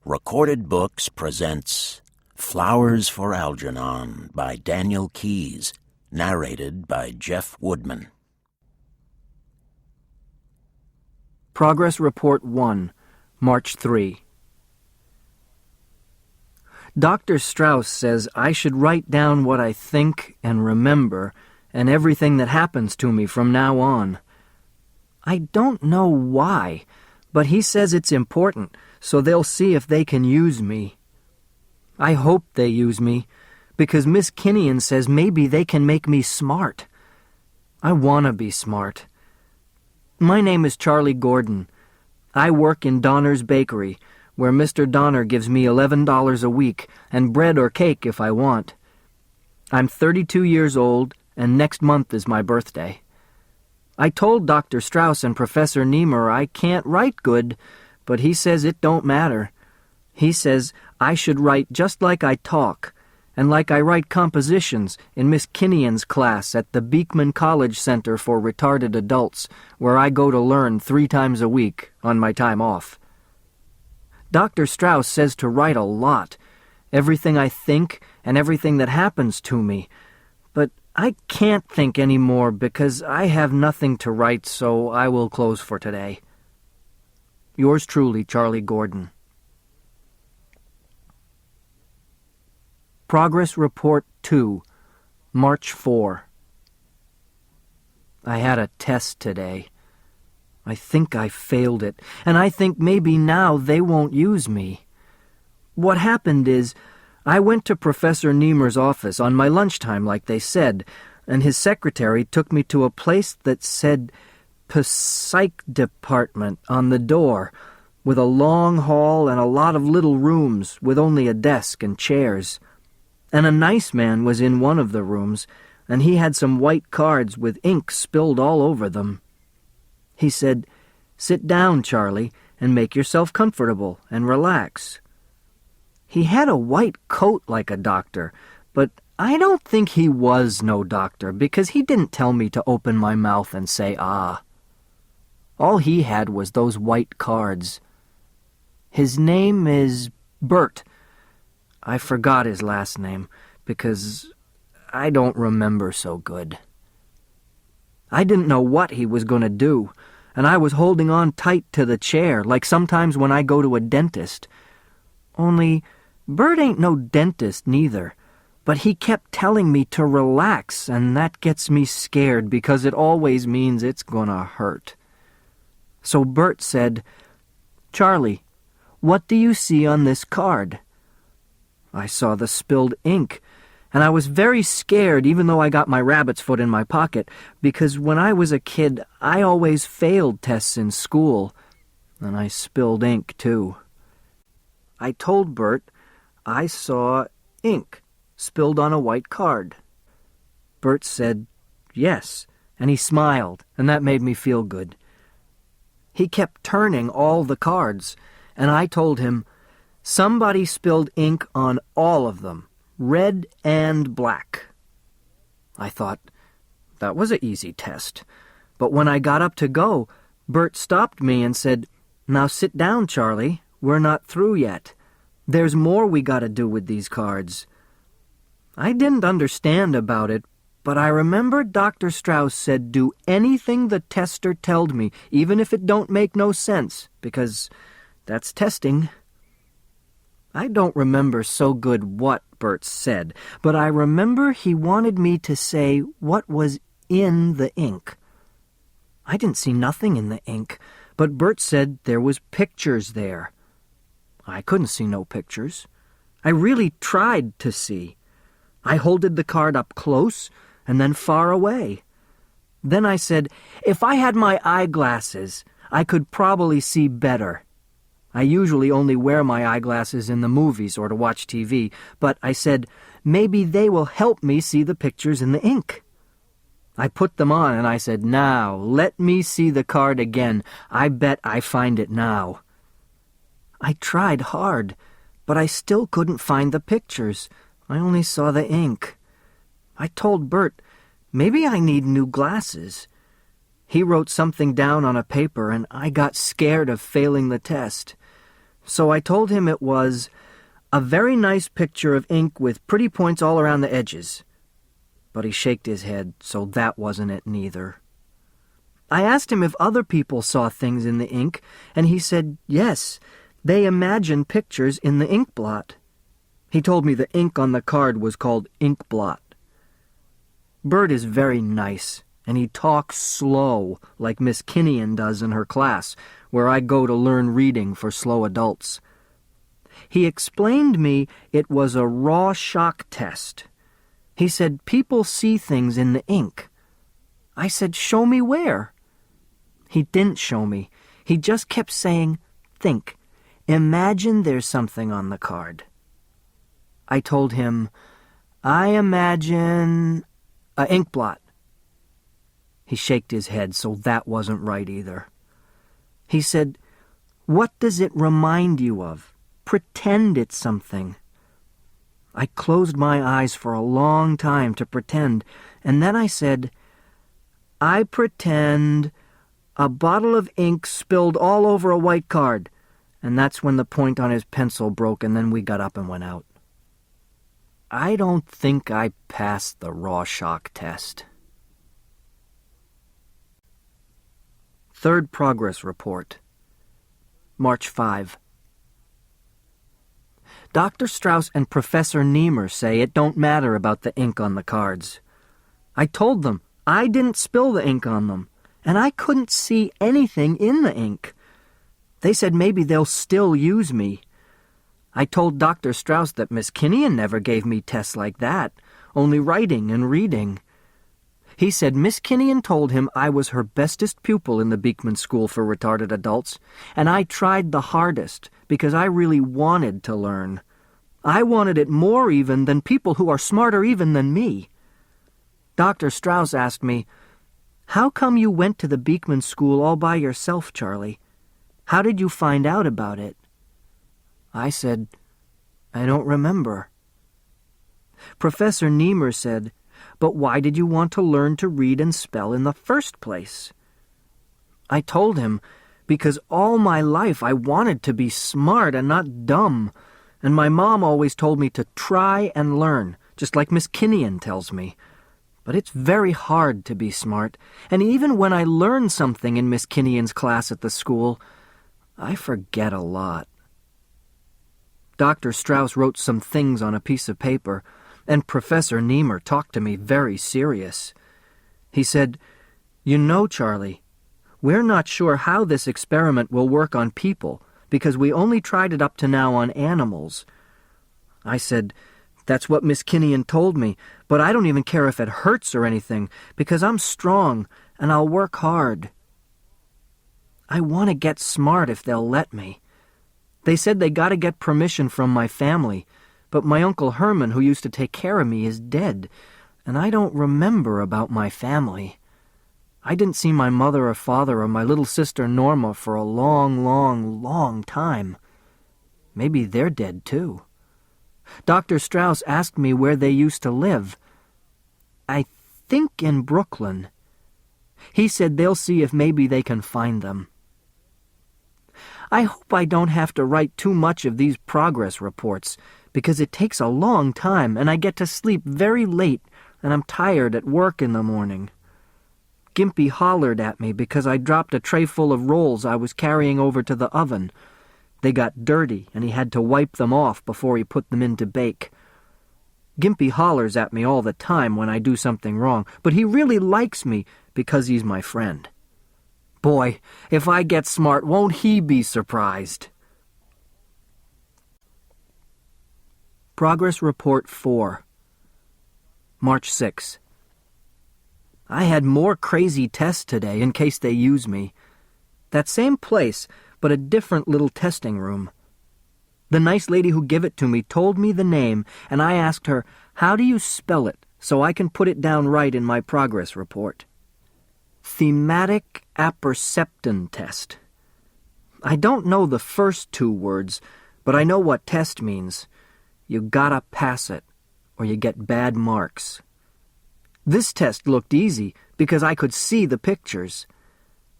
Recorded Books presents Flowers for Algernon by Daniel Keyes, narrated by Jeff Woodman. Progress Report 1, March 3. Dr. Strauss says I should write down what I think and remember and everything that happens to me from now on. I don't know why, but he says it's important, so they'll see if they can use me. I hope they use me, because Miss Kinnian says maybe they can make me smart. I want to be smart. My name is Charlie Gordon. I work in Donner's Bakery, where Mr. Donner gives me $11 a week and bread or cake if I want. I'm 32 years old, and next month is my birthday. I told Dr. Strauss and Professor Niemer I can't write good, but he says it don't matter. He says I should write just like I talk, and like I write compositions in Miss Kinnian's class at the Beekman College Center for Retarded Adults, where I go to learn 3 times a week on my time off. Dr. Strauss says to write a lot, everything I think and everything that happens to me, but I can't think anymore because I have nothing to write, so I will close for today. Yours truly, Charlie Gordon. Progress Report 2, March 4. I had a test today. I think I failed it, and I think maybe now they won't use me. What happened is, I went to Professor Niemer's office on my lunchtime like they said, and his secretary took me to a place that said Psych Department on the door, with a long hall and a lot of little rooms with only a desk and chairs. And a nice man was in one of the rooms, and he had some white cards with ink spilled all over them. He said, "Sit down, Charlie, and make yourself comfortable and relax." He had a white coat like a doctor, but I don't think he was no doctor because he didn't tell me to open my mouth and say, "Ah." All he had was those white cards. His name is Bert. I forgot his last name because I don't remember so good. I didn't know what he was going to do, and I was holding on tight to the chair like sometimes when I go to a dentist. Only Bert ain't no dentist neither, but he kept telling me to relax, and that gets me scared because it always means it's gonna hurt. So Bert said, "Charlie, what do you see on this card?" I saw the spilled ink, and I was very scared even though I got my rabbit's foot in my pocket, because when I was a kid I always failed tests in school, and I spilled ink too. I told Bert I saw ink spilled on a white card. Bert said, "Yes," and he smiled, and that made me feel good. He kept turning all the cards, and I told him, "Somebody spilled ink on all of them, red and black." I thought, that was an easy test. But when I got up to go, Bert stopped me and said, "Now sit down, Charlie. We're not through yet. There's more we gotta do with these cards." I didn't understand about it, but I remember Dr. Strauss said do anything the tester telled me, even if it don't make no sense, because that's testing. I don't remember so good what Bert said, but I remember he wanted me to say what was in the ink. I didn't see nothing in the ink, but Bert said there was pictures there. I couldn't see no pictures. I really tried to see. I holded the card up close and then far away. Then I said, if I had my eyeglasses, I could probably see better. I usually only wear my eyeglasses in the movies or to watch TV, but I said, maybe they will help me see the pictures in the ink. I put them on and I said, now, let me see the card again. I bet I find it now. I tried hard, but I still couldn't find the pictures. I only saw the ink. I told Bert, maybe I need new glasses. He wrote something down on a paper, and I got scared of failing the test. So I told him it was a very nice picture of ink with pretty points all around the edges. But he shaked his head, so that wasn't it neither. I asked him if other people saw things in the ink, and he said yes, they imagined pictures in the ink blot. He told me the ink on the card was called ink blot. Bert is very nice, and he talks slow, like Miss Kinnian does in her class, where I go to learn reading for slow adults. He explained me it was a raw shock test. He said people see things in the ink. I said, show me where. He didn't show me. He just kept saying, think. Imagine there's something on the card. I told him, I imagine a ink blot. He shaked his head, so that wasn't right either. He said, what does it remind you of? Pretend it's something. I closed my eyes for a long time to pretend, and then I said, I pretend a bottle of ink spilled all over a white card, and that's when the point on his pencil broke, and then we got up and went out. I don't think I passed the raw shock test. Third progress report. March 5. Dr. Strauss and Professor Niemer say it don't matter about the ink on the cards. I told them I didn't spill the ink on them, and I couldn't see anything in the ink. They said maybe they'll still use me. I told Dr. Strauss that Miss Kinnian never gave me tests like that, only writing and reading. He said Miss Kinnian told him I was her bestest pupil in the Beekman School for Retarded Adults, and I tried the hardest because I really wanted to learn. I wanted it more even than people who are smarter even than me. Dr. Strauss asked me, how come you went to the Beekman School all by yourself, Charlie? How did you find out about it? I said, I don't remember. Professor Niemer said, but why did you want to learn to read and spell in the first place? I told him, because all my life I wanted to be smart and not dumb, and my mom always told me to try and learn, just like Miss Kinnian tells me. But it's very hard to be smart, and even when I learn something in Miss Kinnian's class at the school, I forget a lot. Dr. Strauss wrote some things on a piece of paper, and Professor Niemer talked to me very serious. He said, you know, Charlie, we're not sure how this experiment will work on people, because we only tried it up to now on animals. I said, that's what Miss Kinnian told me, but I don't even care if it hurts or anything, because I'm strong, and I'll work hard. I want to get smart if they'll let me. They said they got to get permission from my family, but my Uncle Herman, who used to take care of me, is dead, and I don't remember about my family. I didn't see my mother or father or my little sister Norma for a long, long, long time. Maybe they're dead, too. Dr. Strauss asked me where they used to live. I think in Brooklyn. He said they'll see if maybe they can find them. I hope I don't have to write too much of these progress reports, because it takes a long time, and I get to sleep very late, and I'm tired at work in the morning. Gimpy hollered at me because I dropped a tray full of rolls I was carrying over to the oven. They got dirty, and he had to wipe them off before he put them in to bake. Gimpy hollers at me all the time when I do something wrong, but he really likes me because he's my friend. Boy, if I get smart, won't he be surprised? Progress Report 4. March 6. I had more crazy tests today in case they use me. That same place, but a different little testing room. The nice lady who gave it to me told me the name, and I asked her, how do you spell it, so I can put it down right in my progress report? Thematic apperception test. I don't know the first 2 words, but I know what test means. You gotta pass it, or you get bad marks. This test looked easy because I could see the pictures.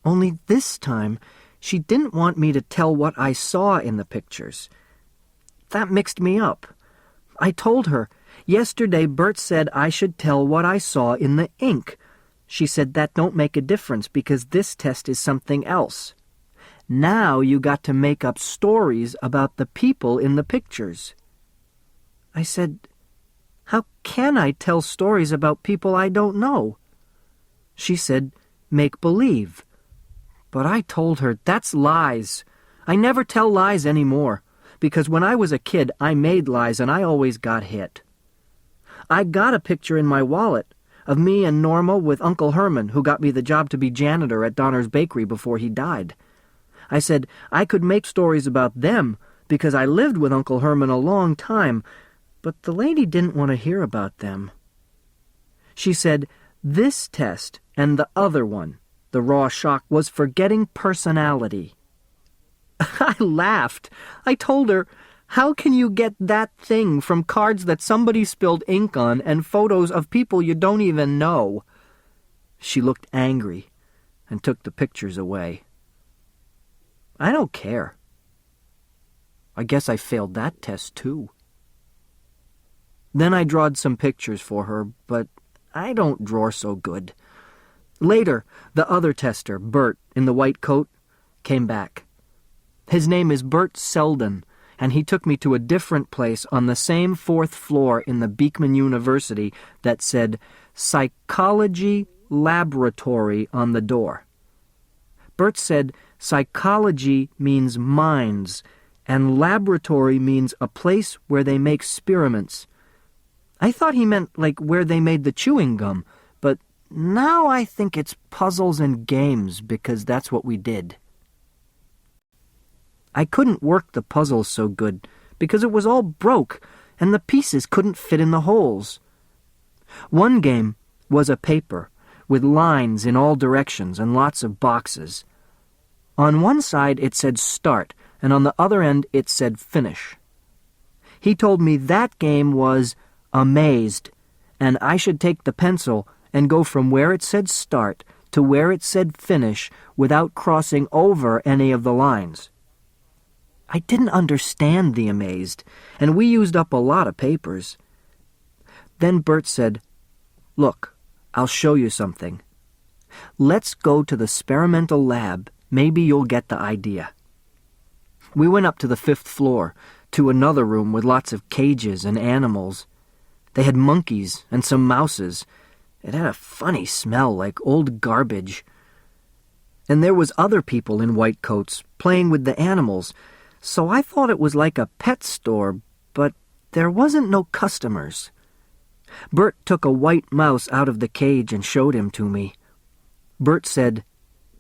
Only this time, She didn't want me to tell what I saw in the pictures. That mixed me up. I told her, yesterday Bert said I should tell what I saw in the ink. She said that don't make a difference because this test is something else. Now you got to make up stories about the people in the pictures. I said, how can I tell stories about people I don't know? She said, make believe. But I told her, that's lies. I never tell lies anymore, because when I was a kid, I made lies and I always got hit. I got a picture in my wallet of me and Norma with Uncle Herman, who got me the job to be janitor at Donner's Bakery before he died. I said I could make stories about them because I lived with Uncle Herman a long time, but the lady didn't want to hear about them. She said this test and the other one, the raw shock, was for getting personality. I laughed. I told her, how can you get that thing from cards that somebody spilled ink on and photos of people you don't even know? She looked angry and took the pictures away. I don't care. I guess I failed that test, too. Then I drawed some pictures for her, but I don't draw so good. Later, the other tester, Bert, in the white coat, came back. His name is Bert Selden, and he took me to a different place on the same 4th floor in the Beekman University that said Psychology Laboratory on the door. Bert said psychology means minds, and laboratory means a place where they make experiments. I thought he meant like where they made the chewing gum, but now I think it's puzzles and games because that's what we did. I couldn't work the puzzles so good because it was all broke and the pieces couldn't fit in the holes. One game was a paper with lines in all directions and lots of boxes. On one side it said start, and on the other end it said finish. He told me that game was amazed, and I should take the pencil and go from where it said start to where it said finish without crossing over any of the lines. I didn't understand the amazed, and we used up a lot of papers. Then Bert said, "Look, I'll show you something. Let's go to the experimental lab. Maybe you'll get the idea." We went up to the 5th floor, to another room with lots of cages and animals. They had monkeys and some mouses. It had a funny smell like old garbage. And there was other people in white coats playing with the animals, so I thought it was like a pet store, but there wasn't no customers. Bert took a white mouse out of the cage and showed him to me. Bert said,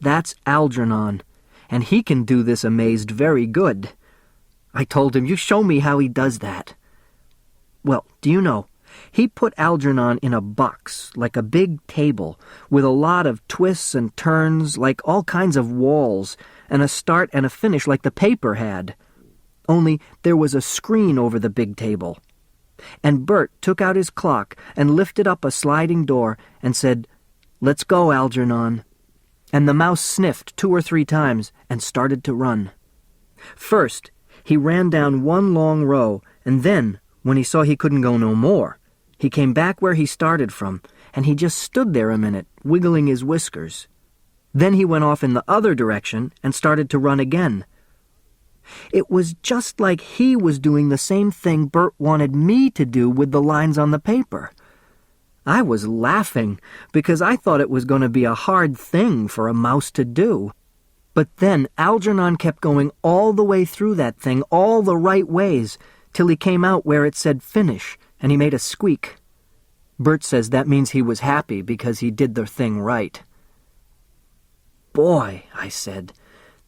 "That's Algernon, and he can do this amazed very good." I told him, "You show me how he does that." Well, do you know, he put Algernon in a box, like a big table, with a lot of twists and turns, like all kinds of walls, and a start and a finish like the paper had. Only there was a screen over the big table. And Bert took out his clock and lifted up a sliding door and said, "Let's go, Algernon." And the mouse sniffed 2 or 3 times and started to run. First, he ran down one long row, and then, when he saw he couldn't go no more, he came back where he started from, and he just stood there a minute, wiggling his whiskers. Then he went off in the other direction and started to run again. It was just like he was doing the same thing Bert wanted me to do with the lines on the paper. I was laughing because I thought it was going to be a hard thing for a mouse to do. But then Algernon kept going all the way through that thing, all the right ways, till he came out where it said finish, and he made a squeak. Bert says that means he was happy because he did the thing right. "Boy," I said,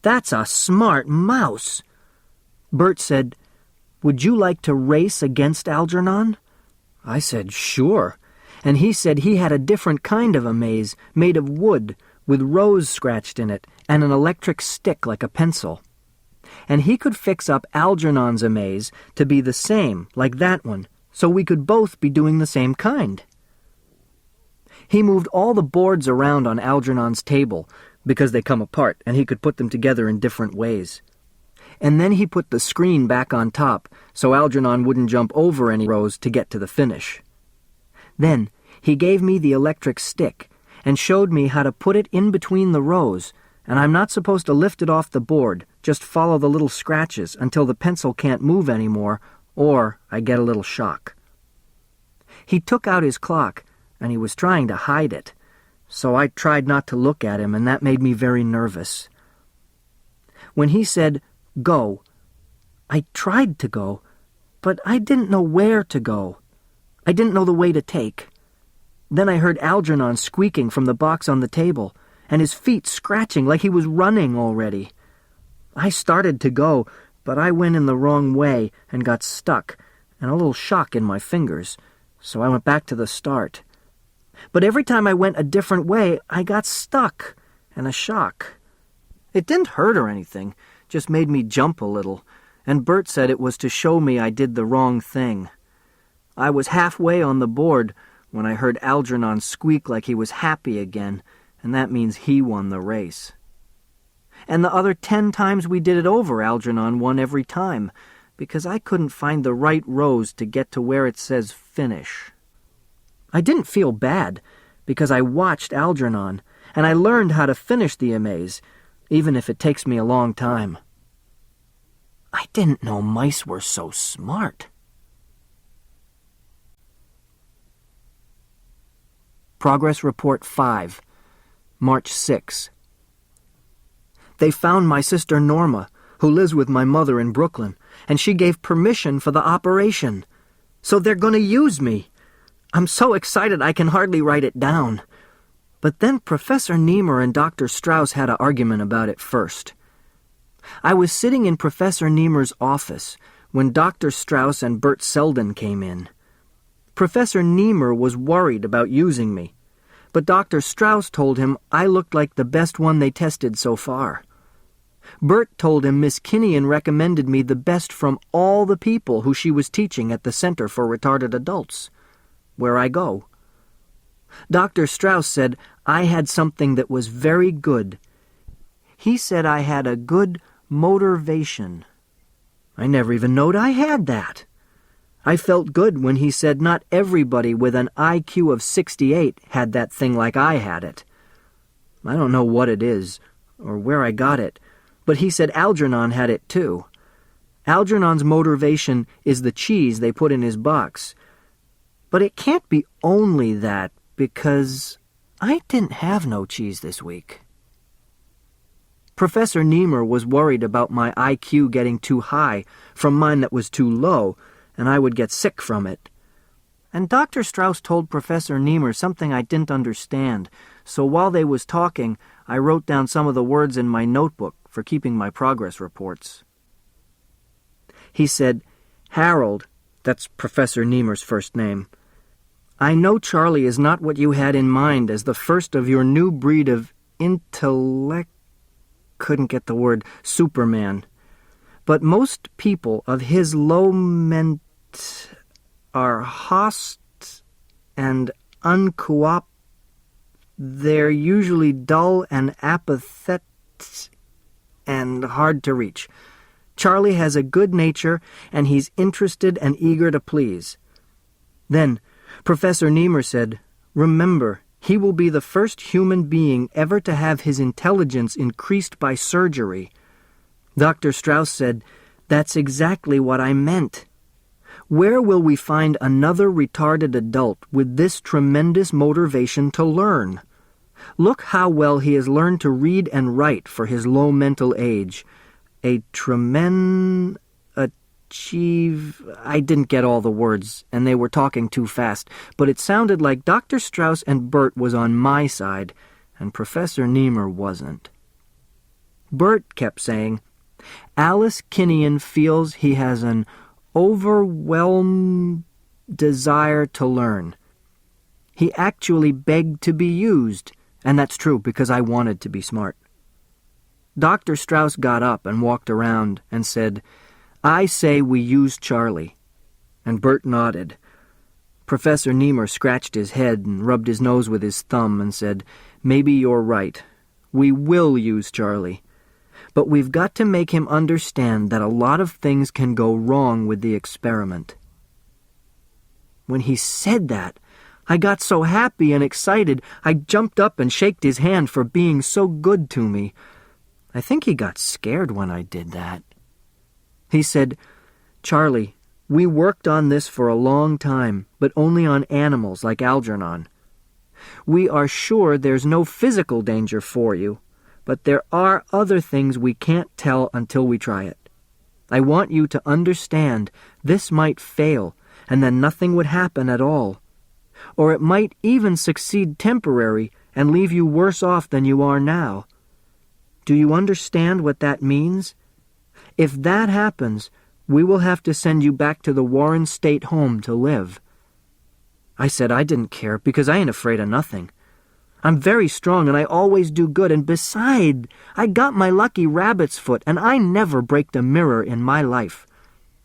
"that's a smart mouse." Bert said, "Would you like to race against Algernon?" I said, "Sure." And he said he had a different kind of a maze, made of wood, with rose scratched in it, and an electric stick like a pencil. And he could fix up Algernon's maze to be the same, like that one, so we could both be doing the same kind. He moved all the boards around on Algernon's table, because they come apart, and he could put them together in different ways. And then he put the screen back on top, so Algernon wouldn't jump over any rows to get to the finish. Then he gave me the electric stick and showed me how to put it in between the rows, and I'm not supposed to lift it off the board, just follow the little scratches until the pencil can't move anymore, or I get a little shock. He took out his clock, and he was trying to hide it, so I tried not to look at him, and that made me very nervous. When he said, "Go," I tried to go, but I didn't know where to go. I didn't know the way to take. Then I heard Algernon squeaking from the box on the table, and his feet scratching like he was running already. I started to go, but I went in the wrong way and got stuck, and a little shock in my fingers, so I went back to the start. But every time I went a different way, I got stuck, and a shock. It didn't hurt or anything, just made me jump a little, and Bert said it was to show me I did the wrong thing. I was halfway on the board when I heard Algernon squeak like he was happy again, and that means he won the race. And the other 10 times we did it over, Algernon won every time, because I couldn't find the right rows to get to where it says finish. I didn't feel bad, because I watched Algernon, and I learned how to finish the amaze, even if it takes me a long time. I didn't know mice were so smart. Progress Report 5, March 6. They found my sister Norma, who lives with my mother in Brooklyn, and she gave permission for the operation. So they're going to use me. I'm so excited I can hardly write it down. But then Professor Niemer and Dr. Strauss had an argument about it first. I was sitting in Professor Niemer's office when Dr. Strauss and Bert Selden came in. Professor Niemer was worried about using me, but Dr. Strauss told him I looked like the best one they tested so far. Bert told him Miss Kinnian recommended me the best from all the people who she was teaching at the Center for Retarded Adults, where I go. Dr. Strauss said I had something that was very good. He said I had a good motivation. I never even knowed I had that. I felt good when he said not everybody with an IQ of 68 had that thing like I had it. I don't know what it is, or where I got it, but he said Algernon had it too. Algernon's motivation is the cheese they put in his box. But it can't be only that, because I didn't have no cheese this week. Professor Niemer was worried about my IQ getting too high from mine that was too low, and I would get sick from it. And Dr. Strauss told Professor Niemer something I didn't understand, so while they was talking, I wrote down some of the words in my notebook for keeping my progress reports. He said, "Harold," that's Professor Niemer's first name, "I know Charlie is not what you had in mind as the first of your new breed of couldn't get the word, Superman. But most people of his low are host and uncoop. They're usually dull and apathetic and hard to reach. Charlie has a good nature, and he's interested and eager to please." Then Professor Niemer said, "Remember, he will be the first human being ever to have his intelligence increased by surgery." Dr. Strauss said, "That's exactly what I meant. Where will we find another retarded adult with this tremendous motivation to learn? Look how well he has learned to read and write for his low mental age. A I didn't get all the words, and they were talking too fast, but it sounded like Dr. Strauss and Bert was on my side, and Professor Niemer wasn't. Bert kept saying, "Alice Kinnian feels he has an overwhelmed desire to learn. He actually begged to be used, and that's true because I wanted to be smart." Dr. Strauss got up and walked around and said, "I say we use Charlie." And Bert nodded. Professor Niemer scratched his head and rubbed his nose with his thumb and said, "Maybe you're right. We will use Charlie. But we've got to make him understand that a lot of things can go wrong with the experiment." When he said that, I got so happy and excited, I jumped up and shaked his hand for being so good to me. I think he got scared when I did that. He said, "Charlie, we worked on this for a long time, but only on animals like Algernon. We are sure there's no physical danger for you, but there are other things we can't tell until we try it. I want you to understand this might fail, and then nothing would happen at all. Or it might even succeed temporary and leave you worse off than you are now. Do you understand what that means? If that happens, we will have to send you back to the Warren State home to live." I said I didn't care because I ain't afraid of nothing. I'm very strong and I always do good, and beside, I got my lucky rabbit's foot and I never breaked a mirror in my life.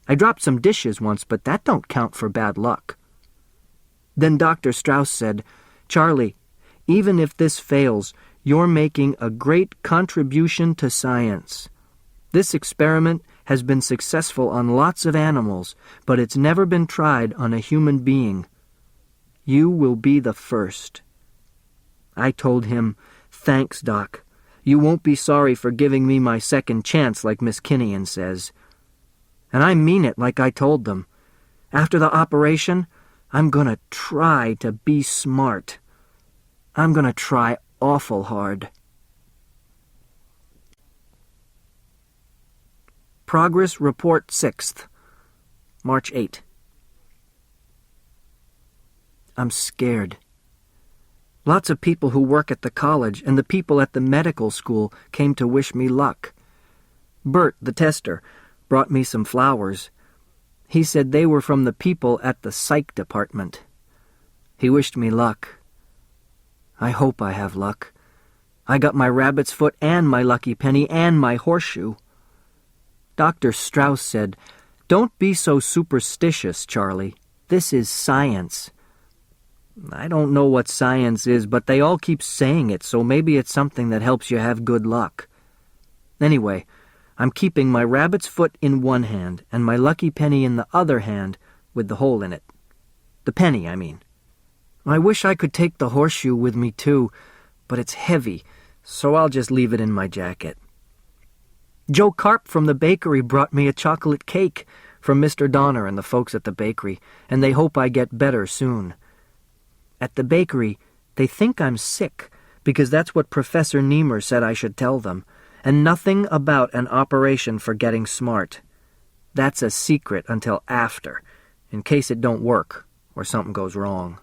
I dropped some dishes once, but that don't count for bad luck. Then Dr. Strauss said, "Charlie, even if this fails, you're making a great contribution to science. This experiment has been successful on lots of animals, but it's never been tried on a human being. You will be the first." I told him, "Thanks, Doc. You won't be sorry for giving me my second chance like Miss Kinnian says." And I mean it like I told them. After the operation, I'm gonna try to be smart. I'm gonna try awful hard. Progress Report 6th, March 8. I'm scared. Lots of people who work at the college and the people at the medical school came to wish me luck. Bert, the tester, brought me some flowers. He said they were from the people at the psych department. He wished me luck. I hope I have luck. I got my rabbit's foot and my lucky penny and my horseshoe. Dr. Strauss said, "Don't be so superstitious, Charlie. This is science." I don't know what science is, but they all keep saying it, so maybe it's something that helps you have good luck. Anyway, I'm keeping my rabbit's foot in one hand and my lucky penny in the other hand with the hole in it. The penny, I mean. I wish I could take the horseshoe with me too, but it's heavy, so I'll just leave it in my jacket. Joe Carp from the bakery brought me a chocolate cake from Mr. Donner and the folks at the bakery, and they hope I get better soon. At the bakery, they think I'm sick, because that's what Professor Niemer said I should tell them, and nothing about an operation for getting smart. That's a secret until after, in case it don't work or something goes wrong.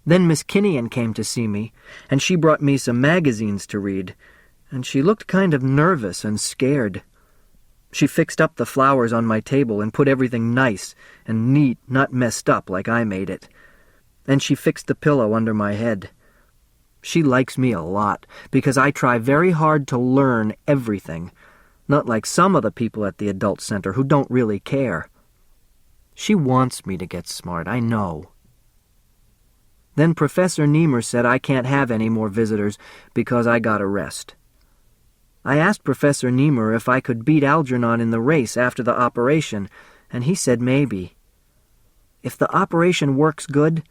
Then Miss Kinnian came to see me, and she brought me some magazines to read, and she looked kind of nervous and scared. She fixed up the flowers on my table and put everything nice and neat, not messed up like I made it. And she fixed the pillow under my head. She likes me a lot, because I try very hard to learn everything, not like some of the people at the adult center who don't really care. She wants me to get smart, I know. Then Professor Niemer said I can't have any more visitors because I got a rest. I asked Professor Niemer if I could beat Algernon in the race after the operation, and he said maybe. If the operation works good,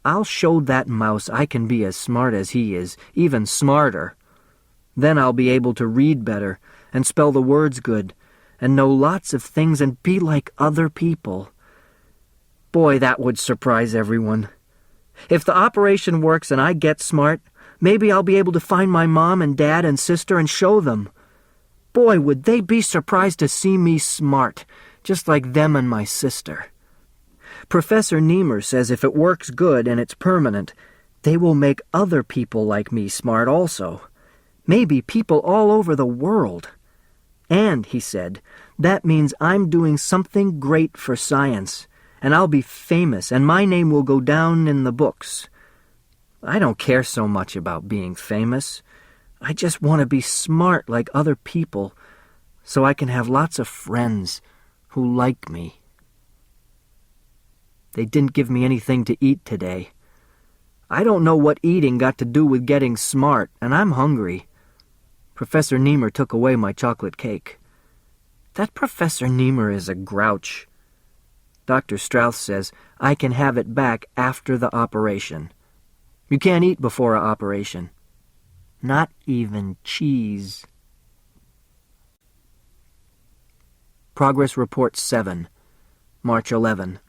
I'll show that mouse I can be as smart as he is, even smarter. Then I'll be able to read better and spell the words good and know lots of things and be like other people. Boy, that would surprise everyone. If the operation works and I get smart, maybe I'll be able to find my mom and dad and sister and show them. Boy, would they be surprised to see me smart, just like them and my sister. Professor Niemer says if it works good and it's permanent, they will make other people like me smart also. Maybe people all over the world. And, he said, that means I'm doing something great for science, and I'll be famous, and my name will go down in the books. I don't care so much about being famous. I just want to be smart like other people, so I can have lots of friends who like me. They didn't give me anything to eat today. I don't know what eating got to do with getting smart, and I'm hungry. Professor Niemer took away my chocolate cake. That Professor Niemer is a grouch. Dr. Strauss says I can have it back after the operation. You can't eat before an operation. Not even cheese. Progress Report 7, March 11.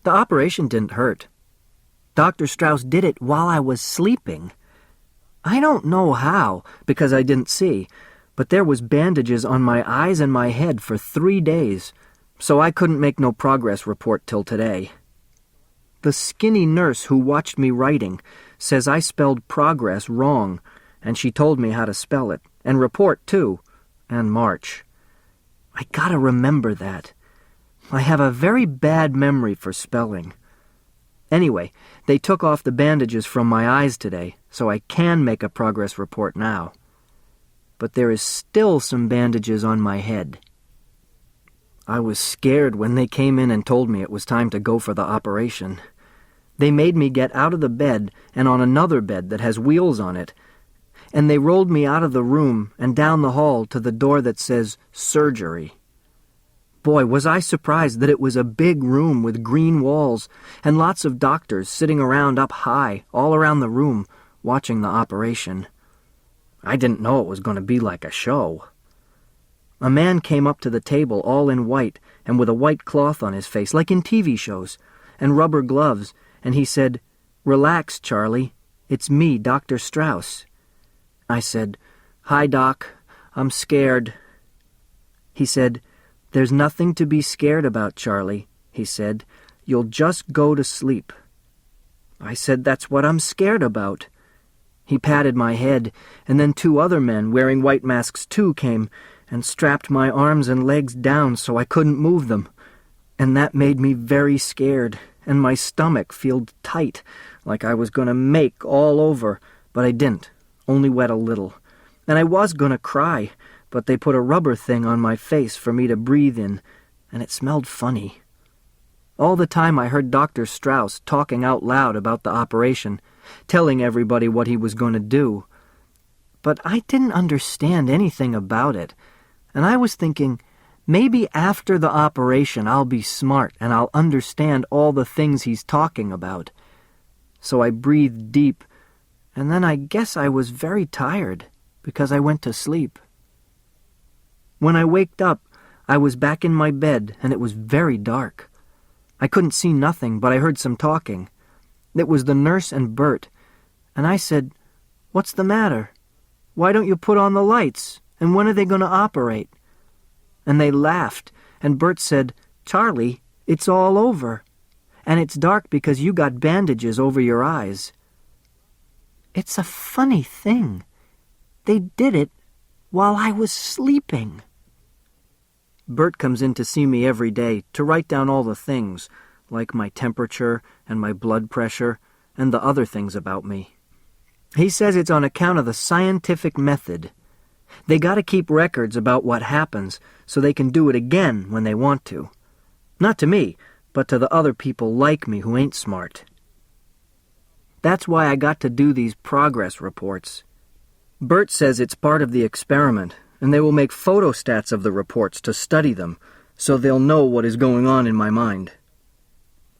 The operation didn't hurt. Dr. Strauss did it while I was sleeping. I don't know how, because I didn't see, but there was bandages on my eyes and my head for 3 days, so I couldn't make no progress report till today. The skinny nurse who watched me writing says I spelled progress wrong, and she told me how to spell it, and report too, and march. I gotta remember that. I have a very bad memory for spelling. Anyway, they took off the bandages from my eyes today, so I can make a progress report now. But there is still some bandages on my head. I was scared when they came in and told me it was time to go for the operation. They made me get out of the bed and on another bed that has wheels on it, and they rolled me out of the room and down the hall to the door that says surgery. Boy, was I surprised that it was a big room with green walls and lots of doctors sitting around up high, all around the room, watching the operation. I didn't know it was going to be like a show. A man came up to the table all in white and with a white cloth on his face, like in TV shows, and rubber gloves, and he said, "Relax, Charlie. It's me, Dr. Strauss." I said, "Hi, Doc. I'm scared." He said, "There's nothing to be scared about, Charlie," he said. "You'll just go to sleep." I said, "That's what I'm scared about." He patted my head, and then 2 other men wearing white masks too came and strapped my arms and legs down so I couldn't move them. And that made me very scared, and my stomach feel tight, like I was going to make all over, but I didn't, only wet a little. And I was going to cry, but they put a rubber thing on my face for me to breathe in, and it smelled funny. All the time I heard Dr. Strauss talking out loud about the operation, telling everybody what he was going to do. But I didn't understand anything about it, and I was thinking, maybe after the operation I'll be smart and I'll understand all the things he's talking about. So I breathed deep, and then I guess I was very tired, because I went to sleep. When I waked up, I was back in my bed, and it was very dark. I couldn't see nothing, but I heard some talking. It was the nurse and Bert, and I said, "What's the matter? Why don't you put on the lights, and when are they going to operate?" And they laughed, and Bert said, "Charlie, it's all over, and it's dark because you got bandages over your eyes." It's a funny thing. They did it while I was sleeping. Bert comes in to see me every day to write down all the things, like my temperature and my blood pressure and the other things about me. He says it's on account of the scientific method. They got to keep records about what happens so they can do it again when they want to. Not to me, but to the other people like me who ain't smart. That's why I got to do these progress reports. Bert says it's part of the experiment, and they will make photostats of the reports to study them, so they'll know what is going on in my mind.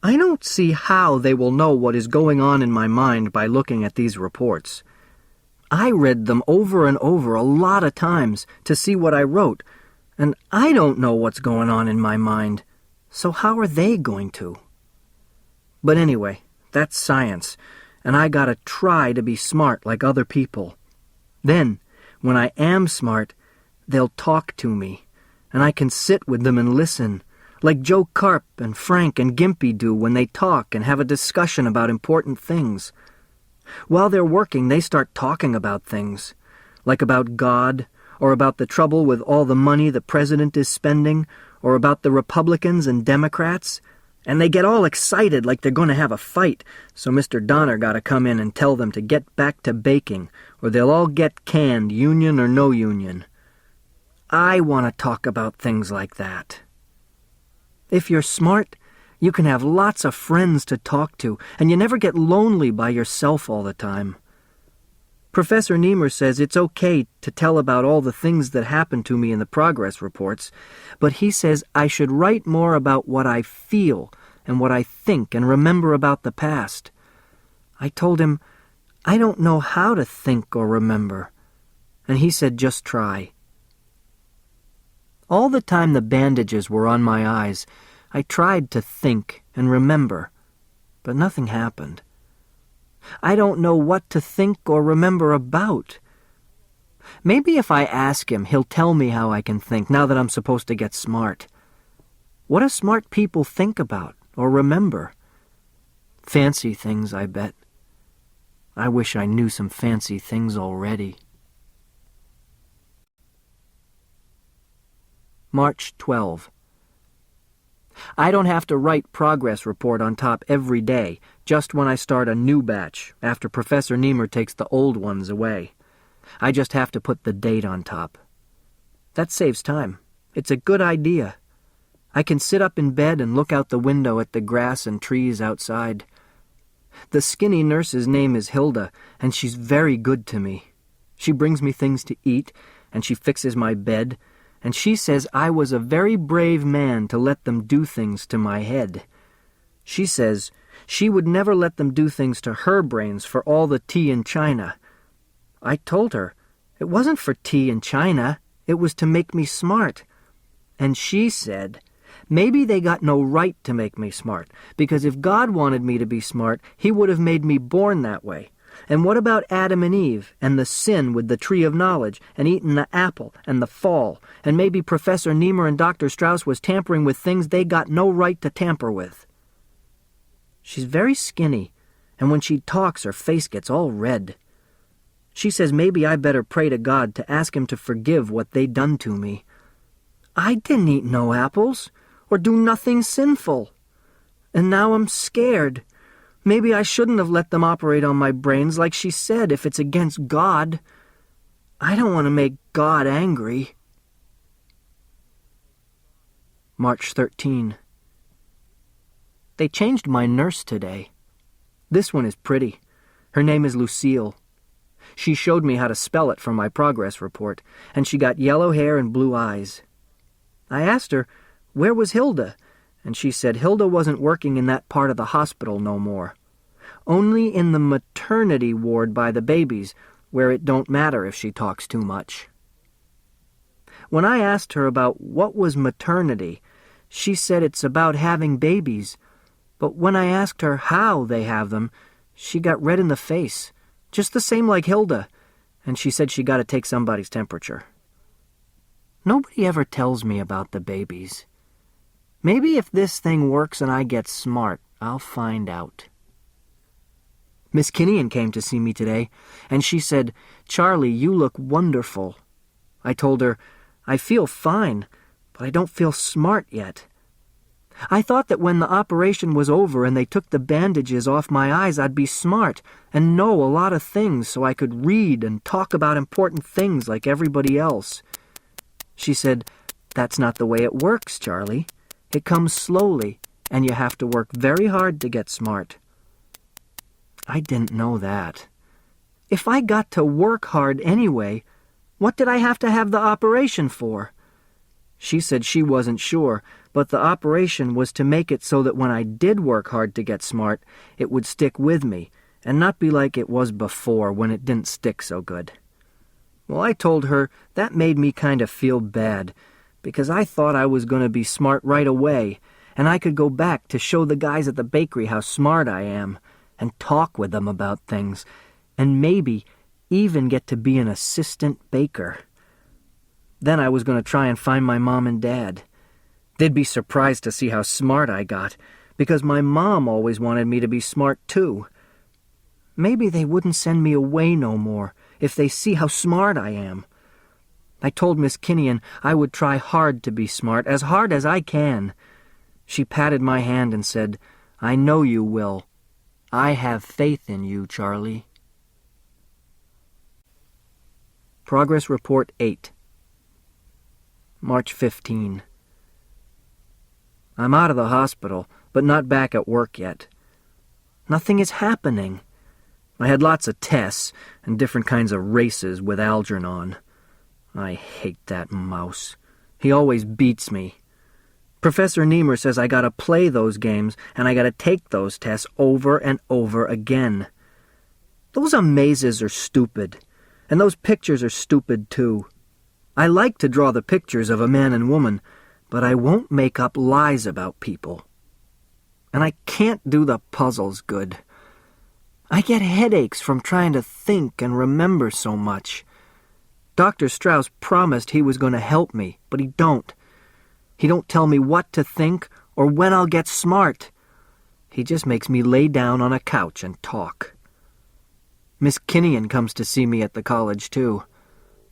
I don't see how they will know what is going on in my mind by looking at these reports. I read them over and over a lot of times to see what I wrote, and I don't know what's going on in my mind, so how are they going to? But anyway, that's science, and I gotta try to be smart like other people. Then, when I am smart, they'll talk to me, and I can sit with them and listen, like Joe Carp and Frank and Gimpy do when they talk and have a discussion about important things. While they're working, they start talking about things, like about God, or about the trouble with all the money the president is spending, or about the Republicans and Democrats, and they get all excited like they're going to have a fight, so Mr. Donner got to come in and tell them to get back to baking, or they'll all get canned, union or no union. I want to talk about things like that. If you're smart, You can have lots of friends to talk to, and you never get lonely by yourself all the time. Professor Niemer says it's okay to tell about all the things that happened to me in the progress reports, but he says I should write more about what I feel and what I think and remember about the past. I told him, I don't know how to think or remember, and he said just try. All the time the bandages were on my eyes, I tried to think and remember, but nothing happened. I don't know what to think or remember about. Maybe if I ask him, he'll tell me how I can think now that I'm supposed to get smart. What do smart people think about or remember? Fancy things, I bet. I wish I knew some fancy things already. March 12. I don't have to write progress report on top every day, just when I start a new batch, after Professor Niemer takes the old ones away. I just have to put the date on top. That saves time. It's a good idea. I can sit up in bed and look out the window at the grass and trees outside. The skinny nurse's name is Hilda, and she's very good to me. She brings me things to eat, and she fixes my bed, and she says I was a very brave man to let them do things to my head. She says she would never let them do things to her brains for all the tea in China. I told her it wasn't for tea in China, it was to make me smart. And she said, maybe they got no right to make me smart, because if God wanted me to be smart, he would have made me born that way. And what about Adam and Eve, and the sin with the tree of knowledge, and eating the apple, and the fall, and maybe Professor Niemer and Dr. Strauss was tampering with things they got no right to tamper with? She's very skinny, and when she talks her face gets all red. She says maybe I better pray to God to ask him to forgive what they done to me. I didn't eat no apples, or do nothing sinful. And now I'm scared. Maybe I shouldn't have let them operate on my brains like she said if it's against God. I don't want to make God angry. March 13. They changed my nurse today. This one is pretty. Her name is Lucille. She showed me how to spell it for my progress report, and she got yellow hair and blue eyes. I asked her, where was Hilda? And she said Hilda wasn't working in that part of the hospital no more. Only in the maternity ward by the babies, where it don't matter if she talks too much. When I asked her about what was maternity, she said it's about having babies. But when I asked her how they have them, she got red in the face, just the same like Hilda, and she said she got to take somebody's temperature. Nobody ever tells me about the babies. Maybe if this thing works and I get smart, I'll find out. Miss Kinnian came to see me today, and she said, Charlie, you look wonderful. I told her, I feel fine, but I don't feel smart yet. I thought that when the operation was over and they took the bandages off my eyes, I'd be smart and know a lot of things so I could read and talk about important things like everybody else. She said, that's not the way it works, Charlie. It comes slowly, and you have to work very hard to get smart. I didn't know that. If I got to work hard anyway, what did I have to have the operation for? She said she wasn't sure, but the operation was to make it so that when I did work hard to get smart, it would stick with me, and not be like it was before when it didn't stick so good. Well, I told her that made me kind of feel bad, because I thought I was going to be smart right away, and I could go back to show the guys at the bakery how smart I am, and talk with them about things, and maybe even get to be an assistant baker. Then I was going to try and find my mom and dad. They'd be surprised to see how smart I got, because my mom always wanted me to be smart too. Maybe they wouldn't send me away no more if they see how smart I am. I told Miss Kinnian I would try hard to be smart, as hard as I can. She patted my hand and said, I know you will. I have faith in you, Charlie. Progress Report 8. March 15. I'm out of the hospital, but not back at work yet. Nothing is happening. I had lots of tests and different kinds of races with Algernon. I hate that mouse. He always beats me. Professor Niemer says I gotta play those games and I gotta take those tests over and over again. Those amazes are stupid, and those pictures are stupid too. I like to draw the pictures of a man and woman, but I won't make up lies about people. And I can't do the puzzles good. I get headaches from trying to think and remember so much. Dr. Strauss promised he was going to help me, but he don't. He don't tell me what to think or when I'll get smart. He just makes me lay down on a couch and talk. Miss Kinnian comes to see me at the college, too.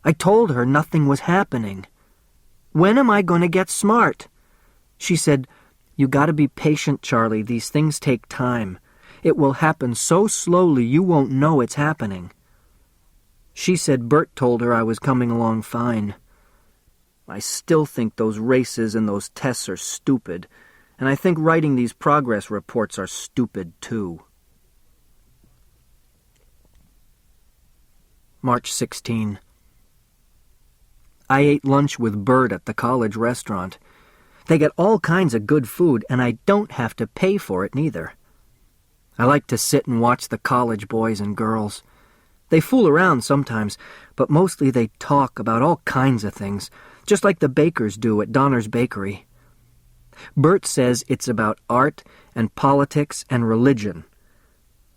I told her nothing was happening. When am I going to get smart? She said, "You gotta be patient, Charlie. These things take time. It will happen so slowly you won't know it's happening." She said Bert told her I was coming along fine. I still think those races and those tests are stupid, and I think writing these progress reports are stupid, too. March 16. I ate lunch with Bert at the college restaurant. They get all kinds of good food, and I don't have to pay for it neither. I like to sit and watch the college boys and girls. They fool around sometimes, but mostly they talk about all kinds of things, just like the bakers do at Donner's Bakery. Bert says it's about art and politics and religion.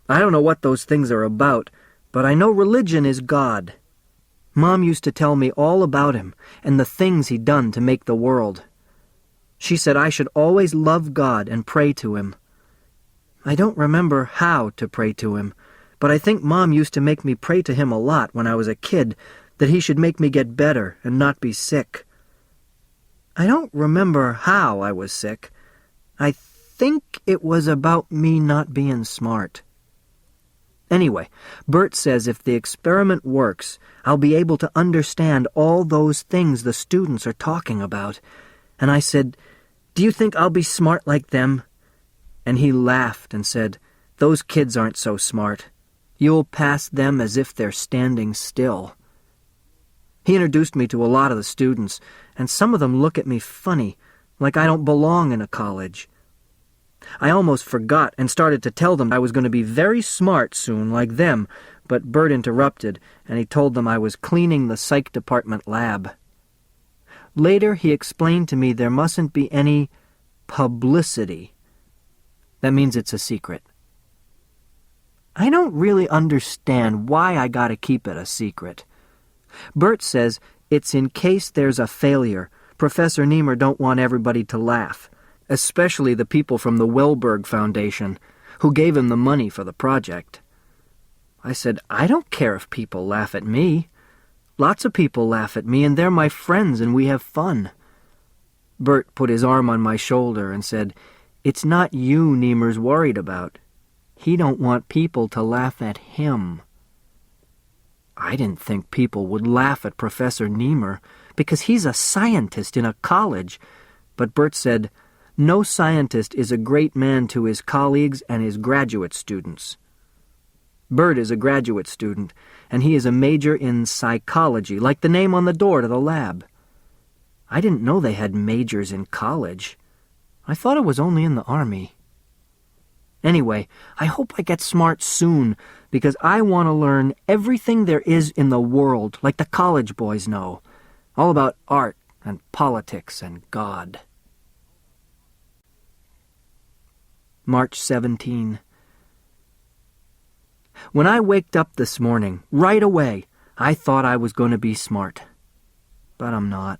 I don't know what those things are about, but I know religion is God. Mom used to tell me all about him and the things he'd done to make the world. She said I should always love God and pray to him. I don't remember how to pray to him, but I think Mom used to make me pray to him a lot when I was a kid, that he should make me get better and not be sick. I don't remember how I was sick. I think it was about me not being smart. Anyway, Bert says if the experiment works, I'll be able to understand all those things the students are talking about. And I said, "Do you think I'll be smart like them?" And he laughed and said, "Those kids aren't so smart. You'll pass them as if they're standing still." He introduced me to a lot of the students, and some of them look at me funny, like I don't belong in a college. I almost forgot and started to tell them I was going to be very smart soon, like them, but Bert interrupted, and he told them I was cleaning the psych department lab. Later, he explained to me there mustn't be any publicity. That means it's a secret. I don't really understand why I gotta keep it a secret. Bert says it's in case there's a failure. Professor Niemer don't want everybody to laugh, especially the people from the Welberg Foundation, who gave him the money for the project. I said, I don't care if people laugh at me. Lots of people laugh at me, and they're my friends, and we have fun. Bert put his arm on my shoulder and said, "It's not you Niemer's worried about. He don't want people to laugh at him." I didn't think people would laugh at Professor Niemer, because he's a scientist in a college, but Bert said, "No scientist is a great man to his colleagues and his graduate students." Bert is a graduate student, and he is a major in psychology, like the name on the door to the lab. I didn't know they had majors in college. I thought it was only in the Army. Anyway, I hope I get smart soon, because I want to learn everything there is in the world, like the college boys know, all about art and politics and God. March 17. When I waked up this morning, right away, I thought I was going to be smart. But I'm not.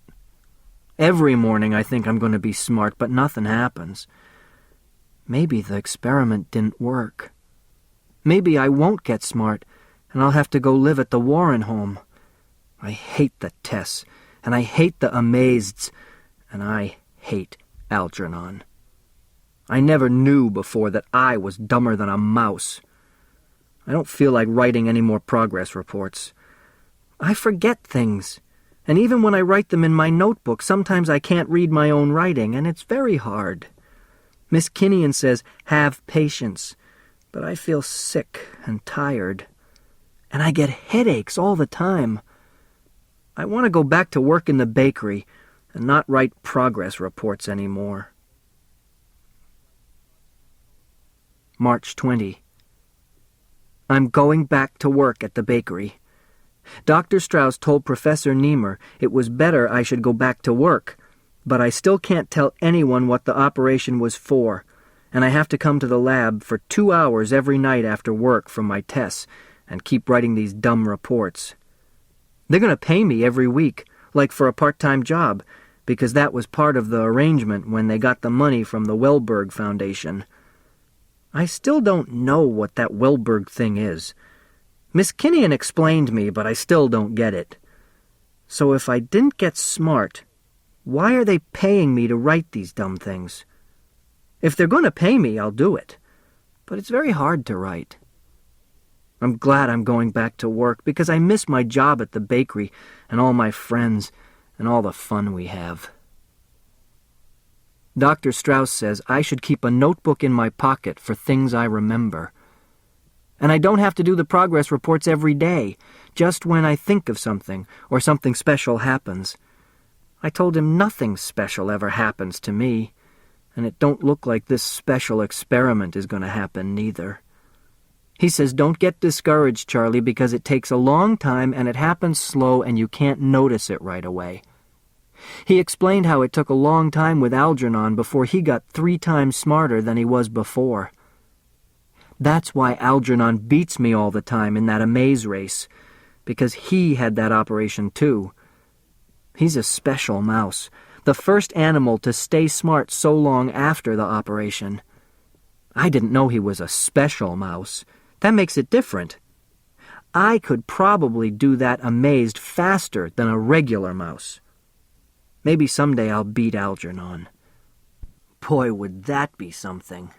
Every morning I think I'm going to be smart, but nothing happens. Maybe the experiment didn't work. Maybe I won't get smart, and I'll have to go live at the Warren home. I hate the tests, and I hate the amazeds, and I hate Algernon. I never knew before that I was dumber than a mouse. I don't feel like writing any more progress reports. I forget things, and even when I write them in my notebook, sometimes I can't read my own writing, and it's very hard. Miss Kinnian says, have patience, but I feel sick and tired. And I get headaches all the time. I want to go back to work in the bakery and not write progress reports anymore. March 20. I'm going back to work at the bakery. Dr. Strauss told Professor Niemer it was better I should go back to work, but I still can't tell anyone what the operation was for, and I have to come to the lab for 2 hours every night after work for my tests and keep writing these dumb reports. They're going to pay me every week, like for a part-time job, because that was part of the arrangement when they got the money from the Wellberg Foundation. I still don't know what that Wellberg thing is. Miss Kinnian explained me, but I still don't get it. So if I didn't get smart, why are they paying me to write these dumb things? If they're going to pay me, I'll do it. But it's very hard to write. I'm glad I'm going back to work because I miss my job at the bakery and all my friends and all the fun we have. Dr. Strauss says I should keep a notebook in my pocket for things I remember. And I don't have to do the progress reports every day, just when I think of something or something special happens. I told him nothing special ever happens to me, and it don't look like this special experiment is going to happen neither. He says, don't get discouraged, Charlie, because it takes a long time and it happens slow and you can't notice it right away. He explained how it took a long time with Algernon before he got 3 times smarter than he was before. That's why Algernon beats me all the time in that amaze race, because he had that operation too. He's a special mouse, the first animal to stay smart so long after the operation. I didn't know he was a special mouse. That makes it different. I could probably do that amazed faster than a regular mouse. Maybe someday I'll beat Algernon. Boy, would that be something.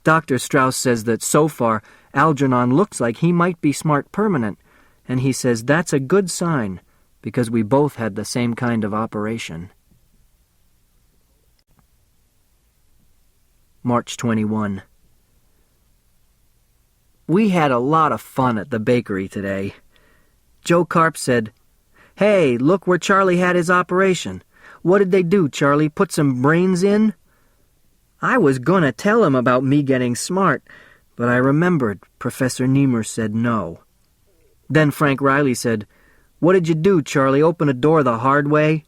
Dr. Strauss says that so far, Algernon looks like he might be smart permanent, and he says that's a good sign, because we both had the same kind of operation. March 21. We had a lot of fun at the bakery today. Joe Karp said, "Hey, look where Charlie had his operation. What did they do, Charlie? Put some brains in?" I was gonna tell him about me getting smart, but I remembered Professor Niemer said no. Then Frank Riley said, "What did you do, Charlie? Open a door the hard way?"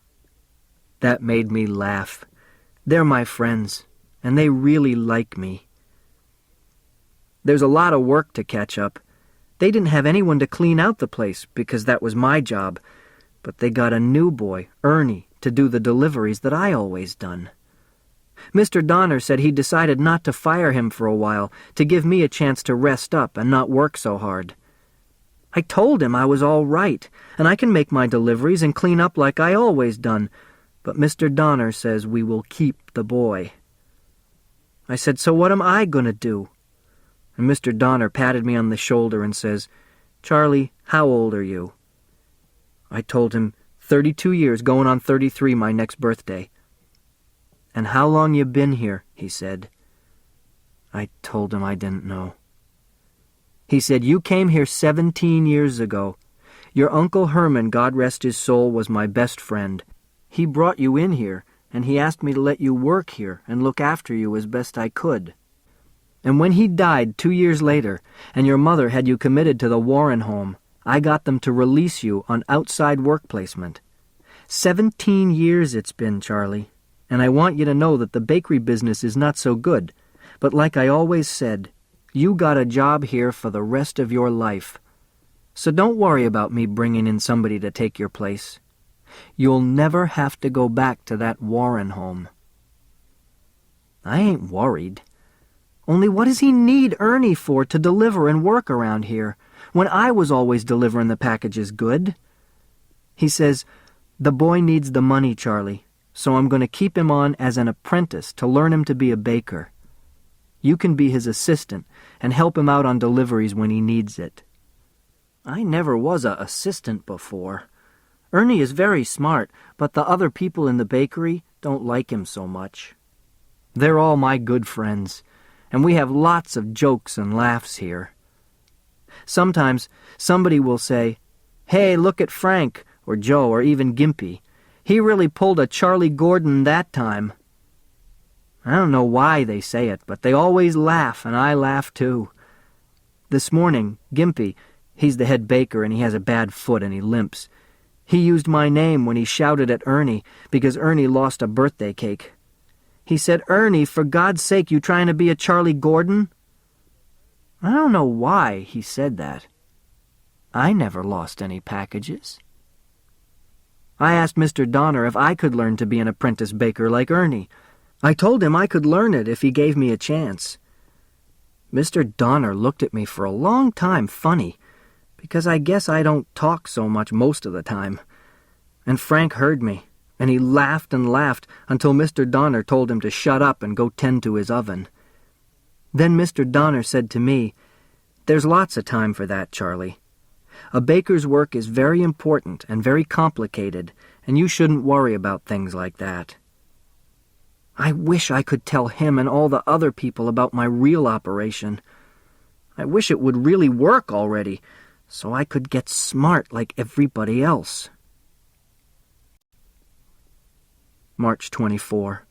That made me laugh. They're my friends, and they really like me. There's a lot of work to catch up. They didn't have anyone to clean out the place because that was my job, but they got a new boy, Ernie, to do the deliveries that I always done. Mr. Donner said he decided not to fire him for a while to give me a chance to rest up and not work so hard. I told him I was all right, and I can make my deliveries and clean up like I always done, but Mr. Donner says we will keep the boy. I said, "So what am I going to do?" And Mr. Donner patted me on the shoulder and says, "Charlie, how old are you?" I told him, 32 years, going on 33 my next birthday. "And how long you been here?" he said. I told him I didn't know. He said, "You came here 17 years ago. Your Uncle Herman, God rest his soul, was my best friend. He brought you in here, and he asked me to let you work here and look after you as best I could. And when he died 2 years later, and your mother had you committed to the Warren home, I got them to release you on outside work placement. 17 years it's been, Charlie, and I want you to know that the bakery business is not so good, but like I always said, you got a job here for the rest of your life. So don't worry about me bringing in somebody to take your place. You'll never have to go back to that Warren home." I ain't worried. Only what does he need Ernie for to deliver and work around here, when I was always delivering the packages good? He says, "The boy needs the money, Charlie, so I'm going to keep him on as an apprentice to learn him to be a baker. You can be his assistant and help him out on deliveries when he needs it." I never was a assistant before. Ernie is very smart, but the other people in the bakery don't like him so much. They're all my good friends, and we have lots of jokes and laughs here. Sometimes somebody will say, "Hey, look at Frank," or Joe, or even Gimpy. "He really pulled a Charlie Gordon that time." I don't know why they say it, but they always laugh, and I laugh too. This morning, Gimpy, he's the head baker and he has a bad foot and he limps. He used my name when he shouted at Ernie because Ernie lost a birthday cake. He said, "Ernie, for God's sake, you trying to be a Charlie Gordon?" I don't know why he said that. I never lost any packages. I asked Mr. Donner if I could learn to be an apprentice baker like Ernie. I told him I could learn it if he gave me a chance. Mr. Donner looked at me for a long time funny, because I guess I don't talk so much most of the time. And Frank heard me, and he laughed and laughed until Mr. Donner told him to shut up and go tend to his oven. Then Mr. Donner said to me, "There's lots of time for that, Charlie. A baker's work is very important and very complicated, and you shouldn't worry about things like that." I wish I could tell him and all the other people about my real operation. I wish it would really work already, so I could get smart like everybody else. March 24.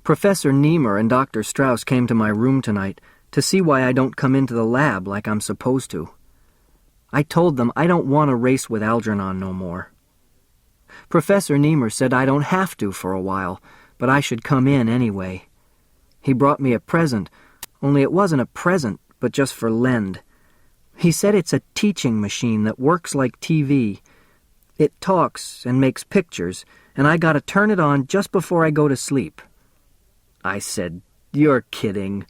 Professor Niemer and Dr. Strauss came to my room tonight to see why I don't come into the lab like I'm supposed to. I told them I don't want to race with Algernon no more. Professor Niemer said I don't have to for a while, but I should come in anyway. He brought me a present, only it wasn't a present, but just for lend. He said it's a teaching machine that works like TV. It talks and makes pictures, and I gotta turn it on just before I go to sleep. I said, "You're kidding.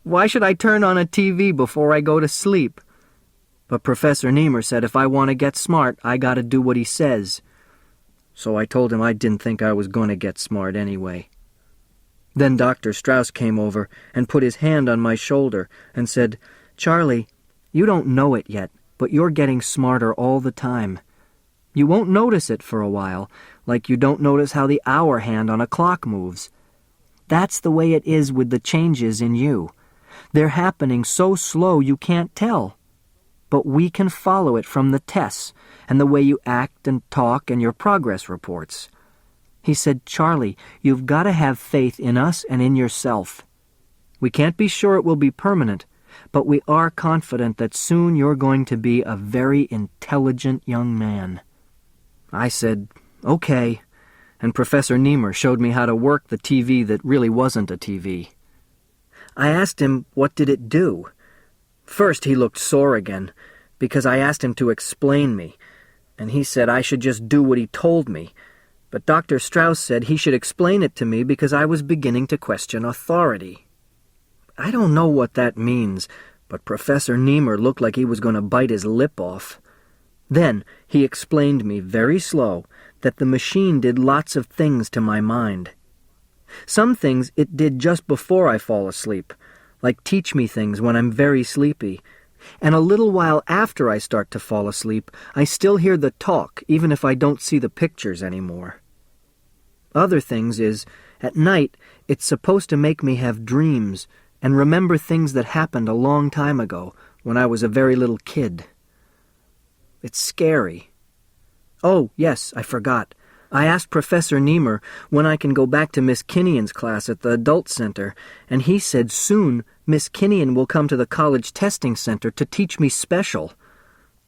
Why should I turn on a TV before I go to sleep?" But Professor Niemer said if I want to get smart, I gotta do what he says. So I told him I didn't think I was going to get smart anyway. Then Dr. Strauss came over and put his hand on my shoulder and said, "Charlie, you don't know it yet, but you're getting smarter all the time. You won't notice it for a while, like you don't notice how the hour hand on a clock moves. That's the way it is with the changes in you. They're happening so slow you can't tell. But we can follow it from the tests and the way you act and talk and your progress reports." He said, "Charlie, you've got to have faith in us and in yourself. We can't be sure it will be permanent, but we are confident that soon you're going to be a very intelligent young man." I said, "Okay," and Professor Niemer showed me how to work the TV that really wasn't a TV. I asked him what did it do. First he looked sore again, because I asked him to explain me, and he said I should just do what he told me, but Dr. Strauss said he should explain it to me because I was beginning to question authority. I don't know what that means, but Professor Niemer looked like he was going to bite his lip off. Then he explained me very slow that the machine did lots of things to my mind. Some things it did just before I fall asleep, like teach me things when I'm very sleepy. And a little while after I start to fall asleep, I still hear the talk, even if I don't see the pictures anymore. Other things is, at night, it's supposed to make me have dreams and remember things that happened a long time ago, when I was a very little kid. It's scary. Oh, yes, I forgot. I asked Professor Niemer when I can go back to Miss Kinnian's class at the Adult Center, and he said soon Miss Kinnian will come to the college testing center to teach me special.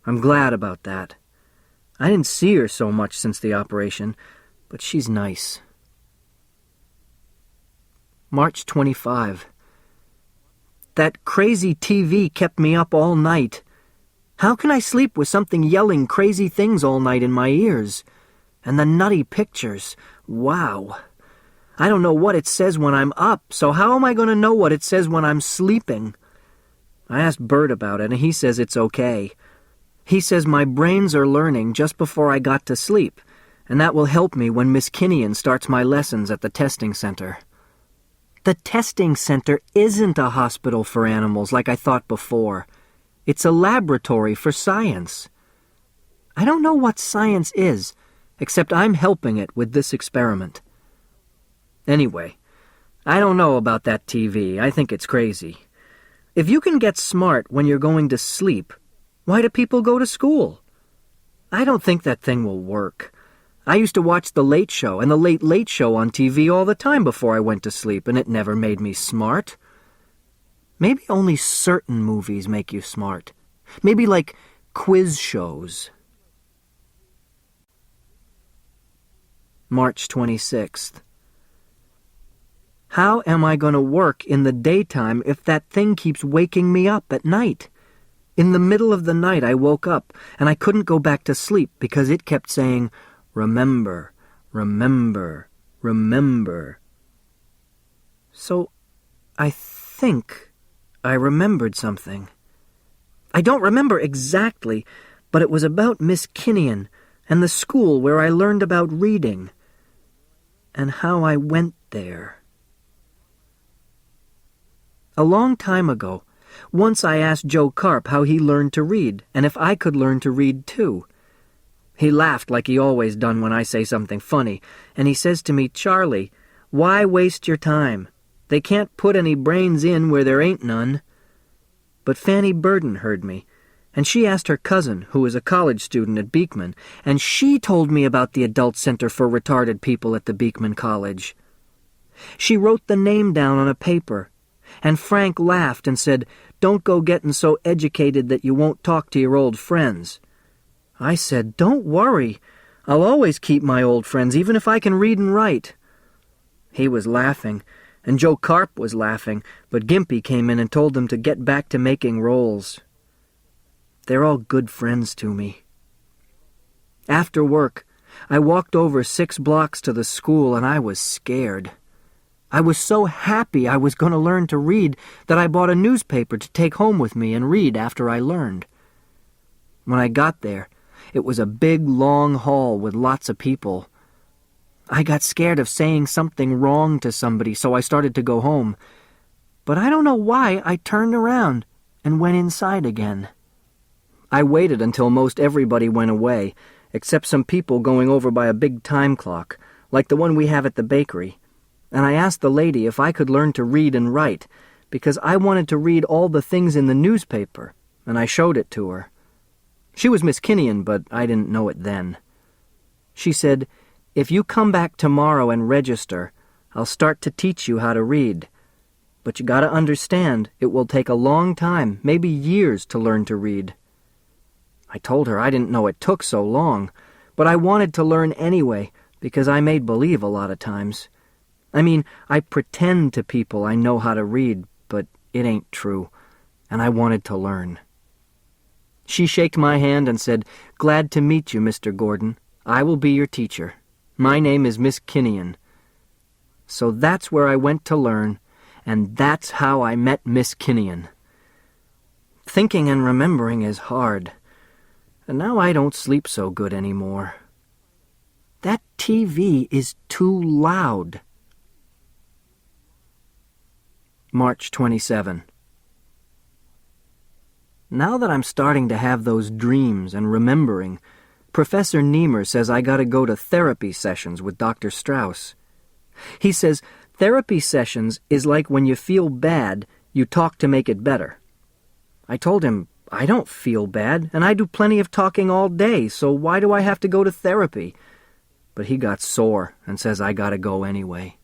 I'm glad about that. I didn't see her so much since the operation, but she's nice. March 25. That crazy TV kept me up all night. How can I sleep with something yelling crazy things all night in my ears? And the nutty pictures. Wow. I don't know what it says when I'm up, so how am I going to know what it says when I'm sleeping? I asked Bert about it, and he says it's okay. He says my brains are learning just before I got to sleep, and that will help me when Miss Kinnian starts my lessons at the testing center. The testing center isn't a hospital for animals like I thought before. It's a laboratory for science. I don't know what science is, except I'm helping it with this experiment. Anyway, I don't know about that TV. I think it's crazy. If you can get smart when you're going to sleep, why do people go to school? I don't think that thing will work. I used to watch The Late Show and The Late Late Show on TV all the time before I went to sleep, and it never made me smart. Maybe only certain movies make you smart. Maybe like quiz shows. March 26th. How am I going to work in the daytime if that thing keeps waking me up at night? In the middle of the night I woke up, and I couldn't go back to sleep because it kept saying, "Remember, remember, remember." So I think I remembered something. I don't remember exactly, but it was about Miss Kinnian and the school where I learned about reading, and how I went there. A long time ago, once I asked Joe Carp how he learned to read, and if I could learn to read too. He laughed like he always done when I say something funny, and he says to me, "Charlie, why waste your time? They can't put any brains in where there ain't none." But Fanny Burden heard me, and she asked her cousin, who is a college student at Beekman, and she told me about the Adult Center for Retarded People at the Beekman College. She wrote the name down on a paper, and Frank laughed and said, "Don't go getting so educated that you won't talk to your old friends." I said, "Don't worry. I'll always keep my old friends, even if I can read and write." He was laughing, and Joe Carp was laughing, but Gimpy came in and told them to get back to making rolls. They're all good friends to me. After work, I walked over 6 blocks to the school, and I was scared. I was so happy I was going to learn to read that I bought a newspaper to take home with me and read after I learned. When I got there, it was a big, long hall with lots of people. I got scared of saying something wrong to somebody, so I started to go home. But I don't know why I turned around and went inside again. I waited until most everybody went away, except some people going over by a big time clock, like the one we have at the bakery. And I asked the lady if I could learn to read and write, because I wanted to read all the things in the newspaper, and I showed it to her. She was Miss Kinnian, but I didn't know it then. She said, "If you come back tomorrow and register, I'll start to teach you how to read. But you gotta understand, it will take a long time, maybe years, to learn to read." I told her I didn't know it took so long, but I wanted to learn anyway, because I made believe a lot of times. I mean, I pretend to people I know how to read, but it ain't true, and I wanted to learn. She shook my hand and said, "Glad to meet you, Mr. Gordon. I will be your teacher. My name is Miss Kinnian." So that's where I went to learn, and that's how I met Miss Kinnian. Thinking and remembering is hard, and now I don't sleep so good anymore. That TV is too loud. March 27. Now that I'm starting to have those dreams and remembering, Professor Niemer says I gotta go to therapy sessions with Dr. Strauss. He says therapy sessions is like when you feel bad, you talk to make it better. I told him, I don't feel bad, and I do plenty of talking all day, so why do I have to go to therapy? But he got sore and says I gotta go anyway.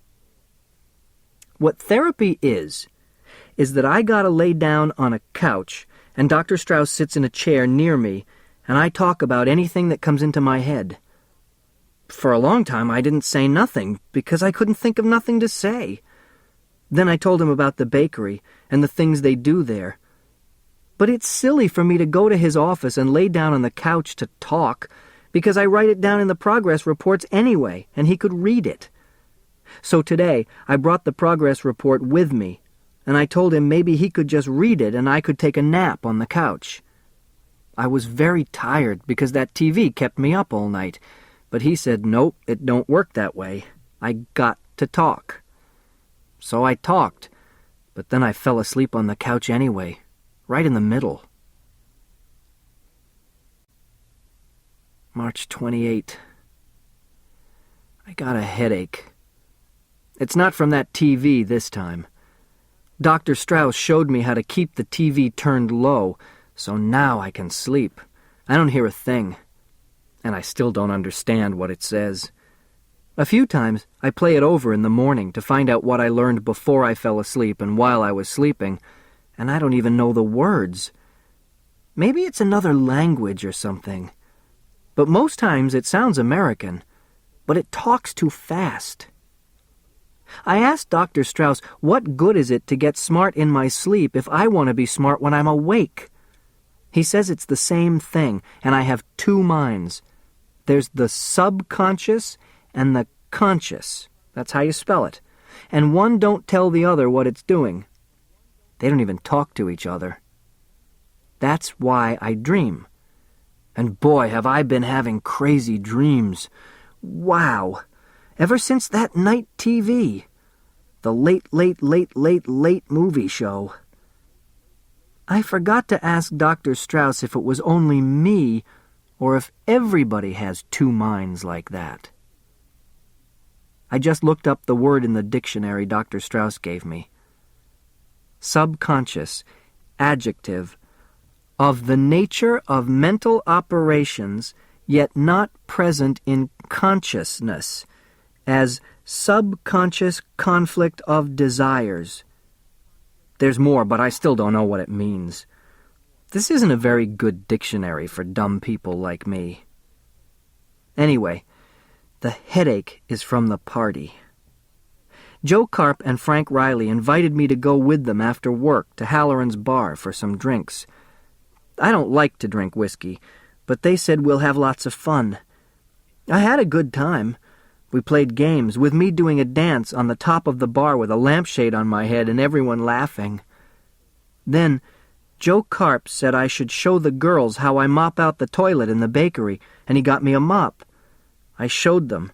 What therapy is that I gotta lay down on a couch, and Dr. Strauss sits in a chair near me, and I talk about anything that comes into my head. For a long time I didn't say nothing, because I couldn't think of nothing to say. Then I told him about the bakery and the things they do there. But it's silly for me to go to his office and lay down on the couch to talk, because I write it down in the progress reports anyway, and he could read it. So today I brought the progress report with me, and I told him maybe he could just read it and I could take a nap on the couch. I was very tired because that TV kept me up all night, but he said, "Nope, it don't work that way. I got to talk." So I talked, but then I fell asleep on the couch anyway, right in the middle. March 28. I got a headache. It's not from that TV this time. Dr. Strauss showed me how to keep the TV turned low, so now I can sleep. I don't hear a thing. And I still don't understand what it says. A few times I play it over in the morning to find out what I learned before I fell asleep and while I was sleeping, and I don't even know the words. Maybe it's another language or something. But most times it sounds American, but it talks too fast. I asked Dr. Strauss, what good is it to get smart in my sleep if I want to be smart when I'm awake? He says it's the same thing, and I have two minds. There's the subconscious and the conscious. That's how you spell it. And one don't tell the other what it's doing. They don't even talk to each other. That's why I dream. And boy, have I been having crazy dreams. Wow! Ever since that night TV. The late movie show. I forgot to ask Dr. Strauss if it was only me or if everybody has two minds like that. I just looked up the word in the dictionary Dr. Strauss gave me. Subconscious, adjective, of the nature of mental operations, yet not present in consciousness, as subconscious conflict of desires. There's more, but I still don't know what it means. This isn't a very good dictionary for dumb people like me. Anyway, the headache is from the party. Joe Carp and Frank Riley invited me to go with them after work to Halloran's bar for some drinks. I don't like to drink whiskey, but they said we'll have lots of fun. I had a good time. We played games, with me doing a dance on the top of the bar with a lampshade on my head and everyone laughing. Then Joe Carp said I should show the girls how I mop out the toilet in the bakery, and he got me a mop. I showed them,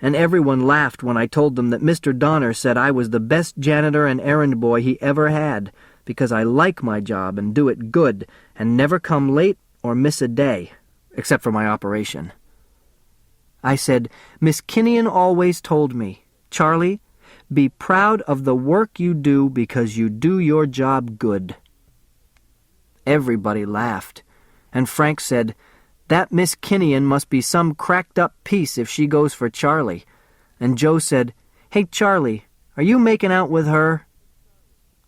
and everyone laughed when I told them that Mr. Donner said I was the best janitor and errand boy he ever had, because I like my job and do it good, and never come late or miss a day, except for my operation. I said, Miss Kinnian always told me, Charlie, be proud of the work you do because you do your job good. Everybody laughed, and Frank said, that Miss Kinnian must be some cracked-up piece if she goes for Charlie. And Joe said, hey, Charlie, are you making out with her?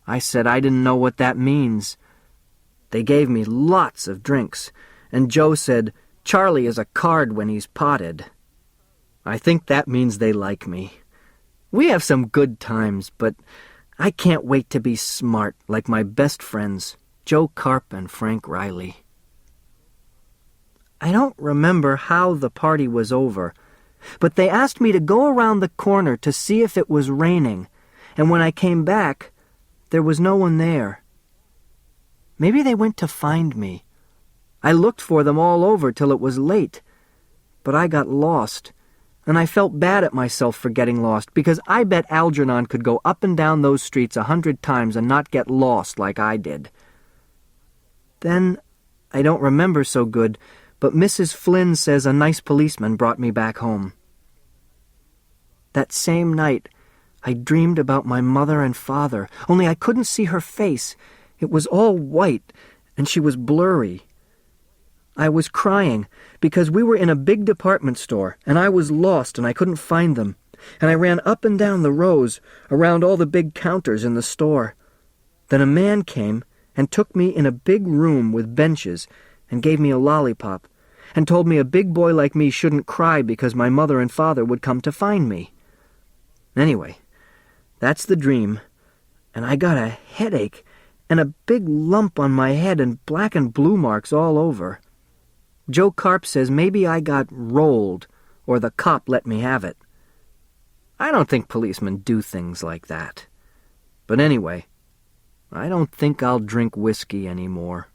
I said I didn't know what that means. They gave me lots of drinks, and Joe said, Charlie is a card when he's potted. I think that means they like me. We have some good times, but I can't wait to be smart like my best friends, Joe Carp and Frank Riley. I don't remember how the party was over, but they asked me to go around the corner to see if it was raining, and when I came back, there was no one there. Maybe they went to find me. I looked for them all over till it was late, but I got lost, and I felt bad at myself for getting lost, because I bet Algernon could go up and down those streets 100 times and not get lost like I did. Then, I don't remember so good, but Mrs. Flynn says a nice policeman brought me back home. That same night, I dreamed about my mother and father, only I couldn't see her face. It was all white, and she was blurry. I was crying, because we were in a big department store, and I was lost and I couldn't find them, and I ran up and down the rows, around all the big counters in the store. Then a man came and took me in a big room with benches and gave me a lollipop, and told me a big boy like me shouldn't cry because my mother and father would come to find me. Anyway, that's the dream, and I got a headache and a big lump on my head and black and blue marks all over. Joe Carp says maybe I got rolled, or the cop let me have it. I don't think policemen do things like that. But anyway, I don't think I'll drink whiskey anymore.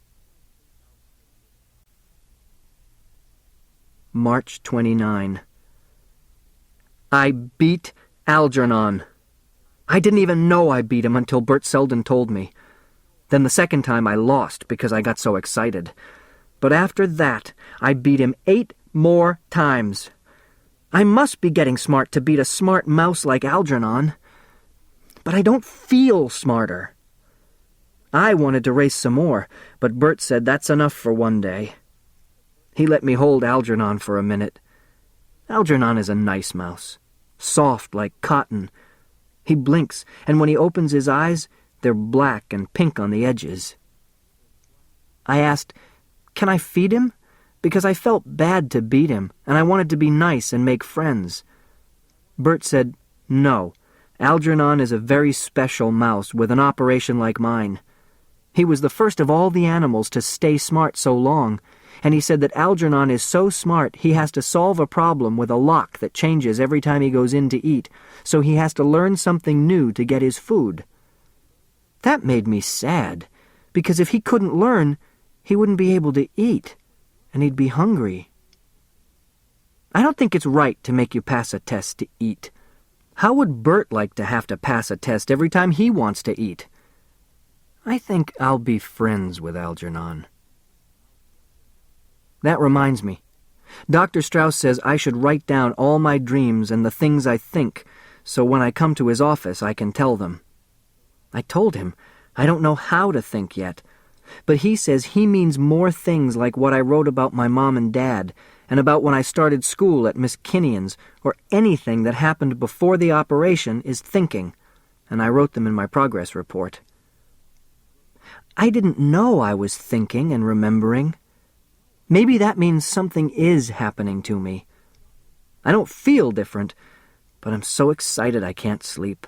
March 29. I beat Algernon. I didn't even know I beat him until Bert Selden told me. Then the second time I lost because I got so excited. But after that, I beat him 8 more times. I must be getting smart to beat a smart mouse like Algernon. But I don't feel smarter. I wanted to race some more, but Bert said that's enough for one day. He let me hold Algernon for a minute. Algernon is a nice mouse, soft like cotton. He blinks, and when he opens his eyes, they're black and pink on the edges. I asked, "Can I feed him?" because I felt bad to beat him, and I wanted to be nice and make friends. Bert said, "No, Algernon is a very special mouse with an operation like mine. He was the first of all the animals to stay smart so long, and he said that Algernon is so smart he has to solve a problem with a lock that changes every time he goes in to eat, so he has to learn something new to get his food." That made me sad, because if he couldn't learn, he wouldn't be able to eat, and he'd be hungry. I don't think it's right to make you pass a test to eat. How would Bert like to have to pass a test every time he wants to eat? I think I'll be friends with Algernon. That reminds me. Dr. Strauss says I should write down all my dreams and the things I think, so when I come to his office I can tell them. I told him I don't know how to think yet, but he says he means more things like what I wrote about my mom and dad, and about when I started school at Miss Kinnian's, or anything that happened before the operation is thinking, and I wrote them in my progress report. I didn't know I was thinking and remembering. Maybe that means something is happening to me. I don't feel different, but I'm so excited I can't sleep.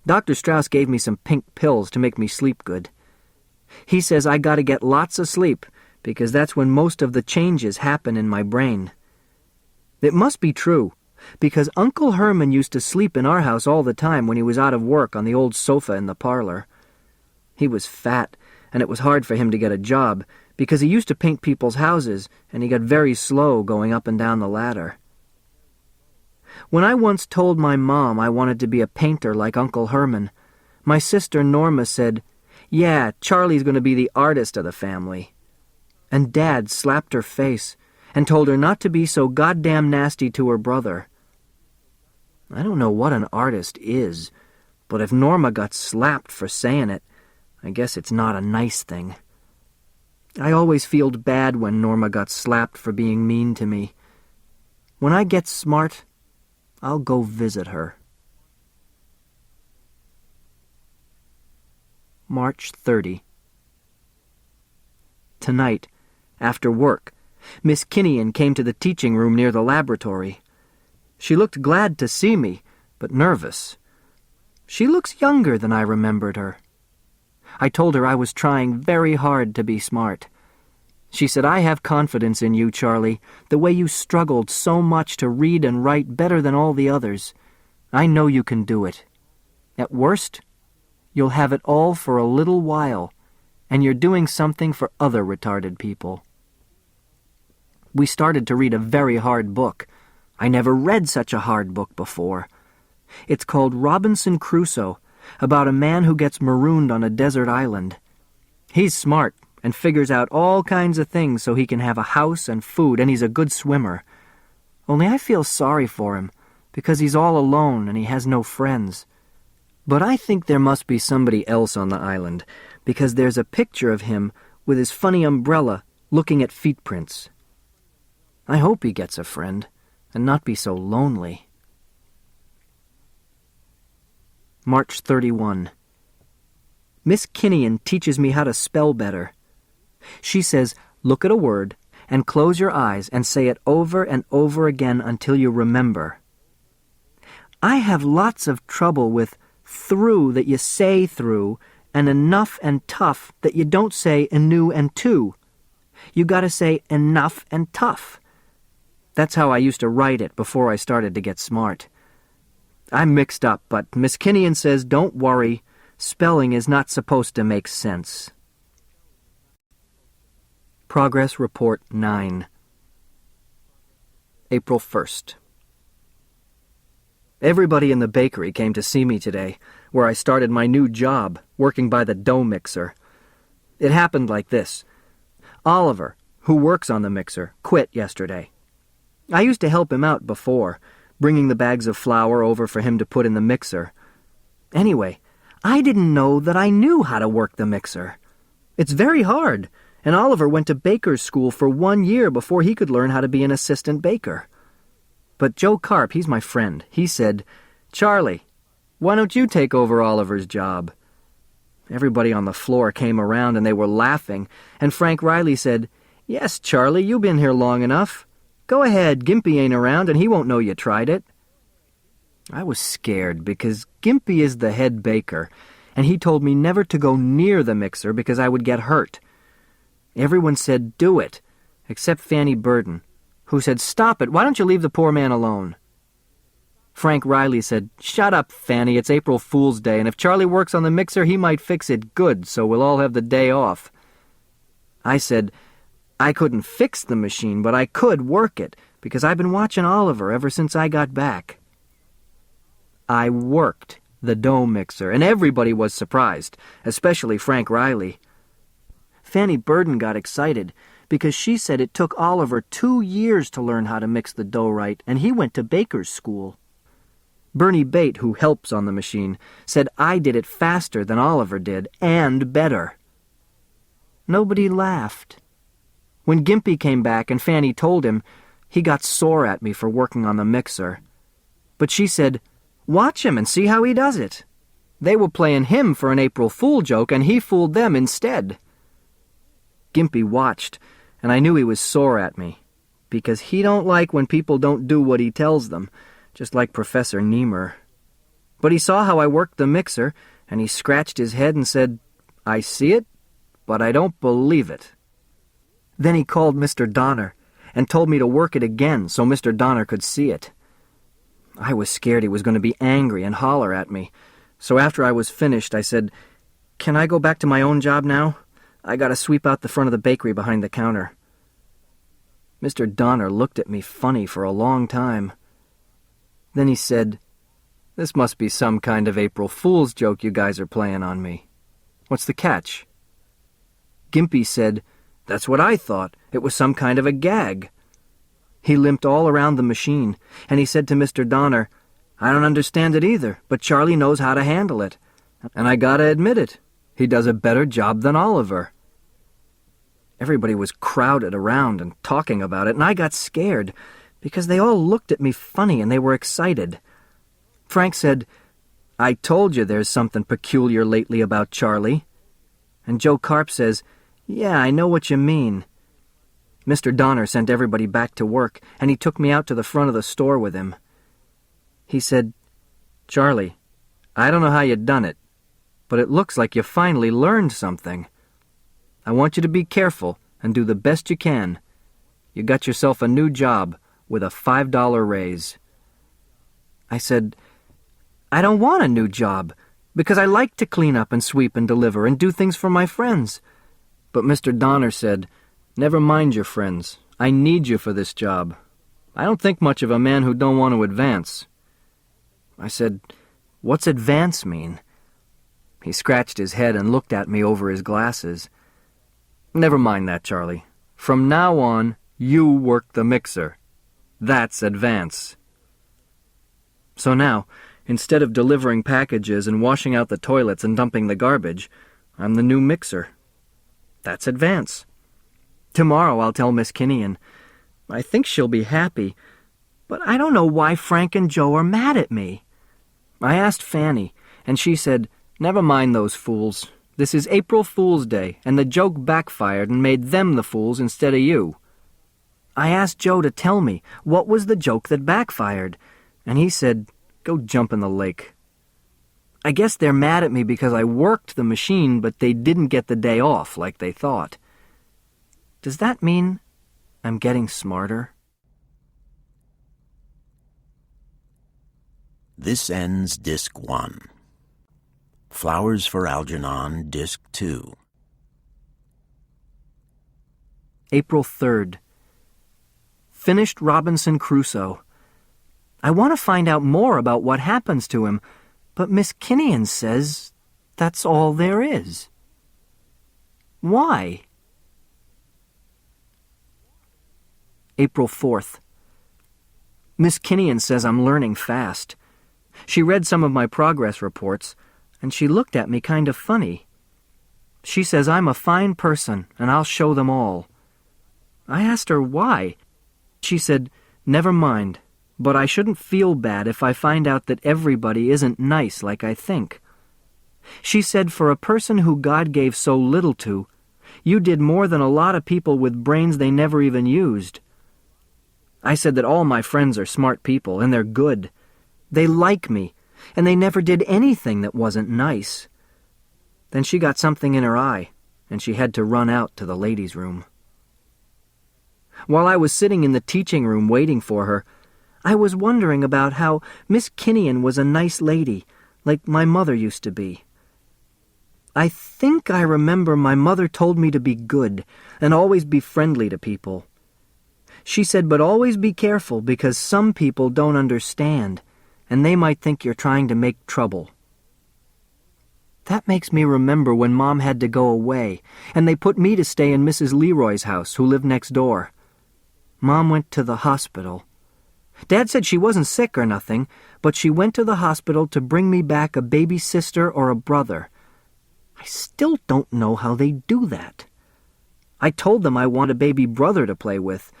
Dr. Strauss gave me some pink pills to make me sleep good. He says I gotta get lots of sleep, because that's when most of the changes happen in my brain. It must be true, because Uncle Herman used to sleep in our house all the time when he was out of work on the old sofa in the parlor. He was fat, and it was hard for him to get a job, because he used to paint people's houses, and he got very slow going up and down the ladder. When I once told my mom I wanted to be a painter like Uncle Herman, my sister Norma said, "Yeah, Charlie's going to be the artist of the family." And Dad slapped her face and told her not to be so goddamn nasty to her brother. I don't know what an artist is, but if Norma got slapped for saying it, I guess it's not a nice thing. I always feel bad when Norma got slapped for being mean to me. When I get smart, I'll go visit her. March 30. Tonight, after work, Miss Kinnian came to the teaching room near the laboratory. She looked glad to see me, but nervous. She looks younger than I remembered her. I told her I was trying very hard to be smart. She said, "I have confidence in you, Charlie, the way you struggled so much to read and write better than all the others. I know you can do it. At worst, you'll have it all for a little while, and you're doing something for other retarded people." We started to read a very hard book. I never read such a hard book before. It's called Robinson Crusoe, about a man who gets marooned on a desert island. He's smart and figures out all kinds of things so he can have a house and food, and he's a good swimmer. Only I feel sorry for him, because he's all alone and he has no friends. But I think there must be somebody else on the island, because there's a picture of him with his funny umbrella looking at feet prints. I hope he gets a friend, and not be so lonely. March 31. Miss Kinnian teaches me how to spell better. She says, look at a word, and close your eyes and say it over and over again until you remember. I have lots of trouble with through that you say through, and enough and tough that you don't say enu and to. You gotta say enough and tough. That's how I used to write it before I started to get smart. I'm mixed up, but Miss Kinnian says, don't worry, spelling is not supposed to make sense. Progress Report 9. April 1st. Everybody in the bakery came to see me today, where I started my new job, working by the dough mixer. It happened like this. Oliver, who works on the mixer, quit yesterday. I used to help him out before, bringing the bags of flour over for him to put in the mixer. Anyway, I didn't know that I knew how to work the mixer. It's very hard, and Oliver went to baker's school for 1 year before he could learn how to be an assistant baker. But Joe Carp, he's my friend, he said, "Charlie, why don't you take over Oliver's job?" Everybody on the floor came around and they were laughing, and Frank Riley said, "Yes, Charlie, you've been here long enough. Go ahead, Gimpy ain't around and he won't know you tried it." I was scared because Gimpy is the head baker, and he told me never to go near the mixer because I would get hurt. Everyone said, "Do it," except Fanny Burden, who said, "Stop it, why don't you leave the poor man alone?" Frank Riley said, "Shut up, Fanny, it's April Fool's Day, and if Charlie works on the mixer, he might fix it good, so we'll all have the day off." I said, I couldn't fix the machine, but I could work it, because I've been watching Oliver ever since I got back. I worked the dough mixer, and everybody was surprised, especially Frank Riley. Fanny Burden got excited, because she said it took Oliver 2 years to learn how to mix the dough right, and he went to baker's school. Bernie Bate, who helps on the machine, said I did it faster than Oliver did, and better. Nobody laughed. When Gimpy came back and Fanny told him, he got sore at me for working on the mixer. But she said, "Watch him and see how he does it." They were playing him for an April Fool joke, and he fooled them instead. Gimpy watched, and I knew he was sore at me, because he don't like when people don't do what he tells them, just like Professor Niemer. But he saw how I worked the mixer, and he scratched his head and said, "I see it, but I don't believe it." Then he called Mr. Donner and told me to work it again so Mr. Donner could see it. I was scared he was going to be angry and holler at me, so after I was finished, I said, "Can I go back to my own job now? I got to sweep out the front of the bakery behind the counter." Mr. Donner looked at me funny for a long time. Then he said, "This must be some kind of April Fool's joke you guys are playing on me. What's the catch?" Gimpy said, "That's what I thought. It was some kind of a gag." He limped all around the machine, and he said to Mr. Donner, "I don't understand it either, but Charlie knows how to handle it. And I gotta admit it, he does a better job than Oliver." Everybody was crowded around and talking about it, and I got scared, because they all looked at me funny and they were excited. Frank said, "I told you there's something peculiar lately about Charlie." And Joe Carp says, "Yeah, I know what you mean." Mr. Donner sent everybody back to work, and he took me out to the front of the store with him. He said, "Charlie, I don't know how you done it, but it looks like you finally learned something. I want you to be careful and do the best you can. You got yourself a new job with a $5 raise." I said, "I don't want a new job, because I like to clean up and sweep and deliver and do things for my friends." But Mr. Donner said, "Never mind your friends. I need you for this job. I don't think much of a man who don't want to advance." I said, "What's advance mean?" He scratched his head and looked at me over his glasses. "Never mind that, Charlie. From now on, you work the mixer. That's advance." So now, instead of delivering packages and washing out the toilets and dumping the garbage, I'm the new mixer. That's advance. Tomorrow I'll tell Miss Kinnian. I think she'll be happy, but I don't know why Frank and Joe are mad at me. I asked Fanny, and she said, "Never mind those fools. This is April Fool's Day, and the joke backfired and made them the fools instead of you." I asked Joe to tell me what was the joke that backfired, and he said, "Go jump in the lake." I guess they're mad at me because I worked the machine, but they didn't get the day off like they thought. Does that mean I'm getting smarter? This ends Disc 1. Flowers for Algernon, Disc 2. April 3rd. Finished Robinson Crusoe. I want to find out more about what happens to him, but Miss Kinnian says that's all there is. Why? April 4th. Miss Kinnian says I'm learning fast. She read some of my progress reports, and she looked at me kind of funny. She says I'm a fine person, and I'll show them all. I asked her why. She said, "Never mind, but I shouldn't feel bad if I find out that everybody isn't nice like I think." She said for a person who God gave so little to, you did more than a lot of people with brains they never even used. I said that all my friends are smart people, and they're good. They like me, and they never did anything that wasn't nice. Then she got something in her eye, and she had to run out to the ladies' room. While I was sitting in the teaching room waiting for her, I was wondering about how Miss Kinnian was a nice lady, like my mother used to be. I think I remember my mother told me to be good and always be friendly to people. She said, but always be careful because some people don't understand, and they might think you're trying to make trouble. That makes me remember when Mom had to go away, and they put me to stay in Mrs. Leroy's house, who lived next door. Mom went to the hospital. Dad said she wasn't sick or nothing, but she went to the hospital to bring me back a baby sister or a brother. I still don't know how they do that. I told them I want a baby brother to play with,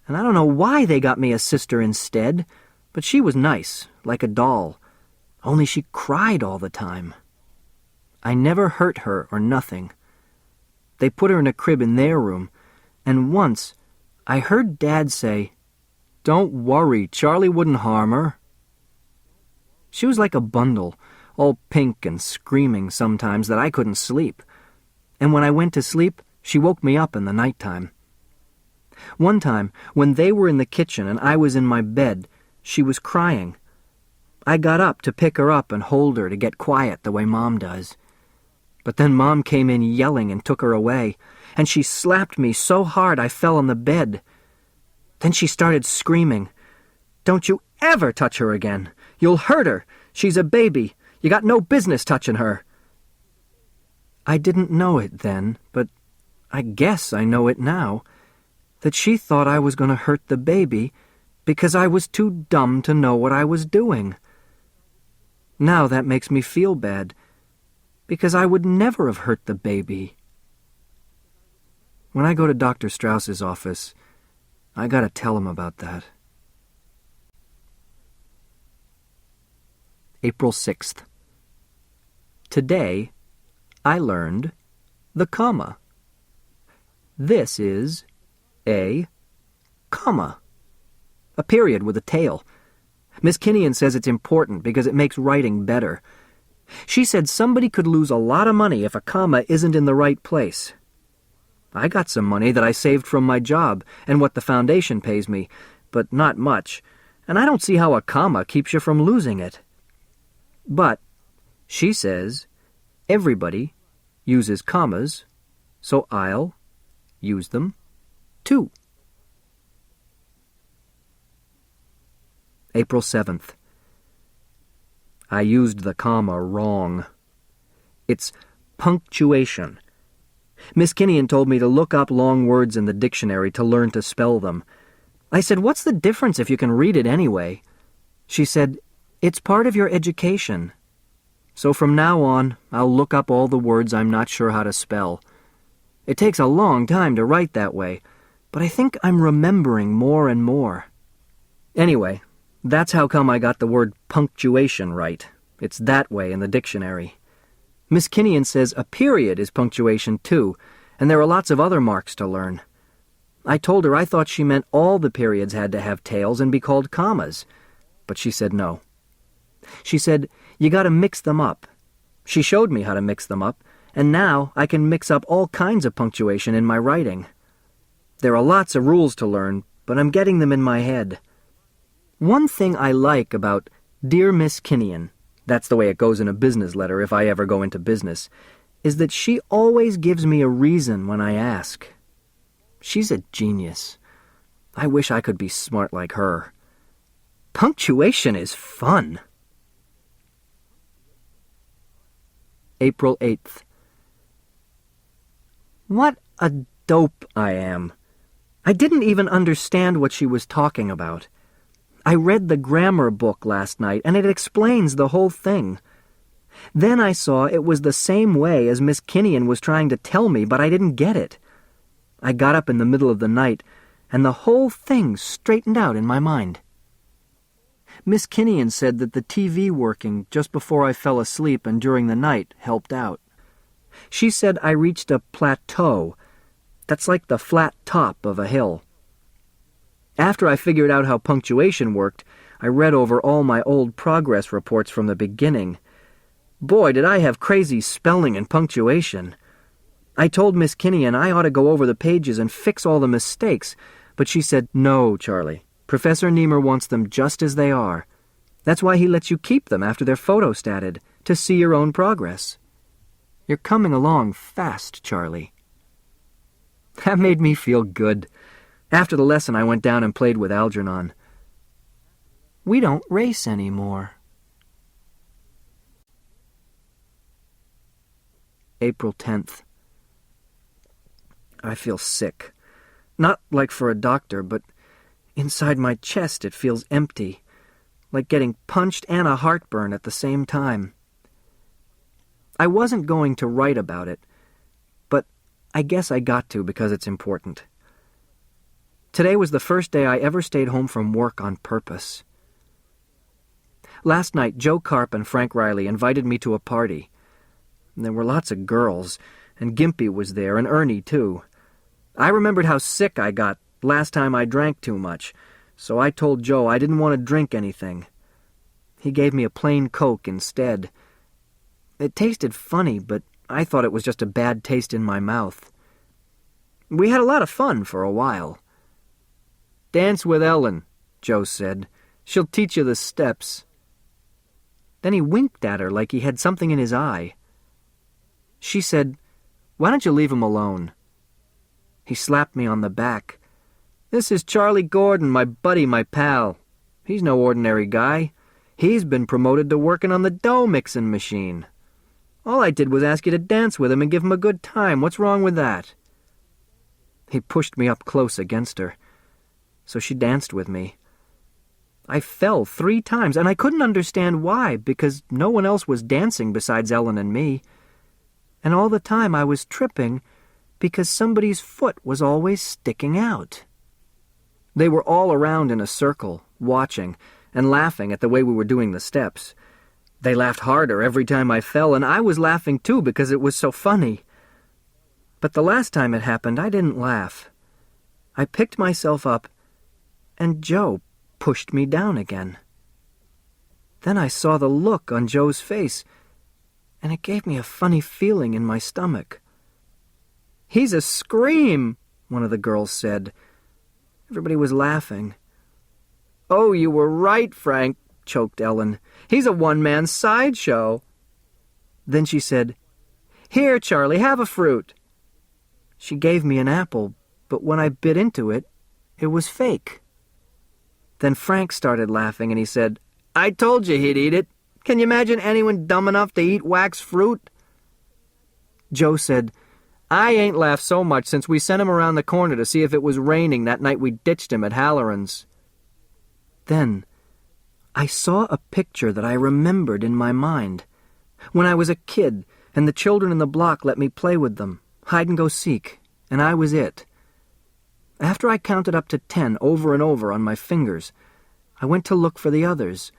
and I don't know why they got me a sister instead, but she was nice, like a doll, only she cried all the time. I never hurt her or nothing. They put her in a crib in their room, and once I heard Dad say, "Don't worry, Charlie wouldn't harm her." She was like a bundle, all pink and screaming sometimes that I couldn't sleep. And when I went to sleep, she woke me up in the nighttime. One time, when they were in the kitchen and I was in my bed, she was crying. I got up to pick her up and hold her to get quiet the way Mom does. But then Mom came in yelling and took her away, and she slapped me so hard I fell on the bed. Then she started screaming, "Don't you ever touch her again! You'll hurt her! She's a baby! You got no business touching her!" I didn't know it then, but I guess I know it now, that she thought I was going to hurt the baby because I was too dumb to know what I was doing. Now that makes me feel bad, because I would never have hurt the baby. When I go to Dr. Strauss's office, I gotta tell him about that. April 6th. Today, I learned the comma. This is a comma, a period with a tail. Miss Kinnian says it's important because it makes writing better. She said somebody could lose a lot of money if a comma isn't in the right place. I got some money that I saved from my job and what the foundation pays me, but not much, and I don't see how a comma keeps you from losing it. But she says everybody uses commas, so I'll use them too. April 7th. I used the comma wrong. It's punctuation. Miss Kinnian told me to look up long words in the dictionary to learn to spell them. I said, "What's the difference if you can read it anyway?" She said, "It's part of your education." So from now on, I'll look up all the words I'm not sure how to spell. It takes a long time to write that way, but I think I'm remembering more and more. Anyway, that's how come I got the word punctuation right. It's that way in the dictionary. Miss Kinnian says a period is punctuation too, and there are lots of other marks to learn. I told her I thought she meant all the periods had to have tails and be called commas, but she said no. She said, "You gotta mix them up." She showed me how to mix them up, and now I can mix up all kinds of punctuation in my writing. There are lots of rules to learn, but I'm getting them in my head. One thing I like about Dear Miss Kinnian, that's the way it goes in a business letter if I ever go into business, is that she always gives me a reason when I ask. She's a genius. I wish I could be smart like her. Punctuation is fun. April 8th. What a dope I am. I didn't even understand what she was talking about. I read the grammar book last night, and it explains the whole thing. Then I saw it was the same way as Miss Kinnian was trying to tell me, but I didn't get it. I got up in the middle of the night, and the whole thing straightened out in my mind. Miss Kinnian said that the TV working just before I fell asleep and during the night helped out. She said I reached a plateau. That's like the flat top of a hill. After I figured out how punctuation worked, I read over all my old progress reports from the beginning. Boy, did I have crazy spelling and punctuation. I told Miss Kinnian I ought to go over the pages and fix all the mistakes, but she said, "No, Charlie. Professor Niemer wants them just as they are. That's why he lets you keep them after they're photostatted, to see your own progress. You're coming along fast, Charlie." That made me feel good. After the lesson, I went down and played with Algernon. We don't race anymore. April 10th. I feel sick. Not like for a doctor, but inside my chest it feels empty, like getting punched and a heartburn at the same time. I wasn't going to write about it, but I guess I got to because it's important. Today was the first day I ever stayed home from work on purpose. Last night, Joe Karp and Frank Riley invited me to a party. There were lots of girls, and Gimpy was there, and Ernie, too. I remembered how sick I got last time I drank too much, so I told Joe I didn't want to drink anything. He gave me a plain Coke instead. It tasted funny, but I thought it was just a bad taste in my mouth. We had a lot of fun for a while. "Dance with Ellen," Joe said. "She'll teach you the steps." Then he winked at her like he had something in his eye. She said, "Why don't you leave him alone?" He slapped me on the back. "This is Charlie Gordon, my buddy, my pal. He's no ordinary guy. He's been promoted to working on the dough mixing machine. All I did was ask you to dance with him and give him a good time. What's wrong with that?" He pushed me up close against her, so she danced with me. I fell 3 times, and I couldn't understand why, because no one else was dancing besides Ellen and me. And all the time I was tripping because somebody's foot was always sticking out. They were all around in a circle, watching and laughing at the way we were doing the steps. They laughed harder every time I fell, and I was laughing too because it was so funny. But the last time it happened, I didn't laugh. I picked myself up, and Joe pushed me down again. Then I saw the look on Joe's face, and it gave me a funny feeling in my stomach. "He's a scream," one of the girls said. Everybody was laughing. "Oh, you were right, Frank," choked Ellen. "He's a one-man sideshow." Then she said, "Here, Charlie, have a fruit." She gave me an apple, but when I bit into it, it was fake. Then Frank started laughing, and he said, "I told you he'd eat it. Can you imagine anyone dumb enough to eat wax fruit?" Joe said, "I ain't laughed so much since we sent him around the corner to see if it was raining that night we ditched him at Halloran's." Then I saw a picture that I remembered in my mind. When I was a kid, and the children in the block let me play with them, hide and go seek, and I was it. After I counted up to 10 over and over on my fingers, I went to look for the others.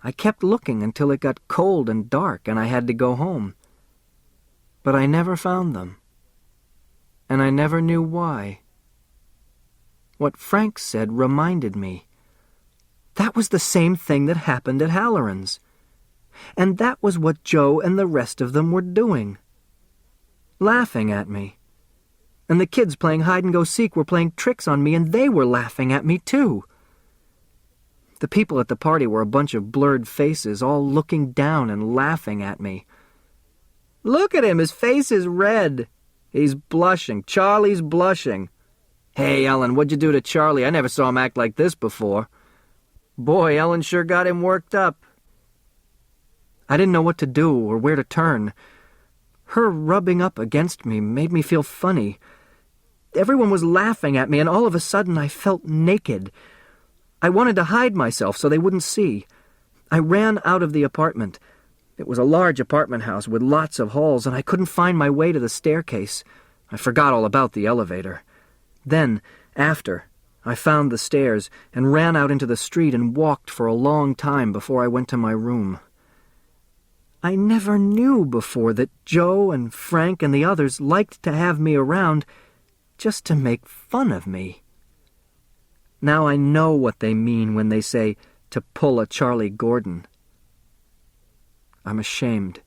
I kept looking until it got cold and dark and I had to go home. But I never found them. And I never knew why. What Frank said reminded me. That was the same thing that happened at Halloran's. And that was what Joe and the rest of them were doing. Laughing at me. And the kids playing hide-and-go-seek were playing tricks on me, and they were laughing at me, too. The people at the party were a bunch of blurred faces, all looking down and laughing at me. "Look at him, his face is red. He's blushing. Charlie's blushing. Hey, Ellen, what'd you do to Charlie? I never saw him act like this before. Boy, Ellen sure got him worked up." I didn't know what to do or where to turn. Her rubbing up against me made me feel funny. Everyone was laughing at me, and all of a sudden I felt naked. I wanted to hide myself so they wouldn't see. I ran out of the apartment. It was a large apartment house with lots of halls, and I couldn't find my way to the staircase. I forgot all about the elevator. Then, after, I found the stairs and ran out into the street and walked for a long time before I went to my room. I never knew before that Joe and Frank and the others liked to have me around just to make fun of me. Now I know what they mean when they say to pull a Charlie Gordon. I'm ashamed.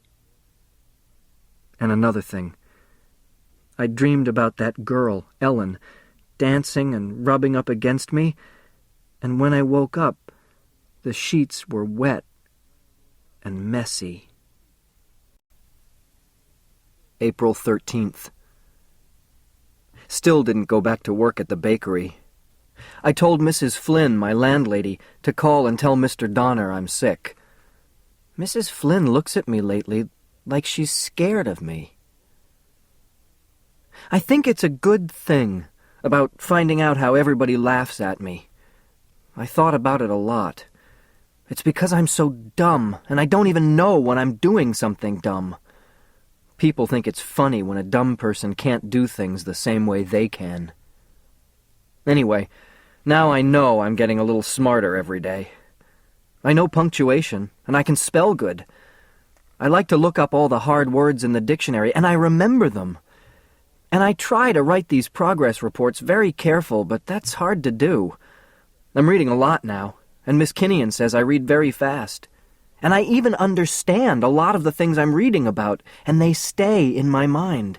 And another thing. I dreamed about that girl, Ellen, dancing and rubbing up against me, and when I woke up, the sheets were wet and messy. April 13th. Still didn't go back to work at the bakery. I told Mrs. Flynn, my landlady, to call and tell Mr. Donner I'm sick. Mrs. Flynn looks at me lately like she's scared of me. I think it's a good thing about finding out how everybody laughs at me. I thought about it a lot. It's because I'm so dumb, and I don't even know when I'm doing something dumb. People think it's funny when a dumb person can't do things the same way they can. Anyway, now I know I'm getting a little smarter every day. I know punctuation, and I can spell good. I like to look up all the hard words in the dictionary, and I remember them. And I try to write these progress reports very careful, but that's hard to do. I'm reading a lot now, and Miss Kinnian says I read very fast. And I even understand a lot of the things I'm reading about, and they stay in my mind.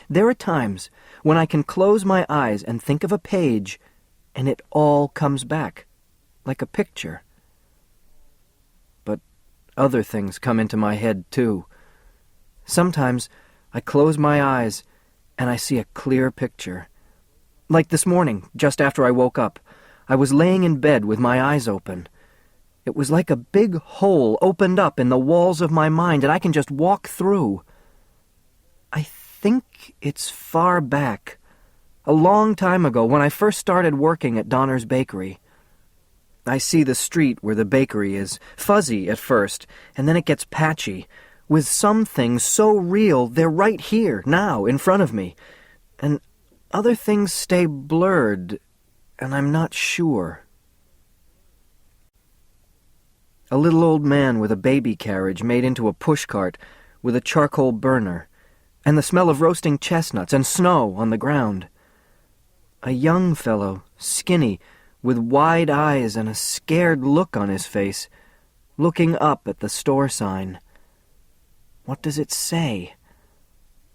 There are times when I can close my eyes and think of a page, and it all comes back, like a picture. But other things come into my head, too. Sometimes I close my eyes, and I see a clear picture. Like this morning, just after I woke up, I was laying in bed with my eyes open. It was like a big hole opened up in the walls of my mind, and I can just walk through. I think it's far back, a long time ago when I first started working at Donner's Bakery. I see the street where the bakery is, fuzzy at first, and then it gets patchy, with some things so real they're right here, now, in front of me, and other things stay blurred, and I'm not sure. A little old man with a baby carriage made into a pushcart with a charcoal burner, and the smell of roasting chestnuts and snow on the ground. A young fellow, skinny, with wide eyes and a scared look on his face, looking up at the store sign. What does it say?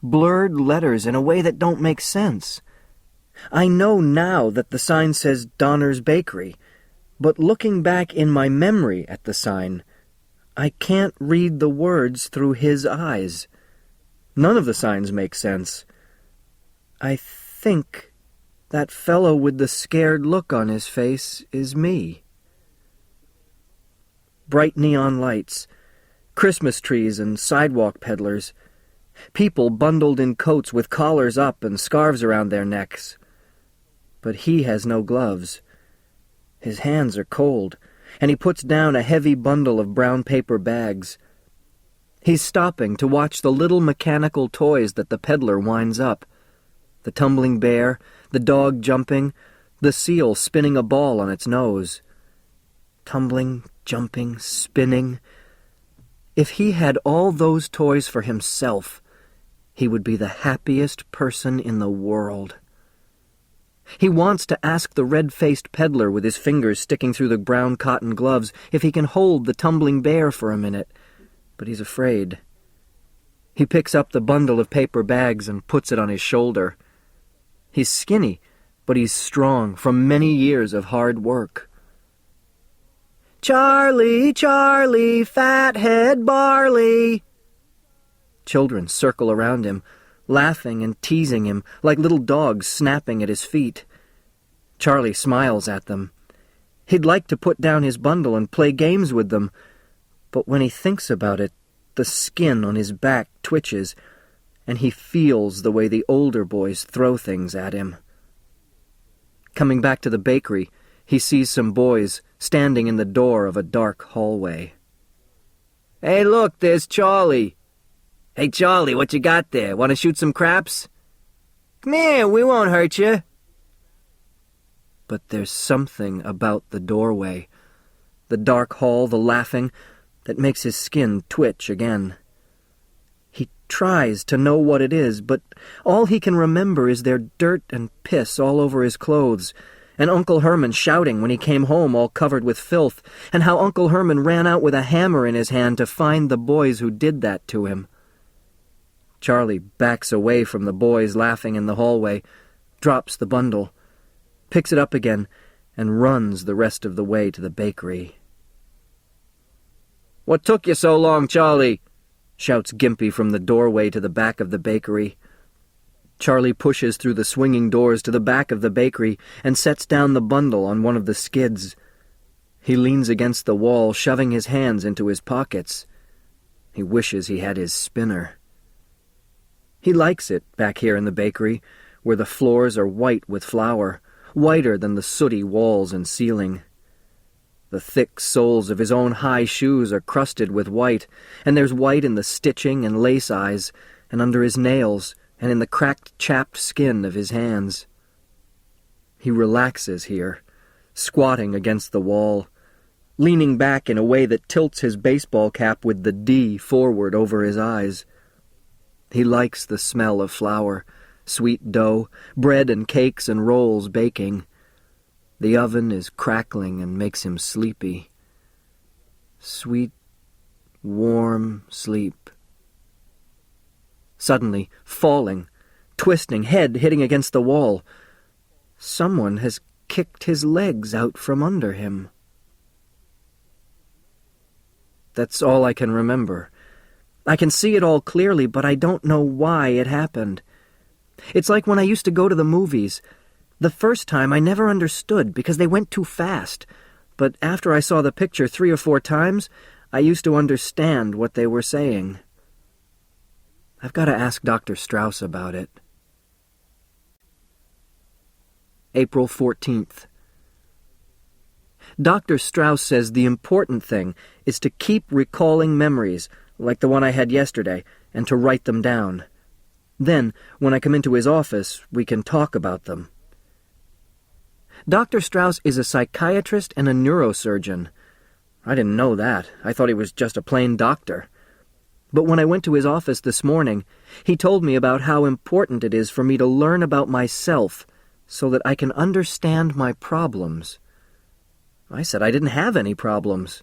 Blurred letters in a way that don't make sense. I know now that the sign says Donner's Bakery, but looking back in my memory at the sign, I can't read the words through his eyes. None of the signs make sense. I think that fellow with the scared look on his face is me. Bright neon lights, Christmas trees and sidewalk peddlers, people bundled in coats with collars up and scarves around their necks. But he has no gloves. His hands are cold, and he puts down a heavy bundle of brown paper bags. He's stopping to watch the little mechanical toys that the peddler winds up. The tumbling bear, the dog jumping, the seal spinning a ball on its nose. Tumbling, jumping, spinning. If he had all those toys for himself, he would be the happiest person in the world. He wants to ask the red-faced peddler with his fingers sticking through the brown cotton gloves if he can hold the tumbling bear for a minute, but he's afraid. He picks up the bundle of paper bags and puts it on his shoulder. He's skinny, but he's strong from many years of hard work. "Charlie, Charlie, fathead barley!" Children circle around him, laughing and teasing him like little dogs snapping at his feet. Charlie smiles at them. He'd like to put down his bundle and play games with them, but when he thinks about it, the skin on his back twitches, and he feels the way the older boys throw things at him. Coming back to the bakery, He sees some boys standing in the door of a dark hallway. "Hey, look, there's Charlie." "Hey, Charlie, what you got there? Want to shoot some craps?" "Come here, we won't hurt you." But there's something about the doorway, the dark hall, the laughing, that makes his skin twitch again. He tries to know what it is, but all he can remember is their dirt and piss all over his clothes, and Uncle Herman shouting when he came home all covered with filth, and how Uncle Herman ran out with a hammer in his hand to find the boys who did that to him. Charlie backs away from the boys laughing in the hallway, drops the bundle, picks it up again, and runs the rest of the way to the bakery. "What took you so long, Charlie?" shouts Gimpy from the doorway to the back of the bakery. Charlie pushes through the swinging doors to the back of the bakery and sets down the bundle on one of the skids. He leans against the wall, shoving his hands into his pockets. He wishes he had his spinner. He likes it back here in the bakery, where the floors are white with flour, whiter than the sooty walls and ceiling. The thick soles of his own high shoes are crusted with white, and there's white in the stitching and lace eyes, and under his nails, and in the cracked, chapped skin of his hands. He relaxes here, squatting against the wall, leaning back in a way that tilts his baseball cap with the D forward over his eyes. He likes the smell of flour, sweet dough, bread and cakes and rolls baking. The oven is crackling and makes him sleepy. Sweet, warm sleep. Suddenly, falling, twisting, head hitting against the wall, someone has kicked his legs out from under him. That's all I can remember. I can see it all clearly, but I don't know why it happened. It's like when I used to go to the movies. The first time I never understood because they went too fast, but after I saw the picture 3 or 4 times, I used to understand what they were saying. I've got to ask Dr. Strauss about it. April 14th. Dr. Strauss says the important thing is to keep recalling memories, like the one I had yesterday, and to write them down. Then, when I come into his office, we can talk about them. Dr. Strauss is a psychiatrist and a neurosurgeon. I didn't know that. I thought he was just a plain doctor. But when I went to his office this morning, he told me about how important it is for me to learn about myself so that I can understand my problems. I said I didn't have any problems.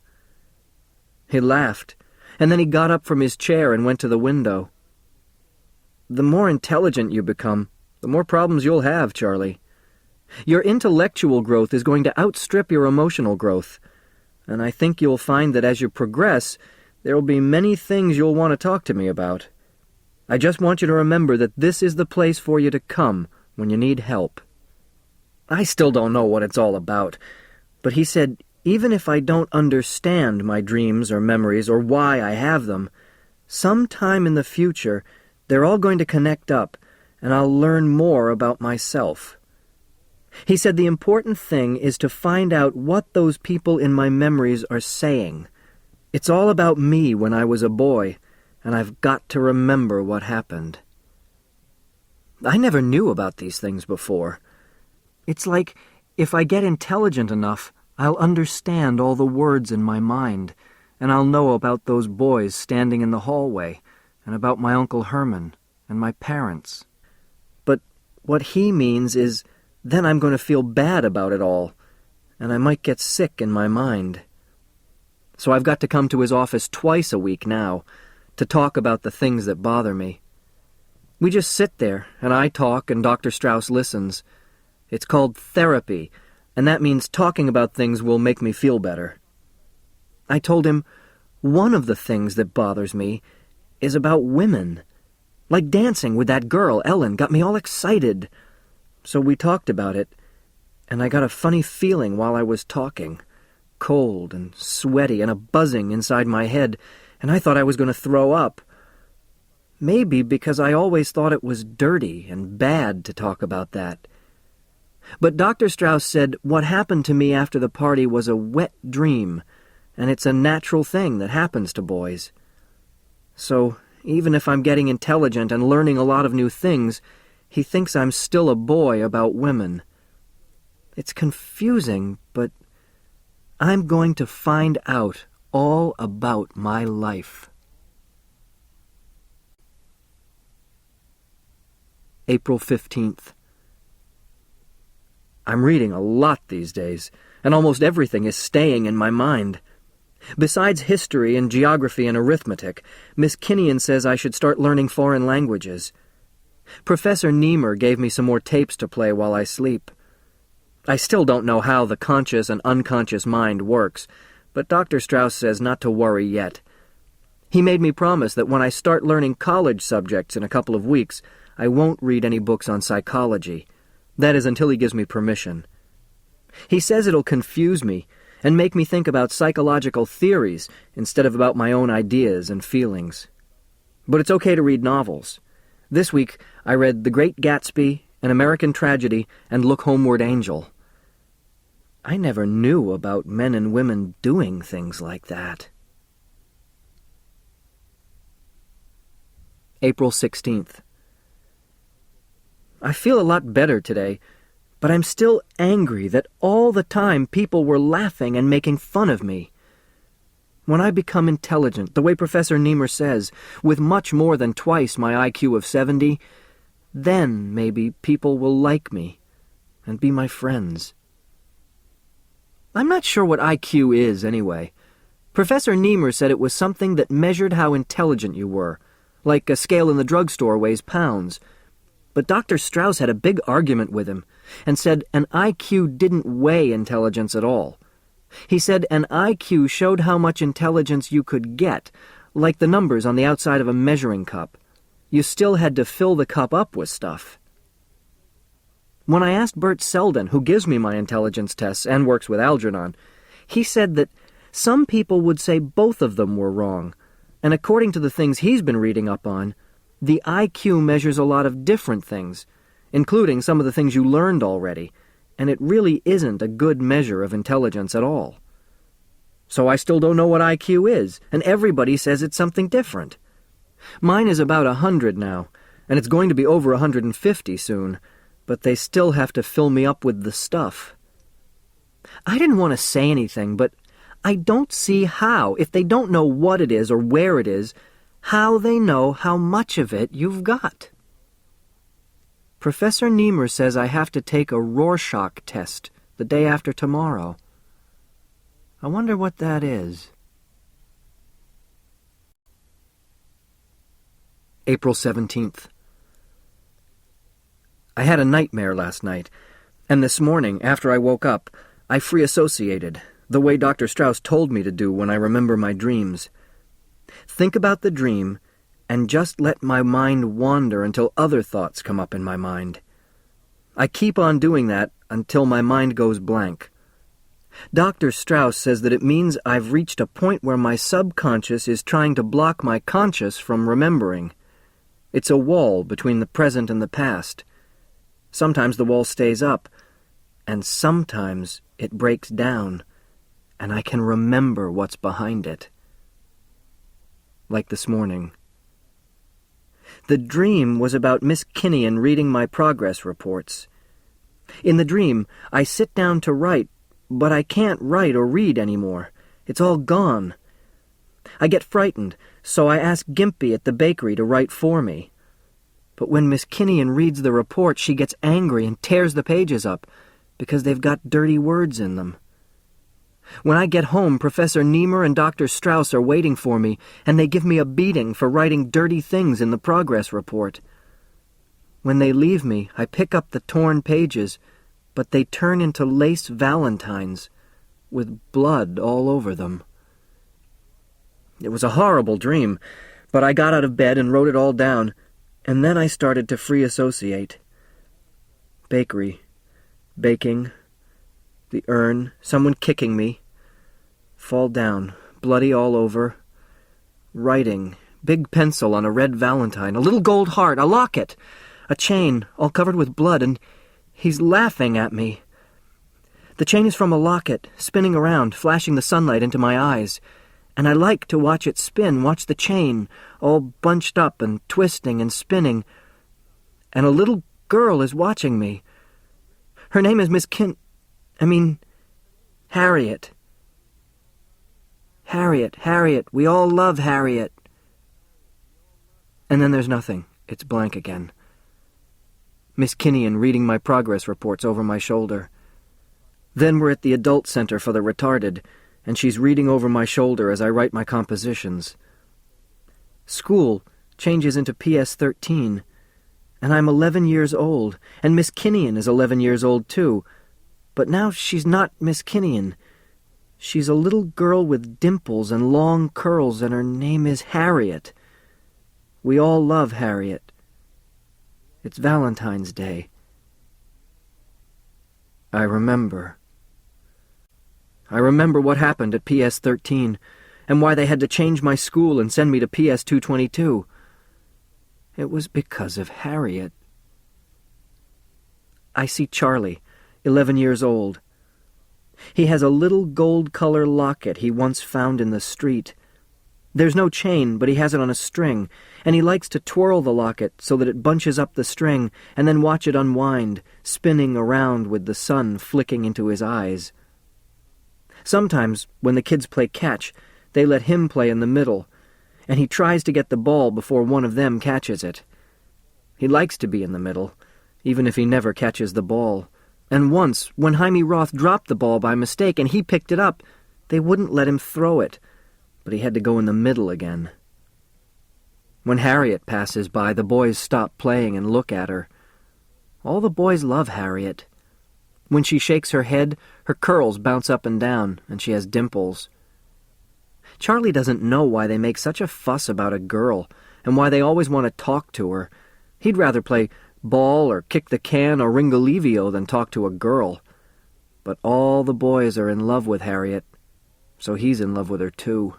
He laughed, and then he got up from his chair and went to the window. "The more intelligent you become, the more problems you'll have, Charlie. Your intellectual growth is going to outstrip your emotional growth, and I think you'll find that as you progress, there will be many things you'll want to talk to me about. I just want you to remember that this is the place for you to come when you need help." I still don't know what it's all about, but he said even if I don't understand my dreams or memories or why I have them, sometime in the future they're all going to connect up, and I'll learn more about myself. He said the important thing is to find out what those people in my memories are saying. It's all about me when I was a boy, and I've got to remember what happened. I never knew about these things before. It's like if I get intelligent enough, I'll understand all the words in my mind, and I'll know about those boys standing in the hallway, and about my Uncle Herman, and my parents. But what he means is then I'm going to feel bad about it all, and I might get sick in my mind. So I've got to come to his office twice a week now, to talk about the things that bother me. We just sit there, and I talk, and Dr. Strauss listens. It's called therapy, and that means talking about things will make me feel better. I told him, one of the things that bothers me is about women. Like dancing with that girl, Ellen, got me all excited. So we talked about it, and I got a funny feeling while I was talking. Cold and sweaty and a buzzing inside my head, and I thought I was going to throw up. Maybe because I always thought it was dirty and bad to talk about that. But Dr. Strauss said what happened to me after the party was a wet dream, and it's a natural thing that happens to boys. So, even if I'm getting intelligent and learning a lot of new things, he thinks I'm still a boy about women. It's confusing, but I'm going to find out all about my life. April 15th. I'm reading a lot these days, and almost everything is staying in my mind. Besides history and geography and arithmetic, Miss Kinnian says I should start learning foreign languages. Professor Niemer gave me some more tapes to play while I sleep. I still don't know how the conscious and unconscious mind works, but Dr. Strauss says not to worry yet. He made me promise that when I start learning college subjects in a couple of weeks, I won't read any books on psychology. That is until he gives me permission. He says it'll confuse me and make me think about psychological theories instead of about my own ideas and feelings. But it's okay to read novels. This week, I read The Great Gatsby, An American Tragedy, and Look Homeward, Angel. I never knew about men and women doing things like that. April 16th. I feel a lot better today, but I'm still angry that all the time people were laughing and making fun of me. When I become intelligent, the way Professor Niemer says, with much more than twice my IQ of 70, then maybe people will like me and be my friends. I'm not sure what IQ is, anyway. Professor Niemer said it was something that measured how intelligent you were, like a scale in the drugstore weighs pounds. But Dr. Strauss had a big argument with him and said an IQ didn't weigh intelligence at all. He said an IQ showed how much intelligence you could get, like the numbers on the outside of a measuring cup. You still had to fill the cup up with stuff. When I asked Bert Selden, who gives me my intelligence tests and works with Algernon, he said that some people would say both of them were wrong, and according to the things he's been reading up on, the IQ measures a lot of different things, including some of the things you learned already, and it really isn't a good measure of intelligence at all. So I still don't know what IQ is, and everybody says it's something different. Mine is about 100 now, and it's going to be over 150 soon, but they still have to fill me up with the stuff. I didn't want to say anything, but I don't see how, if they don't know what it is or where it is, how they know how much of it you've got. Professor Niemer says I have to take a Rorschach test the day after tomorrow. I wonder what that is. April 17th. I had a nightmare last night, and this morning, after I woke up, I free associated, the way Dr. Strauss told me to do when I remember my dreams. Think about the dream, and just let my mind wander until other thoughts come up in my mind. I keep on doing that until my mind goes blank. Dr. Strauss says that it means I've reached a point where my subconscious is trying to block my conscious from remembering. It's a wall between the present and the past. Sometimes the wall stays up, and sometimes it breaks down, and I can remember what's behind it. Like this morning. The dream was about Miss Kinnian reading my progress reports. In the dream, I sit down to write, but I can't write or read anymore. It's all gone. I get frightened, so I ask Gimpy at the bakery to write for me. But when Miss Kinnian reads the report, she gets angry and tears the pages up, because they've got dirty words in them. When I get home, Professor Niemer and Dr. Strauss are waiting for me, and they give me a beating for writing dirty things in the progress report. When they leave me, I pick up the torn pages, but they turn into lace valentines, with blood all over them. It was a horrible dream, but I got out of bed and wrote it all down, and then I started to free associate. Bakery, baking, the urn, someone kicking me, fall down, bloody all over, writing, big pencil on a red valentine, a little gold heart, a locket, a chain, all covered with blood, and He's laughing at me. The chain is from a locket, spinning around, flashing the sunlight into my eyes. And I like to watch it spin, watch the chain, all bunched up and twisting and spinning. And a little girl is watching me. Her name is Harriet. Harriet, we all love Harriet. And then there's nothing. It's blank again. Miss Kinnian reading my progress reports over my shoulder. Then we're at the adult center for the retarded, and she's reading over my shoulder as I write my compositions. School changes into PS-13, and I'm 11 years old, and Miss Kinnian is 11 years old too. But now she's not Miss Kinnian. She's a little girl with dimples and long curls, and her name is Harriet. We all love Harriet. It's Valentine's Day. I remember what happened at PS-13, and why they had to change my school and send me to PS-222. It was because of Harriet. I see Charlie, 11 years old. He has a little gold-color locket he once found in the street. There's no chain, but he has it on a string, and he likes to twirl the locket so that it bunches up the string and then watch it unwind, spinning around with the sun flicking into his eyes. Sometimes, when the kids play catch, they let him play in the middle, and he tries to get the ball before one of them catches it. He likes to be in the middle, even if he never catches the ball. And once, when Jaime Roth dropped the ball by mistake and he picked it up, they wouldn't let him throw it, but he had to go in the middle again. When Harriet passes by, the boys stop playing and look at her. All the boys love Harriet. When she shakes her head, her curls bounce up and down, and she has dimples. Charlie doesn't know why they make such a fuss about a girl, and why they always want to talk to her. He'd rather play ball or kick the can or Ringolevio than talk to a girl. But all the boys are in love with Harriet, so he's in love with her too.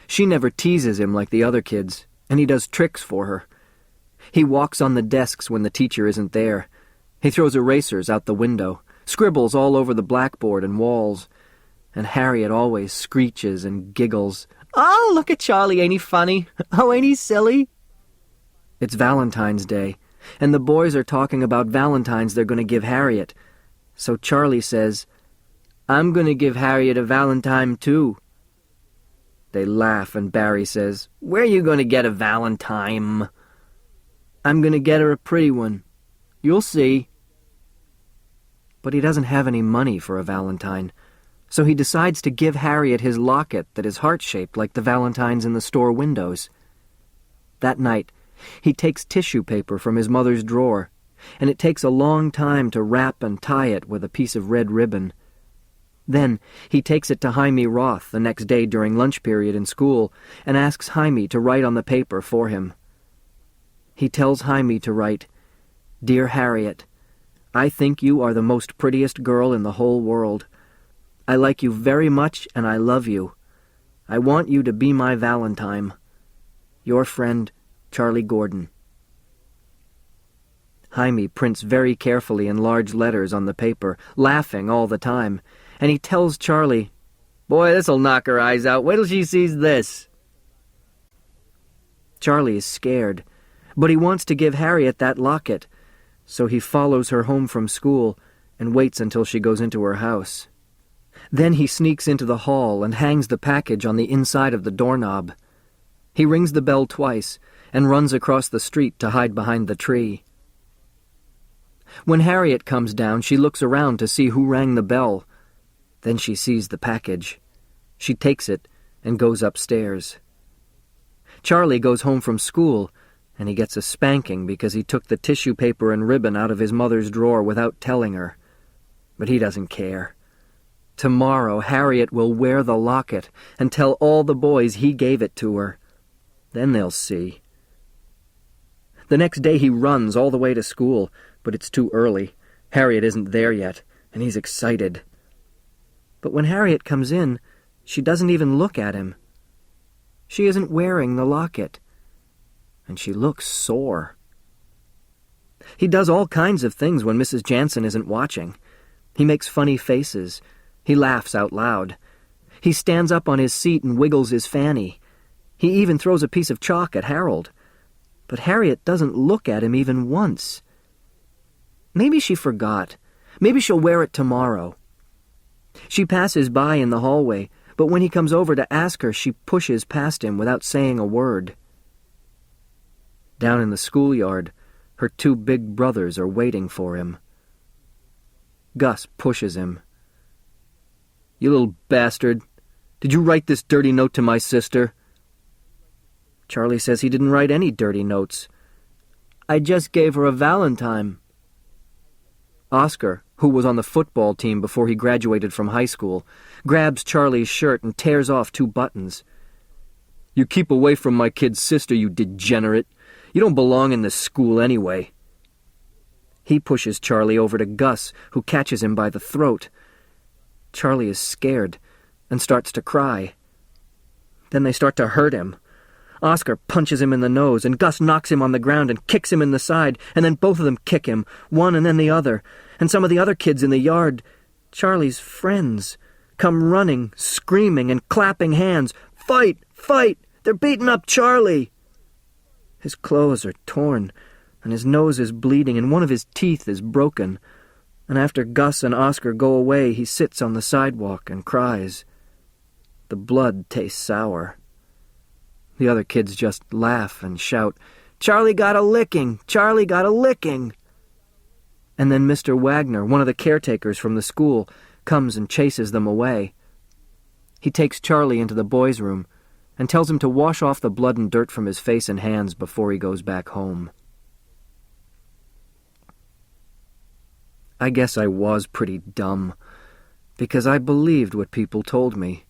She never teases him like the other kids, and he does tricks for her. He walks on the desks when the teacher isn't there. He throws erasers out the window, scribbles all over the blackboard and walls, and Harriet always screeches and giggles. "Oh, look at Charlie, ain't he funny? Oh, ain't he silly?" It's Valentine's Day, and the boys are talking about Valentines they're going to give Harriet. So Charlie says, "I'm going to give Harriet a Valentine too." They laugh, and Barry says, "Where are you going to get a Valentine?" "I'm going to get her a pretty one. You'll see." But he doesn't have any money for a Valentine, so he decides to give Harriet his locket that is heart-shaped like the Valentines in the store windows. That night, he takes tissue paper from his mother's drawer, and it takes a long time to wrap and tie it with a piece of red ribbon. Then he takes it to Jaime Roth the next day during lunch period in school and asks Jaime to write on the paper for him. He tells Jaime to write, "Dear Harriet, I think you are the most prettiest girl in the whole world. I like you very much and I love you. I want you to be my Valentine. Your friend, Charlie Gordon." Jaime prints very carefully in large letters on the paper, laughing all the time, and he tells Charlie, "Boy, this'll knock her eyes out. Wait till she sees this." Charlie is scared, but he wants to give Harriet that locket, so he follows her home from school and waits until she goes into her house. Then he sneaks into the hall and hangs the package on the inside of the doorknob. He rings the bell twice and runs across the street to hide behind the tree. When Harriet comes down, she looks around to see who rang the bell. Then she sees the package. She takes it and goes upstairs. Charlie goes home from school, and he gets a spanking because he took the tissue paper and ribbon out of his mother's drawer without telling her. But he doesn't care. Tomorrow, Harriet will wear the locket and tell all the boys he gave it to her. Then they'll see. The next day he runs all the way to school, but it's too early. Harriet isn't there yet, and he's excited. But when Harriet comes in, she doesn't even look at him. She isn't wearing the locket, and she looks sore. He does all kinds of things when Mrs. Jansen isn't watching. He makes funny faces. He laughs out loud. He stands up on his seat and wiggles his fanny. He even throws a piece of chalk at Harold. But Harriet doesn't look at him even once. Maybe she forgot. Maybe she'll wear it tomorrow. She passes by in the hallway, but when he comes over to ask her, she pushes past him without saying a word. Down in the schoolyard, her two big brothers are waiting for him. Gus pushes him. "You little bastard. Did you write this dirty note to my sister?" Charlie says he didn't write any dirty notes. "I just gave her a valentine." Oscar, who was on the football team before he graduated from high school, grabs Charlie's shirt and tears off 2 buttons. "You keep away from my kid's sister, you degenerate. You don't belong in this school anyway." He pushes Charlie over to Gus, who catches him by the throat. Charlie is scared and starts to cry. Then they start to hurt him. Oscar punches him in the nose, and Gus knocks him on the ground and kicks him in the side, and then both of them kick him, one and then the other, and some of the other kids in the yard, Charlie's friends, come running, screaming and clapping hands. "Fight! Fight! They're beating up Charlie!" His clothes are torn, and his nose is bleeding, and one of his teeth is broken, and after Gus and Oscar go away, he sits on the sidewalk and cries. The blood tastes sour. The other kids just laugh and shout, "Charlie got a licking! Charlie got a licking!" And then Mr. Wagner, one of the caretakers from the school, comes and chases them away. He takes Charlie into the boys' room and tells him to wash off the blood and dirt from his face and hands before he goes back home. I guess I was pretty dumb, because I believed what people told me.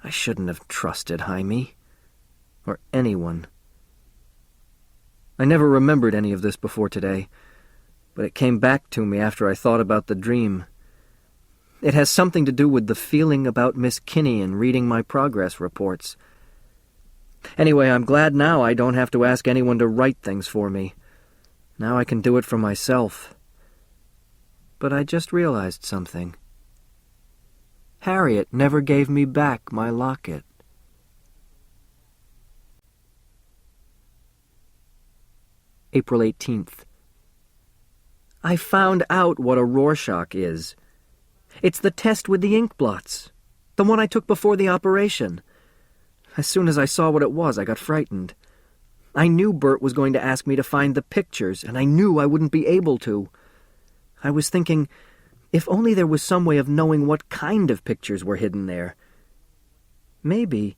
I shouldn't have trusted Jaime. Or anyone. I never remembered any of this before today, but it came back to me after I thought about the dream. It has something to do with the feeling about Miss Kinney and reading my progress reports. Anyway, I'm glad now I don't have to ask anyone to write things for me. Now I can do it for myself. But I just realized something. Harriet never gave me back my locket. April 18th. I found out what a Rorschach is. It's the test with the ink blots, the one I took before the operation. As soon as I saw what it was, I got frightened. I knew Bert was going to ask me to find the pictures, and I knew I wouldn't be able to. I was thinking, if only there was some way of knowing what kind of pictures were hidden there. Maybe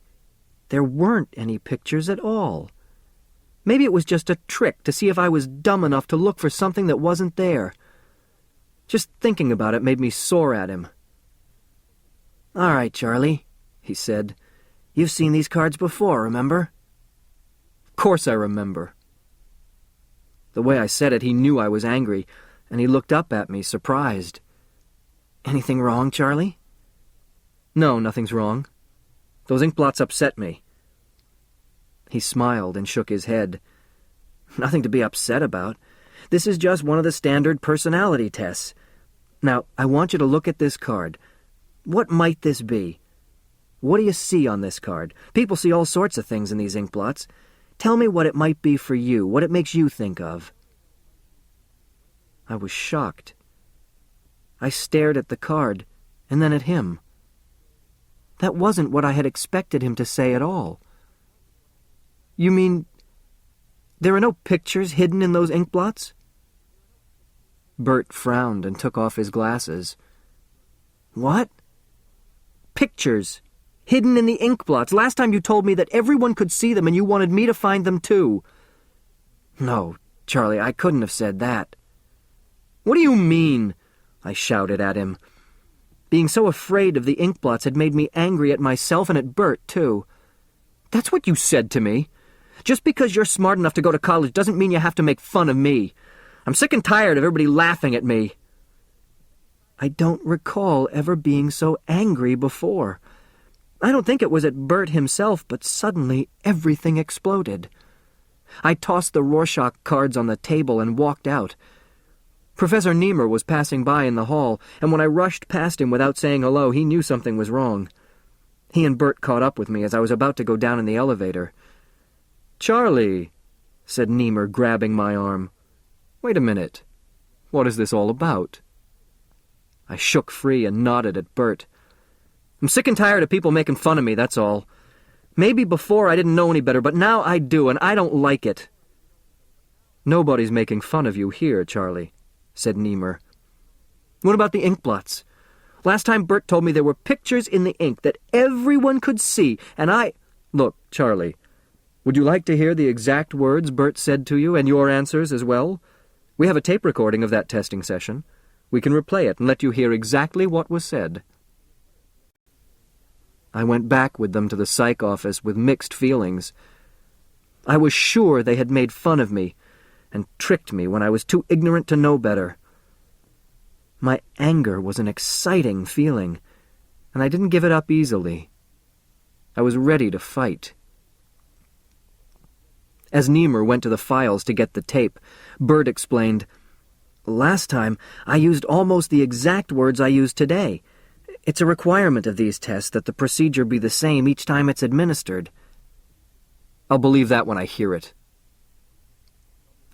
there weren't any pictures at all. Maybe it was just a trick to see if I was dumb enough to look for something that wasn't there. Just thinking about it made me sore at him. "All right, Charlie," he said. "You've seen these cards before, remember?" Of course I remember. The way I said it, he knew I was angry, and he looked up at me, surprised. "Anything wrong, Charlie?" "No, nothing's wrong. Those ink blots upset me." He smiled and shook his head. "Nothing to be upset about. This is just one of the standard personality tests. Now, I want you to look at this card. What might this be? What do you see on this card? People see all sorts of things in these ink blots. Tell me what it might be for you, what it makes you think of." I was shocked. I stared at the card, and then at him. That wasn't what I had expected him to say at all. "You mean there are no pictures hidden in those ink blots?" Bert frowned and took off his glasses. "What?" "Pictures. Hidden in the ink blots. Last time you told me that everyone could see them and you wanted me to find them too." "No, Charlie, I couldn't have said that." "What do you mean?" I shouted at him. Being so afraid of the ink blots had made me angry at myself and at Bert, too. "That's what you said to me. Just because you're smart enough to go to college doesn't mean you have to make fun of me. I'm sick and tired of everybody laughing at me." I don't recall ever being so angry before. I don't think it was at Bert himself, but suddenly everything exploded. I tossed the Rorschach cards on the table and walked out. Professor Niemer was passing by in the hall, and when I rushed past him without saying hello, he knew something was wrong. He and Bert caught up with me as I was about to go down in the elevator. "Charlie," said Niemer, grabbing my arm. "Wait a minute. What is this all about?" I shook free and nodded at Bert. "I'm sick and tired of people making fun of me, that's all. Maybe before I didn't know any better, but now I do, and I don't like it." "Nobody's making fun of you here, Charlie," said Niemer. "What about the ink blots? Last time Bert told me there were pictures in the ink that everyone could see, and I—" "Look, Charlie, would you like to hear the exact words Bert said to you, and your answers as well? We have a tape recording of that testing session. We can replay it and let you hear exactly what was said." I went back with them to the psych office with mixed feelings. I was sure they had made fun of me and tricked me when I was too ignorant to know better. My anger was an exciting feeling, and I didn't give it up easily. I was ready to fight. As Niemer went to the files to get the tape, Bert explained, "Last time, I used almost the exact words I use today. It's a requirement of these tests that the procedure be the same each time it's administered." "I'll believe that when I hear it."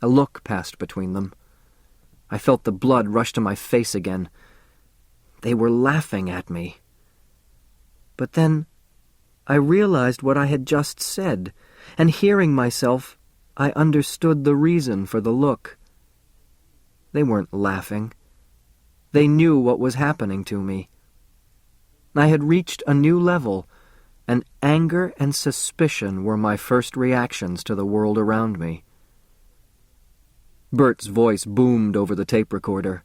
A look passed between them. I felt the blood rush to my face again. They were laughing at me. But then I realized what I had just said, and hearing myself, I understood the reason for the look. They weren't laughing. They knew what was happening to me. I had reached a new level, and anger and suspicion were my first reactions to the world around me. Bert's voice boomed over the tape recorder.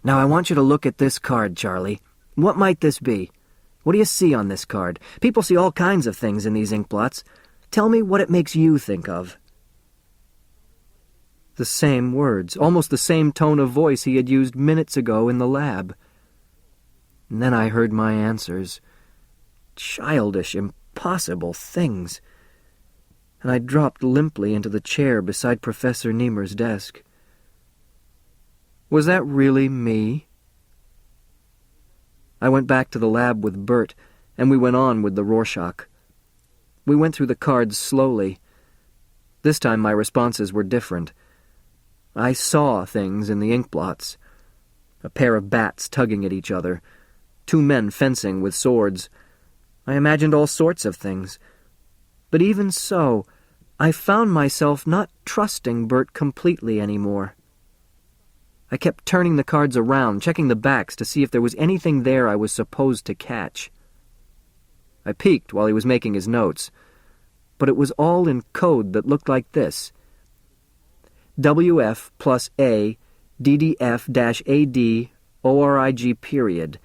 "Now I want you to look at this card, Charlie. What might this be? What do you see on this card? People see all kinds of things in these ink blots. Tell me what it makes you think of." The same words, almost the same tone of voice he had used minutes ago in the lab. And then I heard my answers. Childish, impossible things. And I dropped limply into the chair beside Professor Niemer's desk. Was that really me? I went back to the lab with Bert, and we went on with the Rorschach. We went through the cards slowly. This time my responses were different. I saw things in the ink blots. A pair of bats tugging at each other. 2 men fencing with swords. I imagined all sorts of things. But even so, I found myself not trusting Bert completely anymore. I kept turning the cards around, checking the backs to see if there was anything there I was supposed to catch. I peeked while he was making his notes, but it was all in code that looked like this: WF plus A, DDF-AD, ORIG period,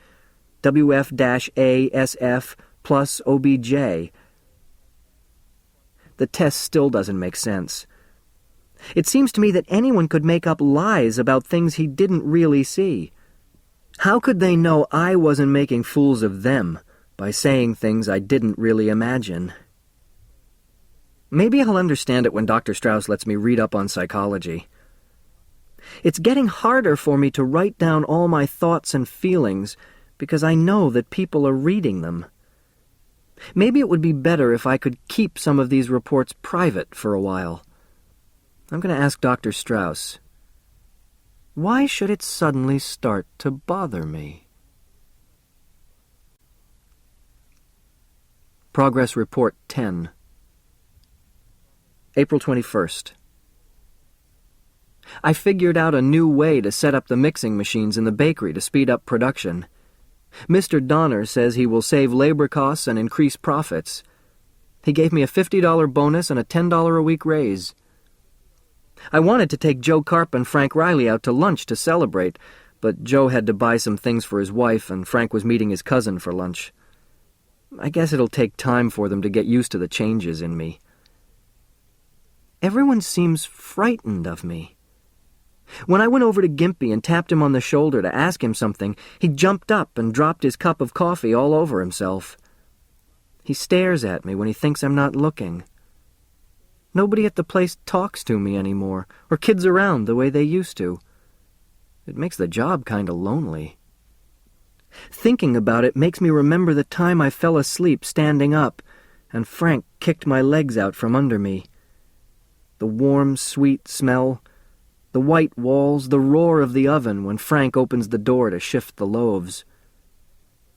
WF-A, SF plus OBJ. The test still doesn't make sense. It seems to me that anyone could make up lies about things he didn't really see. How could they know I wasn't making fools of them by saying things I didn't really imagine? Maybe I'll understand it when Dr. Strauss lets me read up on psychology. It's getting harder for me to write down all my thoughts and feelings because I know that people are reading them. Maybe it would be better if I could keep some of these reports private for a while. I'm going to ask Dr. Strauss, why should it suddenly start to bother me? Progress Report 10. April 21st. I figured out a new way to set up the mixing machines in the bakery to speed up production. Mr. Donner says he will save labor costs and increase profits. He gave me a $50 bonus and a $10 a week raise. I wanted to take Joe Karp and Frank Riley out to lunch to celebrate, but Joe had to buy some things for his wife, and Frank was meeting his cousin for lunch. I guess it'll take time for them to get used to the changes in me. Everyone seems frightened of me. When I went over to Gimpy and tapped him on the shoulder to ask him something, he jumped up and dropped his cup of coffee all over himself. He stares at me when he thinks I'm not looking. Nobody at the place talks to me anymore, or kids around the way they used to. It makes the job kind of lonely. Thinking about it makes me remember the time I fell asleep standing up, and Frank kicked my legs out from under me. The warm, sweet smell, the white walls, the roar of the oven when Frank opens the door to shift the loaves.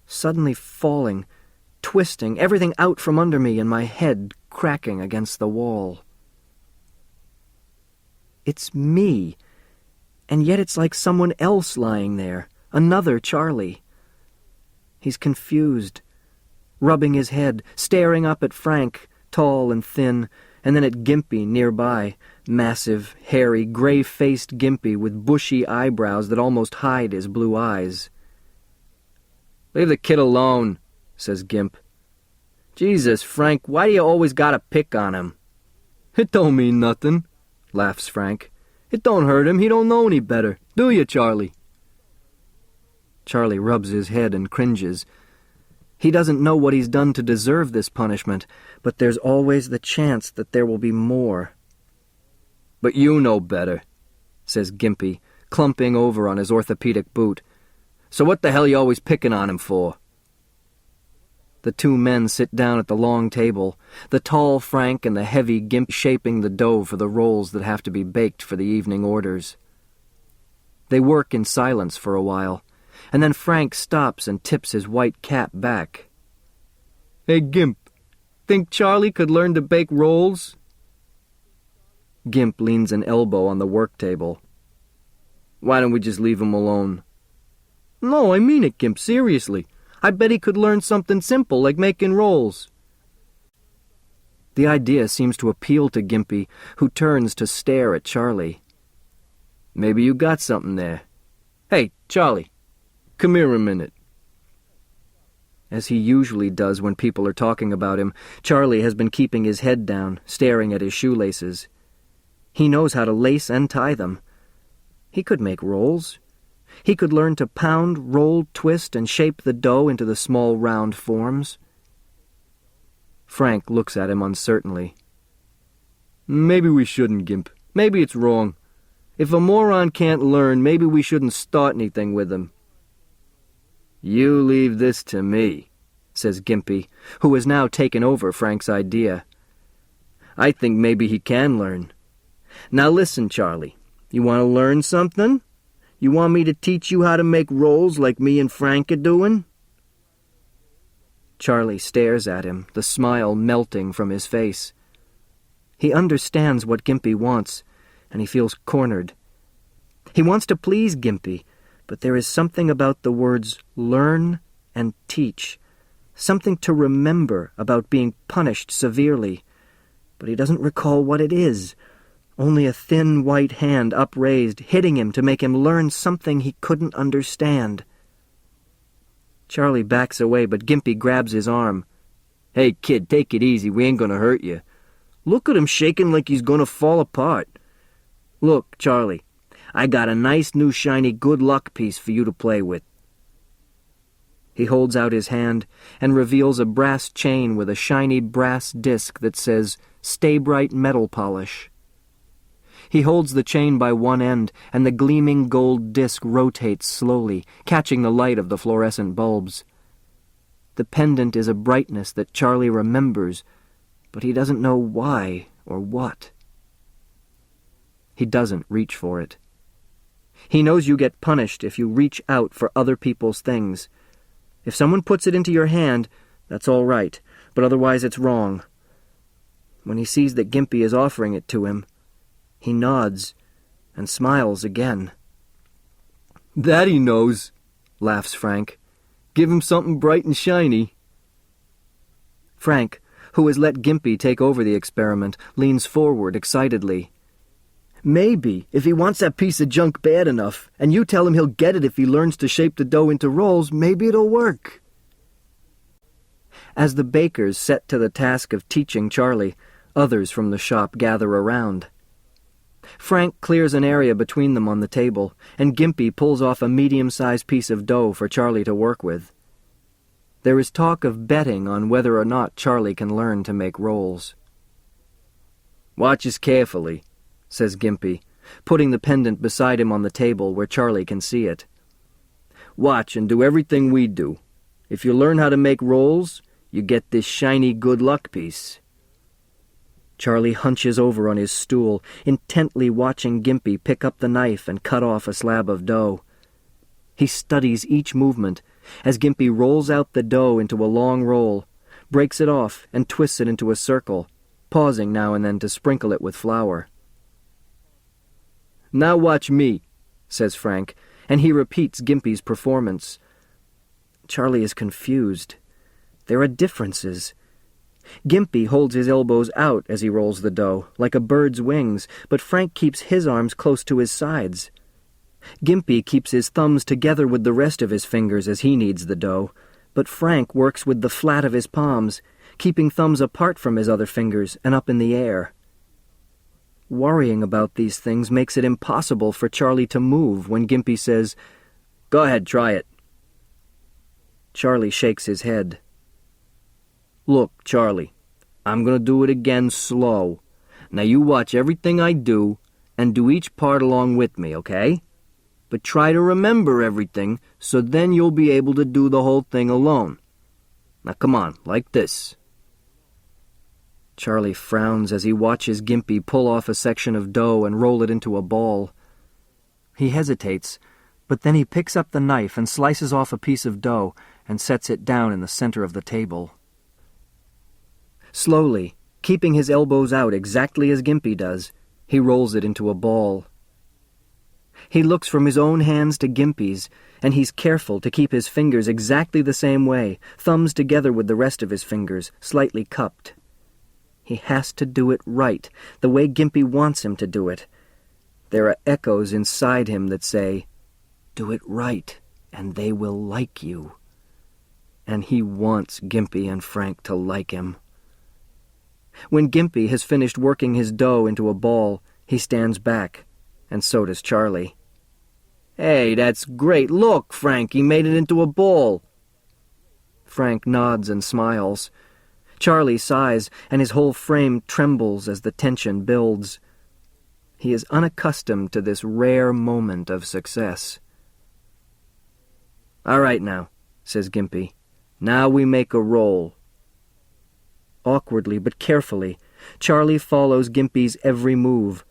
Suddenly falling, twisting, everything out from under me and my head cracking against the wall. It's me, and yet it's like someone else lying there, another Charlie. He's confused, rubbing his head, staring up at Frank, tall and thin, and then at Gimpy nearby, massive, hairy, gray-faced Gimpy with bushy eyebrows that almost hide his blue eyes. "Leave the kid alone," says Gimp. "Jesus, Frank, why do you always gotta pick on him?" "It don't mean nothing," laughs Frank. "It don't hurt him. He don't know any better. Do you, Charlie?" Charlie rubs his head and cringes. He doesn't know what he's done to deserve this punishment, but there's always the chance that there will be more. "But you know better," says Gimpy, clumping over on his orthopedic boot. "So what the hell you always picking on him for?" The two men sit down at the long table, the tall Frank and the heavy Gimp shaping the dough for the rolls that have to be baked for the evening orders. They work in silence for a while, and then Frank stops and tips his white cap back. "Hey, Gimp, think Charlie could learn to bake rolls?" Gimp leans an elbow on the work table. "Why don't we just leave him alone?" "No, I mean it, Gimp, seriously. I bet he could learn something simple like making rolls." The idea seems to appeal to Gimpy, who turns to stare at Charlie. "Maybe you got something there. Hey, Charlie, come here a minute." As he usually does when people are talking about him, Charlie has been keeping his head down, staring at his shoelaces. He knows how to lace and tie them. He could make rolls. He could learn to pound, roll, twist, and shape the dough into the small round forms. Frank looks at him uncertainly. "Maybe we shouldn't, Gimp. Maybe it's wrong. If a moron can't learn, maybe we shouldn't start anything with him." "You leave this to me," says Gimpy, who has now taken over Frank's idea. "I think maybe he can learn. Now listen, Charlie, you want to learn something? You want me to teach you how to make rolls like me and Frank are doing?" Charlie stares at him, the smile melting from his face. He understands what Gimpy wants, and he feels cornered. He wants to please Gimpy, but there is something about the words learn and teach, something to remember about being punished severely, but he doesn't recall what it is. Only a thin white hand upraised, hitting him to make him learn something he couldn't understand. Charlie backs away, but Gimpy grabs his arm. "Hey, kid, take it easy. We ain't gonna hurt you. Look at him shaking like he's gonna fall apart. Look, Charlie, I got a nice new shiny good luck piece for you to play with." He holds out his hand and reveals a brass chain with a shiny brass disc that says, "Stay Bright Metal Polish." He holds the chain by one end, and the gleaming gold disc rotates slowly, catching the light of the fluorescent bulbs. The pendant is a brightness that Charlie remembers, but he doesn't know why or what. He doesn't reach for it. He knows you get punished if you reach out for other people's things. If someone puts it into your hand, that's all right, but otherwise it's wrong. When he sees that Gimpy is offering it to him, he nods and smiles again. "That he knows," laughs Frank. "Give him something bright and shiny." Frank, who has let Gimpy take over the experiment, leans forward excitedly. "Maybe, if he wants that piece of junk bad enough, and you tell him he'll get it if he learns to shape the dough into rolls, maybe it'll work." As the bakers set to the task of teaching Charlie, others from the shop gather around. Frank clears an area between them on the table, and Gimpy pulls off a medium-sized piece of dough for Charlie to work with. There is talk of betting on whether or not Charlie can learn to make rolls. "Watch us carefully," says Gimpy, putting the pendant beside him on the table where Charlie can see it. "Watch and do everything we do. If you learn how to make rolls, you get this shiny good luck piece." Charlie hunches over on his stool, intently watching Gimpy pick up the knife and cut off a slab of dough. He studies each movement as Gimpy rolls out the dough into a long roll, breaks it off, and twists it into a circle, pausing now and then to sprinkle it with flour. "Now watch me," says Frank, and he repeats Gimpy's performance. Charlie is confused. There are differences. Gimpy holds his elbows out as he rolls the dough, like a bird's wings, but Frank keeps his arms close to his sides. Gimpy keeps his thumbs together with the rest of his fingers as he kneads the dough, but Frank works with the flat of his palms, keeping thumbs apart from his other fingers and up in the air. Worrying about these things makes it impossible for Charlie to move when Gimpy says, "Go ahead, try it." Charlie shakes his head. "Look, Charlie, I'm going to do it again slow. Now you watch everything I do and do each part along with me, okay? But try to remember everything so then you'll be able to do the whole thing alone. Now come on, like this." Charlie frowns as he watches Gimpy pull off a section of dough and roll it into a ball. He hesitates, but then he picks up the knife and slices off a piece of dough and sets it down in the center of the table. Slowly, keeping his elbows out exactly as Gimpy does, he rolls it into a ball. He looks from his own hands to Gimpy's, and he's careful to keep his fingers exactly the same way, thumbs together with the rest of his fingers, slightly cupped. He has to do it right, the way Gimpy wants him to do it. There are echoes inside him that say, "Do it right, and they will like you." And he wants Gimpy and Frank to like him. When Gimpy has finished working his dough into a ball, he stands back, and so does Charlie. "Hey, that's great. Look, Frank, he made it into a ball." Frank nods and smiles. Charlie sighs, and his whole frame trembles as the tension builds. He is unaccustomed to this rare moment of success. "All right now," says Gimpy. "Now we make a roll." Awkwardly but carefully, Charlie follows Gimpy's every move.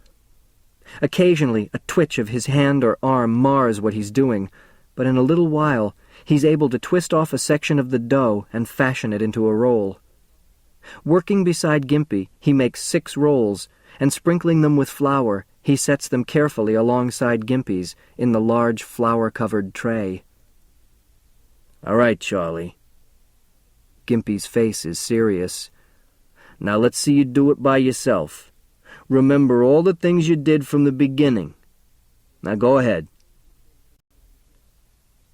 Occasionally, a twitch of his hand or arm mars what he's doing, but in a little while, he's able to twist off a section of the dough and fashion it into a roll. Working beside Gimpy, he makes 6 rolls, and sprinkling them with flour, he sets them carefully alongside Gimpy's in the large flour-covered tray. "All right, Charlie." Gimpy's face is serious. "Now let's see you do it by yourself. Remember all the things you did from the beginning. Now go ahead."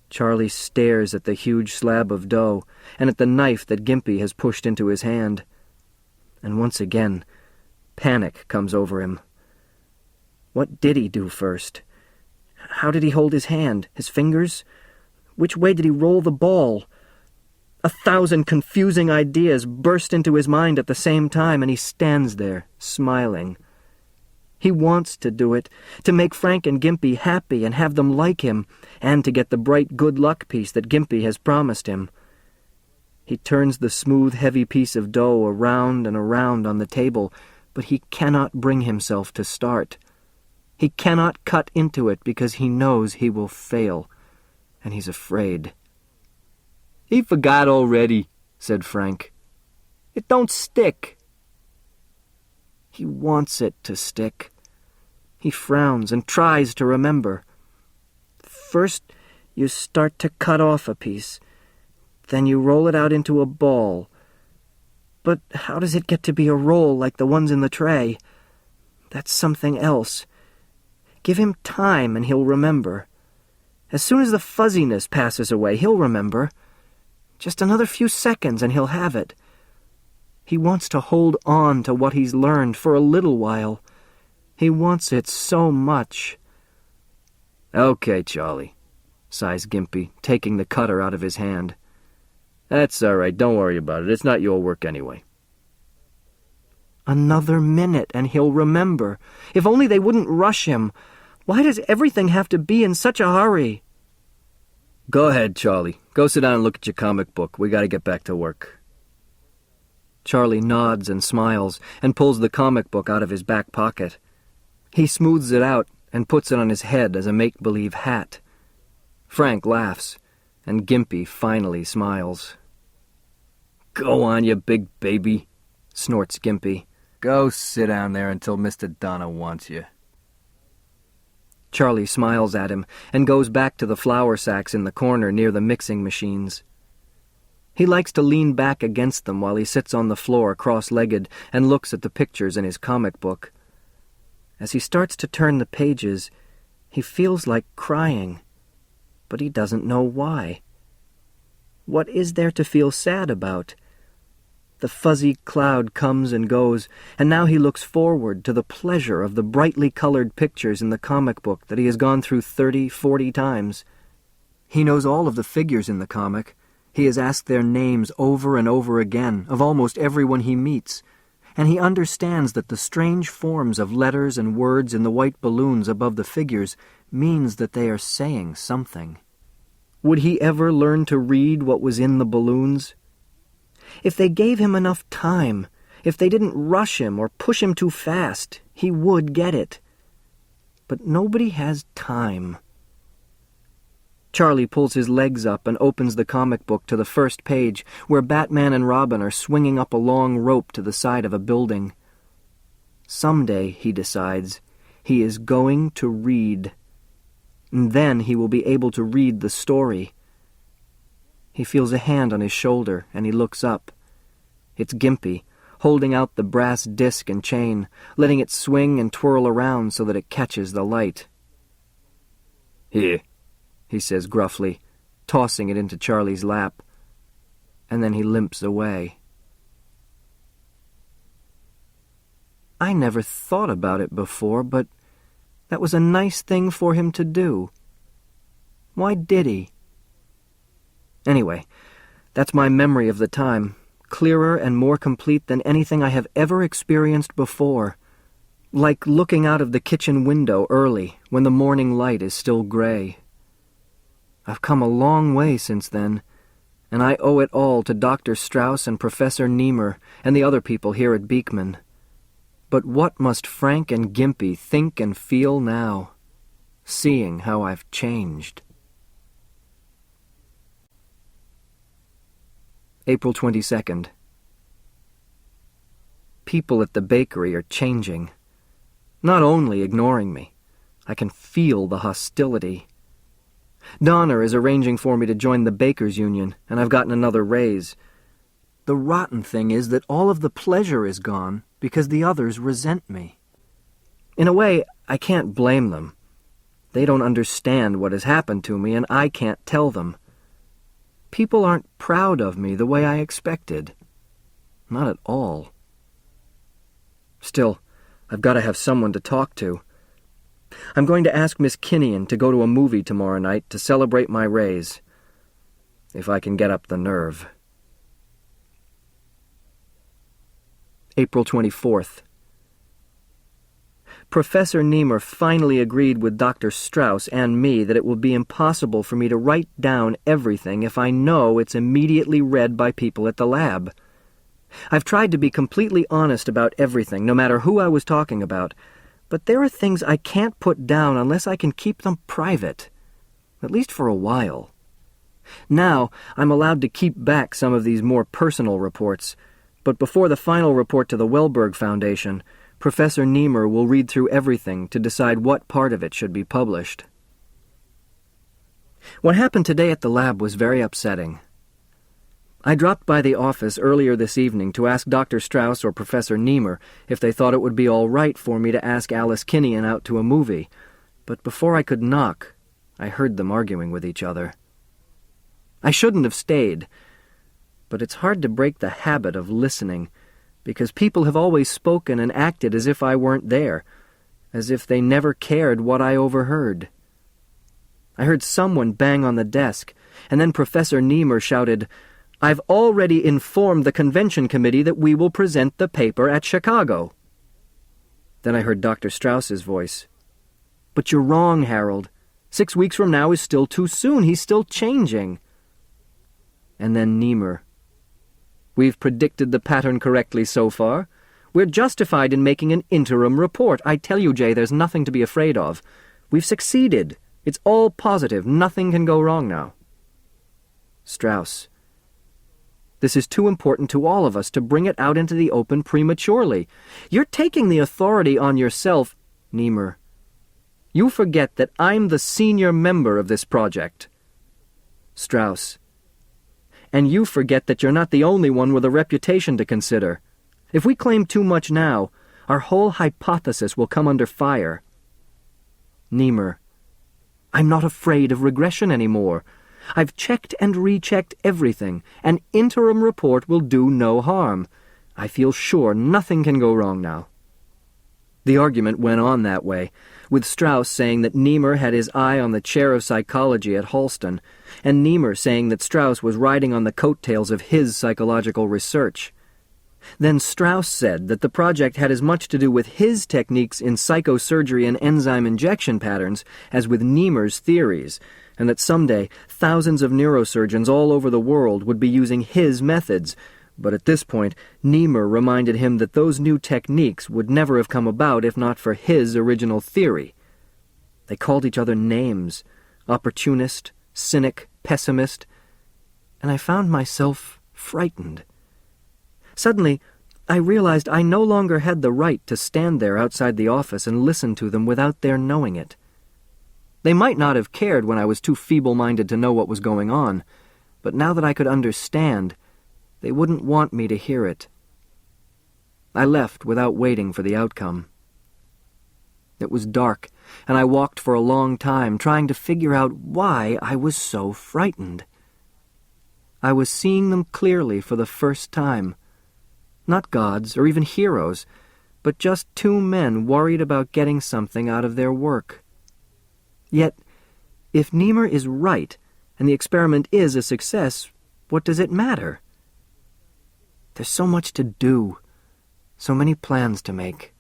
Charlie stares at the huge slab of dough and at the knife that Gimpy has pushed into his hand. And once again, panic comes over him. What did he do first? How did he hold his hand, his fingers? Which way did he roll the ball? 1,000 confusing ideas burst into his mind at the same time, and he stands there, smiling. He wants to do it, to make Frank and Gimpy happy and have them like him, and to get the bright good luck piece that Gimpy has promised him. He turns the smooth, heavy piece of dough around and around on the table, but he cannot bring himself to start. He cannot cut into it because he knows he will fail, and he's afraid. "He forgot already," said Frank. "It don't stick." He wants it to stick. He frowns and tries to remember. First, you start to cut off a piece. Then you roll it out into a ball. But how does it get to be a roll like the ones in the tray? That's something else. Give him time and he'll remember. As soon as the fuzziness passes away, he'll remember. Just another few seconds and he'll have it. He wants to hold on to what he's learned for a little while. He wants it so much. "Okay, Charlie," sighs Gimpy, taking the cutter out of his hand. "That's all right, don't worry about it. It's not your work anyway." Another minute and he'll remember. If only they wouldn't rush him. Why does everything have to be in such a hurry? Go ahead, Charlie. Go sit down and look at your comic book. We gotta get back to work. Charlie nods and smiles and pulls the comic book out of his back pocket. He smooths it out and puts it on his head as a make-believe hat. Frank laughs, and Gimpy finally smiles. Go on, you big baby, snorts Gimpy. Go sit down there until Mr. Donner wants you. Charlie smiles at him and goes back to the flour sacks in the corner near the mixing machines. He likes to lean back against them while he sits on the floor cross-legged and looks at the pictures in his comic book. As he starts to turn the pages, he feels like crying, but he doesn't know why. What is there to feel sad about? The fuzzy cloud comes and goes, and now he looks forward to the pleasure of the brightly colored pictures in the comic book that he has gone through 30, 40 times. He knows all of the figures in the comic. He has asked their names over and over again of almost everyone he meets, and he understands that the strange forms of letters and words in the white balloons above the figures means that they are saying something. Would he ever learn to read what was in the balloons? If they gave him enough time, if they didn't rush him or push him too fast, he would get it. But nobody has time. Charlie pulls his legs up and opens the comic book to the first page, where Batman and Robin are swinging up a long rope to the side of a building. Someday, he decides, he is going to read. And then he will be able to read the story. He feels a hand on his shoulder, and he looks up. It's Gimpy, holding out the brass disc and chain, letting it swing and twirl around so that it catches the light. Here, he says gruffly, tossing it into Charlie's lap, and then he limps away. I never thought about it before, but that was a nice thing for him to do. Why did he? Anyway, that's my memory of the time, clearer and more complete than anything I have ever experienced before, like looking out of the kitchen window early when the morning light is still gray. I've come a long way since then, and I owe it all to Dr. Strauss and Professor Niemer and the other people here at Beekman. But what must Frank and Gimpy think and feel now, seeing how I've changed? April 22nd. People at the bakery are changing. Not only ignoring me, I can feel the hostility. Donner is arranging for me to join the bakers' union, and I've gotten another raise. The rotten thing is that all of the pleasure is gone because the others resent me. In a way, I can't blame them. They don't understand what has happened to me, and I can't tell them. People aren't proud of me the way I expected. Not at all. Still, I've got to have someone to talk to. I'm going to ask Miss Kinnian to go to a movie tomorrow night to celebrate my raise. If I can get up the nerve. April 24th. Professor Niemer finally agreed with Dr. Strauss and me that it will be impossible for me to write down everything if I know it's immediately read by people at the lab. I've tried to be completely honest about everything, no matter who I was talking about, but there are things I can't put down unless I can keep them private, at least for a while. Now, I'm allowed to keep back some of these more personal reports, but before the final report to the Wellberg Foundation, Professor Niemer will read through everything to decide what part of it should be published. What happened today at the lab was very upsetting. I dropped by the office earlier this evening to ask Dr. Strauss or Professor Niemer if they thought it would be all right for me to ask Alice Kinnian out to a movie, but before I could knock, I heard them arguing with each other. I shouldn't have stayed, but it's hard to break the habit of listening, because people have always spoken and acted as if I weren't there, as if they never cared what I overheard. I heard someone bang on the desk, and then Professor Niemer shouted, I've already informed the convention committee that we will present the paper at Chicago." Then I heard Dr. Strauss's voice. "But you're wrong, Harold. 6 weeks from now is still too soon. He's still changing." And then Niemer. "We've predicted the pattern correctly so far. We're justified in making an interim report. I tell you, Jay, there's nothing to be afraid of. We've succeeded. It's all positive. Nothing can go wrong now." Strauss. "This is too important to all of us to bring it out into the open prematurely. You're taking the authority on yourself." Niemer. "You forget that I'm the senior member of this project." Strauss. "And you forget that you're not the only one with a reputation to consider. If we claim too much now, our whole hypothesis will come under fire." Niemer. "I'm not afraid of regression anymore. I've checked and rechecked everything. An interim report will do no harm. I feel sure nothing can go wrong now." The argument went on that way, with Strauss saying that Niemer had his eye on the chair of psychology at Halston, and Niemer saying that Strauss was riding on the coattails of his psychological research. Then Strauss said that the project had as much to do with his techniques in psychosurgery and enzyme injection patterns as with Niemer's theories, and that someday thousands of neurosurgeons all over the world would be using his methods. But at this point, Niemer reminded him that those new techniques would never have come about if not for his original theory. They called each other names: opportunist, cynic, pessimist, and I found myself frightened. Suddenly, I realized I no longer had the right to stand there outside the office and listen to them without their knowing it. They might not have cared when I was too feeble-minded to know what was going on, but now that I could understand, they wouldn't want me to hear it. I left without waiting for the outcome. It was dark, and I walked for a long time, trying to figure out why I was so frightened. I was seeing them clearly for the first time. Not gods or even heroes, but just two men worried about getting something out of their work. Yet, if Niemer is right, and the experiment is a success, what does it matter? There's so much to do, so many plans to make.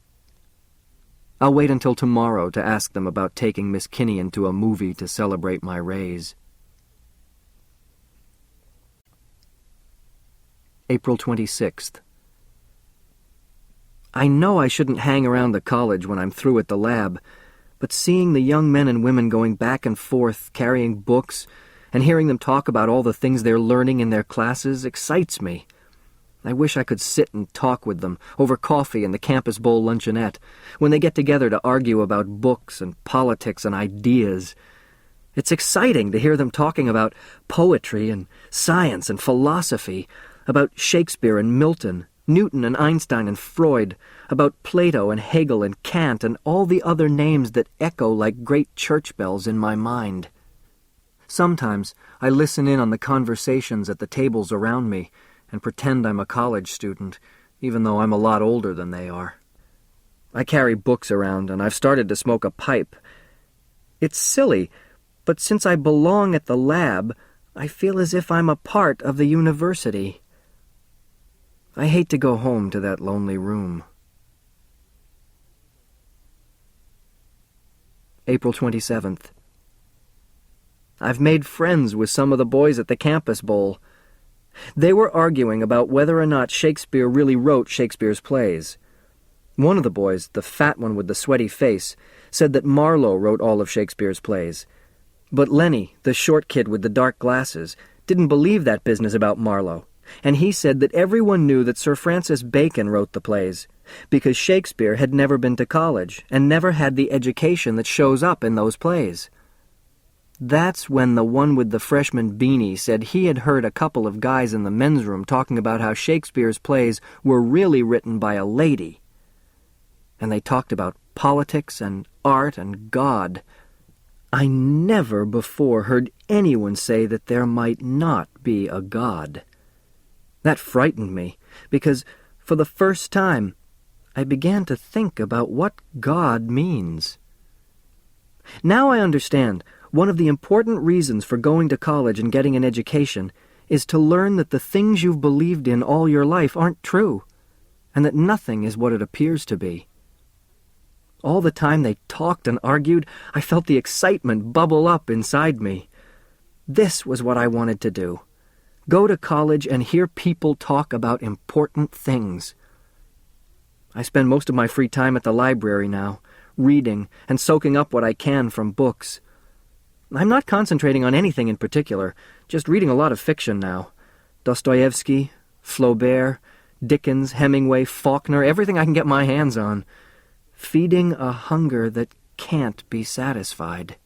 I'll wait until tomorrow to ask them about taking Miss Kinnian to a movie to celebrate my raise. April 26th. I know I shouldn't hang around the college when I'm through at the lab, but seeing the young men and women going back and forth, carrying books, and hearing them talk about all the things they're learning in their classes excites me. I wish I could sit and talk with them over coffee in the campus bowl luncheonette, when they get together to argue about books and politics and ideas. It's exciting to hear them talking about poetry and science and philosophy, about Shakespeare and Milton, Newton and Einstein and Freud, about Plato and Hegel and Kant and all the other names that echo like great church bells in my mind. Sometimes I listen in on the conversations at the tables around me and pretend I'm a college student, even though I'm a lot older than they are. I carry books around, and I've started to smoke a pipe. It's silly, but since I belong at the lab, I feel as if I'm a part of the university. I hate to go home to that lonely room. April 27th. I've made friends with some of the boys at the campus bowl. They were arguing about whether or not Shakespeare really wrote Shakespeare's plays. One of the boys, the fat one with the sweaty face, said that Marlowe wrote all of Shakespeare's plays. But Lenny, the short kid with the dark glasses, didn't believe that business about Marlowe, and he said that everyone knew that Sir Francis Bacon wrote the plays, because Shakespeare had never been to college and never had the education that shows up in those plays. That's when the one with the freshman beanie said he had heard a couple of guys in the men's room talking about how Shakespeare's plays were really written by a lady. And they talked about politics and art and God. I never before heard anyone say that there might not be a God. That frightened me, because for the first time I began to think about what God means. Now I understand one of the important reasons for going to college and getting an education is to learn that the things you've believed in all your life aren't true, and that nothing is what it appears to be. All the time they talked and argued, I felt the excitement bubble up inside me. This was what I wanted to do. Go to college and hear people talk about important things. I spend most of my free time at the library now, reading and soaking up what I can from books. I'm not concentrating on anything in particular, just reading a lot of fiction now. Dostoevsky, Flaubert, Dickens, Hemingway, Faulkner, everything I can get my hands on. Feeding a hunger that can't be satisfied.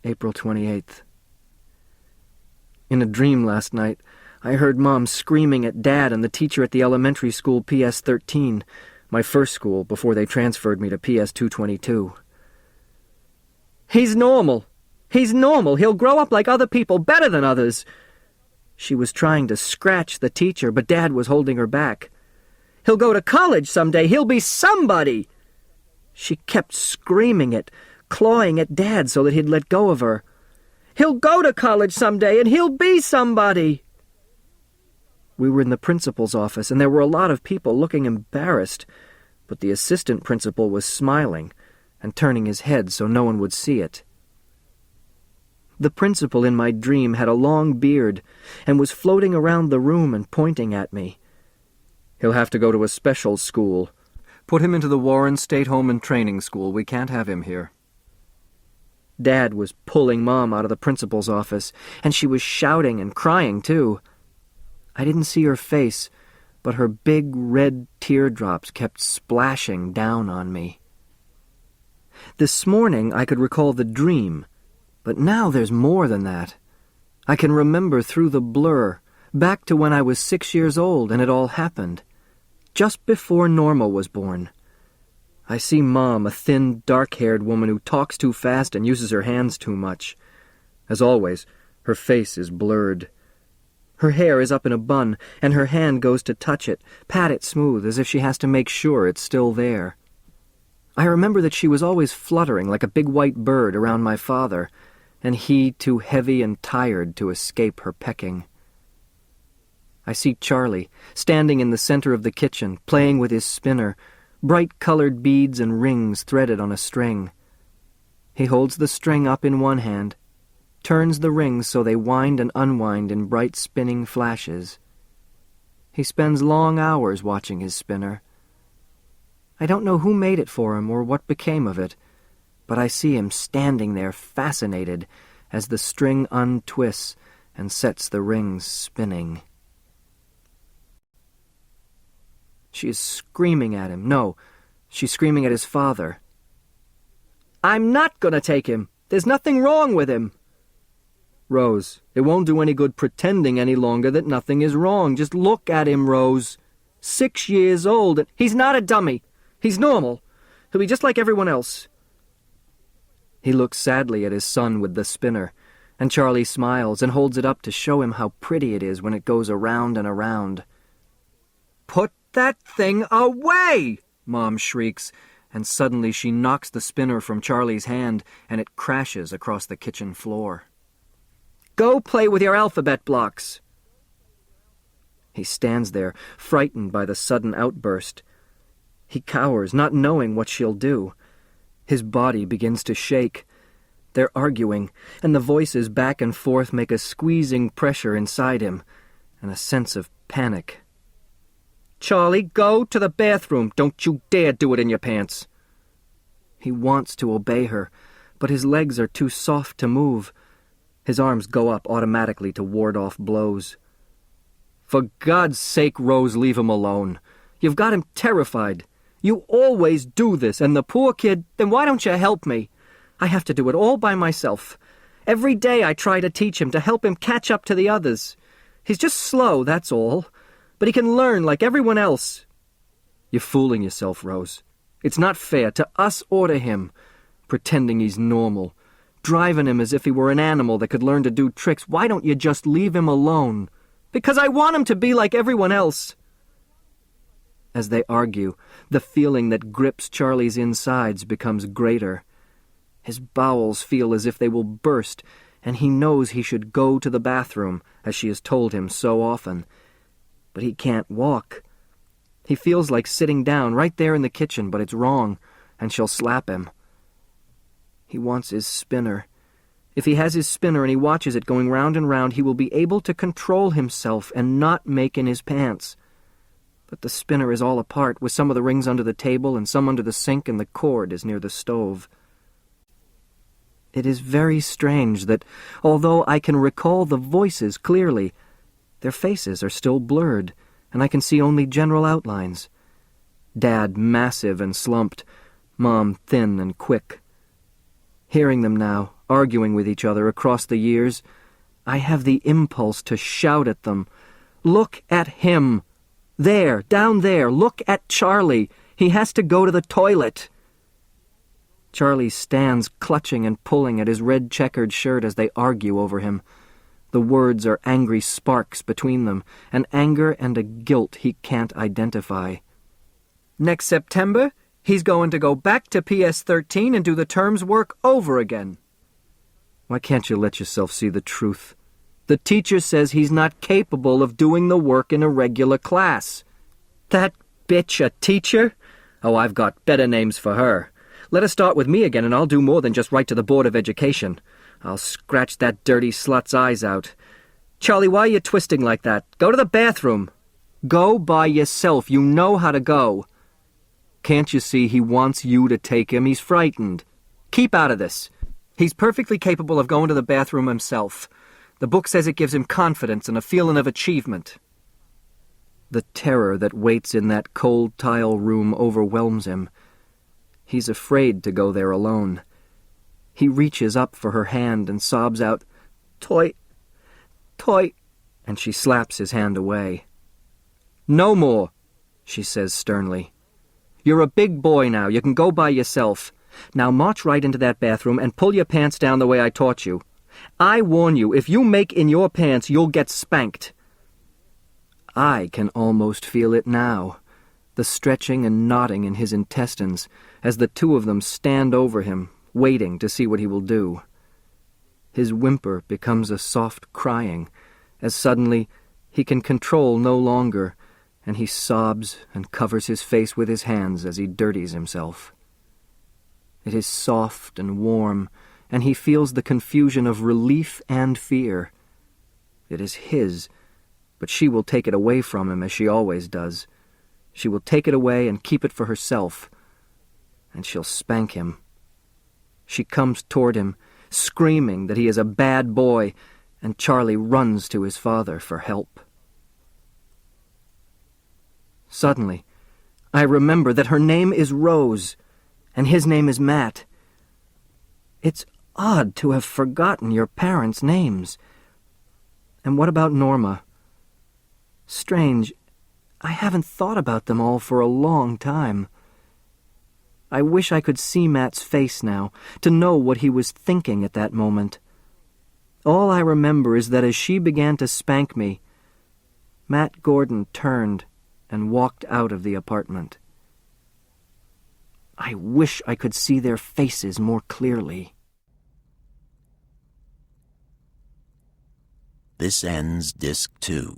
April 28th. In a dream last night, I heard Mom screaming at Dad and the teacher at the elementary school PS 13, my first school before they transferred me to PS 222. "He's normal! He's normal! He'll grow up like other people, better than others!" She was trying to scratch the teacher, but Dad was holding her back. "He'll go to college someday! He'll be somebody!" She kept screaming it, clawing at Dad so that he'd let go of her. "He'll go to college someday, and he'll be somebody!" We were in the principal's office, and there were a lot of people looking embarrassed, but the assistant principal was smiling and turning his head so no one would see it. The principal in my dream had a long beard and was floating around the room and pointing at me. "He'll have to go to a special school. Put him into the Warren State Home and Training School. We can't have him here." Dad was pulling Mom out of the principal's office, and she was shouting and crying, too. I didn't see her face, but her big red teardrops kept splashing down on me. This morning I could recall the dream, but now there's more than that. I can remember through the blur, back to when I was 6 years old and it all happened, just before Norma was born. I see Mom, a thin, dark-haired woman who talks too fast and uses her hands too much. As always, her face is blurred. Her hair is up in a bun, and her hand goes to touch it, pat it smooth, as if she has to make sure it's still there. I remember that she was always fluttering like a big white bird around my father, and he too heavy and tired to escape her pecking. I see Charlie, standing in the center of the kitchen, playing with his spinner, bright-colored beads and rings threaded on a string. He holds the string up in one hand, turns the rings so they wind and unwind in bright spinning flashes. He spends long hours watching his spinner. I don't know who made it for him or what became of it, but I see him standing there fascinated as the string untwists and sets the rings spinning. She is screaming at him. No, she's screaming at his father. "I'm not going to take him. There's nothing wrong with him." "Rose, it won't do any good pretending any longer that nothing is wrong. Just look at him, Rose. 6 years old, and he's not a dummy. He's normal. He'll be just like everyone else." He looks sadly at his son with the spinner, and Charlie smiles and holds it up to show him how pretty it is when it goes around and around. "Put that thing away!" Mom shrieks, and suddenly she knocks the spinner from Charlie's hand, and it crashes across the kitchen floor. "Go play with your alphabet blocks." He stands there, frightened by the sudden outburst. He cowers, not knowing what she'll do. His body begins to shake. They're arguing, and the voices back and forth make a squeezing pressure inside him, and a sense of panic. "Charlie, go to the bathroom. Don't you dare do it in your pants." He wants to obey her, but his legs are too soft to move. His arms go up automatically to ward off blows. "For God's sake, Rose, leave him alone. You've got him terrified. You always do this, and the poor kid, then why don't you help me? I have to do it all by myself. Every day I try to teach him, to help him catch up to the others. He's just slow, that's all. But he can learn like everyone else." "You're fooling yourself, Rose. It's not fair to us or to him, pretending he's normal, driving him as if he were an animal that could learn to do tricks. Why don't you just leave him alone?" "Because I want him to be like everyone else." As they argue, the feeling that grips Charlie's insides becomes greater. His bowels feel as if they will burst, and he knows he should go to the bathroom, as she has told him so often. But he can't walk. He feels like sitting down right there in the kitchen, but it's wrong, and she'll slap him. He wants his spinner. If he has his spinner and he watches it going round and round, he will be able to control himself and not make in his pants. But the spinner is all apart, with some of the rings under the table and some under the sink, and the cord is near the stove. It is very strange that, although I can recall the voices clearly, their faces are still blurred, and I can see only general outlines. Dad massive and slumped, Mom thin and quick. Hearing them now, arguing with each other across the years, I have the impulse to shout at them, "Look at him! There, down there, look at Charlie! He has to go to the toilet!" Charlie stands clutching and pulling at his red checkered shirt as they argue over him. The words are angry sparks between them, an anger and a guilt he can't identify. Next September, he's going to go back to PS13 and do the term's work over again. Why can't you let yourself see the truth? The teacher says he's not capable of doing the work in a regular class. That bitch a teacher? Oh, I've got better names for her. Let her start with me again, and I'll do more than just write to the Board of Education. I'll scratch that dirty slut's eyes out. Charlie, why are you twisting like that? Go to the bathroom. Go by yourself. You know how to go. Can't you see he wants you to take him? He's frightened. Keep out of this. He's perfectly capable of going to the bathroom himself. The book says it gives him confidence and a feeling of achievement. The terror that waits in that cold tile room overwhelms him. He's afraid to go there alone. He reaches up for her hand and sobs out, "Toy, toy," and she slaps his hand away. "No more," she says sternly. "You're a big boy now. You can go by yourself. Now march right into that bathroom and pull your pants down the way I taught you. I warn you, if you make in your pants, you'll get spanked." I can almost feel it now, the stretching and knotting in his intestines, as the two of them stand over him, waiting to see what he will do. His whimper becomes a soft crying, as suddenly he can control no longer, and he sobs and covers his face with his hands as he dirties himself. It is soft and warm, and he feels the confusion of relief and fear. It is his, but she will take it away from him as she always does. She will take it away and keep it for herself, and she'll spank him. She comes toward him, screaming that he is a bad boy, and Charlie runs to his father for help. Suddenly, I remember that her name is Rose, and his name is Matt. It's odd to have forgotten your parents' names. And what about Norma? Strange, I haven't thought about them all for a long time. I wish I could see Matt's face now, to know what he was thinking at that moment. All I remember is that as she began to spank me, Matt Gordon turned and walked out of the apartment. I wish I could see their faces more clearly. This ends Disc 2.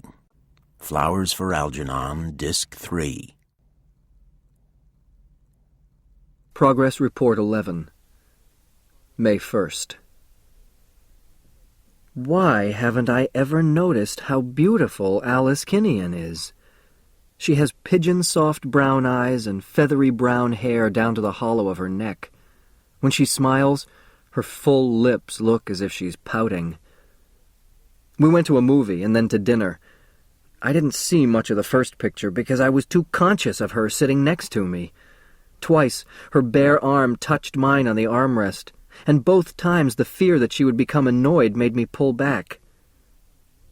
Flowers for Algernon, Disc 3. Progress Report 11. May 1st. Why haven't I ever noticed how beautiful Alice Kinnian is? She has pigeon-soft brown eyes and feathery brown hair down to the hollow of her neck. When she smiles, her full lips look as if she's pouting. We went to a movie and then to dinner. I didn't see much of the first picture because I was too conscious of her sitting next to me. Twice, her bare arm touched mine on the armrest, and both times the fear that she would become annoyed made me pull back.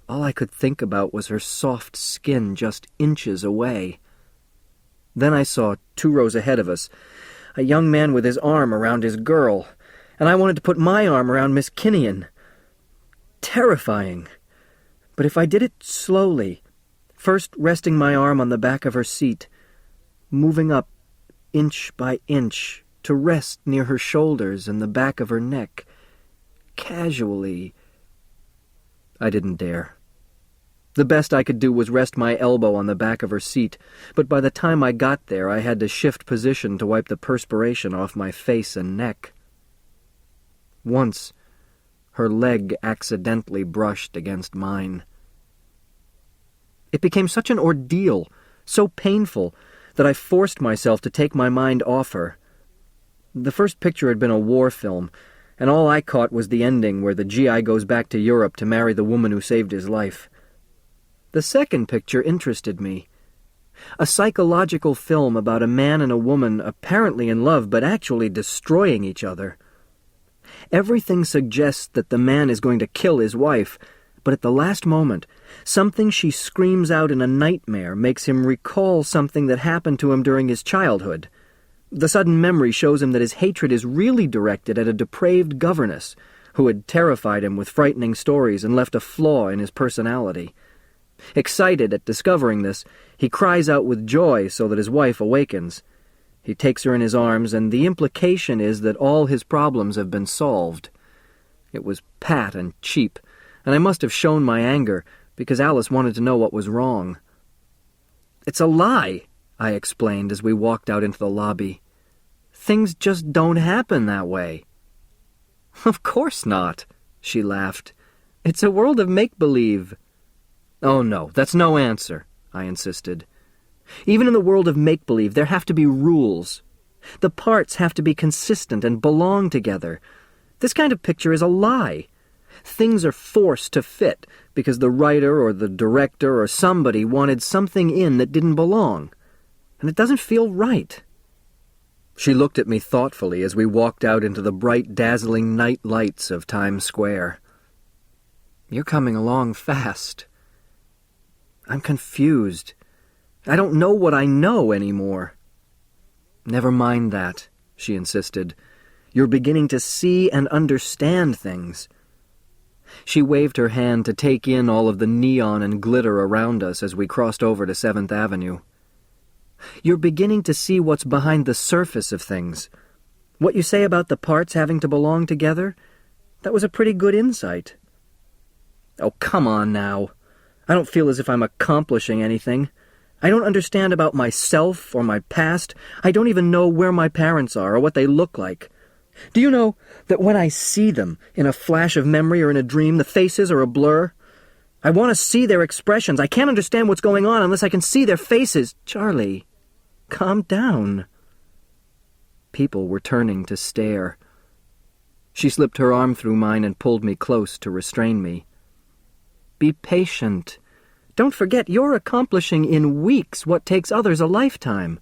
All I could think about was her soft skin just inches away. Then I saw, 2 rows ahead of us, a young man with his arm around his girl, and I wanted to put my arm around Miss Kinnian. Terrifying. But if I did it slowly, first resting my arm on the back of her seat, moving up inch by inch to rest near her shoulders and the back of her neck, casually, I didn't dare. The best I could do was rest my elbow on the back of her seat, but by the time I got there I had to shift position to wipe the perspiration off my face and neck. Once, her leg accidentally brushed against mine. It became such an ordeal, so painful, that I forced myself to take my mind off her. The first picture had been a war film, and all I caught was the ending where the GI goes back to Europe to marry the woman who saved his life. The second picture interested me. A psychological film about a man and a woman apparently in love but actually destroying each other. Everything suggests that the man is going to kill his wife, but at the last moment, something she screams out in a nightmare makes him recall something that happened to him during his childhood. The sudden memory shows him that his hatred is really directed at a depraved governess who had terrified him with frightening stories and left a flaw in his personality. Excited at discovering this, he cries out with joy so that his wife awakens. He takes her in his arms, and the implication is that all his problems have been solved. It was pat and cheap, and I must have shown my anger, because Alice wanted to know what was wrong. "It's a lie," I explained as we walked out into the lobby. "Things just don't happen that way." "Of course not," she laughed. "It's a world of make-believe." "Oh no, that's no answer," I insisted. "Even in the world of make-believe, there have to be rules. The parts have to be consistent and belong together. This kind of picture is a lie. Things are forced to fit because the writer or the director or somebody wanted something in that didn't belong. And it doesn't feel right." She looked at me thoughtfully as we walked out into the bright, dazzling night lights of Times Square. "You're coming along fast." "I'm confused. I don't know what I know anymore." "Never mind that," she insisted. "You're beginning to see and understand things." She waved her hand to take in all of the neon and glitter around us as we crossed over to 7th Avenue. "You're beginning to see what's behind the surface of things. What you say about the parts having to belong together, that was a pretty good insight." "Oh, come on now. I don't feel as if I'm accomplishing anything. I don't understand about myself or my past. I don't even know where my parents are or what they look like. Do you know that when I see them, in a flash of memory or in a dream, the faces are a blur? I want to see their expressions. I can't understand what's going on unless I can see their faces." "Charlie, calm down." People were turning to stare. She slipped her arm through mine and pulled me close to restrain me. "Be patient. Don't forget you're accomplishing in weeks what takes others a lifetime.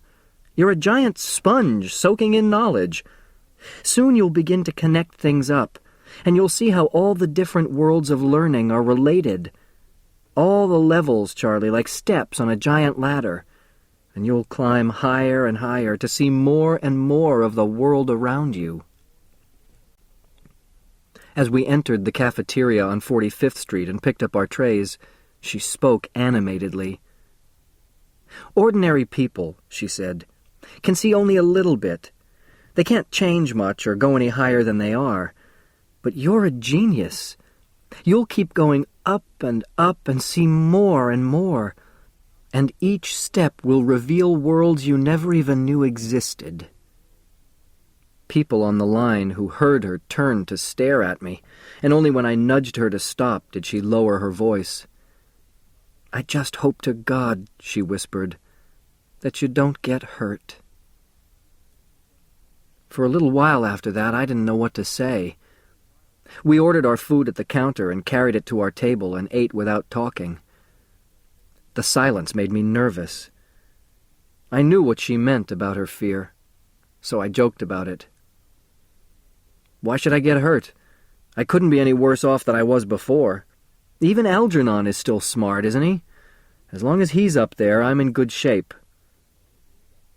You're a giant sponge soaking in knowledge. Soon you'll begin to connect things up, and you'll see how all the different worlds of learning are related. All the levels, Charlie, like steps on a giant ladder. And you'll climb higher and higher to see more and more of the world around you." As we entered the cafeteria on 45th Street and picked up our trays, she spoke animatedly. "Ordinary people," she said, "can see only a little bit. They can't change much or go any higher than they are. But you're a genius. You'll keep going up and see more and more. And each step will reveal worlds you never even knew existed." People on the line who heard her turned to stare at me, and only when I nudged her to stop did she lower her voice. "I just hope to God," she whispered, "that you don't get hurt." For a little while after that, I didn't know what to say. We ordered our food at the counter and carried it to our table and ate without talking. The silence made me nervous. I knew what she meant about her fear, so I joked about it. "Why should I get hurt? I couldn't be any worse off than I was before. Even Algernon is still smart, isn't he? As long as he's up there, I'm in good shape."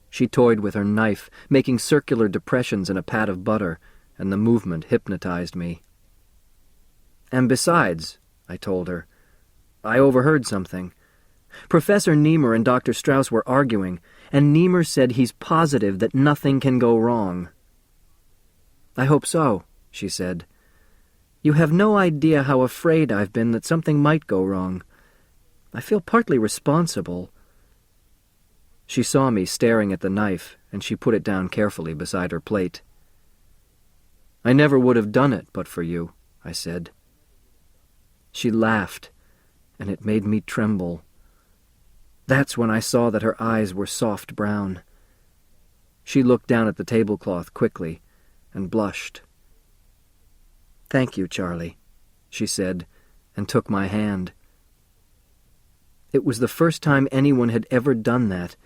She toyed with her knife, making circular depressions in a pat of butter, and the movement hypnotized me. "And besides," I told her, "I overheard something. Professor Niemer and Dr. Strauss were arguing, and Niemer said he's positive that nothing can go wrong." "I hope so," she said. You have no idea how afraid I've been that something might go wrong. I feel partly responsible." She saw me staring at the knife, and she put it down carefully beside her plate. "I never would have done it but for you," I said. She laughed, and it made me tremble. That's when I saw that her eyes were soft brown. She looked down at the tablecloth quickly and blushed. "Thank you, Charlie," she said, and took my hand. It was the first time anyone had ever done that,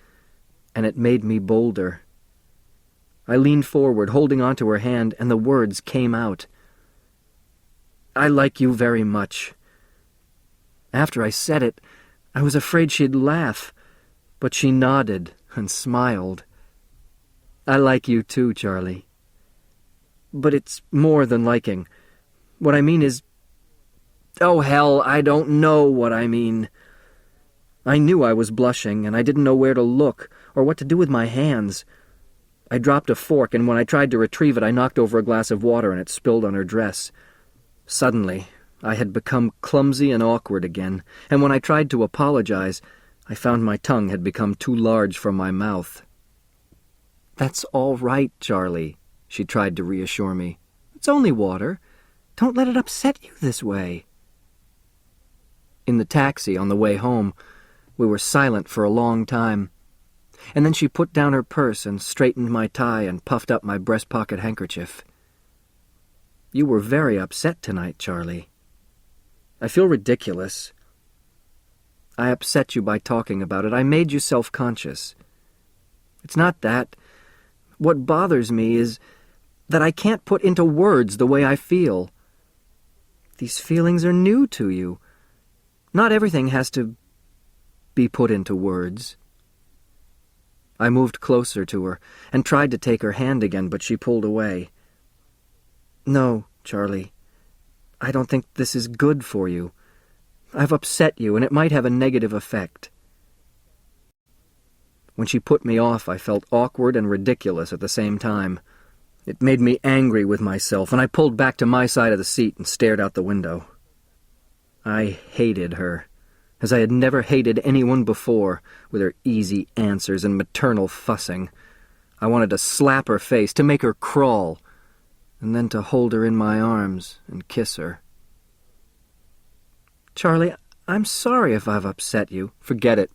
and it made me bolder. I leaned forward, holding onto her hand, and the words came out. "I like you very much." After I said it, I was afraid she'd laugh, but she nodded and smiled. "I like you too, Charlie. But it's more than liking. What I mean is... Oh, hell, I don't know what I mean." I knew I was blushing, and I didn't know where to look or what to do with my hands. I dropped a fork, and when I tried to retrieve it, I knocked over a glass of water, and it spilled on her dress. Suddenly, I had become clumsy and awkward again, and when I tried to apologize, I found my tongue had become too large for my mouth. "That's all right, Charlie," she tried to reassure me. "It's only water. Don't let it upset you this way." In the taxi on the way home, we were silent for a long time, and then she put down her purse and straightened my tie and puffed up my breast pocket handkerchief. "You were very upset tonight, Charlie. I feel ridiculous. I upset you by talking about it. I made you self-conscious. It's not that. What bothers me is that I can't put into words the way I feel. These feelings are new to you. Not everything has to be put into words." I moved closer to her and tried to take her hand again, but she pulled away. "No, Charlie, I don't think this is good for you. I've upset you, and it might have a negative effect." When she put me off, I felt awkward and ridiculous at the same time. It made me angry with myself, and I pulled back to my side of the seat and stared out the window. I hated her, as I had never hated anyone before, with her easy answers and maternal fussing. I wanted to slap her face, to make her crawl, and then to hold her in my arms and kiss her. "Charlie, I'm sorry if I've upset you." "Forget it."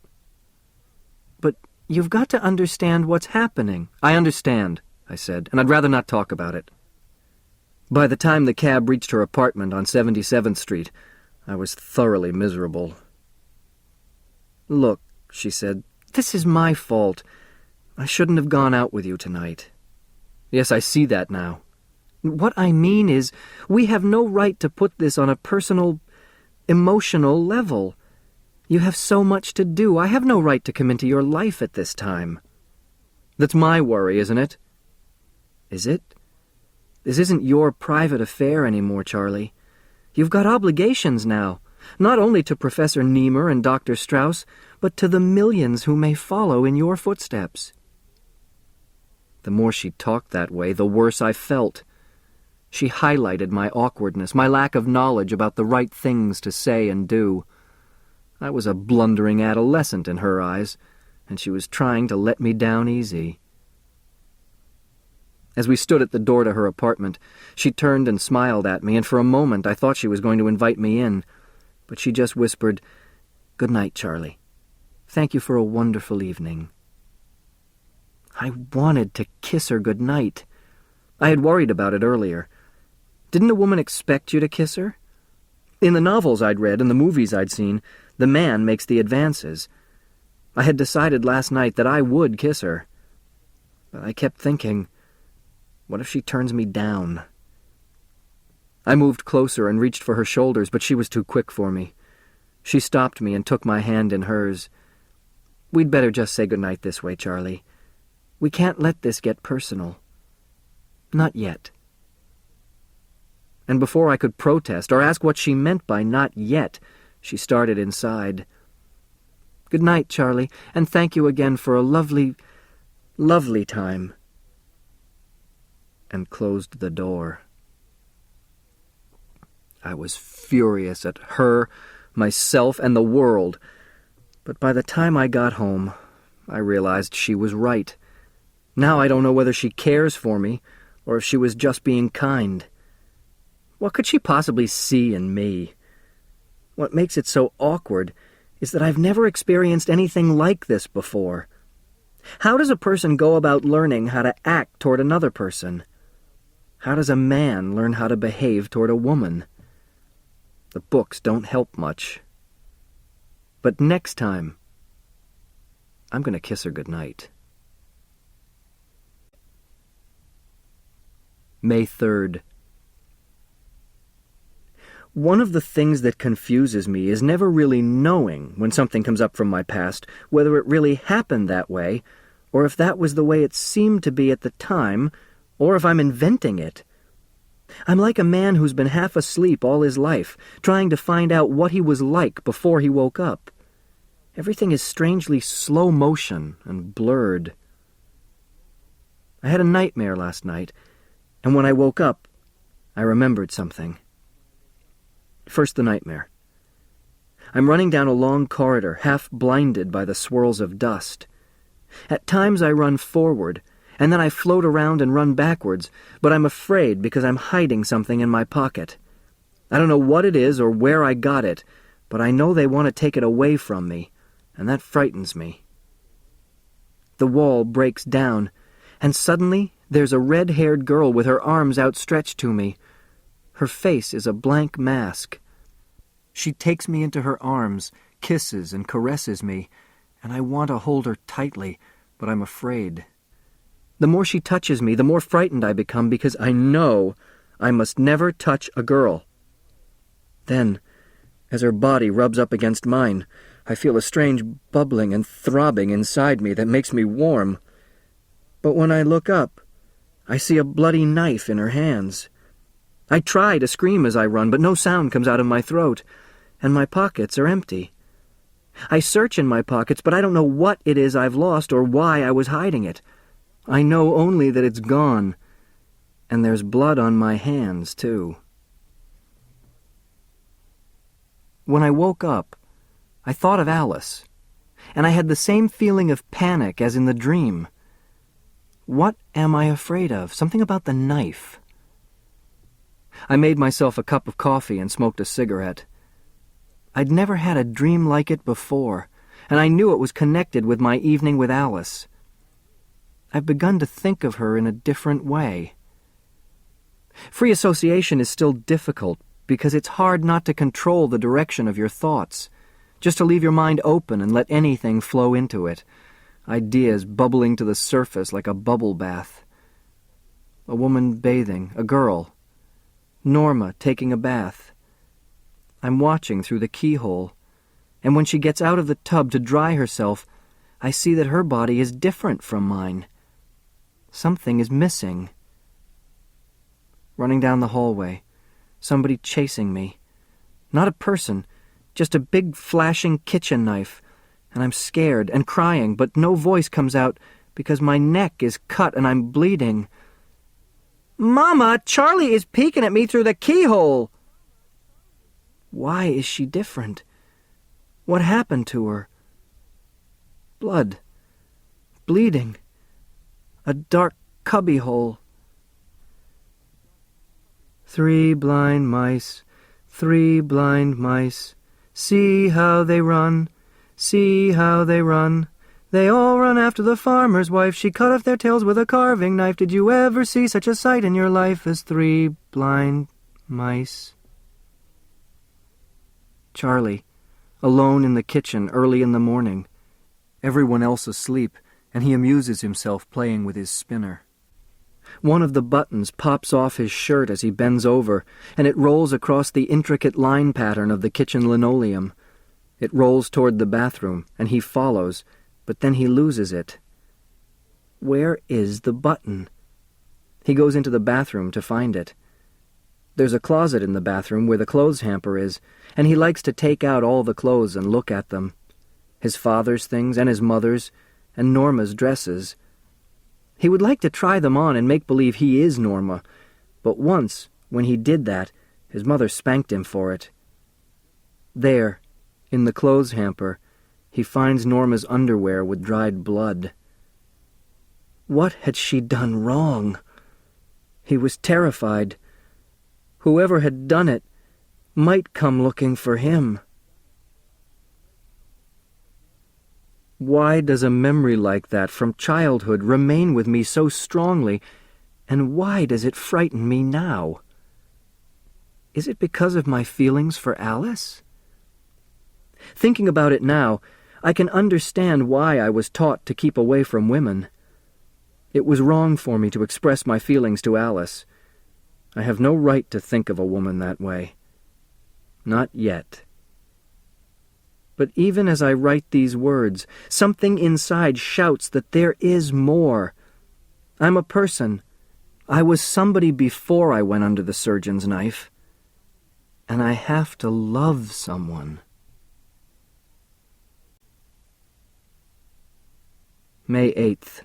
"But you've got to understand what's happening." "I understand," I said, "and I'd rather not talk about it." By the time the cab reached her apartment on 77th Street, I was thoroughly miserable. "Look," she said, "this is my fault. I shouldn't have gone out with you tonight." "Yes, I see that now." "What I mean is, we have no right to put this on a personal, emotional level. You have so much to do. I have no right to come into your life at this time." "That's my worry, isn't it?" "Is it? This isn't your private affair anymore, Charlie. You've got obligations now, not only to Professor Niemer and Dr. Strauss, but to the millions who may follow in your footsteps." The more she talked that way, the worse I felt. She highlighted my awkwardness, my lack of knowledge about the right things to say and do. I was a blundering adolescent in her eyes, and she was trying to let me down easy. As we stood at the door to her apartment, she turned and smiled at me, and for a moment I thought she was going to invite me in, but she just whispered, "Good night, Charlie. Thank you for a wonderful evening." I wanted to kiss her good night. I had worried about it earlier. Didn't a woman expect you to kiss her? In the novels I'd read and the movies I'd seen, the man makes the advances. I had decided last night that I would kiss her. But I kept thinking, what if she turns me down? I moved closer and reached for her shoulders, but she was too quick for me. She stopped me and took my hand in hers. "We'd better just say good night this way, Charlie. We can't let this get personal. Not yet." And before I could protest or ask what she meant by not yet, she started inside. "Good night, Charlie, and thank you again for a lovely, lovely time," and closed the door. I was furious at her, myself, and the world. But by the time I got home, I realized she was right. Now I don't know whether she cares for me, or if she was just being kind. What could she possibly see in me? What makes it so awkward is that I've never experienced anything like this before. How does a person go about learning how to act toward another person? How does a man learn how to behave toward a woman? The books don't help much. But next time, I'm going to kiss her goodnight. May 3rd. One of the things that confuses me is never really knowing, when something comes up from my past, whether it really happened that way, or if that was the way it seemed to be at the time, or if I'm inventing it. I'm like a man who's been half asleep all his life, trying to find out what he was like before he woke up. Everything is strangely slow motion and blurred. I had a nightmare last night, and when I woke up, I remembered something. First, the nightmare. I'm running down a long corridor, half blinded by the swirls of dust. At times I run forward, and then I float around and run backwards, but I'm afraid because I'm hiding something in my pocket. I don't know what it is or where I got it, but I know they want to take it away from me, and that frightens me. The wall breaks down, and suddenly there's a red-haired girl with her arms outstretched to me. Her face is a blank mask. She takes me into her arms, kisses and caresses me, and I want to hold her tightly, but I'm afraid. The more she touches me, the more frightened I become because I know I must never touch a girl. Then, as her body rubs up against mine, I feel a strange bubbling and throbbing inside me that makes me warm. But when I look up, I see a bloody knife in her hands. I try to scream as I run, but no sound comes out of my throat, and my pockets are empty. I search in my pockets, but I don't know what it is I've lost or why I was hiding it. I know only that it's gone, and there's blood on my hands, too. When I woke up, I thought of Alice, and I had the same feeling of panic as in the dream. What am I afraid of? Something about the knife. I made myself a cup of coffee and smoked a cigarette. I'd never had a dream like it before, and I knew it was connected with my evening with Alice. I've begun to think of her in a different way. Free association is still difficult because it's hard not to control the direction of your thoughts, just to leave your mind open and let anything flow into it, ideas bubbling to the surface like a bubble bath. A woman bathing, a girl. Norma taking a bath. I'm watching through the keyhole, and when she gets out of the tub to dry herself, I see that her body is different from mine. Something is missing. Running down the hallway, somebody chasing me. Not a person, just a big flashing kitchen knife, and I'm scared and crying, but no voice comes out because my neck is cut and I'm bleeding. "Mama, Charlie is peeking at me through the keyhole!" Why is she different? What happened to her? Blood. Bleeding. A dark cubbyhole. 3 blind mice, 3 blind mice, see how they run, see how they run. They all run after the farmer's wife. She cut off their tails with a carving knife. Did you ever see such a sight in your life as 3 blind mice? Charlie, alone in the kitchen early in the morning. Everyone else asleep, and he amuses himself playing with his spinner. One of the buttons pops off his shirt as he bends over, and it rolls across the intricate line pattern of the kitchen linoleum. It rolls toward the bathroom, and he follows, but then he loses it. Where is the button? He goes into the bathroom to find it. There's a closet in the bathroom where the clothes hamper is, and he likes to take out all the clothes and look at them. His father's things and his mother's, and Norma's dresses. He would like to try them on and make believe he is Norma, but once, when he did that, His mother spanked him for it. There, in the clothes hamper, he finds Norma's underwear with dried blood. What had she done wrong? He was terrified. Whoever had done it might come looking for him. Why does a memory like that from childhood remain with me so strongly, and why does it frighten me now? Is it because of my feelings for Alice? Thinking about it now, I can understand why I was taught to keep away from women. It was wrong for me to express my feelings to Alice. I have no right to think of a woman that way. Not yet. But even as I write these words, something inside shouts that there is more. I'm a person. I was somebody before I went under the surgeon's knife. And I have to love someone. May 8th.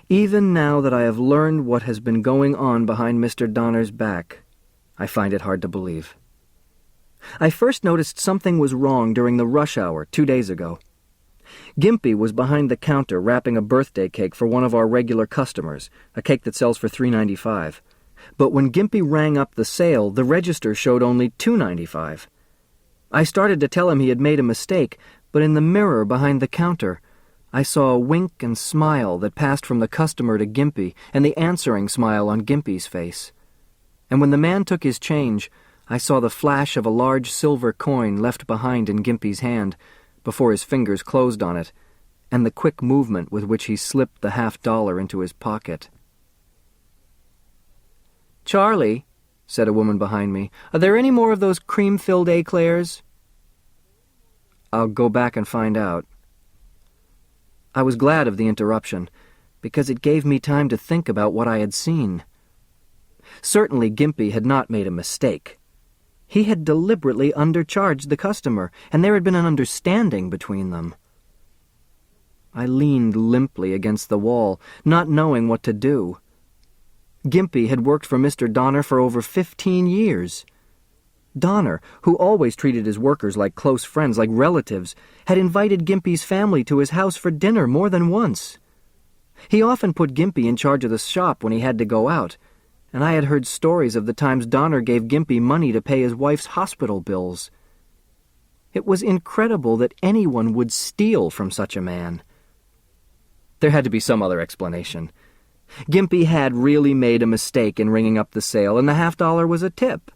Even now that I have learned what has been going on behind Mr. Donner's back, I find it hard to believe. I first noticed something was wrong during the rush hour 2 days ago. Gimpy was behind the counter wrapping a birthday cake for one of our regular customers, a cake that sells for $3.95. But when Gimpy rang up the sale, the register showed only $2.95. I started to tell him he had made a mistake, but in the mirror behind the counter, I saw a wink and smile that passed from the customer to Gimpy and the answering smile on Gimpy's face. And when the man took his change, I saw the flash of a large silver coin left behind in Gimpy's hand before his fingers closed on it, and the quick movement with which he slipped the $50 into his pocket. "Charlie," said a woman behind me, "are there any more of those cream-filled eclairs?" "I'll go back and find out." I was glad of the interruption, because it gave me time to think about what I had seen. Certainly Gimpy had not made a mistake. He had deliberately undercharged the customer, and there had been an understanding between them. I leaned limply against the wall, not knowing what to do. Gimpy had worked for Mr. Donner for over 15 years. Donner, who always treated his workers like close friends, like relatives, had invited Gimpy's family to his house for dinner more than once. He often put Gimpy in charge of the shop when he had to go out, and I had heard stories of the times Donner gave Gimpy money to pay his wife's hospital bills. It was incredible that anyone would steal from such a man. There had to be some other explanation. Gimpy had really made a mistake in ringing up the sale, and the $50 was a tip.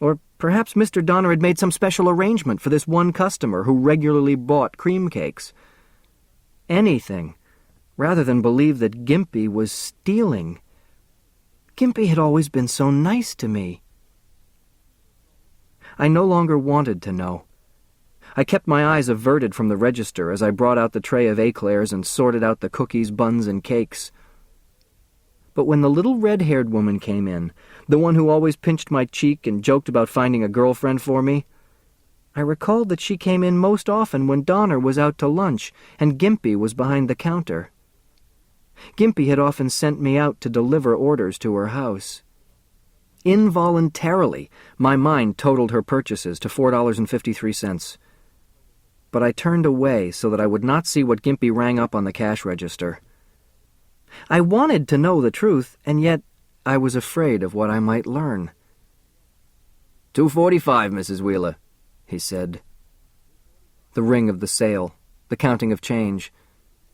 Or perhaps Mr. Donner had made some special arrangement for this one customer who regularly bought cream cakes. Anything, rather than believe that Gimpy was stealing. Gimpy had always been so nice to me. I no longer wanted to know. I kept my eyes averted from the register as I brought out the tray of eclairs and sorted out the cookies, buns, and cakes. But when the little red-haired woman came in, the one who always pinched my cheek and joked about finding a girlfriend for me, I recalled that she came in most often when Donner was out to lunch and Gimpy was behind the counter. Gimpy had often sent me out to deliver orders to her house. Involuntarily, my mind totaled her purchases to $4.53. But I turned away so that I would not see what Gimpy rang up on the cash register. I wanted to know the truth, and yet I was afraid of what I might learn. "$2.45, Mrs. Wheeler," he said. The ring of the sale, the counting of change,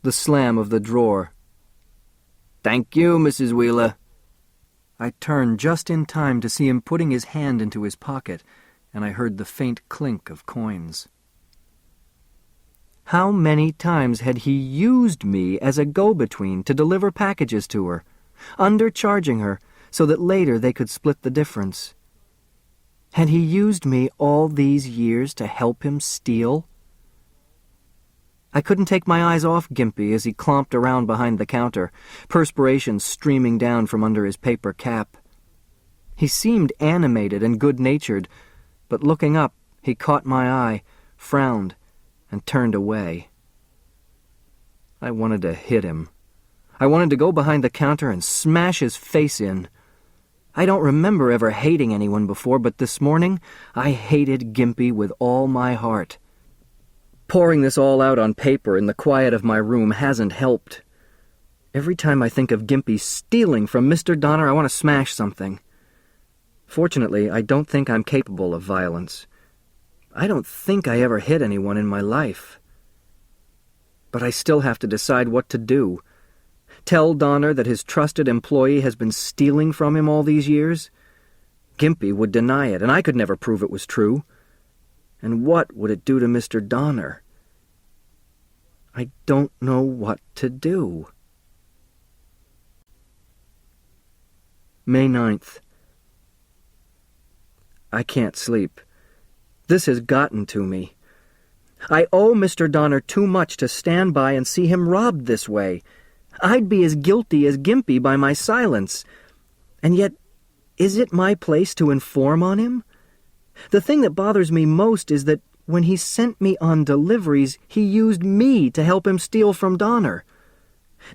the slam of the drawer. "Thank you, Mrs. Wheeler." I turned just in time to see him putting his hand into his pocket, and I heard the faint clink of coins. How many times had he used me as a go-between to deliver packages to her, undercharging her so that later they could split the difference? Had he used me all these years to help him steal? I couldn't take my eyes off Gimpy as he clomped around behind the counter, perspiration streaming down from under his paper cap. He seemed animated and good-natured, but looking up, he caught my eye, frowned, and turned away. I wanted to hit him. I wanted to go behind the counter and smash his face in. I don't remember ever hating anyone before, but this morning I hated Gimpy with all my heart. Pouring this all out on paper in the quiet of my room hasn't helped. Every time I think of Gimpy stealing from Mr. Donner, I want to smash something. Fortunately, I don't think I'm capable of violence. I don't think I ever hit anyone in my life. But I still have to decide what to do. Tell Donner that his trusted employee has been stealing from him all these years? Gimpy would deny it, and I could never prove it was true. And what would it do to Mr. Donner? I don't know what to do. May 9th. I can't sleep. This has gotten to me. I owe Mr. Donner too much to stand by and see him robbed this way. I'd be as guilty as Gimpy by my silence. And yet, is it my place to inform on him? The thing that bothers me most is that when he sent me on deliveries, he used me to help him steal from Donner.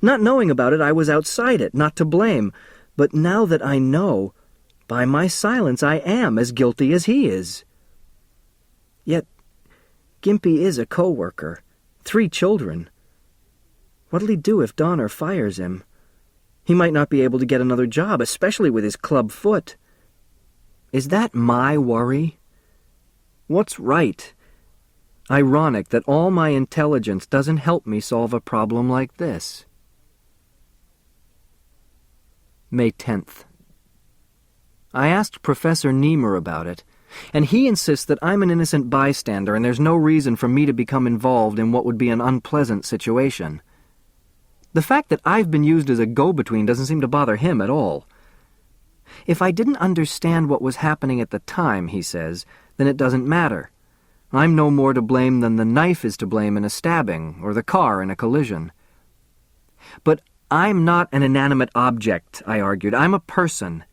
Not knowing about it, I was outside it, not to blame. But now that I know, by my silence I am as guilty as he is. Yet, Gimpy is a co-worker, 3 children. What'll he do if Donner fires him? He might not be able to get another job, especially with his club foot. Is that my worry? What's right? Ironic that all my intelligence doesn't help me solve a problem like this. May 10th. I asked Professor Niemer about it, and he insists that I'm an innocent bystander and there's no reason for me to become involved in what would be an unpleasant situation. The fact that I've been used as a go-between doesn't seem to bother him at all. If I didn't understand what was happening at the time, he says, then it doesn't matter. I'm no more to blame than the knife is to blame in a stabbing or the car in a collision. But I'm not an inanimate object, I argued. I'm a person.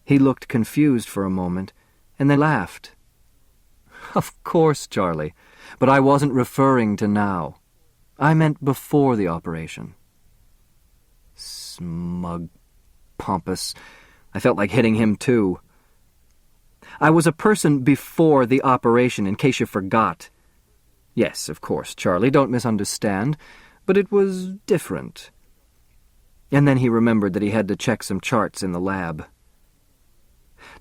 He looked confused for a moment, and then laughed. Of course, Charlie, but I wasn't referring to now. I meant before the operation. Smug, pompous. I felt like hitting him, too. I was a person before the operation, in case you forgot. Yes, of course, Charlie, don't misunderstand, but it was different. And then he remembered that he had to check some charts in the lab.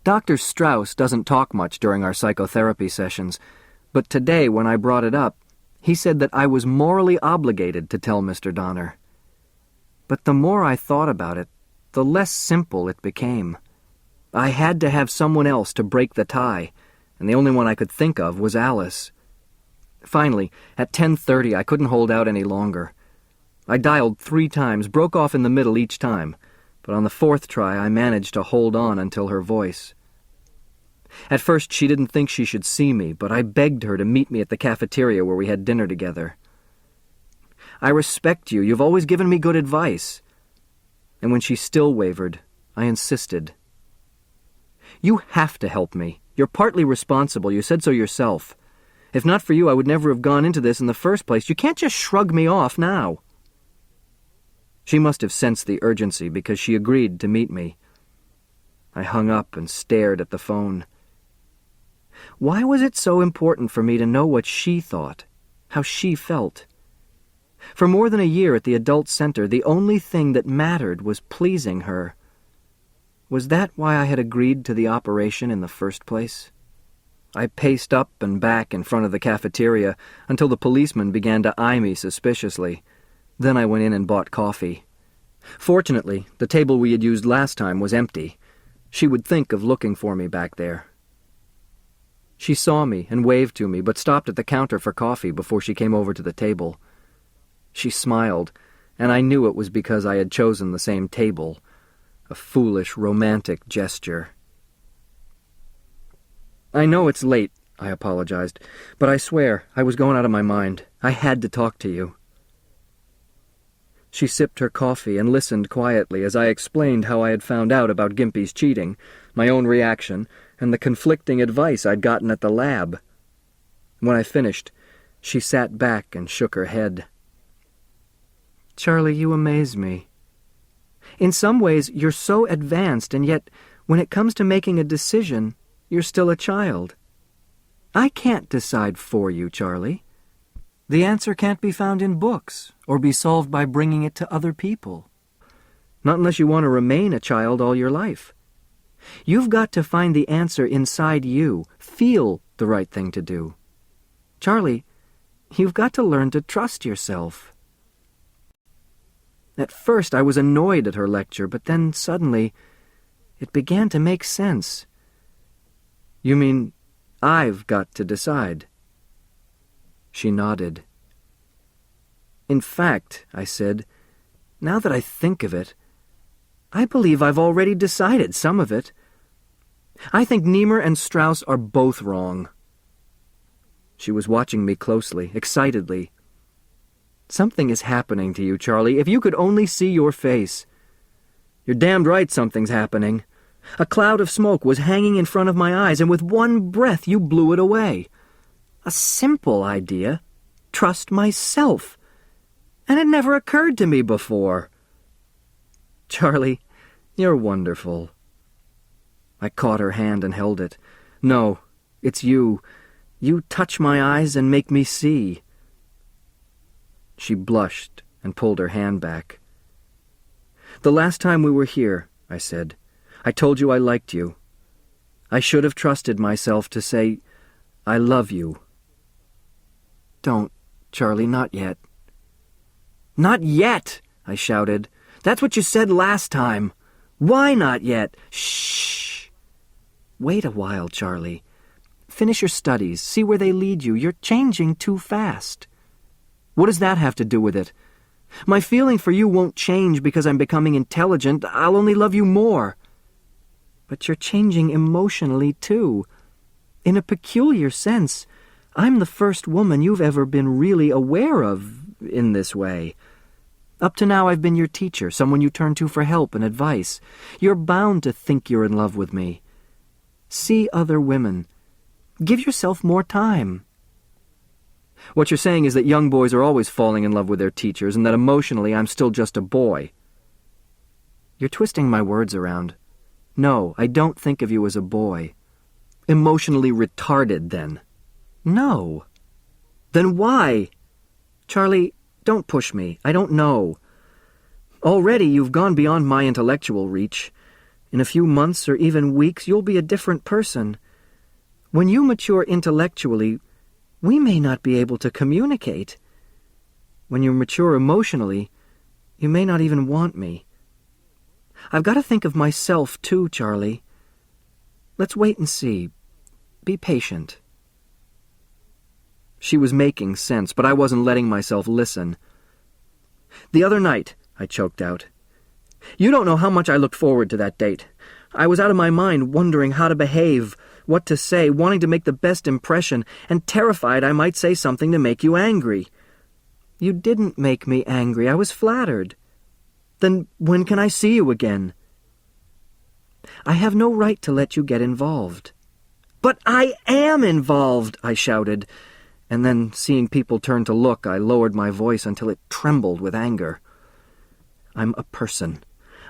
Dr. Strauss doesn't talk much during our psychotherapy sessions, but today, when I brought it up, he said that I was morally obligated to tell Mr. Donner. But the more I thought about it, the less simple it became. I had to have someone else to break the tie, and the only one I could think of was Alice. Finally, at 10:30, I couldn't hold out any longer. I dialed 3 times, broke off in the middle each time, but on the 4th try I managed to hold on until her voice. At first she didn't think she should see me, but I begged her to meet me at the cafeteria where we had dinner together. I respect you. You've always given me good advice. And when she still wavered, I insisted. You have to help me. You're partly responsible. You said so yourself. If not for you, I would never have gone into this in the first place. You can't just shrug me off now. She must have sensed the urgency because she agreed to meet me. I hung up and stared at the phone. Why was it so important for me to know what she thought, how she felt? For more than a year at the adult center, the only thing that mattered was pleasing her. Was that why I had agreed to the operation in the first place? I paced up and back in front of the cafeteria until the policeman began to eye me suspiciously. Then I went in and bought coffee. Fortunately, the table we had used last time was empty. She would think of looking for me back there. She saw me and waved to me, but stopped at the counter for coffee before she came over to the table. She smiled, and I knew it was because I had chosen the same table. A foolish, romantic gesture. I know it's late, I apologized, but I swear I was going out of my mind. I had to talk to you. She sipped her coffee and listened quietly as I explained how I had found out about Gimpy's cheating, my own reaction, and the conflicting advice I'd gotten at the lab. When I finished, she sat back and shook her head. Charlie, you amaze me. In some ways, you're so advanced, and yet, when it comes to making a decision, you're still a child. I can't decide for you, Charlie. The answer can't be found in books, or be solved by bringing it to other people. Not unless you want to remain a child all your life. You've got to find the answer inside you, feel the right thing to do. Charlie, you've got to learn to trust yourself. At first I was annoyed at her lecture, but then suddenly it began to make sense. You mean I've got to decide? She nodded. In fact, I said, now that I think of it, I believe I've already decided some of it. I think Niemer and Strauss are both wrong. She was watching me closely, excitedly. Something is happening to you, Charlie, if you could only see your face. You're damned right something's happening. A cloud of smoke was hanging in front of my eyes, and with one breath you blew it away. A simple idea. Trust myself. And it never occurred to me before. Charlie, you're wonderful. I caught her hand and held it. No, it's you. You touch my eyes and make me see. She blushed and pulled her hand back. The last time we were here, I said, I told you I liked you. I should have trusted myself to say, I love you. Don't, Charlie, not yet. Not yet, I shouted. That's what you said last time. Why not yet? Shh. Wait a while, Charlie. Finish your studies. See where they lead you. You're changing too fast. What does that have to do with it? My feeling for you won't change because I'm becoming intelligent. I'll only love you more. But you're changing emotionally, too. In a peculiar sense, I'm the first woman you've ever been really aware of in this way. Up to now, I've been your teacher, someone you turn to for help and advice. You're bound to think you're in love with me. See other women. Give yourself more time. What you're saying is that young boys are always falling in love with their teachers, and that emotionally I'm still just a boy. You're twisting my words around. No, I don't think of you as a boy. Emotionally retarded, then. No. Then why? Charlie, don't push me. I don't know. Already you've gone beyond my intellectual reach. In a few months or even weeks, you'll be a different person. When you mature intellectually, we may not be able to communicate. When you mature emotionally, you may not even want me. I've got to think of myself, too, Charlie. Let's wait and see. Be patient. She was making sense, but I wasn't letting myself listen. The other night, I choked out. You don't know how much I looked forward to that date. I was out of my mind, wondering how to behave, what to say, wanting to make the best impression, and terrified I might say something to make you angry. You didn't make me angry. I was flattered. Then when can I see you again? I have no right to let you get involved. But I am involved, I shouted, and then, seeing people turn to look, I lowered my voice until it trembled with anger. I'm a person,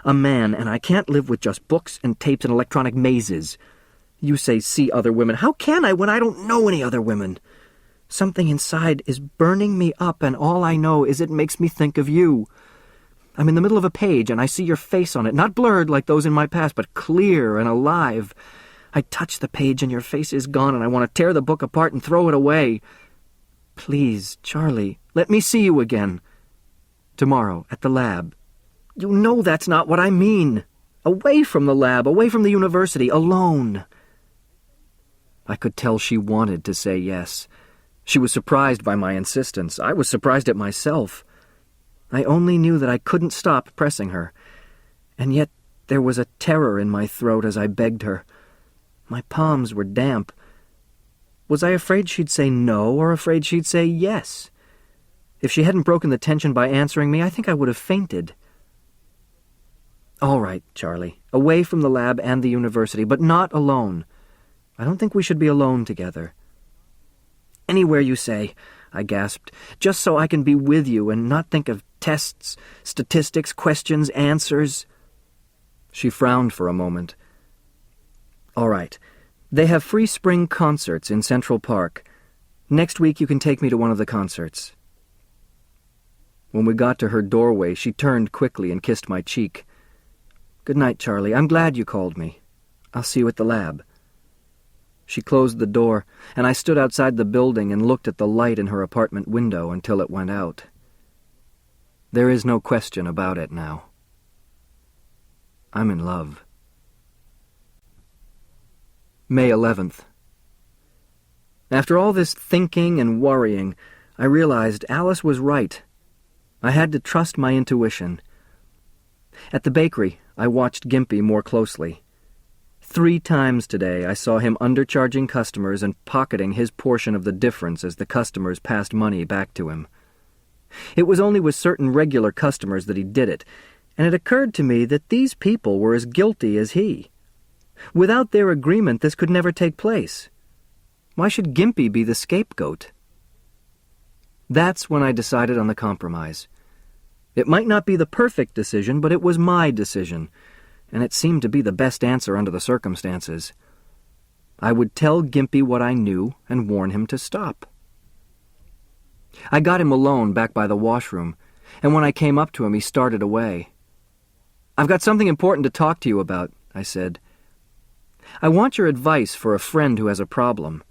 a man, and I can't live with just books and tapes and electronic mazes. You say, see other women. How can I when I don't know any other women? Something inside is burning me up, and all I know is it makes me think of you. I'm in the middle of a page, and I see your face on it, not blurred like those in my past, but clear and alive. I touch the page, and your face is gone, and I want to tear the book apart and throw it away. Please, Charlie, let me see you again. Tomorrow, at the lab. You know that's not what I mean. Away from the lab, away from the university, alone. I could tell she wanted to say yes. She was surprised by my insistence. I was surprised at myself. I only knew that I couldn't stop pressing her. And yet there was a terror in my throat as I begged her. My palms were damp. Was I afraid she'd say no, or afraid she'd say yes? If she hadn't broken the tension by answering me, I think I would have fainted. All right, Charlie. Away from the lab and the university, but not alone. I don't think we should be alone together. Anywhere you say, I gasped, just so I can be with you and not think of tests, statistics, questions, answers. She frowned for a moment. "All right. They have free spring concerts in Central Park. Next week you can take me to one of the concerts." When we got to her doorway, she turned quickly and kissed my cheek. "Good night, Charlie. I'm glad you called me. I'll see you at the lab." She closed the door, and I stood outside the building and looked at the light in her apartment window until it went out. There is no question about it now. I'm in love. May 11th. After all this thinking and worrying, I realized Alice was right. I had to trust my intuition. At the bakery, I watched Gimpy more closely. 3 times today I saw him undercharging customers and pocketing his portion of the difference as the customers passed money back to him. It was only with certain regular customers that he did it, and it occurred to me that these people were as guilty as he. Without their agreement, this could never take place. Why should Gimpy be the scapegoat? That's when I decided on the compromise. It might not be the perfect decision, but it was my decision, and it seemed to be the best answer under the circumstances. I would tell Gimpy what I knew and warn him to stop. I got him alone back by the washroom, and when I came up to him, he started away. "I've got something important to talk to you about," I said. "I want your advice for a friend who has a problem.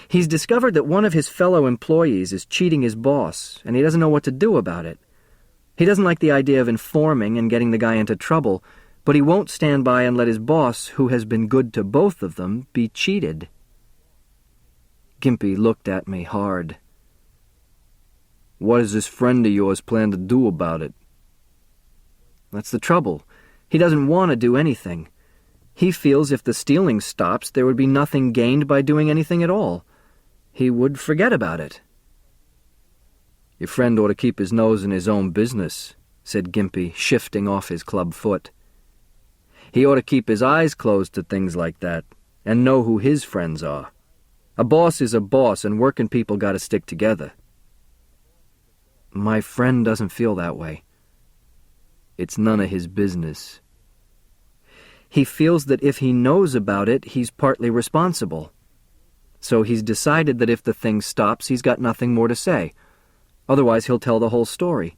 He's discovered that one of his fellow employees is cheating his boss, and he doesn't know what to do about it. He doesn't like the idea of informing and getting the guy into trouble, but he won't stand by and let his boss, who has been good to both of them, be cheated." Gimpy looked at me hard. "What does this friend of yours plan to do about it?" "That's the trouble. He doesn't want to do anything. He feels if the stealing stops, there would be nothing gained by doing anything at all. He would forget about it." "Your friend ought to keep his nose in his own business," said Gimpy, shifting off his club foot. "He ought to keep his eyes closed to things like that, and know who his friends are. A boss is a boss, and working people gotta stick together." "My friend doesn't feel that way." "It's none of his business." "He feels that if he knows about it, he's partly responsible. So he's decided that if the thing stops, he's got nothing more to say. Otherwise, he'll tell the whole story.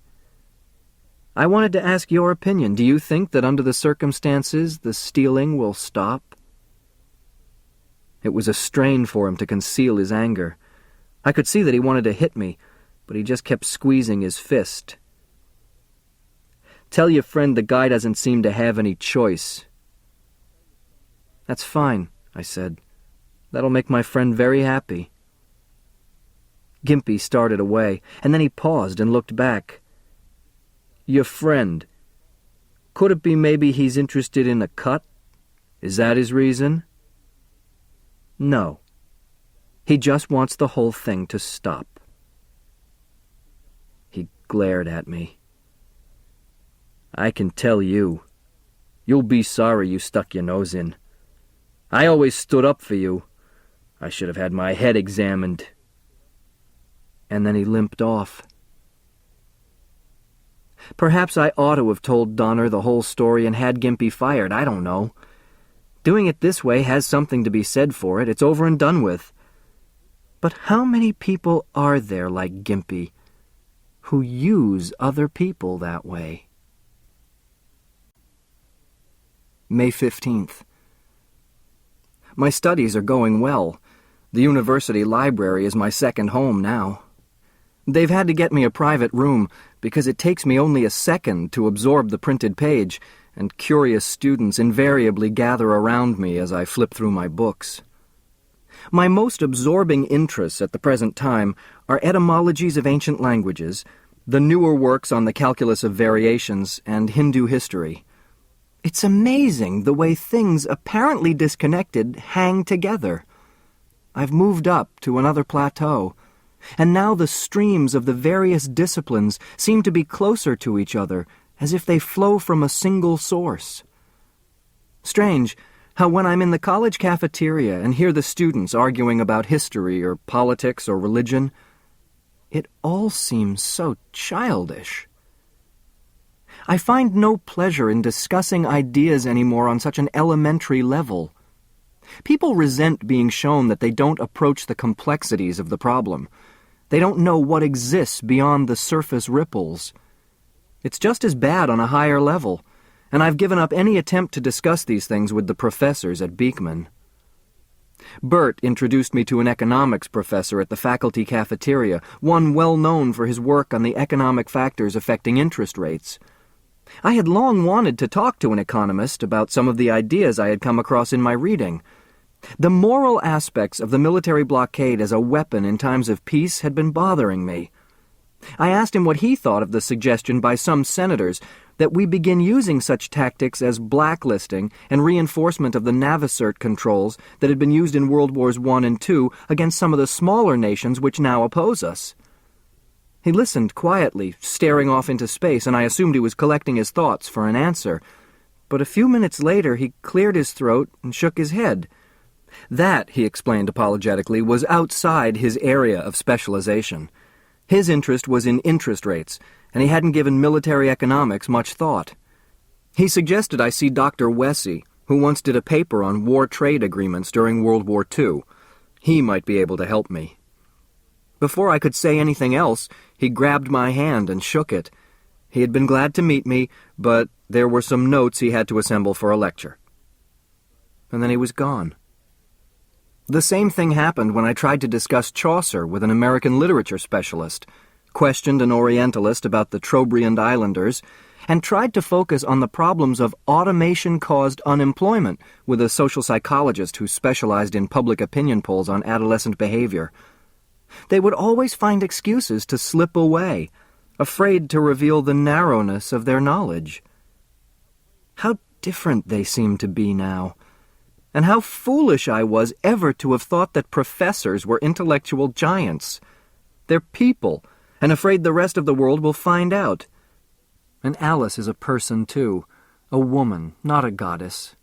I wanted to ask your opinion. Do you think that under the circumstances, the stealing will stop?" It was a strain for him to conceal his anger. I could see that he wanted to hit me, but he just kept squeezing his fist. "Tell your friend the guy doesn't seem to have any choice." "That's fine," I said. "That'll make my friend very happy." Gimpy started away, and then he paused and looked back. "Your friend. Could it be maybe he's interested in a cut? Is that his reason?" "No. He just wants the whole thing to stop." He glared at me. "I can tell you. You'll be sorry you stuck your nose in. I always stood up for you. I should have had my head examined." And then he limped off. Perhaps I ought to have told Donner the whole story and had Gimpy fired. I don't know. Doing it this way has something to be said for it. It's over and done with. But how many people are there like Gimpy who use other people that way? May 15th. My studies are going well. The university library is my second home now. They've had to get me a private room because it takes me only a second to absorb the printed page, and curious students invariably gather around me as I flip through my books. My most absorbing interests at the present time are etymologies of ancient languages, the newer works on the calculus of variations, and Hindu history. It's amazing the way things apparently disconnected hang together. I've moved up to another plateau, and now the streams of the various disciplines seem to be closer to each other, as if they flow from a single source. Strange how when I'm in the college cafeteria and hear the students arguing about history or politics or religion, it all seems so childish. I find no pleasure in discussing ideas anymore on such an elementary level. People resent being shown that they don't approach the complexities of the problem. They don't know what exists beyond the surface ripples. It's just as bad on a higher level, and I've given up any attempt to discuss these things with the professors at Beekman. Bert introduced me to an economics professor at the faculty cafeteria, one well known for his work on the economic factors affecting interest rates. I had long wanted to talk to an economist about some of the ideas I had come across in my reading. The moral aspects of the military blockade as a weapon in times of peace had been bothering me. I asked him what he thought of the suggestion by some senators that we begin using such tactics as blacklisting and reinforcement of the Navicert controls that had been used in World Wars I and II against some of the smaller nations which now oppose us. He listened quietly, staring off into space, and I assumed he was collecting his thoughts for an answer. But a few minutes later he cleared his throat and shook his head. That, he explained apologetically, was outside his area of specialization. His interest was in interest rates, and he hadn't given military economics much thought. He suggested I see Dr. Wessey, who once did a paper on war trade agreements during World War II. He might be able to help me. Before I could say anything else, he grabbed my hand and shook it. He had been glad to meet me, but there were some notes he had to assemble for a lecture. And then he was gone. The same thing happened when I tried to discuss Chaucer with an American literature specialist, questioned an Orientalist about the Trobriand Islanders, and tried to focus on the problems of automation-caused unemployment with a social psychologist who specialized in public opinion polls on adolescent behavior. They would always find excuses to slip away, afraid to reveal the narrowness of their knowledge. How different they seem to be now. And how foolish I was ever to have thought that professors were intellectual giants. They're people, and afraid the rest of the world will find out. And Alice is a person, too. A woman, not a goddess.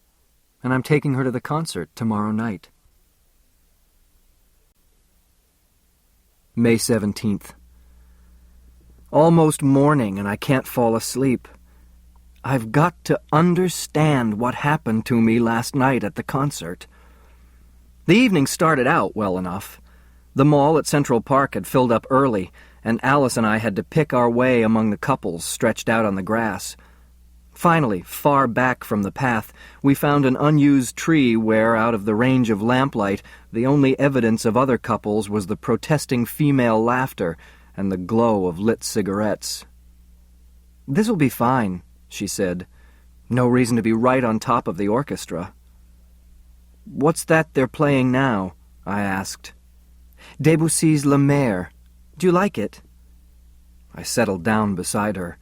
And I'm taking her to the concert tomorrow night. May 17th. Almost morning, and I can't fall asleep. I've got to understand what happened to me last night at the concert. The evening started out well enough. The mall at Central Park had filled up early, and Alice and I had to pick our way among the couples stretched out on the grass. Finally, far back from the path, we found an unused tree where, out of the range of lamplight, the only evidence of other couples was the protesting female laughter and the glow of lit cigarettes. "This'll be fine," she said. "No reason to be right on top of the orchestra." "What's that they're playing now?" I asked. "Debussy's La Mer. Do you like it?" I settled down beside her.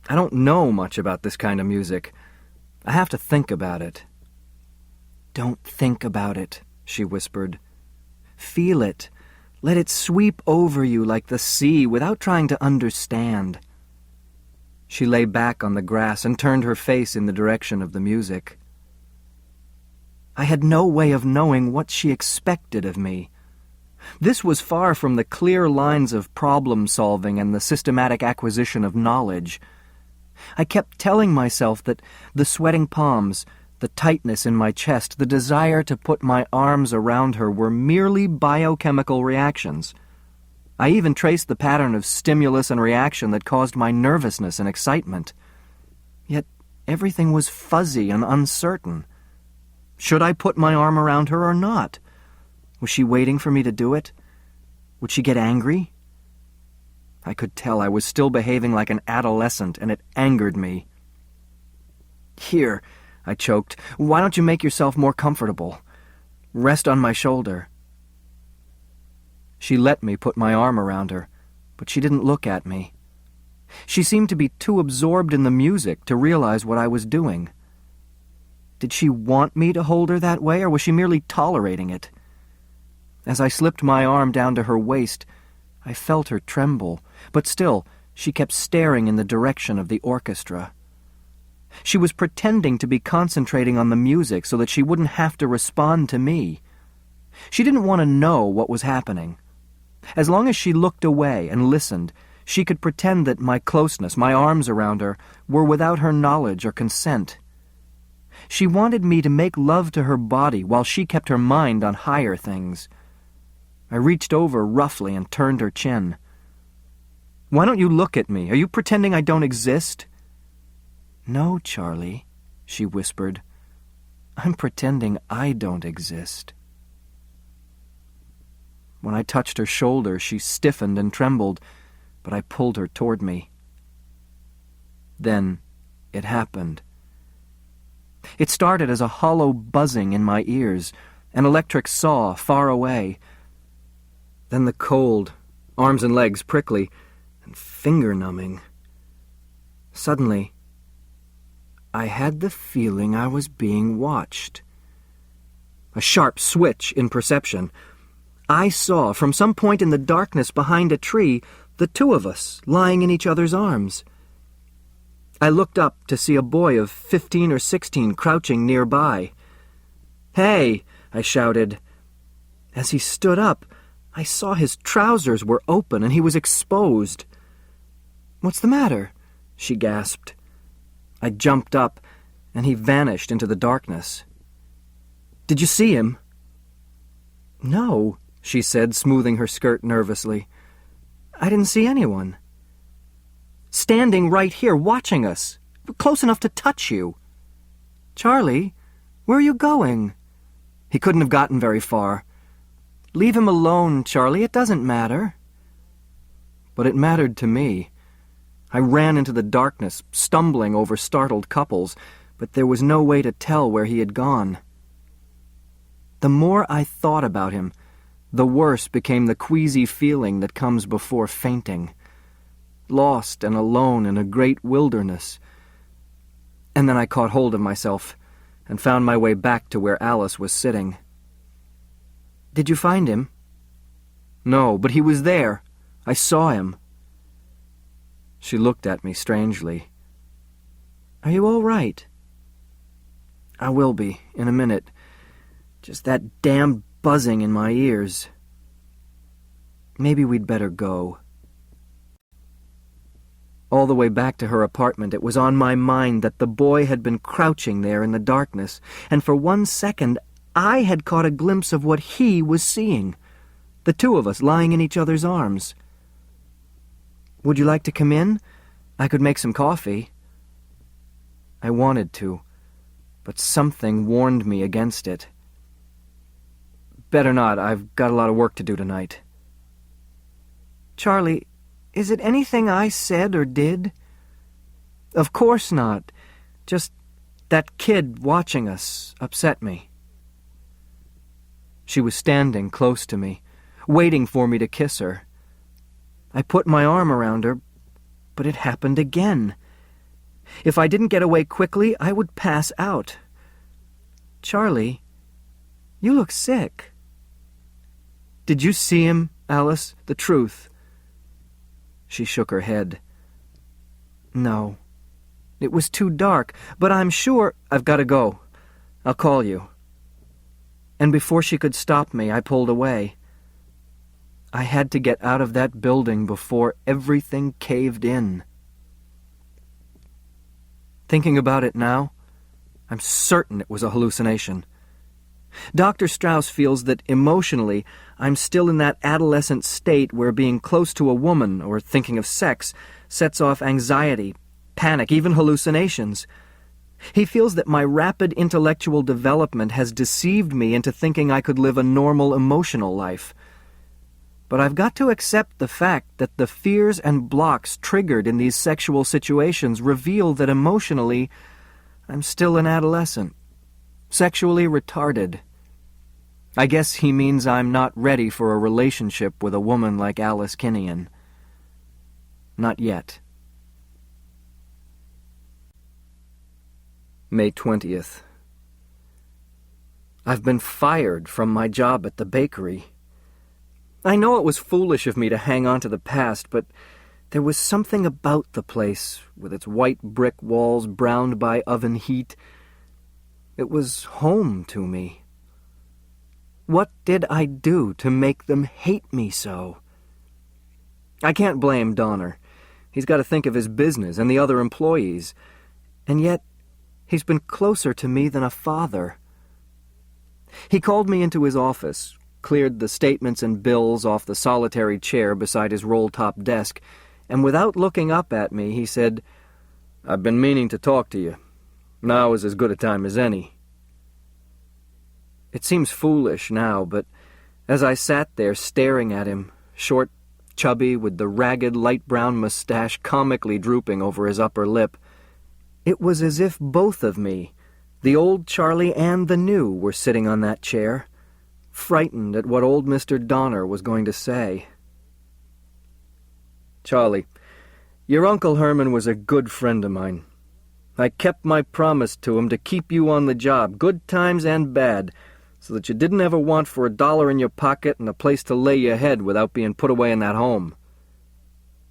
"I don't know much about this kind of music. I have to think about it." "Don't think about it," she whispered. "Feel it. Let it sweep over you like the sea without trying to understand." She lay back on the grass and turned her face in the direction of the music. I had no way of knowing what she expected of me. This was far from the clear lines of problem-solving and the systematic acquisition of knowledge. I kept telling myself that the sweating palms, the tightness in my chest, the desire to put my arms around her were merely biochemical reactions. I even traced the pattern of stimulus and reaction that caused my nervousness and excitement. Yet everything was fuzzy and uncertain. Should I put my arm around her or not? Was she waiting for me to do it? Would she get angry? I could tell I was still behaving like an adolescent, and it angered me. "Here," I choked, "why don't you make yourself more comfortable? Rest on my shoulder." She let me put my arm around her, but she didn't look at me. She seemed to be too absorbed in the music to realize what I was doing. Did she want me to hold her that way, or was she merely tolerating it? As I slipped my arm down to her waist, I felt her tremble, but still, she kept staring in the direction of the orchestra. She was pretending to be concentrating on the music so that she wouldn't have to respond to me. She didn't want to know what was happening. As long as she looked away and listened, She could pretend that my closeness, my arms around her, were without her knowledge or consent. She wanted me to make love to her body while she kept her mind on higher things. I reached over roughly and turned her chin. "Why don't you look at me? Are you pretending I don't exist?" "No, Charlie," she whispered. "I'm pretending I don't exist." When I touched her shoulder, she stiffened and trembled, but I pulled her toward me. Then it happened. It started as a hollow buzzing in my ears, an electric saw far away. Then the cold, arms and legs prickly, and finger-numbing. Suddenly, I had the feeling I was being watched. A sharp switch in perception. I saw, from some point in the darkness behind a tree, the two of us lying in each other's arms. I looked up to see a boy of 15 or 16 crouching nearby. "Hey!" I shouted. As he stood up, I saw his trousers were open and he was exposed. "What's the matter?" she gasped. I jumped up, and he vanished into the darkness. "Did you see him?" "No," she said, smoothing her skirt nervously. "I didn't see anyone." "Standing right here, watching us, close enough to touch you." "Charlie, where are you going?" He couldn't have gotten very far. "Leave him alone, Charlie, it doesn't matter." But it mattered to me. I ran into the darkness, stumbling over startled couples, but there was no way to tell where he had gone. The more I thought about him, the worse became the queasy feeling that comes before fainting. Lost and alone in a great wilderness. And then I caught hold of myself and found my way back to where Alice was sitting. "Did you find him?" "No, but he was there. I saw him." She looked at me strangely. "Are you all right?" "I will be, in a minute. Just that damned buzzing in my ears." "Maybe we'd better go." All the way back to her apartment, it was on my mind that the boy had been crouching there in the darkness, and for 1 second I had caught a glimpse of what he was seeing, the two of us lying in each other's arms. "Would you like to come in? I could make some coffee." I wanted to, but something warned me against it. "Better not. I've got a lot of work to do tonight." "Charlie, is it anything I said or did?" "Of course not. Just that kid watching us upset me." She was standing close to me, waiting for me to kiss her. I put my arm around her, but it happened again. If I didn't get away quickly, I would pass out. "Charlie, you look sick." "Did you see him, Alice? The truth?" She shook her head. "No. It was too dark, but I'm sure—" "I've got to go. I'll call you." And before she could stop me, I pulled away. I had to get out of that building before everything caved in. Thinking about it now, I'm certain it was a hallucination. Dr. Strauss feels that emotionally, I'm still in that adolescent state where being close to a woman or thinking of sex sets off anxiety, panic, even hallucinations. He feels that my rapid intellectual development has deceived me into thinking I could live a normal emotional life. But I've got to accept the fact that the fears and blocks triggered in these sexual situations reveal that emotionally, I'm still an adolescent, sexually retarded. I guess he means I'm not ready for a relationship with a woman like Alice Kinnian. Not yet. May 20th. I've been fired from my job at the bakery. I know it was foolish of me to hang on to the past, but there was something about the place, with its white brick walls browned by oven heat. It was home to me. What did I do to make them hate me so? I can't blame Donner. He's got to think of his business and the other employees. And yet, he's been closer to me than a father. He called me into his office, cleared the statements and bills off the solitary chair beside his roll-top desk, and without looking up at me, he said, "I've been meaning to talk to you. Now is as good a time as any." It seems foolish now, but as I sat there staring at him, short, chubby, with the ragged light brown mustache comically drooping over his upper lip, it was as if both of me, the old Charlie and the new, were sitting on that chair, frightened at what old Mr. Donner was going to say. "Charlie, your Uncle Herman was a good friend of mine. I kept my promise to him to keep you on the job, good times and bad, so that you didn't ever want for $1 in your pocket and a place to lay your head without being put away in that home.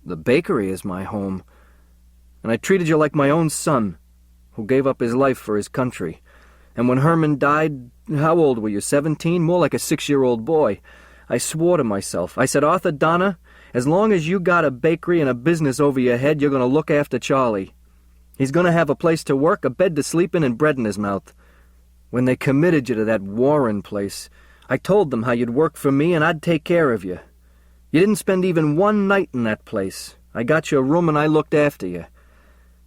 The bakery is my home, and I treated you like my own son, who gave up his life for his country. And when Herman died, how old were you, 17? More like a 6-year-old boy. I swore to myself. I said, 'Arthur Donner, as long as you got a bakery and a business over your head, you're going to look after Charlie. He's going to have a place to work, a bed to sleep in, and bread in his mouth.' When they committed you to that Warren place, I told them how you'd work for me and I'd take care of you. You didn't spend even one night in that place. I got you a room and I looked after you.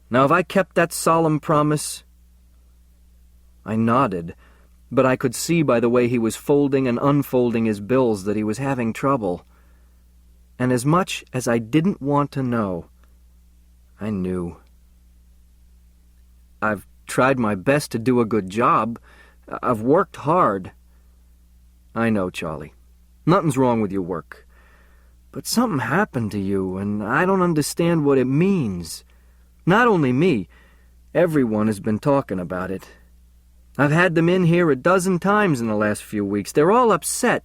Now, have I kept that solemn promise?" I nodded, but I could see by the way he was folding and unfolding his bills that he was having trouble. And as much as I didn't want to know, I knew. "I've tried my best to do a good job. I've worked hard." "I know, Charlie. Nothing's wrong with your work. But something happened to you, and I don't understand what it means. Not only me. Everyone has been talking about it. I've had them in here 12 times in the last few weeks. They're all upset.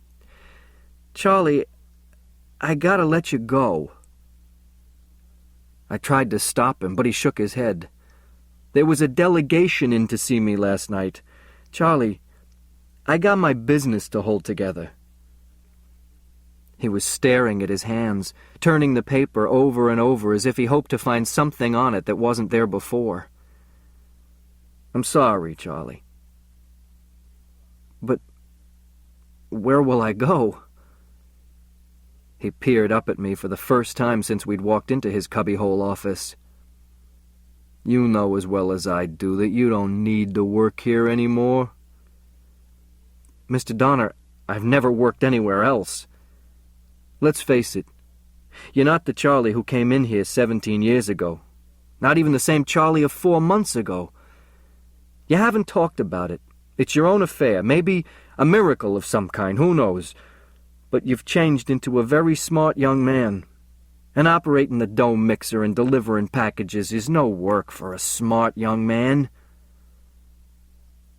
Charlie, I gotta let you go." I tried to stop him, but he shook his head. "There was a delegation in to see me last night. Charlie, I got my business to hold together." He was staring at his hands, turning the paper over and over as if he hoped to find something on it that wasn't there before. "I'm sorry, Charlie. But where will I go?" He peered up at me for the first time since we'd walked into his cubbyhole office. "You know as well as I do that you don't need to work here anymore." "Mr. Donner, I've never worked anywhere else. Let's face it, you're not the Charlie who came in here 17 years ago. Not even the same Charlie of 4 months ago. You haven't talked about it. It's your own affair, maybe a miracle of some kind, who knows? But you've changed into a very smart young man. And operating the dough mixer and delivering packages is no work for a smart young man."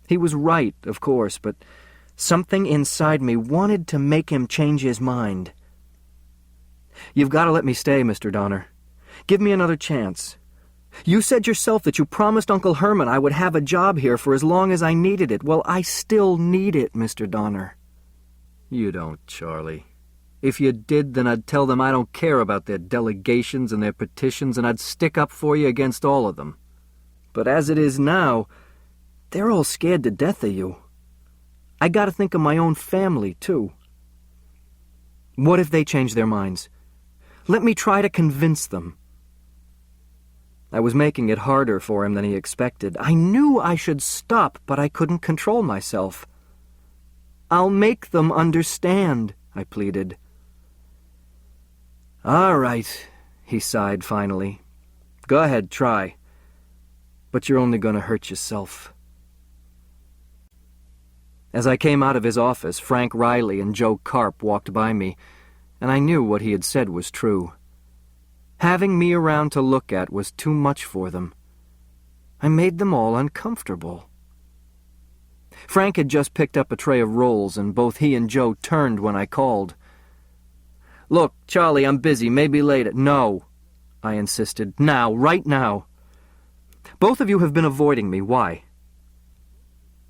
He was right, of course, but something inside me wanted to make him change his mind. "You've got to let me stay, Mr. Donner. Give me another chance. You said yourself that you promised Uncle Herman I would have a job here for as long as I needed it. Well, I still need it, Mr. Donner." "You don't, Charlie. If you did, then I'd tell them I don't care about their delegations and their petitions, and I'd stick up for you against all of them. But as it is now, they're all scared to death of you. I gotta think of my own family, too. What if they change their minds? Let me try to convince them." I was making it harder for him than he expected. I knew I should stop, but I couldn't control myself. "I'll make them understand," I pleaded. "All right," he sighed finally. "Go ahead, try. But you're only going to hurt yourself." As I came out of his office, Frank Riley and Joe Karp walked by me, and I knew what he had said was true. Having me around to look at was too much for them. I made them all uncomfortable. Frank had just picked up a tray of rolls, and both he and Joe turned when I called. "Look, Charlie, I'm busy. Maybe later." "No," I insisted. "Now, right now. Both of you have been avoiding me. Why?"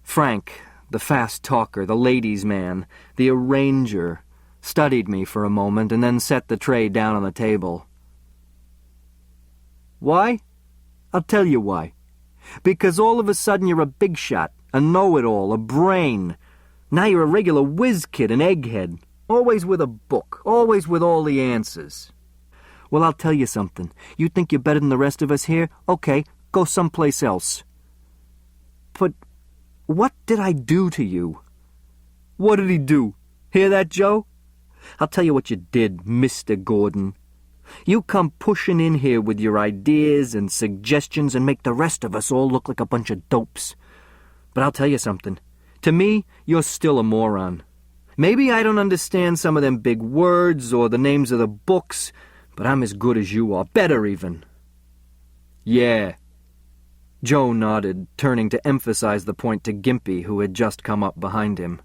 Frank, the fast talker, the ladies' man, the arranger, studied me for a moment and then set the tray down on the table. Why? I'll tell you why. Because all of a sudden you're a big shot, a know-it-all, a brain. Now you're a regular whiz kid, an egghead. Always with a book, always with all the answers. Well, I'll tell you something. You think you're better than the rest of us here? Okay, go someplace else. But what did I do to you? What did he do? Hear that, Joe? I'll tell you what you did, Mr. Gordon. You come pushing in here with your ideas and suggestions and make the rest of us all look like a bunch of dopes. But I'll tell you something. To me, you're still a moron. Maybe I don't understand some of them big words or the names of the books, but I'm as good as you are, better even. Yeah. Joe nodded, turning to emphasize the point to Gimpy, who had just come up behind him.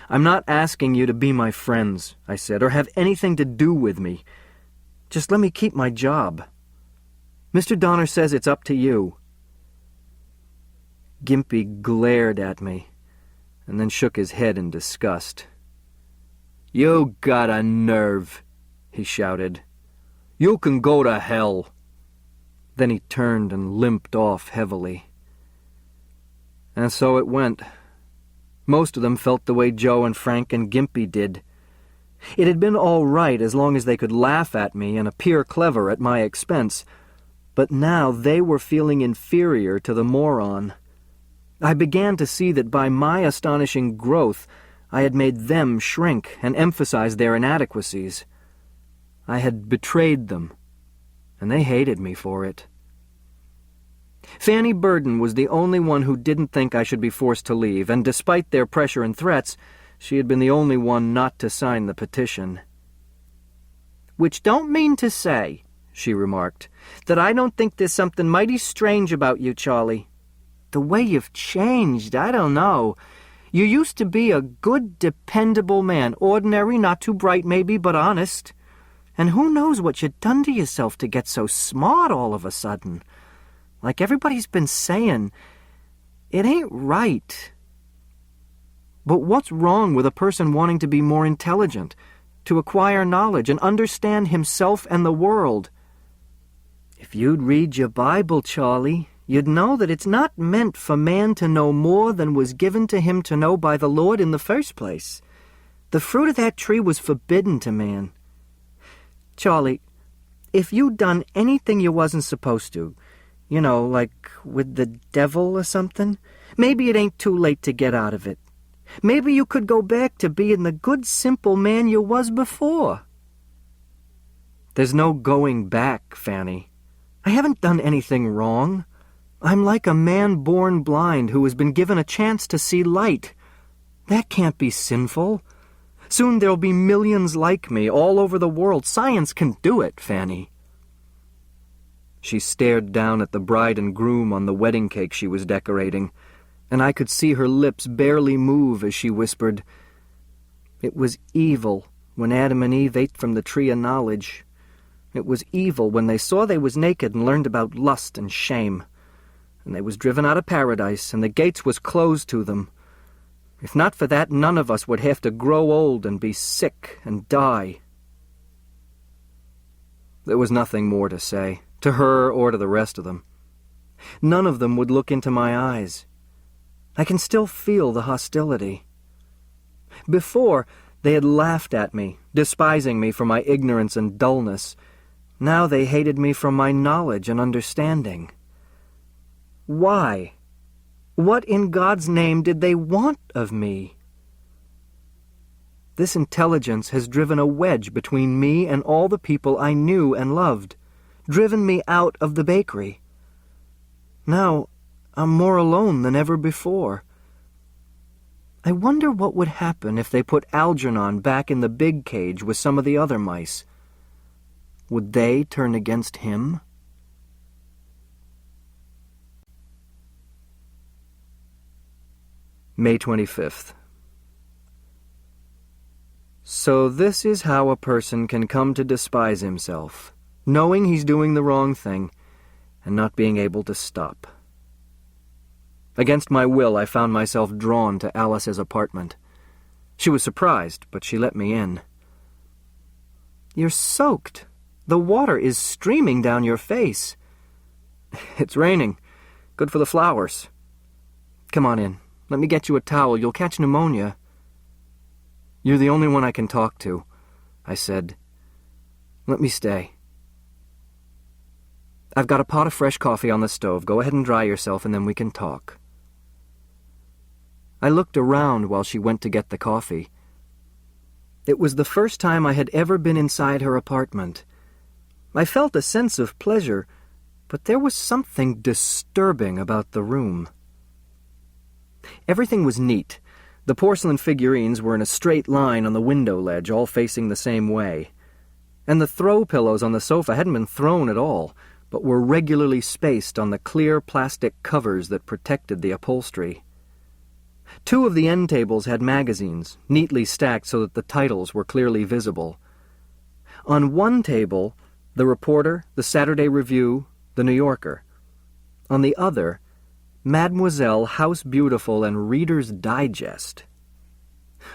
I'm not asking you to be my friends, I said, or have anything to do with me. Just let me keep my job. Mr. Donner says it's up to you. Gimpy glared at me, and then shook his head in disgust. You got a nerve, he shouted. You can go to hell. Then he turned and limped off heavily. And so it went. Most of them felt the way Joe and Frank and Gimpy did. It had been all right as long as they could laugh at me and appear clever at my expense, but now they were feeling inferior to the moron. I began to see that by my astonishing growth, I had made them shrink and emphasize their inadequacies. I had betrayed them, and they hated me for it. Fanny Burden was the only one who didn't think I should be forced to leave, and despite their pressure and threats, she had been the only one not to sign the petition. "Which don't mean to say," she remarked, "that I don't think there's something mighty strange about you, Charlie. The way you've changed, I don't know. You used to be a good, dependable man, ordinary, not too bright maybe, but honest. And who knows what you've done to yourself to get so smart all of a sudden? Like everybody's been saying, it ain't right. But what's wrong with a person wanting to be more intelligent, to acquire knowledge and understand himself and the world? If you'd read your Bible, Charlie, you'd know that it's not meant for man to know more than was given to him to know by the Lord in the first place. The fruit of that tree was forbidden to man. Charlie, if you'd done anything you wasn't supposed to, you know, like with the devil or something, maybe it ain't too late to get out of it. Maybe you could go back to being the good, simple man you was before." "There's no going back, Fanny. I haven't done anything wrong. I'm like a man born blind who has been given a chance to see light. That can't be sinful. Soon there'll be millions like me all over the world. Science can do it, Fanny." She stared down at the bride and groom on the wedding cake she was decorating, and I could see her lips barely move as she whispered, "It was evil when Adam and Eve ate from the tree of knowledge. It was evil when they saw they was naked and learned about lust and shame. And they was driven out of paradise, and the gates was closed to them. If not for that, none of us would have to grow old and be sick and die." There was nothing more to say, to her or to the rest of them. None of them would look into my eyes. I can still feel the hostility. Before, they had laughed at me, despising me for my ignorance and dullness. Now they hated me for my knowledge and understanding. Why? What in God's name did they want of me? This intelligence has driven a wedge between me and all the people I knew and loved, driven me out of the bakery. Now I'm more alone than ever before. I wonder what would happen if they put Algernon back in the big cage with some of the other mice. Would they turn against him? May 25th. So this is how a person can come to despise himself, knowing he's doing the wrong thing and not being able to stop. Against my will, I found myself drawn to Alice's apartment. She was surprised, but she let me in. "You're soaked. The water is streaming down your face." "It's raining. Good for the flowers." "Come on in. Let me get you a towel. You'll catch pneumonia." "You're the only one I can talk to," I said. "Let me stay." "I've got a pot of fresh coffee on the stove. Go ahead and dry yourself, and then we can talk." I looked around while she went to get the coffee. It was the first time I had ever been inside her apartment. I felt a sense of pleasure, but there was something disturbing about the room. Everything was neat. The porcelain figurines were in a straight line on the window ledge, all facing the same way. And the throw pillows on the sofa hadn't been thrown at all, but were regularly spaced on the clear plastic covers that protected the upholstery. 2 of the end tables had magazines, neatly stacked so that the titles were clearly visible. On one table, The Reporter, The Saturday Review, The New Yorker. On the other, Mademoiselle, House Beautiful, and Reader's Digest.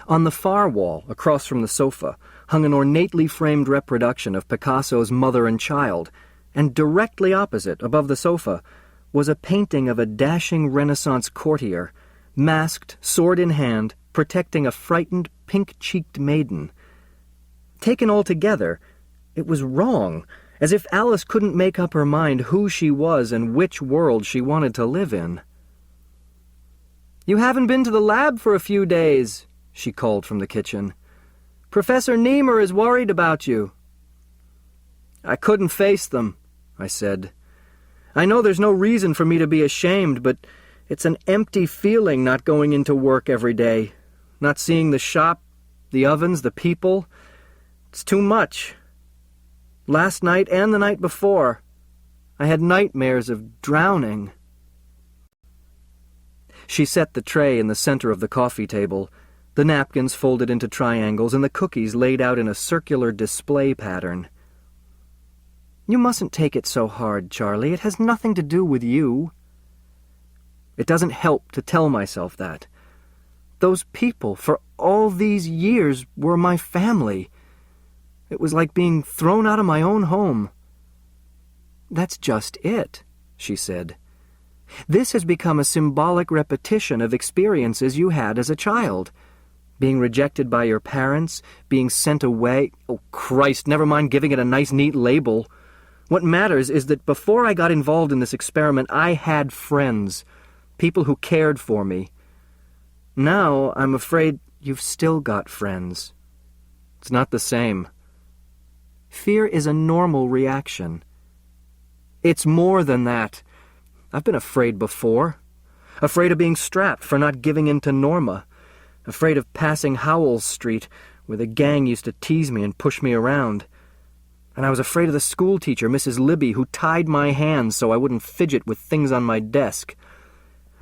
On the far wall, across from the sofa, hung an ornately framed reproduction of Picasso's Mother and Child, and directly opposite, above the sofa, was a painting of a dashing Renaissance courtier, masked, sword in hand, protecting a frightened, pink-cheeked maiden. Taken all together, it was wrong, as if Alice couldn't make up her mind who she was and which world she wanted to live in. "You haven't been to the lab for a few days," she called from the kitchen. "Professor Niemer is worried about you." "I couldn't face them," I said. "I know there's no reason for me to be ashamed, but it's an empty feeling not going into work every day, not seeing the shop, the ovens, the people. It's too much. Last night and the night before, I had nightmares of drowning." She set the tray in the center of the coffee table, the napkins folded into triangles and the cookies laid out in a circular display pattern. "You mustn't take it so hard, Charlie. It has nothing to do with you." It doesn't help to tell myself that. Those people, for all these years, were my family. It was like being thrown out of my own home. "That's just it," she said. "This has become a symbolic repetition of experiences you had as a child. Being rejected by your parents, being sent away. Oh, Christ, never mind giving it a nice, neat label. What matters is that before I got involved in this experiment, I had friends, people who cared for me. Now, I'm afraid you've still got friends. It's not the same. Fear is a normal reaction. It's more than that. I've been afraid before. Afraid of being strapped for not giving in to Norma. Afraid of passing Howells Street, where the gang used to tease me and push me around. And I was afraid of the schoolteacher, Mrs. Libby, who tied my hands so I wouldn't fidget with things on my desk.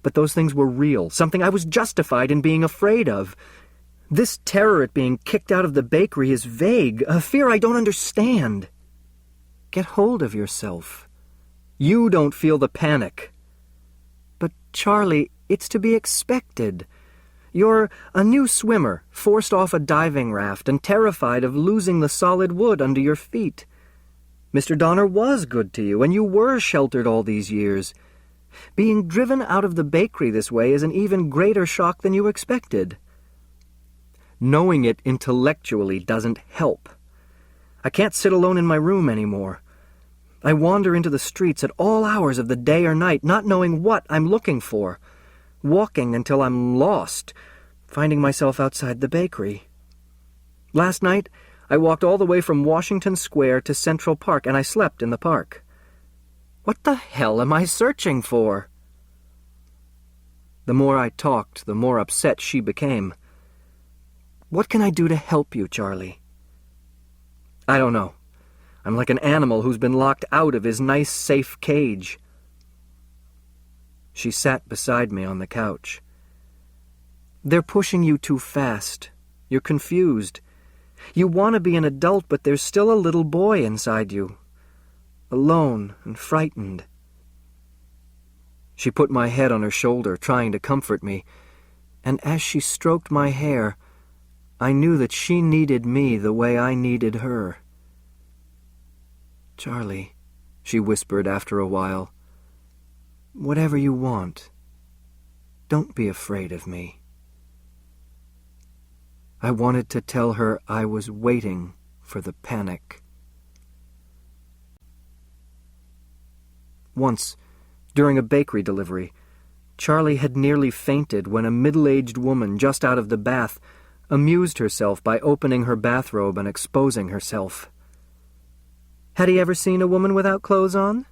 But those things were real, something I was justified in being afraid of. This terror at being kicked out of the bakery is vague, a fear I don't understand. Get hold of yourself. You don't feel the panic. But, Charlie, it's to be expected. You're a new swimmer, forced off a diving raft and terrified of losing the solid wood under your feet. Mr. Donner was good to you, and you were sheltered all these years. Being driven out of the bakery this way is an even greater shock than you expected. Knowing it intellectually doesn't help. I can't sit alone in my room anymore. I wander into the streets at all hours of the day or night, not knowing what I'm looking for, walking until I'm lost, finding myself outside the bakery. Last night, I walked all the way from Washington Square to Central Park, and I slept in the park. What the hell am I searching for? The more I talked, the more upset she became. What can I do to help you, Charlie? I don't know. I'm like an animal who's been locked out of his nice, safe cage. She sat beside me on the couch. They're pushing you too fast. You're confused. You want to be an adult, but there's still a little boy inside you. Alone and frightened. She put my head on her shoulder, trying to comfort me, and as she stroked my hair, I knew that she needed me the way I needed her. "Charlie," she whispered after a while, "whatever you want, don't be afraid of me." I wanted to tell her I was waiting for the panic. Once, during a bakery delivery, Charlie had nearly fainted when a middle-aged woman just out of the bath amused herself by opening her bathrobe and exposing herself. Had he ever seen a woman without clothes on?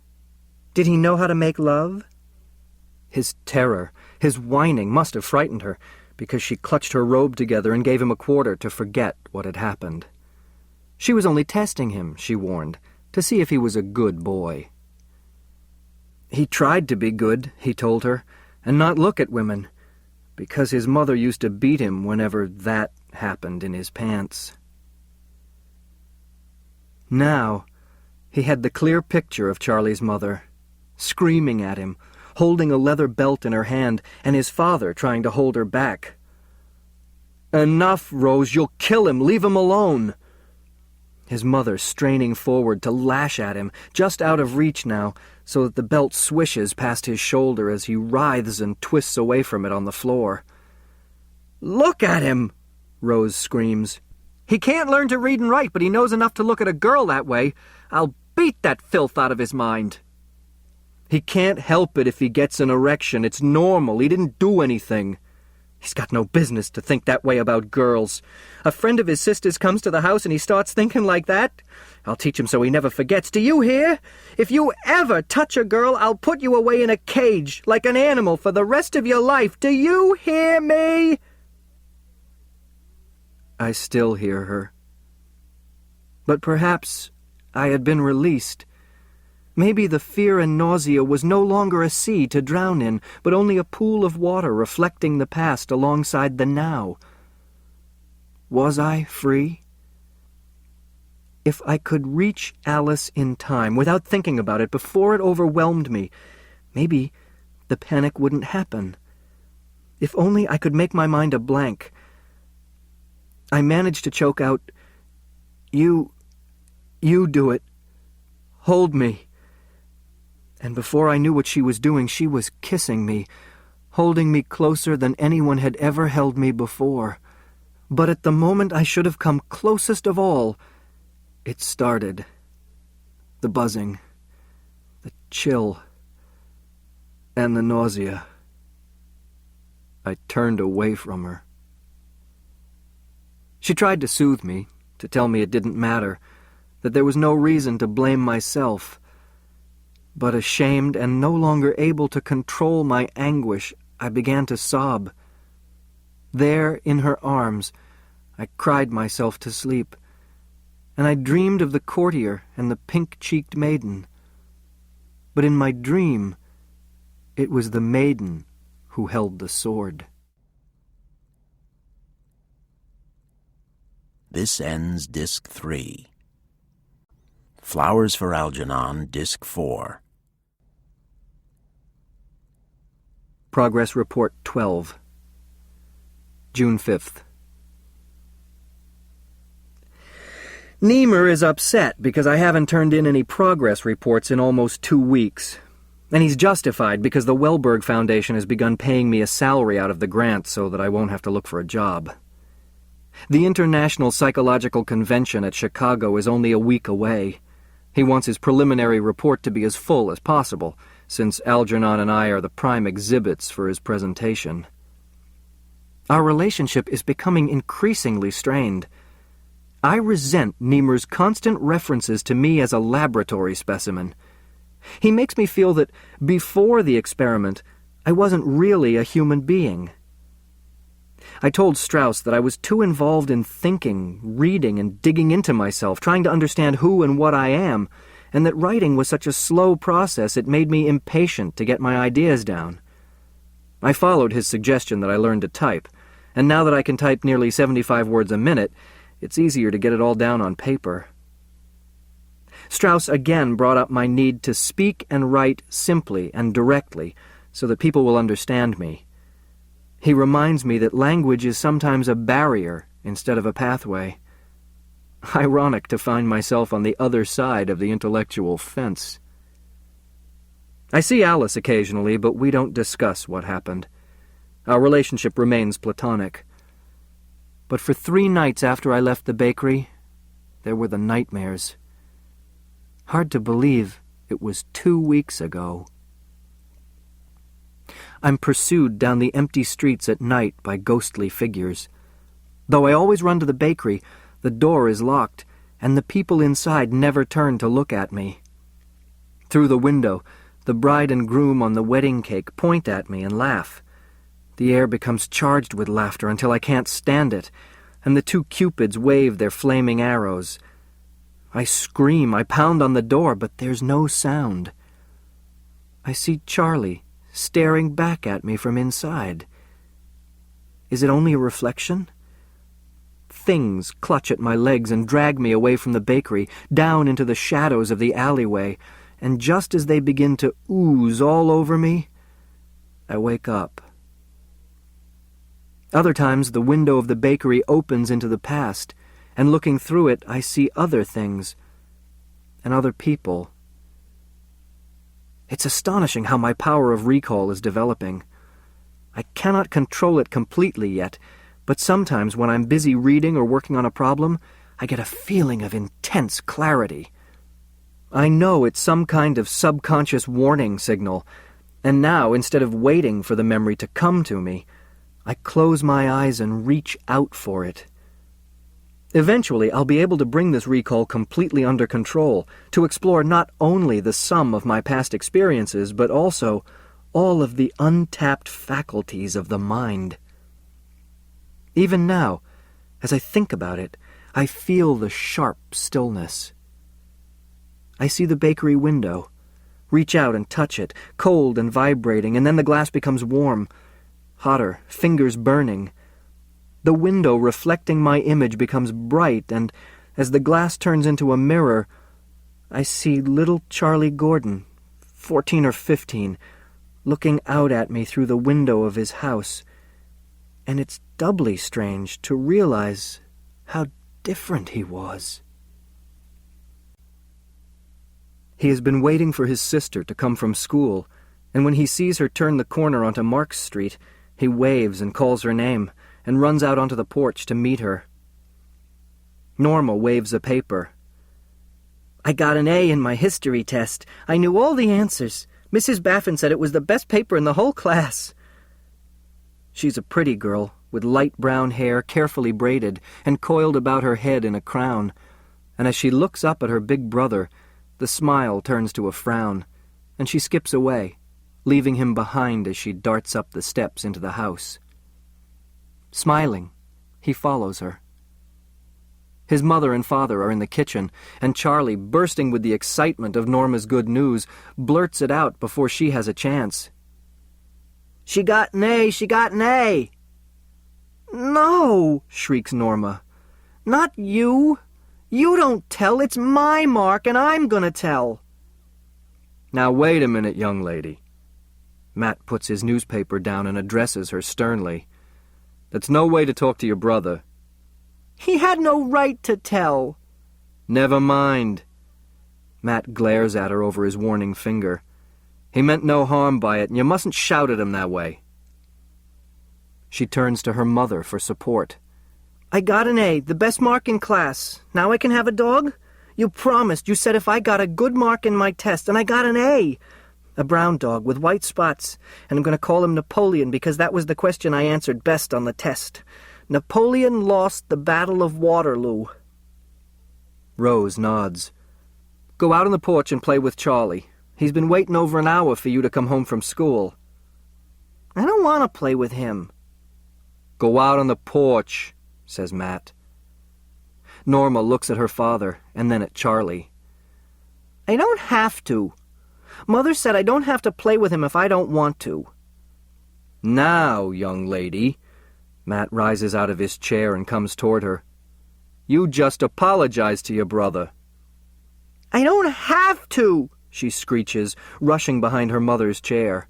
Did he know how to make love? His terror, his whining must have frightened her, because she clutched her robe together and gave him a quarter to forget what had happened. She was only testing him, she warned, to see if he was a good boy. He tried to be good, he told her, and not look at women, because his mother used to beat him whenever that happened in his pants. Now, he had the clear picture of Charlie's mother, screaming at him, holding a leather belt in her hand, and his father trying to hold her back. "Enough, Rose, you'll kill him, leave him alone." His mother straining forward to lash at him, just out of reach now, so that the belt swishes past his shoulder as he writhes and twists away from it on the floor. "Look at him!" Rose screams. "He can't learn to read and write, but he knows enough to look at a girl that way. I'll beat that filth out of his mind." "He can't help it if he gets an erection. It's normal. He didn't do anything. He's got no business to think that way about girls. A friend of his sister's comes to the house and he starts thinking like that. I'll teach him so he never forgets. Do you hear? If you ever touch a girl, I'll put you away in a cage, like an animal, for the rest of your life. Do you hear me?" I still hear her. But perhaps I had been released. Maybe the fear and nausea was no longer a sea to drown in, but only a pool of water reflecting the past alongside the now. Was I free? If I could reach Alice in time, without thinking about it, before it overwhelmed me, maybe the panic wouldn't happen. If only I could make my mind a blank. I managed to choke out, You do it. Hold me." And before I knew what she was doing, she was kissing me, holding me closer than anyone had ever held me before. But at the moment I should have come closest of all, it started. The buzzing, the chill, and the nausea. I turned away from her. She tried to soothe me, to tell me it didn't matter, that there was no reason to blame myself. But ashamed and no longer able to control my anguish, I began to sob. There, in her arms, I cried myself to sleep, and I dreamed of the courtier and the pink-cheeked maiden. But in my dream, it was the maiden who held the sword. This ends Disc 3. Flowers for Algernon, Disc 4. Progress Report 12. June 5th. Niemer is upset because I haven't turned in any progress reports in almost 2 weeks. And he's justified because the Wellberg Foundation has begun paying me a salary out of the grant so that I won't have to look for a job. The International Psychological Convention at Chicago is only a week away. He wants his preliminary report to be as full as possible, since Algernon and I are the prime exhibits for his presentation. Our relationship is becoming increasingly strained. I resent Niemer's constant references to me as a laboratory specimen. He makes me feel that before the experiment, I wasn't really a human being. I told Strauss that I was too involved in thinking, reading, and digging into myself, trying to understand who and what I am, and that writing was such a slow process it made me impatient to get my ideas down. I followed his suggestion that I learn to type, and now that I can type nearly 75 words a minute, it's easier to get it all down on paper. Strauss again brought up my need to speak and write simply and directly so that people will understand me. He reminds me that language is sometimes a barrier instead of a pathway. Ironic to find myself on the other side of the intellectual fence. I see Alice occasionally, but we don't discuss what happened. Our relationship remains platonic. But for 3 nights after I left the bakery, there were the nightmares. Hard to believe it was 2 weeks ago. I'm pursued down the empty streets at night by ghostly figures. Though I always run to the bakery, the door is locked, and the people inside never turn to look at me. Through the window, the bride and groom on the wedding cake point at me and laugh. The air becomes charged with laughter until I can't stand it, and the 2 cupids wave their flaming arrows. I scream, I pound on the door, but there's no sound. I see Charlie staring back at me from inside. Is it only a reflection? Things clutch at my legs and drag me away from the bakery, down into the shadows of the alleyway, and just as they begin to ooze all over me, I wake up. Other times the window of the bakery opens into the past, and looking through it I see other things and other people. It's astonishing how my power of recall is developing. I cannot control it completely yet, but sometimes when I'm busy reading or working on a problem, I get a feeling of intense clarity. I know it's some kind of subconscious warning signal, and now, instead of waiting for the memory to come to me, I close my eyes and reach out for it. Eventually, I'll be able to bring this recall completely under control, to explore not only the sum of my past experiences, but also all of the untapped faculties of the mind. Even now, as I think about it, I feel the sharp stillness. I see the bakery window, reach out and touch it, cold and vibrating, and then the glass becomes warm, hotter, fingers burning. The window reflecting my image becomes bright, and as the glass turns into a mirror, I see little Charlie Gordon, 14 or 15, looking out at me through the window of his house. And it's doubly strange to realize how different he was. He has been waiting for his sister to come from school, and when he sees her turn the corner onto Marks Street, he waves and calls her name, and runs out onto the porch to meet her. Norma waves a paper. "I got an A in my history test. I knew all the answers. Mrs. Baffin said it was the best paper in the whole class." She's a pretty girl, with light brown hair carefully braided and coiled about her head in a crown, and as she looks up at her big brother, the smile turns to a frown, and she skips away, leaving him behind as she darts up the steps into the house. Smiling, he follows her. His mother and father are in the kitchen, and Charlie, bursting with the excitement of Norma's good news, blurts it out before she has a chance. "She got an A! She got an A!" "No!" shrieks Norma. "Not you! You don't tell! It's my mark, and I'm gonna tell!" "Now wait a minute, young lady." Matt puts his newspaper down and addresses her sternly. "That's no way to talk to your brother." "He had no right to tell." "Never mind." Matt glares at her over his warning finger. "He meant no harm by it, and you mustn't shout at him that way." She turns to her mother for support. "I got an A, the best mark in class. Now I can have a dog? You promised. You said if I got a good mark in my test, and I got an A. A brown dog with white spots, and I'm going to call him Napoleon because that was the question I answered best on the test. Napoleon lost the Battle of Waterloo." Rose nods. "Go out on the porch and play with Charlie. He's been waiting over an hour for you to come home from school." "I don't want to play with him." "Go out on the porch," says Matt. Norma looks at her father and then at Charlie. "I don't have to. Mother said I don't have to play with him if I don't want to." "Now, young lady," Matt rises out of his chair and comes toward her. "You just apologized to your brother." "I don't have to," she screeches, rushing behind her mother's chair.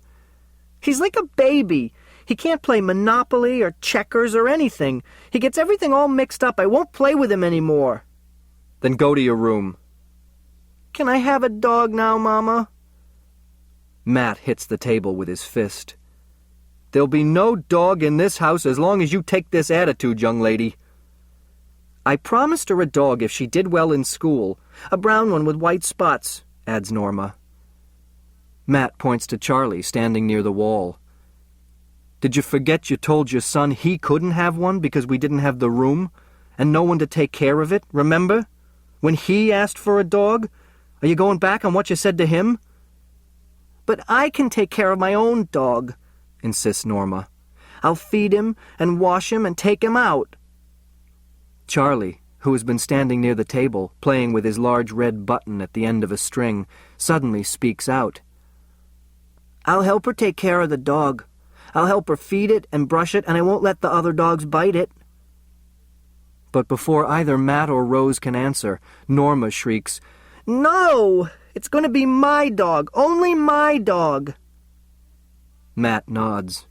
"He's like a baby. He can't play Monopoly or checkers or anything. He gets everything all mixed up. I won't play with him anymore." Then go to your room. Can I have a dog now, Mama? Matt hits the table with his fist. There'll be no dog in this house as long as you take this attitude, young lady. I promised her a dog if she did well in school. A brown one with white spots, adds Norma. Matt points to Charlie standing near the wall. Did you forget you told your son he couldn't have one because we didn't have the room and no one to take care of it, remember? When he asked for a dog? Are you going back on what you said to him? But I can take care of my own dog, insists Norma. I'll feed him and wash him and take him out. Charlie, who has been standing near the table, playing with his large red button at the end of a string, suddenly speaks out. I'll help her take care of the dog. I'll help her feed it and brush it, and I won't let the other dogs bite it. But before either Matt or Rose can answer, Norma shrieks, No! It's going to be my dog, only my dog. Matt nods.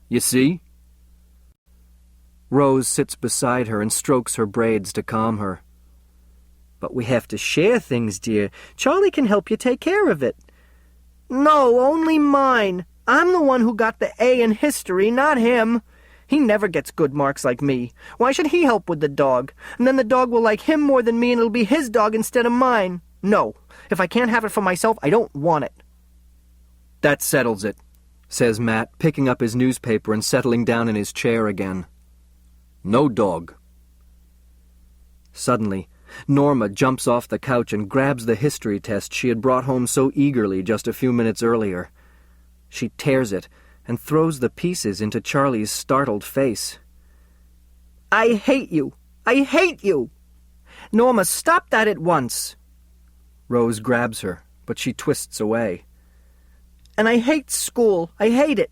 You see? Rose sits beside her and strokes her braids to calm her. But we have to share things, dear. Charlie can help you take care of it. No, only mine. I'm the one who got the A in history, not him. He never gets good marks like me. Why should he help with the dog? And then the dog will like him more than me, and it'll be his dog instead of mine. No, if I can't have it for myself, I don't want it. That settles it, says Matt, picking up his newspaper and settling down in his chair again. No dog. Suddenly, Norma jumps off the couch and grabs the history test she had brought home so eagerly just a few minutes earlier. She tears it and throws the pieces into Charlie's startled face. I hate you! I hate you! Norma, stop that at once! Rose grabs her, but she twists away. And I hate school. I hate it.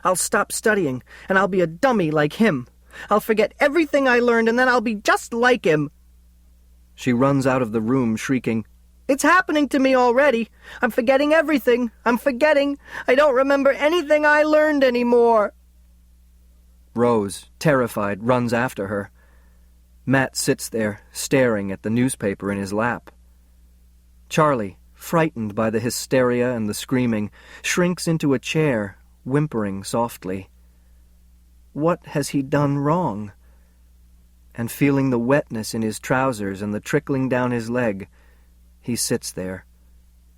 I'll stop studying, and I'll be a dummy like him. I'll forget everything I learned, and then I'll be just like him. She runs out of the room, shrieking, It's happening to me already. I'm forgetting everything. I'm forgetting. I don't remember anything I learned anymore. Rose, terrified, runs after her. Matt sits there, staring at the newspaper in his lap. Charlie, frightened by the hysteria and the screaming, shrinks into a chair, whimpering softly. What has he done wrong? And feeling the wetness in his trousers and the trickling down his leg, he sits there,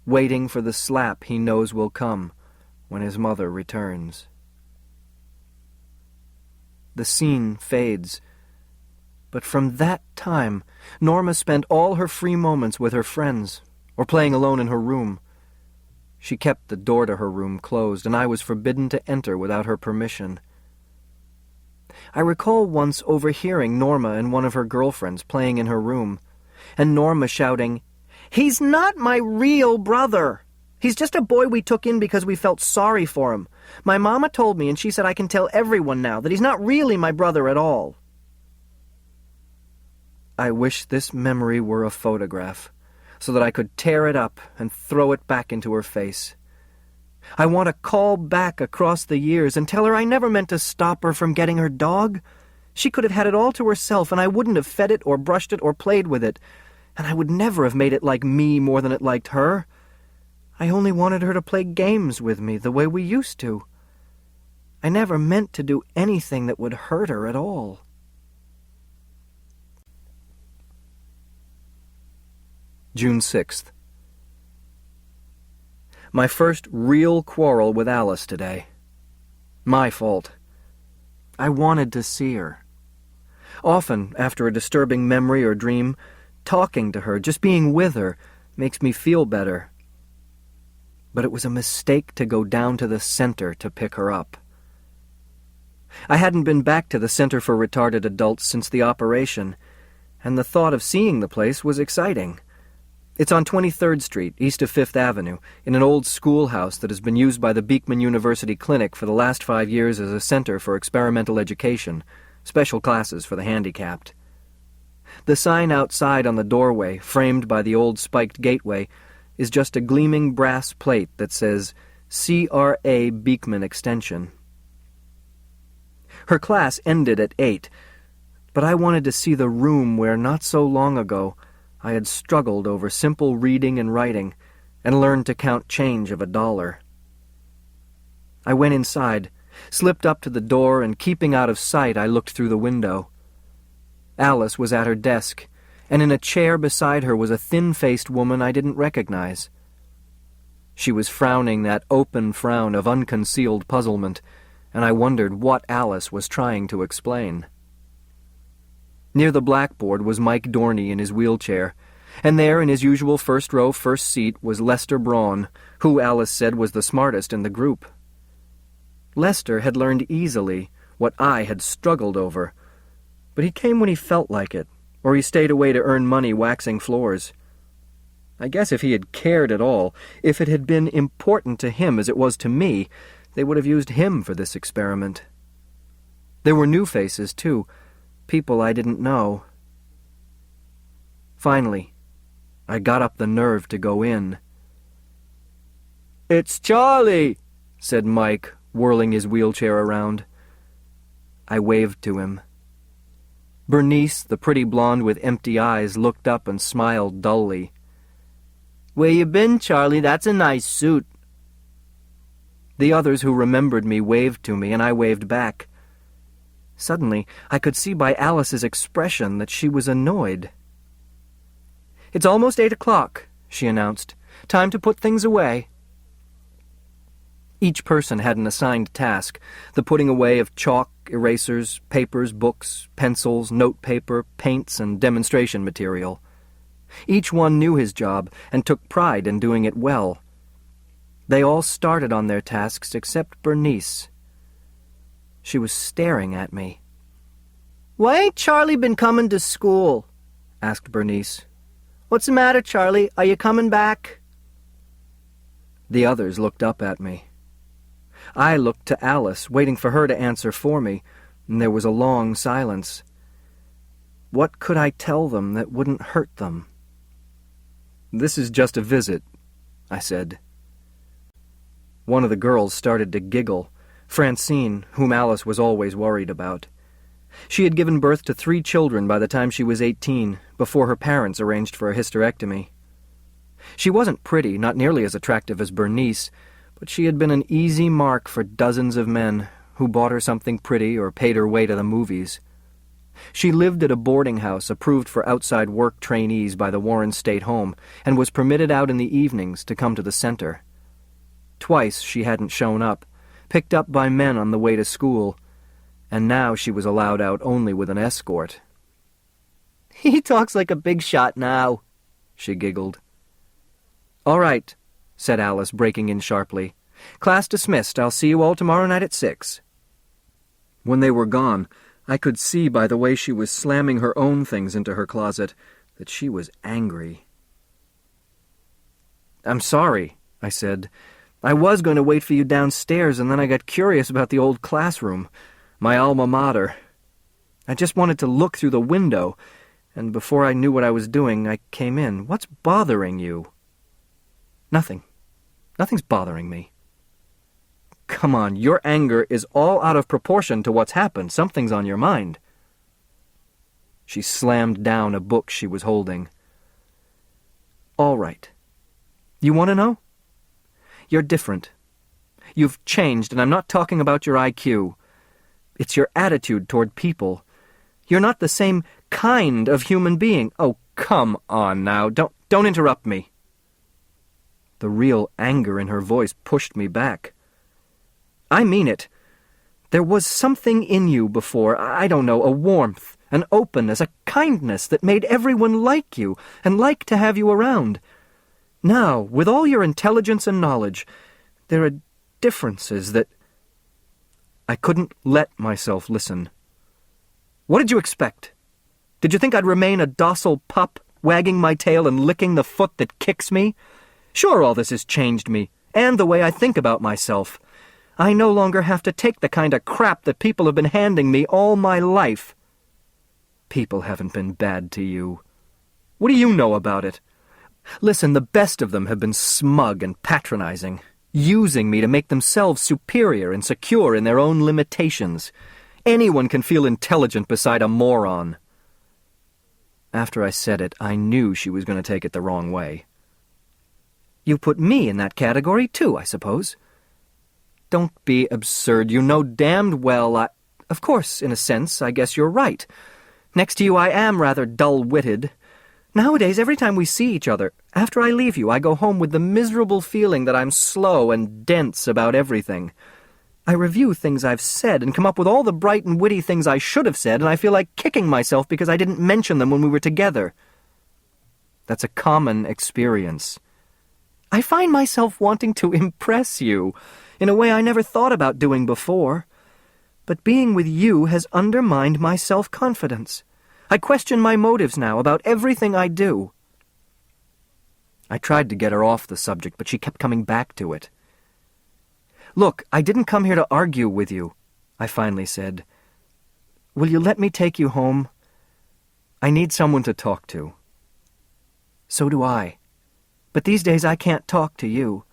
waiting for the slap he knows will come when his mother returns. The scene fades, but from that time, Norma spent all her free moments with her friends, or playing alone in her room. She kept the door to her room closed, and I was forbidden to enter without her permission. I recall once overhearing Norma and one of her girlfriends playing in her room, and Norma shouting, He's not my real brother. He's just a boy we took in because we felt sorry for him. My mama told me, and she said I can tell everyone now that he's not really my brother at all. I wish this memory were a photograph, so that I could tear it up and throw it back into her face. I want to call back across the years and tell her I never meant to stop her from getting her dog. She could have had it all to herself, and I wouldn't have fed it or brushed it or played with it, and I would never have made it like me more than it liked her. I only wanted her to play games with me the way we used to. I never meant to do anything that would hurt her at all. June 6th. My first real quarrel with Alice today. My fault. I wanted to see her. Often, after a disturbing memory or dream, talking to her, just being with her, makes me feel better. But it was a mistake to go down to the center to pick her up. I hadn't been back to the Center for Retarded Adults since the operation, and the thought of seeing the place was exciting. It's on 23rd Street, east of 5th Avenue, in an old schoolhouse that has been used by the Beekman University Clinic for the last 5 years as a center for experimental education, special classes for the handicapped. The sign outside on the doorway, framed by the old spiked gateway, is just a gleaming brass plate that says C.R.A. Beekman Extension. Her class ended at 8, but I wanted to see the room where, not so long ago, I had struggled over simple reading and writing, and learned to count change of $1. I went inside, slipped up to the door, and keeping out of sight, I looked through the window. Alice was at her desk, and in a chair beside her was a thin-faced woman I didn't recognize. She was frowning that open frown of unconcealed puzzlement, and I wondered what Alice was trying to explain. Near the blackboard was Mike Dorney in his wheelchair, and there in his usual first row, first seat was Lester Braun, who Alice said was the smartest in the group. Lester had learned easily what I had struggled over, but he came when he felt like it, or he stayed away to earn money waxing floors. I guess if he had cared at all, if it had been important to him as it was to me, they would have used him for this experiment. There were new faces, too, people I didn't know. Finally, I got up the nerve to go in. "It's Charlie," said Mike, whirling his wheelchair around. I waved to him. Bernice, the pretty blonde with empty eyes, looked up and smiled dully. "Where you been, Charlie? That's a nice suit." The others who remembered me waved to me, and I waved back. Suddenly, I could see by Alice's expression that she was annoyed. "It's almost 8 o'clock," she announced. "Time to put things away." Each person had an assigned task, the putting away of chalk, erasers, papers, books, pencils, notepaper, paints, and demonstration material. Each one knew his job and took pride in doing it well. They all started on their tasks except Bernice. She was staring at me. "Why ain't Charlie been coming to school?" asked Bernice. "What's the matter, Charlie? Are you coming back?" The others looked up at me. I looked to Alice, waiting for her to answer for me, and there was a long silence. What could I tell them that wouldn't hurt them? "This is just a visit," I said. One of the girls started to giggle, Francine, whom Alice was always worried about. She had given birth to 3 children by the time she was 18, before her parents arranged for a hysterectomy. She wasn't pretty, not nearly as attractive as Bernice, but she had been an easy mark for dozens of men who bought her something pretty or paid her way to the movies. She lived at a boarding house approved for outside work trainees by the Warren State Home and was permitted out in the evenings to come to the center. Twice she hadn't shown up, picked up by men on the way to school, and now she was allowed out only with an escort. "He talks like a big shot now," she giggled. "All right," said Alice, breaking in sharply. "Class dismissed. I'll see you all tomorrow night at 6. When they were gone, I could see by the way she was slamming her own things into her closet that she was angry. "I'm sorry," I said. "I was going to wait for you downstairs, and then I got curious about the old classroom, my alma mater. I just wanted to look through the window, and before I knew what I was doing, I came in. What's bothering you?" "Nothing. Nothing's bothering me." "Come on, your anger is all out of proportion to what's happened. Something's on your mind." She slammed down a book she was holding. "All right. You want to know? You're different. You've changed, and I'm not talking about your IQ. It's your attitude toward people. You're not the same kind of human being." "Oh, come on now. Don't interrupt me." The real anger in her voice pushed me back. "I mean it. There was something in you before, I don't know, a warmth, an openness, a kindness that made everyone like you and like to have you around. Now, with all your intelligence and knowledge, there are differences that—" I couldn't let myself listen. "What did you expect? Did you think I'd remain a docile pup, wagging my tail and licking the foot that kicks me? Sure, all this has changed me, and the way I think about myself. I no longer have to take the kind of crap that people have been handing me all my life." "People haven't been bad to you. What do you know about it? Listen, the best of them have been smug and patronizing, using me to make themselves superior and secure in their own limitations. Anyone can feel intelligent beside a moron." After I said it, I knew she was going to take it the wrong way. You put me in that category, too, I suppose. Don't be absurd. You know damned well Of course, in a sense, I guess you're right. Next to you, I am rather dull-witted. Nowadays, every time we see each other, after I leave you, I go home with the miserable feeling that I'm slow and dense about everything. I review things I've said and come up with all the bright and witty things I should have said, and I feel like kicking myself because I didn't mention them when we were together. That's a common experience. I find myself wanting to impress you in a way I never thought about doing before. But being with you has undermined my self-confidence. I question my motives now about everything I do. I tried to get her off the subject, but she kept coming back to it. Look, I didn't come here to argue with you, I finally said. Will you let me take you home? I need someone to talk to. So do I. But these days I can't talk to you.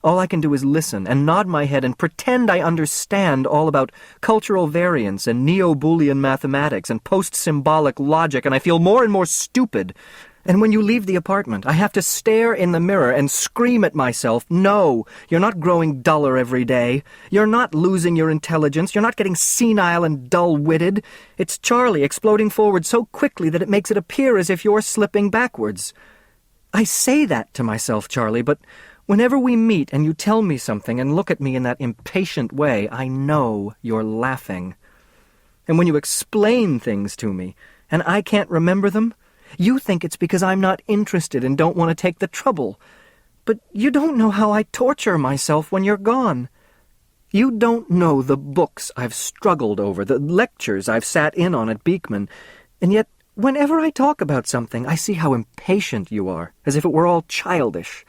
All I can do is listen and nod my head and pretend I understand all about cultural variance and neo-Boolean mathematics and post-symbolic logic, and I feel more and more stupid. And when you leave the apartment, I have to stare in the mirror and scream at myself, no, you're not growing duller every day. You're not losing your intelligence. You're not getting senile and dull-witted. It's Charlie exploding forward so quickly that it makes it appear as if you're slipping backwards. I say that to myself, Charlie, but whenever we meet and you tell me something and look at me in that impatient way, I know you're laughing. And when you explain things to me, and I can't remember them, you think it's because I'm not interested and don't want to take the trouble. But you don't know how I torture myself when you're gone. You don't know the books I've struggled over, the lectures I've sat in on at Beekman, and yet whenever I talk about something, I see how impatient you are, as if it were all childish.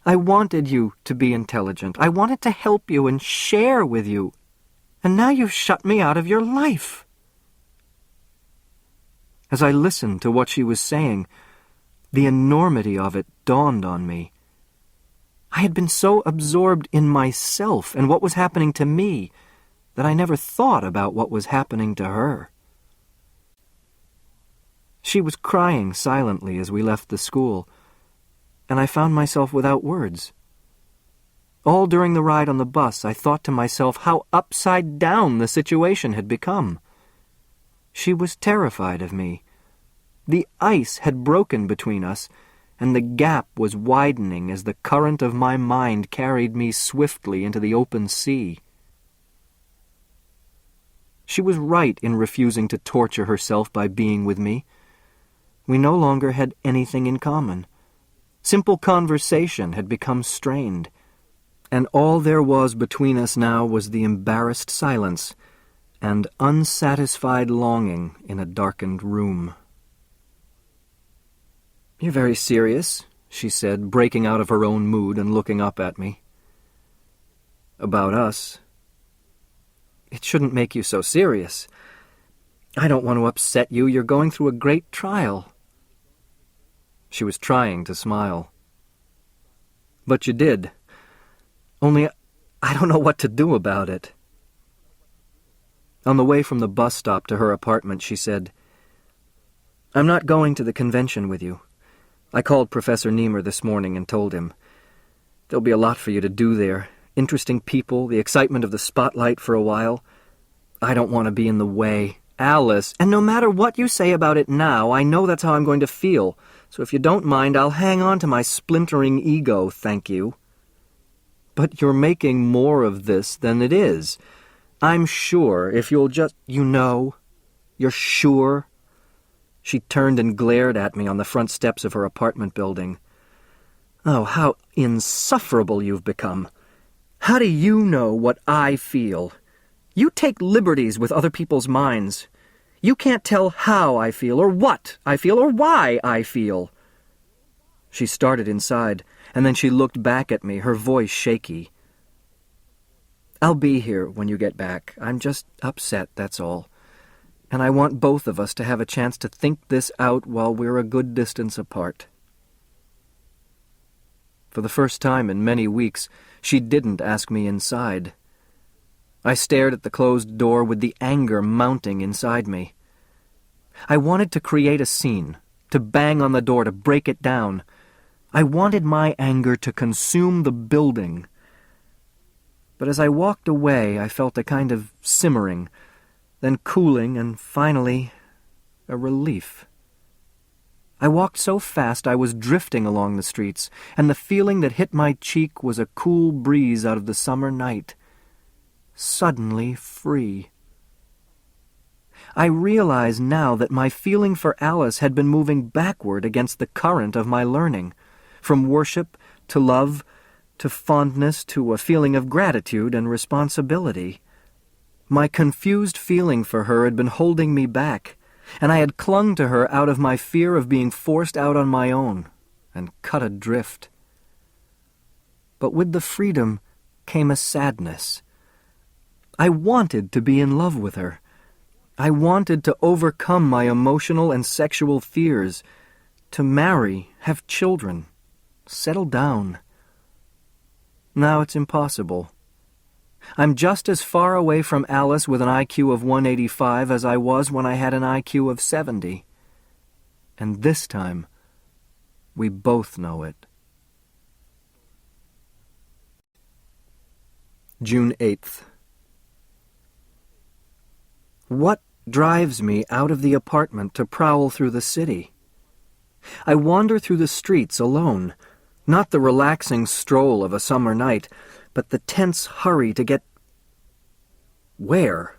I wanted you to be intelligent. I wanted to help you and share with you. And now you've shut me out of your life. As I listened to what she was saying, the enormity of it dawned on me. I had been so absorbed in myself and what was happening to me that I never thought about what was happening to her. She was crying silently as we left the school, and I found myself without words. All during the ride on the bus, I thought to myself how upside down the situation had become. She was terrified of me. The ice had broken between us, and the gap was widening as the current of my mind carried me swiftly into the open sea. She was right in refusing to torture herself by being with me. We no longer had anything in common. Simple conversation had become strained, and all there was between us now was the embarrassed silence and unsatisfied longing in a darkened room. "You're very serious," she said, breaking out of her own mood and looking up at me. "About us? It shouldn't make you so serious. I don't want to upset you. You're going through a great trial." She was trying to smile. "But you did. Only I don't know what to do about it." On the way from the bus stop to her apartment, she said, "I'm not going to the convention with you. I called Professor Niemer this morning and told him. There'll be a lot for you to do there. Interesting people, the excitement of the spotlight for a while. I don't want to be in the way. Alice, and no matter what you say about it now, I know that's how I'm going to feel. So if you don't mind, I'll hang on to my splintering ego, thank you." "But you're making more of this than it is. I'm sure if you'll just... You know? You're sure?" She turned and glared at me on the front steps of her apartment building. "Oh, how insufferable you've become. How do you know what I feel? You take liberties with other people's minds. You can't tell how I feel, or what I feel, or why I feel." She started inside, and then she looked back at me, her voice shaky. "I'll be here when you get back. I'm just upset, that's all. And I want both of us to have a chance to think this out while we're a good distance apart." For the first time in many weeks, she didn't ask me inside. I stared at the closed door with the anger mounting inside me. I wanted to create a scene, to bang on the door, to break it down. I wanted my anger to consume the building. But as I walked away, I felt a kind of simmering, then cooling, and finally, a relief. I walked so fast I was drifting along the streets, and the feeling that hit my cheek was a cool breeze out of the summer night. Suddenly free. I realize now that my feeling for Alice had been moving backward against the current of my learning, from worship to love to fondness to a feeling of gratitude and responsibility. My confused feeling for her had been holding me back, and I had clung to her out of my fear of being forced out on my own and cut adrift. But with the freedom came a sadness. I wanted to be in love with her. I wanted to overcome my emotional and sexual fears, to marry, have children, settle down. Now it's impossible. I'm just as far away from Alice with an IQ of 185 as I was when I had an IQ of 70. And this time, we both know it. June 8th. What drives me out of the apartment to prowl through the city? I wander through the streets alone, not the relaxing stroll of a summer night, but the tense hurry to get... Where?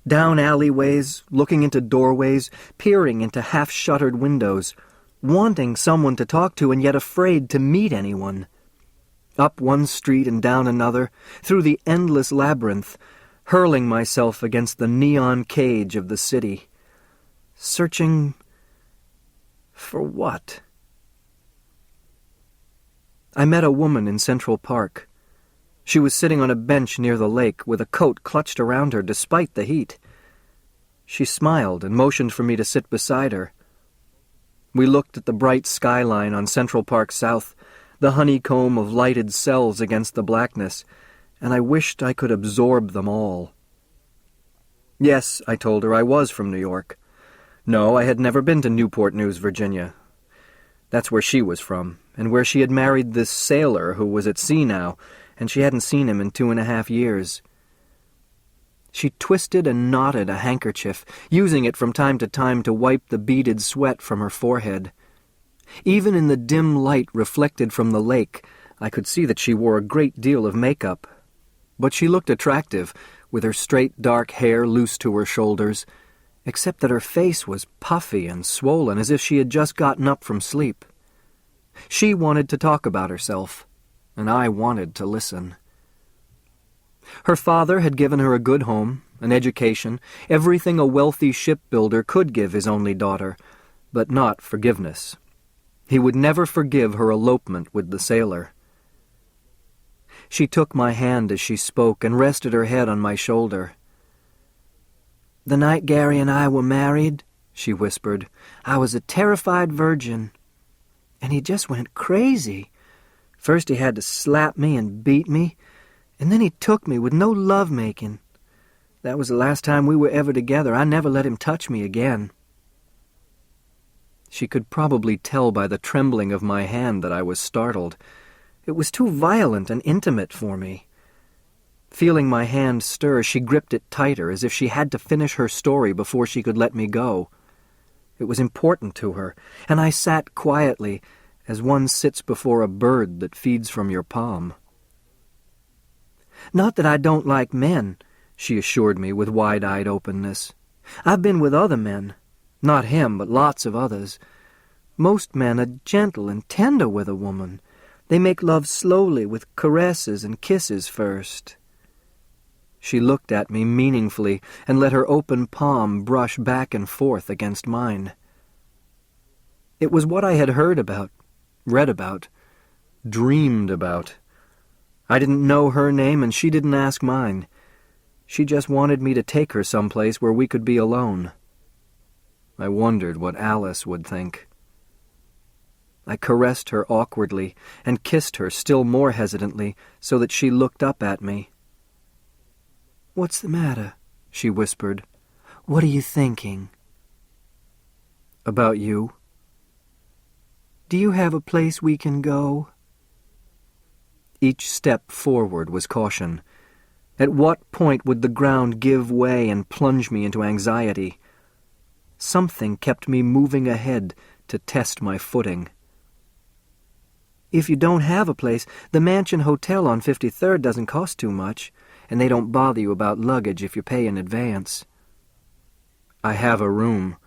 Down alleyways, looking into doorways, peering into half-shuttered windows, wanting someone to talk to and yet afraid to meet anyone. Up one street and down another, through the endless labyrinth, hurling myself against the neon cage of the city. Searching... for what? I met a woman in Central Park. She was sitting on a bench near the lake with a coat clutched around her despite the heat. She smiled and motioned for me to sit beside her. We looked at the bright skyline on Central Park South, the honeycomb of lighted cells against the blackness, and I wished I could absorb them all. Yes, I told her, I was from New York. No, I had never been to Newport News, Virginia. That's where she was from, and where she had married this sailor who was at sea now, and she hadn't seen him in 2.5 years. She twisted and knotted a handkerchief, using it from time to time to wipe the beaded sweat from her forehead. Even in the dim light reflected from the lake, I could see that she wore a great deal of makeup. But she looked attractive, with her straight dark hair loose to her shoulders, except that her face was puffy and swollen as if she had just gotten up from sleep. She wanted to talk about herself, and I wanted to listen. Her father had given her a good home, an education, everything a wealthy shipbuilder could give his only daughter, but not forgiveness. He would never forgive her elopement with the sailor. She took my hand as she spoke and rested her head on my shoulder. "The night Gary and I were married," she whispered, "I was a terrified virgin. And he just went crazy. First he had to slap me and beat me, and then he took me with no love-making. That was the last time we were ever together. I never let him touch me again." She could probably tell by the trembling of my hand that I was startled. It was too violent and intimate for me. Feeling my hand stir, she gripped it tighter, as if she had to finish her story before she could let me go. It was important to her, and I sat quietly, as one sits before a bird that feeds from your palm. "Not that I don't like men," she assured me with wide-eyed openness. "I've been with other men. Not him, but lots of others. Most men are gentle and tender with a woman. They make love slowly, with caresses and kisses first." She looked at me meaningfully and let her open palm brush back and forth against mine. It was what I had heard about, read about, dreamed about. I didn't know her name and she didn't ask mine. She just wanted me to take her someplace where we could be alone. I wondered what Alice would think. I caressed her awkwardly and kissed her still more hesitantly so that she looked up at me. "What's the matter?" she whispered. "What are you thinking?" About you. Do you have a place we can go? Each step forward was caution. At what point would the ground give way and plunge me into anxiety? Something kept me moving ahead to test my footing. If you don't have a place, the Mansion Hotel on 53rd doesn't cost too much, and they don't bother you about luggage if you pay in advance. I have a room.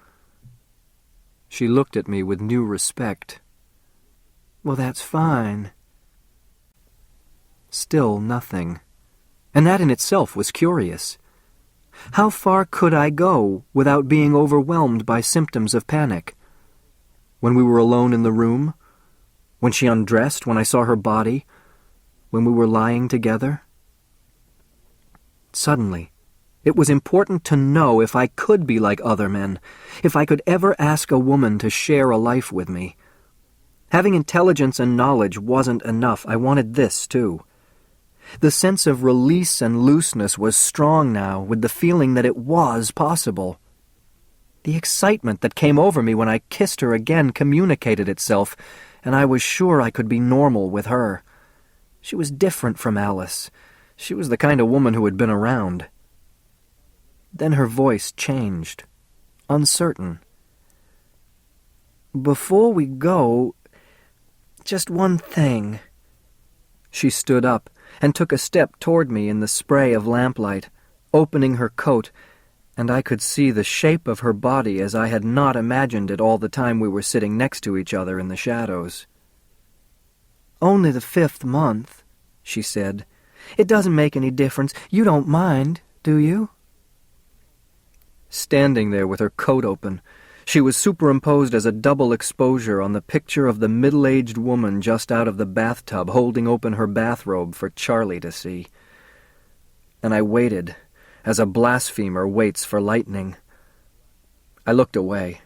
She looked at me with new respect. Well, that's fine. Still nothing. And that in itself was curious. How far could I go without being overwhelmed by symptoms of panic? When we were alone in the room? When she undressed, when I saw her body? When we were lying together? Suddenly, it was important to know if I could be like other men, if I could ever ask a woman to share a life with me. Having intelligence and knowledge wasn't enough. I wanted this, too. The sense of release and looseness was strong now, with the feeling that it was possible. The excitement that came over me when I kissed her again communicated itself, and I was sure I could be normal with her. She was different from Alice. She was the kind of woman who had been around. Then her voice changed, uncertain. Before we go, just one thing. She stood up and took a step toward me in the spray of lamplight, opening her coat, and I could see the shape of her body as I had not imagined it all the time we were sitting next to each other in the shadows. Only the 5th month, she said. It doesn't make any difference. You don't mind, do you? Standing there with her coat open, she was superimposed as a double exposure on the picture of the middle-aged woman just out of the bathtub holding open her bathrobe for Charlie to see. And I waited, as a blasphemer waits for lightning. I looked away.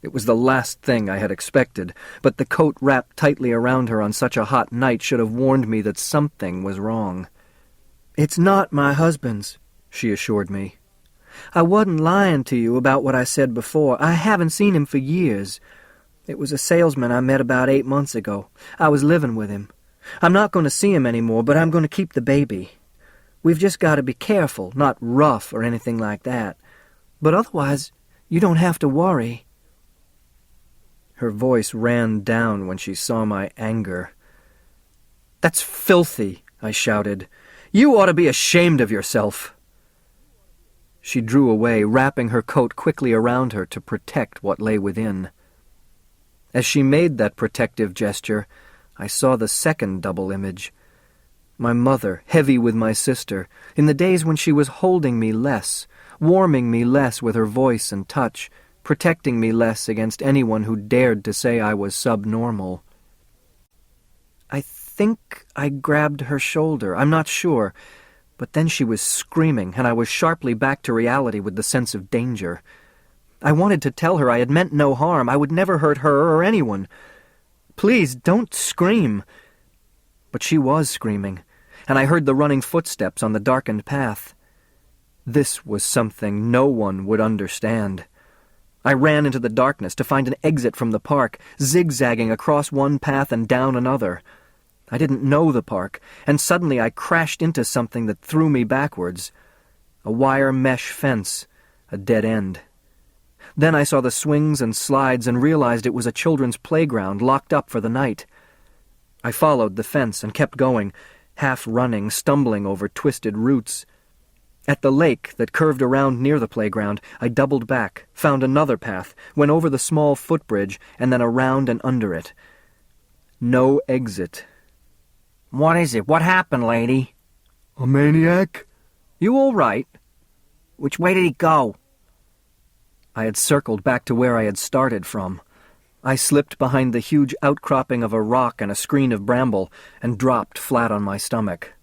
It was the last thing I had expected, but the coat wrapped tightly around her on such a hot night should have warned me that something was wrong. "It's not my husband's," she assured me. "I wasn't lying to you about what I said before. I haven't seen him for years. It was a salesman I met about 8 months ago. I was living with him. I'm not going to see him anymore, but I'm going to keep the baby. We've just got to be careful, not rough or anything like that. But otherwise, you don't have to worry." Her voice ran down when she saw my anger. "That's filthy," I shouted. "You ought to be ashamed of yourself." She drew away, wrapping her coat quickly around her to protect what lay within. As she made that protective gesture, I saw the second double image. My mother, heavy with my sister, in the days when she was holding me less, warming me less with her voice and touch, protecting me less against anyone who dared to say I was subnormal. I think I grabbed her shoulder, I'm not sure, but then she was screaming, and I was sharply back to reality with the sense of danger. I wanted to tell her I had meant no harm, I would never hurt her or anyone. "Please, don't scream." But she was screaming, and I heard the running footsteps on the darkened path. This was something no one would understand. I ran into the darkness to find an exit from the park, zigzagging across one path and down another. I didn't know the park, and suddenly I crashed into something that threw me backwards. A wire mesh fence, a dead end. Then I saw the swings and slides and realized it was a children's playground locked up for the night. I followed the fence and kept going, half running, stumbling over twisted roots. At the lake that curved around near the playground, I doubled back, found another path, went over the small footbridge, and then around and under it. No exit. "What is it? What happened, lady?" "A maniac?" "You all right?" "Which way did he go?" I had circled back to where I had started from. I slipped behind the huge outcropping of a rock and a screen of bramble and dropped flat on my stomach.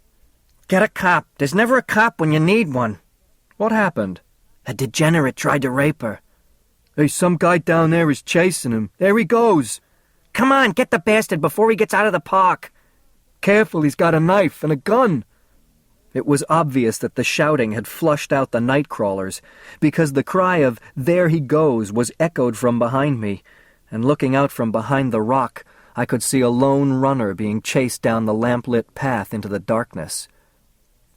"Get a cop. There's never a cop when you need one." "What happened?" "A degenerate tried to rape her." "Hey, some guy down there is chasing him. There he goes." "Come on, get the bastard before he gets out of the park." "Careful, he's got a knife and a gun." It was obvious that the shouting had flushed out the night crawlers, because the cry of "There he goes" was echoed from behind me, and looking out from behind the rock, I could see a lone runner being chased down the lamp-lit path into the darkness.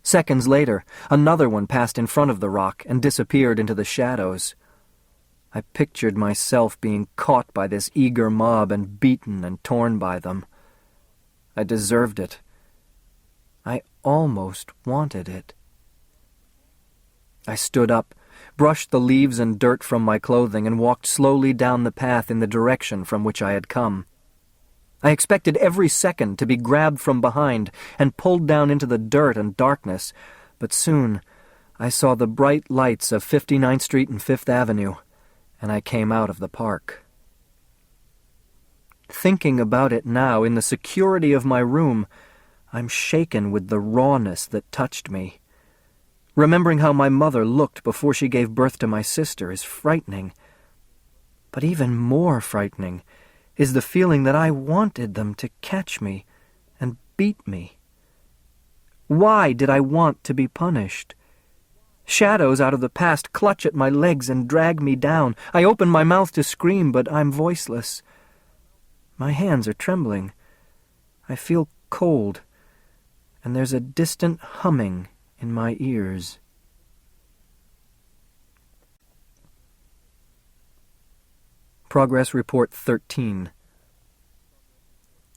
Seconds later, another one passed in front of the rock and disappeared into the shadows. I pictured myself being caught by this eager mob and beaten and torn by them. I deserved it. I almost wanted it. I stood up, brushed the leaves and dirt from my clothing, and walked slowly down the path in the direction from which I had come. I expected every second to be grabbed from behind and pulled down into the dirt and darkness, but soon I saw the bright lights of 59th Street and 5th Avenue, and I came out of the park. Thinking about it now, in the security of my room, I'm shaken with the rawness that touched me. Remembering how my mother looked before she gave birth to my sister is frightening. But even more frightening is the feeling that I wanted them to catch me and beat me. Why did I want to be punished? Shadows out of the past clutch at my legs and drag me down. I open my mouth to scream, but I'm voiceless. My hands are trembling. I feel cold, and there's a distant humming in my ears. Progress Report 13,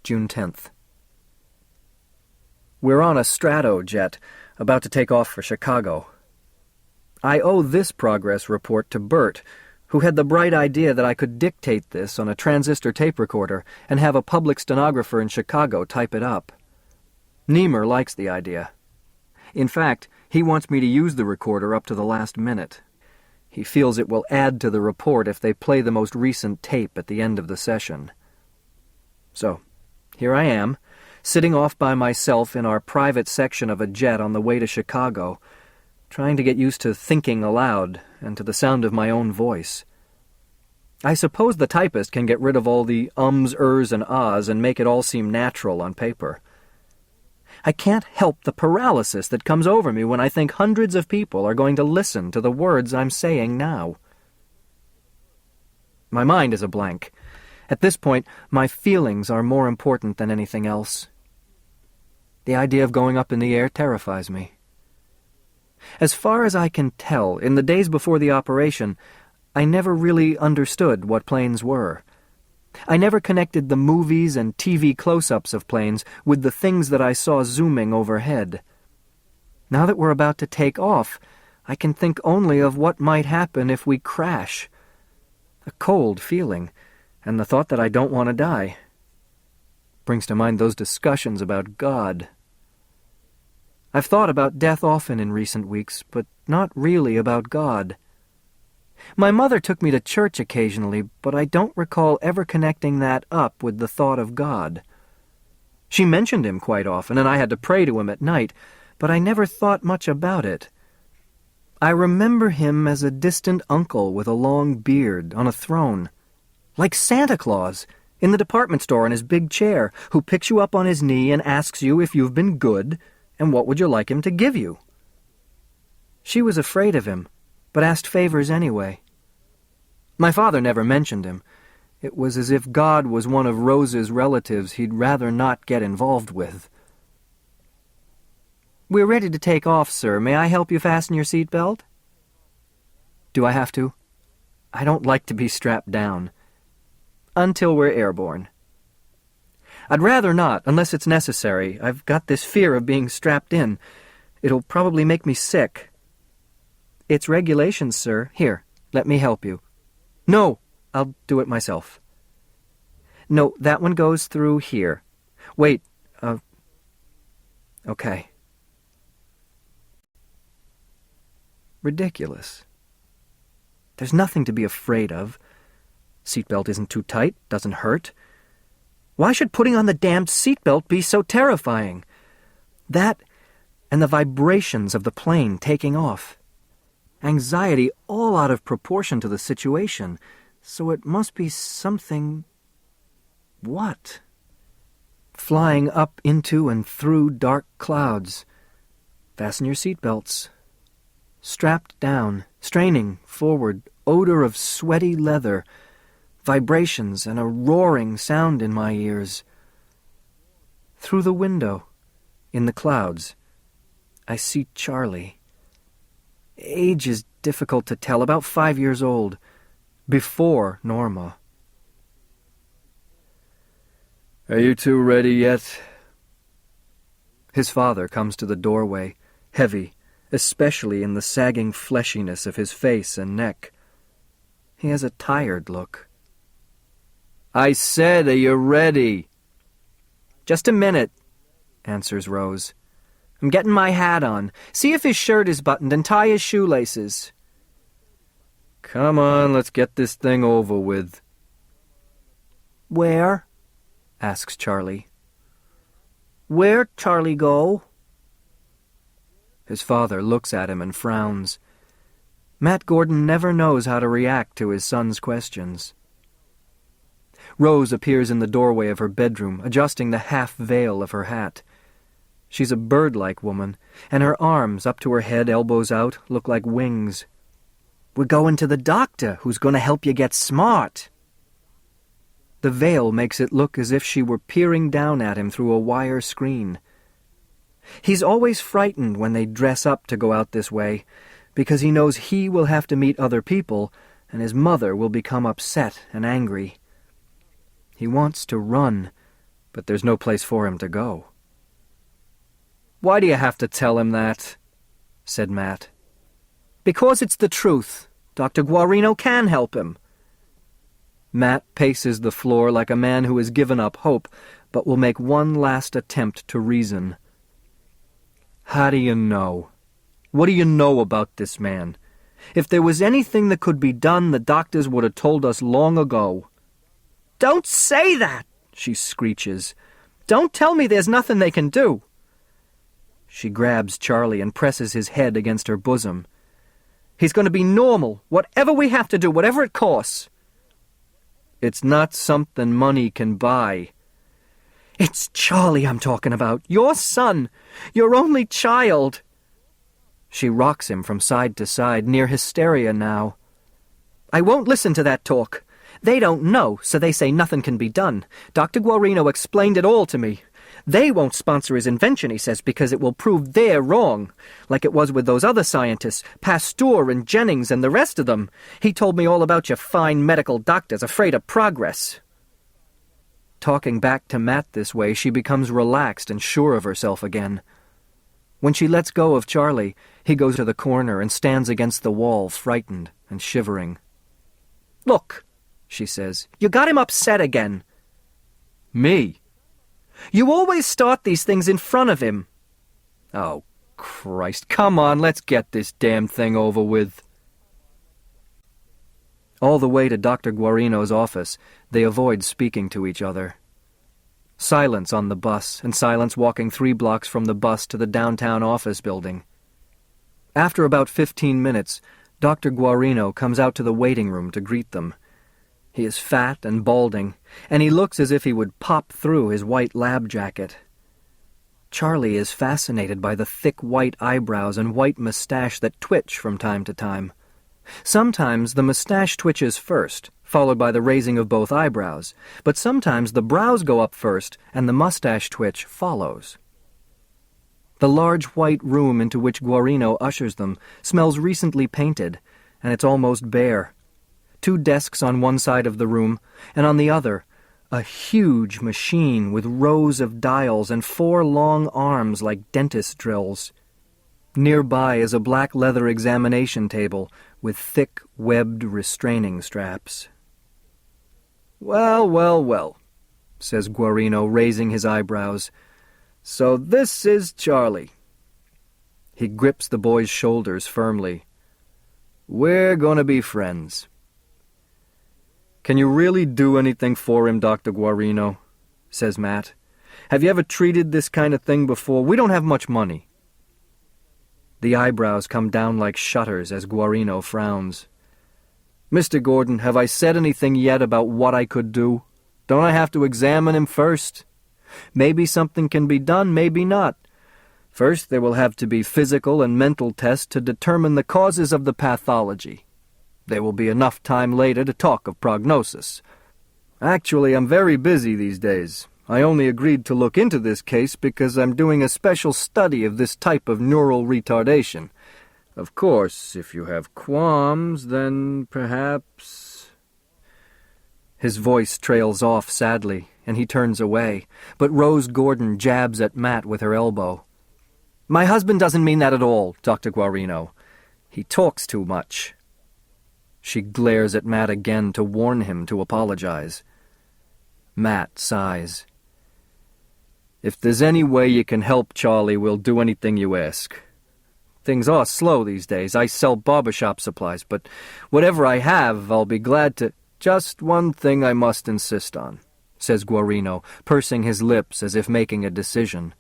June 10th. We're on a Stratojet, about to take off for Chicago. I owe this progress report to Bert, who had the bright idea that I could dictate this on a transistor tape recorder and have a public stenographer in Chicago type it up. Niemer likes the idea. In fact, he wants me to use the recorder up to the last minute. He feels it will add to the report if they play the most recent tape at the end of the session. So, here I am, sitting off by myself in our private section of a jet on the way to Chicago, trying to get used to thinking aloud and to the sound of my own voice. I suppose the typist can get rid of all the ums, ers, and ahs and make it all seem natural on paper. I can't help the paralysis that comes over me when I think hundreds of people are going to listen to the words I'm saying now. My mind is a blank. At this point, my feelings are more important than anything else. The idea of going up in the air terrifies me. As far as I can tell, in the days before the operation, I never really understood what planes were. I never connected the movies and TV close-ups of planes with the things that I saw zooming overhead. Now that we're about to take off, I can think only of what might happen if we crash. A cold feeling, and the thought that I don't want to die. Brings to mind those discussions about God. I've thought about death often in recent weeks, but not really about God. My mother took me to church occasionally, but I don't recall ever connecting that up with the thought of God. She mentioned him quite often, and I had to pray to him at night, but I never thought much about it. I remember him as a distant uncle with a long beard on a throne, like Santa Claus, in the department store in his big chair, who picks you up on his knee and asks you if you've been good, and what would you like him to give you. She was afraid of him, but asked favors anyway. My father never mentioned him. It was as if God was one of Rose's relatives he'd rather not get involved with. "We're ready to take off, sir. May I help you fasten your seatbelt?" Do I have to? I don't like to be strapped down. Until we're airborne. I'd rather not, unless it's necessary. I've got this fear of being strapped in. It'll probably make me sick. "It's regulations, sir. Here, let me help you." "No, I'll do it myself." "No, that one goes through here. Wait, okay." Ridiculous. There's nothing to be afraid of. Seatbelt isn't too tight, doesn't hurt. Why should putting on the damned seatbelt be so terrifying? That and the vibrations of the plane taking off. Anxiety all out of proportion to the situation, so it must be something... What? Flying up into and through dark clouds. Fasten your seatbelts. Strapped down, straining forward, odor of sweaty leather, vibrations and a roaring sound in my ears. Through the window, in the clouds, I see Charlie. Age is difficult to tell, about 5 years old, before Norma. Are you two ready yet? His father comes to the doorway, heavy, especially in the sagging fleshiness of his face and neck. He has a tired look. I said, are you ready? Just a minute, answers Rose. I'm getting my hat on. See if his shirt is buttoned and tie his shoelaces. Come on, let's get this thing over with. Where? Asks Charlie. Where'd Charlie go? His father looks at him and frowns. Matt Gordon never knows how to react to his son's questions. Rose appears in the doorway of her bedroom, adjusting the half-veil of her hat. She's a bird-like woman, and her arms, up to her head, elbows out, look like wings. We're going to the doctor, who's going to help you get smart. The veil makes it look as if she were peering down at him through a wire screen. He's always frightened when they dress up to go out this way, because he knows he will have to meet other people, and his mother will become upset and angry. He wants to run, but there's no place for him to go. Why do you have to tell him that? Said Matt. Because it's the truth. Dr. Guarino can help him. Matt paces the floor like a man who has given up hope, but will make one last attempt to reason. How do you know? What do you know about this man? If there was anything that could be done, the doctors would have told us long ago. Don't say that, she screeches. Don't tell me there's nothing they can do. She grabs Charlie and presses his head against her bosom. He's going to be normal, whatever we have to do, whatever it costs. It's not something money can buy. It's Charlie I'm talking about. Your son. Your only child. She rocks him from side to side, near hysteria now. I won't listen to that talk. They don't know, so they say nothing can be done. Dr. Guarino explained it all to me. They won't sponsor his invention, he says, because it will prove they're wrong, like it was with those other scientists, Pasteur and Jennings and the rest of them. He told me all about your fine medical doctors afraid of progress. Talking back to Matt this way, she becomes relaxed and sure of herself again. When she lets go of Charlie, he goes to the corner and stands against the wall, frightened and shivering. Look, she says, you got him upset again. Me? You always start these things in front of him. Oh, Christ, come on, let's get this damn thing over with. All the way to Dr. Guarino's office, they avoid speaking to each other. Silence on the bus, and silence walking 3 blocks from the bus to the downtown office building. After about 15 minutes, Dr. Guarino comes out to the waiting room to greet them. He is fat and balding, and he looks as if he would pop through his white lab jacket. Charlie is fascinated by the thick white eyebrows and white mustache that twitch from time to time. Sometimes the mustache twitches first, followed by the raising of both eyebrows, but sometimes the brows go up first and the mustache twitch follows. The large white room into which Guarino ushers them smells recently painted, and it's almost bare. 2 desks on one side of the room, and on the other, a huge machine with rows of dials and 4 long arms like dentist drills. Nearby is a black leather examination table with thick, webbed restraining straps. Well, well, well, says Guarino, raising his eyebrows. So this is Charlie. He grips the boy's shoulders firmly. We're going to be friends. Can you really do anything for him, Dr. Guarino? Says Matt. Have you ever treated this kind of thing before? We don't have much money. The eyebrows come down like shutters as Guarino frowns. Mr. Gordon, have I said anything yet about what I could do? Don't I have to examine him first? Maybe something can be done, maybe not. First, there will have to be physical and mental tests to determine the causes of the pathology. There will be enough time later to talk of prognosis. Actually, I'm very busy these days. I only agreed to look into this case because I'm doing a special study of this type of neural retardation. Of course, if you have qualms, then perhaps... His voice trails off sadly, and he turns away, but Rose Gordon jabs at Matt with her elbow. "My husband doesn't mean that at all, Dr. Guarino. He talks too much." She glares at Matt again to warn him to apologize. Matt sighs. "If there's any way you can help Charlie, we'll do anything you ask. Things are slow these days. I sell barbershop supplies, but whatever I have, I'll be glad to—" "Just one thing I must insist on," says Guarino, pursing his lips as if making a decision.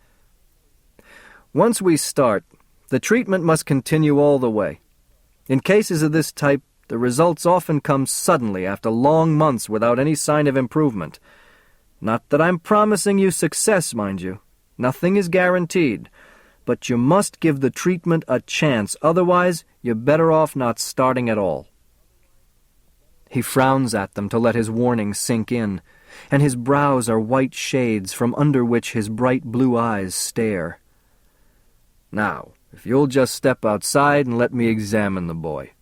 "Once we start, the treatment must continue all the way. In cases of this type, the results often come suddenly after long months without any sign of improvement. Not that I'm promising you success, mind you. Nothing is guaranteed. But you must give the treatment a chance, otherwise you're better off not starting at all." He frowns at them to let his warning sink in, and his brows are white shades from under which his bright blue eyes stare. "Now, if you'll just step outside and let me examine the boy."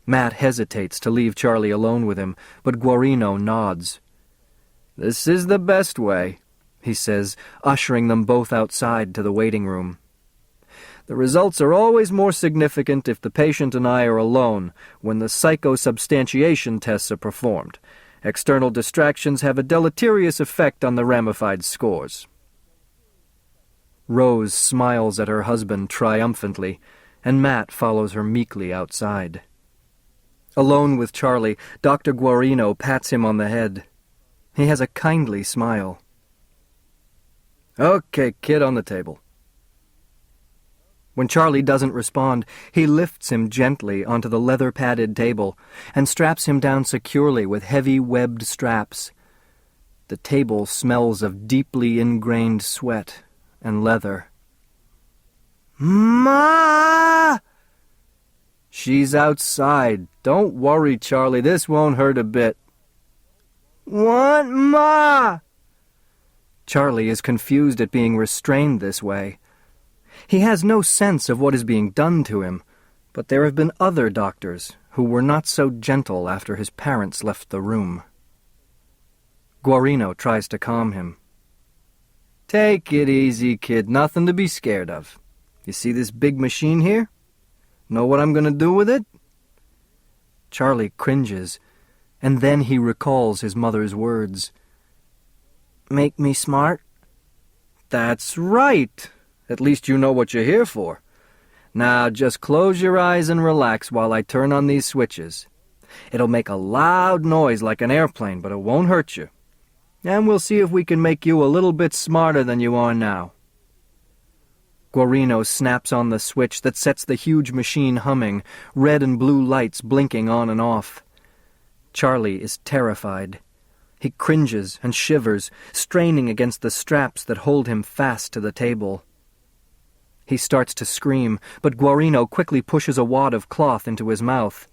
Matt hesitates to leave Charlie alone with him, but Guarino nods. "This is the best way," he says, ushering them both outside to the waiting room. "The results are always more significant if the patient and I are alone when the psychosubstantiation tests are performed. External distractions have a deleterious effect on the ramified scores." Rose smiles at her husband triumphantly, and Matt follows her meekly outside. Alone with Charlie, Dr. Guarino pats him on the head. He has a kindly smile. "Okay, kid, on the table." When Charlie doesn't respond, he lifts him gently onto the leather-padded table and straps him down securely with heavy webbed straps. The table smells of deeply ingrained sweat and leather. "Ma!" "She's outside. Don't worry, Charlie. This won't hurt a bit." "Want Ma!" Charlie is confused at being restrained this way. He has no sense of what is being done to him, but there have been other doctors who were not so gentle after his parents left the room. Guarino tries to calm him. "Take it easy, kid. Nothing to be scared of. You see this big machine here? Know what I'm going to do with it?" Charlie cringes, and then he recalls his mother's words. "Make me smart?" "That's right. At least you know what you're here for. Now just close your eyes and relax while I turn on these switches. It'll make a loud noise like an airplane, but it won't hurt you. And we'll see if we can make you a little bit smarter than you are now." Guarino snaps on the switch that sets the huge machine humming, red and blue lights blinking on and off. Charlie is terrified. He cringes and shivers, straining against the straps that hold him fast to the table. He starts to scream, but Guarino quickly pushes a wad of cloth into his mouth.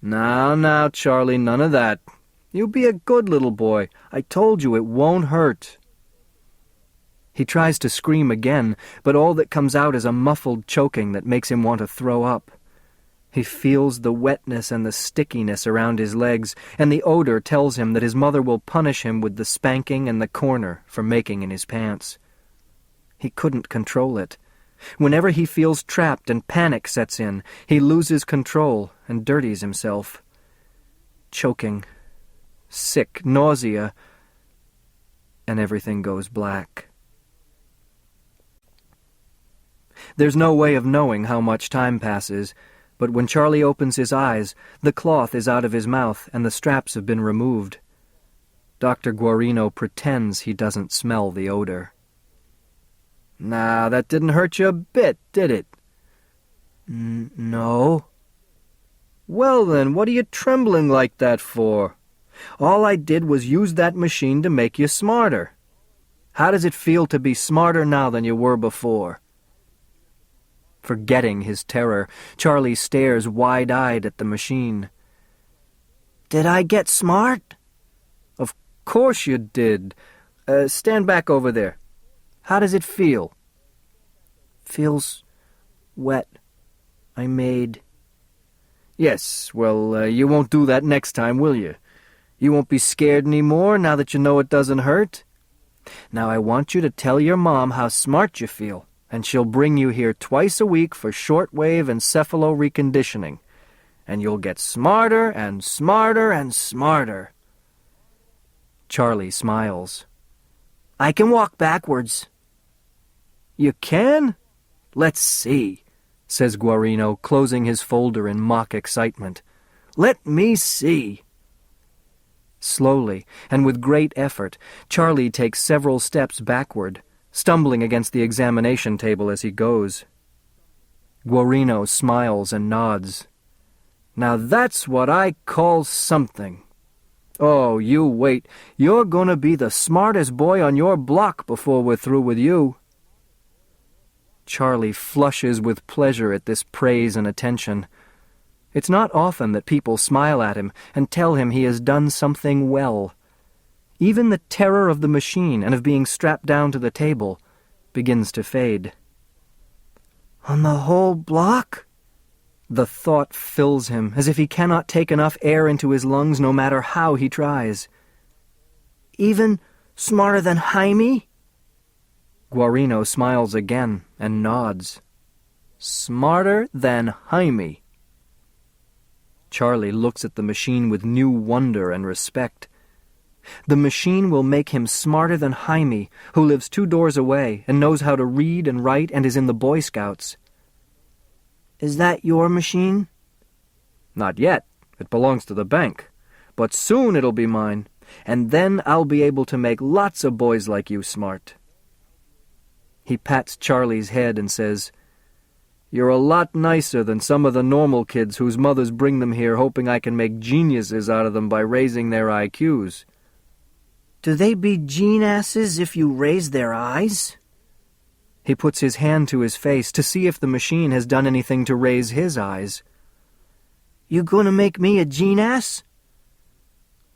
Now, Charlie, none of that. You be a good little boy. I told you it won't hurt." He tries to scream again, but all that comes out is a muffled choking that makes him want to throw up. He feels the wetness and the stickiness around his legs, and the odor tells him that his mother will punish him with the spanking and the corner for making in his pants. He couldn't control it. Whenever he feels trapped and panic sets in, he loses control and dirties himself. Choking, sick, nausea, and everything goes black. There's no way of knowing how much time passes, but when Charlie opens his eyes, the cloth is out of his mouth and the straps have been removed. Dr. Guarino pretends he doesn't smell the odor. "Nah, that didn't hurt you a bit, did it?" "No." "Well then, what are you trembling like that for? All I did was use that machine to make you smarter. How does it feel to be smarter now than you were before?" Forgetting his terror, Charlie stares wide-eyed at the machine. "Did I get smart?" "Of course you did. Stand back over there. How does it feel?" "Feels wet. I made." "Yes, well, you won't do that next time, will you? You won't be scared any more now that you know it doesn't hurt? Now I want you to tell your mom how smart you feel, and she'll bring you here twice a week for shortwave encephalo reconditioning. And you'll get smarter and smarter and smarter." Charlie smiles. "I can walk backwards." "You can? Let's see," says Guarino, closing his folder in mock excitement. "Let me see." Slowly, and with great effort, Charlie takes several steps backward, stumbling against the examination table as he goes. Guarino smiles and nods. "Now that's what I call something. Oh, you wait. You're going to be the smartest boy on your block before we're through with you." Charlie flushes with pleasure at this praise and attention. It's not often that people smile at him and tell him he has done something well. Even the terror of the machine and of being strapped down to the table begins to fade. "On the whole block?" The thought fills him as if he cannot take enough air into his lungs no matter how he tries. "Even smarter than Jaime?" Guarino smiles again and nods. "Smarter than Jaime." Charlie looks at the machine with new wonder and respect. The machine will make him smarter than Jaime, who lives 2 doors away and knows how to read and write and is in the Boy Scouts. "Is that your machine?" "Not yet. It belongs to the bank. But soon it'll be mine, and then I'll be able to make lots of boys like you smart." He pats Charlie's head and says, "You're a lot nicer than some of the normal kids whose mothers bring them here hoping I can make geniuses out of them by raising their IQs." "Do they be geniuses if you raise their eyes?" He puts his hand to his face to see if the machine has done anything to raise his eyes. "You gonna make me a genius?"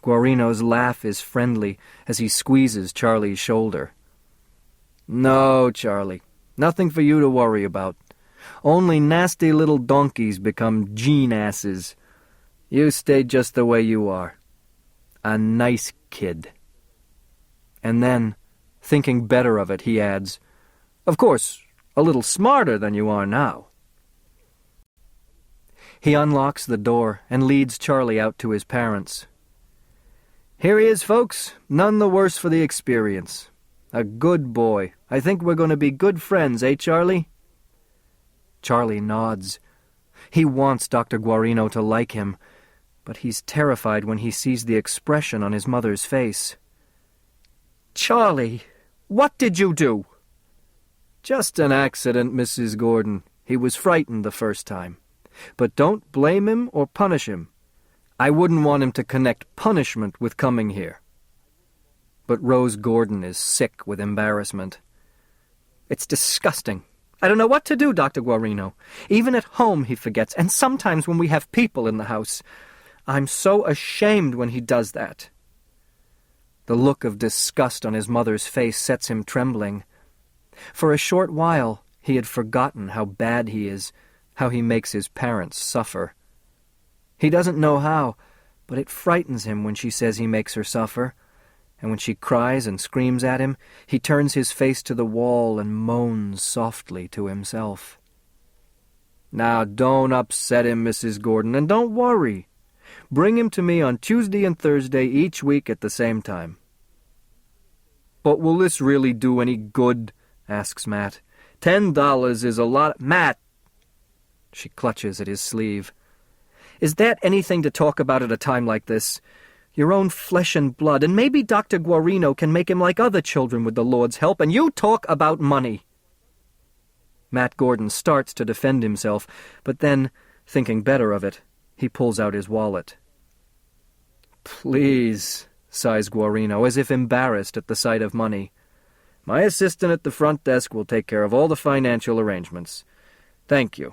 Guarino's laugh is friendly as he squeezes Charlie's shoulder. "No, Charlie, nothing for you to worry about. Only nasty little donkeys become geniuses. You stay just the way you are. A nice kid." And then, thinking better of it, he adds, "Of course, a little smarter than you are now." He unlocks the door and leads Charlie out to his parents. "Here he is, folks, none the worse for the experience. A good boy. I think we're going to be good friends, eh, Charlie?" Charlie nods. He wants Dr. Guarino to like him, but he's terrified when he sees the expression on his mother's face. "Charlie, what did you do?" "Just an accident, Mrs. Gordon. He was frightened the first time. But don't blame him or punish him. I wouldn't want him to connect punishment with coming here." But Rose Gordon is sick with embarrassment. "It's disgusting. I don't know what to do, Dr. Guarino. Even at home he forgets, and sometimes when we have people in the house. I'm so ashamed when he does that." The look of disgust on his mother's face sets him trembling. For a short while he had forgotten how bad he is, how he makes his parents suffer. He doesn't know how, but it frightens him when she says he makes her suffer, and when she cries and screams at him, he turns his face to the wall and moans softly to himself. "Now don't upset him, Mrs. Gordon, and don't worry. Bring him to me on Tuesday and Thursday each week at the same time." "But will this really do any good?" asks Matt. $10 is a lot— "Matt!" She clutches at his sleeve. "Is that anything to talk about at a time like this? Your own flesh and blood, and maybe Dr. Guarino can make him like other children with the Lord's help, and you talk about money." Matt Gordon starts to defend himself, but then, thinking better of it, he pulls out his wallet. "Please," sighs Guarino, as if embarrassed at the sight of money. My assistant at the front desk will take care of all the financial arrangements. Thank you."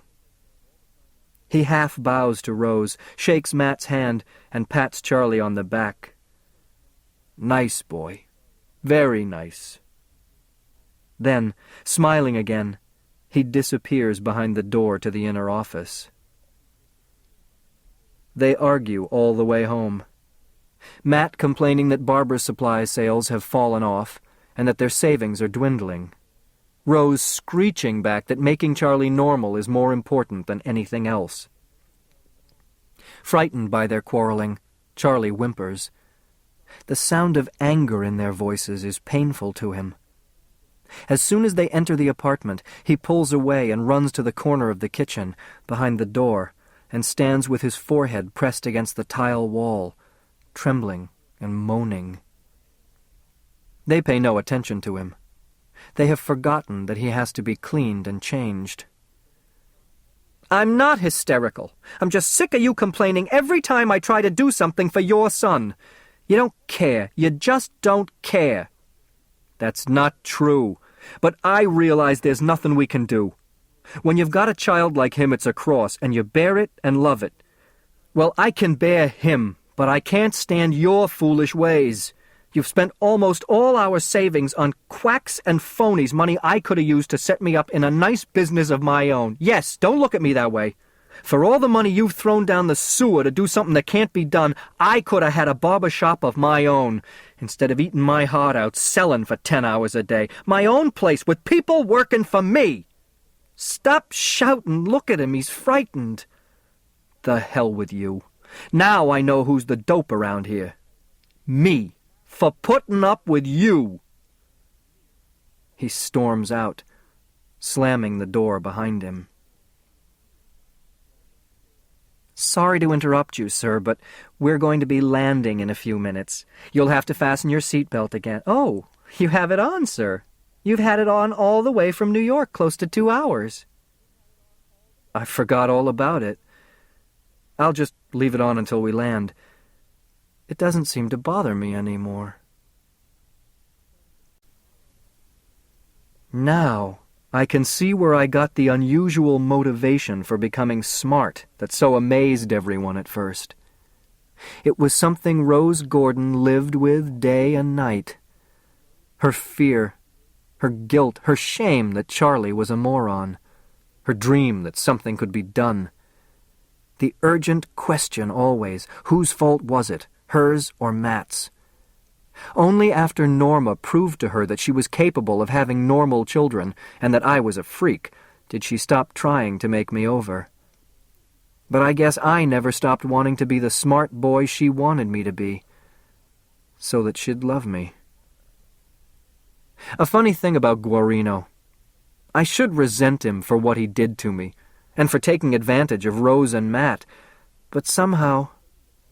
He half bows to Rose, shakes Matt's hand, and pats Charlie on the back. "Nice boy. Very nice." Then, smiling again, he disappears behind the door to the inner office. They argue all the way home. Matt complaining that Barbara's supply sales have fallen off and that their savings are dwindling. Rose screeching back that making Charlie normal is more important than anything else. Frightened by their quarreling, Charlie whimpers. The sound of anger in their voices is painful to him. As soon as they enter the apartment, he pulls away and runs to the corner of the kitchen, behind the door, and stands with his forehead pressed against the tile wall, trembling and moaning. They pay no attention to him. They have forgotten that he has to be cleaned and changed. "I'm not hysterical. I'm just sick of you complaining every time I try to do something for your son. You don't care. You just don't care." "That's not true. But I realize there's nothing we can do. When you've got a child like him, it's a cross, and you bear it and love it. Well, I can bear him, but I can't stand your foolish ways. You've spent almost all our savings on quacks and phonies, money I could have used to set me up in a nice business of my own. Yes, don't look at me that way. For all the money you've thrown down the sewer to do something that can't be done, I could have had a barber shop of my own, instead of eating my heart out selling for 10 hours a day. My own place with people working for me. Stop shouting. Look at him. He's frightened. The hell with you. Now I know who's the dope around here. Me. For putting up with you." He storms out, slamming the door behind him. "Sorry to interrupt you, sir, but we're going to be landing in a few minutes. You'll have to fasten your seatbelt again." "Oh, you have it on, sir. You've had it on all the way from New York, close to 2 hours." "I forgot all about it. I'll just leave it on until we land. It doesn't seem to bother me anymore." Now I can see where I got the unusual motivation for becoming smart that so amazed everyone at first. It was something Rose Gordon lived with day and night. Her fear, her guilt, her shame that Charlie was a moron, her dream that something could be done. The urgent question always, whose fault was it, hers or Matt's? Only after Norma proved to her that she was capable of having normal children and that I was a freak did she stop trying to make me over. But I guess I never stopped wanting to be the smart boy she wanted me to be, so that she'd love me. A funny thing about Guarino. I should resent him for what he did to me, and for taking advantage of Rose and Matt, but somehow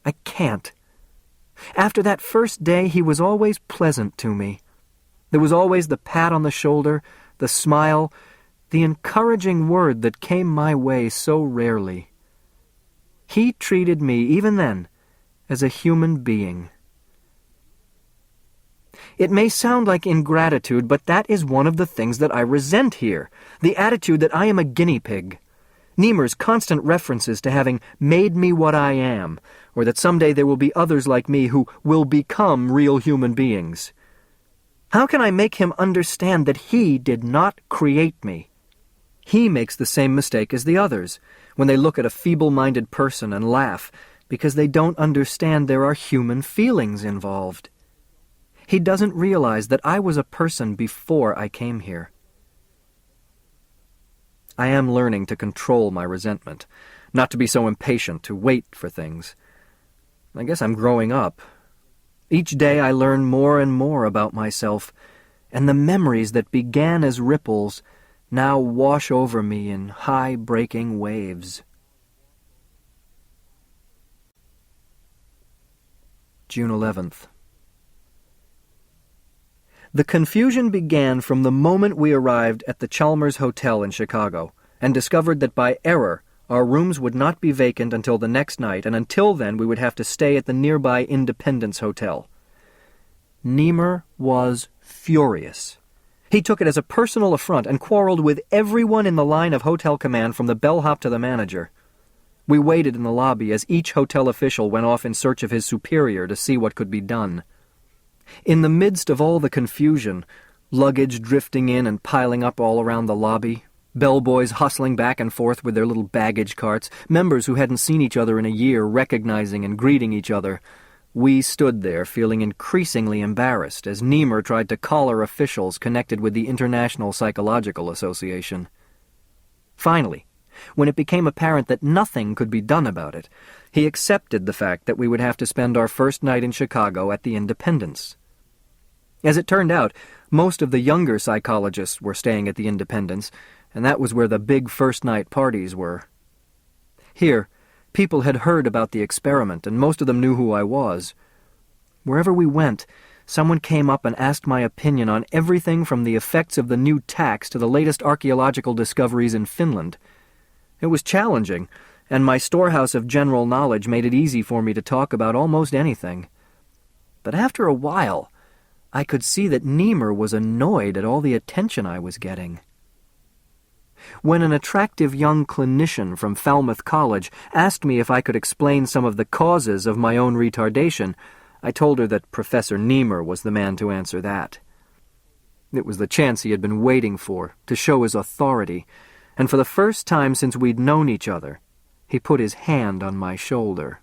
I can't. After that first day, he was always pleasant to me. There was always the pat on the shoulder, the smile, the encouraging word that came my way so rarely. He treated me, even then, as a human being. It may sound like ingratitude, but that is one of the things that I resent here, the attitude that I am a guinea pig. Niemer's constant references to having made me what I am, or that someday there will be others like me who will become real human beings. How can I make him understand that he did not create me? He makes the same mistake as the others, when they look at a feeble-minded person and laugh, because they don't understand there are human feelings involved. He doesn't realize that I was a person before I came here. I am learning to control my resentment, not to be so impatient to wait for things. I guess I'm growing up. Each day I learn more and more about myself, and the memories that began as ripples now wash over me in high breaking waves. June 11th. The confusion began from the moment we arrived at the Chalmers Hotel in Chicago and discovered that by error our rooms would not be vacant until the next night, and until then we would have to stay at the nearby Independence Hotel. Niemer was furious. He took it as a personal affront and quarreled with everyone in the line of hotel command from the bellhop to the manager. We waited in the lobby as each hotel official went off in search of his superior to see what could be done. In the midst of all the confusion, luggage drifting in and piling up all around the lobby, bellboys hustling back and forth with their little baggage carts, members who hadn't seen each other in a year recognizing and greeting each other, we stood there feeling increasingly embarrassed as Niemer tried to collar officials connected with the International Psychological Association. Finally, when it became apparent that nothing could be done about it, he accepted the fact that we would have to spend our first night in Chicago at the Independence. As it turned out, most of the younger psychologists were staying at the Independence, and that was where the big first-night parties were. Here, people had heard about the experiment, and most of them knew who I was. Wherever we went, someone came up and asked my opinion on everything from the effects of the new tax to the latest archaeological discoveries in Finland. It was challenging, and my storehouse of general knowledge made it easy for me to talk about almost anything. But after a while, I could see that Niemer was annoyed at all the attention I was getting. When an attractive young clinician from Falmouth College asked me if I could explain some of the causes of my own retardation, I told her that Professor Niemer was the man to answer that. It was the chance he had been waiting for, to show his authority, and for the first time since we'd known each other, he put his hand on my shoulder.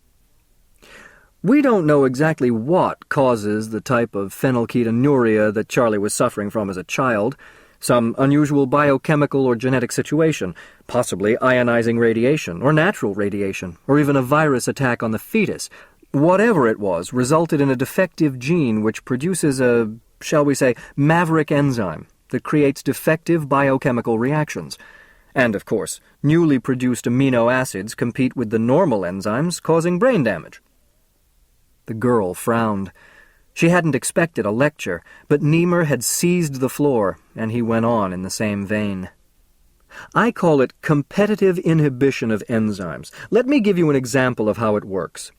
We don't know exactly what causes the type of phenylketonuria that Charlie was suffering from as a child. Some unusual biochemical or genetic situation, possibly ionizing radiation, or natural radiation, or even a virus attack on the fetus. Whatever it was, resulted in a defective gene which produces a, shall we say, maverick enzyme that creates defective biochemical reactions. And, of course, newly produced amino acids compete with the normal enzymes, causing brain damage. The girl frowned. She hadn't expected a lecture, but Niemer had seized the floor, and he went on in the same vein. I call it competitive inhibition of enzymes. Let me give you an example of how it works.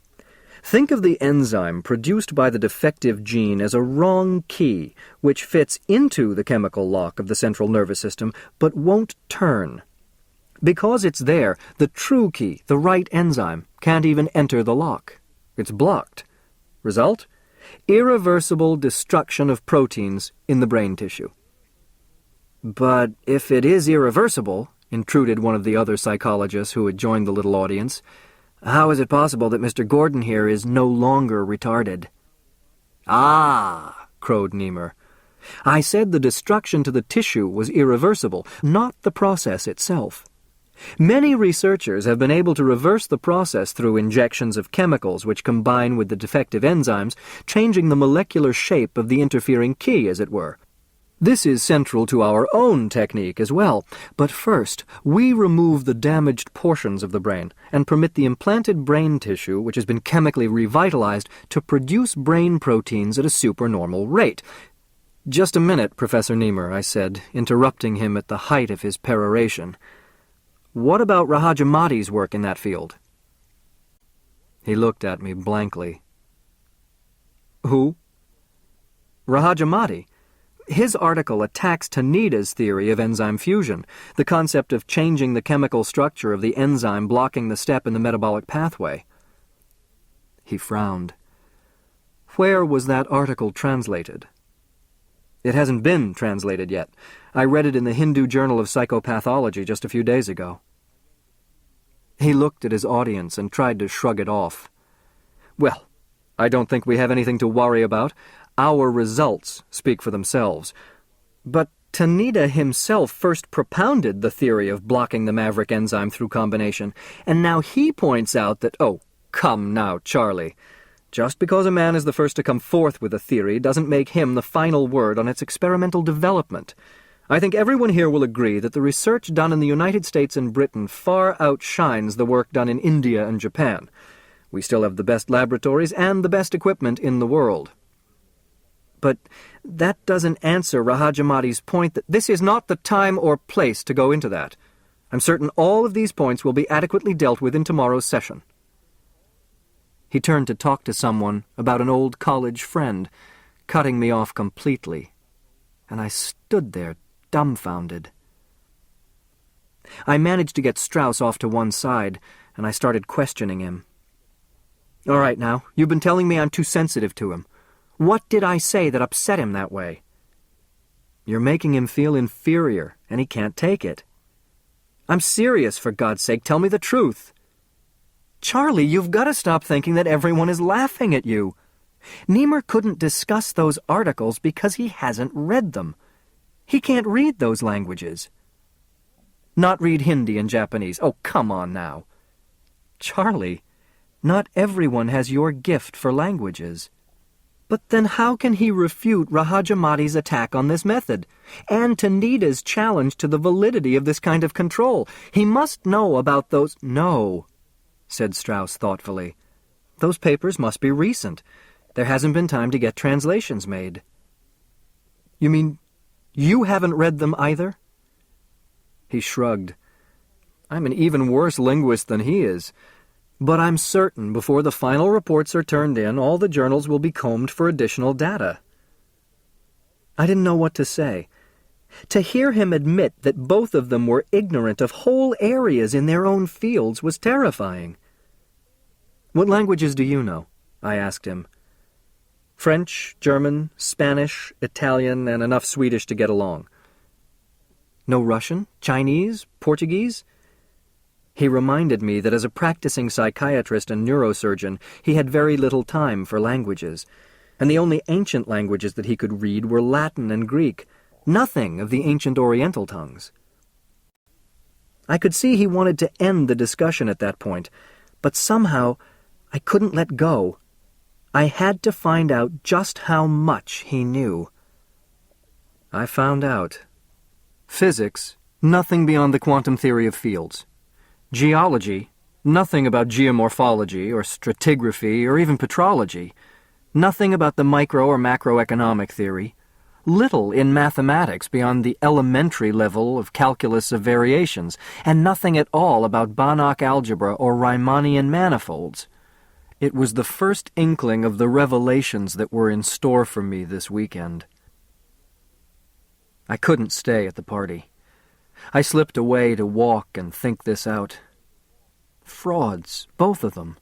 Think of the enzyme produced by the defective gene as a wrong key, which fits into the chemical lock of the central nervous system, but won't turn. Because it's there, the true key, the right enzyme, can't even enter the lock. It's blocked. Result? Irreversible destruction of proteins in the brain tissue. But if it is irreversible, intruded one of the other psychologists who had joined the little audience, how is it possible that Mr. Gordon here is no longer retarded? Ah, crowed Niemer. I said the destruction to the tissue was irreversible, not the process itself. Many researchers have been able to reverse the process through injections of chemicals which combine with the defective enzymes, changing the molecular shape of the interfering key, as it were. This is central to our own technique as well, but first, we remove the damaged portions of the brain and permit the implanted brain tissue, which has been chemically revitalized, to produce brain proteins at a supernormal rate. Just a minute, Professor Niemer, I said, interrupting him at the height of his peroration. What about Rahajamati's work in that field? He looked at me blankly. Who? Rahajamati. His article attacks Taneda's theory of enzyme fusion, the concept of changing the chemical structure of the enzyme blocking the step in the metabolic pathway. He frowned. Where was that article translated? It hasn't been translated yet. I read it in the Hindu Journal of Psychopathology just a few days ago. He looked at his audience and tried to shrug it off. Well, I don't think we have anything to worry about. Our results speak for themselves. But Taneda himself first propounded the theory of blocking the maverick enzyme through combination, and now he points out that, oh, come now, Charlie. Just because a man is the first to come forth with a theory doesn't make him the final word on its experimental development. I think everyone here will agree that the research done in the United States and Britain far outshines the work done in India and Japan. We still have the best laboratories and the best equipment in the world. But that doesn't answer Rahajamati's point that this is not the time or place to go into that. I'm certain all of these points will be adequately dealt with in tomorrow's session. He turned to talk to someone about an old college friend, cutting me off completely. and I stood there, dumbfounded. I managed to get Strauss off to one side, and I started questioning him. "All right now, you've been telling me I'm too sensitive to him. What did I say that upset him that way?" "You're making him feel inferior, and he can't take it." "I'm serious, for God's sake, tell me the truth." "Charlie, you've got to stop thinking that everyone is laughing at you. Niemer couldn't discuss those articles because he hasn't read them. He can't read those languages." "Not read Hindi and Japanese. Oh, come on now." "Charlie, not everyone has your gift for languages." "But then how can he refute Rahajamati's attack on this method, and Tanita's challenge to the validity of this kind of control? He must know about those—" "No," said Strauss thoughtfully. "Those papers must be recent. There hasn't been time to get translations made." "You mean you haven't read them either?" He shrugged. "I'm an even worse linguist than he is. But I'm certain before the final reports are turned in, all the journals will be combed for additional data." I didn't know what to say. To hear him admit that both of them were ignorant of whole areas in their own fields was terrifying. "What languages do you know?" I asked him. "French, German, Spanish, Italian, and enough Swedish to get along." "No Russian, Chinese, Portuguese?" He reminded me that as a practicing psychiatrist and neurosurgeon, he had very little time for languages, and the only ancient languages that he could read were Latin and Greek, nothing of the ancient Oriental tongues. I could see he wanted to end the discussion at that point, but somehow I couldn't let go. I had to find out just how much he knew. I found out. Physics, nothing beyond the quantum theory of fields. Geology, nothing about geomorphology or stratigraphy or even petrology. Nothing about the micro or macroeconomic theory. Little in mathematics beyond the elementary level of calculus of variations, and nothing at all about Banach algebra or Riemannian manifolds. It was the first inkling of the revelations that were in store for me this weekend. I couldn't stay at the party. I slipped away to walk and think this out. Frauds, both of them.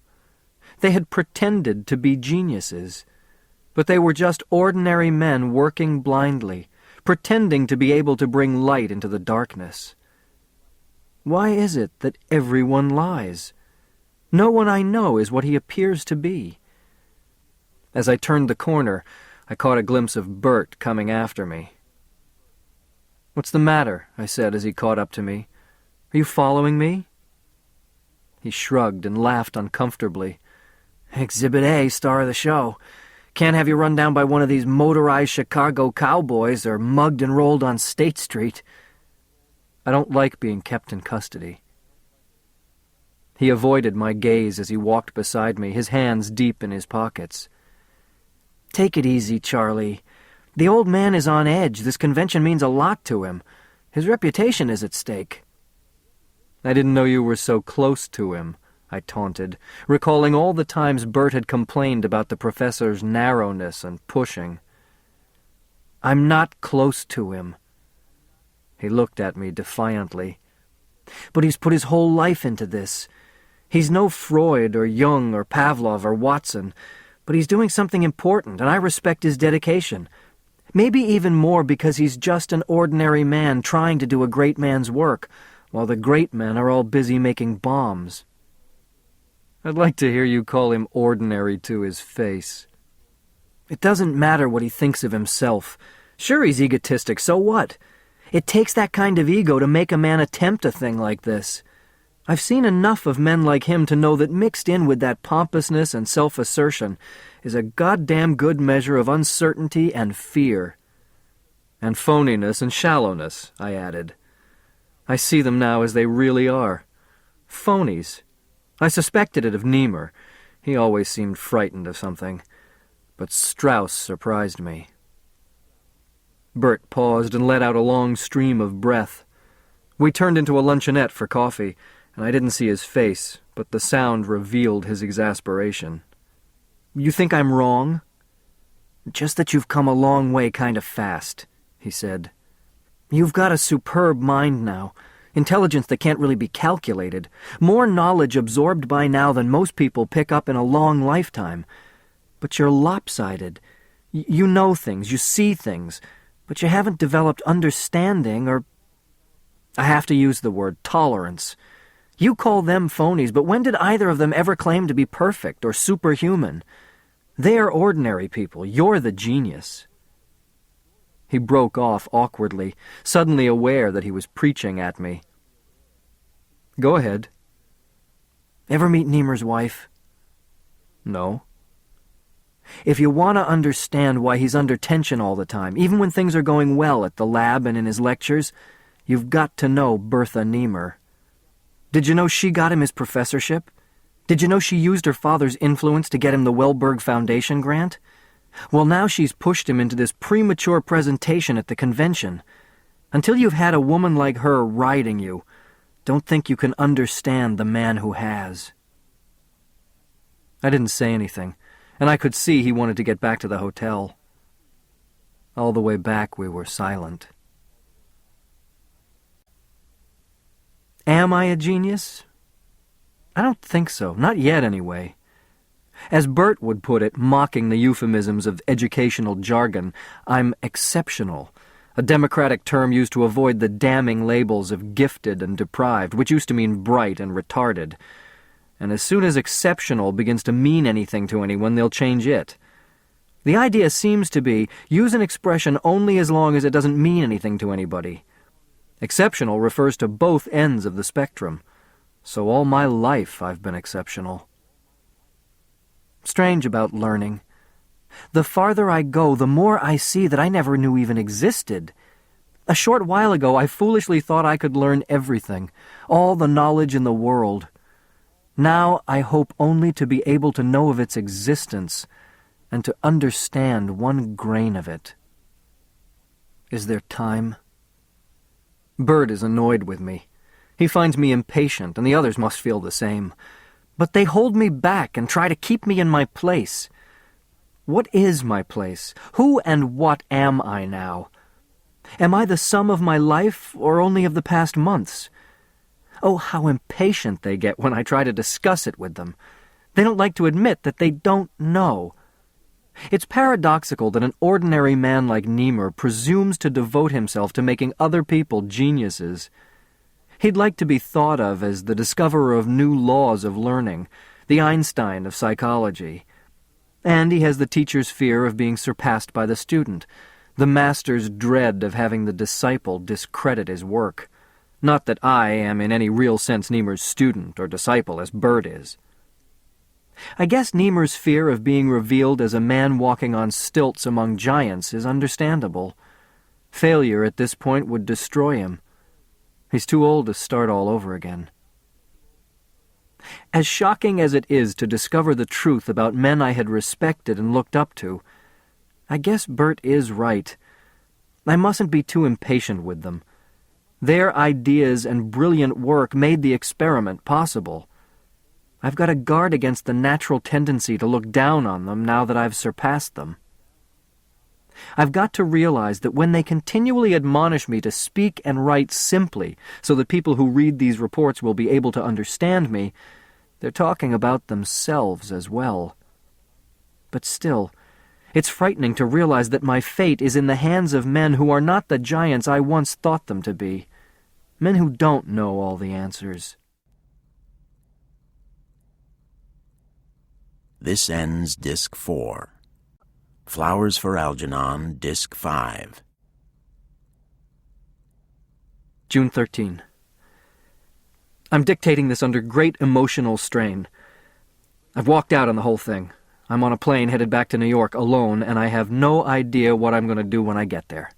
They had pretended to be geniuses, but they were just ordinary men working blindly, pretending to be able to bring light into the darkness. Why is it that everyone lies? No one I know is what he appears to be. As I turned the corner, I caught a glimpse of Bert coming after me. "What's the matter?" I said as he caught up to me. "Are you following me?" He shrugged and laughed uncomfortably. "Exhibit A, star of the show. Can't have you run down by one of these motorized Chicago cowboys or mugged and rolled on State Street." "I don't like being kept in custody." He avoided my gaze as he walked beside me, his hands deep in his pockets. "Take it easy, Charlie. The old man is on edge. This convention means a lot to him. His reputation is at stake." "I didn't know you were so close to him," I taunted, recalling all the times Bert had complained about the professor's narrowness and pushing. "I'm not close to him." He looked at me defiantly. "But he's put his whole life into this. He's no Freud or Jung or Pavlov or Watson, but he's doing something important, and I respect his dedication. Maybe even more because he's just an ordinary man trying to do a great man's work, while the great men are all busy making bombs." "I'd like to hear you call him ordinary to his face." "It doesn't matter what he thinks of himself. Sure, he's egotistic, so what? It takes that kind of ego to make a man attempt a thing like this. I've seen enough of men like him to know that mixed in with that pompousness and self-assertion is a goddamn good measure of uncertainty and fear." "And phoniness and shallowness," I added. "I see them now as they really are. Phonies. I suspected it of Niemer. He always seemed frightened of something. But Strauss surprised me." Bert paused and let out a long stream of breath. We turned into a luncheonette for coffee, and I didn't see his face, but the sound revealed his exasperation. "You think I'm wrong?" "Just that you've come a long way kind of fast. he said. "You've got a superb mind now. Intelligence that can't really be calculated. More knowledge absorbed by now than most people pick up in a long lifetime. But you're lopsided. You know things, you see things, but you haven't developed understanding or... I have to use the word tolerance. You call them phonies, but when did either of them ever claim to be perfect or superhuman? They're ordinary people. You're the genius." He broke off awkwardly, suddenly aware that he was preaching at me. "Go ahead." "Ever meet Niemer's wife?" "No." "If you want to understand why he's under tension all the time, even when things are going well at the lab and in his lectures, you've got to know Bertha Niemer. Did you know she got him his professorship? Did you know she used her father's influence to get him the Wellberg Foundation grant? Well, now she's pushed him into this premature presentation at the convention. Until you've had a woman like her riding you, don't think you can understand the man who has." I didn't say anything, and I could see he wanted to get back to the hotel. All the way back we were silent. Am I a genius? I don't think so, not yet anyway. As Bert would put it, mocking the euphemisms of educational jargon, I'm exceptional, a democratic term used to avoid the damning labels of gifted and deprived, which used to mean bright and retarded. And as soon as exceptional begins to mean anything to anyone, they'll change it. The idea seems to be, use an expression only as long as it doesn't mean anything to anybody. Exceptional refers to both ends of the spectrum, so all my life I've been exceptional. Strange about learning. The farther I go, the more I see that I never knew even existed. A short while ago, I foolishly thought I could learn everything, all the knowledge in the world. Now I hope only to be able to know of its existence and to understand one grain of it. Is there time? Bert is annoyed with me. He finds me impatient, and the others must feel the same. But they hold me back and try to keep me in my place. What is my place? Who and what am I now? Am I the sum of my life, or only of the past months? Oh, how impatient they get when I try to discuss it with them. They don't like to admit that they don't know. It's paradoxical that an ordinary man like Niemer presumes to devote himself to making other people geniuses. He'd like to be thought of as the discoverer of new laws of learning, the Einstein of psychology. And he has the teacher's fear of being surpassed by the student, the master's dread of having the disciple discredit his work. Not that I am in any real sense Niemer's student or disciple, as Bert is. I guess Niemer's fear of being revealed as a man walking on stilts among giants is understandable. Failure at this point would destroy him. He's too old to start all over again. As shocking as it is to discover the truth about men I had respected and looked up to, I guess Bert is right. I mustn't be too impatient with them. Their ideas and brilliant work made the experiment possible. I've got to guard against the natural tendency to look down on them now that I've surpassed them. I've got to realize that when they continually admonish me to speak and write simply so that people who read these reports will be able to understand me, they're talking about themselves as well. But still, it's frightening to realize that my fate is in the hands of men who are not the giants I once thought them to be, men who don't know all the answers. This ends Disc 4. Flowers for Algernon, Disc 5. June 13. I'm dictating this under great emotional strain. I've walked out on the whole thing. I'm on a plane headed back to New York alone, and I have no idea what I'm going to do when I get there.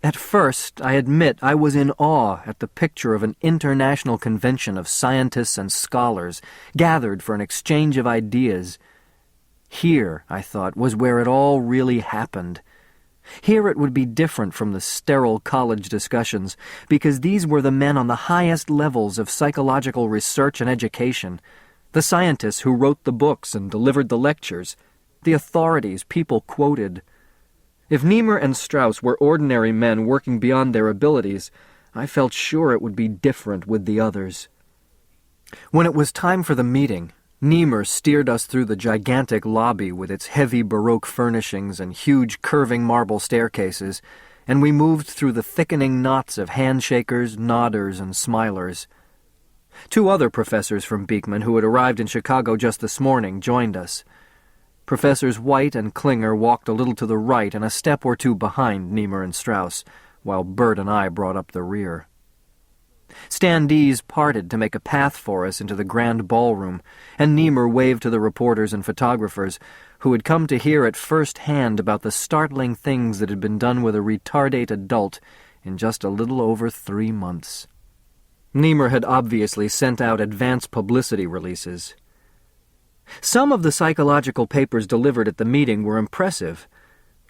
At first, I admit I was in awe at the picture of an international convention of scientists and scholars gathered for an exchange of ideas. Here, I thought, was where it all really happened. Here it would be different from the sterile college discussions, because these were the men on the highest levels of psychological research and education, the scientists who wrote the books and delivered the lectures, the authorities people quoted. If Niemer and Strauss were ordinary men working beyond their abilities, I felt sure it would be different with the others. When it was time for the meeting, Niemer steered us through the gigantic lobby with its heavy Baroque furnishings and huge curving marble staircases, and we moved through the thickening knots of handshakers, nodders, and smilers. 2 other professors from Beekman who had arrived in Chicago just this morning joined us. Professors White and Klinger walked a little to the right and a step or 2 behind Niemer and Strauss, while Bert and I brought up the rear. Standees parted to make a path for us into the grand ballroom, and Niemer waved to the reporters and photographers, who had come to hear at first hand about the startling things that had been done with a retardate adult in just a little over 3 months. Niemer had obviously sent out advance publicity releases. Some of the psychological papers delivered at the meeting were impressive.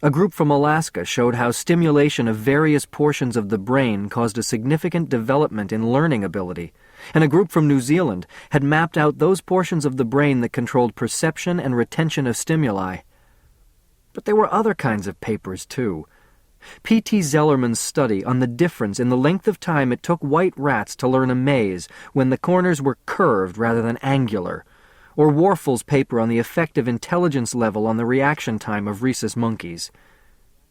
A group from Alaska showed how stimulation of various portions of the brain caused a significant development in learning ability, and a group from New Zealand had mapped out those portions of the brain that controlled perception and retention of stimuli. But there were other kinds of papers, too. P.T. Zellerman's study on the difference in the length of time it took white rats to learn a maze when the corners were curved rather than angular, or Warfel's paper on the effect of intelligence level on the reaction time of rhesus monkeys.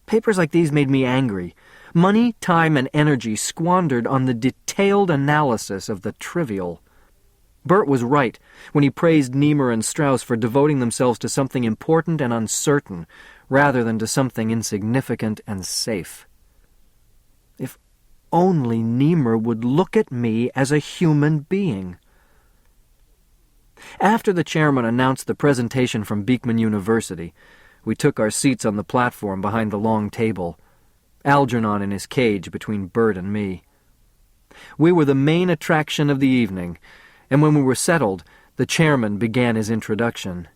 Papers like these made me angry. Money, time, and energy squandered on the detailed analysis of the trivial. Bert was right when he praised Niemer and Strauss for devoting themselves to something important and uncertain, rather than to something insignificant and safe. If only Niemer would look at me as a human being. After the chairman announced the presentation from Beekman University, we took our seats on the platform behind the long table, Algernon in his cage between Bert and me. We were the main attraction of the evening, and when we were settled, the chairman began his introduction.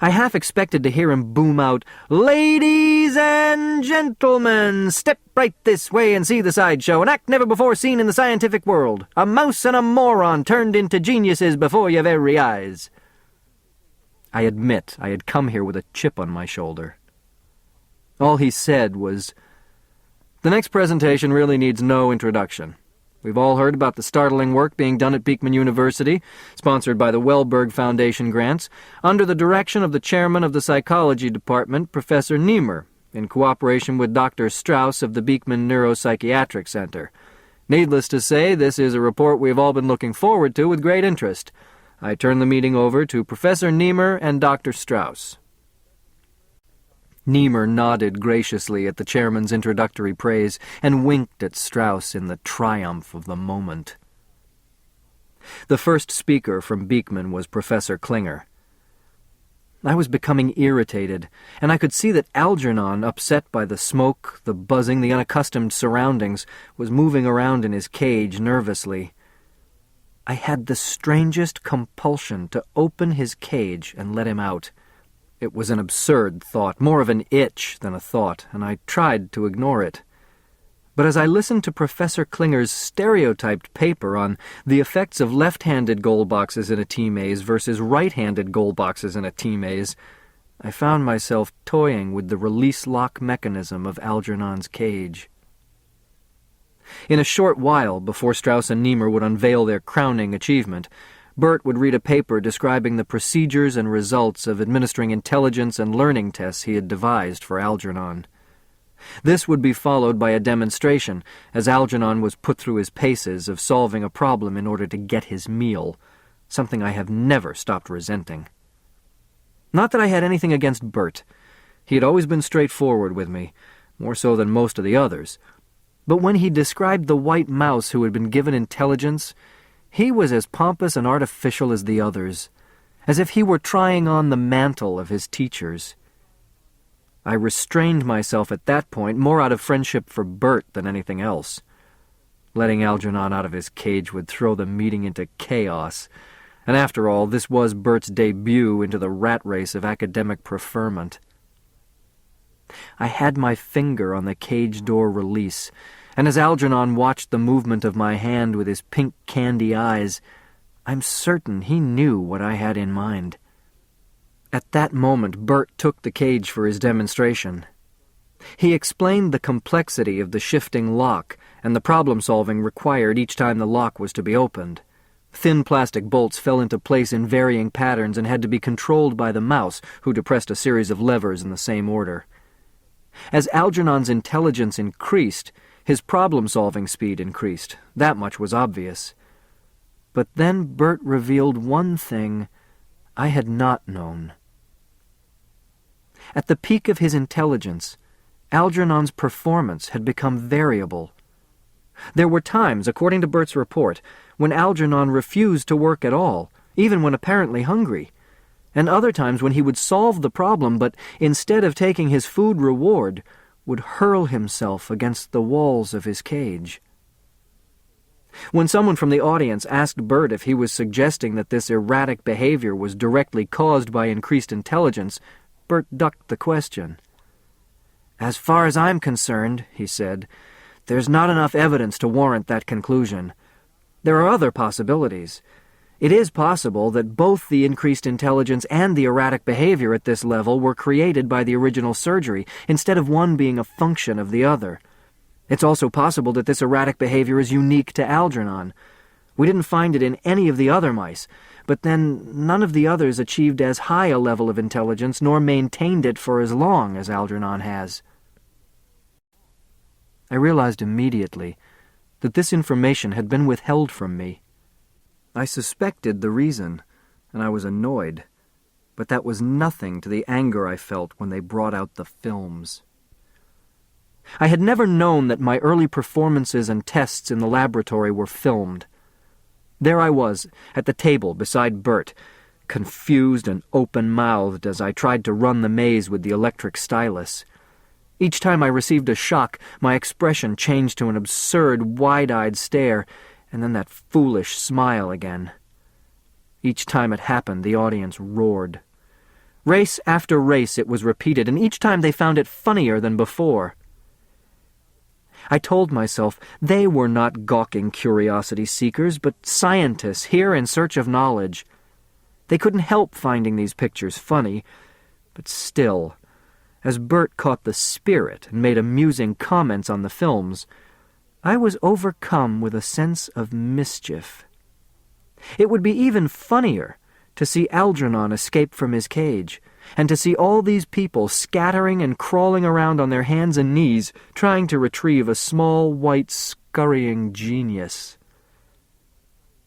I half expected to hear him boom out, "Ladies and gentlemen, step right this way and see the sideshow, an act never before seen in the scientific world. A mouse and a moron turned into geniuses before your very eyes." I admit I had come here with a chip on my shoulder. All he said was, "The next presentation really needs no introduction. We've all heard about the startling work being done at Beekman University, sponsored by the Wellberg Foundation grants, under the direction of the chairman of the psychology department, Professor Niemer, in cooperation with Dr. Strauss of the Beekman Neuropsychiatric Center. Needless to say, this is a report we've all been looking forward to with great interest. I turn the meeting over to Professor Niemer and Dr. Strauss." Niemer nodded graciously at the chairman's introductory praise and winked at Strauss in the triumph of the moment. The first speaker from Beekman was Professor Klinger. I was becoming irritated, and I could see that Algernon, upset by the smoke, the buzzing, the unaccustomed surroundings, was moving around in his cage nervously. I had the strangest compulsion to open his cage and let him out. It was an absurd thought, more of an itch than a thought, and I tried to ignore it. But as I listened to Professor Klinger's stereotyped paper on the effects of left-handed goal boxes in a T-maze versus right-handed goal boxes in a T-maze, I found myself toying with the release lock mechanism of Algernon's cage. In a short while, before Strauss and Niemer would unveil their crowning achievement, Bert would read a paper describing the procedures and results of administering intelligence and learning tests he had devised for Algernon. This would be followed by a demonstration, as Algernon was put through his paces of solving a problem in order to get his meal, something I have never stopped resenting. Not that I had anything against Bert. He had always been straightforward with me, more so than most of the others. But when he described the white mouse who had been given intelligence, he was as pompous and artificial as the others, as if he were trying on the mantle of his teachers. I restrained myself at that point more out of friendship for Bert than anything else. Letting Algernon out of his cage would throw the meeting into chaos, and after all, this was Bert's debut into the rat race of academic preferment. I had my finger on the cage door release, and as Algernon watched the movement of my hand with his pink candy eyes, I'm certain he knew what I had in mind. At that moment, Bert took the cage for his demonstration. He explained the complexity of the shifting lock and the problem-solving required each time the lock was to be opened. Thin plastic bolts fell into place in varying patterns and had to be controlled by the mouse, who depressed a series of levers in the same order. As Algernon's intelligence increased, his problem-solving speed increased. That much was obvious. But then Bert revealed one thing I had not known. At the peak of his intelligence, Algernon's performance had become variable. There were times, according to Bert's report, when Algernon refused to work at all, even when apparently hungry, and other times when he would solve the problem, but instead of taking his food reward, would hurl himself against the walls of his cage. When someone from the audience asked Bert if he was suggesting that this erratic behavior was directly caused by increased intelligence, Bert ducked the question. "As far as I'm concerned," he said, "there's not enough evidence to warrant that conclusion. There are other possibilities. It is possible that both the increased intelligence and the erratic behavior at this level were created by the original surgery, instead of one being a function of the other. It's also possible that this erratic behavior is unique to Algernon. We didn't find it in any of the other mice, but then none of the others achieved as high a level of intelligence nor maintained it for as long as Algernon has." I realized immediately that this information had been withheld from me. I suspected the reason, and I was annoyed, but that was nothing to the anger I felt when they brought out the films. I had never known that my early performances and tests in the laboratory were filmed. There I was, at the table beside Bert, confused and open-mouthed as I tried to run the maze with the electric stylus. Each time I received a shock, my expression changed to an absurd, wide-eyed stare, and then that foolish smile again. Each time it happened, the audience roared. Race after race it was repeated, and each time they found it funnier than before. I told myself they were not gawking curiosity seekers, but scientists here in search of knowledge. They couldn't help finding these pictures funny, but still, as Bert caught the spirit and made amusing comments on the films, I was overcome with a sense of mischief. It would be even funnier to see Algernon escape from his cage, and to see all these people scattering and crawling around on their hands and knees, trying to retrieve a small, white, scurrying genius.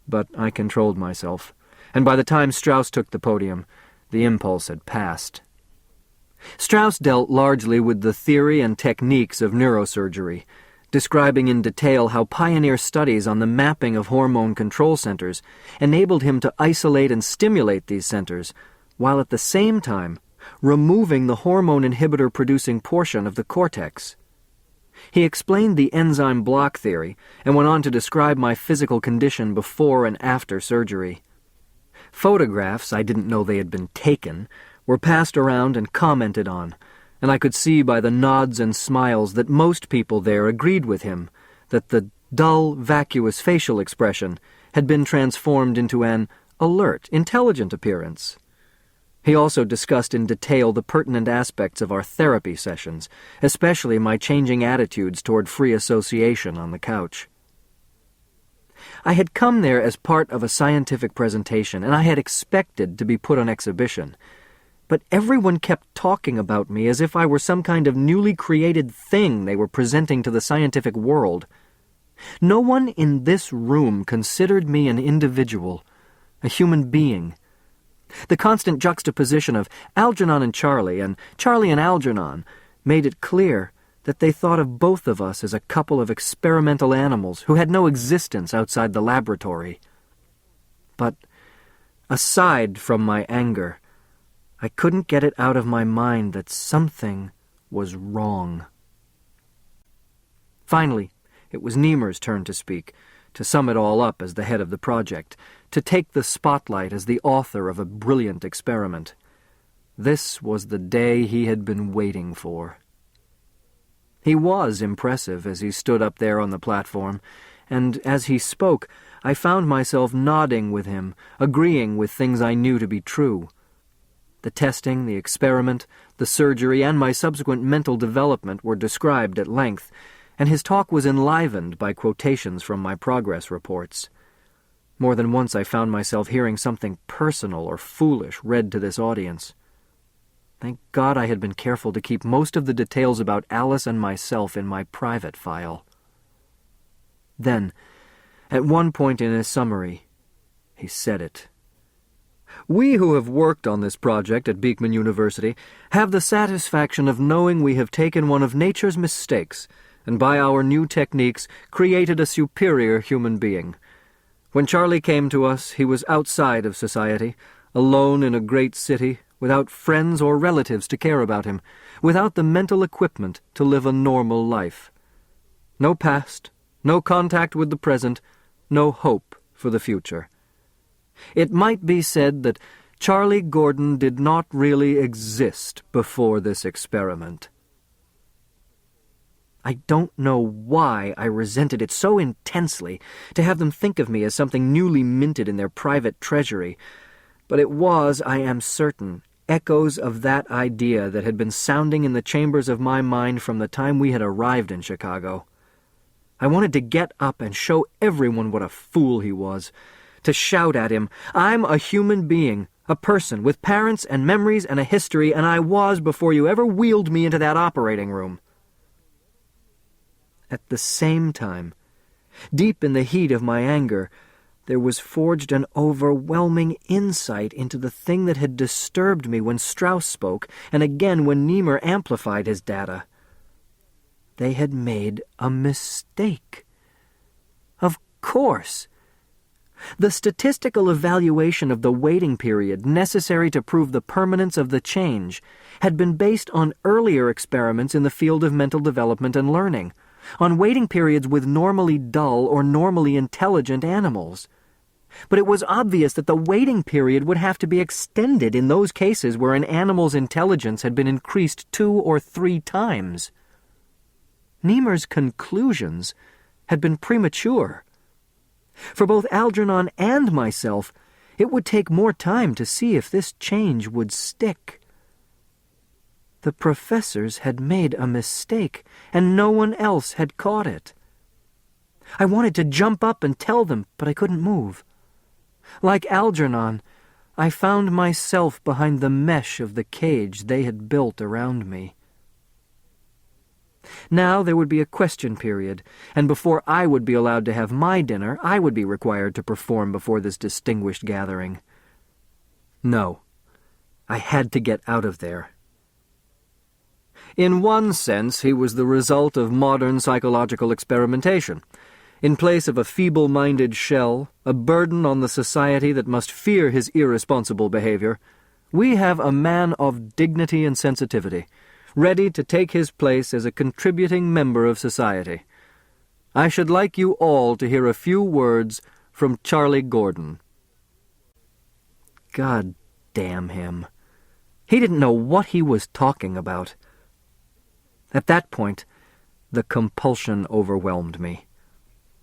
But I controlled myself, and by the time Strauss took the podium, the impulse had passed. Strauss dealt largely with the theory and techniques of neurosurgery, describing in detail how pioneer studies on the mapping of hormone control centers enabled him to isolate and stimulate these centers, while at the same time removing the hormone inhibitor-producing portion of the cortex. He explained the enzyme block theory and went on to describe my physical condition before and after surgery. Photographs, I didn't know they had been taken, were passed around and commented on, and I could see by the nods and smiles that most people there agreed with him that the dull, vacuous facial expression had been transformed into an alert, intelligent appearance. He also discussed in detail the pertinent aspects of our therapy sessions, especially my changing attitudes toward free association on the couch. I had come there as part of a scientific presentation, and I had expected to be put on exhibition. But everyone kept talking about me as if I were some kind of newly created thing they were presenting to the scientific world. No one in this room considered me an individual, a human being. The constant juxtaposition of Algernon and Charlie and Algernon made it clear that they thought of both of us as a couple of experimental animals who had no existence outside the laboratory. But aside from my anger, I couldn't get it out of my mind that something was wrong. Finally, it was Niemer's turn to speak, to sum it all up as the head of the project, to take the spotlight as the author of a brilliant experiment. This was the day he had been waiting for. He was impressive as he stood up there on the platform, and as he spoke, I found myself nodding with him, agreeing with things I knew to be true. The testing, the experiment, the surgery, and my subsequent mental development were described at length, and his talk was enlivened by quotations from my progress reports. More than once I found myself hearing something personal or foolish read to this audience. Thank God I had been careful to keep most of the details about Alice and myself in my private file. Then, at one point in his summary, he said it. We who have worked on this project at Beekman University have the satisfaction of knowing we have taken one of nature's mistakes and by our new techniques created a superior human being. When Charlie came to us, he was outside of society, alone in a great city, without friends or relatives to care about him, without the mental equipment to live a normal life. No past, no contact with the present, no hope for the future. It might be said that Charlie Gordon did not really exist before this experiment. I don't know why I resented it so intensely to have them think of me as something newly minted in their private treasury, but it was, I am certain, echoes of that idea that had been sounding in the chambers of my mind from the time we had arrived in Chicago. I wanted to get up and show everyone what a fool he was, to shout at him, I'm a human being, a person with parents and memories and a history, and I was before you ever wheeled me into that operating room. At the same time, deep in the heat of my anger, there was forged an overwhelming insight into the thing that had disturbed me when Strauss spoke, and again when Niemer amplified his data. They had made a mistake. Of course. The statistical evaluation of the waiting period necessary to prove the permanence of the change had been based on earlier experiments in the field of mental development and learning, on waiting periods with normally dull or normally intelligent animals. But it was obvious that the waiting period would have to be extended in those cases where an animal's intelligence had been increased 2 or 3 times. Niemer's conclusions had been premature. For both Algernon and myself, it would take more time to see if this change would stick. The professors had made a mistake, and no one else had caught it. I wanted to jump up and tell them, but I couldn't move. Like Algernon, I found myself behind the mesh of the cage they had built around me. Now there would be a question period, and before I would be allowed to have my dinner, I would be required to perform before this distinguished gathering. No, I had to get out of there. In one sense, he was the result of modern psychological experimentation. In place of a feeble-minded shell, a burden on the society that must fear his irresponsible behavior, we have a man of dignity and sensitivity, ready to take his place as a contributing member of society. I should like you all to hear a few words from Charlie Gordon. God damn him. He didn't know what he was talking about. At that point, the compulsion overwhelmed me.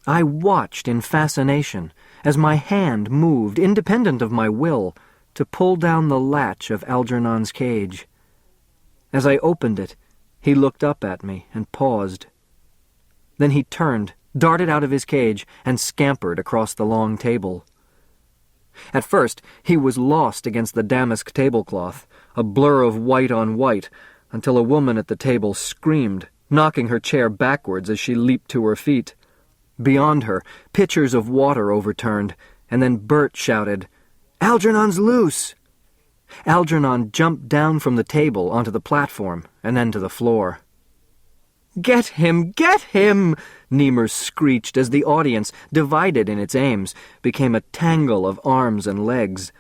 I watched in fascination as my hand moved, independent of my will, to pull down the latch of Algernon's cage. As I opened it, he looked up at me and paused. Then he turned, darted out of his cage, and scampered across the long table. At first, he was lost against the damask tablecloth, a blur of white on white, until a woman at the table screamed, knocking her chair backwards as she leaped to her feet. Beyond her, pitchers of water overturned, and then Bert shouted, "Algernon's loose!" Algernon jumped down from the table onto the platform and then to the floor. "Get him! Get him!" Niemer screeched as the audience, divided in its aims, became a tangle of arms and legs.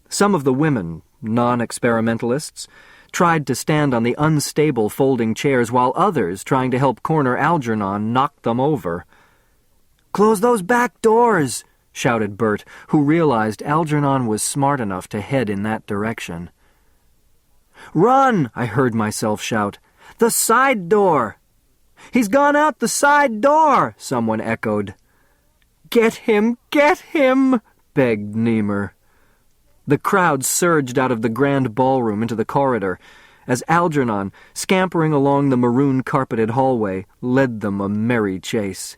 Some of the women, non-experimentalists, tried to stand on the unstable folding chairs while others, trying to help corner Algernon, knocked them over. "Close those back doors!" shouted Bert, who realized Algernon was smart enough to head in that direction. "Run!" I heard myself shout. "The side door!" "He's gone out the side door!" someone echoed. "Get him! Get him!" begged Niemer. The crowd surged out of the grand ballroom into the corridor, as Algernon, scampering along the maroon-carpeted hallway, led them a merry chase.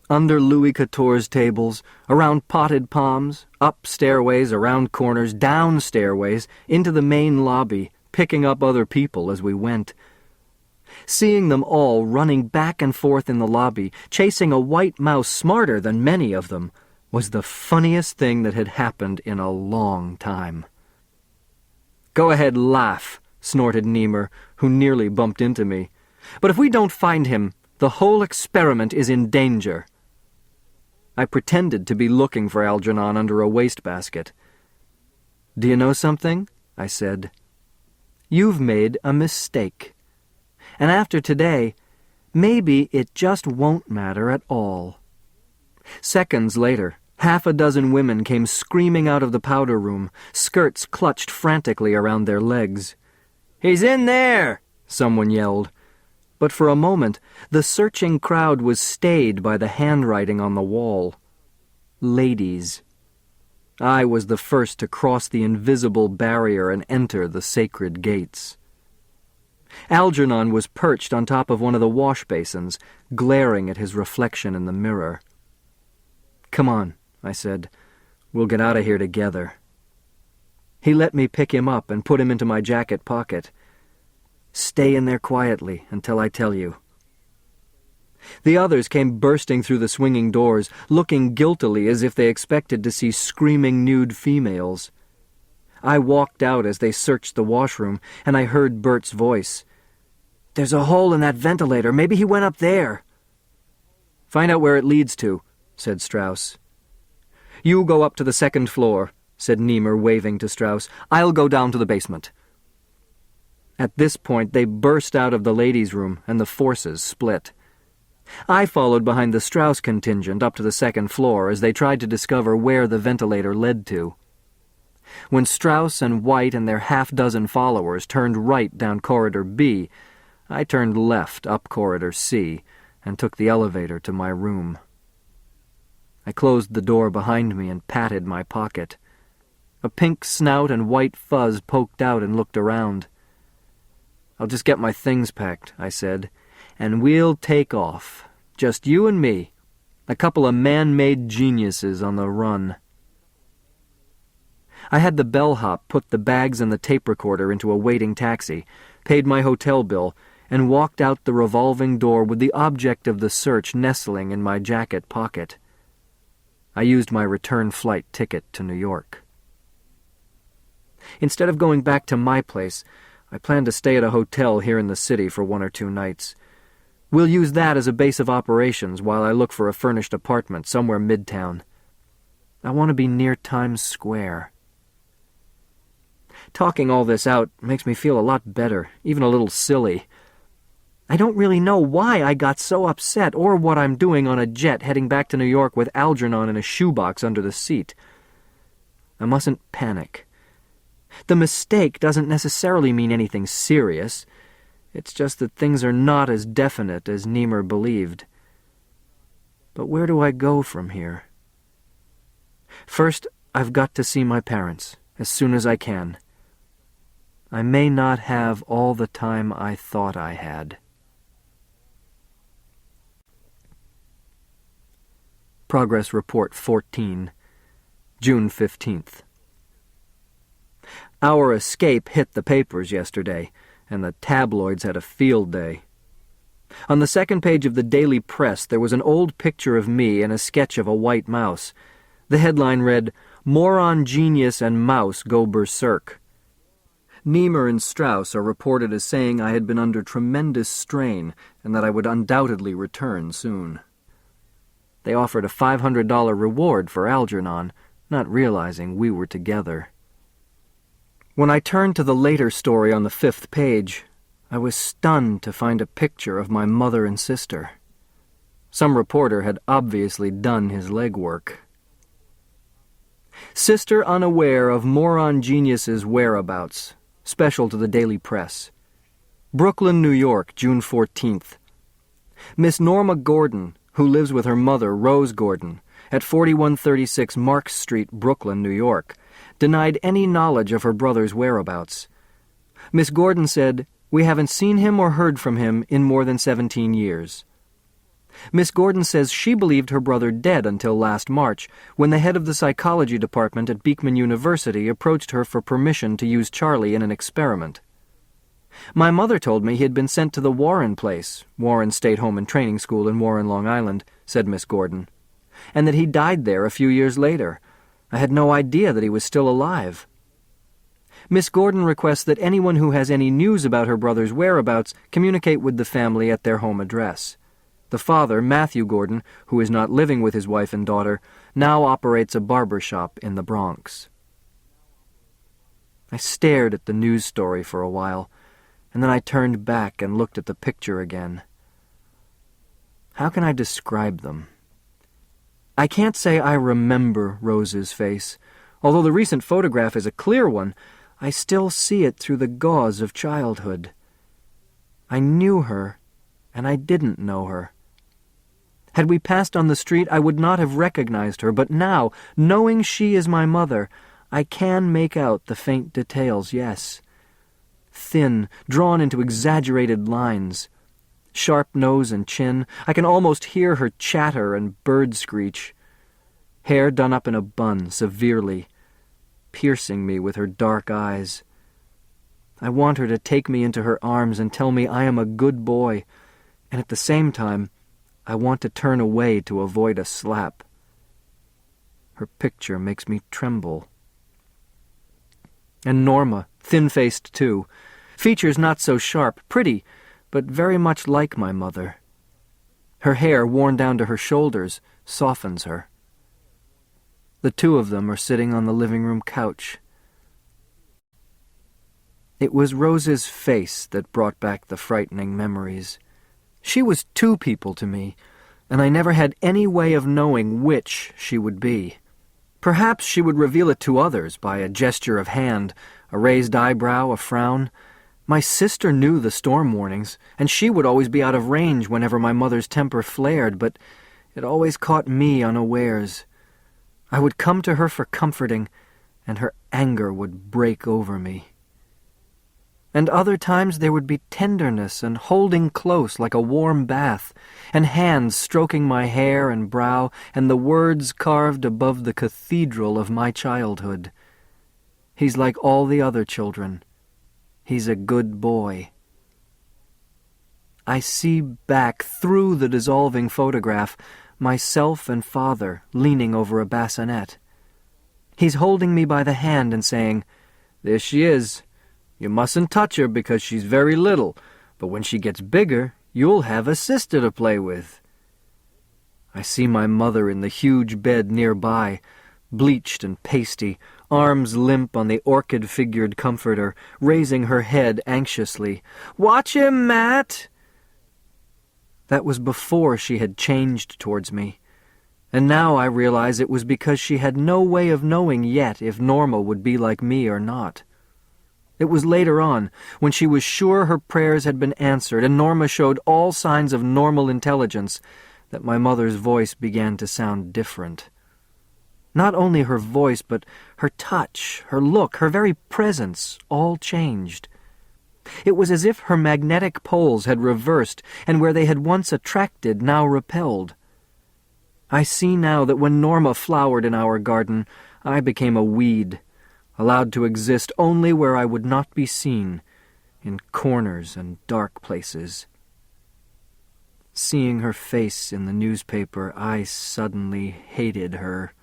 Under Louis XIV's tables, around potted palms, up stairways, around corners, down stairways, into the main lobby, picking up other people as we went. Seeing them all running back and forth in the lobby, chasing a white mouse smarter than many of them, was the funniest thing that had happened in a long time. "Go ahead, laugh," snorted Niemer, who nearly bumped into me. "But if we don't find him, the whole experiment is in danger." I pretended to be looking for Algernon under a wastebasket. "Do you know something?" I said. "You've made a mistake. And after today, maybe it just won't matter at all." Seconds later, half a dozen women came screaming out of the powder room, skirts clutched frantically around their legs. "He's in there!" someone yelled. But for a moment, the searching crowd was stayed by the handwriting on the wall. Ladies. I was the first to cross the invisible barrier and enter the sacred gates. Algernon was perched on top of one of the wash basins, glaring at his reflection in the mirror. "Come on," I said. "We'll get out of here together." He let me pick him up and put him into my jacket pocket. "Stay in there quietly until I tell you." The others came bursting through the swinging doors, looking guiltily as if they expected to see screaming nude females. I walked out as they searched the washroom, and I heard Bert's voice. "There's a hole in that ventilator. Maybe he went up there." "Find out where it leads to," said Strauss. "You go up to the second floor," said Niemer, waving to Strauss. "I'll go down to the basement." At this point, they burst out of the ladies' room, and the forces split. I followed behind the Strauss contingent up to the second floor as they tried to discover where the ventilator led to. When Strauss and White and their half-dozen followers turned right down Corridor B, I turned left up Corridor C and took the elevator to my room. I closed the door behind me and patted my pocket. A pink snout and white fuzz poked out and looked around. "I'll just get my things packed," I said, "and we'll take off. Just you and me. A couple of man-made geniuses on the run." I had the bellhop put the bags and the tape recorder into a waiting taxi, paid my hotel bill, and walked out the revolving door with the object of the search nestling in my jacket pocket. I used my return flight ticket to New York. Instead of going back to my place, I plan to stay at a hotel here in the city for 1 or 2 nights. We'll use that as a base of operations while I look for a furnished apartment somewhere midtown. I want to be near Times Square. Talking all this out makes me feel a lot better, even a little silly. I don't really know why I got so upset or what I'm doing on a jet heading back to New York with Algernon in a shoebox under the seat. I mustn't panic. The mistake doesn't necessarily mean anything serious. It's just that things are not as definite as Niemer believed. But where do I go from here? First, I've got to see my parents as soon as I can. I may not have all the time I thought I had. Progress Report 14, June 15th. Our escape hit the papers yesterday, and the tabloids had a field day. On the second page of the Daily Press there was an old picture of me and a sketch of a white mouse. The headline read, "Moron Genius and Mouse Go Berserk." Niemer and Strauss are reported as saying I had been under tremendous strain and that I would undoubtedly return soon. They offered a $500 reward for Algernon, not realizing we were together. When I turned to the later story on the 5th page, I was stunned to find a picture of my mother and sister. Some reporter had obviously done his legwork. Sister unaware of moron genius's whereabouts. Special to the Daily Press. Brooklyn, New York, June 14th. Miss Norma Gordon, who lives with her mother, Rose Gordon, at 4136 Mark Street, Brooklyn, New York, denied any knowledge of her brother's whereabouts. Miss Gordon said, "We haven't seen him or heard from him in more than 17 years. Miss Gordon says she believed her brother dead until last March, when the head of the psychology department at Beekman University approached her for permission to use Charlie in an experiment. My mother told me he had been sent to the Warren place, Warren State Home and Training School in Warren, Long Island," said Miss Gordon, "and that he died there a few years later. I had no idea that he was still alive." Miss Gordon requests that anyone who has any news about her brother's whereabouts communicate with the family at their home address. The father, Matthew Gordon, who is not living with his wife and daughter, now operates a barber shop in the Bronx. I stared at the news story for a while, and then I turned back and looked at the picture again. How can I describe them? I can't say I remember Rose's face. Although the recent photograph is a clear one, I still see it through the gauze of childhood. I knew her, and I didn't know her. Had we passed on the street, I would not have recognized her, but now, knowing she is my mother, I can make out the faint details, yes. Thin, drawn into exaggerated lines. Sharp nose and chin. I can almost hear her chatter and bird screech. Hair done up in a bun, severely, piercing me with her dark eyes. I want her to take me into her arms and tell me I am a good boy, and at the same time, I want to turn away to avoid a slap. Her picture makes me tremble. And Norma, thin-faced too. Features not so sharp, pretty, but very much like my mother. Her hair, worn down to her shoulders, softens her. The two of them are sitting on the living room couch. It was Rose's face that brought back the frightening memories. She was two people to me, and I never had any way of knowing which she would be. Perhaps she would reveal it to others by a gesture of hand, a raised eyebrow, a frown. My sister knew the storm warnings, and she would always be out of range whenever my mother's temper flared, but it always caught me unawares. I would come to her for comforting, and her anger would break over me. And other times there would be tenderness and holding close like a warm bath, and hands stroking my hair and brow, and the words carved above the cathedral of my childhood. He's like all the other children. He's a good boy. I see back through the dissolving photograph myself and father leaning over a bassinet. He's holding me by the hand and saying, "There she is. You mustn't touch her because she's very little, but when she gets bigger, you'll have a sister to play with." I see my mother in the huge bed nearby, bleached and pasty, arms limp on the orchid-figured comforter, raising her head anxiously. "Watch him, Matt!" That was before she had changed towards me, and now I realize it was because she had no way of knowing yet if Norma would be like me or not. It was later on, when she was sure her prayers had been answered and Norma showed all signs of normal intelligence, that my mother's voice began to sound different. Not only her voice, but her touch, her look, her very presence, all changed. It was as if her magnetic poles had reversed, and where they had once attracted, now repelled. I see now that when Norma flowered in our garden, I became a weed, allowed to exist only where I would not be seen, in corners and dark places. Seeing her face in the newspaper, I suddenly hated her.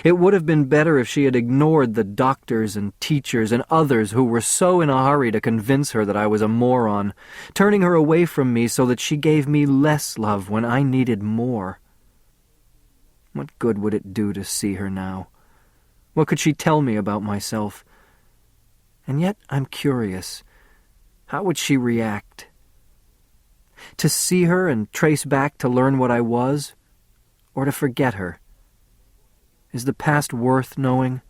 It would have been better if she had ignored the doctors and teachers and others who were so in a hurry to convince her that I was a moron, turning her away from me so that she gave me less love when I needed more. What good would it do to see her now? What could she tell me about myself? And yet I'm curious. How would she react? To see her and trace back to learn what I was, or to forget her? Is the past worth knowing?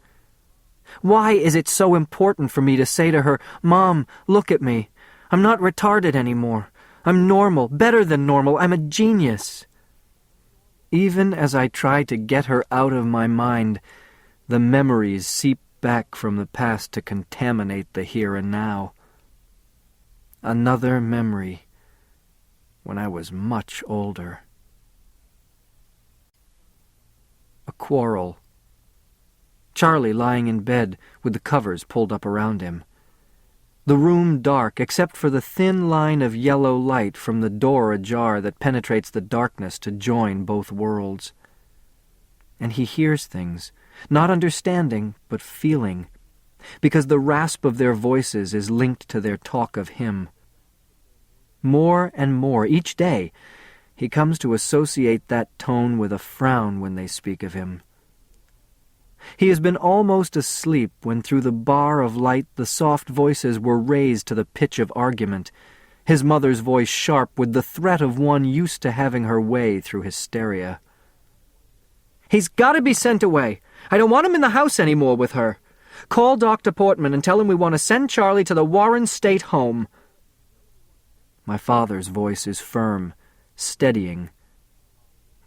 Why is it so important for me to say to her, "Mom, look at me. I'm not retarded anymore. I'm normal, better than normal. I'm a genius"? Even as I try to get her out of my mind, The memories seep back from the past to contaminate the here and now. Another memory when I was much older. A quarrel. Charlie lying in bed with the covers pulled up around him. The room dark except for the thin line of yellow light from the door ajar that penetrates the darkness to join both worlds. And he hears things, not understanding, but feeling, because the rasp of their voices is linked to their talk of him. More and more, each day, he comes to associate that tone with a frown when they speak of him. He has been almost asleep when through the bar of light the soft voices were raised to the pitch of argument, his mother's voice sharp with the threat of one used to having her way through hysteria. "He's got to be sent away. I don't want him in the house any more with her. Call Dr. Portman and tell him we want to send Charlie to the Warren State Home." My father's voice is firm, steadying.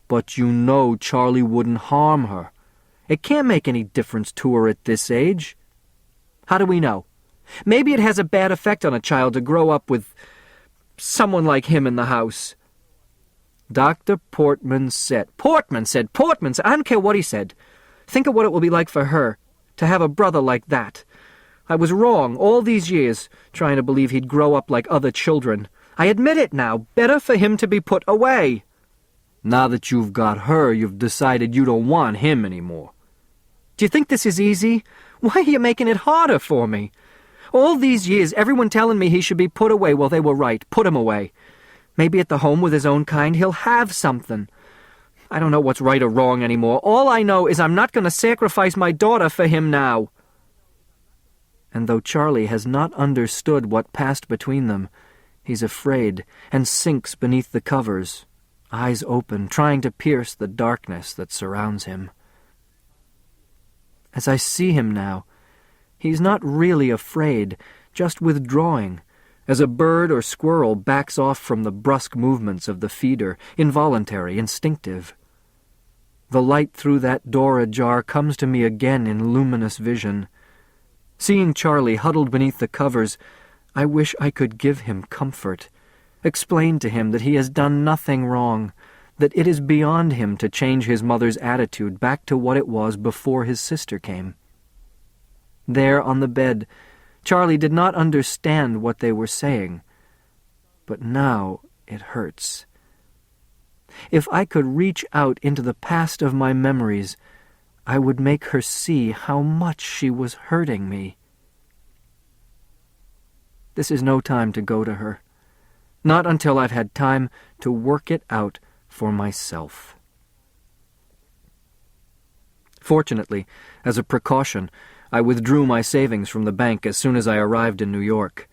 "But you know Charlie wouldn't harm her. It can't make any difference to her at this age." "How do we know? Maybe it has a bad effect on a child to grow up with someone like him in the house." Dr. Portman said. Portman said. I don't care what he said. Think of what it will be like for her to have a brother like that. I was wrong all these years, trying to believe he'd grow up like other children. I admit it now. Better for him to be put away. Now that you've got her, you've decided you don't want him anymore. Do you think this is easy? Why are you making it harder for me? All these years, everyone telling me he should be put away. Well, they were right. Put him away. Maybe at the home with his own kind, he'll have something. I don't know what's right or wrong anymore. All I know is I'm not going to sacrifice my daughter for him now. And though Charlie has not understood what passed between them, he's afraid and sinks beneath the covers, eyes open, trying to pierce the darkness that surrounds him. As I see him now, he's not really afraid, just withdrawing, as a bird or squirrel backs off from the brusque movements of the feeder, involuntary, instinctive. The light through that door ajar comes to me again in luminous vision. Seeing Charlie huddled beneath the covers, I wish I could give him comfort, explain to him that he has done nothing wrong, that it is beyond him to change his mother's attitude back to what it was before his sister came. There on the bed, Charlie did not understand what they were saying, but now it hurts. If I could reach out into the past of my memories, I would make her see how much she was hurting me. This is no time to go to her, not until I've had time to work it out for myself. Fortunately, as a precaution, I withdrew my savings from the bank as soon as I arrived in New York.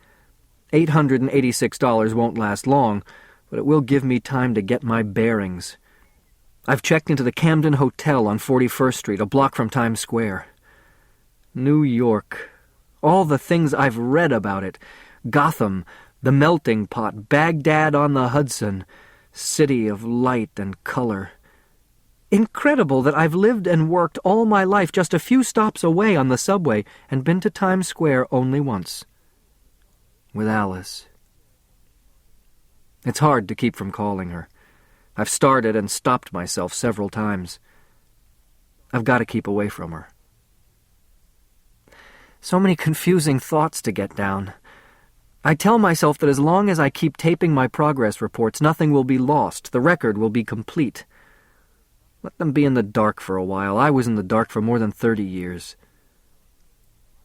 $886 won't last long, but it will give me time to get my bearings. I've checked into the Camden Hotel on 41st Street, a block from Times Square. New York. All the things I've read about it. Gotham, the melting pot, Baghdad on the Hudson, city of light and color. Incredible that I've lived and worked all my life just a few stops away on the subway and been to Times Square only once. With Alice. It's hard to keep from calling her. I've started and stopped myself several times. I've got to keep away from her. So many confusing thoughts to get down. I tell myself that as long as I keep taping my progress reports, nothing will be lost. The record will be complete. Let them be in the dark for a while. I was in the dark for more than 30 years.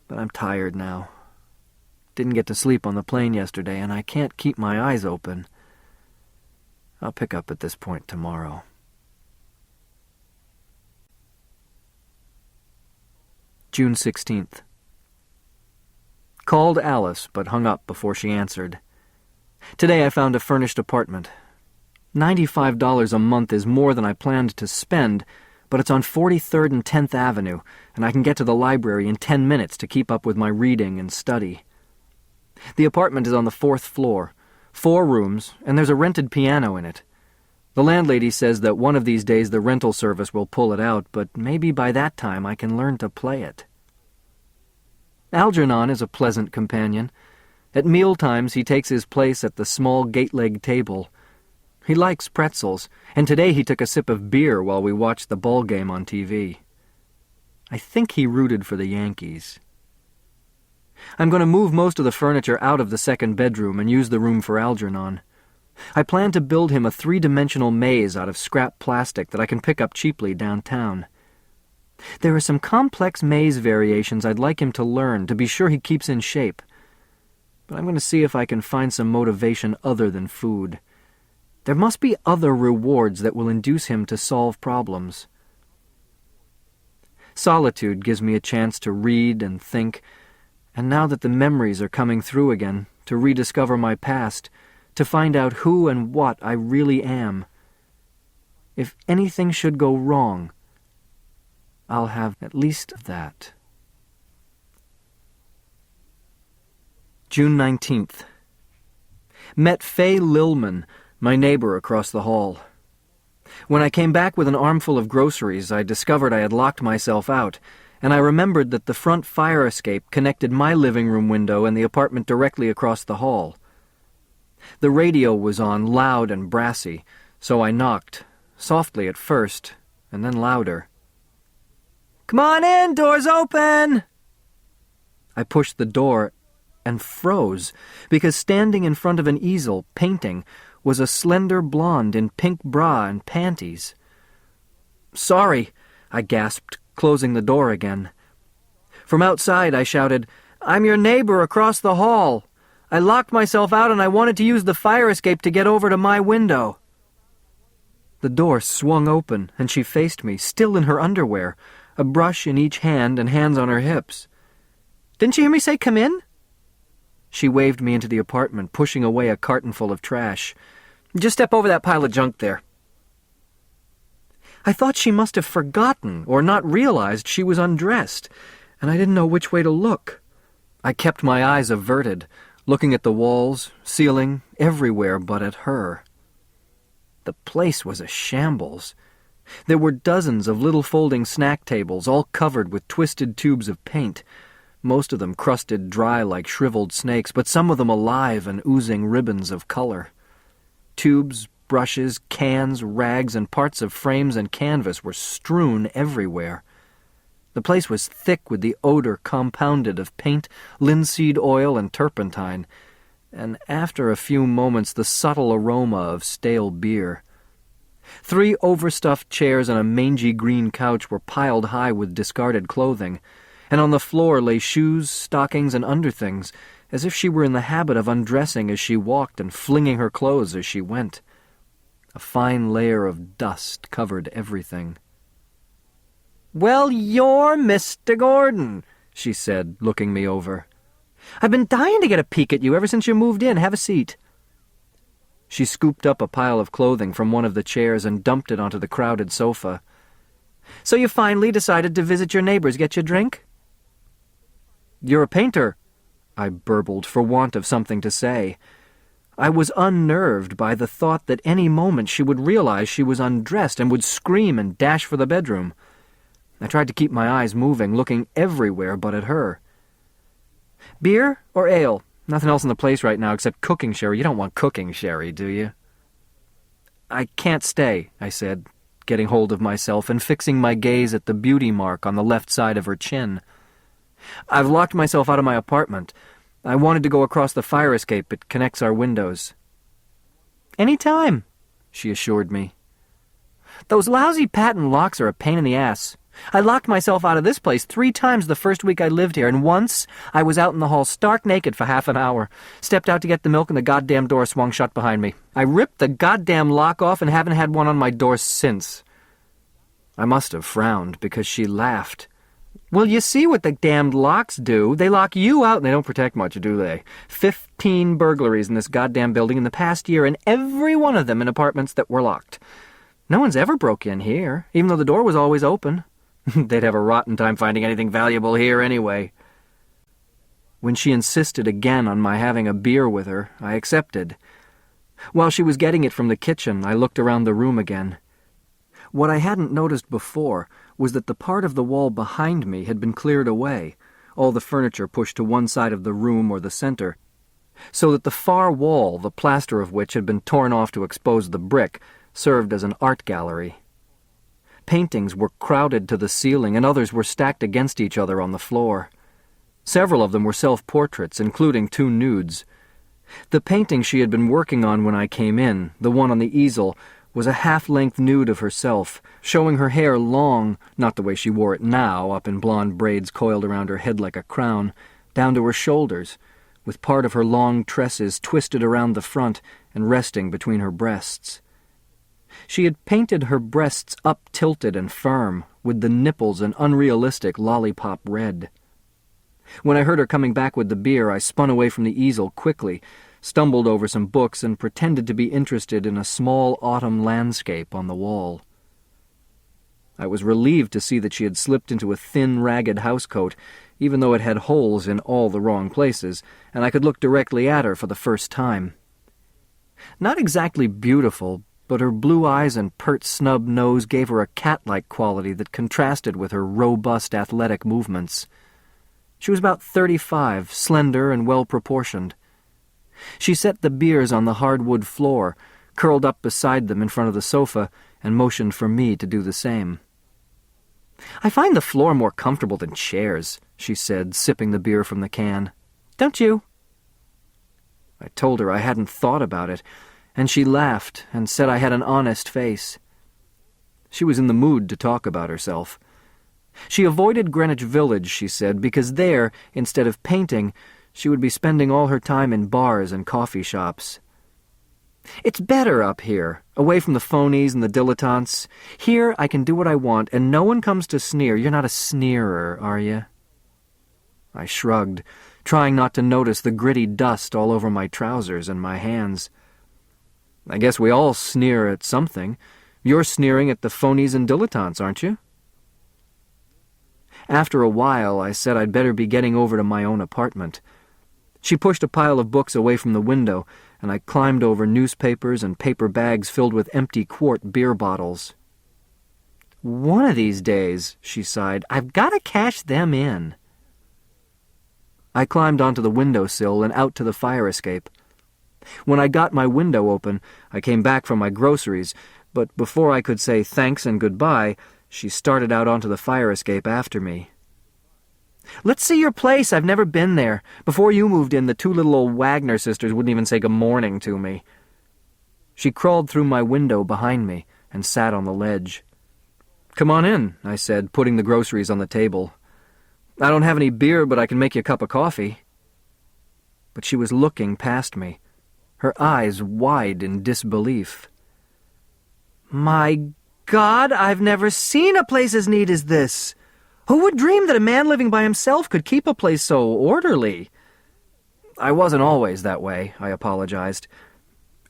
But I'm tired now. Didn't get to sleep on the plane yesterday, and I can't keep my eyes open. I'll pick up at this point tomorrow. June 16th. Called Alice, but hung up before she answered. Today I found a furnished apartment. $95 a month is more than I planned to spend, but it's on 43rd and 10th Avenue, and I can get to the library in 10 minutes to keep up with my reading and study. The apartment is on the 4th floor, 4 rooms, and there's a rented piano in it. The landlady says that one of these days the rental service will pull it out, but maybe by that time I can learn to play it. Algernon is a pleasant companion. At mealtimes he takes his place at the small gate-leg table. He likes pretzels, and today he took a sip of beer while we watched the ball game on TV. I think he rooted for the Yankees. I'm going to move most of the furniture out of the second bedroom and use the room for Algernon. I plan to build him a 3-dimensional maze out of scrap plastic that I can pick up cheaply downtown. There are some complex maze variations I'd like him to learn to be sure he keeps in shape. But I'm going to see if I can find some motivation other than food. There must be other rewards that will induce him to solve problems. Solitude gives me a chance to read and think, and now that the memories are coming through again, to rediscover my past, to find out who and what I really am. If anything should go wrong, I'll have at least that. June 19th. Met Fay Lillman, my neighbor across the hall. When I came back with an armful of groceries, I discovered I had locked myself out, and I remembered that the front fire escape connected my living room window and the apartment directly across the hall. The radio was on, loud and brassy, so I knocked, softly at first, and then louder. "Come on in, door's open!" I pushed the door and froze, because standing in front of an easel, painting, was a slender blonde in pink bra and panties. "Sorry," I gasped, closing the door again. From outside I shouted, "I'm your neighbor across the hall. I locked myself out and I wanted to use the fire escape to get over to my window." The door swung open and she faced me, still in her underwear, a brush in each hand and hands on her hips. "Didn't you hear me say come in?" She waved me into the apartment, pushing away a carton full of trash. "Just step over that pile of junk there." I thought she must have forgotten or not realized she was undressed, and I didn't know which way to look. I kept my eyes averted, looking at the walls, ceiling, everywhere but at her. The place was a shambles. There were dozens of little folding snack tables, all covered with twisted tubes of paint, most of them crusted dry like shriveled snakes, but some of them alive and oozing ribbons of color. Tubes, brushes, cans, rags, and parts of frames and canvas were strewn everywhere. The place was thick with the odor compounded of paint, linseed oil, and turpentine, and after a few moments the subtle aroma of stale beer. 3 overstuffed chairs and a mangy green couch were piled high with discarded clothing, and on the floor lay shoes, stockings, and underthings, as if she were in the habit of undressing as she walked and flinging her clothes as she went. A fine layer of dust covered everything. "Well, you're Mr. Gordon," she said, looking me over. "I've been dying to get a peek at you ever since you moved in. Have a seat." She scooped up a pile of clothing from one of the chairs and dumped it onto the crowded sofa. "So you finally decided to visit your neighbors, get you a drink?" "You're a painter," I burbled for want of something to say. I was unnerved by the thought that any moment she would realize she was undressed and would scream and dash for the bedroom. I tried to keep my eyes moving, looking everywhere but at her. "Beer or ale? Nothing else in the place right now except cooking sherry. You don't want cooking sherry, do you?" "I can't stay," I said, getting hold of myself and fixing my gaze at the beauty mark on the left side of her chin. "I've locked myself out of my apartment. I wanted to go across the fire escape. It connects our windows." "Any time," she assured me. "Those lousy patent locks are a pain in the ass. I locked myself out of this place 3 times the first week I lived here, and once I was out in the hall stark naked for half an hour. Stepped out to get the milk and the goddamn door swung shut behind me. I ripped the goddamn lock off and haven't had one on my door since." I must have frowned because she laughed. "Well, you see what the damned locks do. They lock you out and they don't protect much, do they? 15 burglaries in this goddamn building in the past year, and every one of them in apartments that were locked. No one's ever broke in here, even though the door was always open. They'd have a rotten time finding anything valuable here anyway." When she insisted again on my having a beer with her, I accepted. While she was getting it from the kitchen, I looked around the room again. What I hadn't noticed before was that the part of the wall behind me had been cleared away, all the furniture pushed to one side of the room or the center, so that the far wall, the plaster of which had been torn off to expose the brick, served as an art gallery. Paintings were crowded to the ceiling, and others were stacked against each other on the floor. Several of them were self-portraits, including 2 nudes. The painting she had been working on when I came in, the one on the easel, was a half-length nude of herself, showing her hair long, not the way she wore it now, up in blonde braids coiled around her head like a crown, down to her shoulders, with part of her long tresses twisted around the front and resting between her breasts. She had painted her breasts up-tilted and firm, with the nipples an unrealistic lollipop red. When I heard her coming back with the beer, I spun away from the easel quickly, stumbled over some books, and pretended to be interested in a small autumn landscape on the wall. I was relieved to see that she had slipped into a thin, ragged housecoat, even though it had holes in all the wrong places, and I could look directly at her for the first time. Not exactly beautiful, but her blue eyes and pert snub nose gave her a cat-like quality that contrasted with her robust, athletic movements. She was about 35, slender and well-proportioned. She set the beers on the hardwood floor, curled up beside them in front of the sofa, and motioned for me to do the same. "I find the floor more comfortable than chairs," she said, sipping the beer from the can. "Don't you?" I told her I hadn't thought about it, and she laughed and said I had an honest face. She was in the mood to talk about herself. She avoided Greenwich Village, she said, because there, instead of painting, she would be spending all her time in bars and coffee shops. "It's better up here, away from the phonies and the dilettantes. Here I can do what I want, and no one comes to sneer. You're not a sneerer, are you?" I shrugged, trying not to notice the gritty dust all over my trousers and my hands. "I guess we all sneer at something. You're sneering at the phonies and dilettantes, aren't you?" After a while, I said I'd better be getting over to my own apartment. She pushed a pile of books away from the window, and I climbed over newspapers and paper bags filled with empty quart beer bottles. "One of these days," she sighed, "I've got to cash them in." I climbed onto the windowsill and out to the fire escape. When I got my window open, I came back for my groceries, but before I could say thanks and goodbye, she started out onto the fire escape after me. "Let's see your place. I've never been there. Before you moved in, the 2 little old Wagner sisters wouldn't even say good morning to me." She crawled through my window behind me and sat on the ledge. "Come on in," I said, putting the groceries on the table. "I don't have any beer, but I can make you a cup of coffee." But she was looking past me, her eyes wide in disbelief. "My God, I've never seen a place as neat as this. Who would dream that a man living by himself could keep a place so orderly?" "I wasn't always that way," I apologized.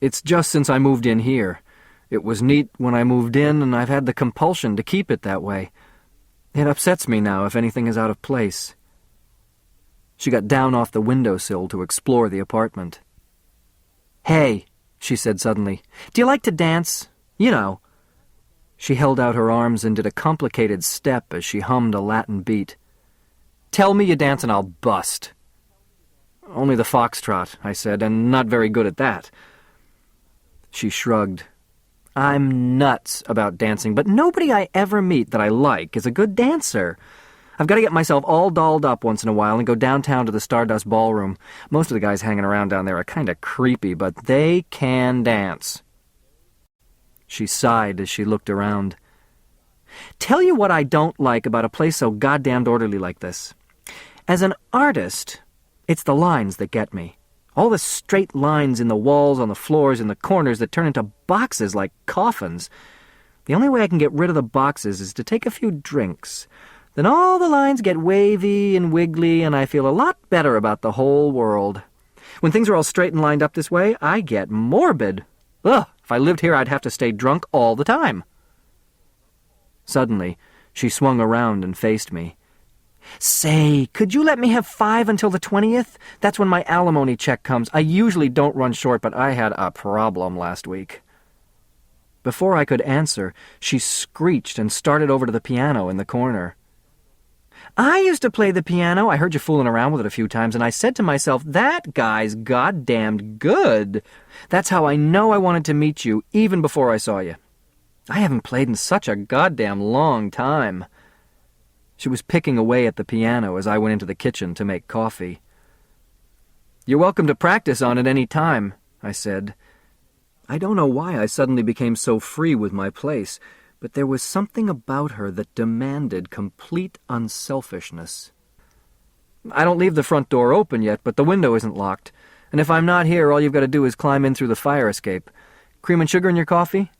"It's just since I moved in here. It was neat when I moved in, and I've had the compulsion to keep it that way. It upsets me now if anything is out of place." She got down off the windowsill to explore the apartment. "Hey," she said suddenly, "do you like to dance? You know." She held out her arms and did a complicated step as she hummed a Latin beat. "Tell me you dance and I'll bust." "Only the foxtrot," I said, "and not very good at that." She shrugged. "I'm nuts about dancing, but nobody I ever meet that I like is a good dancer. I've got to get myself all dolled up once in a while and go downtown to the Stardust Ballroom. Most of the guys hanging around down there are kind of creepy, but they can dance." She sighed as she looked around. "Tell you what I don't like about a place so goddamned orderly like this. As an artist, it's the lines that get me. All the straight lines in the walls, on the floors, in the corners that turn into boxes like coffins. The only way I can get rid of the boxes is to take a few drinks. Then all the lines get wavy and wiggly, and I feel a lot better about the whole world. When things are all straight and lined up this way, I get morbid. Ugh, if I lived here, I'd have to stay drunk all the time." Suddenly, she swung around and faced me. Say, could you let me have 5 until the 20th? That's when my alimony check comes. I usually don't run short, but I had a problem last week. Before I could answer, she screeched and started over to the piano in the corner. I used to play the piano. I heard you fooling around with it a few times, and I said to myself, that guy's goddamned good. That's how I know I wanted to meet you, even before I saw you. I haven't played in such a goddamn long time. She was picking away at the piano as I went into the kitchen to make coffee. You're welcome to practice on it any time, I said. I don't know why I suddenly became so free with my place, but there was something about her that demanded complete unselfishness. I don't leave the front door open yet, but the window isn't locked, and if I'm not here, all you've got to do is climb in through the fire escape. Cream and sugar in your coffee?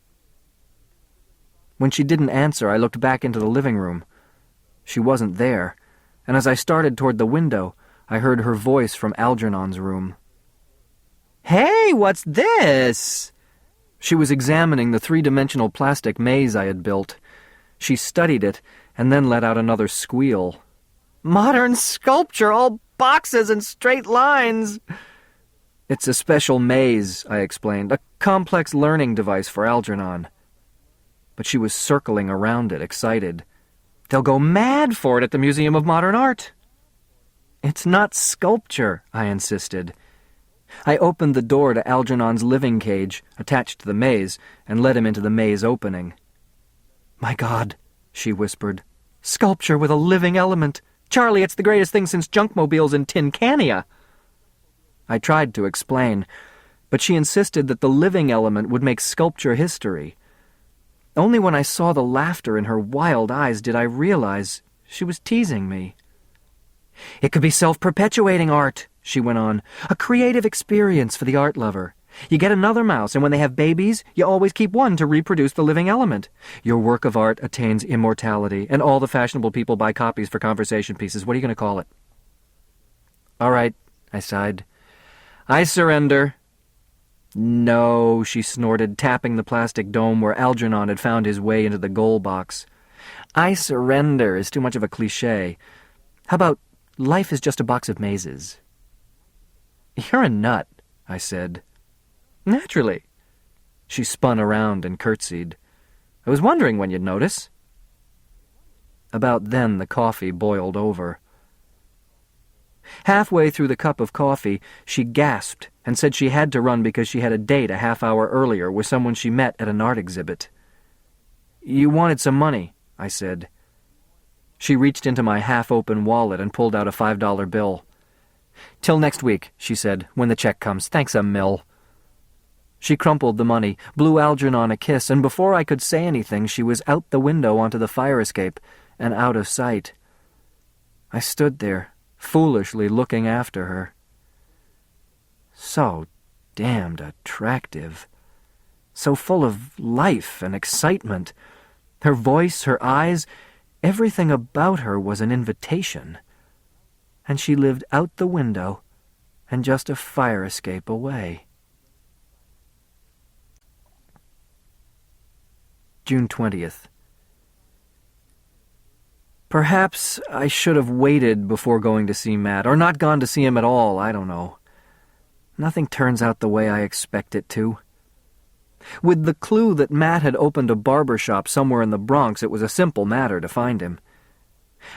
When she didn't answer, I looked back into the living room. She wasn't there, and as I started toward the window, I heard her voice from Algernon's room. Hey, what's this? She was examining the 3-dimensional plastic maze I had built. She studied it, and then let out another squeal. Modern sculpture, all boxes and straight lines! It's a special maze, I explained, a complex learning device for Algernon. But she was circling around it, excited. They'll go mad for it at the Museum of Modern Art. It's not sculpture, I insisted. I opened the door to Algernon's living cage, attached to the maze, and led him into the maze opening. My God, she whispered. Sculpture with a living element. Charlie, it's the greatest thing since junkmobiles and tin cania. I tried to explain, but she insisted that the living element would make sculpture history. Only when I saw the laughter in her wild eyes did I realize she was teasing me. It could be self-perpetuating art, she went on, a creative experience for the art lover. You get another mouse, and when they have babies, you always keep one to reproduce the living element. Your work of art attains immortality, and all the fashionable people buy copies for conversation pieces. What are you going to call it? All right, I sighed. I surrender. No, she snorted, tapping the plastic dome where Algernon had found his way into the goal box. I surrender is too much of a cliché. How about life is just a box of mazes? You're a nut, I said. Naturally. She spun around and curtsied. I was wondering when you'd notice. About then the coffee boiled over. Halfway through the cup of coffee, she gasped and said she had to run because she had a date a half-hour earlier with someone she met at an art exhibit. You wanted some money, I said. She reached into my half-open wallet and pulled out a $5 bill. Till next week, she said, when the check comes. Thanks a mill. She crumpled the money, blew Algernon a kiss, and before I could say anything, she was out the window onto the fire escape and out of sight. I stood there, foolishly looking after her. So damned attractive. So full of life and excitement. Her voice, her eyes, everything about her was an invitation. And she lived out the window and just a fire escape away. June 20th. Perhaps I should have waited before going to see Matt, or not gone to see him at all, I don't know. Nothing turns out the way I expect it to. With the clue that Matt had opened a barber shop somewhere in the Bronx, it was a simple matter to find him.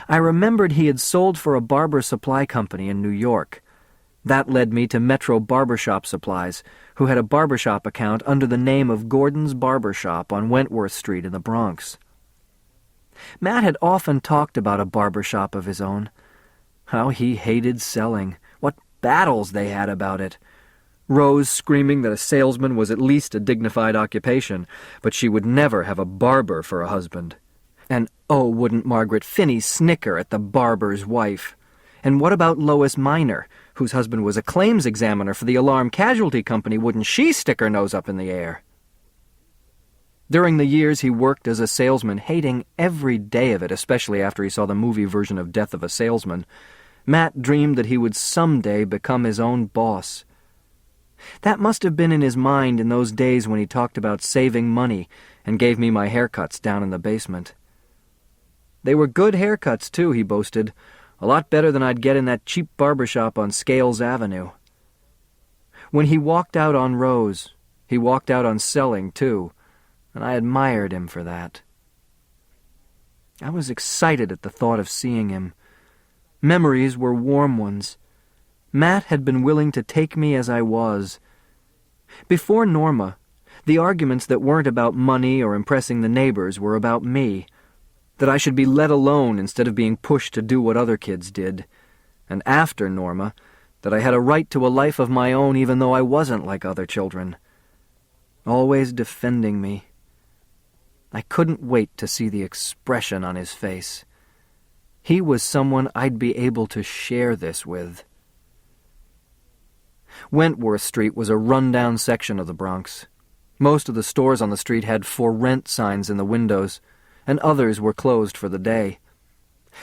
I remembered he had sold for a barber supply company in New York. That led me to Metro Barbershop Supplies, who had a barbershop account under the name of Gordon's Barbershop on Wentworth Street in the Bronx. Matt had often talked about a barbershop of his own. How he hated selling. What battles they had about it. Rose screaming that a salesman was at least a dignified occupation, but she would never have a barber for a husband. And oh, wouldn't Margaret Finney snicker at the barber's wife? And what about Lois Minor, whose husband was a claims examiner for the Alarm Casualty Company? Wouldn't she stick her nose up in the air? During the years he worked as a salesman, hating every day of it, especially after he saw the movie version of Death of a Salesman, Matt dreamed that he would someday become his own boss. That must have been in his mind in those days when he talked about saving money and gave me my haircuts down in the basement. They were good haircuts, too, he boasted. A lot better than I'd get in that cheap barber shop on Scales Avenue. When he walked out on Rose, he walked out on selling, too, and I admired him for that. I was excited at the thought of seeing him. Memories were warm ones. Matt had been willing to take me as I was. Before Norma, the arguments that weren't about money or impressing the neighbors were about me, that I should be let alone instead of being pushed to do what other kids did. And after Norma, that I had a right to a life of my own even though I wasn't like other children. Always defending me. I couldn't wait to see the expression on his face. He was someone I'd be able to share this with. Wentworth Street was a run-down section of the Bronx. Most of the stores on the street had "For Rent" signs in the windows, and others were closed for the day.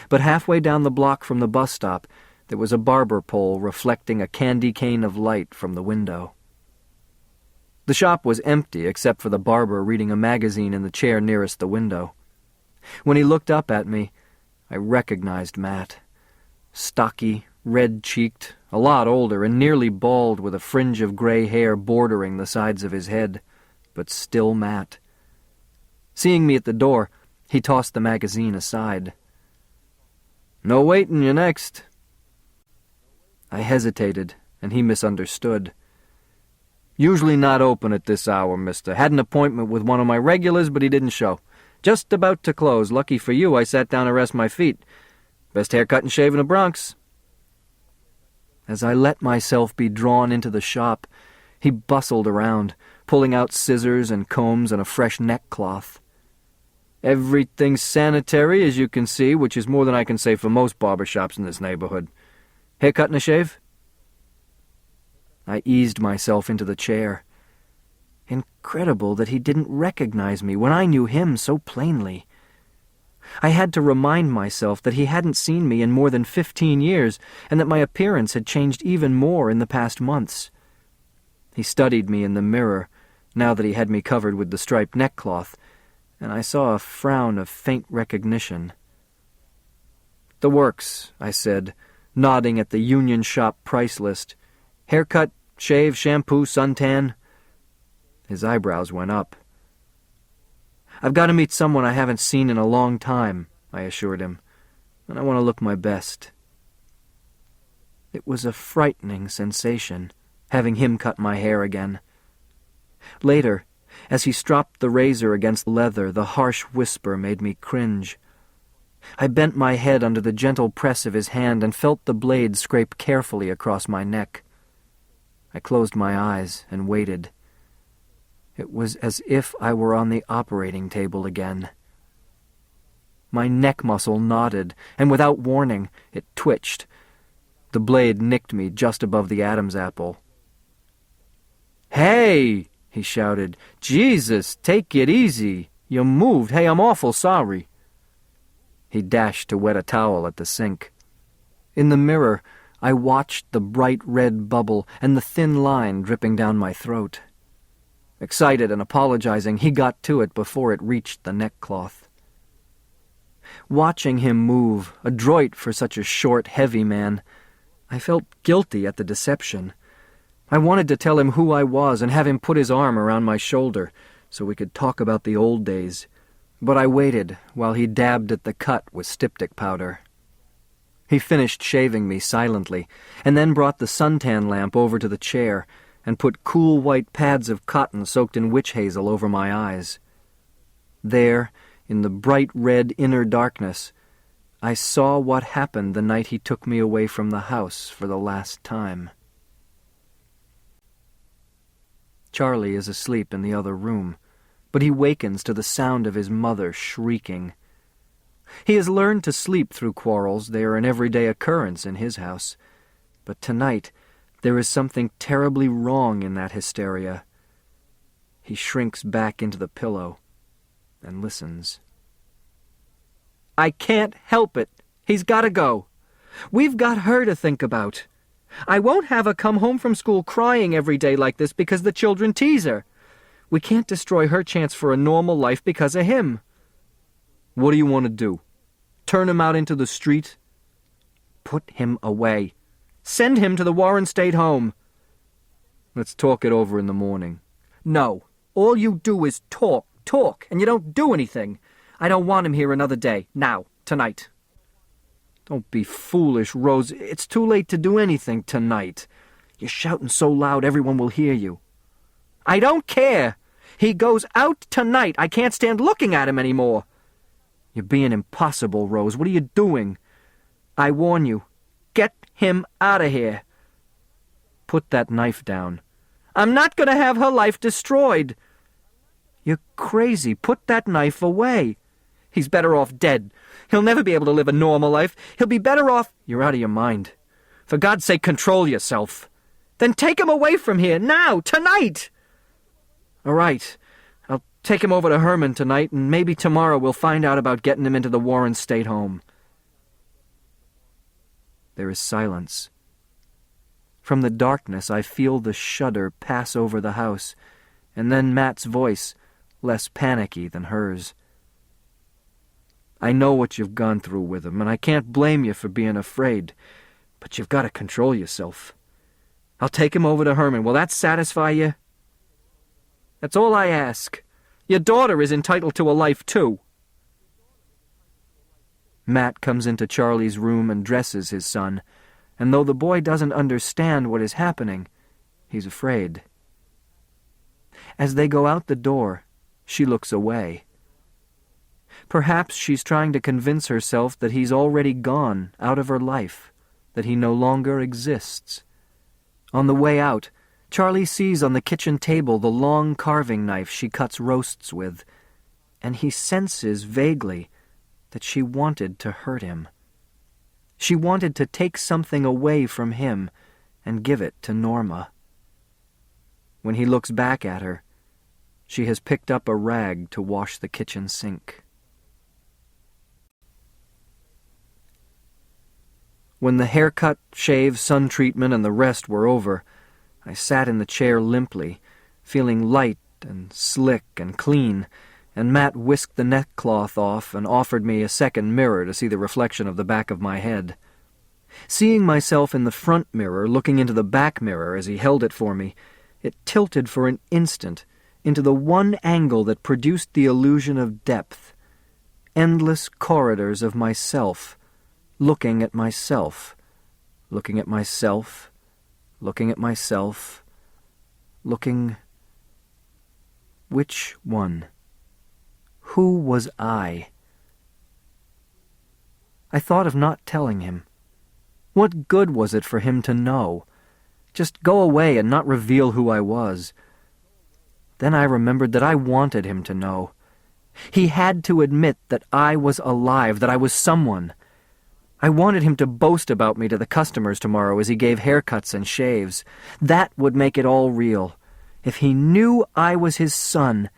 But halfway down the block from the bus stop, there was a barber pole reflecting a candy cane of light from the window. The shop was empty except for the barber reading a magazine in the chair nearest the window. When he looked up at me, I recognized Matt. Stocky, red-cheeked, a lot older, and nearly bald with a fringe of gray hair bordering the sides of his head, but still Matt. Seeing me at the door, he tossed the magazine aside. "No waitin', you're next." I hesitated, and he misunderstood. "Usually not open at this hour, mister. Had an appointment with one of my regulars, but he didn't show. Just about to close. Lucky for you, I sat down to rest my feet. Best haircut and shave in the Bronx." As I let myself be drawn into the shop, he bustled around, pulling out scissors and combs and a fresh neckcloth. "Everything's sanitary, as you can see, which is more than I can say for most barber shops in this neighborhood. Haircut and a shave?" I eased myself into the chair. Incredible that he didn't recognize me when I knew him so plainly. I had to remind myself that he hadn't seen me in more than 15 years, and that my appearance had changed even more in the past months. He studied me in the mirror, now that he had me covered with the striped neckcloth, and I saw a frown of faint recognition. "The works," I said, nodding at the Union Shop price list. "Haircut, shave, shampoo, suntan." His eyebrows went up. "I've got to meet someone I haven't seen in a long time," I assured him, "and I want to look my best." It was a frightening sensation, having him cut my hair again. Later, as he stropped the razor against leather, the harsh whisper made me cringe. I bent my head under the gentle press of his hand and felt the blade scrape carefully across my neck. I closed my eyes and waited. It was as if I were on the operating table again. My neck muscle knotted, and without warning, it twitched. The blade nicked me just above the Adam's apple. "Hey!" he shouted. "Jesus, take it easy. You moved. Hey, I'm awful sorry." He dashed to wet a towel at the sink. In the mirror, I watched the bright red bubble and the thin line dripping down my throat. Excited and apologizing, he got to it before it reached the neckcloth. Watching him move, adroit for such a short, heavy man, I felt guilty at the deception. I wanted to tell him who I was and have him put his arm around my shoulder so we could talk about the old days, but I waited while he dabbed at the cut with styptic powder. He finished shaving me silently, and then brought the suntan lamp over to the chair and put cool white pads of cotton soaked in witch hazel over my eyes. There, in the bright red inner darkness, I saw what happened the night he took me away from the house for the last time. Charlie is asleep in the other room, but he wakens to the sound of his mother shrieking. He has learned to sleep through quarrels. They are an everyday occurrence in his house. But tonight, there is something terribly wrong in that hysteria. He shrinks back into the pillow and listens. "I can't help it. He's got to go. We've got her to think about. I won't have her come home from school crying every day like this because the children tease her. We can't destroy her chance for a normal life because of him." "What do you want to do? Turn him out into the street?" Put him away. Send him to the Warren State Home. Let's talk it over in the morning. No. All you do is talk, and you don't do anything. I don't want him here another day. Now. Tonight. Don't be foolish, Rose. It's too late to do anything tonight. You're shouting so loud everyone will hear you. I don't care. He goes out tonight. I can't stand looking at him anymore. You're being impossible, Rose. What are you doing? I warn you. Get him out of here. Put that knife down. I'm not going to have her life destroyed. You're crazy. Put that knife away. He's better off dead. He'll never be able to live a normal life. He'll be better off... You're out of your mind. For God's sake, control yourself. Then take him away from here, now, tonight! All right. I'll take him over to Herman tonight, and maybe tomorrow we'll find out about getting him into the Warren State Home. There is silence. From the darkness, I feel the shudder pass over the house, and then Matt's voice, less panicky than hers. I know what you've gone through with him, and I can't blame you for being afraid, but you've got to control yourself. I'll take him over to Herman. Will that satisfy you? That's all I ask. Your daughter is entitled to a life, too. Matt comes into Charlie's room and dresses his son, and though the boy doesn't understand what is happening, he's afraid. As they go out the door, she looks away. Perhaps she's trying to convince herself that he's already gone out of her life, that he no longer exists. On the way out, Charlie sees on the kitchen table the long carving knife she cuts roasts with, and he senses vaguely that she wanted to hurt him. She wanted to take something away from him and give it to Norma. When he looks back at her, she has picked up a rag to wash the kitchen sink. When the haircut, shave, sun treatment, and the rest were over, I sat in the chair limply, feeling light and slick and clean, and Matt whisked the neckcloth off and offered me a second mirror to see the reflection of the back of my head. Seeing myself in the front mirror looking into the back mirror as he held it for me, it tilted for an instant into the one angle that produced the illusion of depth. Endless corridors of myself, looking at myself, looking at myself, looking at myself, looking... Which one? Who was I? I thought of not telling him. What good was it for him to know? Just go away and not reveal who I was. Then I remembered that I wanted him to know. He had to admit that I was alive, that I was someone. I wanted him to boast about me to the customers tomorrow as he gave haircuts and shaves. That would make it all real. If he knew I was his son,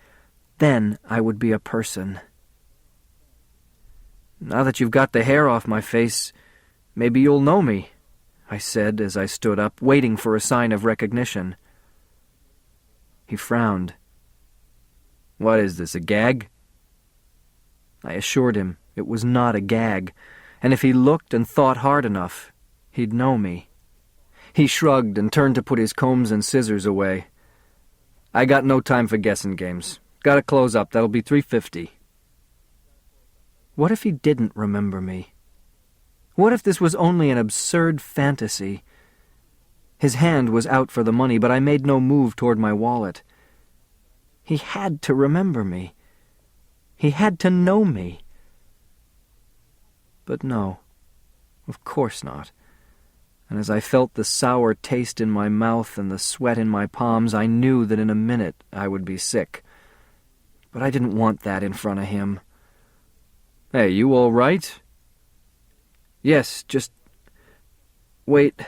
then I would be a person. Now that you've got the hair off my face, maybe you'll know me, I said as I stood up, waiting for a sign of recognition. He frowned. What is this, a gag? I assured him it was not a gag, and if he looked and thought hard enough, he'd know me. He shrugged and turned to put his combs and scissors away. I got no time for guessing games. Gotta close up. That'll be $3.50. What if he didn't remember me? What if this was only an absurd fantasy? His hand was out for the money, but I made no move toward my wallet. He had to remember me. He had to know me. But no, of course not. And as I felt the sour taste in my mouth and the sweat in my palms, I knew that in a minute I would be sick. But I didn't want that in front of him. Hey, you all right? Yes, just... Wait.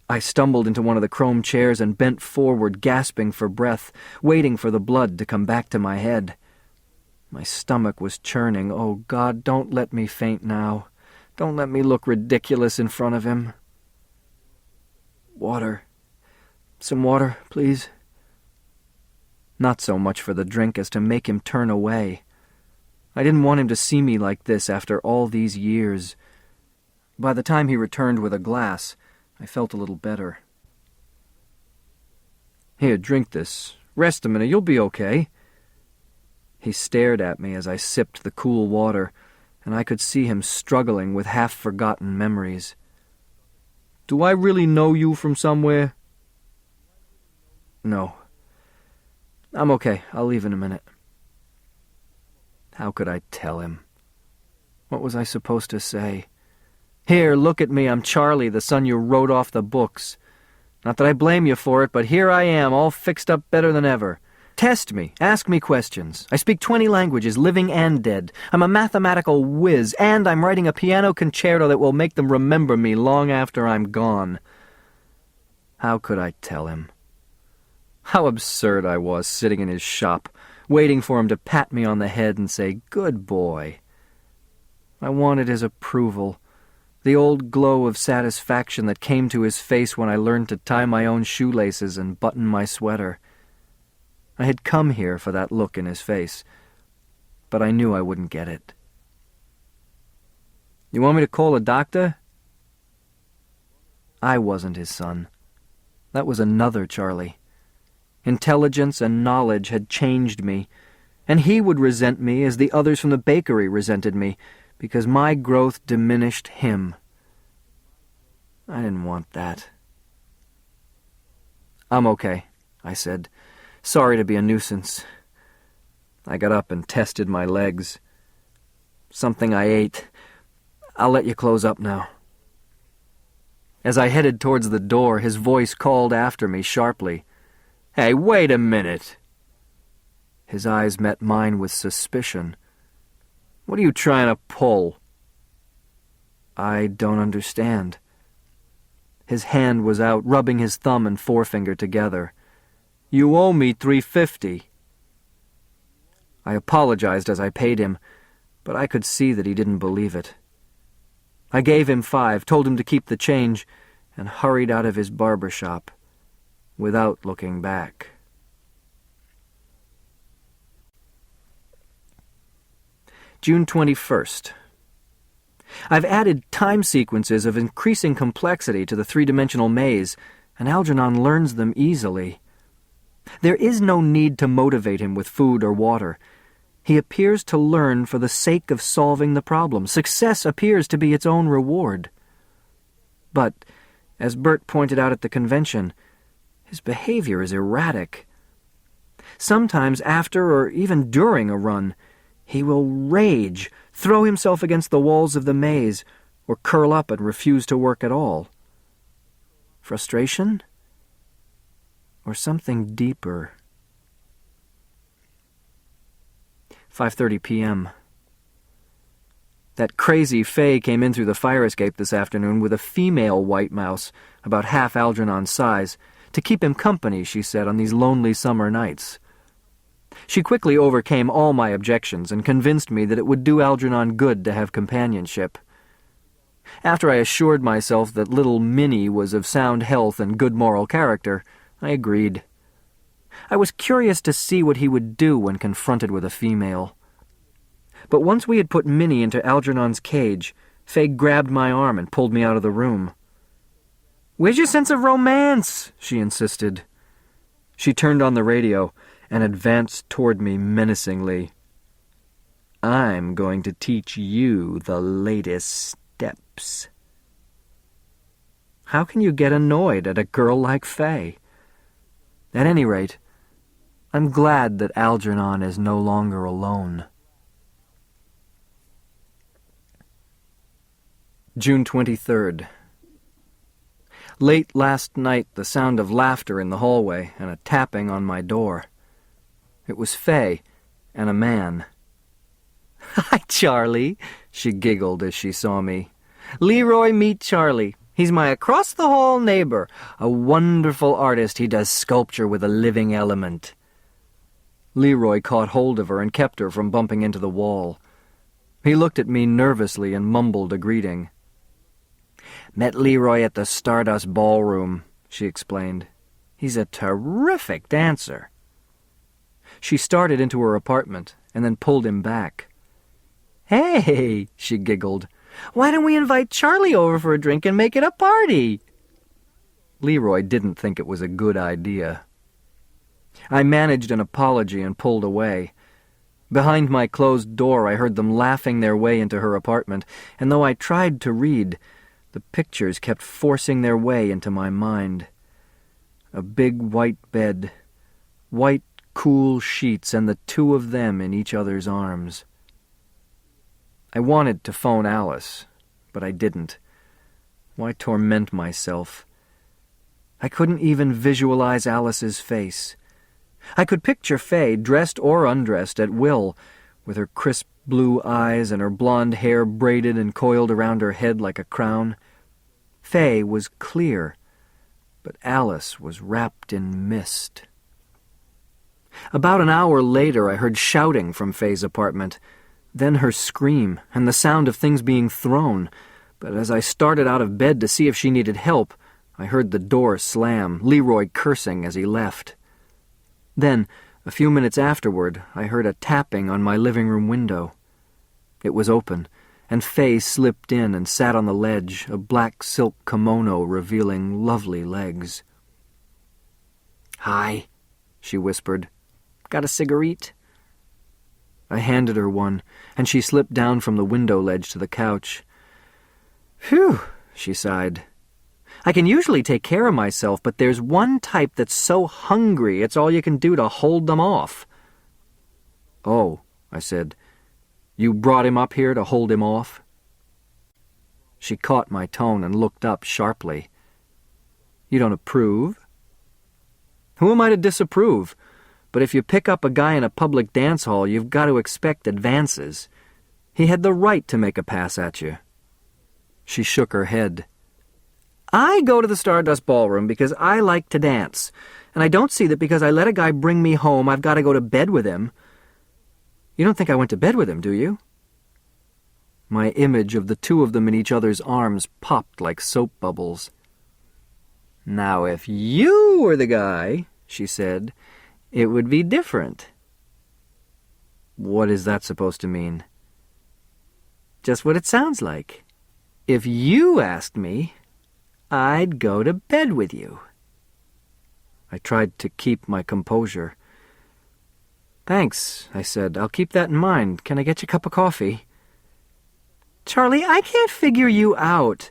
I stumbled into one of the chrome chairs and bent forward, gasping for breath, waiting for the blood to come back to my head. My stomach was churning. Oh, God, don't let me faint now. Don't let me look ridiculous in front of him. Water. Some water, please. Not so much for the drink as to make him turn away. I didn't want him to see me like this after all these years. By the time he returned with a glass, I felt a little better. "Here, drink this. Rest a minute, you'll be okay." He stared at me as I sipped the cool water, and I could see him struggling with half-forgotten memories. "Do I really know you from somewhere?" "No. I'm okay. I'll leave in a minute." How could I tell him? What was I supposed to say? "Here, look at me. I'm Charlie, the son you wrote off the books. Not that I blame you for it, but here I am, all fixed up better than ever. Test me. Ask me questions. I speak 20 languages, living and dead. I'm a mathematical whiz, and I'm writing a piano concerto that will make them remember me long after I'm gone." How could I tell him? How absurd I was, sitting in his shop, waiting for him to pat me on the head and say, "Good boy." I wanted his approval, the old glow of satisfaction that came to his face when I learned to tie my own shoelaces and button my sweater. I had come here for that look in his face, but I knew I wouldn't get it. "You want me to call a doctor?" I wasn't his son. That was another Charlie. Intelligence and knowledge had changed me, and he would resent me as the others from the bakery resented me, because my growth diminished him. I didn't want that. "I'm okay," I said. "Sorry to be a nuisance." I got up and tested my legs. "Something I ate. I'll let you close up now." As I headed towards the door, his voice called after me sharply. "Hey, wait a minute." His eyes met mine with suspicion. "What are you trying to pull?" "I don't understand." His hand was out, rubbing his thumb and forefinger together. "You owe me $3.50. I apologized as I paid him, but I could see that he didn't believe it. I gave him $5, told him to keep the change, and hurried out of his barber shop, without looking back. June 21st. I've added time sequences of increasing complexity to the three-dimensional maze, and Algernon learns them easily. There is no need to motivate him with food or water. He appears to learn for the sake of solving the problem. Success appears to be its own reward. But, as Bert pointed out at the convention, his behavior is erratic. Sometimes after or even during a run, he will rage, throw himself against the walls of the maze, or curl up and refuse to work at all. Frustration? Or something deeper? 5:30 p.m. That crazy Fay came in through the fire escape this afternoon with a female white mouse, about half Algernon's size, to keep him company, she said, on these lonely summer nights. She quickly overcame all my objections and convinced me that it would do Algernon good to have companionship. After I assured myself that little Minnie was of sound health and good moral character, I agreed. I was curious to see what he would do when confronted with a female. But once we had put Minnie into Algernon's cage, Fay grabbed my arm and pulled me out of the room. "Where's your sense of romance?" she insisted. She turned on the radio and advanced toward me menacingly. "I'm going to teach you the latest steps." How can you get annoyed at a girl like Fay? At any rate, I'm glad that Algernon is no longer alone. June 23rd. Late last night, the sound of laughter in the hallway and a tapping on my door. It was Fay and a man. "Hi, Charlie," she giggled as she saw me. "Leroy, meet Charlie. He's my across-the-hall neighbor, a wonderful artist. He does sculpture with a living element." Leroy caught hold of her and kept her from bumping into the wall. He looked at me nervously and mumbled a greeting. "Met Leroy at the Stardust Ballroom," she explained. "He's a terrific dancer." She started into her apartment and then pulled him back. "Hey," she giggled, Why don't we invite Charlie over for a drink and make it a party? Leroy didn't think it was a good idea. I managed an apology and pulled away. Behind my closed door, I heard them laughing their way into her apartment, and though I tried to read, the pictures kept forcing their way into my mind. A big white bed, white cool sheets, and the two of them in each other's arms. I wanted to phone Alice, but I didn't. Why torment myself? I couldn't even visualize Alice's face. I could picture Faye, dressed or undressed, at will, with her crisp blue eyes and her blonde hair braided and coiled around her head like a crown. Faye was clear, but Alice was wrapped in mist. About an hour later, I heard shouting from Faye's apartment, then her scream and the sound of things being thrown. But as I started out of bed to see if she needed help, I heard the door slam, Leroy cursing as he left. Then, a few minutes afterward, I heard a tapping on my living room window. It was open, and Faye slipped in and sat on the ledge, a black silk kimono revealing lovely legs. "Hi," she whispered. "Got a cigarette?" I handed her one, and she slipped down from the window ledge to the couch. "Phew," she sighed. "I can usually take care of myself, but there's one type that's so hungry it's all you can do to hold them off." "Oh," I said. "You brought him up here to hold him off?" She caught my tone and looked up sharply. "You don't approve?" "Who am I to disapprove? But if you pick up a guy in a public dance hall, you've got to expect advances. He had the right to make a pass at you." She shook her head. "I go to the Stardust Ballroom because I like to dance, and I don't see that because I let a guy bring me home, I've got to go to bed with him." "You don't think I went to bed with him, do you?" My image of the two of them in each other's arms popped like soap bubbles. "Now, if you were the guy," she said, "it would be different." "What is that supposed to mean?" "Just what it sounds like. If you asked me, I'd go to bed with you." I tried to keep my composure. "Thanks," I said. "I'll keep that in mind. Can I get you a cup of coffee?" "Charlie, I can't figure you out.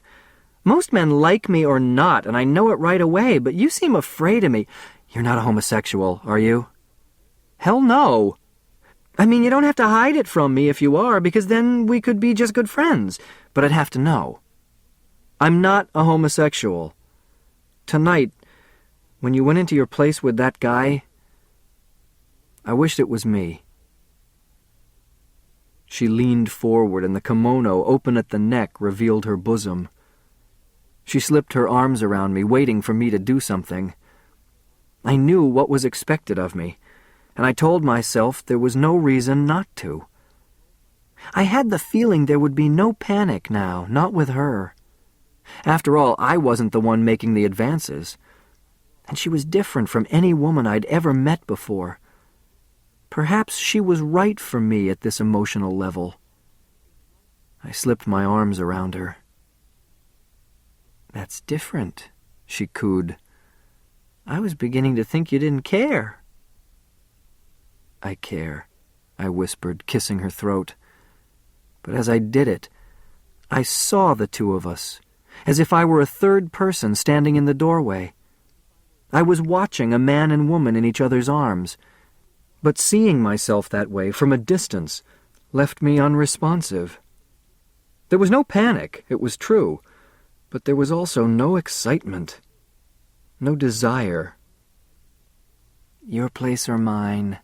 Most men like me or not, and I know it right away, but you seem afraid of me. You're not a homosexual, are you?" "Hell no. I mean, you don't have to hide it from me if you are, because then we could be just good friends, but I'd have to know. I'm not a homosexual. Tonight, when you went into your place with that guy, I wished it was me." She leaned forward, and the kimono, open at the neck, revealed her bosom. She slipped her arms around me, waiting for me to do something. I knew what was expected of me, and I told myself there was no reason not to. I had the feeling there would be no panic now, not with her. After all, I wasn't the one making the advances, and she was different from any woman I'd ever met before. Perhaps she was right for me at this emotional level. I slipped my arms around her. "That's different," she cooed. "I was beginning to think you didn't care." "I care," I whispered, kissing her throat. But as I did it, I saw the two of us, as if I were a third person standing in the doorway. I was watching a man and woman in each other's arms, but seeing myself that way from a distance left me unresponsive. There was no panic, it was true, but there was also no excitement, no desire. "Your place or mine?"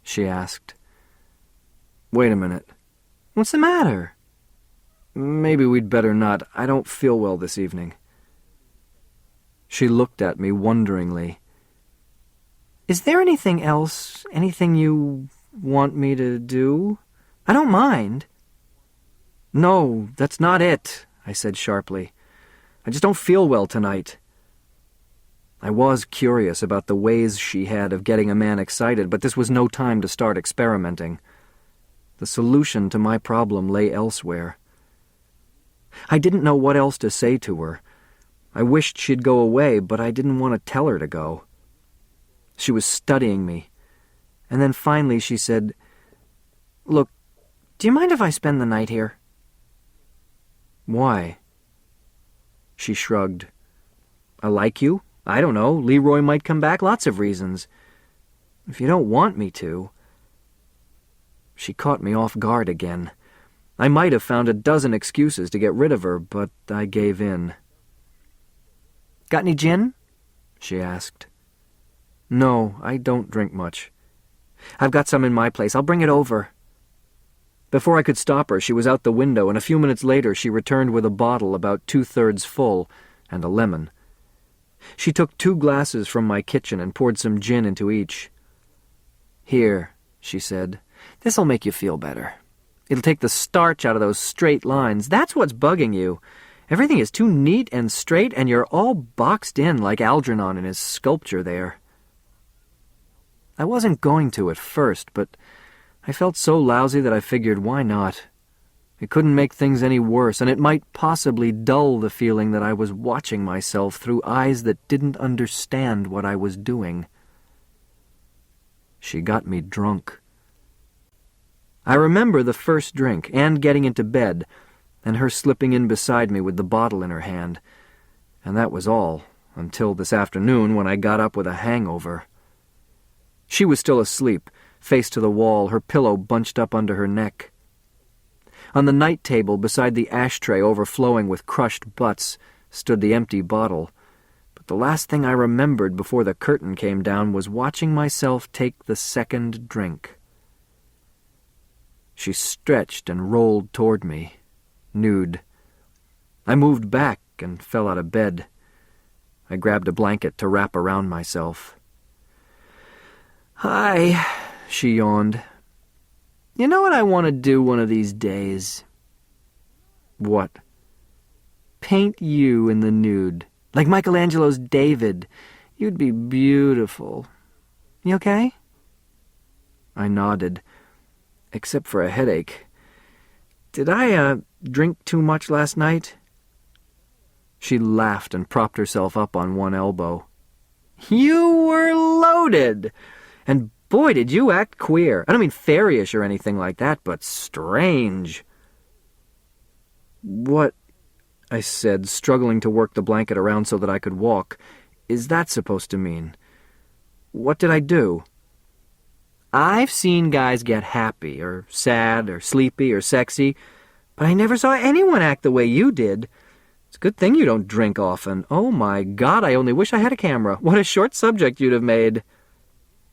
she asked. "Wait a minute. What's the matter?" "Maybe we'd better not. I don't feel well this evening." She looked at me wonderingly. "Is there anything else, anything you want me to do? I don't mind." "No, that's not it," I said sharply. "I just don't feel well tonight." I was curious about the ways she had of getting a man excited, but this was no time to start experimenting. The solution to my problem lay elsewhere. I didn't know what else to say to her. I wished she'd go away, but I didn't want to tell her to go. She was studying me, and then finally she said, "Look, do you mind if I spend the night here?" "Why?" She shrugged. "I like you. I don't know. Leroy might come back. Lots of reasons. If you don't want me to." She caught me off guard again. I might have found a dozen excuses to get rid of her, but I gave in. "Got any gin?" she asked. "No, I don't drink much." "I've got some in my place. I'll bring it over." Before I could stop her, she was out the window, and a few minutes later she returned with a bottle about 2/3 full and a lemon. She took 2 glasses from my kitchen and poured some gin into each. "Here," she said. "This'll make you feel better. It'll take the starch out of those straight lines. That's what's bugging you. Everything is too neat and straight, and you're all boxed in like Algernon in his sculpture there." I wasn't going to at first, but I felt so lousy that I figured, why not? It couldn't make things any worse, and it might possibly dull the feeling that I was watching myself through eyes that didn't understand what I was doing. She got me drunk. I remember the first drink, and getting into bed, and her slipping in beside me with the bottle in her hand. And that was all, until this afternoon when I got up with a hangover. She was still asleep, face to the wall, her pillow bunched up under her neck. On the night table, beside the ashtray overflowing with crushed butts, stood the empty bottle. But the last thing I remembered before the curtain came down was watching myself take the second drink. She stretched and rolled toward me, nude. I moved back and fell out of bed. I grabbed a blanket to wrap around myself. "Hi," she yawned. "You know what I want to do one of these days?" "What?" "Paint you in the nude, like Michelangelo's David. You'd be beautiful. You okay?" I nodded, except for a headache. "Did I, drink too much last night?" She laughed and propped herself up on one elbow. "You were loaded! And boy, did you act queer. I don't mean fairyish or anything like that, but strange." "What," I said, struggling to work the blanket around so that I could walk, "is that supposed to mean? What did I do?" "I've seen guys get happy, or sad, or sleepy, or sexy, but I never saw anyone act the way you did. It's a good thing you don't drink often. Oh my God, I only wish I had a camera. What a short subject you'd have made."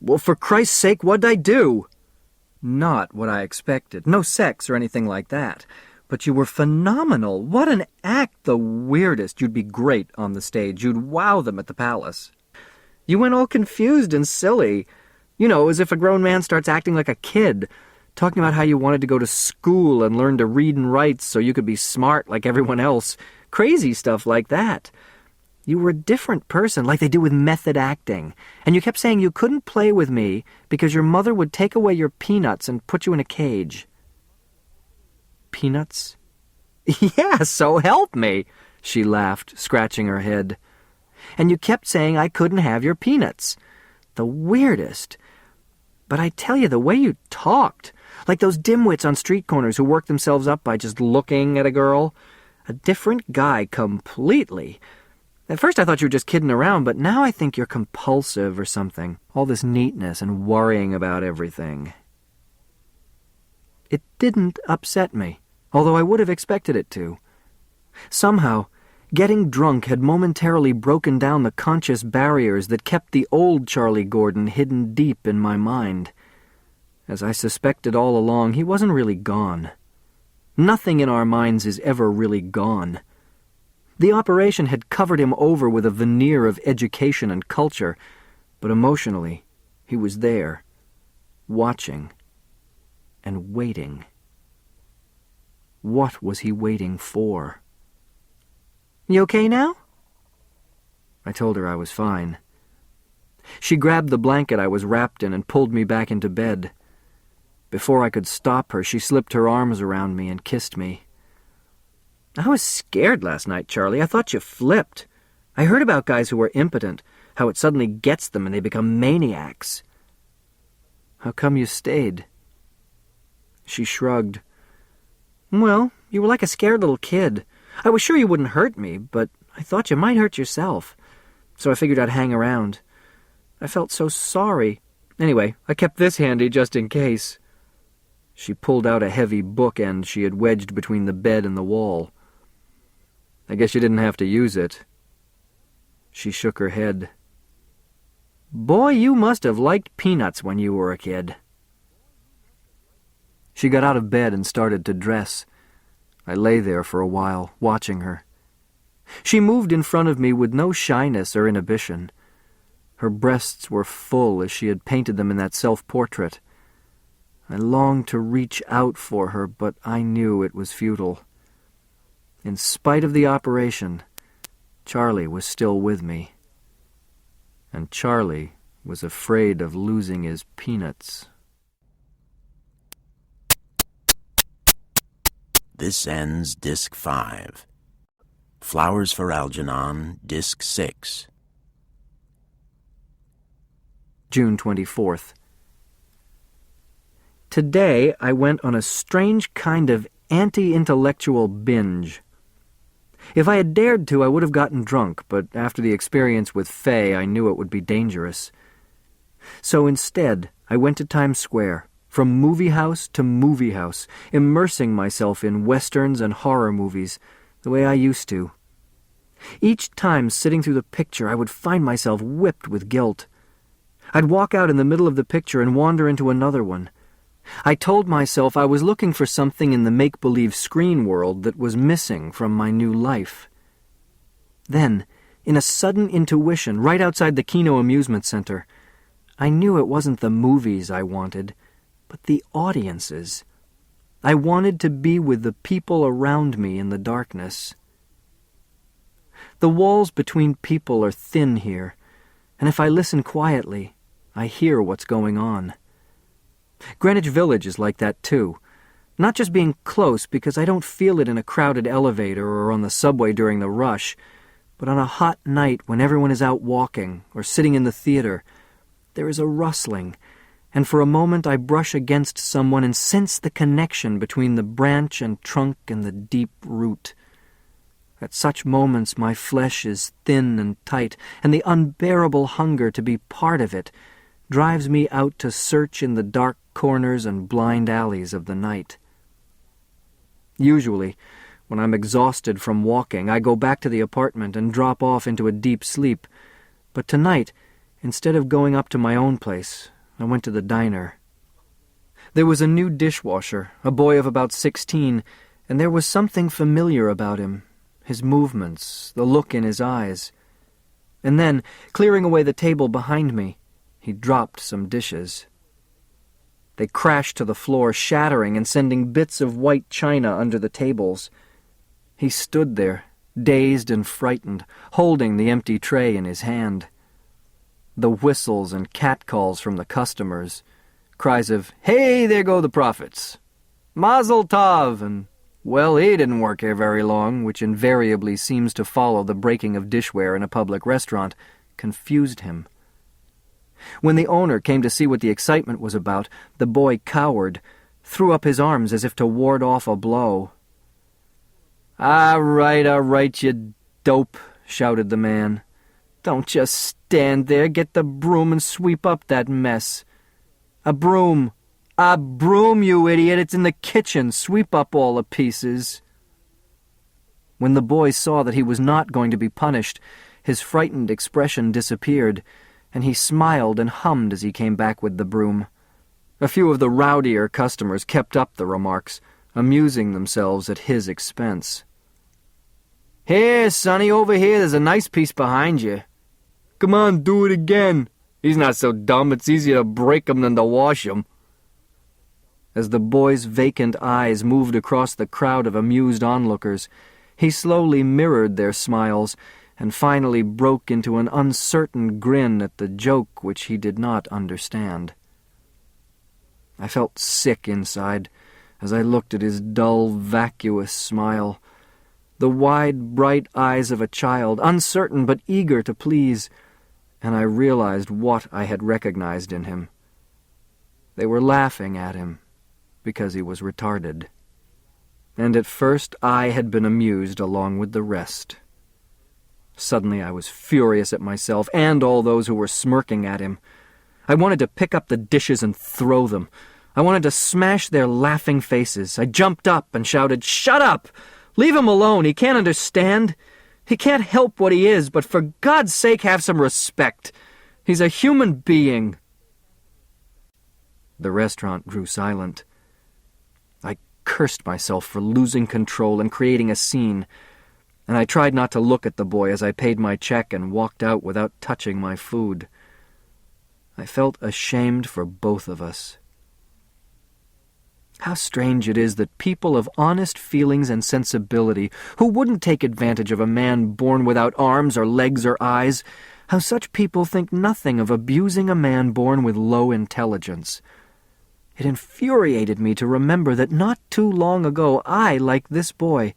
"Well, for Christ's sake, what'd I do?" "Not what I expected. No sex or anything like that. But you were phenomenal. What an act. The weirdest. You'd be great on the stage. You'd wow them at the Palace. You went all confused and silly. You know, as if a grown man starts acting like a kid, talking about how you wanted to go to school and learn to read and write so you could be smart like everyone else. Crazy stuff like that. You were a different person, like they do with method acting. And you kept saying you couldn't play with me because your mother would take away your peanuts and put you in a cage." "Peanuts?" "Yeah, so help me," she laughed, scratching her head. "And you kept saying I couldn't have your peanuts. The weirdest. But I tell you, the way you talked, like those dimwits on street corners who work themselves up by just looking at a girl. A different guy completely. At first I thought you were just kidding around, but now I think you're compulsive or something. All this neatness and worrying about everything." It didn't upset me, although I would have expected it to. Somehow, getting drunk had momentarily broken down the conscious barriers that kept the old Charlie Gordon hidden deep in my mind. As I suspected all along, he wasn't really gone. Nothing in our minds is ever really gone. The operation had covered him over with a veneer of education and culture, but emotionally, he was there, watching and waiting. What was he waiting for? "You okay now?" I told her I was fine. She grabbed the blanket I was wrapped in and pulled me back into bed. Before I could stop her, she slipped her arms around me and kissed me. I was scared last night, Charlie. I thought you flipped. I heard about guys who were impotent, how it suddenly gets them and they become maniacs. How come you stayed? She shrugged. Well, you were like a scared little kid. I was sure you wouldn't hurt me, but I thought you might hurt yourself. So I figured I'd hang around. I felt so sorry. Anyway, I kept this handy just in case. She pulled out a heavy bookend she had wedged between the bed and the wall. I guess you didn't have to use it. She shook her head. Boy, you must have liked peanuts when you were a kid. She got out of bed and started to dress. I lay there for a while, watching her. She moved in front of me with no shyness or inhibition. Her breasts were full as she had painted them in that self-portrait. I longed to reach out for her, but I knew it was futile. In spite of the operation, Charlie was still with me. And Charlie was afraid of losing his peanuts. This ends Disc 5. Flowers for Algernon, Disc 6. June 24th. Today I went on a strange kind of anti-intellectual binge. If I had dared to, I would have gotten drunk, but after the experience with Faye, I knew it would be dangerous. So instead, I went to Times Square, from movie house to movie house, immersing myself in westerns and horror movies, the way I used to. Each time sitting through the picture, I would find myself whipped with guilt. I'd walk out in the middle of the picture and wander into another one. I told myself I was looking for something in the make-believe screen world that was missing from my new life. Then, in a sudden intuition, right outside the Kino Amusement Center, I knew it wasn't the movies I wanted, but the audiences. I wanted to be with the people around me in the darkness. The walls between people are thin here, and if I listen quietly, I hear what's going on. Greenwich Village is like that too. Not just being close because I don't feel it in a crowded elevator or on the subway during the rush, but on a hot night when everyone is out walking or sitting in the theater, there is a rustling, and for a moment I brush against someone and sense the connection between the branch and trunk and the deep root. At such moments my flesh is thin and tight, and the unbearable hunger to be part of it drives me out to search in the dark corners and blind alleys of the night. Usually, when I'm exhausted from walking, I go back to the apartment and drop off into a deep sleep. But tonight, instead of going up to my own place, I went to the diner. There was a new dishwasher, a boy of about 16, and there was something familiar about him, his movements, the look in his eyes. And then, clearing away the table behind me, he dropped some dishes. They crashed to the floor, shattering and sending bits of white china under the tables. He stood there, dazed and frightened, holding the empty tray in his hand. The whistles and catcalls from the customers, cries of, "Hey, there go the profits! Mazel tov!" and, "Well, he didn't work here very long," which invariably seems to follow the breaking of dishware in a public restaurant, confused him. When the owner came to see what the excitement was about, the boy cowered, threw up his arms as if to ward off a blow. All right, you dope," shouted the man. "Don't just stand there. Get the broom and sweep up that mess. A broom! A broom, you idiot! It's in the kitchen. Sweep up all the pieces." When the boy saw that he was not going to be punished, his frightened expression disappeared, and he smiled and hummed as he came back with the broom. A few of the rowdier customers kept up the remarks, amusing themselves at his expense. "Here, Sonny, over here, there's a nice piece behind you." "Come on, do it again." "He's not so dumb, it's easier to break him than to wash him." As the boy's vacant eyes moved across the crowd of amused onlookers, he slowly mirrored their smiles and finally broke into an uncertain grin at the joke which he did not understand. I felt sick inside as I looked at his dull, vacuous smile, the wide, bright eyes of a child, uncertain but eager to please, and I realized what I had recognized in him. They were laughing at him because he was retarded. And at first I had been amused along with the rest. Suddenly I was furious at myself and all those who were smirking at him. I wanted to pick up the dishes and throw them. I wanted to smash their laughing faces. I jumped up and shouted, "Shut up! Leave him alone! He can't understand! He can't help what he is, but for God's sake have some respect! He's a human being!" The restaurant grew silent. I cursed myself for losing control and creating a scene, and I tried not to look at the boy as I paid my check and walked out without touching my food. I felt ashamed for both of us. How strange it is that people of honest feelings and sensibility, who wouldn't take advantage of a man born without arms or legs or eyes, how such people think nothing of abusing a man born with low intelligence. It infuriated me to remember that not too long ago I, like this boy,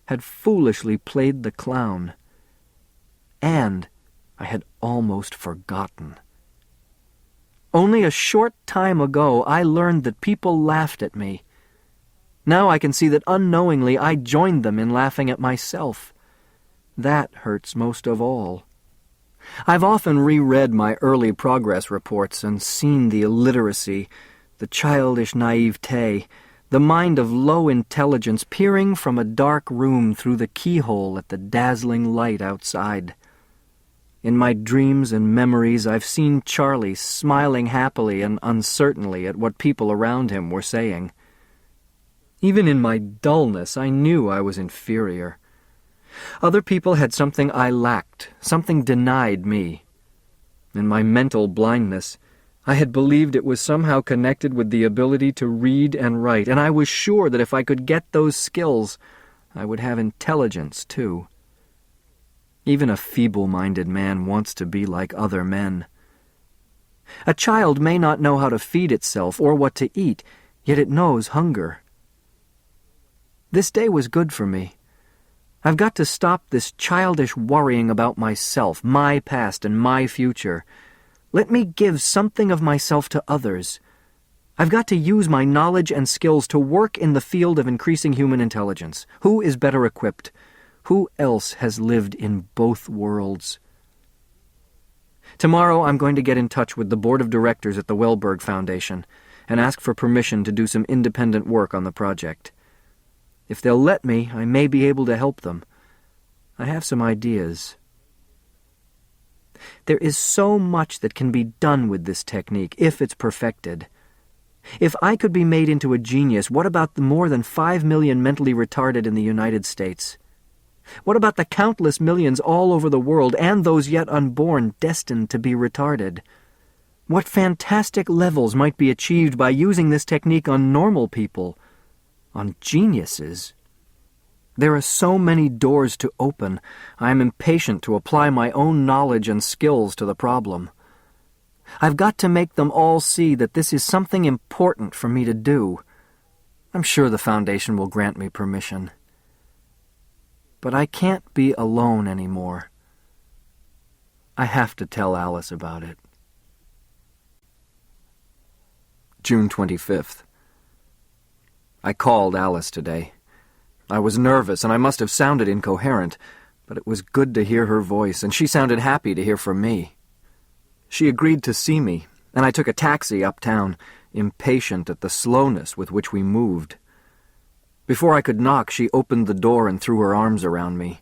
had foolishly played the clown. And I had almost forgotten. Only a short time ago I learned that people laughed at me. Now I can see that unknowingly I joined them in laughing at myself. That hurts most of all. I've often reread my early progress reports and seen the illiteracy, the childish naivete, the mind of low intelligence peering from a dark room through the keyhole at the dazzling light outside. In my dreams and memories I've seen Charlie smiling happily and uncertainly at what people around him were saying. Even in my dullness I knew I was inferior. Other people had something I lacked, something denied me. In my mental blindness, I had believed it was somehow connected with the ability to read and write, and I was sure that if I could get those skills, I would have intelligence too. Even a feeble-minded man wants to be like other men. A child may not know how to feed itself or what to eat, yet it knows hunger. This day was good for me. I've got to stop this childish worrying about myself, my past, and my future. Let me give something of myself to others. I've got to use my knowledge and skills to work in the field of increasing human intelligence. Who is better equipped? Who else has lived in both worlds? Tomorrow I'm going to get in touch with the board of directors at the Wellberg Foundation and ask for permission to do some independent work on the project. If they'll let me, I may be able to help them. I have some ideas. There is so much that can be done with this technique if it's perfected. If I could be made into a genius, what about the more than 5 million mentally retarded in the United States? What about the countless millions all over the world and those yet unborn destined to be retarded? What fantastic levels might be achieved by using this technique on normal people, on geniuses? There are so many doors to open. I am impatient to apply my own knowledge and skills to the problem. I've got to make them all see that this is something important for me to do. I'm sure the Foundation will grant me permission. But I can't be alone anymore. I have to tell Alice about it. June 25th. I called Alice today. I was nervous, and I must have sounded incoherent, but it was good to hear her voice, and she sounded happy to hear from me. She agreed to see me, and I took a taxi uptown, impatient at the slowness with which we moved. Before I could knock, she opened the door and threw her arms around me.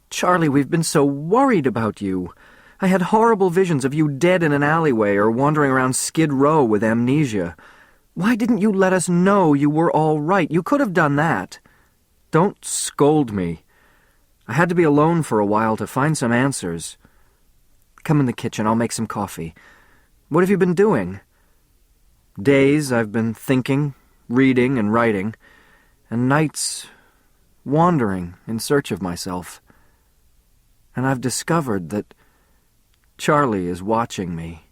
"Charlie, we've been so worried about you. I had horrible visions of you dead in an alleyway or wandering around Skid Row with amnesia. Why didn't you let us know you were all right? You could have done that." "Don't scold me. I had to be alone for a while to find some answers. Come in the kitchen, I'll make some coffee. What have you been doing?" "Days I've been thinking, reading, and writing, and nights wandering in search of myself. And I've discovered that Charlie is watching me."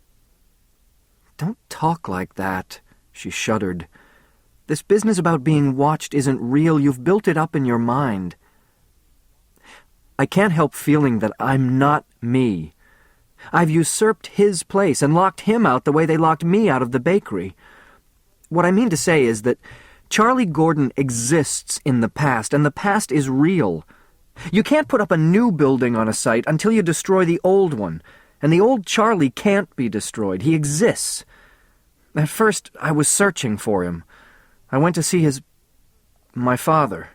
"Don't talk like that," she shuddered. "This business about being watched isn't real. You've built it up in your mind. I can't help feeling that I'm not me. I've usurped his place and locked him out the way they locked me out of the bakery. What I mean to say is that Charlie Gordon exists in the past, and the past is real. You can't put up a new building on a site until you destroy the old one, and the old Charlie can't be destroyed. He exists. At first, I was searching for him. I went to see my father.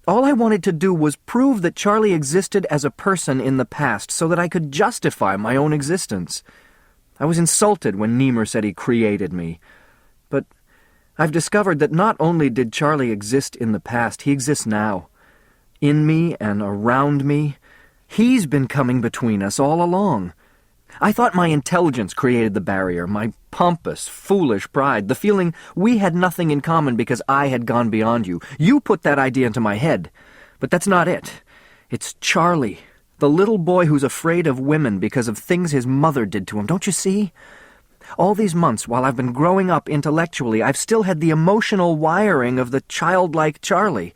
All I wanted to do was prove that Charlie existed as a person in the past so that I could justify my own existence. I was insulted when Niemer said he created me. But I've discovered that not only did Charlie exist in the past, he exists now. In me and around me. He's been coming between us all along. I thought my intelligence created the barrier, my pompous, foolish pride, the feeling we had nothing in common because I had gone beyond you. You put that idea into my head. But that's not it. It's Charlie, the little boy who's afraid of women because of things his mother did to him. Don't you see? All these months, while I've been growing up intellectually, I've still had the emotional wiring of the childlike Charlie.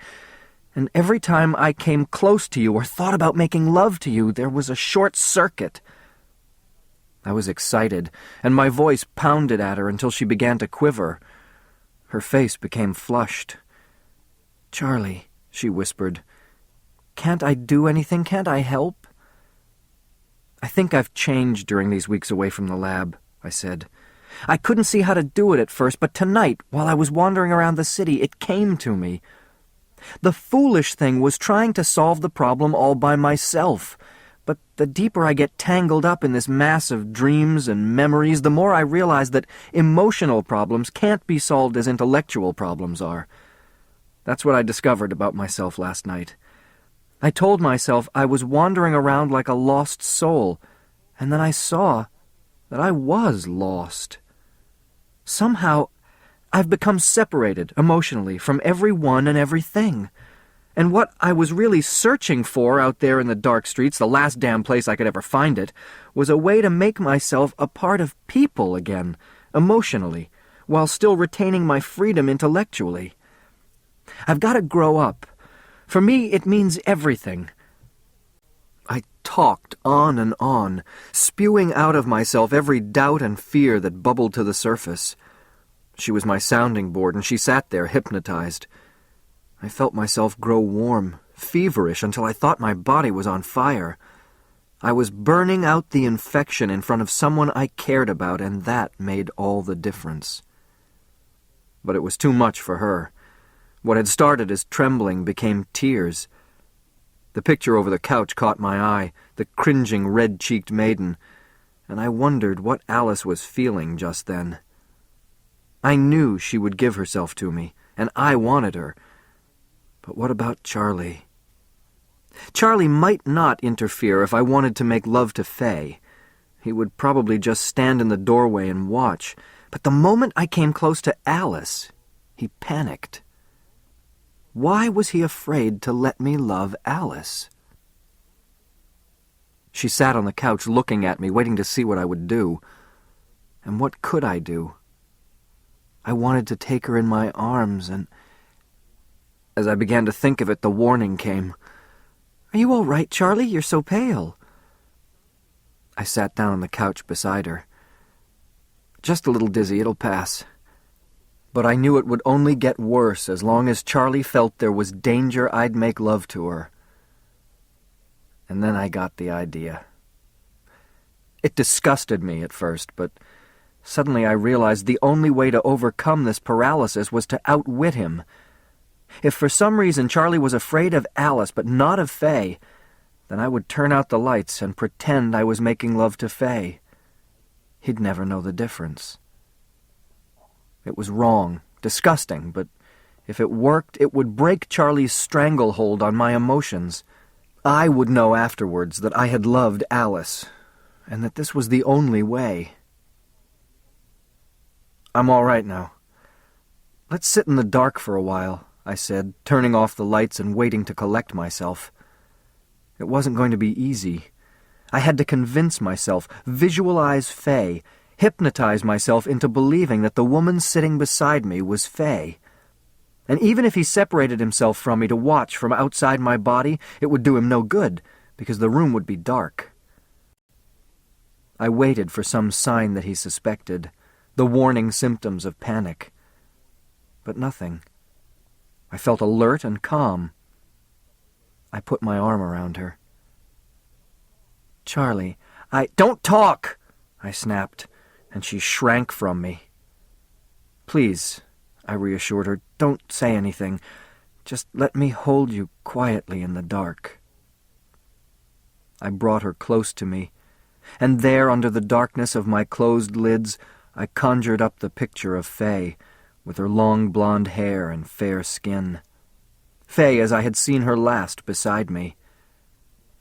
And every time I came close to you or thought about making love to you, there was a short circuit. I was excited, and my voice pounded at her until she began to quiver. Her face became flushed. "Charlie," she whispered, "can't I do anything? Can't I help?" "I think I've changed during these weeks away from the lab," I said. "I couldn't see how to do it at first, but tonight, while I was wandering around the city, it came to me. The foolish thing was trying to solve the problem all by myself. But the deeper I get tangled up in this mass of dreams and memories, the more I realize that emotional problems can't be solved as intellectual problems are. That's what I discovered about myself last night. I told myself I was wandering around like a lost soul, and then I saw that I was lost. Somehow, I've become separated emotionally from everyone and everything. And what I was really searching for out there in the dark streets, the last damn place I could ever find it, was a way to make myself a part of people again, emotionally, while still retaining my freedom intellectually. I've got to grow up. For me, it means everything." I talked on and on, spewing out of myself every doubt and fear that bubbled to the surface. She was my sounding board, and she sat there hypnotized. I felt myself grow warm, feverish, until I thought my body was on fire. I was burning out the infection in front of someone I cared about, and that made all the difference. But it was too much for her. What had started as trembling became tears. The picture over the couch caught my eye, the cringing, red-cheeked maiden, and I wondered what Alice was feeling just then. I knew she would give herself to me, and I wanted her. But what about Charlie? Charlie might not interfere if I wanted to make love to Faye. He would probably just stand in the doorway and watch. But the moment I came close to Alice, he panicked. Why was he afraid to let me love Alice? She sat on the couch looking at me, waiting to see what I would do. And what could I do? I wanted to take her in my arms, and as I began to think of it, the warning came. "Are you all right, Charlie? You're so pale." I sat down on the couch beside her. "Just a little dizzy, it'll pass." But I knew it would only get worse as long as Charlie felt there was danger I'd make love to her. And then I got the idea. It disgusted me at first, but suddenly I realized the only way to overcome this paralysis was to outwit him. If for some reason Charlie was afraid of Alice but not of Faye, then I would turn out the lights and pretend I was making love to Faye. He'd never know the difference. It was wrong, disgusting, but if it worked, it would break Charlie's stranglehold on my emotions. I would know afterwards that I had loved Alice, and that this was the only way. "I'm all right now. Let's sit in the dark for a while," I said, turning off the lights and waiting to collect myself. It wasn't going to be easy. I had to convince myself, visualize Faye, hypnotize myself into believing that the woman sitting beside me was Faye. And even if he separated himself from me to watch from outside my body, it would do him no good, because the room would be dark. I waited for some sign that he suspected, the warning symptoms of panic. But nothing. I felt alert and calm. I put my arm around her. "Charlie, Don't talk!" I snapped, and she shrank from me. "Please," I reassured her, "don't say anything. Just let me hold you quietly in the dark." I brought her close to me, and there, under the darkness of my closed lids, I conjured up the picture of Fay, with her long blonde hair and fair skin. Fay as I had seen her last beside me.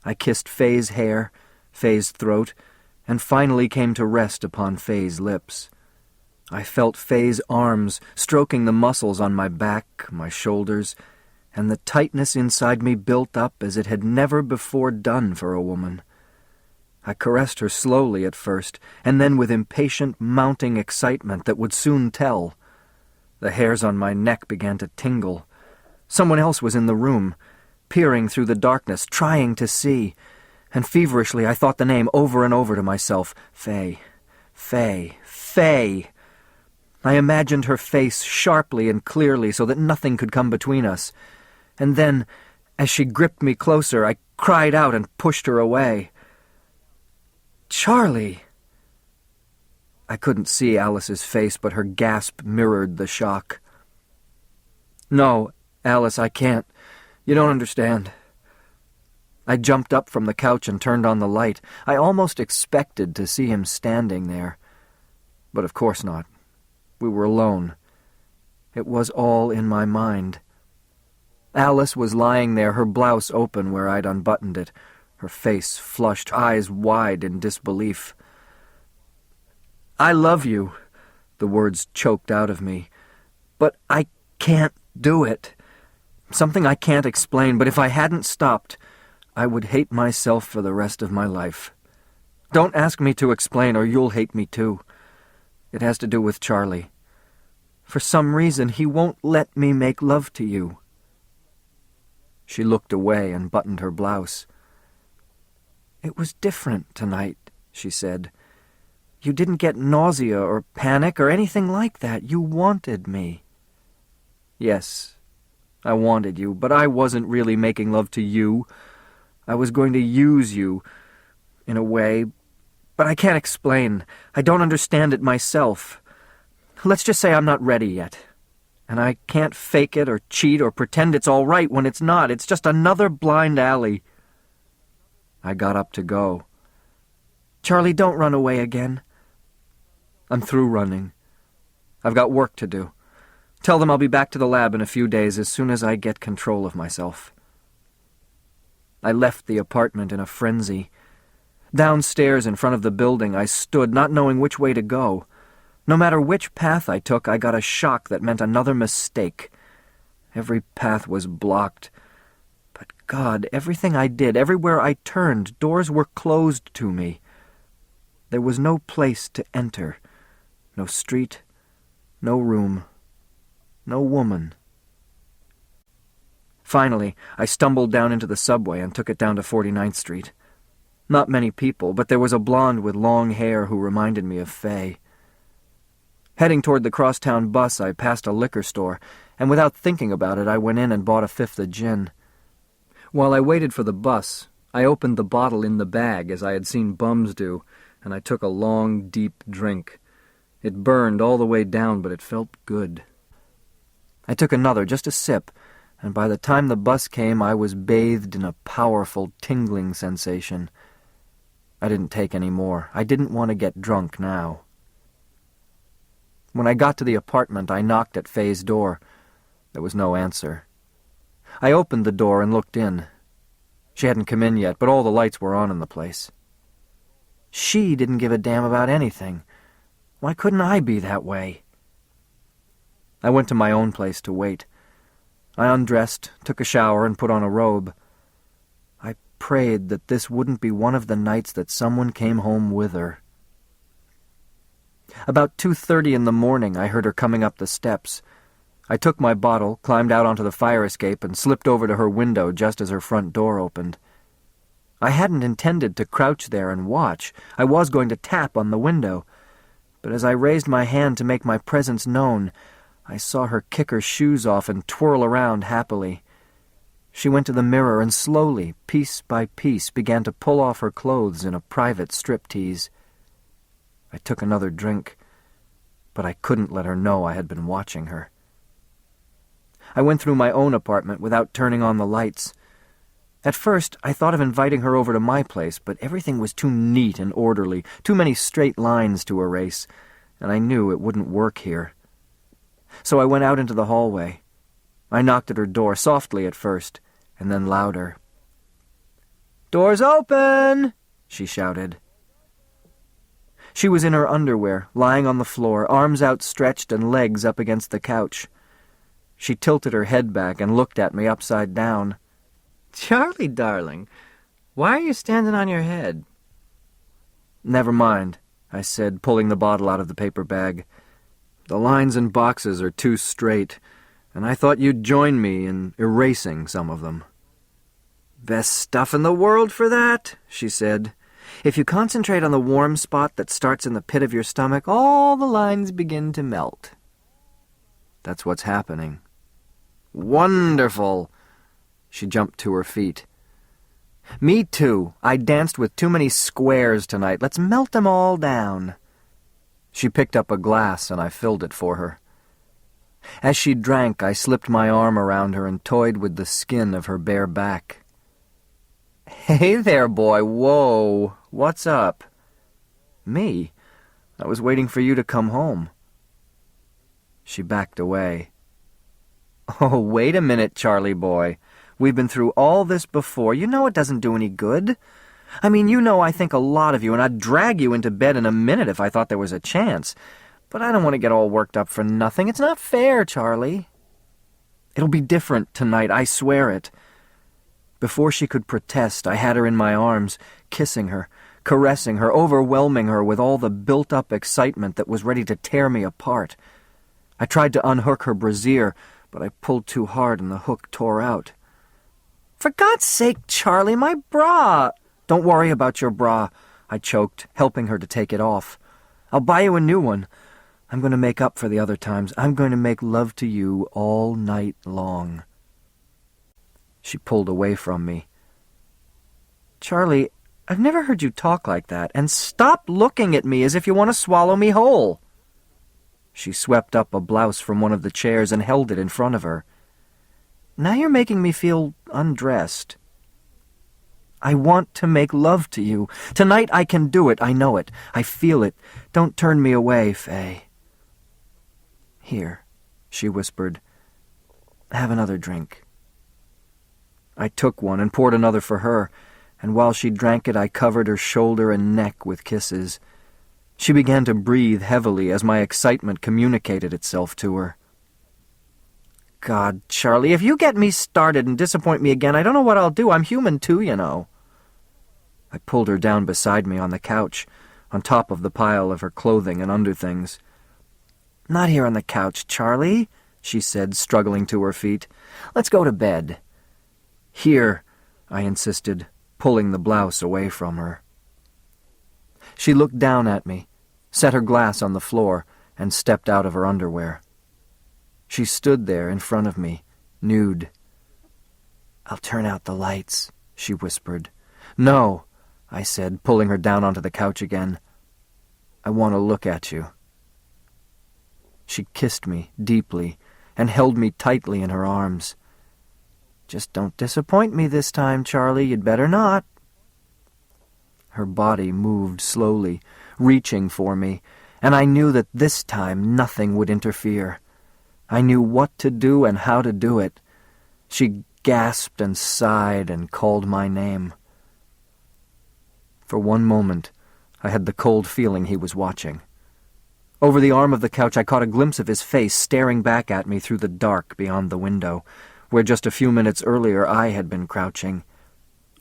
I kissed Fay's hair, Fay's throat, and finally came to rest upon Fay's lips. I felt Fay's arms stroking the muscles on my back, my shoulders, and the tightness inside me built up as it had never before done for a woman. I caressed her slowly at first, and then with impatient, mounting excitement that would soon tell. The hairs on my neck began to tingle. Someone else was in the room, peering through the darkness, trying to see, and feverishly I thought the name over and over to myself, Fay, Fay, Fay. I imagined her face sharply and clearly so that nothing could come between us. And then, as she gripped me closer, I cried out and pushed her away. "Charlie!" I couldn't see Alice's face, but her gasp mirrored the shock. "No, Alice, I can't. You don't understand." I jumped up from the couch and turned on the light. I almost expected to see him standing there. But of course not. We were alone. It was all in my mind. Alice was lying there, her blouse open where I'd unbuttoned it, her face flushed, eyes wide in disbelief. "I love you," the words choked out of me, "but I can't do it. Something I can't explain, but if I hadn't stopped, I would hate myself for the rest of my life. Don't ask me to explain, or you'll hate me too. It has to do with Charlie. For some reason, he won't let me make love to you." She looked away and buttoned her blouse. "It was different tonight," she said. "You didn't get nausea or panic or anything like that. You wanted me." "Yes, I wanted you, but I wasn't really making love to you. I was going to use you, in a way, but I can't explain. I don't understand it myself. Let's just say I'm not ready yet. And I can't fake it or cheat or pretend it's all right when it's not. It's just another blind alley." I got up to go. "Charlie, don't run away again." "I'm through running. I've got work to do. Tell them I'll be back to the lab in a few days as soon as I get control of myself." I left the apartment in a frenzy. Downstairs in front of the building I stood, not knowing which way to go. No matter which path I took, I got a shock that meant another mistake. Every path was blocked. But God, everything I did, everywhere I turned, doors were closed to me. There was no place to enter, no street, no room, no woman. Finally, I stumbled down into the subway and took it down to 49th Street. Not many people, but there was a blonde with long hair who reminded me of Fay. Heading toward the crosstown bus, I passed a liquor store, and without thinking about it, I went in and bought a fifth of gin. While I waited for the bus, I opened the bottle in the bag as I had seen bums do, and I took a long, deep drink. It burned all the way down, but it felt good. I took another, just a sip, and by the time the bus came, I was bathed in a powerful, tingling sensation. I didn't take any more. I didn't want to get drunk now. When I got to the apartment, I knocked at Fay's door. There was no answer. I opened the door and looked in. She hadn't come in yet, but all the lights were on in the place. She didn't give a damn about anything. Why couldn't I be that way? I went to my own place to wait. I undressed, took a shower, and put on a robe. I prayed that this wouldn't be one of the nights that someone came home with her. About 2:30 in the morning, I heard her coming up the steps. I took my bottle, climbed out onto the fire escape, and slipped over to her window just as her front door opened. I hadn't intended to crouch there and watch. I was going to tap on the window. But as I raised my hand to make my presence known, I saw her kick her shoes off and twirl around happily. She went to the mirror and slowly, piece by piece, began to pull off her clothes in a private striptease. I took another drink, but I couldn't let her know I had been watching her. I went through my own apartment without turning on the lights. At first, I thought of inviting her over to my place, but everything was too neat and orderly, too many straight lines to erase, and I knew it wouldn't work here. So I went out into the hallway. I knocked at her door, softly at first, and then louder. "Door's open!" she shouted. She was in her underwear, lying on the floor, arms outstretched and legs up against the couch. She tilted her head back and looked at me upside down. "Charlie, darling, why are you standing on your head?" "Never mind," I said, pulling the bottle out of the paper bag. "The lines and boxes are too straight, and I thought you'd join me in erasing some of them." "Best stuff in the world for that," she said. "If you concentrate on the warm spot that starts in the pit of your stomach, all the lines begin to melt." "That's what's happening." "Wonderful!" She jumped to her feet. "Me too. I danced with too many squares tonight. Let's melt them all down." She picked up a glass and I filled it for her. As she drank, I slipped my arm around her and toyed with the skin of her bare back. "Hey there, boy. Whoa. What's up?" "Me? I was waiting for you to come home." She backed away. "Oh, wait a minute, Charlie boy. We've been through all this before. You know it doesn't do any good. I mean, you know I think a lot of you, and I'd drag you into bed in a minute if I thought there was a chance. But I don't want to get all worked up for nothing. It's not fair, Charlie." "It'll be different tonight, I swear it." Before she could protest, I had her in my arms, kissing her, caressing her, overwhelming her with all the built-up excitement that was ready to tear me apart. I tried to unhook her brassiere, but I pulled too hard and the hook tore out. "For God's sake, Charlie, my bra!" "Don't worry about your bra," I choked, helping her to take it off. "I'll buy you a new one. I'm going to make up for the other times. I'm going to make love to you all night long." She pulled away from me. "Charlie, I've never heard you talk like that, and stop looking at me as if you want to swallow me whole." She swept up a blouse from one of the chairs and held it in front of her. "Now you're making me feel undressed." "I want to make love to you. Tonight I can do it. I know it. I feel it. Don't turn me away, Faye." "Here," she whispered. "Have another drink." I took one and poured another for her, and while she drank it I covered her shoulder and neck with kisses. She began to breathe heavily as my excitement communicated itself to her. "God, Charlie, if you get me started and disappoint me again, I don't know what I'll do. I'm human too, you know." I pulled her down beside me on the couch, on top of the pile of her clothing and underthings. "Not here on the couch, Charlie," she said, struggling to her feet. "Let's go to bed." "Here," I insisted, pulling the blouse away from her. She looked down at me, set her glass on the floor, and stepped out of her underwear. She stood there in front of me, nude. "I'll turn out the lights," she whispered. "No," I said, pulling her down onto the couch again. "I want to look at you." She kissed me deeply and held me tightly in her arms. "Just don't disappoint me this time, Charlie. You'd better not." Her body moved slowly, reaching for me, and I knew that this time nothing would interfere. I knew what to do and how to do it. She gasped and sighed and called my name. For one moment, I had the cold feeling he was watching. Over the arm of the couch, I caught a glimpse of his face staring back at me through the dark beyond the window, where just a few minutes earlier I had been crouching.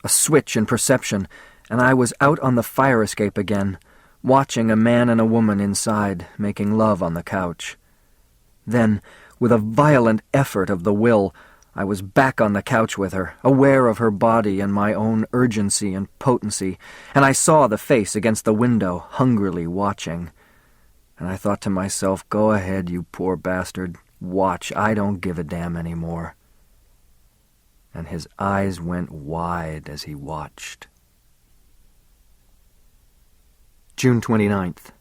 A switch in perception, and I was out on the fire escape again, watching a man and a woman inside, making love on the couch. Then, With a violent effort of the will, I was back on the couch with her, aware of her body and my own urgency and potency, and I saw the face against the window, hungrily watching. And I thought to myself, go ahead, you poor bastard. Watch, I don't give a damn anymore. And his eyes went wide as he watched. June 29th.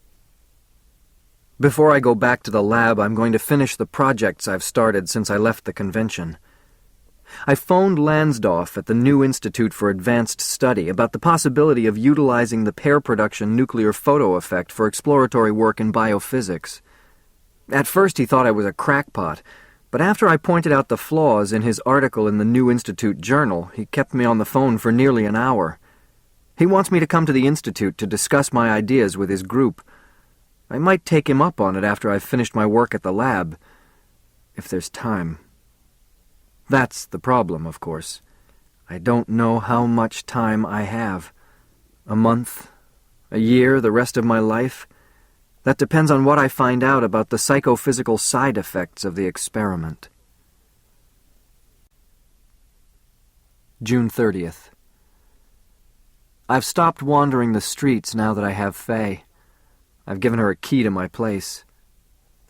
Before I go back to the lab, I'm going to finish the projects I've started since I left the convention. I phoned Lansdorf at the New Institute for Advanced Study about the possibility of utilizing the pair production nuclear photo effect for exploratory work in biophysics. At first he thought I was a crackpot, but after I pointed out the flaws in his article in the New Institute Journal, he kept me on the phone for nearly an hour. He wants me to come to the Institute to discuss my ideas with his group. I might take him up on it after I've finished my work at the lab, if there's time. That's the problem, of course. I don't know how much time I have. A month? A year? The rest of my life? That depends on what I find out about the psychophysical side effects of the experiment. June 30th. I've stopped wandering the streets now that I have Faye. I've given her a key to my place.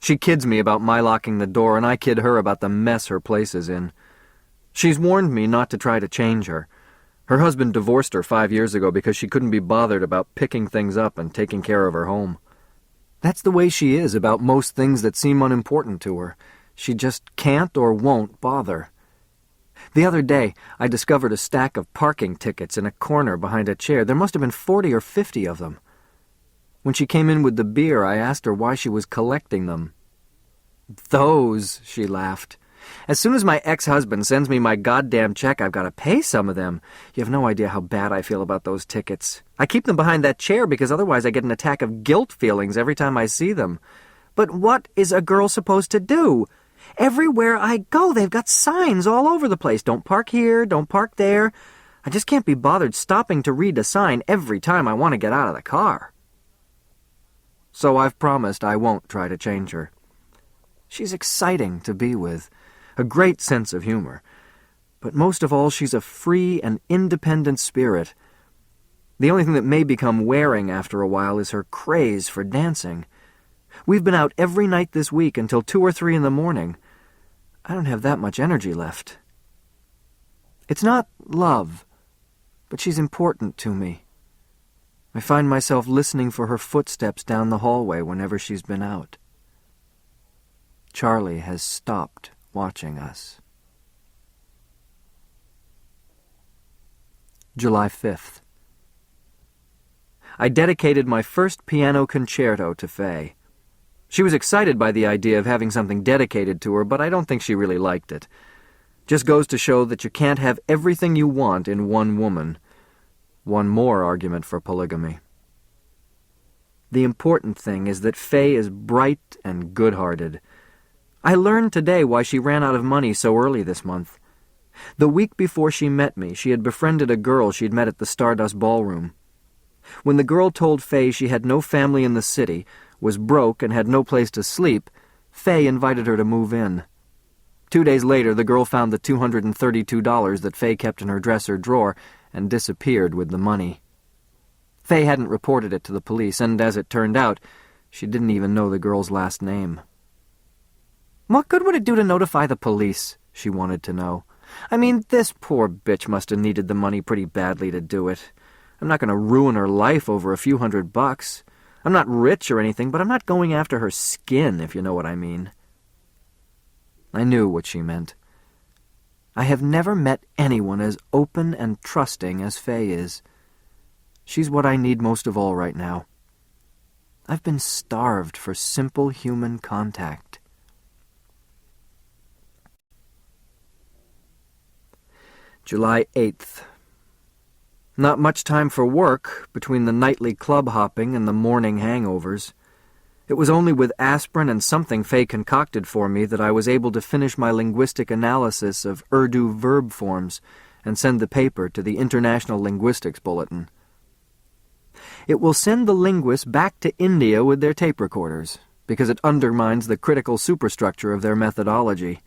She kids me about my locking the door, and I kid her about the mess her place is in. She's warned me not to try to change her. Her husband divorced her 5 years ago because she couldn't be bothered about picking things up and taking care of her home. That's the way she is about most things that seem unimportant to her. She just can't or won't bother. The other day, I discovered a stack of parking tickets in a corner behind a chair. There must have been 40 or 50 of them. When she came in with the beer, I asked her why she was collecting them. "Those," she laughed. "As soon as my ex-husband sends me my goddamn check, I've got to pay some of them. You have no idea how bad I feel about those tickets. I keep them behind that chair because otherwise I get an attack of guilt feelings every time I see them. But what is a girl supposed to do? Everywhere I go, they've got signs all over the place. Don't park here, don't park there. I just can't be bothered stopping to read a sign every time I want to get out of the car." So I've promised I won't try to change her. She's exciting to be with, a great sense of humor. But most of all, she's a free and independent spirit. The only thing that may become wearing after a while is her craze for dancing. We've been out every night this week until 2 or 3 in the morning. I don't have that much energy left. It's not love, but she's important to me. I find myself listening for her footsteps down the hallway whenever she's been out. Charlie has stopped watching us. July 5th. I dedicated my first piano concerto to Faye. She was excited by the idea of having something dedicated to her, but I don't think she really liked it. Just goes to show that you can't have everything you want in one woman. One more argument for polygamy. The important thing is that Faye is bright and good-hearted. I learned today why she ran out of money so early this month. The week before she met me, she had befriended a girl she'd met at the Stardust Ballroom. When the girl told Faye she had no family in the city, was broke, and had no place to sleep, Faye invited her to move in. 2 days later, the girl found the $232 that Faye kept in her dresser drawer and disappeared with the money. Faye hadn't reported it to the police, and as it turned out, she didn't even know the girl's last name. What good would it do to notify the police? She wanted to know. I mean, this poor bitch must have needed the money pretty badly to do it. I'm not going to ruin her life over a few $100. I'm not rich or anything, but I'm not going after her skin, if you know what I mean. I knew what she meant. I have never met anyone as open and trusting as Faye is. She's what I need most of all right now. I've been starved for simple human contact. July 8th. Not much time for work between the nightly club hopping and the morning hangovers. It was only with aspirin and something Faye concocted for me that I was able to finish my linguistic analysis of Urdu verb forms and send the paper to the International Linguistics Bulletin. It will send the linguists back to India with their tape recorders. because it undermines the critical superstructure of their methodology.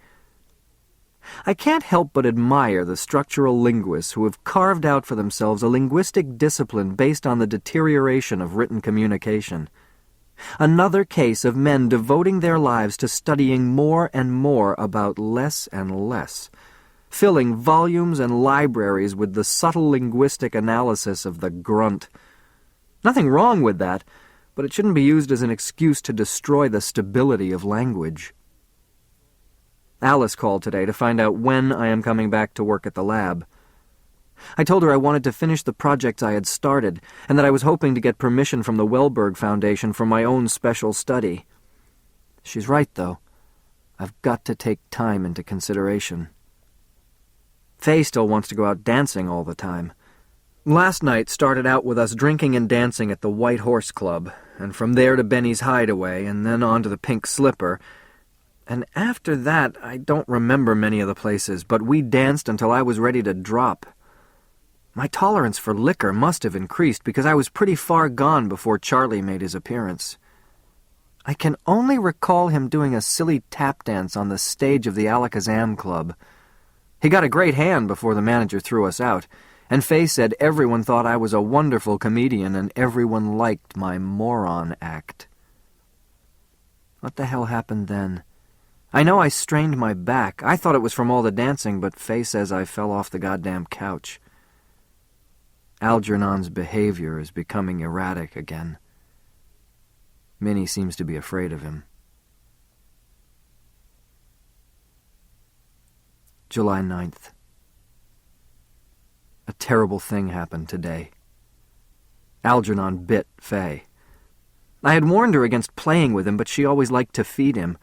I can't help but admire the structural linguists who have carved out for themselves a linguistic discipline based on the deterioration of written communication. Another case of men devoting their lives to studying more and more about less and less, filling volumes and libraries with the subtle linguistic analysis of the grunt. Nothing wrong with that, but it shouldn't be used as an excuse to destroy the stability of language. Alice called today to find out when I am coming back to work at the lab. I told her I wanted to finish the projects I had started, and that I was hoping to get permission from the Wellberg Foundation for my own special study. She's right, though. I've got to take time into consideration. Faye still wants to go out dancing all the time. Last night started out with us drinking and dancing at the White Horse Club, and from there to Benny's Hideaway, and then on to the Pink Slipper. And after that, I don't remember many of the places, but we danced until I was ready to drop. My tolerance for liquor must have increased because I was pretty far gone before Charlie made his appearance. I can only recall him doing a silly tap dance on the stage of the Alakazam Club. He got a great hand before the manager threw us out, and Faye said everyone thought I was a wonderful comedian and everyone liked my moron act. What the hell happened then? I know I strained my back. I thought it was from all the dancing, but Faye says I fell off the goddamn couch. Algernon's behavior is becoming erratic again. Minnie seems to be afraid of him. July 9th. A terrible thing happened today. Algernon bit Faye. I had warned her against playing with him, but she always liked to feed him.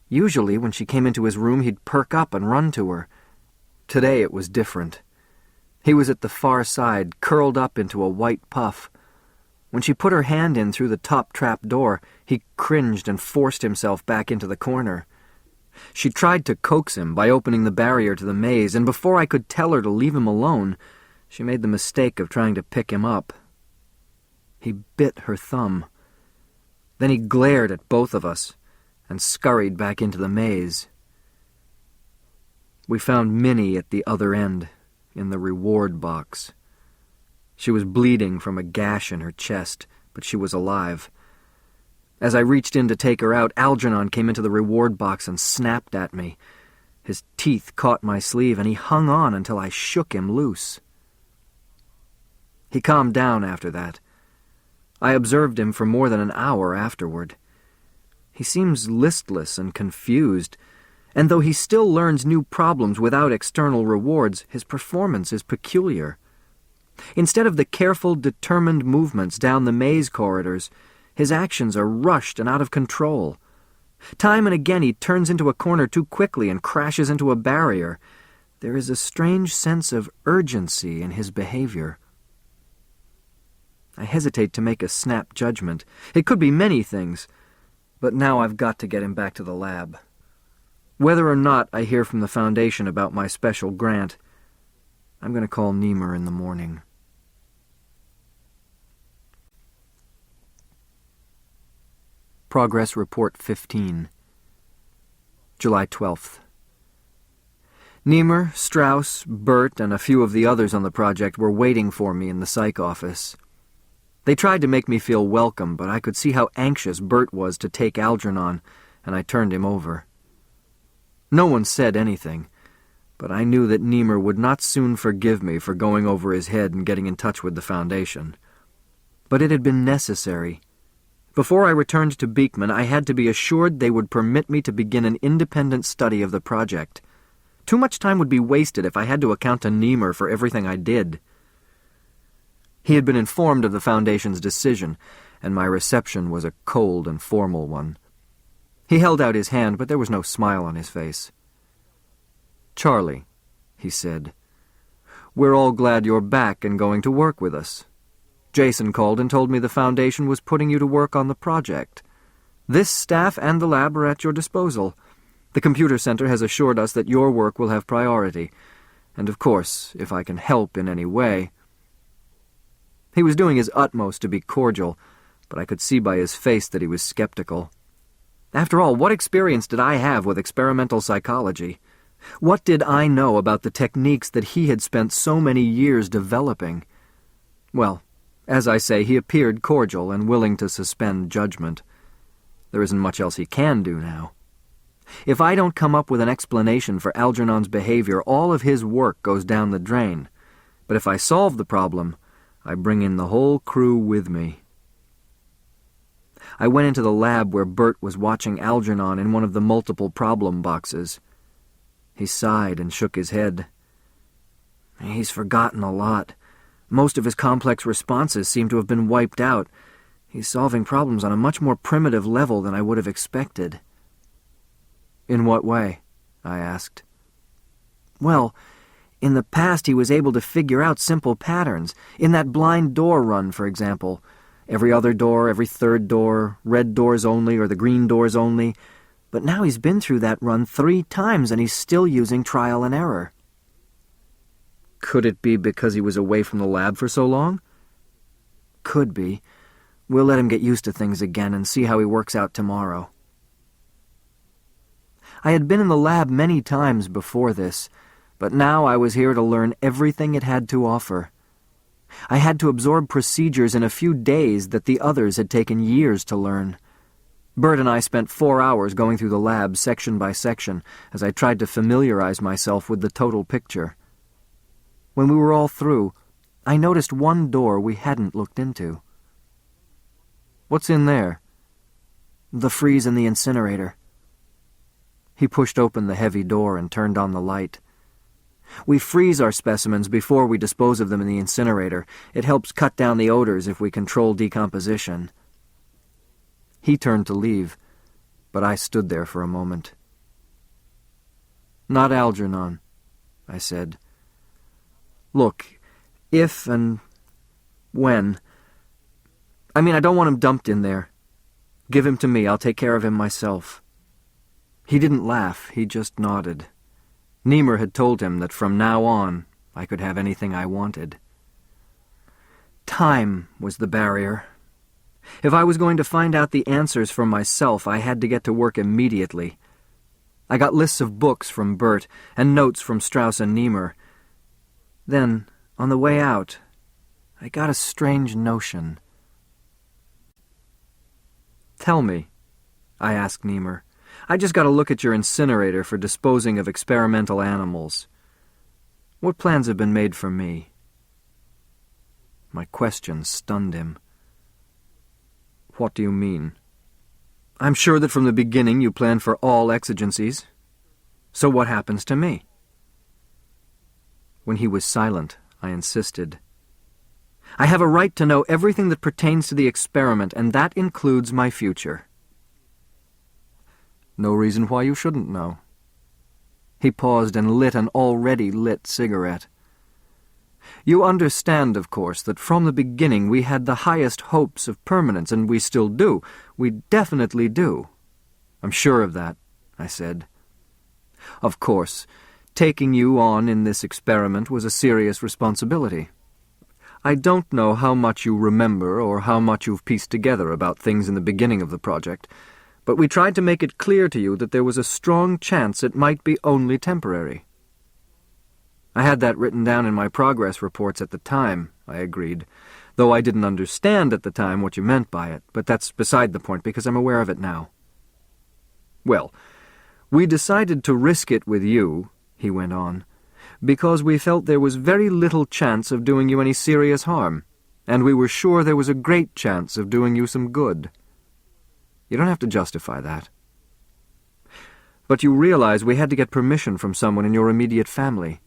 Usually, when she came into his room, he'd perk up and run to her. Today it was different. He was at the far side, curled up into a white puff. When she put her hand in through the top trap door, he cringed and forced himself back into the corner. She tried to coax him by opening the barrier to the maze, and before I could tell her to leave him alone, she made the mistake of trying to pick him up. He bit her thumb. Then he glared at both of us and scurried back into the maze. We found Minnie at the other end, in the reward box. She was bleeding from a gash in her chest, but she was alive. As I reached in to take her out, Algernon came into the reward box and snapped at me. His teeth caught my sleeve, and he hung on until I shook him loose. He calmed down after that. I observed him for more than an hour afterward. He seems listless and confused, and though he still learns new problems without external rewards, his performance is peculiar. Instead of the careful, determined movements down the maze corridors, his actions are rushed and out of control. Time and again he turns into a corner too quickly and crashes into a barrier. There is a strange sense of urgency in his behavior. I hesitate to make a snap judgment. It could be many things, but now I've got to get him back to the lab. Whether or not I hear from the Foundation about my special grant, I'm going to call Niemer in the morning. Progress Report 15, July 12th. Niemer, Strauss, Bert, and a few of the others on the project were waiting for me in the psych office. They tried to make me feel welcome, but I could see how anxious Bert was to take Algernon, and I turned him over. No one said anything, but I knew that Niemer would not soon forgive me for going over his head and getting in touch with the Foundation. But it had been necessary. Before I returned to Beekman, I had to be assured they would permit me to begin an independent study of the project. Too much time would be wasted if I had to account to Niemer for everything I did. He had been informed of the Foundation's decision, and my reception was a cold and formal one. He held out his hand, but there was no smile on his face. "Charlie," he said, "we're all glad you're back and going to work with us. Jason called and told me the Foundation was putting you to work on the project. This staff and the lab are at your disposal. The computer center has assured us that your work will have priority, and of course, if I can help in any way—" He was doing his utmost to be cordial, but I could see by his face that he was skeptical. After all, what experience did I have with experimental psychology? What did I know about the techniques that he had spent so many years developing? Well, as I say, he appeared cordial and willing to suspend judgment. There isn't much else he can do now. If I don't come up with an explanation for Algernon's behavior, all of his work goes down the drain. But if I solve the problem, I bring in the whole crew with me. I went into the lab where Bert was watching Algernon in one of the multiple problem boxes. He sighed and shook his head. He's forgotten a lot. Most of his complex responses seem to have been wiped out. He's solving problems on a much more primitive level than I would have expected. In what way? I asked. Well, in the past he was able to figure out simple patterns. In that blind door run, for example. Every other door, every third door, red doors only or the green doors only. But now he's been through that run 3 times and he's still using trial and error. Could it be because he was away from the lab for so long? Could be. We'll let him get used to things again and see how he works out tomorrow. I had been in the lab many times before this, but now I was here to learn everything it had to offer. I had to absorb procedures in a few days that the others had taken years to learn. Bert and I spent 4 hours going through the lab section by section as I tried to familiarize myself with the total picture. When we were all through, I noticed one door we hadn't looked into. What's in there? The freeze in the incinerator. He pushed open the heavy door and turned on the light. We freeze our specimens before we dispose of them in the incinerator. It helps cut down the odors if we control decomposition. He turned to leave, but I stood there for a moment. Not Algernon, I said. Look, if and when... I don't want him dumped in there. Give him to me, I'll take care of him myself. He didn't laugh, he just nodded. Niemer had told him that from now on I could have anything I wanted. Time was the barrier. If I was going to find out the answers for myself, I had to get to work immediately. I got lists of books from Bert and notes from Strauss and Niemer. Then, on the way out, I got a strange notion. Tell me, I asked Niemer. I just got to look at your incinerator for disposing of experimental animals. What plans have been made for me? My question stunned him. What do you mean? I'm sure that from the beginning you planned for all exigencies. So what happens to me? When he was silent, I insisted. I have a right to know everything that pertains to the experiment, and that includes my future. No reason why you shouldn't know. He paused and lit an already lit cigarette. You understand, of course, that from the beginning we had the highest hopes of permanence, and we still do. We definitely do. I'm sure of that, I said. Of course, taking you on in this experiment was a serious responsibility. I don't know how much you remember or how much you've pieced together about things in the beginning of the project, but we tried to make it clear to you that there was a strong chance it might be only temporary. I had that written down in my progress reports at the time, I agreed, though I didn't understand at the time what you meant by it, but that's beside the point because I'm aware of it now. Well, we decided to risk it with you, he went on, because we felt there was very little chance of doing you any serious harm, and we were sure there was a great chance of doing you some good. You don't have to justify that. But you realize we had to get permission from someone in your immediate family.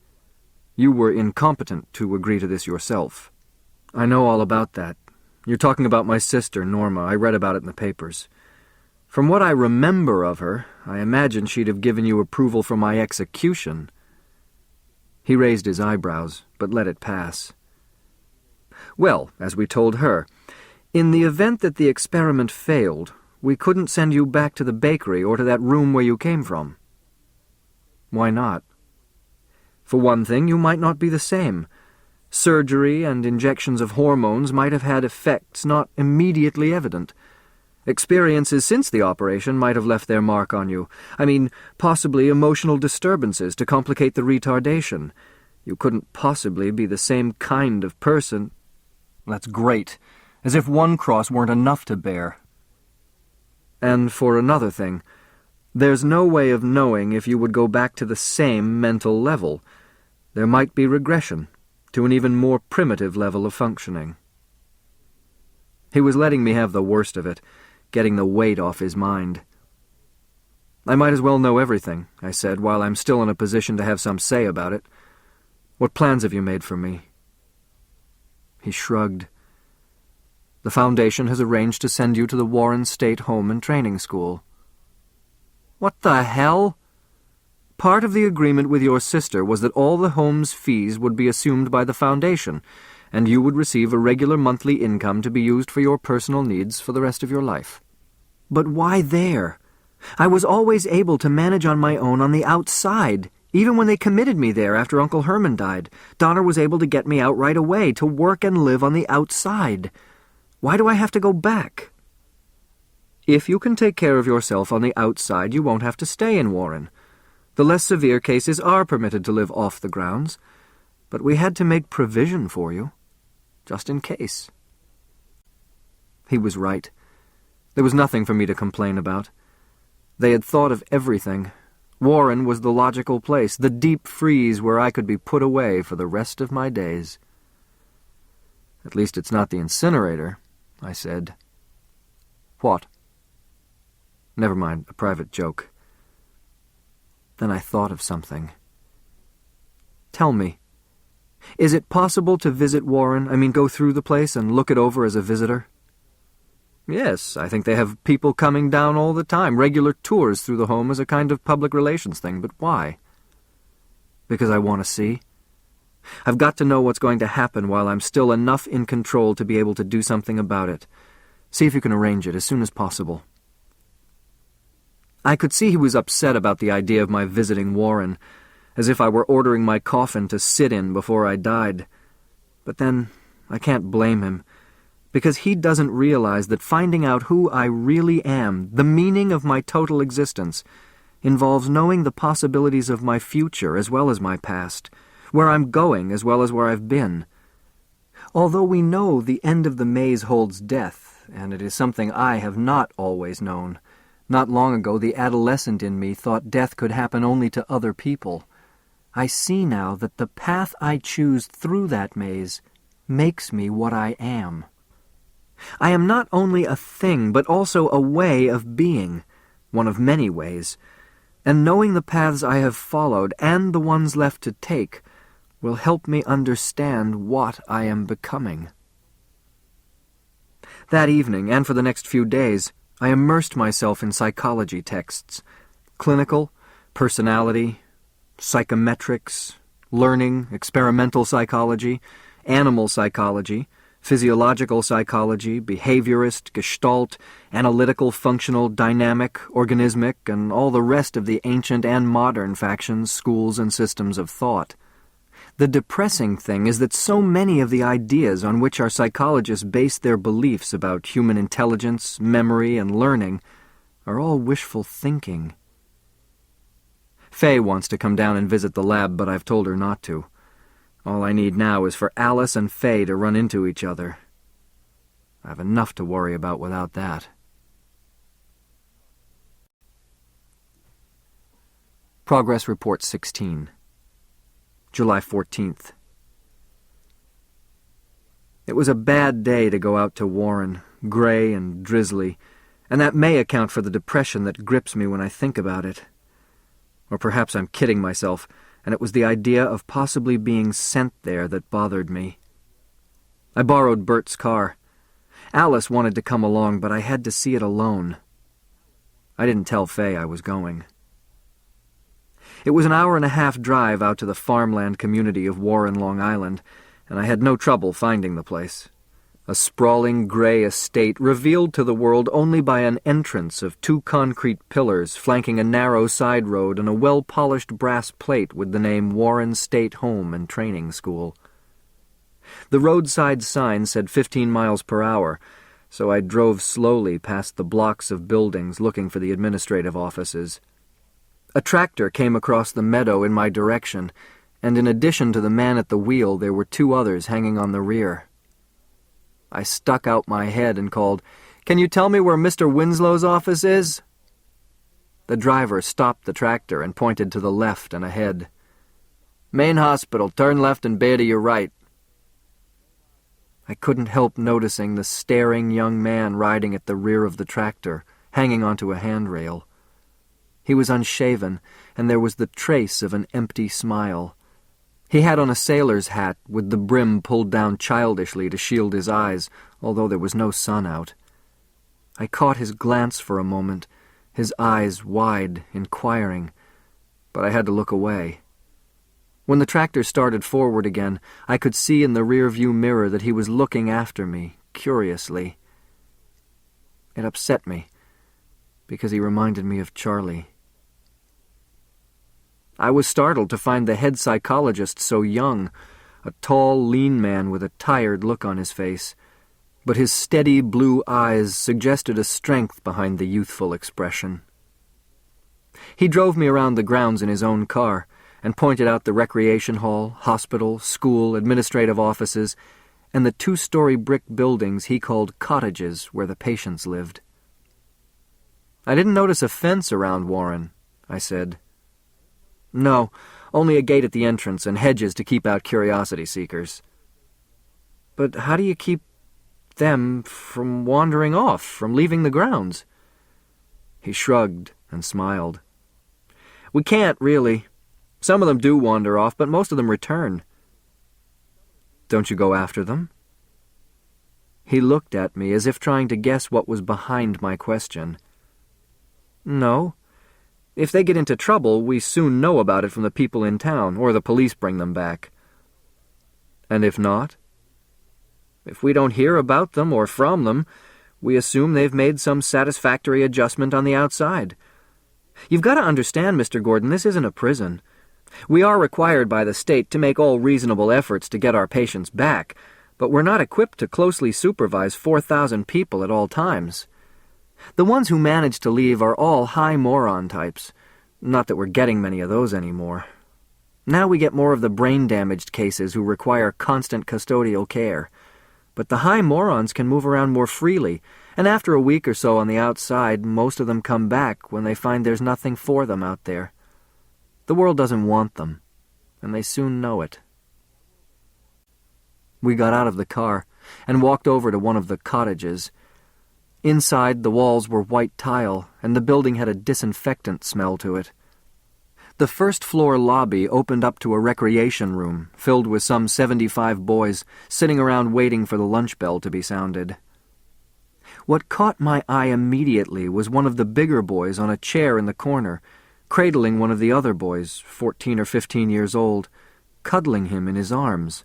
You were incompetent to agree to this yourself. I know all about that. You're talking about my sister, Norma. I read about it in the papers. From what I remember of her, I imagine she'd have given you approval for my execution. He raised his eyebrows, but let it pass. Well, as we told her, in the event that the experiment failed, we couldn't send you back to the bakery or to that room where you came from. Why not? For one thing, you might not be the same. Surgery and injections of hormones might have had effects not immediately evident. Experiences since the operation might have left their mark on you. I mean, possibly emotional disturbances to complicate the retardation. You couldn't possibly be the same kind of person. That's great. As if one cross weren't enough to bear. And for another thing, there's no way of knowing if you would go back to the same mental level. There might be regression to an even more primitive level of functioning. He was letting me have the worst of it, getting the weight off his mind. I might as well know everything, I said, while I'm still in a position to have some say about it. What plans have you made for me? He shrugged. The Foundation has arranged to send you to the Warren State Home and Training School. What the hell? Part of the agreement with your sister was that all the home's fees would be assumed by the Foundation, and you would receive a regular monthly income to be used for your personal needs for the rest of your life. But why there? I was always able to manage on my own on the outside. Even when they committed me there after Uncle Herman died, Donner was able to get me out right away to work and live on the outside. Why do I have to go back? If you can take care of yourself on the outside, you won't have to stay in Warren. The less severe cases are permitted to live off the grounds, but we had to make provision for you, just in case. He was right. There was nothing for me to complain about. They had thought of everything. Warren was the logical place, the deep freeze where I could be put away for the rest of my days. At least it's not the incinerator, I said. What? Never mind, a private joke. Then I thought of something. Tell me, is it possible to visit Warren? I mean, go through the place and look it over as a visitor? Yes, I think they have people coming down all the time, regular tours through the home as a kind of public relations thing, but why? Because I want to see. I've got to know what's going to happen while I'm still enough in control to be able to do something about it. See if you can arrange it as soon as possible. I could see he was upset about the idea of my visiting Warren, as if I were ordering my coffin to sit in before I died. But then, I can't blame him, because he doesn't realize that finding out who I really am, the meaning of my total existence, involves knowing the possibilities of my future as well as my past, where I'm going as well as where I've been. Although we know the end of the maze holds death, and it is something I have not always known, not long ago the adolescent in me thought death could happen only to other people. I see now that the path I choose through that maze makes me what I am. I am not only a thing, but also a way of being, one of many ways, and knowing the paths I have followed and the ones left to take will help me understand what I am becoming. That evening, and for the next few days, I immersed myself in psychology texts, clinical, personality, psychometrics, learning, experimental psychology, animal psychology, physiological psychology, behaviorist, gestalt, analytical, functional, dynamic, organismic, and all the rest of the ancient and modern factions, schools, and systems of thought. The depressing thing is that so many of the ideas on which our psychologists base their beliefs about human intelligence, memory, and learning are all wishful thinking. Faye wants to come down and visit the lab, but I've told her not to. All I need now is for Alice and Faye to run into each other. I have enough to worry about without that. Progress Report 16. July 14th. It was a bad day to go out to Warren, gray and drizzly, and that may account for the depression that grips me when I think about it. Or perhaps I'm kidding myself, and it was the idea of possibly being sent there that bothered me. I borrowed Bert's car. Alice wanted to come along, but I had to see it alone. I didn't tell Faye I was going. It was an hour-and-a-half drive out to the farmland community of Warren, Long Island, and I had no trouble finding the place. A sprawling gray estate revealed to the world only by an entrance of 2 concrete pillars flanking a narrow side road and a well-polished brass plate with the name Warren State Home and Training School. The roadside sign said 15 miles per hour, so I drove slowly past the blocks of buildings looking for the administrative offices. A tractor came across the meadow in my direction, and in addition to the man at the wheel, there were 2 others hanging on the rear. I stuck out my head and called, "Can you tell me where Mr. Winslow's office is?" The driver stopped the tractor and pointed to the left and ahead. "Main hospital, turn left and bear to your right." I couldn't help noticing the staring young man riding at the rear of the tractor, hanging onto a handrail. He was unshaven, and there was the trace of an empty smile. He had on a sailor's hat, with the brim pulled down childishly to shield his eyes, although there was no sun out. I caught his glance for a moment, his eyes wide, inquiring, but I had to look away. When the tractor started forward again, I could see in the rear-view mirror that he was looking after me, curiously. It upset me, because he reminded me of Charlie. I was startled to find the head psychologist so young, a tall, lean man with a tired look on his face, but his steady blue eyes suggested a strength behind the youthful expression. He drove me around the grounds in his own car and pointed out the recreation hall, hospital, school, administrative offices, and the 2-story brick buildings he called cottages where the patients lived. "I didn't notice a fence around Warren," I said. "No, only a gate at the entrance and hedges to keep out curiosity seekers." "But how do you keep them from wandering off, from leaving the grounds?" He shrugged and smiled. "We can't, really. Some of them do wander off, but most of them return." "Don't you go after them?" He looked at me as if trying to guess what was behind my question. "No. If they get into trouble, we soon know about it from the people in town, or the police bring them back." "And if not?" "If we don't hear about them or from them, we assume they've made some satisfactory adjustment on the outside. You've got to understand, Mr. Gordon, this isn't a prison. We are required by the state to make all reasonable efforts to get our patients back, but we're not equipped to closely supervise 4,000 people at all times. The ones who manage to leave are all high moron types. Not that we're getting many of those anymore. Now we get more of the brain-damaged cases who require constant custodial care. But the high morons can move around more freely, and after a week or so on the outside, most of them come back when they find there's nothing for them out there. The world doesn't want them, and they soon know it." We got out of the car and walked over to one of the cottages. Inside, the walls were white tile, and the building had a disinfectant smell to it. The first-floor lobby opened up to a recreation room filled with some 75 boys sitting around waiting for the lunch bell to be sounded. What caught my eye immediately was one of the bigger boys on a chair in the corner, cradling one of the other boys, 14 or 15 years old, cuddling him in his arms.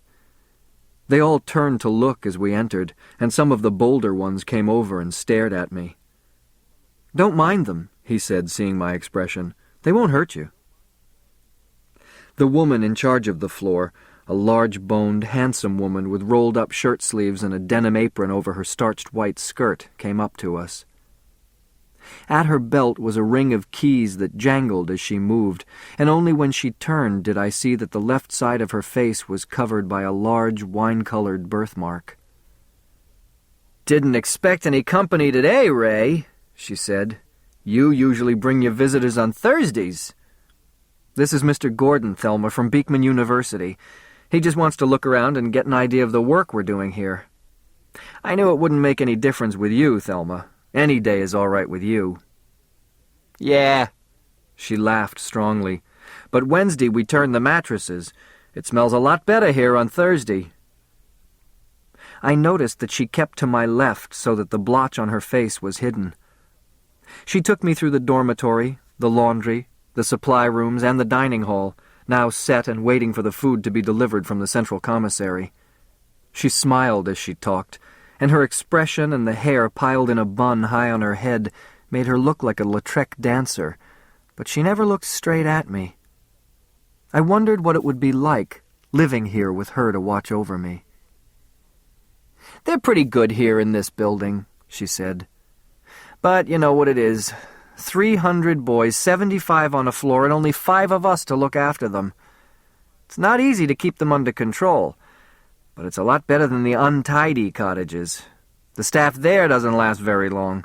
They all turned to look as we entered, and some of the bolder ones came over and stared at me. "Don't mind them," he said, seeing my expression. "They won't hurt you." The woman in charge of the floor, a large-boned, handsome woman with rolled-up shirt sleeves and a denim apron over her starched white skirt, came up to us. At her belt was a ring of keys that jangled as she moved, and only when she turned did I see that the left side of her face was covered by a large wine-colored birthmark. "Didn't expect any company today, Ray," she said. "You usually bring your visitors on Thursdays." "This is Mr. Gordon, Thelma, from Beekman University. He just wants to look around and get an idea of the work we're doing here." "I knew it wouldn't make any difference with you, Thelma. Any day is all right with you." "Yeah." She laughed strongly. "But Wednesday we turn the mattresses. It smells a lot better here on Thursday." I noticed that she kept to my left so that the blotch on her face was hidden. She took me through the dormitory, the laundry, the supply rooms, and the dining hall, now set and waiting for the food to be delivered from the central commissary. She smiled as she talked, and her expression and the hair piled in a bun high on her head made her look like a Lautrec dancer, but she never looked straight at me. I wondered what it would be like, living here with her to watch over me. "They're pretty good here in this building. she said. "But you know what it is. 300 boys, 75 on a floor, and only 5 of us to look after them. It's not easy to keep them under control, but it's a lot better than the untidy cottages. The staff there doesn't last very long.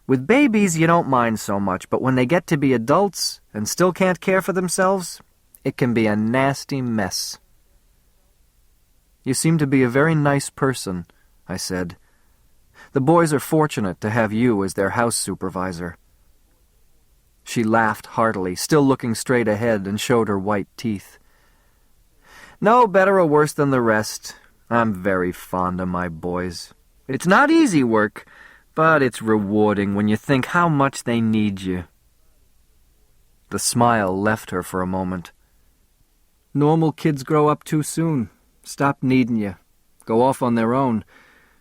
With babies, you don't mind so much, but when they get to be adults and still can't care for themselves, it can be a nasty mess." "You seem to be a very nice person," I said. "The boys are fortunate to have you as their house supervisor." She laughed heartily, still looking straight ahead, and showed her white teeth. "No better or worse than the rest. I'm very fond of my boys. It's not easy work, but it's rewarding when you think how much they need you." The smile left her for a moment. "Normal kids grow up too soon, stop needing you, go off on their own,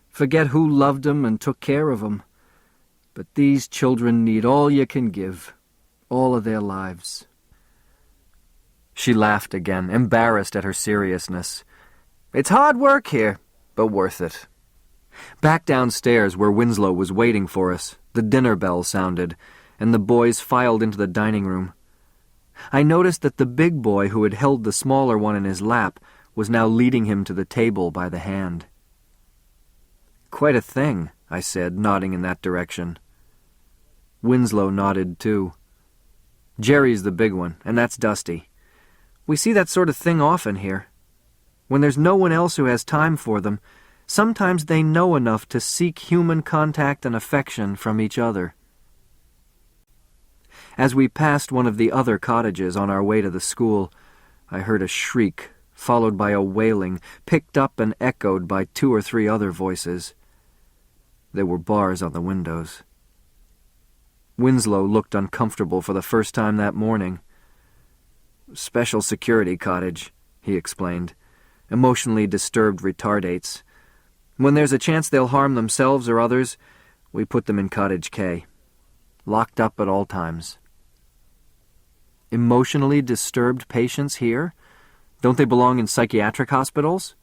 forget who loved 'em and took care of 'em. But these children need all you can give, all of their lives." She laughed again, embarrassed at her seriousness. "It's hard work here, but worth it." Back downstairs, where Winslow was waiting for us, the dinner bell sounded, and the boys filed into the dining room. I noticed that the big boy who had held the smaller one in his lap was now leading him to the table by the hand. "Quite a thing," I said, nodding in that direction. Winslow nodded too. "Jerry's the big one, and that's Dusty. We see that sort of thing often here. When there's no one else who has time for them, sometimes they know enough to seek human contact and affection from each other." As we passed one of the other cottages on our way to the school, I heard a shriek, followed by a wailing, picked up and echoed by 2 or 3 other voices. There were bars on the windows. Winslow looked uncomfortable for the first time that morning. "Special security cottage," he explained. "Emotionally disturbed retardates. When there's a chance they'll harm themselves or others, we put them in Cottage K. Locked up at all times." "Emotionally disturbed patients here? Don't they belong in psychiatric hospitals?"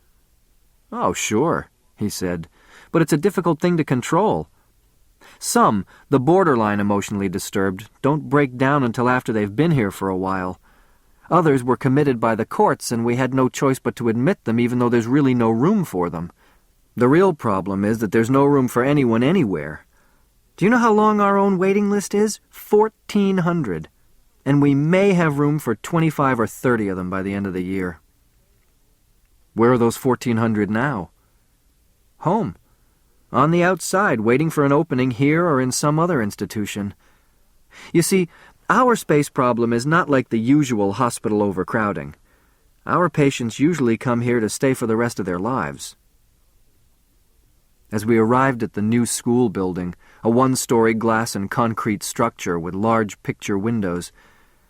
"Oh, sure," he said, "but it's a difficult thing to control. Some, the borderline emotionally disturbed, don't break down until after they've been here for a while. Others were committed by the courts, and we had no choice but to admit them even though there's really no room for them. The real problem is that there's no room for anyone anywhere. Do you know how long our own waiting list is? 1,400. And we may have room for 25 or 30 of them by the end of the year." "Where are those 1,400 now?" "Home. On the outside, waiting for an opening here or in some other institution. You see, our space problem is not like the usual hospital overcrowding. Our patients usually come here to stay for the rest of their lives." As we arrived at the new school building, a 1-story glass and concrete structure with large picture windows,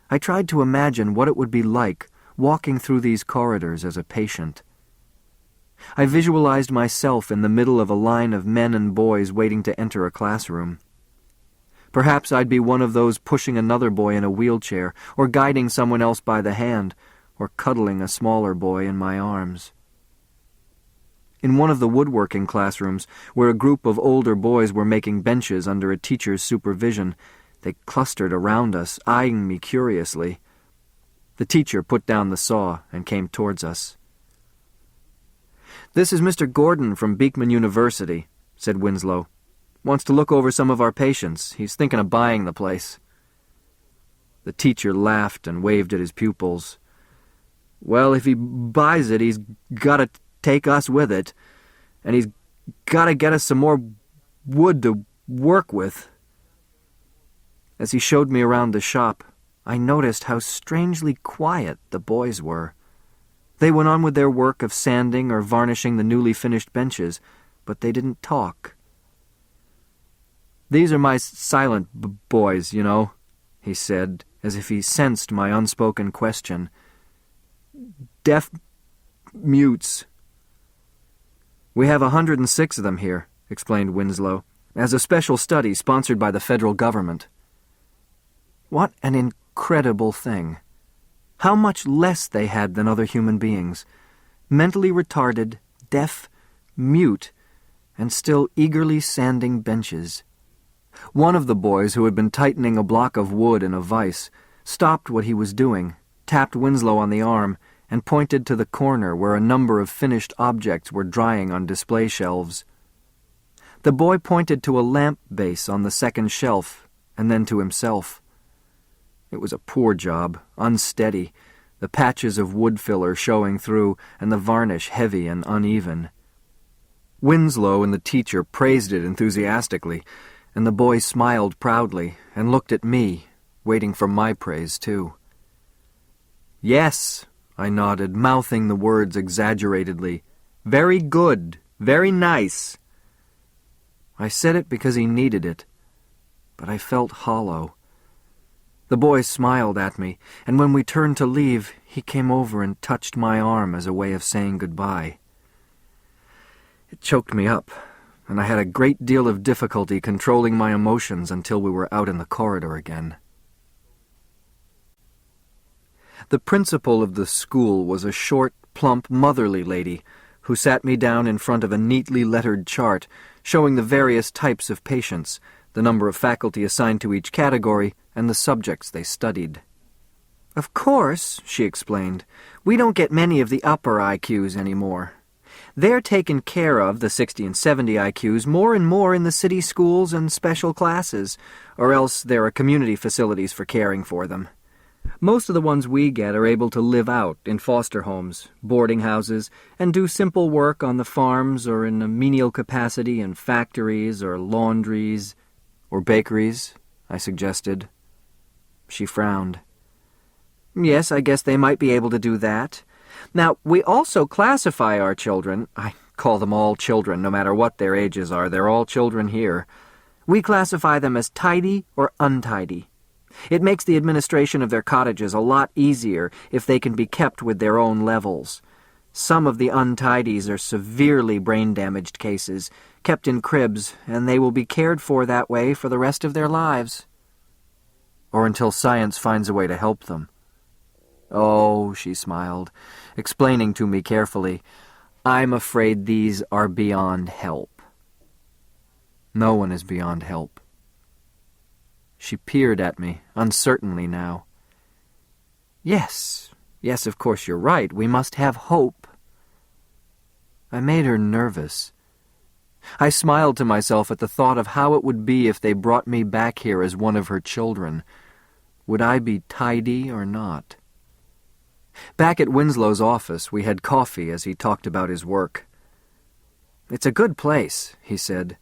I tried to imagine what it would be like walking through these corridors as a patient. I visualized myself in the middle of a line of men and boys waiting to enter a classroom. Perhaps I'd be one of those pushing another boy in a wheelchair, or guiding someone else by the hand, or cuddling a smaller boy in my arms. In one of the woodworking classrooms, where a group of older boys were making benches under a teacher's supervision, they clustered around us, eyeing me curiously. The teacher put down the saw and came towards us. "This is Mr. Gordon from Beekman University," said Winslow. "Wants to look over some of our patients. He's thinking of buying the place." The teacher laughed and waved at his pupils. "Well, if he buys it, he's got to take us with it, and he's got to get us some more wood to work with." As he showed me around the shop, I noticed how strangely quiet the boys were. They went on with their work of sanding or varnishing the newly finished benches, but they didn't talk. "These are my silent boys, you know," he said, as if he sensed my unspoken question. "Deaf mutes." "We have 106 of them here," explained Winslow, "as a special study sponsored by the federal government." What an incredible thing. How much less they had than other human beings. Mentally retarded, deaf, mute, and still eagerly sanding benches. One of the boys, who had been tightening a block of wood in a vise, stopped what he was doing, tapped Winslow on the arm, and pointed to the corner where a number of finished objects were drying on display shelves. The boy pointed to a lamp base on the second shelf, and then to himself. It was a poor job, unsteady, the patches of wood filler showing through, and the varnish heavy and uneven. Winslow and the teacher praised it enthusiastically, and the boy smiled proudly and looked at me, waiting for my praise too. "Yes," I nodded, mouthing the words exaggeratedly. "Very good, very nice." I said it because he needed it, but I felt hollow. The boy smiled at me, and when we turned to leave, he came over and touched my arm as a way of saying goodbye. It choked me up, and I had a great deal of difficulty controlling my emotions until we were out in the corridor again. The principal of the school was a short, plump, motherly lady who sat me down in front of a neatly lettered chart showing the various types of patients, the number of faculty assigned to each category, and the subjects they studied. "Of course," she explained, "we don't get many of the upper IQs anymore. They're taken care of, the 60 and 70 IQs, more and more in the city schools and special classes, or else there are community facilities for caring for them. Most of the ones we get are able to live out in foster homes, boarding houses, and do simple work on the farms or in a menial capacity in factories or laundries or bakeries," I suggested. She frowned. "Yes, I guess they might be able to do that. Now, we also classify our children. I call them all children, no matter what their ages are. They're all children here. We classify them as tidy or untidy. It makes the administration of their cottages a lot easier if they can be kept with their own levels. Some of the untidies are severely brain-damaged cases, kept in cribs, and they will be cared for that way for the rest of their lives. Or until science finds a way to help them." "Oh," she smiled, explaining to me carefully, "I'm afraid these are beyond help." No one is beyond help. She peered at me, uncertainly now. Yes, of course you're right. We must have hope." I made her nervous. I smiled to myself at the thought of how it would be if they brought me back here as one of her children. Would I be tidy or not? Back at Winslow's office, we had coffee as he talked about his work. "It's a good place," he said.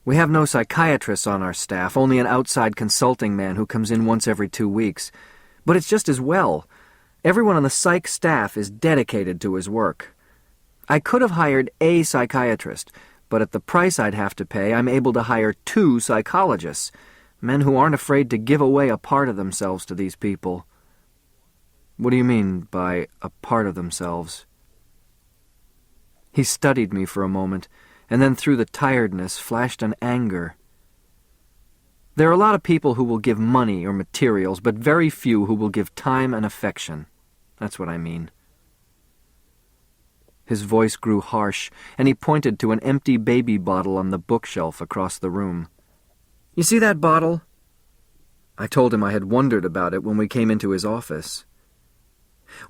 "We have no psychiatrists on our staff, only an outside consulting man who comes in once every 2 weeks. But it's just as well. Everyone on the psych staff is dedicated to his work. I could have hired a psychiatrist, but at the price I'd have to pay, I'm able to hire 2 psychologists, men who aren't afraid to give away a part of themselves to these people." "What do you mean by a part of themselves?" He studied me for a moment, and then through the tiredness flashed an anger. "There are a lot of people who will give money or materials, but very few who will give time and affection. That's what I mean." His voice grew harsh, and he pointed to an empty baby bottle on the bookshelf across the room. "You see that bottle?" I told him I had wondered about it when we came into his office.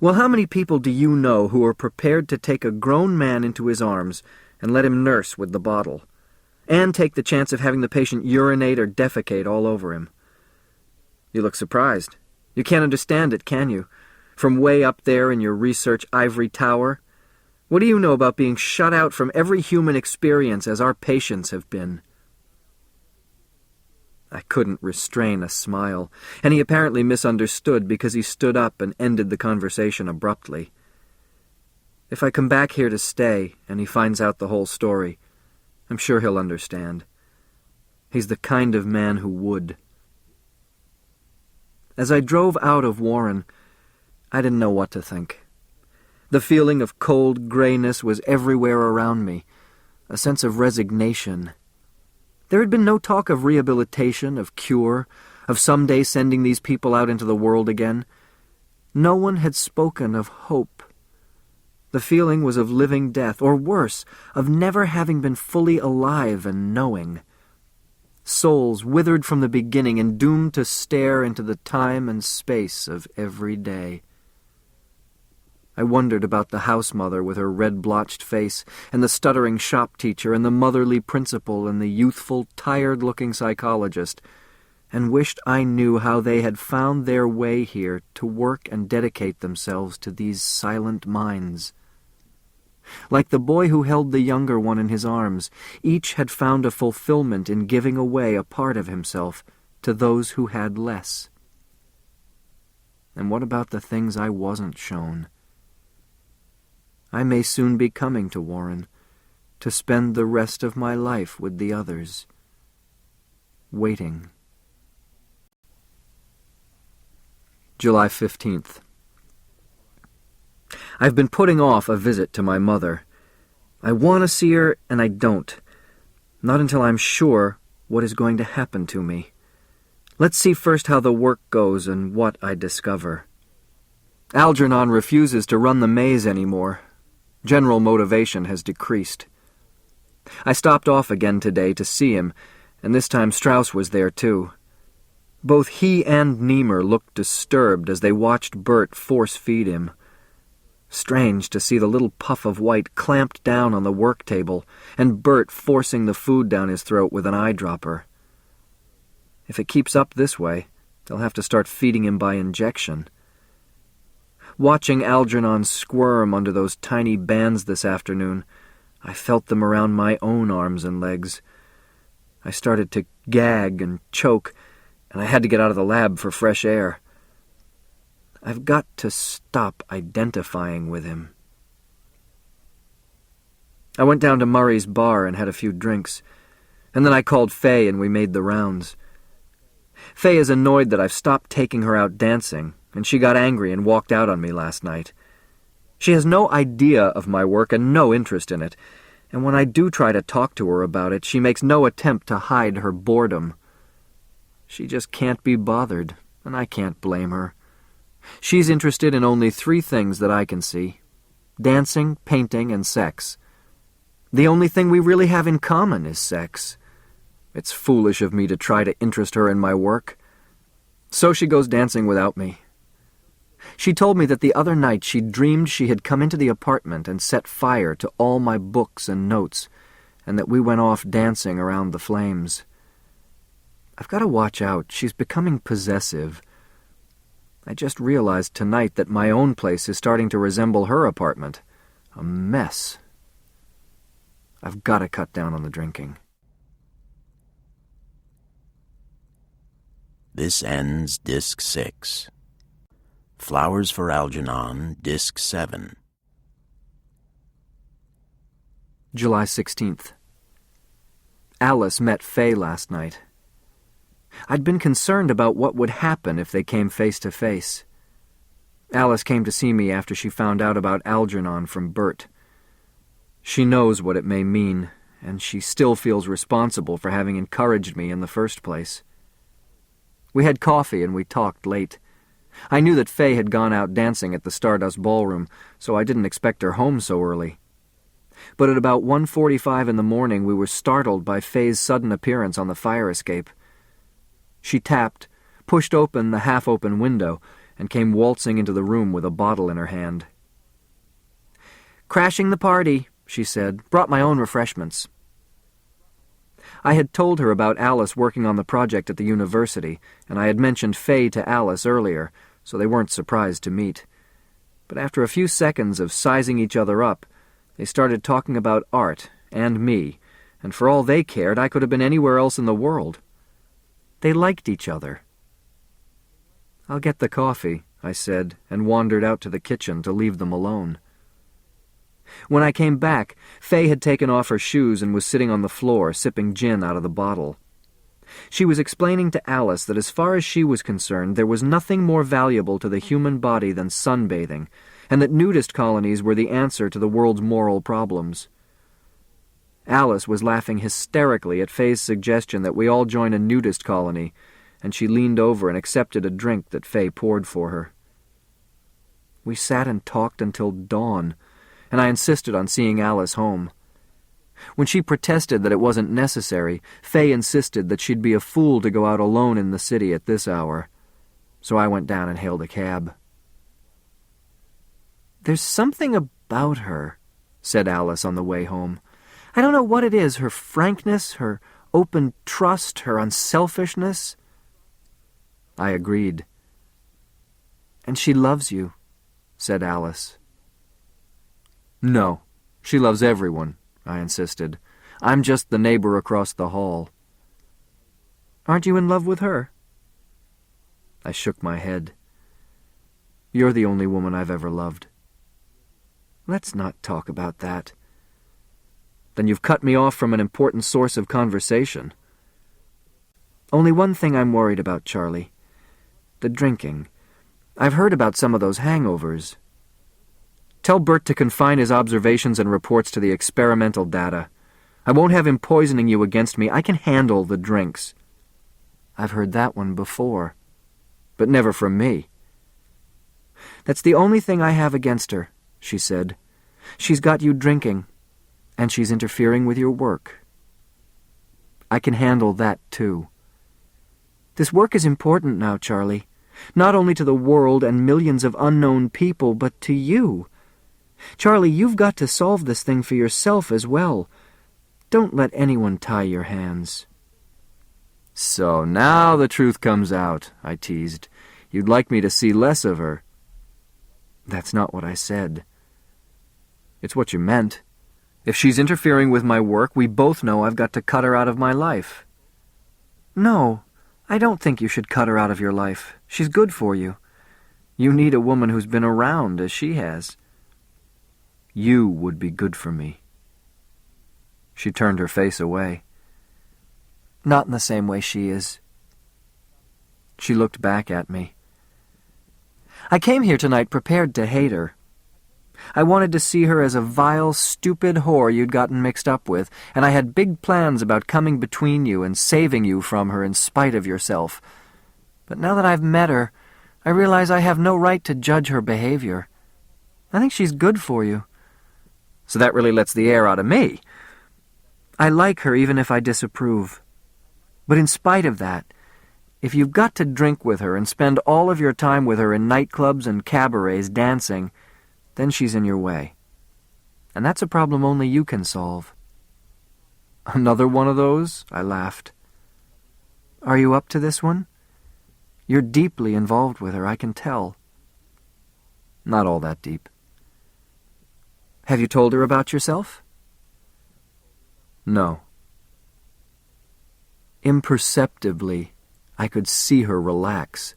"Well, how many people do you know who are prepared to take a grown man into his arms and let him nurse with the bottle, and take the chance of having the patient urinate or defecate all over him? You look surprised. You can't understand it, can you? From way up there in your research ivory tower? What do you know about being shut out from every human experience as our patients have been?" I couldn't restrain a smile, and he apparently misunderstood because he stood up and ended the conversation abruptly. If I come back here to stay and he finds out the whole story, I'm sure he'll understand. He's the kind of man who would. As I drove out of Warren, I didn't know what to think. The feeling of cold grayness was everywhere around me, a sense of resignation. There had been no talk of rehabilitation, of cure, of someday sending these people out into the world again. No one had spoken of hope. The feeling was of living death, or worse, of never having been fully alive and knowing. Souls withered from the beginning and doomed to stare into the time and space of every day. I wondered about the house mother with her red-blotched face, and the stuttering shop teacher, and the motherly principal, and the youthful, tired-looking psychologist, and wished I knew how they had found their way here to work and dedicate themselves to these silent minds. Like the boy who held the younger one in his arms, each had found a fulfillment in giving away a part of himself to those who had less. And what about the things I wasn't shown? I may soon be coming to Warren, to spend the rest of my life with the others, waiting. July 15th. I've been putting off a visit to my mother. I want to see her, and I don't. Not until I'm sure what is going to happen to me. Let's see first how the work goes and what I discover. Algernon refuses to run the maze anymore. General motivation has decreased. I stopped off again today to see him, and this time Strauss was there too. Both he and Niemer looked disturbed as they watched Bert force-feed him. Strange to see the little puff of white clamped down on the work table, and Bert forcing the food down his throat with an eyedropper. If it keeps up this way, they'll have to start feeding him by injection. Watching Algernon squirm under those tiny bands this afternoon, I felt them around my own arms and legs. I started to gag and choke, and I had to get out of the lab for fresh air. I've got to stop identifying with him. I went down to Murray's bar and had a few drinks, and then I called Faye and we made the rounds. Faye is annoyed that I've stopped taking her out dancing, and she got angry and walked out on me last night. She has no idea of my work and no interest in it, and when I do try to talk to her about it, she makes no attempt to hide her boredom. She just can't be bothered, and I can't blame her. She's interested in only 3 things that I can see: dancing, painting, and sex. The only thing we really have in common is sex. It's foolish of me to try to interest her in my work. So she goes dancing without me. She told me that the other night she dreamed she had come into the apartment and set fire to all my books and notes, and that we went off dancing around the flames. I've got to watch out. She's becoming possessive. I just realized tonight that my own place is starting to resemble her apartment. A mess. I've got to cut down on the drinking. This ends Disc 6. Flowers for Algernon, Disc 7. July 16th. Alice met Faye last night. I'd been concerned about what would happen if they came face to face. Alice came to see me after she found out about Algernon from Bert. She knows what it may mean, and she still feels responsible for having encouraged me in the first place. We had coffee and we talked late. I knew that Faye had gone out dancing at the Stardust Ballroom, so I didn't expect her home so early. But at about 1:45 in the morning we were startled by Faye's sudden appearance on the fire escape. She tapped, pushed open the half-open window, and came waltzing into the room with a bottle in her hand. "Crashing the party," she said. "Brought my own refreshments." I had told her about Alice working on the project at the university, and I had mentioned Faye to Alice earlier, so they weren't surprised to meet. But after a few seconds of sizing each other up, they started talking about art and me, and for all they cared, I could have been anywhere else in the world. They liked each other. "I'll get the coffee," I said, and wandered out to the kitchen to leave them alone. When I came back, Faye had taken off her shoes and was sitting on the floor, sipping gin out of the bottle. She was explaining to Alice that as far as she was concerned, there was nothing more valuable to the human body than sunbathing, and that nudist colonies were the answer to the world's moral problems. Alice was laughing hysterically at Faye's suggestion that we all join a nudist colony, and she leaned over and accepted a drink that Faye poured for her. We sat and talked until dawn, and I insisted on seeing Alice home. When she protested that it wasn't necessary, Faye insisted that she'd be a fool to go out alone in the city at this hour, so I went down and hailed a cab. "There's something about her," said Alice on the way home. "I don't know what it is, her frankness, her open trust, her unselfishness." I agreed. "And she loves you," said Alice. "No, she loves everyone," I insisted. "I'm just the neighbor across the hall." "Aren't you in love with her?" I shook my head. "You're the only woman I've ever loved." "Let's not talk about that." "Then you've cut me off from an important source of conversation." "Only one thing I'm worried about, Charlie. The drinking. I've heard about some of those hangovers." "Tell Bert to confine his observations and reports to the experimental data. I won't have him poisoning you against me. I can handle the drinks." "I've heard that one before." "But never from me." "That's the only thing I have against her," she said. "She's got you drinking, and she's interfering with your work." "I can handle that, too." "This work is important now, Charlie. Not only to the world and millions of unknown people, but to you. Charlie, you've got to solve this thing for yourself as well. Don't let anyone tie your hands." "So now the truth comes out," I teased. "You'd like me to see less of her." "That's not what I said." "It's what you meant. If she's interfering with my work, we both know I've got to cut her out of my life." "No, I don't think you should cut her out of your life. She's good for you. You need a woman who's been around, as she has." "You would be good for me." She turned her face away. "Not in the same way she is." She looked back at me. "I came here tonight prepared to hate her. I wanted to see her as a vile, stupid whore you'd gotten mixed up with, and I had big plans about coming between you and saving you from her in spite of yourself. But now that I've met her, I realize I have no right to judge her behavior. I think she's good for you." "So that really lets the air out of me." "I like her even if I disapprove. But in spite of that, if you've got to drink with her and spend all of your time with her in nightclubs and cabarets dancing, then she's in your way. And that's a problem only you can solve." "Another one of those?" I laughed. "Are you up to this one? You're deeply involved with her, I can tell." "Not all that deep." "Have you told her about yourself?" "No." Imperceptibly, I could see her relax.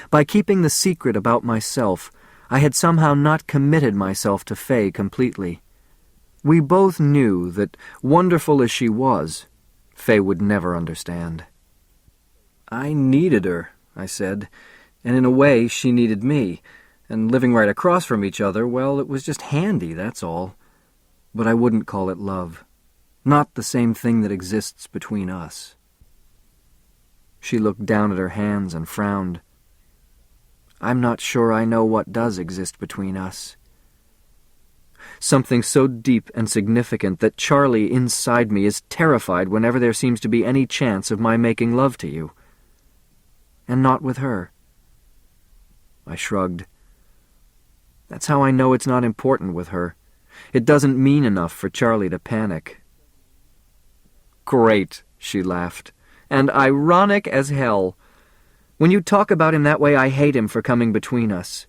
By keeping the secret about myself, I had somehow not committed myself to Faye completely. We both knew that, wonderful as she was, Faye would never understand. "I needed her," I said, "and in a way she needed me, and living right across from each other, well, it was just handy, that's all. But I wouldn't call it love. Not the same thing that exists between us." She looked down at her hands and frowned. "I'm not sure I know what does exist between us." Something so deep and significant that Charlie inside me is terrified whenever there seems to be any chance of my making love to you. And not with her. I shrugged. "That's how I know it's not important with her. It doesn't mean enough for Charlie to panic." "Great," she laughed. "And ironic as hell. When you talk about him that way, I hate him for coming between us.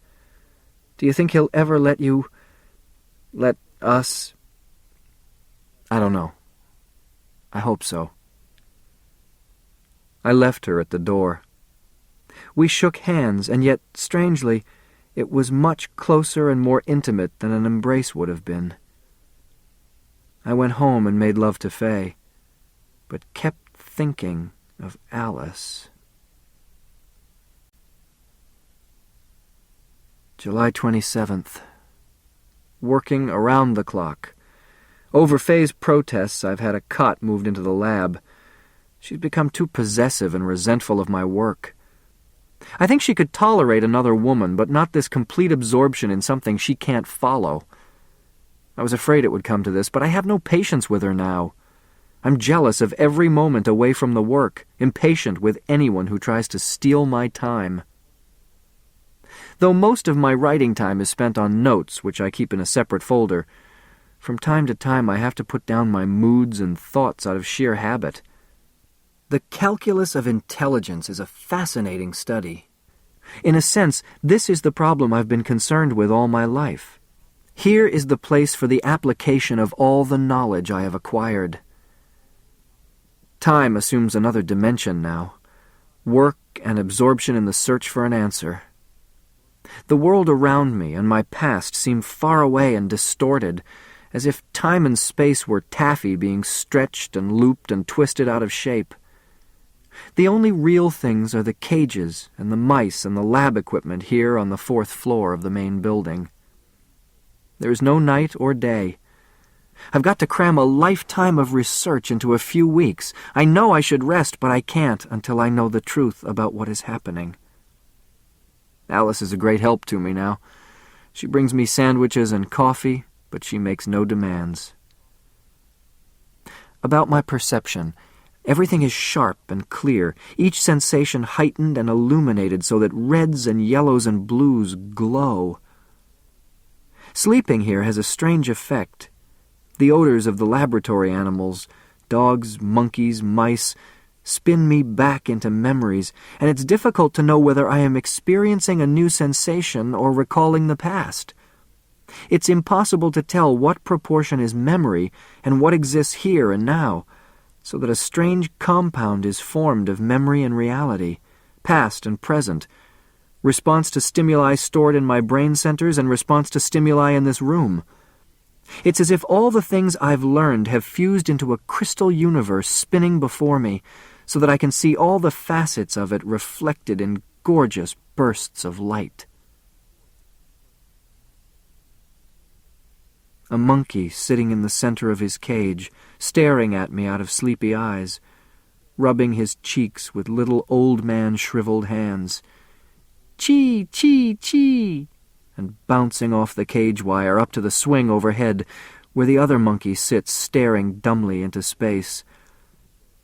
Do you think he'll ever let us? I don't know. I hope so." I left her at the door. We shook hands, and yet, strangely, it was much closer and more intimate than an embrace would have been. I went home and made love to Faye, but kept thinking of Alice. July 27th. Working around the clock. Over Faye's protests, I've had a cot moved into the lab. She's become too possessive and resentful of my work. I think she could tolerate another woman, but not this complete absorption in something she can't follow. I was afraid it would come to this, but I have no patience with her now. I'm jealous of every moment away from the work, impatient with anyone who tries to steal my time. Though most of my writing time is spent on notes, which I keep in a separate folder, from time to time I have to put down my moods and thoughts out of sheer habit. The calculus of intelligence is a fascinating study. In a sense, this is the problem I've been concerned with all my life. Here is the place for the application of all the knowledge I have acquired. Time assumes another dimension now. Work and absorption in the search for an answer. The world around me and my past seem far away and distorted, as if time and space were taffy being stretched and looped and twisted out of shape. The only real things are the cages and the mice and the lab equipment here on the 4th floor of the main building. There is no night or day. I've got to cram a lifetime of research into a few weeks. I know I should rest, but I can't until I know the truth about what is happening. Alice is a great help to me now. She brings me sandwiches and coffee, but she makes no demands. About my perception, everything is sharp and clear, each sensation heightened and illuminated so that reds and yellows and blues glow. Sleeping here has a strange effect. The odors of the laboratory animals, dogs, monkeys, mice, spin me back into memories, and it's difficult to know whether I am experiencing a new sensation or recalling the past. It's impossible to tell what proportion is memory and what exists here and now, so that a strange compound is formed of memory and reality, past and present, response to stimuli stored in my brain centers and response to stimuli in this room. It's as if all the things I've learned have fused into a crystal universe spinning before me, so that I can see all the facets of it reflected in gorgeous bursts of light. A monkey sitting in the center of his cage, staring at me out of sleepy eyes, rubbing his cheeks with little old man shriveled hands. Chee, chee, chee, and bouncing off the cage wire up to the swing overhead, where the other monkey sits staring dumbly into space.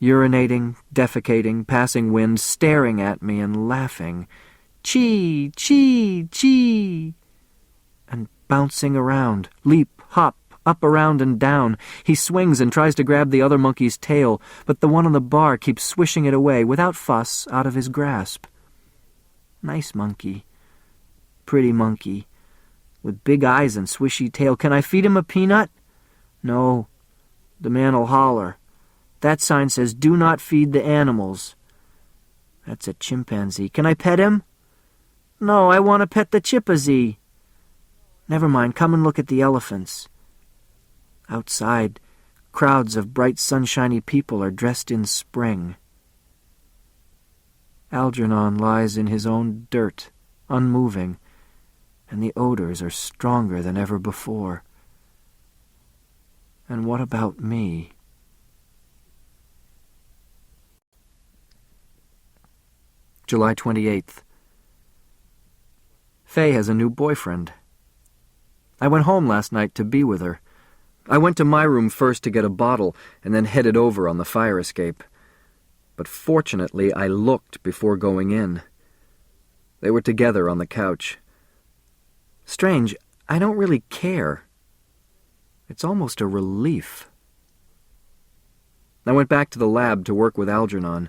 Urinating, defecating, passing wind, staring at me and laughing. Chee, chee, chee, and bouncing around, leap, hop, up, around, and down. He swings and tries to grab the other monkey's tail, but the one on the bar keeps swishing it away, without fuss, out of his grasp. Nice monkey. Pretty monkey. With big eyes and swishy tail. Can I feed him a peanut? No. The man'll holler. That sign says, "Do not feed the animals." That's a chimpanzee. Can I pet him? No, I want to pet the chimpanzee. Never mind, come and look at the elephants. Outside, crowds of bright sunshiny people are dressed in spring. Algernon lies in his own dirt, unmoving, and the odors are stronger than ever before. And what about me? July 28th. Faye has a new boyfriend. I went home last night to be with her. I went to my room first to get a bottle and then headed over on the fire escape. But fortunately, I looked before going in. They were together on the couch. Strange, I don't really care. It's almost a relief. I went back to the lab to work with Algernon.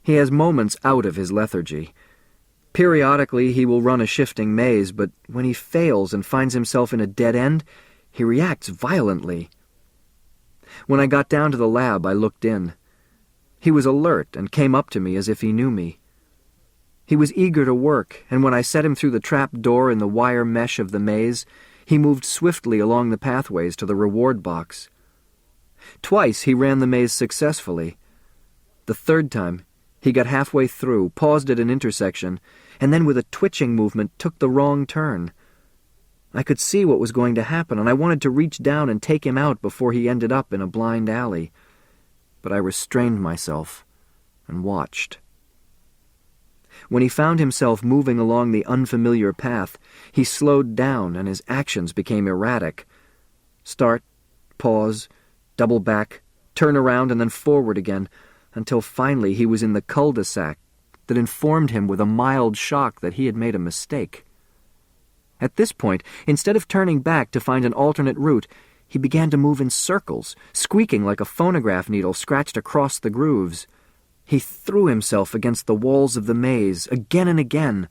He has moments out of his lethargy. Periodically, he will run a shifting maze, but when he fails and finds himself in a dead end, he reacts violently. When I got down to the lab, I looked in. He was alert and came up to me as if he knew me. He was eager to work, and when I set him through the trap door in the wire mesh of the maze, he moved swiftly along the pathways to the reward box. Twice he ran the maze successfully. The third time, he got halfway through, paused at an intersection, and then with a twitching movement took the wrong turn. I could see what was going to happen, and I wanted to reach down and take him out before he ended up in a blind alley. But I restrained myself and watched. When he found himself moving along the unfamiliar path, he slowed down and his actions became erratic. Start, pause, double back, turn around, and then forward again, until finally he was in the cul-de-sac that informed him with a mild shock that he had made a mistake. At this point, instead of turning back to find an alternate route, he began to move in circles, squeaking like a phonograph needle scratched across the grooves. He threw himself against the walls of the maze again and again,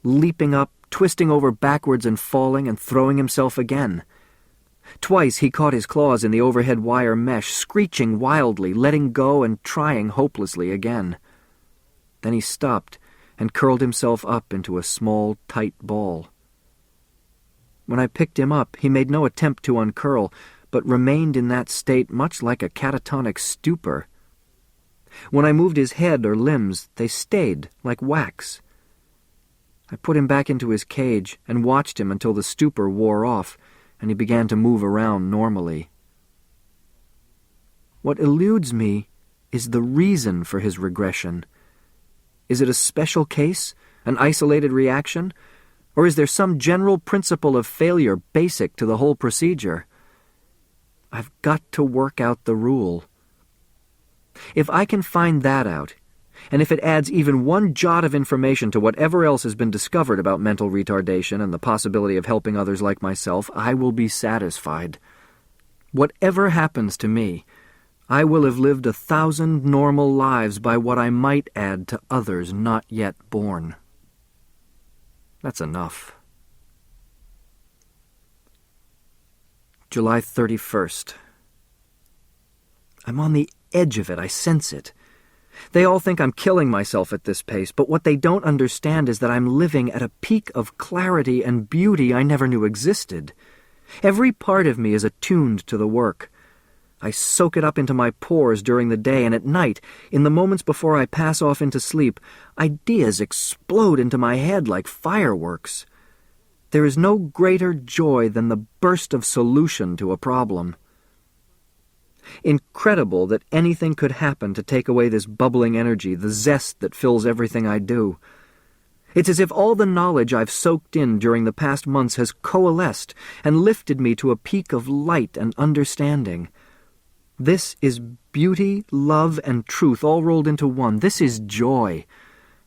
leaping up, twisting over backwards and falling and throwing himself again. Twice he caught his claws in the overhead wire mesh, screeching wildly, letting go and trying hopelessly again. Then he stopped and curled himself up into a small, tight ball. When I picked him up, he made no attempt to uncurl, but remained in that state much like a catatonic stupor. When I moved his head or limbs, they stayed like wax. I put him back into his cage and watched him until the stupor wore off and he began to move around normally. What eludes me is the reason for his regression. Is it a special case, an isolated reaction, or is there some general principle of failure basic to the whole procedure? I've got to work out the rule. If I can find that out, and if it adds even one jot of information to whatever else has been discovered about mental retardation and the possibility of helping others like myself, I will be satisfied. Whatever happens to me, I will have lived 1,000 normal lives by what I might add to others not yet born. That's enough. July 31st. I'm on the edge of it. I sense it. They all think I'm killing myself at this pace, but what they don't understand is that I'm living at a peak of clarity and beauty I never knew existed. Every part of me is attuned to the work. I soak it up into my pores during the day, and at night, in the moments before I pass off into sleep, ideas explode into my head like fireworks. There is no greater joy than the burst of solution to a problem. Incredible that anything could happen to take away this bubbling energy, the zest that fills everything I do. It's as if all the knowledge I've soaked in during the past months has coalesced and lifted me to a peak of light and understanding. This is beauty, love, and truth all rolled into one. This is joy.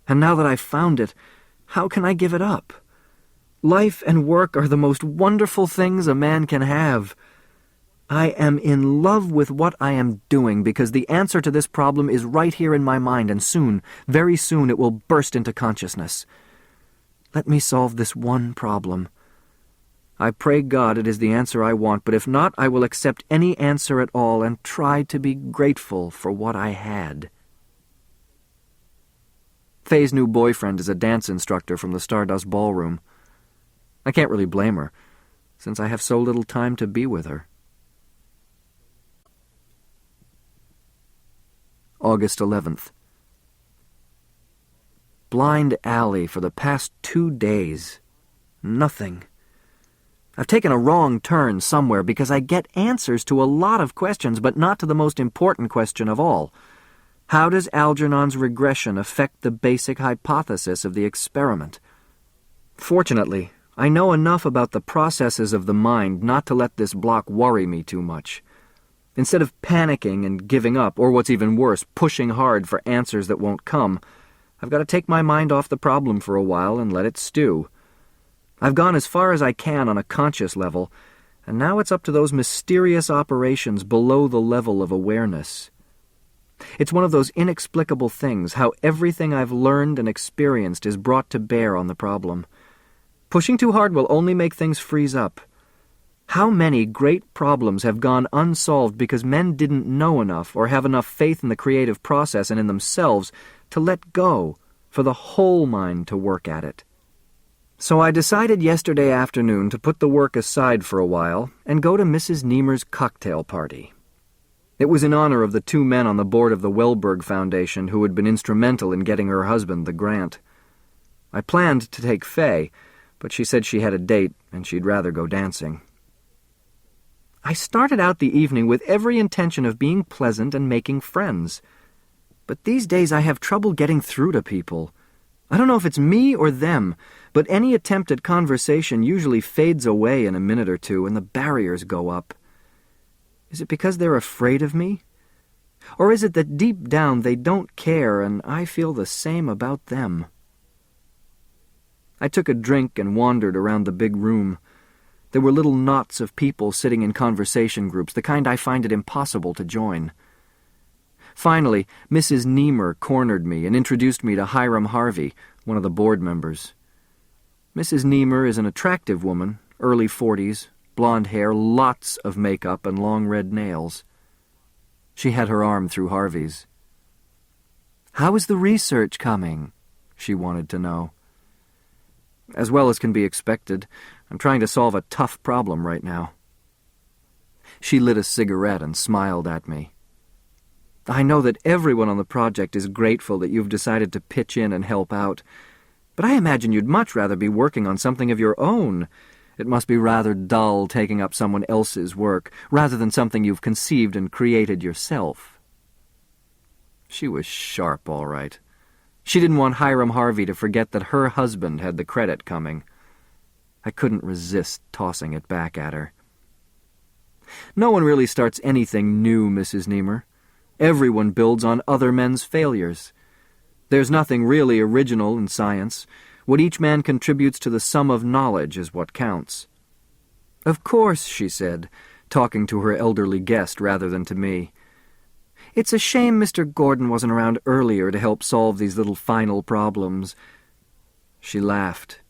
And now that I've found it, how can I give it up? Life and work are the most wonderful things a man can have. I am in love with what I am doing because the answer to this problem is right here in my mind, and soon, very soon, it will burst into consciousness. Let me solve this one problem. I pray God it is the answer I want, but if not, I will accept any answer at all and try to be grateful for what I had. Faye's new boyfriend is a dance instructor from the Stardust Ballroom. I can't really blame her, since I have so little time to be with her. August 11th. Blind alley for the past 2 days. Nothing. I've taken a wrong turn somewhere because I get answers to a lot of questions, but not to the most important question of all. How does Algernon's regression affect the basic hypothesis of the experiment? Fortunately, I know enough about the processes of the mind not to let this block worry me too much. Instead of panicking and giving up, or what's even worse, pushing hard for answers that won't come, I've got to take my mind off the problem for a while and let it stew. I've gone as far as I can on a conscious level, and now it's up to those mysterious operations below the level of awareness. It's one of those inexplicable things, how everything I've learned and experienced is brought to bear on the problem. Pushing too hard will only make things freeze up. How many great problems have gone unsolved because men didn't know enough or have enough faith in the creative process and in themselves to let go, for the whole mind to work at it? So I decided yesterday afternoon to put the work aside for a while and go to Mrs. Niemer's cocktail party. It was in honor of the 2 men on the board of the Wellberg Foundation who had been instrumental in getting her husband the grant. I planned to take Faye, but she said she had a date and she'd rather go dancing. I started out the evening with every intention of being pleasant and making friends. But these days I have trouble getting through to people. I don't know if it's me or them, but any attempt at conversation usually fades away in a minute or two and the barriers go up. Is it because they're afraid of me? Or is it that deep down they don't care and I feel the same about them? I took a drink and wandered around the big room. There were little knots of people sitting in conversation groups, the kind I find it impossible to join. Finally, Mrs. Niemer cornered me and introduced me to Hiram Harvey, one of the board members. Mrs. Niemer is an attractive woman, early 40s, blonde hair, lots of makeup, and long red nails. She had her arm through Harvey's. "How is the research coming?" she wanted to know. "As well as can be expected. I'm trying to solve a tough problem right now." She lit a cigarette and smiled at me. "I know that everyone on the project is grateful that you've decided to pitch in and help out, but I imagine you'd much rather be working on something of your own. It must be rather dull taking up someone else's work, rather than something you've conceived and created yourself." She was sharp, all right. She didn't want Hiram Harvey to forget that her husband had the credit coming. I couldn't resist tossing it back at her. "No one really starts anything new, Mrs. Niemer. Everyone builds on other men's failures. There's nothing really original in science. What each man contributes to the sum of knowledge is what counts." "Of course," she said, talking to her elderly guest rather than to me. "It's a shame Mr. Gordon wasn't around earlier to help solve these little final problems." She laughed.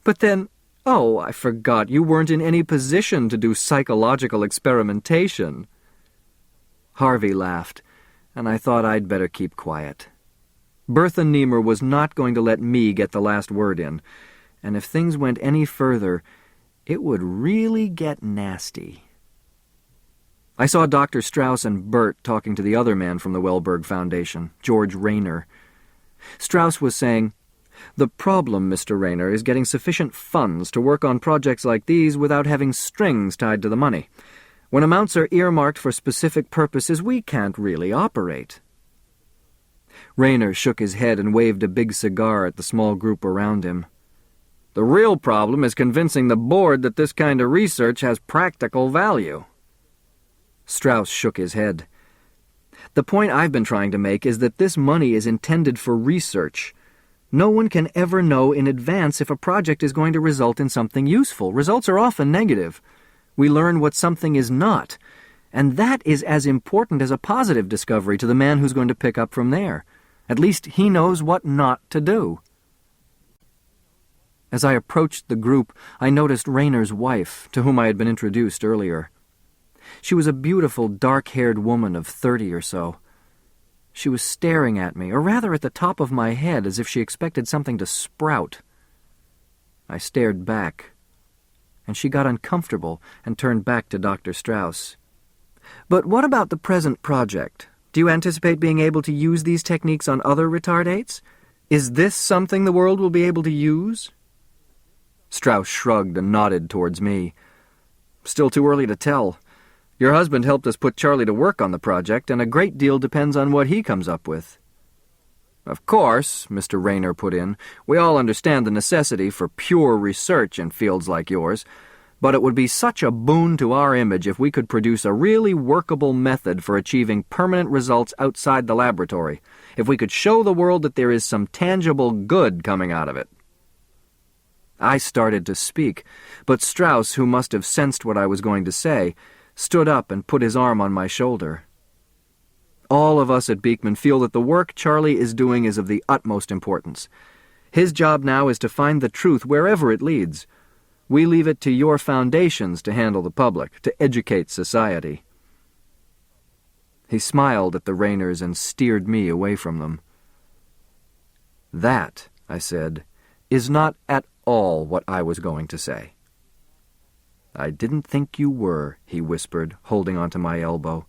"But then, oh, I forgot, you weren't in any position to do psychological experimentation." Harvey laughed, and I thought I'd better keep quiet. Bertha Niemer was not going to let me get the last word in, and if things went any further, it would really get nasty. I saw Dr. Strauss and Bert talking to the other man from the Wellberg Foundation, George Rayner. Strauss was saying, "The problem, Mr. Rayner, is getting sufficient funds to work on projects like these without having strings tied to the money. When amounts are earmarked for specific purposes, we can't really operate." Rayner shook his head and waved a big cigar at the small group around him. "The real problem is convincing the board that this kind of research has practical value." Strauss shook his head. "The point I've been trying to make is that this money is intended for research. No one can ever know in advance if a project is going to result in something useful. Results are often negative. We learn what something is not, and that is as important as a positive discovery to the man who's going to pick up from there. At least he knows what not to do." As I approached the group, I noticed Rayner's wife, to whom I had been introduced earlier. She was a beautiful, dark-haired woman of 30 or so. She was staring at me, or rather at the top of my head, as if she expected something to sprout. I stared back, and she got uncomfortable and turned back to Dr. Strauss. "But what about the present project? Do you anticipate being able to use these techniques on other retardates? Is this something the world will be able to use?" Strauss shrugged and nodded towards me. "Still too early to tell. Your husband helped us put Charlie to work on the project, and a great deal depends on what he comes up with." "Of course," Mr. Rayner put in, "we all understand the necessity for pure research in fields like yours, but it would be such a boon to our image if we could produce a really workable method for achieving permanent results outside the laboratory, if we could show the world that there is some tangible good coming out of it." I started to speak, but Strauss, who must have sensed what I was going to say, stood up and put his arm on my shoulder. "All of us at Beekman feel that the work Charlie is doing is of the utmost importance. His job now is to find the truth wherever it leads. We leave it to your foundations to handle the public, to educate society." He smiled at the Rayners and steered me away from them. "That," I said, "is not at all what I was going to say." "I didn't think you were," he whispered, holding onto my elbow.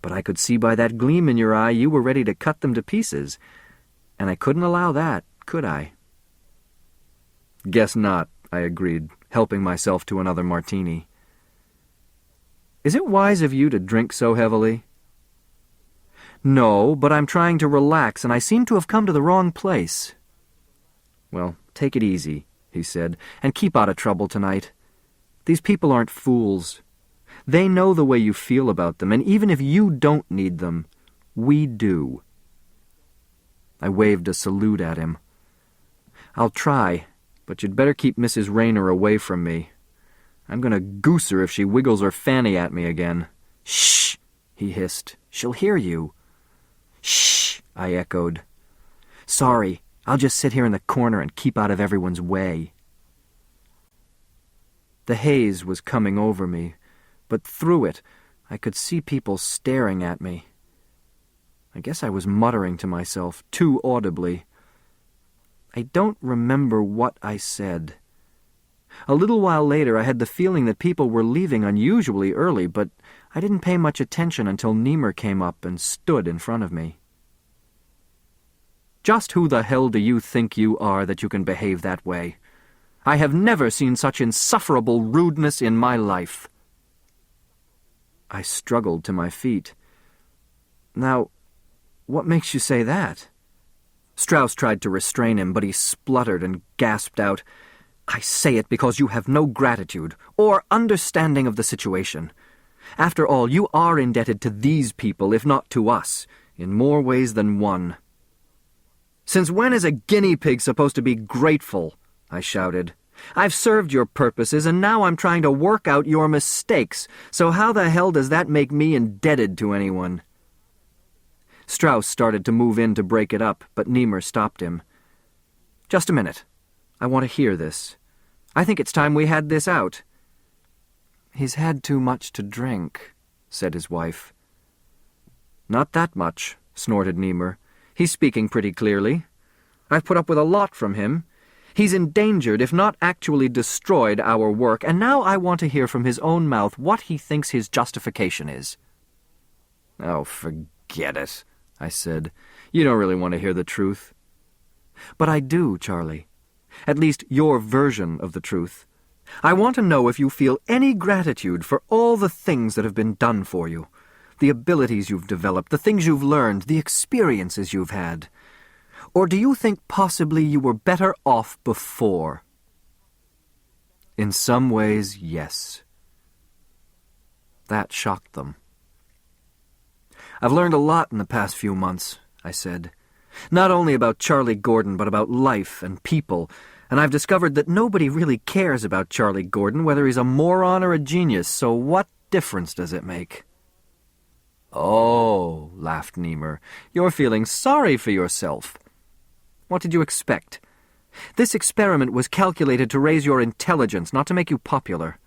"But I could see by that gleam in your eye you were ready to cut them to pieces, and I couldn't allow that, could I?" "Guess not," I agreed, helping myself to another martini. "Is it wise of you to drink so heavily?" "No, but I'm trying to relax, and I seem to have come to the wrong place." "Well, take it easy," he said, "and keep out of trouble tonight. These people aren't fools. They know the way you feel about them, and even if you don't need them, we do. I waved a salute at him. I'll try, but you'd better keep Mrs. Rayner away from me. I'm going to goose her if she wiggles her fanny at me again. Shh, he hissed. She'll hear you. Shh, I echoed. Sorry, I'll just sit here in the corner and keep out of everyone's way. The haze was coming over me, but through it I could see people staring at me. I guess I was muttering to myself, too audibly. I don't remember what I said. A little while later I had the feeling that people were leaving unusually early, but I didn't pay much attention until Niemer came up and stood in front of me. Just who the hell do you think you are that you can behave that way? I have never seen such insufferable rudeness in my life. I struggled to my feet. Now, what makes you say that? Strauss tried to restrain him, but he spluttered and gasped out, I say it because you have no gratitude or understanding of the situation. After all, you are indebted to these people, if not to us, in more ways than one. Since when is a guinea pig supposed to be grateful? I shouted. I've served your purposes, and now I'm trying to work out your mistakes, so how the hell does that make me indebted to anyone? Strauss started to move in to break it up, but Niemer stopped him. Just a minute. I want to hear this. I think it's time we had this out. He's had too much to drink, said his wife. Not that much, snorted Niemer. He's speaking pretty clearly. I've put up with a lot from him. He's endangered, if not actually destroyed, our work, and now I want to hear from his own mouth what he thinks his justification is. Oh, forget it, I said. You don't really want to hear the truth. But I do, Charlie. At least your version of the truth. I want to know if you feel any gratitude for all the things that have been done for you, the abilities you've developed, the things you've learned, the experiences you've had. Or do you think possibly you were better off before? In some ways, yes. That shocked them. I've learned a lot in the past few months, I said. Not only about Charlie Gordon, but about life and people, and I've discovered that nobody really cares about Charlie Gordon, whether he's a moron or a genius, so what difference does it make? Oh, laughed Niemer, you're feeling sorry for yourself. What did you expect? This experiment was calculated to raise your intelligence, not to make you popular.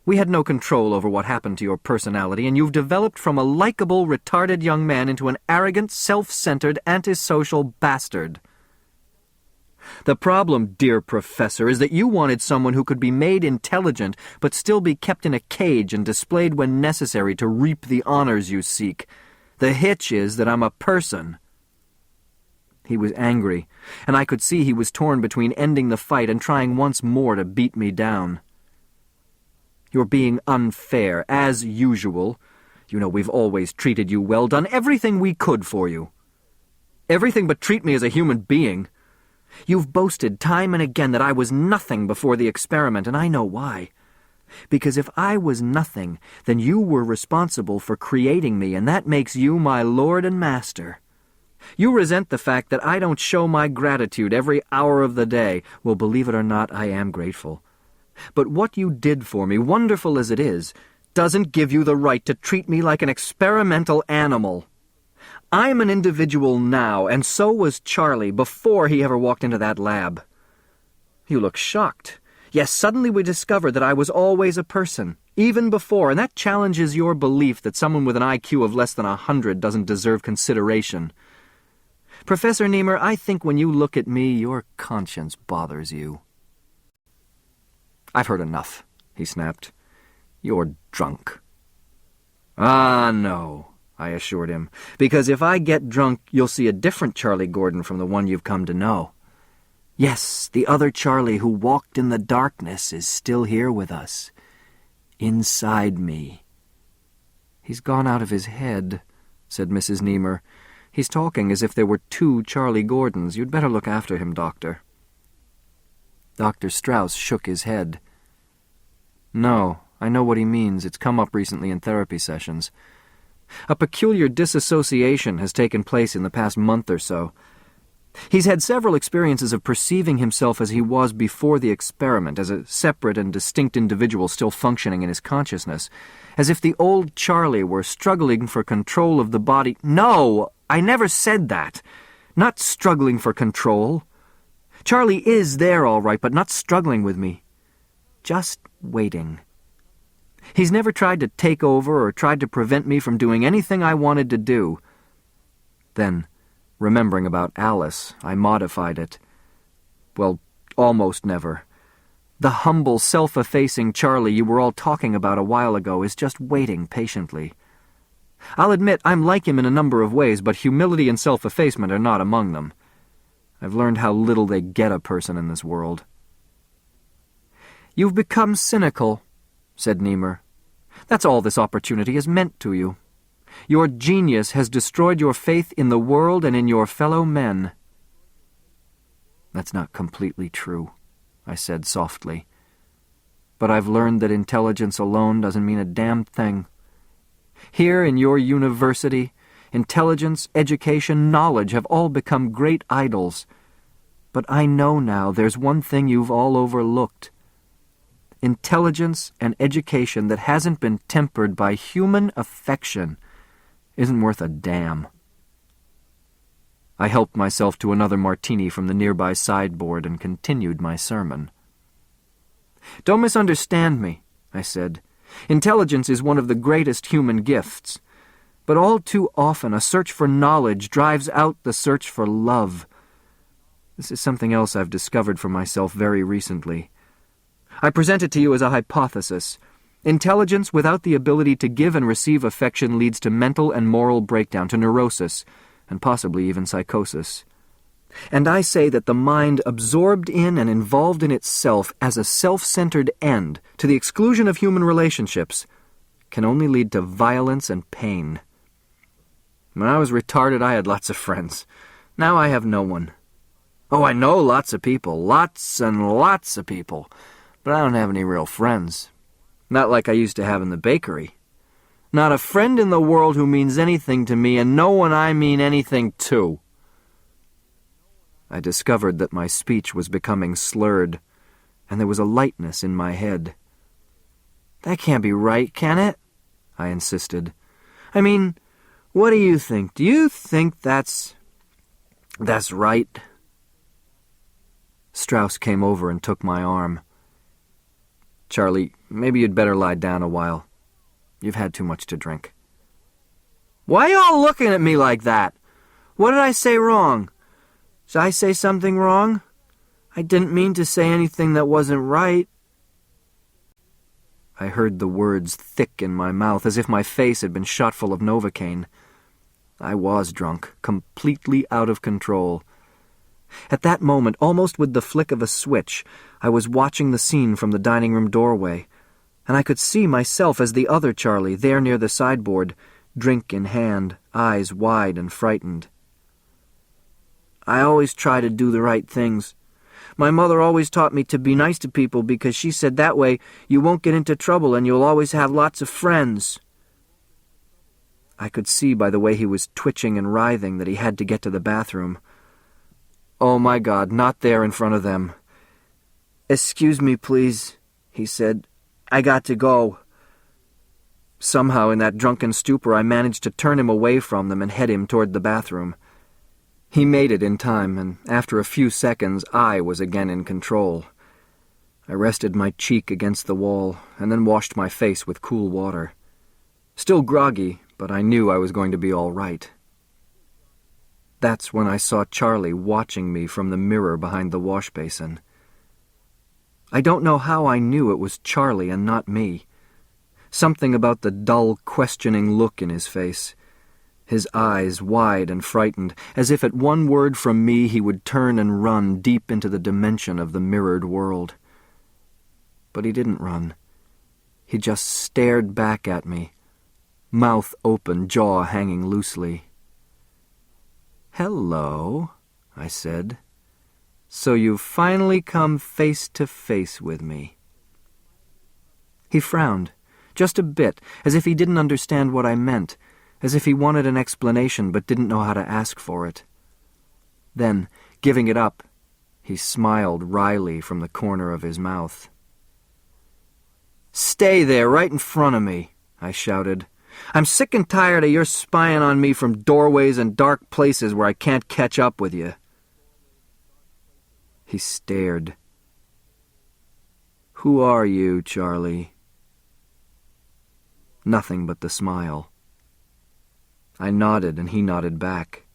We had no control over what happened to your personality, and you've developed from a likable, retarded young man into an arrogant, self-centered, antisocial bastard. The problem, dear Professor, is that you wanted someone who could be made intelligent but still be kept in a cage and displayed when necessary to reap the honors you seek. The hitch is that I'm a person. He was angry, and I could see he was torn between ending the fight and trying once more to beat me down. You're being unfair, as usual. You know we've always treated you well, done everything we could for you. Everything but treat me as a human being. You've boasted time and again that I was nothing before the experiment, and I know why. Because if I was nothing, then you were responsible for creating me, and that makes you my lord and master. You resent the fact that I don't show my gratitude every hour of the day. Well, believe it or not, I am grateful. But what you did for me, wonderful as it is, doesn't give you the right to treat me like an experimental animal. I'm an individual now, and so was Charlie before he ever walked into that lab. You look shocked. Yes, suddenly we discovered that I was always a person, even before, and that challenges your belief that someone with an IQ of less than 100 doesn't deserve consideration. Professor Niemer, I think when you look at me, your conscience bothers you. I've heard enough, he snapped. You're drunk. Ah, no, I assured him, because if I get drunk, you'll see a different Charlie Gordon from the one you've come to know. Yes, the other Charlie who walked in the darkness is still here with us, inside me. He's gone out of his head, said Mrs. Niemer. He's talking as if there were two Charlie Gordons. You'd better look after him, Doctor. Dr. Strauss shook his head. No, I know what he means. It's come up recently in therapy sessions. A peculiar disassociation has taken place in the past month or so. He's had several experiences of perceiving himself as he was before the experiment, as a separate and distinct individual still functioning in his consciousness, as if the old Charlie were struggling for control of the body. No, I never said that. Not struggling for control. Charlie is there all right, but not struggling with me. Just waiting. He's never tried to take over or tried to prevent me from doing anything I wanted to do. Then, remembering about Alice, I modified it. Well, almost never. The humble, self-effacing Charlie you were all talking about a while ago is just waiting patiently. I'll admit I'm like him in a number of ways, but humility and self-effacement are not among them. I've learned how little they get a person in this world. "You've become cynical," said Niemer. "That's all this opportunity has meant to you. Your genius has destroyed your faith in the world and in your fellow men." "That's not completely true," I said softly. "But I've learned that intelligence alone doesn't mean a damn thing. Here in your university, intelligence, education, knowledge have all become great idols. But I know now there's one thing you've all overlooked. Intelligence and education that hasn't been tempered by human affection isn't worth a damn." I helped myself to another martini from the nearby sideboard and continued my sermon. "Don't misunderstand me," I said. "Intelligence is one of the greatest human gifts. But all too often a search for knowledge drives out the search for love. This is something else I've discovered for myself very recently. I present it to you as a hypothesis. Intelligence without the ability to give and receive affection leads to mental and moral breakdown, to neurosis, and possibly even psychosis. And I say that the mind absorbed in and involved in itself as a self-centered end, to the exclusion of human relationships, can only lead to violence and pain. When I was retarded, I had lots of friends. Now I have no one. Oh, I know lots of people, lots and lots of people, but I don't have any real friends. Not like I used to have in the bakery. Not a friend in the world who means anything to me, and no one I mean anything to." I discovered that my speech was becoming slurred, and there was a lightness in my head. "That can't be right, can it?" I insisted. "I mean, what do you think? Do you think that's right?" Strauss came over and took my arm. "Charlie, maybe you'd better lie down a while. You've had too much to drink." "Why y'all looking at me like that? What did I say wrong? Did I say something wrong? I didn't mean to say anything that wasn't right." I heard the words thick in my mouth, as if my face had been shot full of Novocaine. I was drunk, completely out of control. At that moment, almost with the flick of a switch, I was watching the scene from the dining room doorway, and I could see myself as the other Charlie, there near the sideboard, drink in hand, eyes wide and frightened. "I always try to do the right things. My mother always taught me to be nice to people because she said that way you won't get into trouble and you'll always have lots of friends." I could see by the way he was twitching and writhing that he had to get to the bathroom. "Oh, my God, not there in front of them." "Excuse me, please," he said. "I got to go." Somehow, in that drunken stupor, I managed to turn him away from them and head him toward the bathroom. He made it in time, and after a few seconds, I was again in control. I rested my cheek against the wall, and then washed my face with cool water. Still groggy, but I knew I was going to be all right. That's when I saw Charlie watching me from the mirror behind the wash basin. I don't know how I knew it was Charlie and not me. Something about the dull, questioning look in his face. His eyes wide and frightened, as if at one word from me he would turn and run deep into the dimension of the mirrored world. But he didn't run. He just stared back at me, mouth open, jaw hanging loosely. "Hello," I said. "So you've finally come face to face with me." He frowned, just a bit, as if he didn't understand what I meant, as if he wanted an explanation but didn't know how to ask for it. Then, giving it up, he smiled wryly from the corner of his mouth. "Stay there, right in front of me," I shouted. "I'm sick and tired of your spying on me from doorways and dark places where I can't catch up with you." He stared. "Who are you, Charlie?" Nothing but the smile. I nodded, and he nodded back.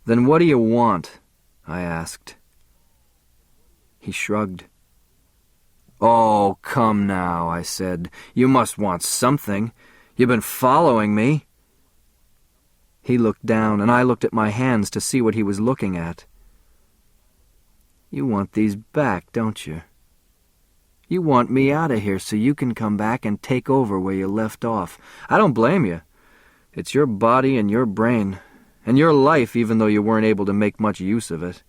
"Then what do you want?" I asked. He shrugged. "Oh, come now," I said. "You must want something. You've been following me." He looked down, and I looked at my hands to see what he was looking at. "You want these back, don't you? You want me out of here so you can come back and take over where you left off. I don't blame you. It's your body and your brain, and your life, even though you weren't able to make much use of it.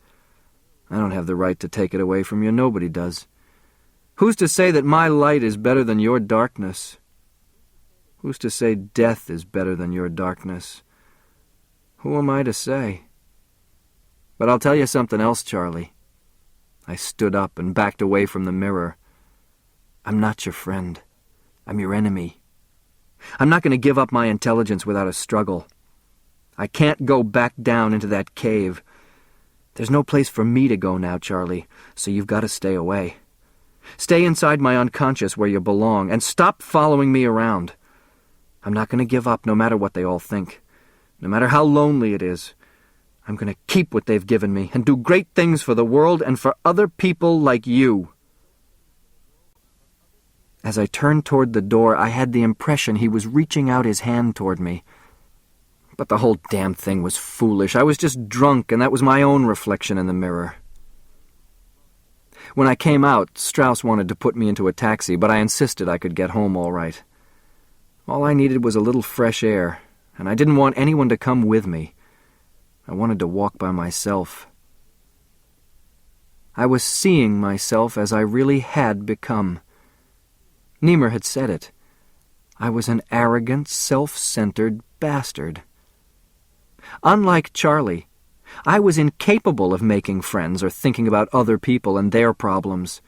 I don't have the right to take it away from you. Nobody does. Who's to say that my light is better than your darkness? Who's to say death is better than your darkness? Who am I to say? But I'll tell you something else, Charlie." I stood up and backed away from the mirror. "I'm not your friend. I'm your enemy. I'm not going to give up my intelligence without a struggle. I can't go back down into that cave. There's no place for me to go now, Charlie, so you've got to stay away. Stay inside my unconscious where you belong, and stop following me around. I'm not going to give up no matter what they all think. No matter how lonely it is. I'm going to keep what they've given me and do great things for the world and for other people like you." As I turned toward the door, I had the impression he was reaching out his hand toward me. But the whole damn thing was foolish. I was just drunk, and that was my own reflection in the mirror. When I came out, Strauss wanted to put me into a taxi, but I insisted I could get home all right. All I needed was a little fresh air, and I didn't want anyone to come with me. I wanted to walk by myself. I was seeing myself as I really had become. Niemer had said it. I was an arrogant, self-centered bastard. Unlike Charlie, I was incapable of making friends or thinking about other people and their problems.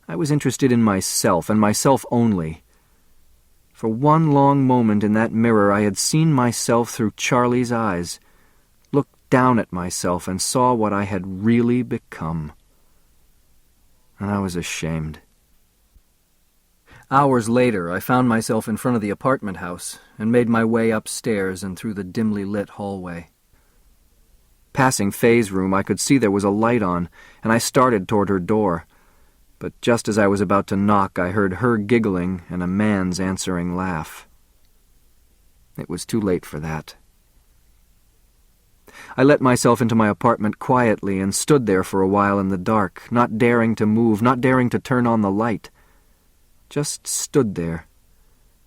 I was interested in myself, and myself only. For one long moment in that mirror I had seen myself through Charlie's eyes, looked down at myself and saw what I had really become. And I was ashamed. Hours later, I found myself in front of the apartment house and made my way upstairs and through the dimly lit hallway. Passing Faye's room, I could see there was a light on, and I started toward her door. But just as I was about to knock, I heard her giggling and a man's answering laugh. It was too late for that. I let myself into my apartment quietly and stood there for a while in the dark, not daring to move, not daring to turn on the light. Just stood there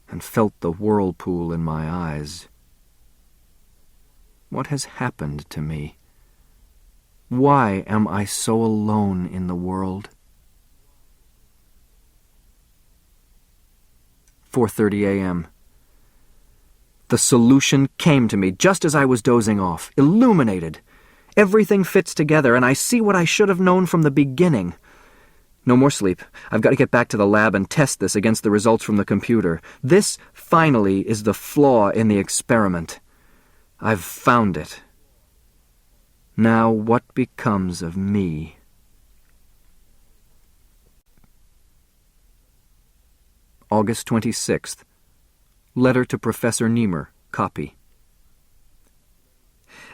and felt the whirlpool in my eyes. What has happened to me? Why am I so alone in the world? 4:30 a.m. The solution came to me just as I was dozing off, illuminated. Everything fits together, and I see what I should have known from the beginning. No more sleep. I've got to get back to the lab and test this against the results from the computer. This, finally, is the flaw in the experiment. I've found it. Now what becomes of me? August 26th. Letter to Professor Niemer. Copy.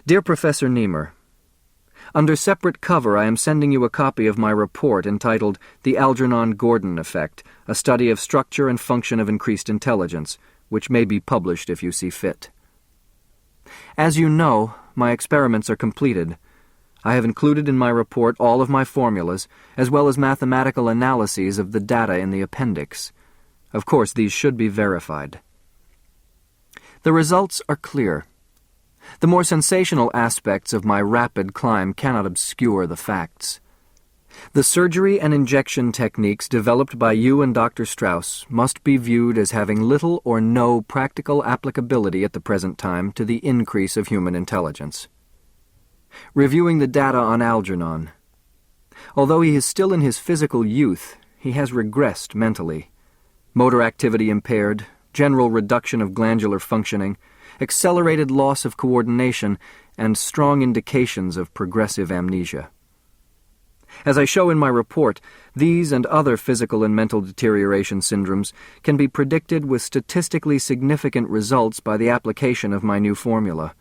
Dear Professor Niemer, under separate cover I am sending you a copy of my report entitled The Algernon-Gordon Effect, a study of structure and function of increased intelligence, which may be published if you see fit. As you know, my experiments are completed. I have included in my report all of my formulas, as well as mathematical analyses of the data in the appendix. Of course, these should be verified. The results are clear. The more sensational aspects of my rapid climb cannot obscure the facts. The surgery and injection techniques developed by you and Dr. Strauss must be viewed as having little or no practical applicability at the present time to the increase of human intelligence. Reviewing the data on Algernon. Although he is still in his physical youth, he has regressed mentally. Motor activity impaired, general reduction of glandular functioning, accelerated loss of coordination, and strong indications of progressive amnesia. As I show in my report, these and other physical and mental deterioration syndromes can be predicted with statistically significant results by the application of my new formula.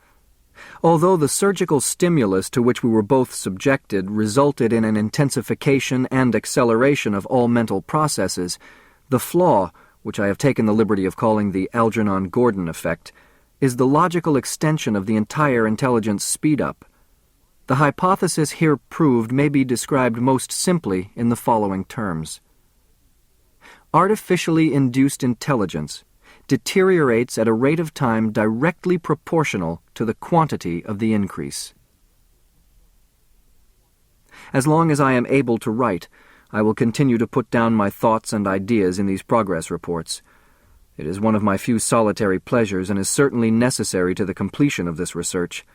Although the surgical stimulus to which we were both subjected resulted in an intensification and acceleration of all mental processes, the flaw, which I have taken the liberty of calling the Algernon-Gordon effect, is the logical extension of the entire intelligence speed-up. The hypothesis here proved may be described most simply in the following terms. Artificially induced intelligence deteriorates at a rate of time directly proportional to the quantity of the increase. As long as I am able to write, I will continue to put down my thoughts and ideas in these progress reports. It is one of my few solitary pleasures and is certainly necessary to the completion of this research.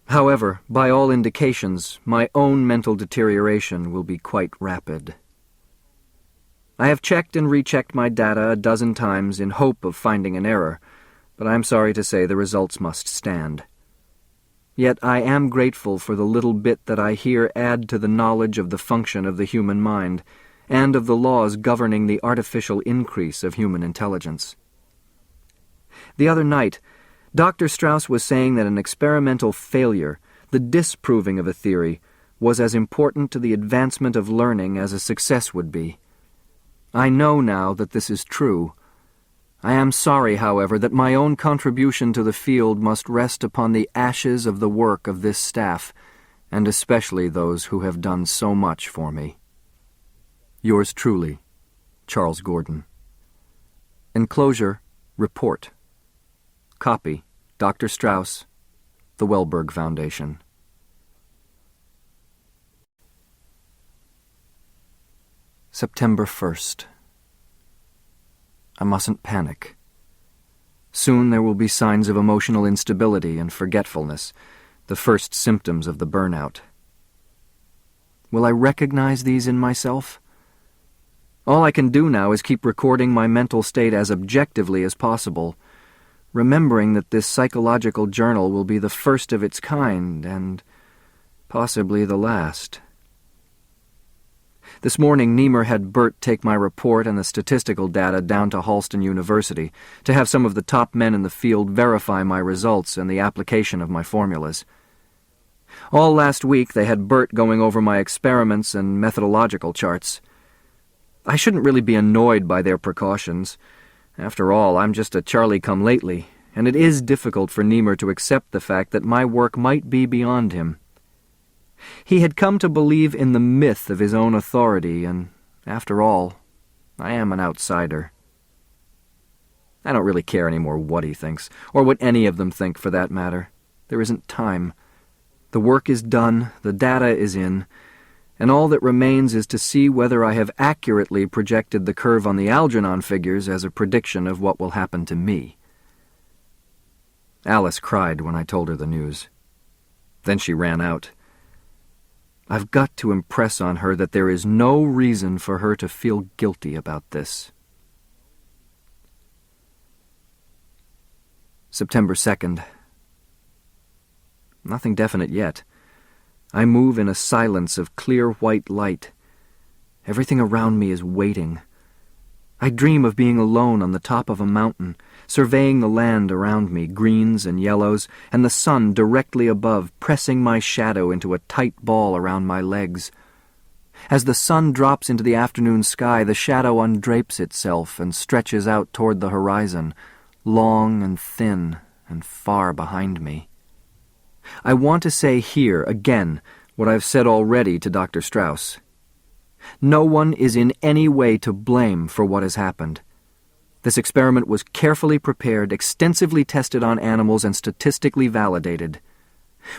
However, by all indications, my own mental deterioration will be quite rapid. I have checked and rechecked my data a dozen times in hope of finding an error, but I am sorry to say the results must stand. Yet I am grateful for the little bit that I here add to the knowledge of the function of the human mind, and of the laws governing the artificial increase of human intelligence. The other night, Dr. Strauss was saying that an experimental failure, the disproving of a theory, was as important to the advancement of learning as a success would be. I know now that this is true. I am sorry, however, that my own contribution to the field must rest upon the ashes of the work of this staff, and especially those who have done so much for me. Yours truly, Charles Gordon. Enclosure, report. Copy, Dr. Strauss, the Wellberg Foundation. September 1st. I mustn't panic. Soon there will be signs of emotional instability and forgetfulness, the first symptoms of the burnout. Will I recognize these in myself? All I can do now is keep recording my mental state as objectively as possible, remembering that this psychological journal will be the first of its kind and possibly the last. This morning, Niemer had Bert take my report and the statistical data down to Halston University to have some of the top men in the field verify my results and the application of my formulas. All last week, they had Bert going over my experiments and methodological charts. I shouldn't really be annoyed by their precautions. After all, I'm just a Charlie-come-lately, and it is difficult for Niemer to accept the fact that my work might be beyond him. He had come to believe in the myth of his own authority, and, after all, I am an outsider. I don't really care anymore what he thinks, or what any of them think, for that matter. There isn't time. The work is done, the data is in, and all that remains is to see whether I have accurately projected the curve on the Algernon figures as a prediction of what will happen to me. Alice cried when I told her the news. Then she ran out. I've got to impress on her that there is no reason for her to feel guilty about this. September 2nd. Nothing definite yet. I move in a silence of clear white light. Everything around me is waiting. I dream of being alone on the top of a mountain, surveying the land around me, greens and yellows, and the sun directly above, pressing my shadow into a tight ball around my legs. As the sun drops into the afternoon sky, the shadow undrapes itself and stretches out toward the horizon, long and thin and far behind me. I want to say here, again, what I've said already to Dr. Strauss. No one is in any way to blame for what has happened. This experiment was carefully prepared, extensively tested on animals, and statistically validated.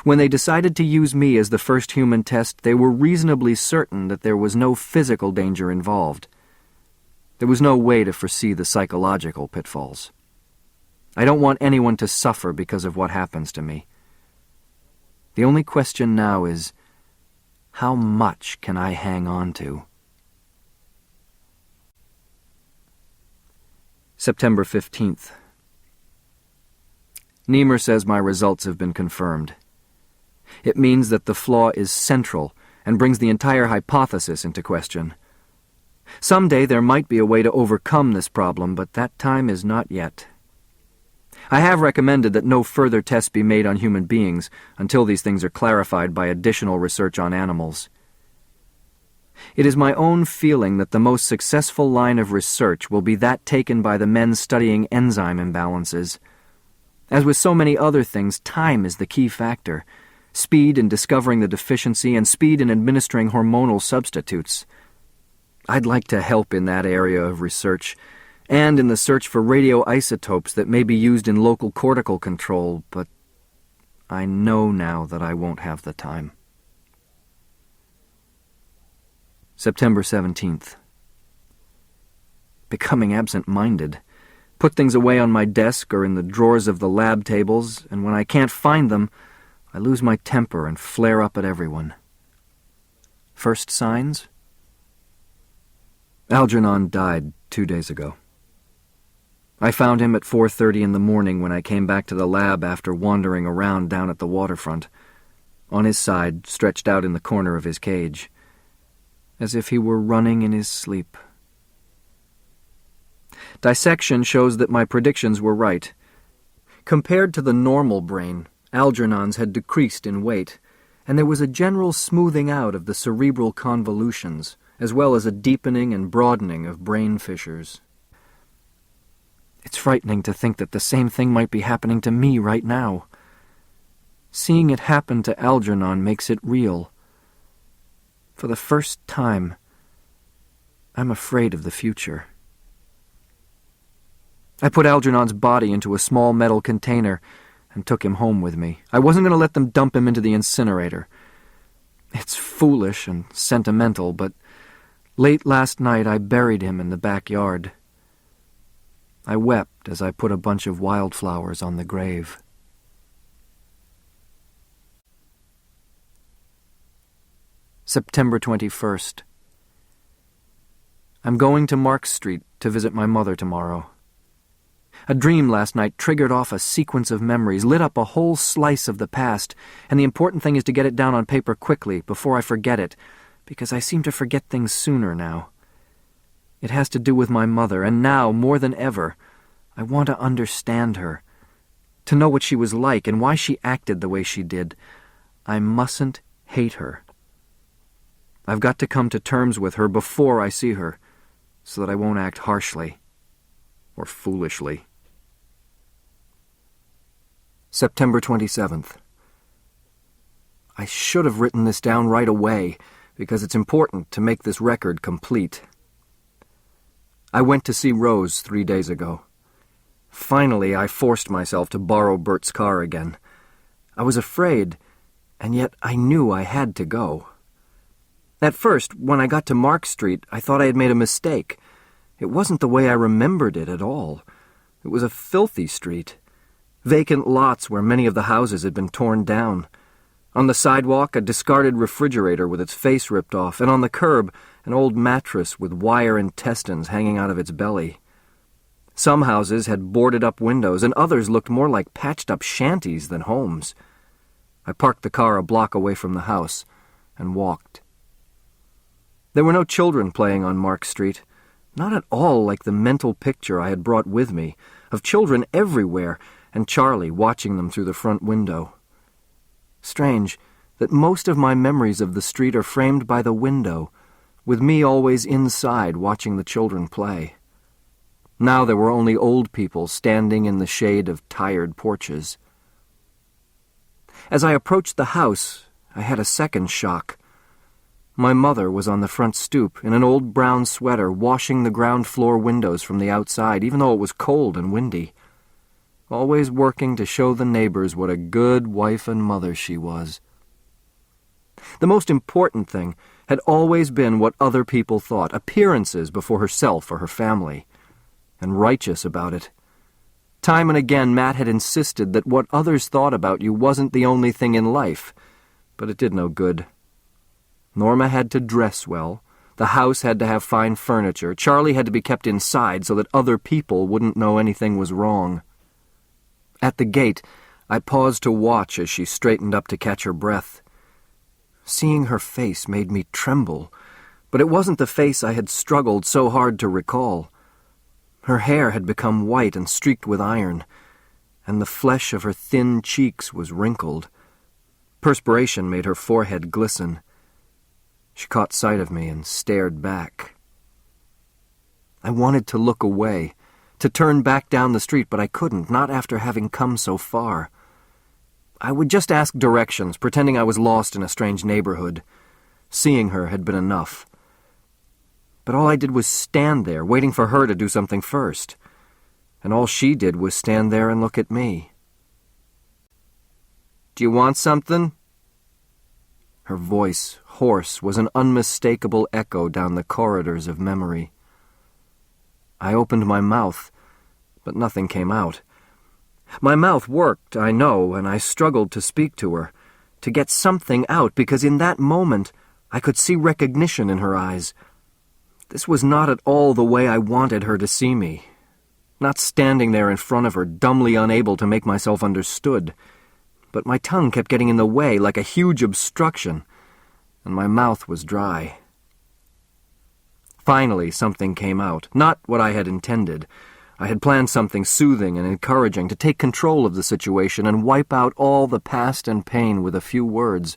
When they decided to use me as the first human test, they were reasonably certain that there was no physical danger involved. There was no way to foresee the psychological pitfalls. I don't want anyone to suffer because of what happens to me. The only question now is, how much can I hang on to? September 15th. Niemer says my results have been confirmed. It means that the flaw is central and brings the entire hypothesis into question. Someday there might be a way to overcome this problem, but that time is not yet. I have recommended that no further tests be made on human beings until these things are clarified by additional research on animals. It is my own feeling that the most successful line of research will be that taken by the men studying enzyme imbalances. As with so many other things, time is the key factor. Speed in discovering the deficiency and speed in administering hormonal substitutes. I'd like to help in that area of research, and in the search for radioisotopes that may be used in local cortical control, but I know now that I won't have the time. September 17th. Becoming absent-minded. Put things away on my desk or in the drawers of the lab tables, and when I can't find them, I lose my temper and flare up at everyone. First signs? Algernon died 2 days ago. I found him at 4:30 in the morning when I came back to the lab after wandering around down at the waterfront, on his side, stretched out in the corner of his cage, as if he were running in his sleep. Dissection shows that my predictions were right. Compared to the normal brain, Algernon's had decreased in weight, and there was a general smoothing out of the cerebral convolutions, as well as a deepening and broadening of brain fissures. It's frightening to think that the same thing might be happening to me right now. Seeing it happen to Algernon makes it real. For the first time, I'm afraid of the future. I put Algernon's body into a small metal container and took him home with me. I wasn't going to let them dump him into the incinerator. It's foolish and sentimental, but late last night I buried him in the backyard. I wept as I put a bunch of wildflowers on the grave. September 21st. I'm going to Mark Street to visit my mother tomorrow. A dream last night triggered off a sequence of memories, lit up a whole slice of the past, and the important thing is to get it down on paper quickly, before I forget it, because I seem to forget things sooner now. It has to do with my mother, and now, more than ever, I want to understand her, to know what she was like and why she acted the way she did. I mustn't hate her. I've got to come to terms with her before I see her, so that I won't act harshly or foolishly. September 27th. I should have written this down right away, because it's important to make this record complete. I went to see Rose 3 days ago. Finally, I forced myself to borrow Bert's car again. I was afraid, and yet I knew I had to go. At first, when I got to Mark Street, I thought I had made a mistake. It wasn't the way I remembered it at all. It was a filthy street. Vacant lots where many of the houses had been torn down. On the sidewalk, a discarded refrigerator with its face ripped off, and on the curb, an old mattress with wire intestines hanging out of its belly. Some houses had boarded-up windows, and others looked more like patched-up shanties than homes. I parked the car a block away from the house and walked. There were no children playing on Mark Street, not at all like the mental picture I had brought with me, of children everywhere, and Charlie watching them through the front window. Strange that most of my memories of the street are framed by the window, with me always inside watching the children play. Now there were only old people standing in the shade of tired porches. As I approached the house, I had a second shock. My mother was on the front stoop in an old brown sweater, washing the ground floor windows from the outside, even though it was cold and windy. always working to show the neighbors what a good wife and mother she was. The most important thing had always been what other people thought, appearances before herself or her family, and righteous about it. Time and again Matt had insisted that what others thought about you wasn't the only thing in life, but it did no good. Norma had to dress well, the house had to have fine furniture, Charlie had to be kept inside so that other people wouldn't know anything was wrong. At the gate, I paused to watch as she straightened up to catch her breath. Seeing her face made me tremble, but it wasn't the face I had struggled so hard to recall. Her hair had become white and streaked with iron, and the flesh of her thin cheeks was wrinkled. Perspiration made her forehead glisten. She caught sight of me and stared back. I wanted to look away, to turn back down the street, but I couldn't, not after having come so far. I would just ask directions, pretending I was lost in a strange neighborhood. Seeing her had been enough. But all I did was stand there, waiting for her to do something first. And all she did was stand there and look at me. "Do you want something?" Her voice, hoarse, was an unmistakable echo down the corridors of memory. I opened my mouth, but nothing came out. My mouth worked, I know, and I struggled to speak to her, to get something out, because in that moment I could see recognition in her eyes. This was not at all the way I wanted her to see me. Not standing there in front of her, dumbly unable to make myself understood. But my tongue kept getting in the way like a huge obstruction, and my mouth was dry. Finally, something came out, not what I had intended. I had planned something soothing and encouraging, to take control of the situation and wipe out all the past and pain with a few words,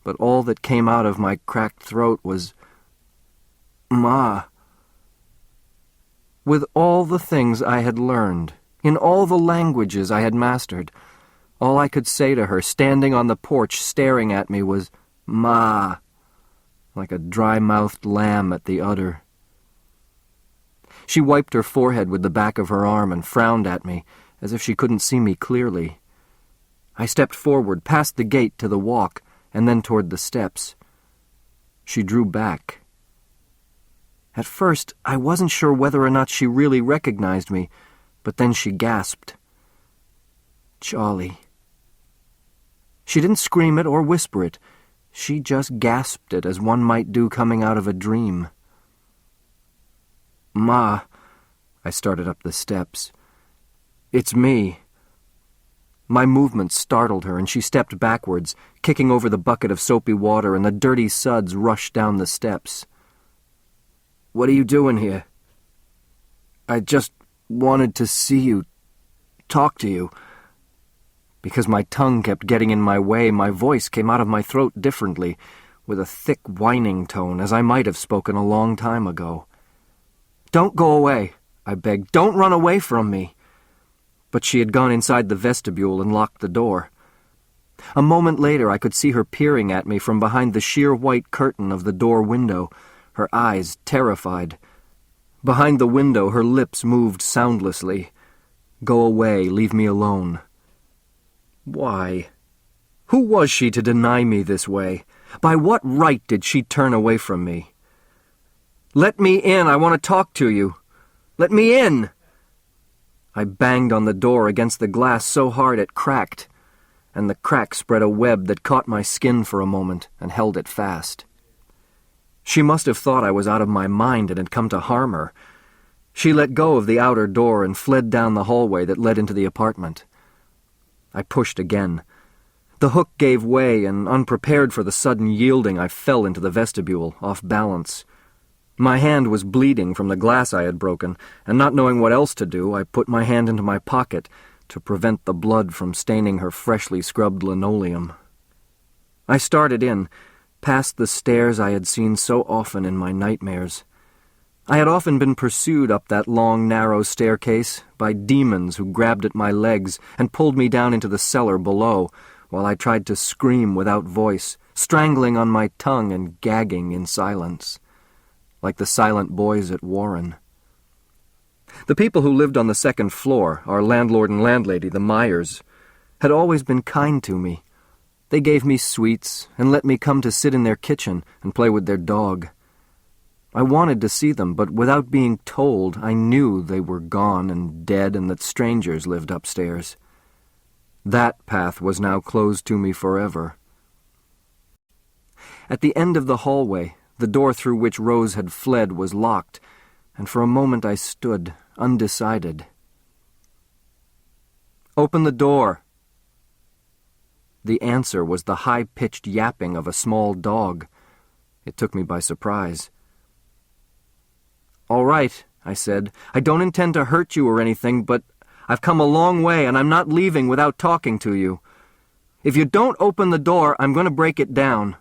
but all that came out of my cracked throat was, "Ma." With all the things I had learned, in all the languages I had mastered, all I could say to her, standing on the porch staring at me, was, "Ma," like a dry-mouthed lamb at the udder. She wiped her forehead with the back of her arm and frowned at me, as if she couldn't see me clearly. I stepped forward, past the gate to the walk, and then toward the steps. She drew back. At first, I wasn't sure whether or not she really recognized me, but then she gasped. "Charlie." She didn't scream it or whisper it. She just gasped it as one might do coming out of a dream. "Ma," I started up the steps. "It's me." My movement startled her, and she stepped backwards, kicking over the bucket of soapy water, and the dirty suds rushed down the steps. "What are you doing here?" "I just wanted to see you, talk to you." Because my tongue kept getting in my way, my voice came out of my throat differently, with a thick whining tone, as I might have spoken a long time ago. "Don't go away," I begged. "Don't run away from me." But she had gone inside the vestibule and locked the door. A moment later I could see her peering at me from behind the sheer white curtain of the door window, her eyes terrified. Behind the window her lips moved soundlessly. "Go away, leave me alone." Why? Who was she to deny me this way? By what right did she turn away from me? "Let me in, I want to talk to you. Let me in!" I banged on the door against the glass so hard it cracked, and the crack spread a web that caught my skin for a moment and held it fast. She must have thought I was out of my mind and had come to harm her. She let go of the outer door and fled down the hallway that led into the apartment. I pushed again. The hook gave way, and unprepared for the sudden yielding, I fell into the vestibule, off balance. My hand was bleeding from the glass I had broken, and not knowing what else to do, I put my hand into my pocket to prevent the blood from staining her freshly scrubbed linoleum. I started in, past the stairs I had seen so often in my nightmares. I had often been pursued up that long, narrow staircase by demons who grabbed at my legs and pulled me down into the cellar below, while I tried to scream without voice, strangling on my tongue and gagging in silence, like the silent boys at Warren. The people who lived on the second floor, our landlord and landlady, the Myers, had always been kind to me. They gave me sweets and let me come to sit in their kitchen and play with their dog. I wanted to see them, but without being told, I knew they were gone and dead and that strangers lived upstairs. That path was now closed to me forever. At the end of the hallway, the door through which Rose had fled was locked, and for a moment I stood, undecided. "Open the door." The answer was the high-pitched yapping of a small dog. It took me by surprise. "All right," I said. "I don't intend to hurt you or anything, but I've come a long way, and I'm not leaving without talking to you. If you don't open the door, I'm going to break it down."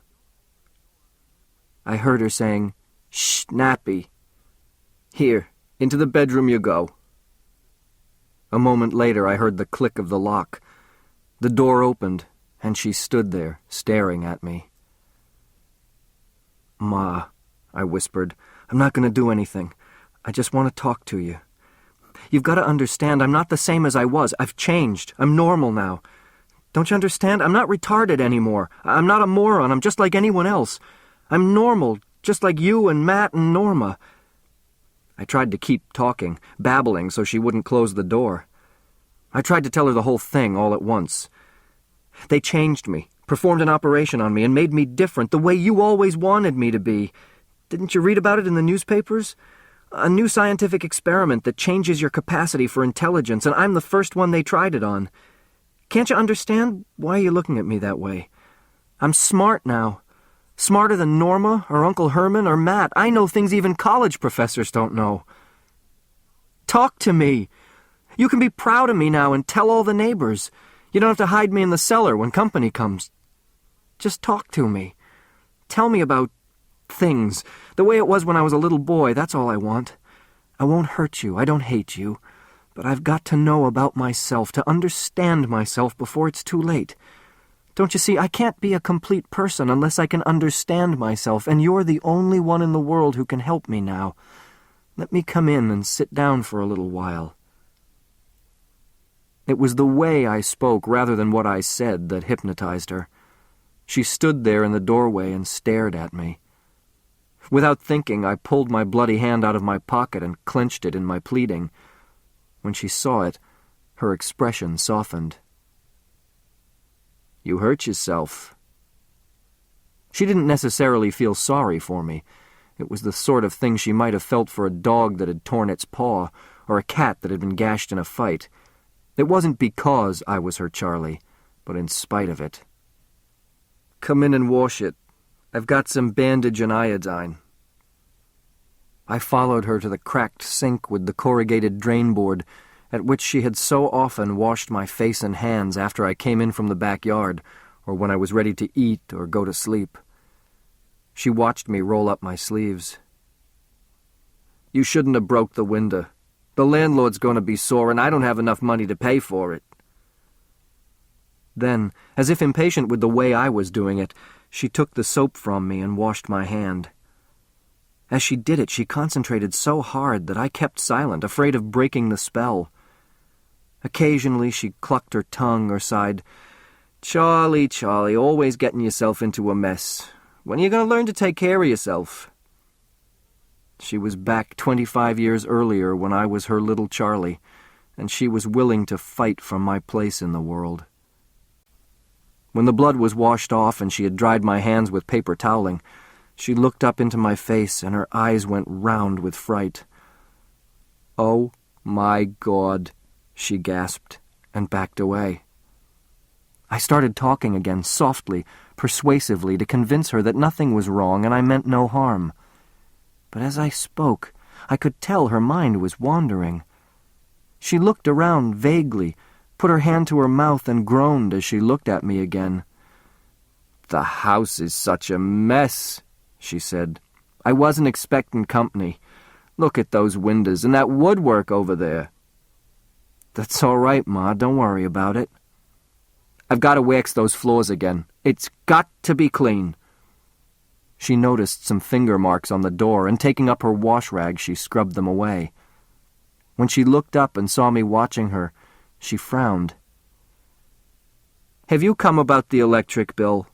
I heard her saying, "Shh, Nappy. Here, into the bedroom you go." A moment later, I heard the click of the lock. The door opened, and she stood there, staring at me. "Ma," I whispered, "I'm not going to do anything. I just want to talk to you. You've got to understand, I'm not the same as I was. I've changed. I'm normal now. Don't you understand? I'm not retarded anymore. I'm not a moron. I'm just like anyone else. I'm normal, just like you and Matt and Norma." I tried to keep talking, babbling so she wouldn't close the door. I tried to tell her the whole thing all at once. "They changed me, performed an operation on me, and made me different, the way you always wanted me to be. Didn't you read about it in the newspapers? A new scientific experiment that changes your capacity for intelligence, and I'm the first one they tried it on. Can't you understand? Why are you looking at me that way? I'm smart now. Smarter than Norma, or Uncle Herman, or Matt. I know things even college professors don't know. Talk to me. You can be proud of me now and tell all the neighbors. You don't have to hide me in the cellar when company comes. Just talk to me. Tell me about things, the way it was when I was a little boy. That's all I want. I won't hurt you. I don't hate you. But I've got to know about myself, to understand myself before it's too late. Don't you see, I can't be a complete person unless I can understand myself, and you're the only one in the world who can help me now. Let me come in and sit down for a little while." It was the way I spoke rather than what I said that hypnotized her. She stood there in the doorway and stared at me. Without thinking, I pulled my bloody hand out of my pocket and clenched it in my pleading. When she saw it, her expression softened. "You hurt yourself." She didn't necessarily feel sorry for me. It was the sort of thing she might have felt for a dog that had torn its paw, or a cat that had been gashed in a fight. It wasn't because I was her Charlie, but in spite of it. "Come in and wash it. I've got some bandage and iodine." I followed her to the cracked sink with the corrugated drain board, at which she had so often washed my face and hands after I came in from the backyard, or when I was ready to eat or go to sleep. She watched me roll up my sleeves. "You shouldn't have broke the window. The landlord's going to be sore, and I don't have enough money to pay for it." Then, as if impatient with the way I was doing it, she took the soap from me and washed my hand. As she did it, she concentrated so hard that I kept silent, afraid of breaking the spell. Occasionally she clucked her tongue or sighed, "Charlie, Charlie, always getting yourself into a mess. When are you going to learn to take care of yourself?" She was back 25 years earlier when I was her little Charlie, and she was willing to fight for my place in the world. When the blood was washed off and she had dried my hands with paper toweling, she looked up into my face and her eyes went round with fright. "Oh, my God," she gasped, and backed away. I started talking again, softly, persuasively, to convince her that nothing was wrong and I meant no harm. But as I spoke, I could tell her mind was wandering. She looked around vaguely, put her hand to her mouth and groaned as she looked at me again. "The house is such a mess," she said. "I wasn't expecting company. Look at those windows and that woodwork over there." "That's all right, Ma. Don't worry about it." "I've got to wax those floors again. It's got to be clean." She noticed some finger marks on the door, and taking up her wash rag, she scrubbed them away. When she looked up and saw me watching her, she frowned. "Have you come about the electric bill?"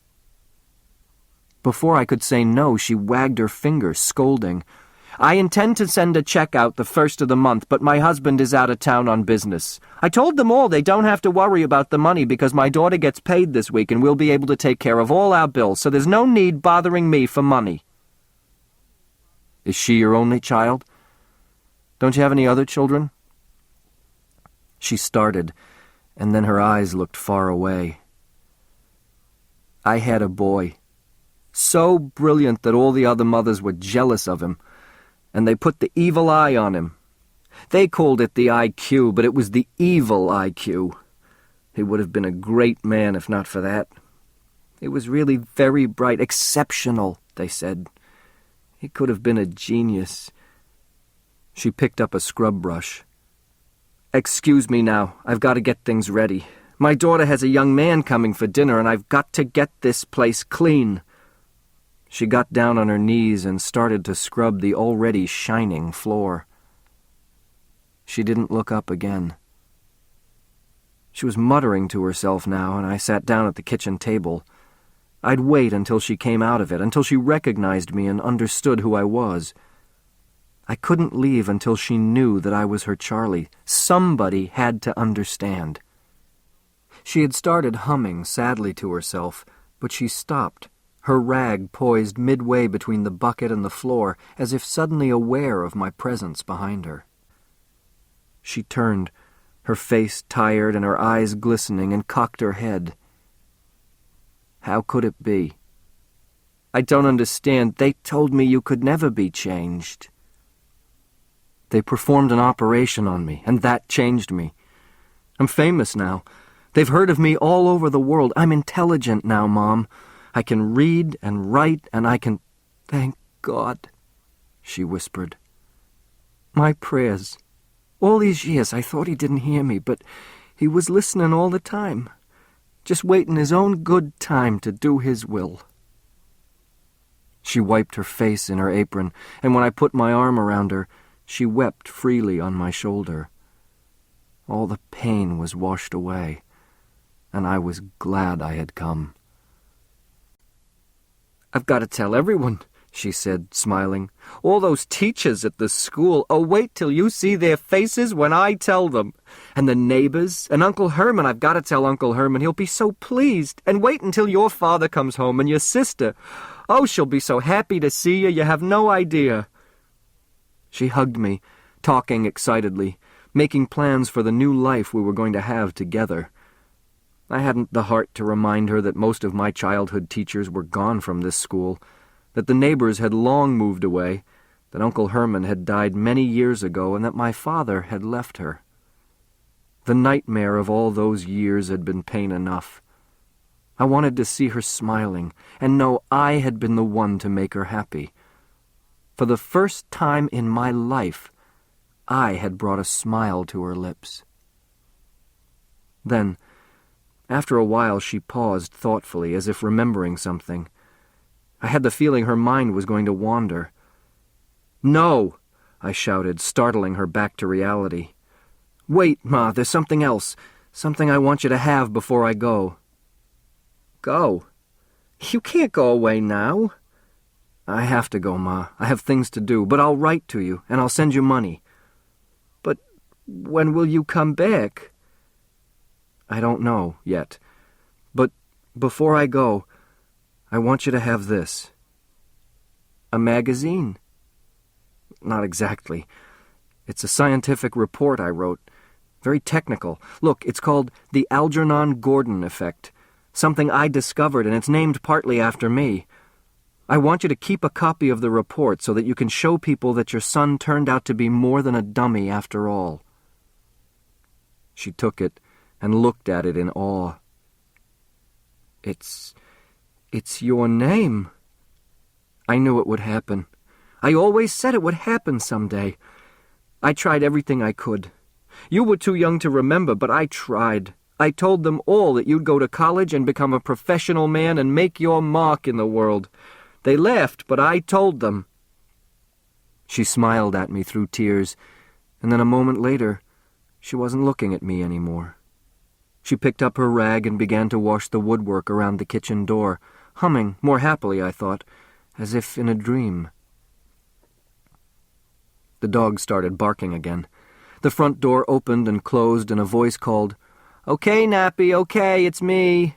Before I could say no, she wagged her finger, scolding. "I intend to send a check out the 1st of the month, but my husband is out of town on business. I told them all they don't have to worry about the money because my daughter gets paid this week and we'll be able to take care of all our bills, so there's no need bothering me for money." "Is she your only child? Don't you have any other children?" She started, and then her eyes looked far away. "I had a boy. So brilliant that all the other mothers were jealous of him, and they put the evil eye on him. They called it the IQ, but it was the evil IQ. He would have been a great man if not for that. He was really very bright, exceptional, they said. He could have been a genius." She picked up a scrub brush. "Excuse me now, I've got to get things ready. My daughter has a young man coming for dinner, and I've got to get this place clean." She got down on her knees and started to scrub the already shining floor. She didn't look up again. She was muttering to herself now, and I sat down at the kitchen table. I'd wait until she came out of it, until she recognized me and understood who I was. I couldn't leave until she knew that I was her Charlie. Somebody had to understand. She had started humming sadly to herself, but she stopped, her rag poised midway between the bucket and the floor, as if suddenly aware of my presence behind her. She turned, her face tired and her eyes glistening, and cocked her head. "How could it be? I don't understand. They told me you could never be changed." "They performed an operation on me, and that changed me. I'm famous now. They've heard of me all over the world. I'm intelligent now, Mom. I can read and write, and I can—" "Thank God," she whispered. "My prayers. All these years I thought he didn't hear me, but he was listening all the time, just waiting his own good time to do his will." She wiped her face in her apron, and when I put my arm around her, she wept freely on my shoulder. All the pain was washed away, and I was glad I had come. "I've got to tell everyone," she said, smiling. "All those teachers at the school. Oh, wait till you see their faces when I tell them. And the neighbors, and Uncle Herman. I've got to tell Uncle Herman. He'll be so pleased. And wait until your father comes home, and your sister. Oh, she'll be so happy to see you have no idea." She hugged me, talking excitedly, making plans for the new life we were going to have together. I hadn't the heart to remind her that most of my childhood teachers were gone from this school, that the neighbors had long moved away, that Uncle Herman had died many years ago, and that my father had left her. The nightmare of all those years had been pain enough. I wanted to see her smiling, and know I had been the one to make her happy. For the first time in my life, I had brought a smile to her lips. Then, after a while, she paused thoughtfully, as if remembering something. I had the feeling her mind was going to wander. "No!" I shouted, startling her back to reality. "Wait, Ma, there's something else. Something I want you to have before I go." "Go? You can't go away now." "I have to go, Ma. I have things to do, but I'll write to you, and I'll send you money." "But when will you come back?" "I don't know yet. But before I go, I want you to have this." "A magazine?" "Not exactly. It's a scientific report I wrote. Very technical. Look, it's called the Algernon-Gordon effect. Something I discovered, and it's named partly after me. I want you to keep a copy of the report so that you can show people that your son turned out to be more than a dummy after all." She took it and looked at it in awe. It's your name." "I knew it would happen. I always said it would happen someday. I tried everything I could. You were too young to remember, but I tried. I told them all that you'd go to college and become a professional man and make your mark in the world. They laughed, but I told them." She smiled at me through tears, And then a moment later, she wasn't looking at me anymore. She picked up her rag and began to wash the woodwork around the kitchen door, humming more happily, I thought, as if in a dream. The dog started barking again. The front door opened and closed, and a voice called, "Okay, Nappy, okay, it's me."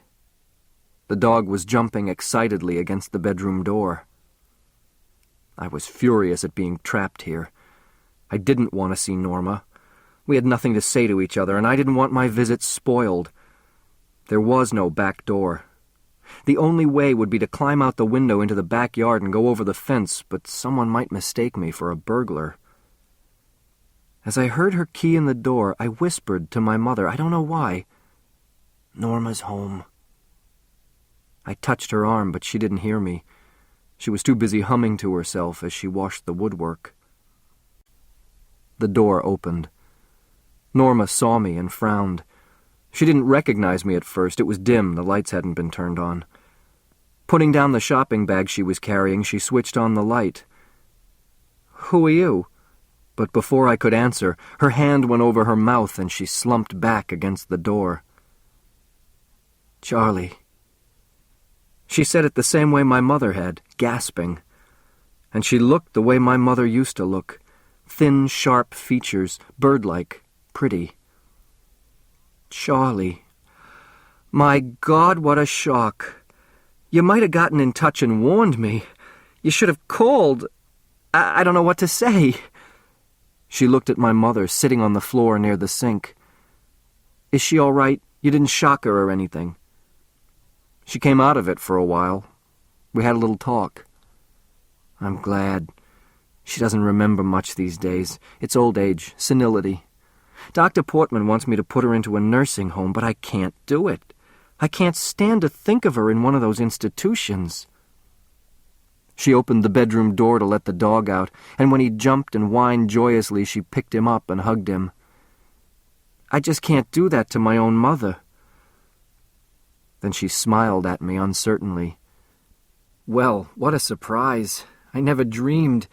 The dog was jumping excitedly against the bedroom door. I was furious at being trapped here. I didn't want to see Norma. We had nothing to say to each other, and I didn't want my visit spoiled. There was no back door. The only way would be to climb out the window into the backyard and go over the fence, but someone might mistake me for a burglar. As I heard her key in the door, I whispered to my mother, I don't know why, "Norma's home." I touched her arm, but she didn't hear me. She was too busy humming to herself as she washed the woodwork. The door opened. Norma saw me and frowned. She didn't recognize me at first. It was dim. The lights hadn't been turned on. Putting down the shopping bag she was carrying, she switched on the light. "Who are you?" But before I could answer, her hand went over her mouth and she slumped back against the door. "Charlie." She said it the same way my mother had, gasping. And she looked the way my mother used to look. Thin, sharp features, bird-like, pretty. "Charlie. My God, what a shock. You might have gotten in touch and warned me. You should have called. I don't know what to say." She looked at my mother, sitting on the floor near the sink. "Is she all right? You didn't shock her or anything?" She came out of it for a while. We had a little talk. "I'm glad. She doesn't remember much these days. It's old age, senility. Dr. Portman wants me to put her into a nursing home, but I can't do it. I can't stand to think of her in one of those institutions." She opened the bedroom door to let the dog out, and when he jumped and whined joyously, she picked him up and hugged him. "I just can't do that to my own mother." Then she smiled at me uncertainly. "Well, what a surprise. I never dreamed.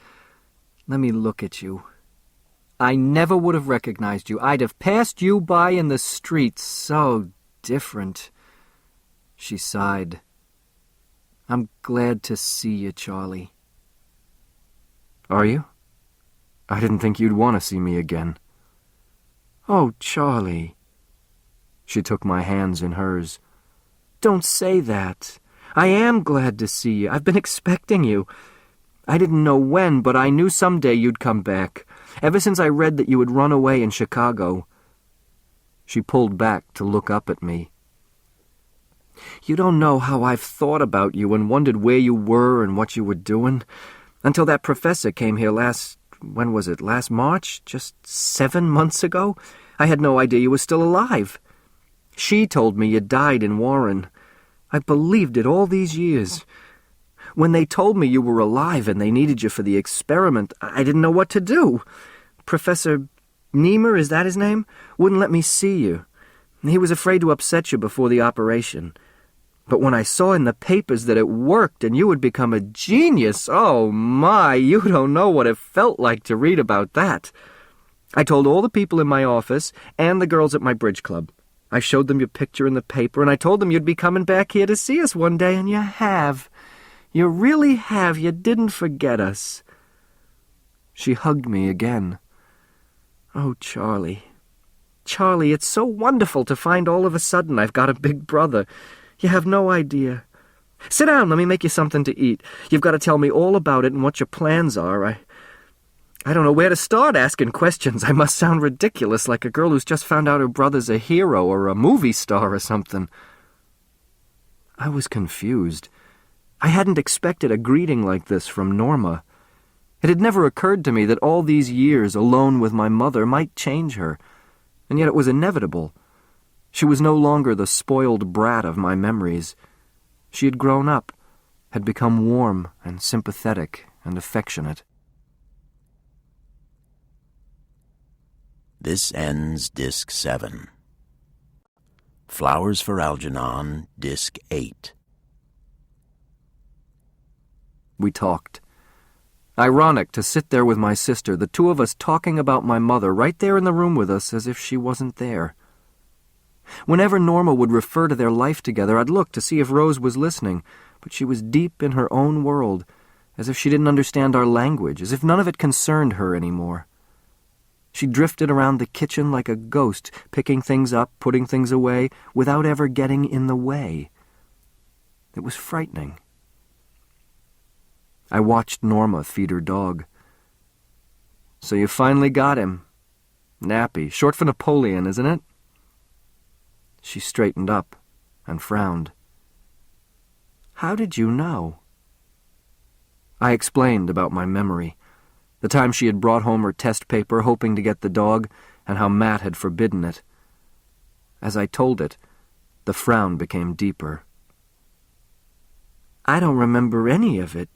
Let me look at you. I never would have recognized you. I'd have passed you by in the street. So different." She sighed. "I'm glad to see you, Charlie." "Are you? I didn't think you'd want to see me again." "Oh, Charlie." She took my hands in hers. "Don't say that. I am glad to see you. I've been expecting you. I didn't know when, but I knew someday you'd come back, ever since I read that you had run away in Chicago." She pulled back to look up at me. "You don't know how I've thought about you and wondered where you were and what you were doing, until that professor came here last March? Just 7 months ago? I had no idea you were still alive. She told me you died in Warren. I believed it all these years. When they told me you were alive and they needed you for the experiment, I didn't know what to do. Professor Niemer, is that his name? Wouldn't let me see you. He was afraid to upset you before the operation. But when I saw in the papers that it worked and you had become a genius, oh my, you don't know what it felt like to read about that. I told all the people in my office and the girls at my bridge club. I showed them your picture in the paper, and I told them you'd be coming back here to see us one day, and you have. You really have. You didn't forget us." She hugged me again. "Oh, Charlie. Charlie, it's so wonderful to find all of a sudden I've got a big brother. You have no idea. Sit down, let me make you something to eat. You've got to tell me all about it and what your plans are. I don't know where to start asking questions. I must sound ridiculous, like a girl who's just found out her brother's a hero or a movie star or something." I was confused. I hadn't expected a greeting like this from Norma. It had never occurred to me that all these years alone with my mother might change her, and yet it was inevitable. She was no longer the spoiled brat of my memories. She had grown up, had become warm and sympathetic and affectionate. This ends Disc 7. Flowers for Algernon, Disc 8. We talked. Ironic to sit there with my sister, the two of us talking about my mother right there in the room with us as if she wasn't there. Whenever Norma would refer to their life together, I'd look to see if Rose was listening, but she was deep in her own world, as if she didn't understand our language, as if none of it concerned her anymore. She drifted around the kitchen like a ghost, picking things up, putting things away, without ever getting in the way. It was frightening. I watched Norma feed her dog. "So you finally got him. Nappy, short for Napoleon, isn't it?" She straightened up and frowned. "How did you know?" I explained about my memory, the time she had brought home her test paper hoping to get the dog, and how Matt had forbidden it. As I told it, the frown became deeper. "I don't remember any of it.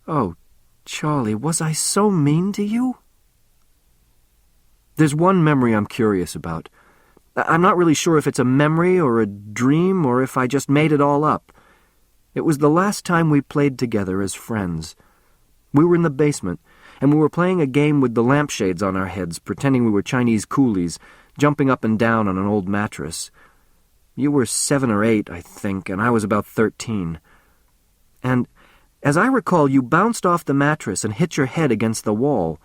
Oh, Charlie, was I so mean to you?" "There's one memory I'm curious about. I'm not really sure if it's a memory or a dream or if I just made it all up. It was the last time we played together as friends. We were in the basement, and we were playing a game with the lampshades on our heads, pretending we were Chinese coolies, jumping up and down on an old mattress. You were 7 or 8, I think, and I was about 13. And, as I recall, you bounced off the mattress and hit your head against the wall.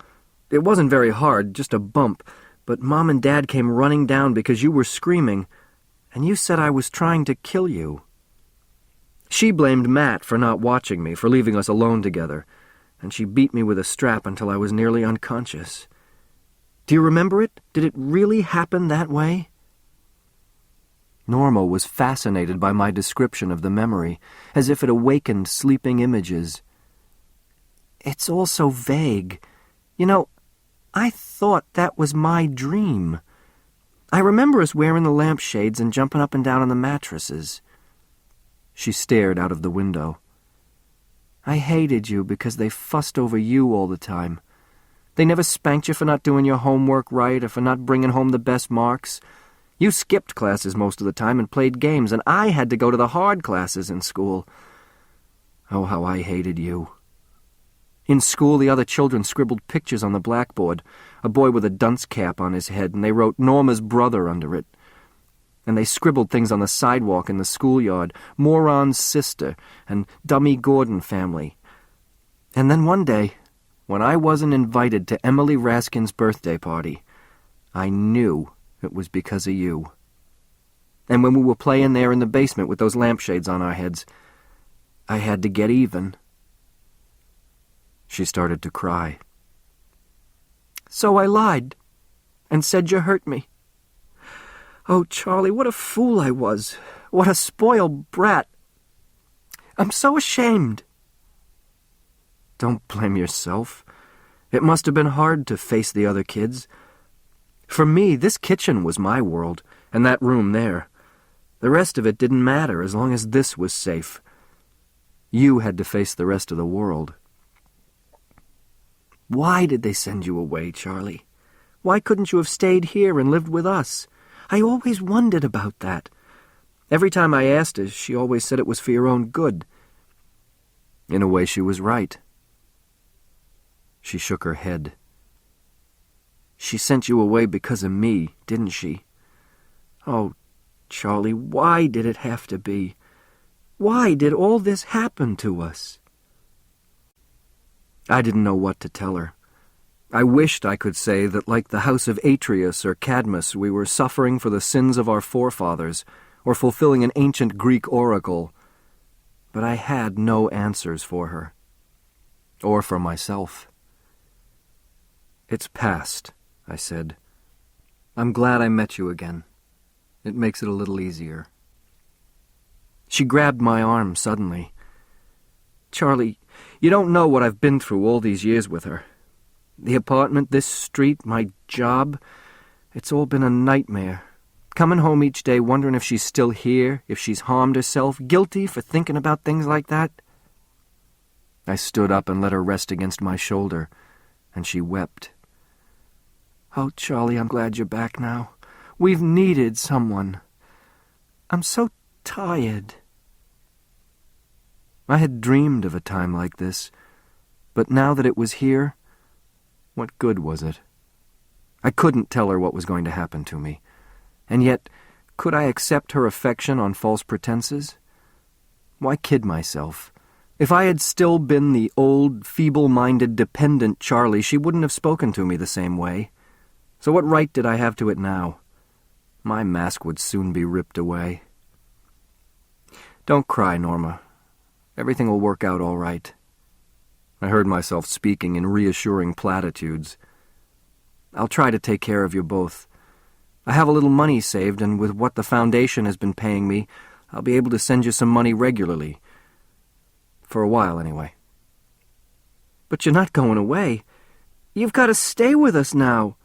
It wasn't very hard, just a bump, but Mom and Dad came running down because you were screaming, and you said I was trying to kill you. She blamed Matt for not watching me, for leaving us alone together, and she beat me with a strap until I was nearly unconscious. Do you remember it? Did it really happen that way?" Norma was fascinated by my description of the memory, as if it awakened sleeping images. "It's all so vague. You know, I thought that was my dream. I remember us wearing the lampshades and jumping up and down on the mattresses." She stared out of the window. "I hated you because they fussed over you all the time. They never spanked you for not doing your homework right or for not bringing home the best marks. You skipped classes most of the time and played games, and I had to go to the hard classes in school. Oh, how I hated you. In school, the other children scribbled pictures on the blackboard, a boy with a dunce cap on his head, and they wrote Norma's brother under it. And they scribbled things on the sidewalk in the schoolyard, Moron's sister, and Dummy Gordon family. And then one day, when I wasn't invited to Emily Raskin's birthday party, I knew it was because of you. And when we were playing there in the basement with those lampshades on our heads, I had to get even." She started to cry. "So I lied and said you hurt me. Oh, Charlie, what a fool I was. What a spoiled brat. I'm so ashamed." "Don't blame yourself. It must have been hard to face the other kids. For me, this kitchen was my world, and that room there. The rest of it didn't matter as long as this was safe. You had to face the rest of the world." "Why did they send you away, Charlie? Why couldn't you have stayed here and lived with us? I always wondered about that. Every time I asked her, she always said it was for your own good." In a way, she was right. She shook her head. "She sent you away because of me, didn't she? Oh, Charlie, why did it have to be? Why did all this happen to us?" I didn't know what to tell her. I wished I could say that, like the house of Atreus or Cadmus, we were suffering for the sins of our forefathers, or fulfilling an ancient Greek oracle. But I had no answers for her. Or for myself. "It's past," I said. "I'm glad I met you again. It makes it a little easier." She grabbed my arm suddenly. "Charlie, you don't know what I've been through all these years with her. The apartment, this street, my job, it's all been a nightmare. Coming home each day wondering if she's still here, if she's harmed herself, guilty for thinking about things like that." I stood up and let her rest against my shoulder, and she wept. "Oh, Charlie, I'm glad you're back now. We've needed someone. I'm so tired." I had dreamed of a time like this, But now that it was here, what good was it? I couldn't tell her what was going to happen to me. And yet, could I accept her affection on false pretenses? Why kid myself? If I had still been the old, feeble-minded, dependent Charlie, she wouldn't have spoken to me the same way. So what right did I have to it now? My mask would soon be ripped away. Don't cry, Norma. Everything will work out all right. I heard myself speaking in reassuring platitudes. I'll try to take care of you both. I have a little money saved, and with what the foundation has been paying me, I'll be able to send you some money regularly. For a while, anyway. But you're not going away. You've got to stay with us now.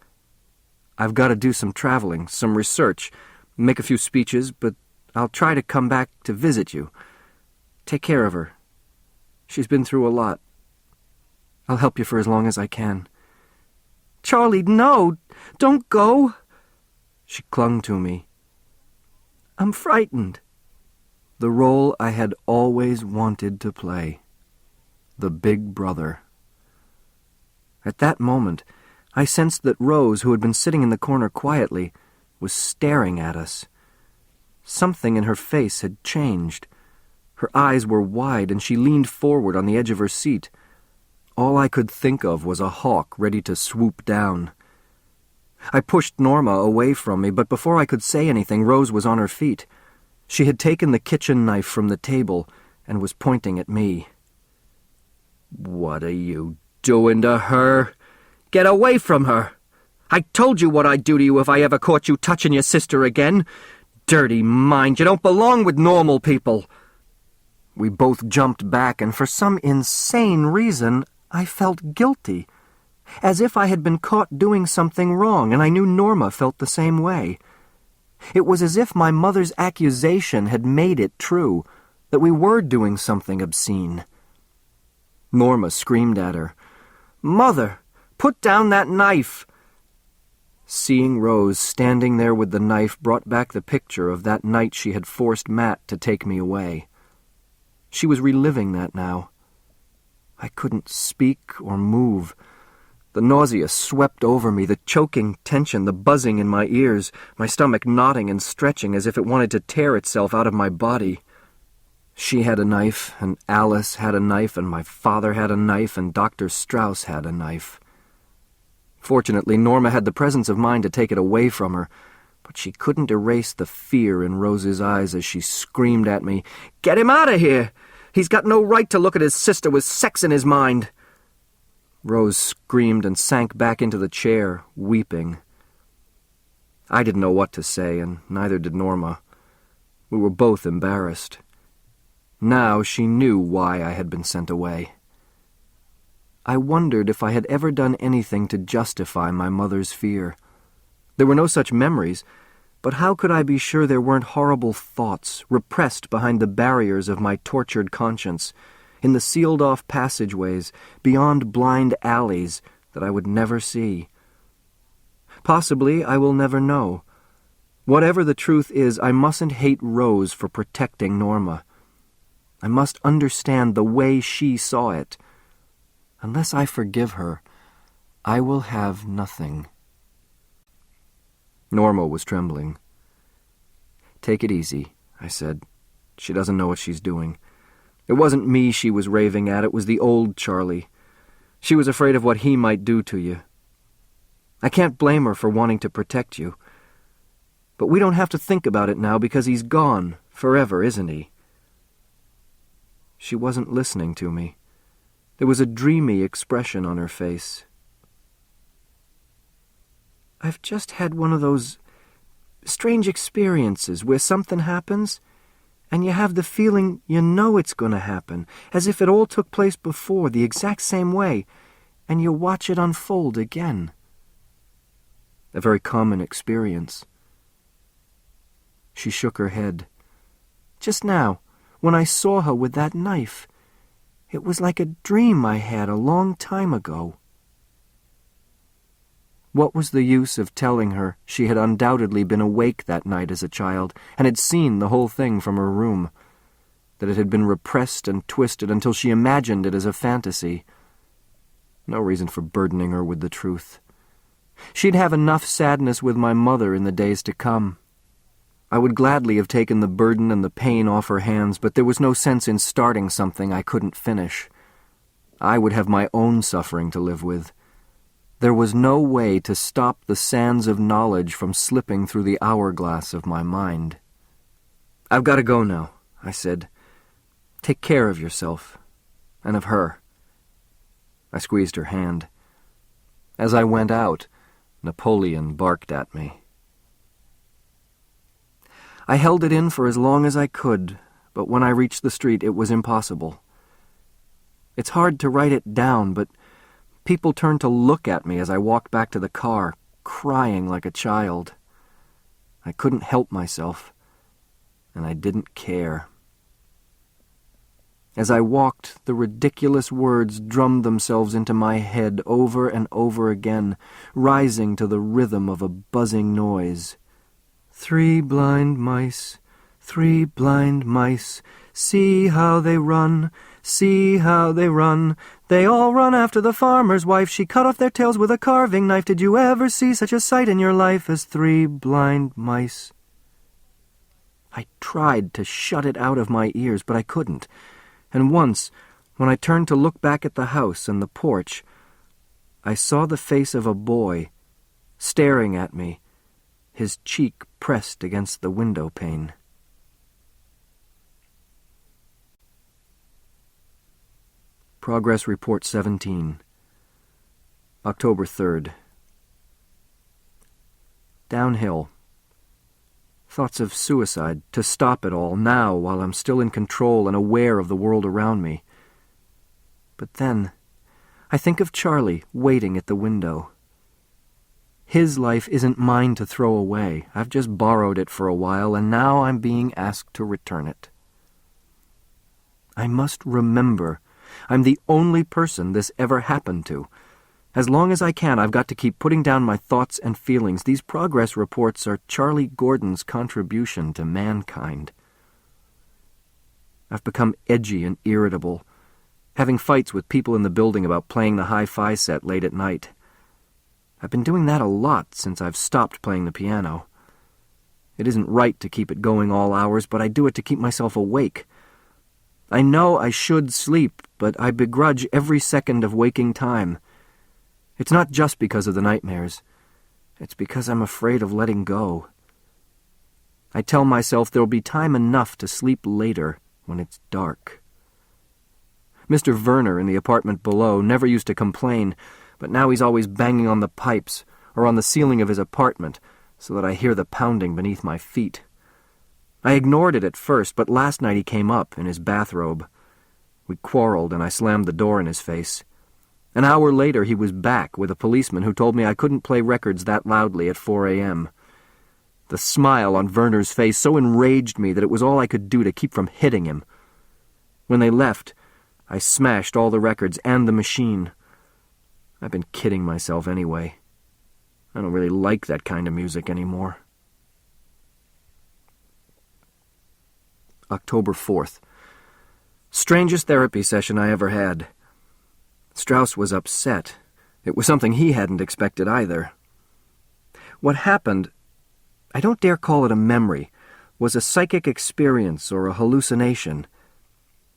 I've got to do some traveling, some research, make a few speeches, but I'll try to come back to visit you. Take care of her. She's been through a lot. I'll help you for as long as I can. Charlie, no! Don't go! She clung to me. I'm frightened. The role I had always wanted to play. The big brother. At that moment, I sensed that Rose, who had been sitting in the corner quietly, was staring at us. Something in her face had changed. Her eyes were wide, and she leaned forward on the edge of her seat. All I could think of was a hawk ready to swoop down. I pushed Norma away from me, but before I could say anything, Rose was on her feet. She had taken the kitchen knife from the table and was pointing at me. "What are you doing to her? Get away from her! I told you what I'd do to you if I ever caught you touching your sister again. Dirty mind, you don't belong with normal people." We both jumped back, and for some insane reason, I felt guilty, as if I had been caught doing something wrong, and I knew Norma felt the same way. It was as if my mother's accusation had made it true, that we were doing something obscene. Norma screamed at her, "Mother, put down that knife!" Seeing Rose standing there with the knife brought back the picture of that night she had forced Matt to take me away. She was reliving that now. I couldn't speak or move. The nausea swept over me, the choking tension, the buzzing in my ears, my stomach knotting and stretching as if it wanted to tear itself out of my body. She had a knife, and Alice had a knife, and my father had a knife, and Dr. Strauss had a knife. Fortunately, Norma had the presence of mind to take it away from her, but she couldn't erase the fear in Rose's eyes as she screamed at me, "Get him out of here! He's got no right to look at his sister with sex in his mind!" Rose screamed and sank back into the chair, weeping. I didn't know what to say, and neither did Norma. We were both embarrassed. Now she knew why I had been sent away. I wondered if I had ever done anything to justify my mother's fear. There were no such memories, but how could I be sure there weren't horrible thoughts repressed behind the barriers of my tortured conscience, in the sealed-off passageways, beyond blind alleys that I would never see? Possibly I will never know. Whatever the truth is, I mustn't hate Rose for protecting Norma. I must understand the way she saw it. Unless I forgive her, I will have nothing. Norma was trembling. "Take it easy," I said. "She doesn't know what she's doing. It wasn't me she was raving at, it was the old Charlie. She was afraid of what he might do to you. I can't blame her for wanting to protect you. But we don't have to think about it now because he's gone, forever, isn't he?" She wasn't listening to me. There was a dreamy expression on her face. "I've just had one of those strange experiences where something happens, and you have the feeling you know it's going to happen, as if it all took place before, the exact same way, and you watch it unfold again. A very common experience." She shook her head. "Just now, when I saw her with that knife, it was like a dream I had a long time ago." What was the use of telling her she had undoubtedly been awake that night as a child and had seen the whole thing from her room, that it had been repressed and twisted until she imagined it as a fantasy? No reason for burdening her with the truth. She'd have enough sadness with my mother in the days to come. I would gladly have taken the burden and the pain off her hands, but there was no sense in starting something I couldn't finish. I would have my own suffering to live with. There was no way to stop the sands of knowledge from slipping through the hourglass of my mind. "I've got to go now," I said. "Take care of yourself, and of her." I squeezed her hand. As I went out, Napoleon barked at me. I held it in for as long as I could, but when I reached the street it was impossible. It's hard to write it down, but people turned to look at me as I walked back to the car, crying like a child. I couldn't help myself, and I didn't care. As I walked, the ridiculous words drummed themselves into my head over and over again, rising to the rhythm of a buzzing noise. 3 blind mice, 3 blind mice, see how they run, see how they run. They all run after the farmer's wife. She cut off their tails with a carving knife. Did you ever see such a sight in your life as 3 blind mice? I tried to shut it out of my ears, but I couldn't. And once, when I turned to look back at the house and the porch, I saw the face of a boy staring at me, his cheek pressed against the window pane. Progress Report 17, October 3rd. Downhill. Thoughts of suicide, to stop it all now while I'm still in control and aware of the world around me. But then, I think of Charlie waiting at the window. His life isn't mine to throw away. I've just borrowed it for a while, and now I'm being asked to return it. I must remember I'm the only person this ever happened to. As long as I can, I've got to keep putting down my thoughts and feelings. These progress reports are Charlie Gordon's contribution to mankind. I've become edgy and irritable, having fights with people in the building about playing the hi-fi set late at night. I've been doing that a lot since I've stopped playing the piano. It isn't right to keep it going all hours, but I do it to keep myself awake. I know I should sleep, but I begrudge every second of waking time. It's not just because of the nightmares. It's because I'm afraid of letting go. I tell myself there'll be time enough to sleep later when it's dark. Mr. Werner in the apartment below never used to complain, but now he's always banging on the pipes or on the ceiling of his apartment so that I hear the pounding beneath my feet. I ignored it at first, but last night he came up in his bathrobe. We quarreled and I slammed the door in his face. An hour later he was back with a policeman who told me I couldn't play records that loudly at 4 a.m. The smile on Werner's face so enraged me that it was all I could do to keep from hitting him. When they left, I smashed all the records and the machine. I've been kidding myself anyway. I don't really like that kind of music anymore. October 4th. Strangest therapy session I ever had. Strauss was upset. It was something he hadn't expected either. What happened, I don't dare call it a memory, was a psychic experience or a hallucination.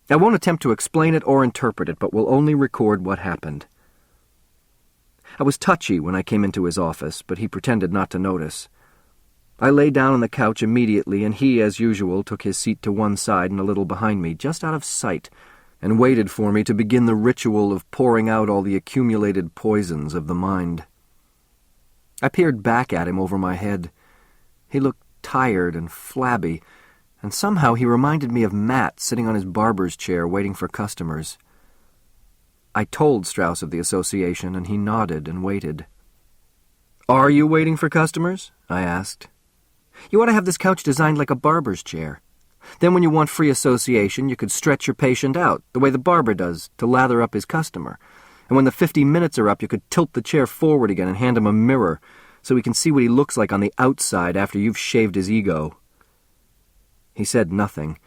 I won't attempt to explain it or interpret it, but will only record what happened. I was touchy when I came into his office, but he pretended not to notice. I lay down on the couch immediately, and he, as usual, took his seat to one side and a little behind me, just out of sight, and waited for me to begin the ritual of pouring out all the accumulated poisons of the mind. I peered back at him over my head. He looked tired and flabby, and somehow he reminded me of Matt sitting on his barber's chair waiting for customers. I told Strauss of the association, and he nodded and waited. "Are you waiting for customers?" I asked. "You ought to have this couch designed like a barber's chair. Then when you want free association, you could stretch your patient out, the way the barber does, to lather up his customer. And when the 50 minutes are up, you could tilt the chair forward again and hand him a mirror, so he can see what he looks like on the outside after you've shaved his ego." He said nothing,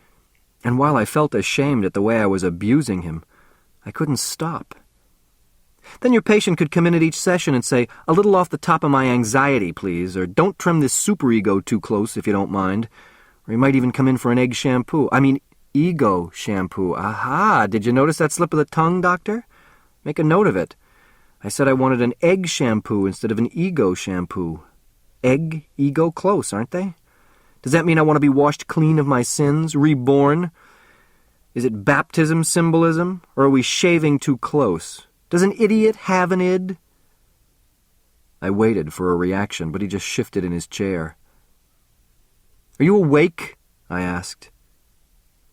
and while I felt ashamed at the way I was abusing him, I couldn't stop. Then your patient could come in at each session and say, "A little off the top of my anxiety, please," or "Don't trim this superego too close if you don't mind." Or he might even come in for an ego shampoo. Aha! Did you notice that slip of the tongue, doctor? Make a note of it. I said I wanted an egg shampoo instead of an ego shampoo. Egg, ego, close, aren't they? Does that mean I want to be washed clean of my sins, reborn? Is it baptism symbolism, or are we shaving too close? Does an idiot have an id? I waited for a reaction, but he just shifted in his chair. "Are you awake?" I asked.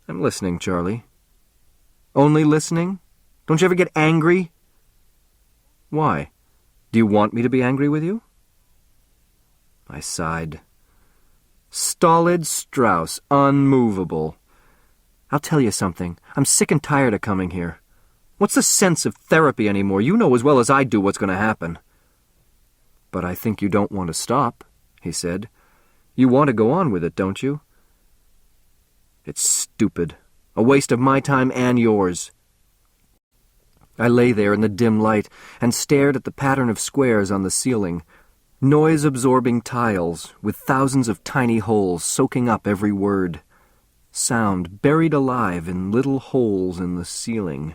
"I'm listening, Charlie." "Only listening? Don't you ever get angry?" "Why? Do you want me to be angry with you?" I sighed. Stolid Strauss, unmovable. "I'll tell you something. I'm sick and tired of coming here. What's the sense of therapy anymore? You know as well as I do what's going to happen." "But I think you don't want to stop," he said. "You want to go on with it, don't you?" "It's stupid. A waste of my time and yours." I lay there in the dim light and stared at the pattern of squares on the ceiling, noise-absorbing tiles with thousands of tiny holes soaking up every word, sound buried alive in little holes in the ceiling.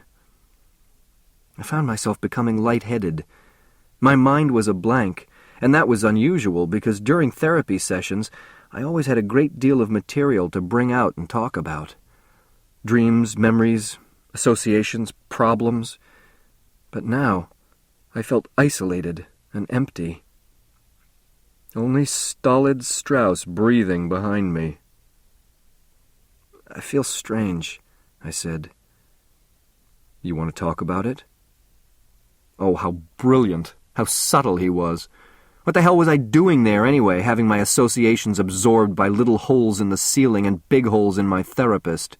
I found myself becoming lightheaded. My mind was a blank, and that was unusual because during therapy sessions I always had a great deal of material to bring out and talk about. Dreams, memories, associations, problems. But now I felt isolated and empty. Only stolid Strauss breathing behind me. "I feel strange," I said. "You want to talk about it?" Oh, how brilliant, how subtle he was. What the hell was I doing there anyway, having my associations absorbed by little holes in the ceiling and big holes in my therapist?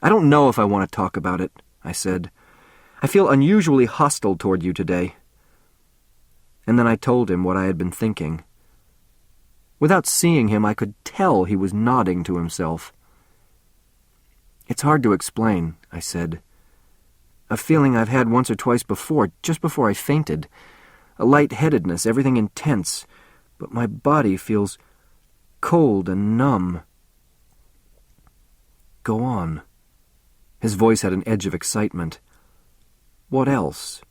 "I don't know if I want to talk about it," I said. "I feel unusually hostile toward you today." And then I told him what I had been thinking. Without seeing him, I could tell he was nodding to himself. "It's hard to explain," I said. "A feeling I've had once or twice before, just before I fainted. A lightheadedness, everything intense, but my body feels cold and numb." "Go on." His voice had an edge of excitement. "What else?"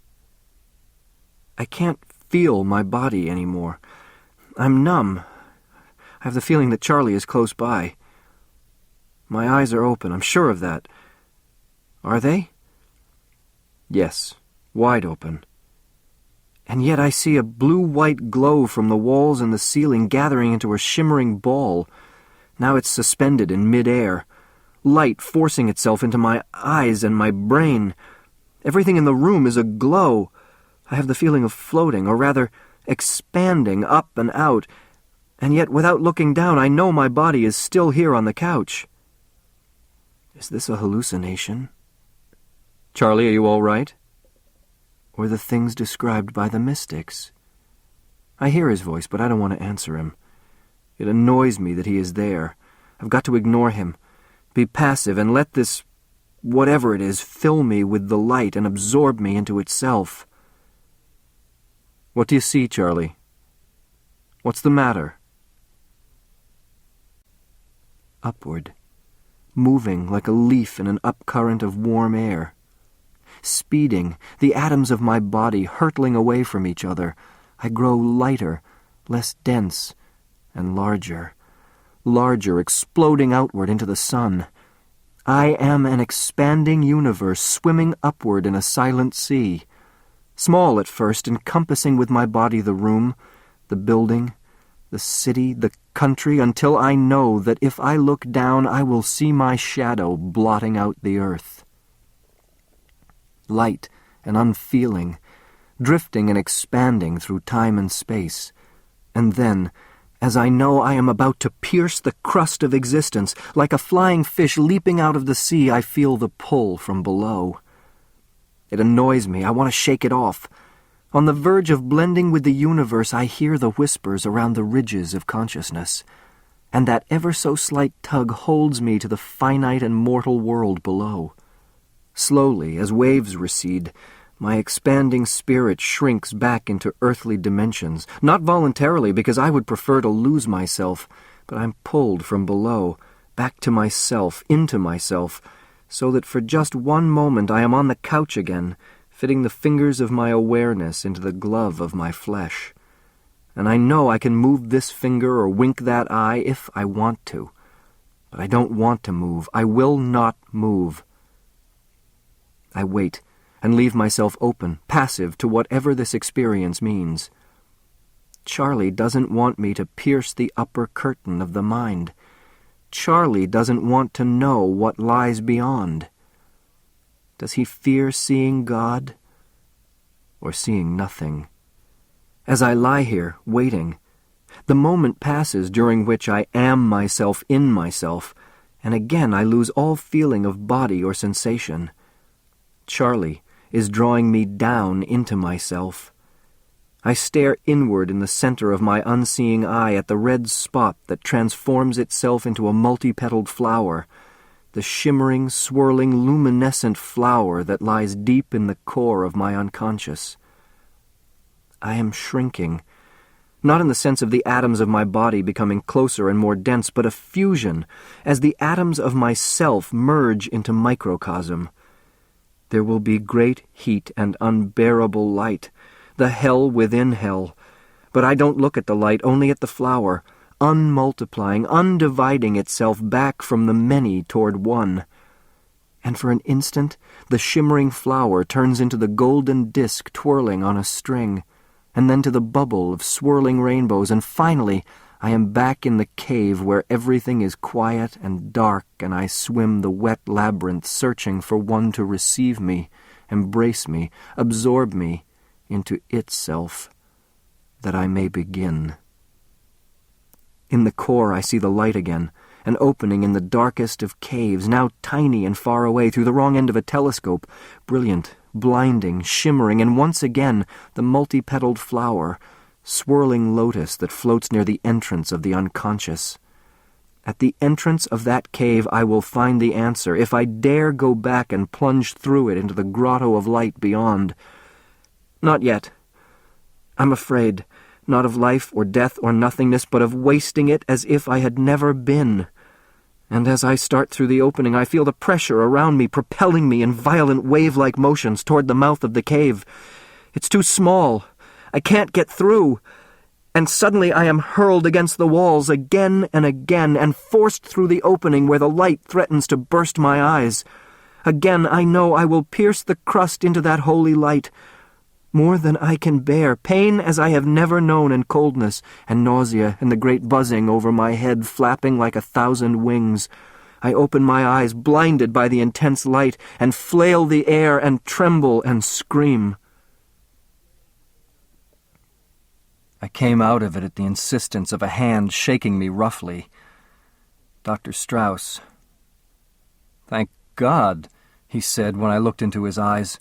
"I can't feel my body anymore. I'm numb. I have the feeling that Charlie is close by. My eyes are open, I'm sure of that. Are they?" "Yes, wide open. And yet I see a blue-white glow from the walls and the ceiling gathering into a shimmering ball. Now it's suspended in mid-air, light forcing itself into my eyes and my brain. Everything in the room is aglow. I have the feeling of floating, or rather expanding up and out, and yet without looking down I know my body is still here on the couch. Is this a hallucination? Charlie, are you all right? Or the things described by the mystics? I hear his voice, but I don't want to answer him. It annoys me that he is there. I've got to ignore him, be passive, and let this, whatever it is, fill me with the light and absorb me into itself. What do you see, Charlie? What's the matter? Upward, moving like a leaf in an upcurrent of warm air. Speeding, the atoms of my body hurtling away from each other, I grow lighter, less dense, and larger, exploding outward into the sun. I am an expanding universe swimming upward in a silent sea, small at first, encompassing with my body the room, the building, the city, the country, until I know that if I look down I will see my shadow blotting out the earth. Light and unfeeling, drifting and expanding through time and space. And then, as I know I am about to pierce the crust of existence, like a flying fish leaping out of the sea, I feel the pull from below. It annoys me. I want to shake it off. On the verge of blending with the universe, I hear the whispers around the ridges of consciousness, and that ever-so-slight tug holds me to the finite and mortal world below. Slowly, as waves recede, My expanding spirit shrinks back into earthly dimensions, not voluntarily because I would prefer to lose myself, but I'm pulled from below, back to myself, into myself, so that for just one moment I am on the couch again, fitting the fingers of my awareness into the glove of my flesh. And I know I can move this finger or wink that eye if I want to. But I don't want to move. I will not move. I wait and leave myself open, passive to whatever this experience means. Charlie doesn't want me to pierce the upper curtain of the mind. Charlie doesn't want to know what lies beyond. Does he fear seeing God or seeing nothing? As I lie here, waiting, the moment passes during which I am myself in myself, and again I lose all feeling of body or sensation. Charlie is drawing me down into myself. I stare inward in the center of my unseeing eye at the red spot that transforms itself into a multi-petaled flower, the shimmering, swirling, luminescent flower that lies deep in the core of my unconscious. I am shrinking, not in the sense of the atoms of my body becoming closer and more dense, but a fusion, as the atoms of myself merge into microcosm. There will be great heat and unbearable light, the hell within hell. But I don't look at the light, only at the flower, unmultiplying, undividing itself back from the many toward one. And for an instant, the shimmering flower turns into the golden disk twirling on a string, and then to the bubble of swirling rainbows, and finally I am back in the cave where everything is quiet and dark, and I swim the wet labyrinth searching for one to receive me, embrace me, absorb me into itself, that I may begin. In the core I see the light again, an opening in the darkest of caves, now tiny and far away through the wrong end of a telescope, brilliant, blinding, shimmering, and once again the multi-petaled flower, swirling lotus that floats near the entrance of the unconscious. At the entrance of that cave I will find the answer, if I dare go back and plunge through it into the grotto of light beyond. Not yet. I'm afraid, not of life or death or nothingness, but of wasting it as if I had never been. And as I start through the opening, I feel the pressure around me propelling me in violent wave-like motions toward the mouth of the cave. It's too small. I can't get through. And suddenly I am hurled against the walls again and forced through the opening where the light threatens to burst my eyes. Again I know I will pierce the crust into that holy light. More than I can bear, pain as I have never known, and coldness, and nausea, and the great buzzing over my head flapping like 1,000 wings. I open my eyes, blinded by the intense light, and flail the air, and tremble, and scream. I came out of it at the insistence of a hand shaking me roughly. Dr. Strauss. "Thank God," he said when I looked into his eyes.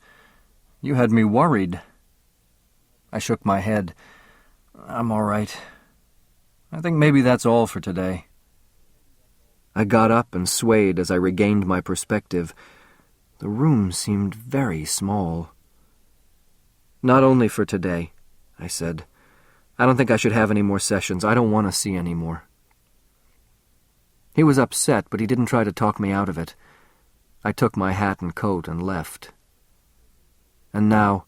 "You had me worried." I shook my head. "I'm all right. I think maybe that's all for today." I got up and swayed as I regained my perspective. The room seemed very small. "Not only for today," I said. "I don't think I should have any more sessions. I don't want to see any more." He was upset, but he didn't try to talk me out of it. I took my hat and coat and left. And now,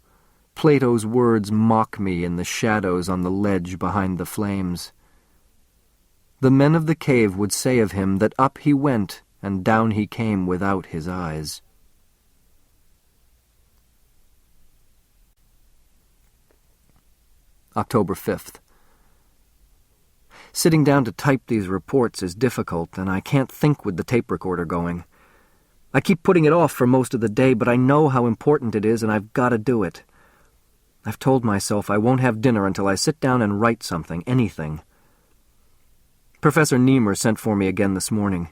Plato's words mock me in the shadows on the ledge behind the flames. The men of the cave would say of him that up he went and down he came without his eyes. October 5th. Sitting down to type these reports is difficult, and I can't think with the tape recorder going. I keep putting it off for most of the day, but I know how important it is, and I've got to do it. I've told myself I won't have dinner until I sit down and write something, anything. Professor Niemer sent for me again this morning.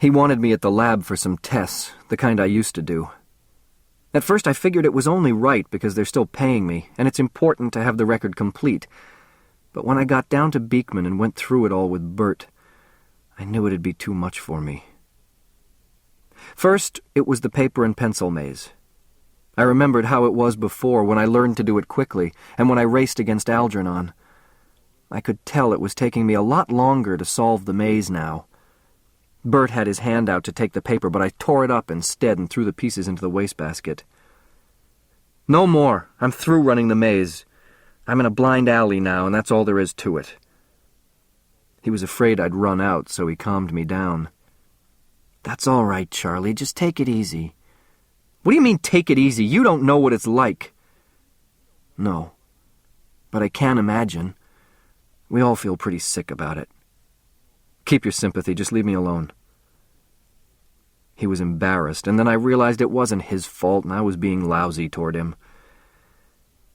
He wanted me at the lab for some tests, the kind I used to do. At first I figured it was only right because they're still paying me, and it's important to have the record complete. But when I got down to Beekman and went through it all with Bert, I knew it'd be too much for me. First, it was the paper and pencil maze. I remembered how it was before when I learned to do it quickly, and when I raced against Algernon. I could tell it was taking me a lot longer to solve the maze now. Bert had his hand out to take the paper, but I tore it up instead and threw the pieces into the wastebasket. No more. I'm through running the maze. I'm in a blind alley now, and that's all there is to it. He was afraid I'd run out, so he calmed me down. That's all right, Charlie. Just take it easy. What do you mean, take it easy? You don't know what it's like. No, but I can imagine. We all feel pretty sick about it. Keep your sympathy, just leave me alone. He was embarrassed, and then I realized it wasn't his fault and I was being lousy toward him.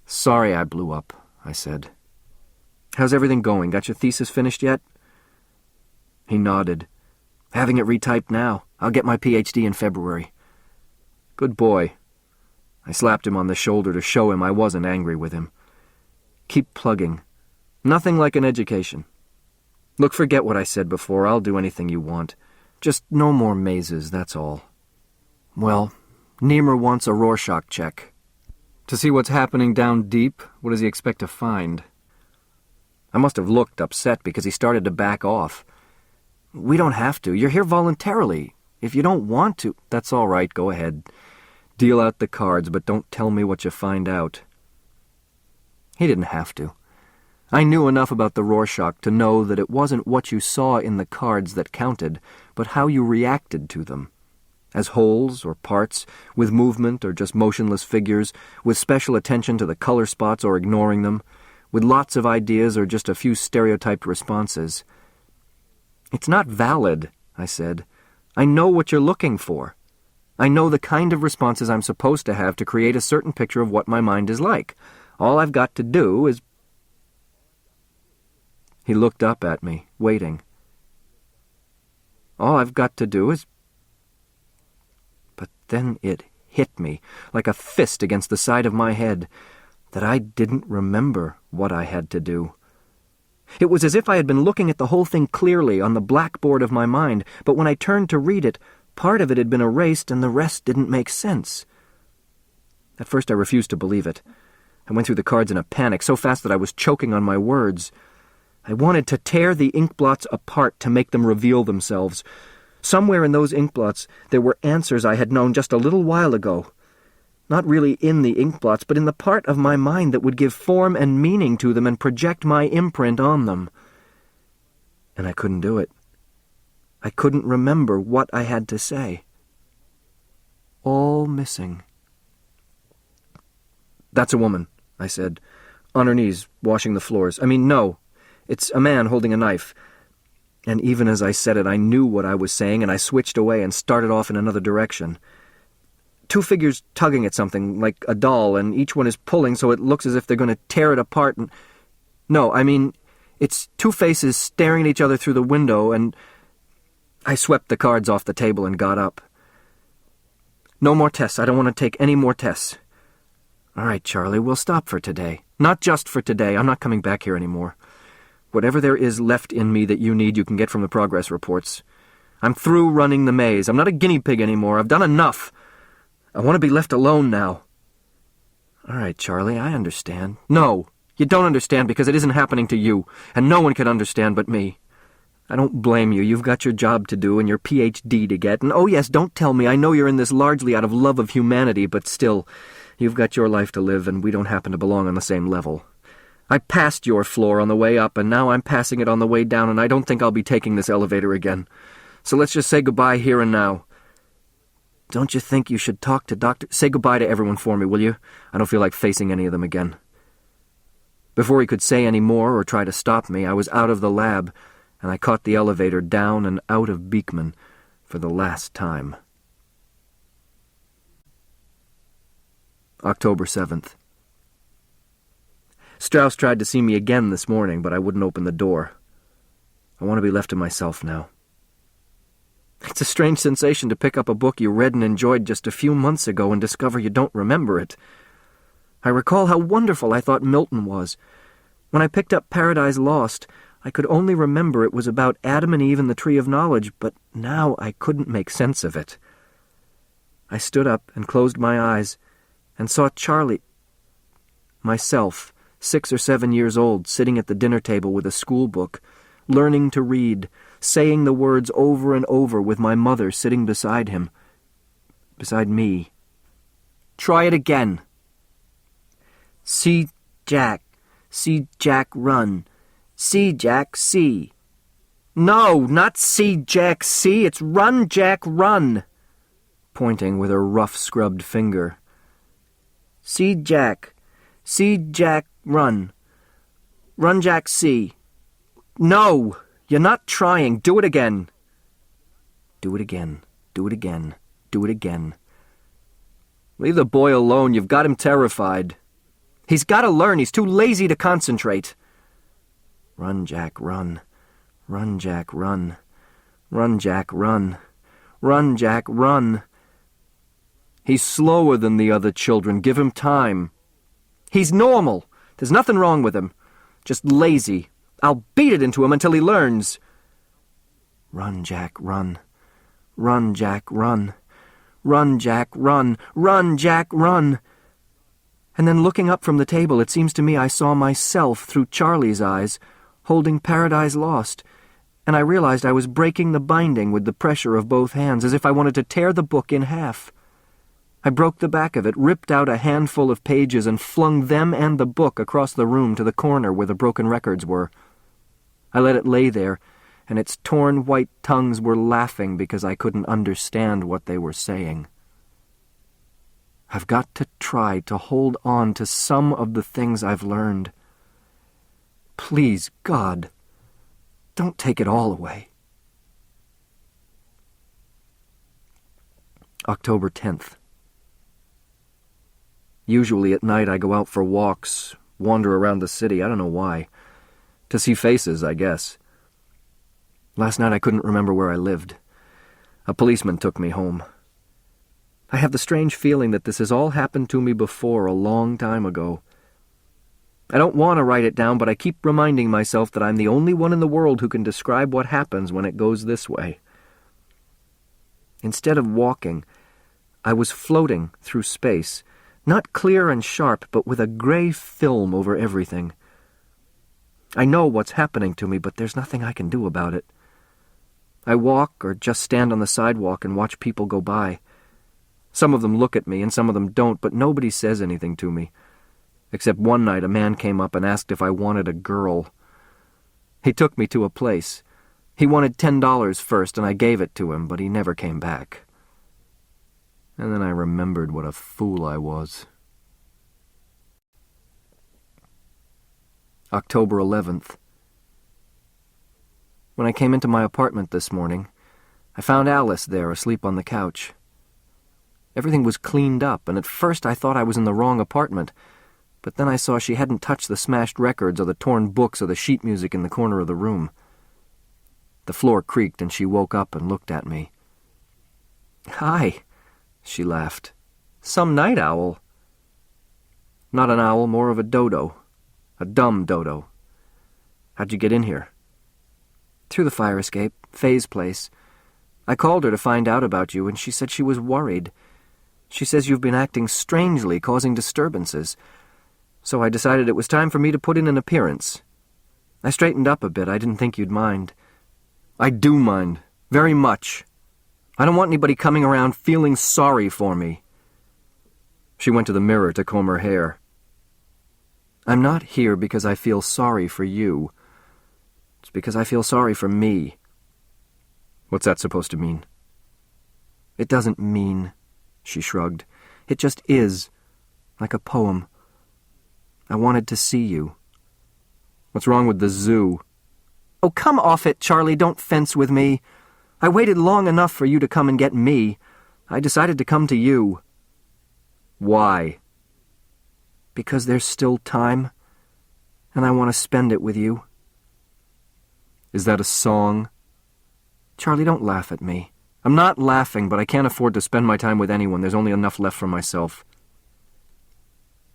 Sorry I blew up, I said. How's everything going? Got your thesis finished yet? He nodded. Having it retyped now. I'll get my PhD in February. Good boy. I slapped him on the shoulder to show him I wasn't angry with him. Keep plugging. Nothing like an education. Look, forget what I said before. I'll do anything you want. Just no more mazes, that's all. Well, Niemer wants a Rorschach check. To see what's happening down deep, what does he expect to find? I must have looked upset because he started to back off. We don't have to. You're here voluntarily. If you don't want to, that's all right, go ahead. Deal out the cards, but don't tell me what you find out. He didn't have to. I knew enough about the Rorschach to know that it wasn't what you saw in the cards that counted, but how you reacted to them. As wholes or parts, with movement or just motionless figures, with special attention to the color spots or ignoring them, with lots of ideas or just a few stereotyped responses. It's not valid, I said. I know what you're looking for. I know the kind of responses I'm supposed to have to create a certain picture of what my mind is like. All I've got to do is... He looked up at me, waiting. All I've got to do is... But then it hit me, like a fist against the side of my head, that I didn't remember what I had to do. It was as if I had been looking at the whole thing clearly on the blackboard of my mind, but when I turned to read it, part of it had been erased and the rest didn't make sense. At first I refused to believe it. I went through the cards in a panic, so fast that I was choking on my words. I wanted to tear the ink blots apart to make them reveal themselves. Somewhere in those ink blots there were answers I had known just a little while ago. Not really in the ink blots, but in the part of my mind that would give form and meaning to them and project my imprint on them. And I couldn't do it. I couldn't remember what I had to say. All missing. That's a woman, I said, on her knees, washing the floors. No, it's a man holding a knife. And even as I said it, I knew what I was saying, and I switched away and started off in another direction. Two figures tugging at something, like a doll, and each one is pulling so it looks as if they're going to tear it apart and... No, it's two faces staring at each other through the window, and... I swept the cards off the table and got up. No more tests. I don't want to take any more tests. All right, Charlie, we'll stop for today. Not just for today. I'm not coming back here anymore. Whatever there is left in me that you need, you can get from the progress reports. I'm through running the maze. I'm not a guinea pig anymore. I've done enough. I want to be left alone now. All right, Charlie, I understand. No, you don't understand because it isn't happening to you, and no one can understand but me. I don't blame you. You've got your job to do and your PhD to get, and oh yes, don't tell me. I know you're in this largely out of love of humanity, but still, you've got your life to live, and we don't happen to belong on the same level. I passed your floor on the way up, and now I'm passing it on the way down, and I don't think I'll be taking this elevator again. So let's just say goodbye here and now. Don't you think you should talk to Dr. Say goodbye to everyone for me, will you? I don't feel like facing any of them again. Before he could say any more or try to stop me, I was out of the lab, and I caught the elevator down and out of Beekman for the last time. October 7th. Strauss tried to see me again this morning, but I wouldn't open the door. I want to be left to myself now. It's a strange sensation to pick up a book you read and enjoyed just a few months ago and discover you don't remember it. I recall how wonderful I thought Milton was. When I picked up Paradise Lost, I could only remember it was about Adam and Eve and the Tree of Knowledge, but now I couldn't make sense of it. I stood up and closed my eyes, and saw Charlie, myself, 6 or 7 years old, sitting at the dinner table with a school book, learning to read, saying the words over and over with my mother sitting beside him, beside me. Try it again. See Jack run. See Jack, see. No, not see Jack, see, it's run, Jack, run, pointing with her rough scrubbed finger. See Jack, run. Run, Jack, see. No, you're not trying, do it again. Do it again, do it again, do it again. Leave the boy alone, you've got him terrified. He's got to learn, he's too lazy to concentrate. Run, Jack, run. Run, Jack, run. Run, Jack, run. Run, Jack, run. He's slower than the other children. Give him time. He's normal. There's nothing wrong with him. Just lazy. I'll beat it into him until he learns. Run, Jack, run. Run, Jack, run. Run, Jack, run. Run, Jack, run. And then looking up from the table, it seems to me I saw myself through Charlie's eyes, holding Paradise Lost, and I realized I was breaking the binding with the pressure of both hands, as if I wanted to tear the book in half. I broke the back of it, ripped out a handful of pages, and flung them and the book across the room to the corner where the broken records were. I let it lay there, and its torn white tongues were laughing because I couldn't understand what they were saying. I've got to try to hold on to some of the things I've learned. Please, God, don't take it all away. October 10th. Usually at night I go out for walks, wander around the city, I don't know why. To see faces, I guess. Last night I couldn't remember where I lived. A policeman took me home. I have the strange feeling that this has all happened to me before a long time ago. I don't want to write it down, but I keep reminding myself that I'm the only one in the world who can describe what happens when it goes this way. Instead of walking, I was floating through space, not clear and sharp, but with a gray film over everything. I know what's happening to me, but there's nothing I can do about it. I walk or just stand on the sidewalk and watch people go by. Some of them look at me and some of them don't, but nobody says anything to me. Except one night a man came up and asked if I wanted a girl. He took me to a place. He wanted $10 first, and I gave it to him, but he never came back. And then I remembered what a fool I was. October 11th. When I came into my apartment this morning, I found Alice there asleep on the couch. Everything was cleaned up, and at first I thought I was in the wrong apartment, but then I saw she hadn't touched the smashed records or the torn books or the sheet music in the corner of the room. The floor creaked, and she woke up and looked at me. "Hi," she laughed. "Some night owl." "Not an owl, more of a dodo. A dumb dodo. How'd you get in here?" "Through the fire escape, Faye's place. I called her to find out about you, and she said she was worried. She says you've been acting strangely, causing disturbances. So I decided it was time for me to put in an appearance. I straightened up a bit. I didn't think you'd mind." "I do mind. Very much. I don't want anybody coming around feeling sorry for me." She went to the mirror to comb her hair. "I'm not here because I feel sorry for you. It's because I feel sorry for me." "What's that supposed to mean?" "It doesn't mean," she shrugged. "It just is, like a poem. I wanted to see you." "What's wrong with the zoo?" "Oh, come off it, Charlie. Don't fence with me. I waited long enough for you to come and get me. I decided to come to you." "Why?" "Because there's still time, and I want to spend it with you." "Is that a song?" "Charlie, don't laugh at me." "I'm not laughing, but I can't afford to spend my time with anyone. There's only enough left for myself."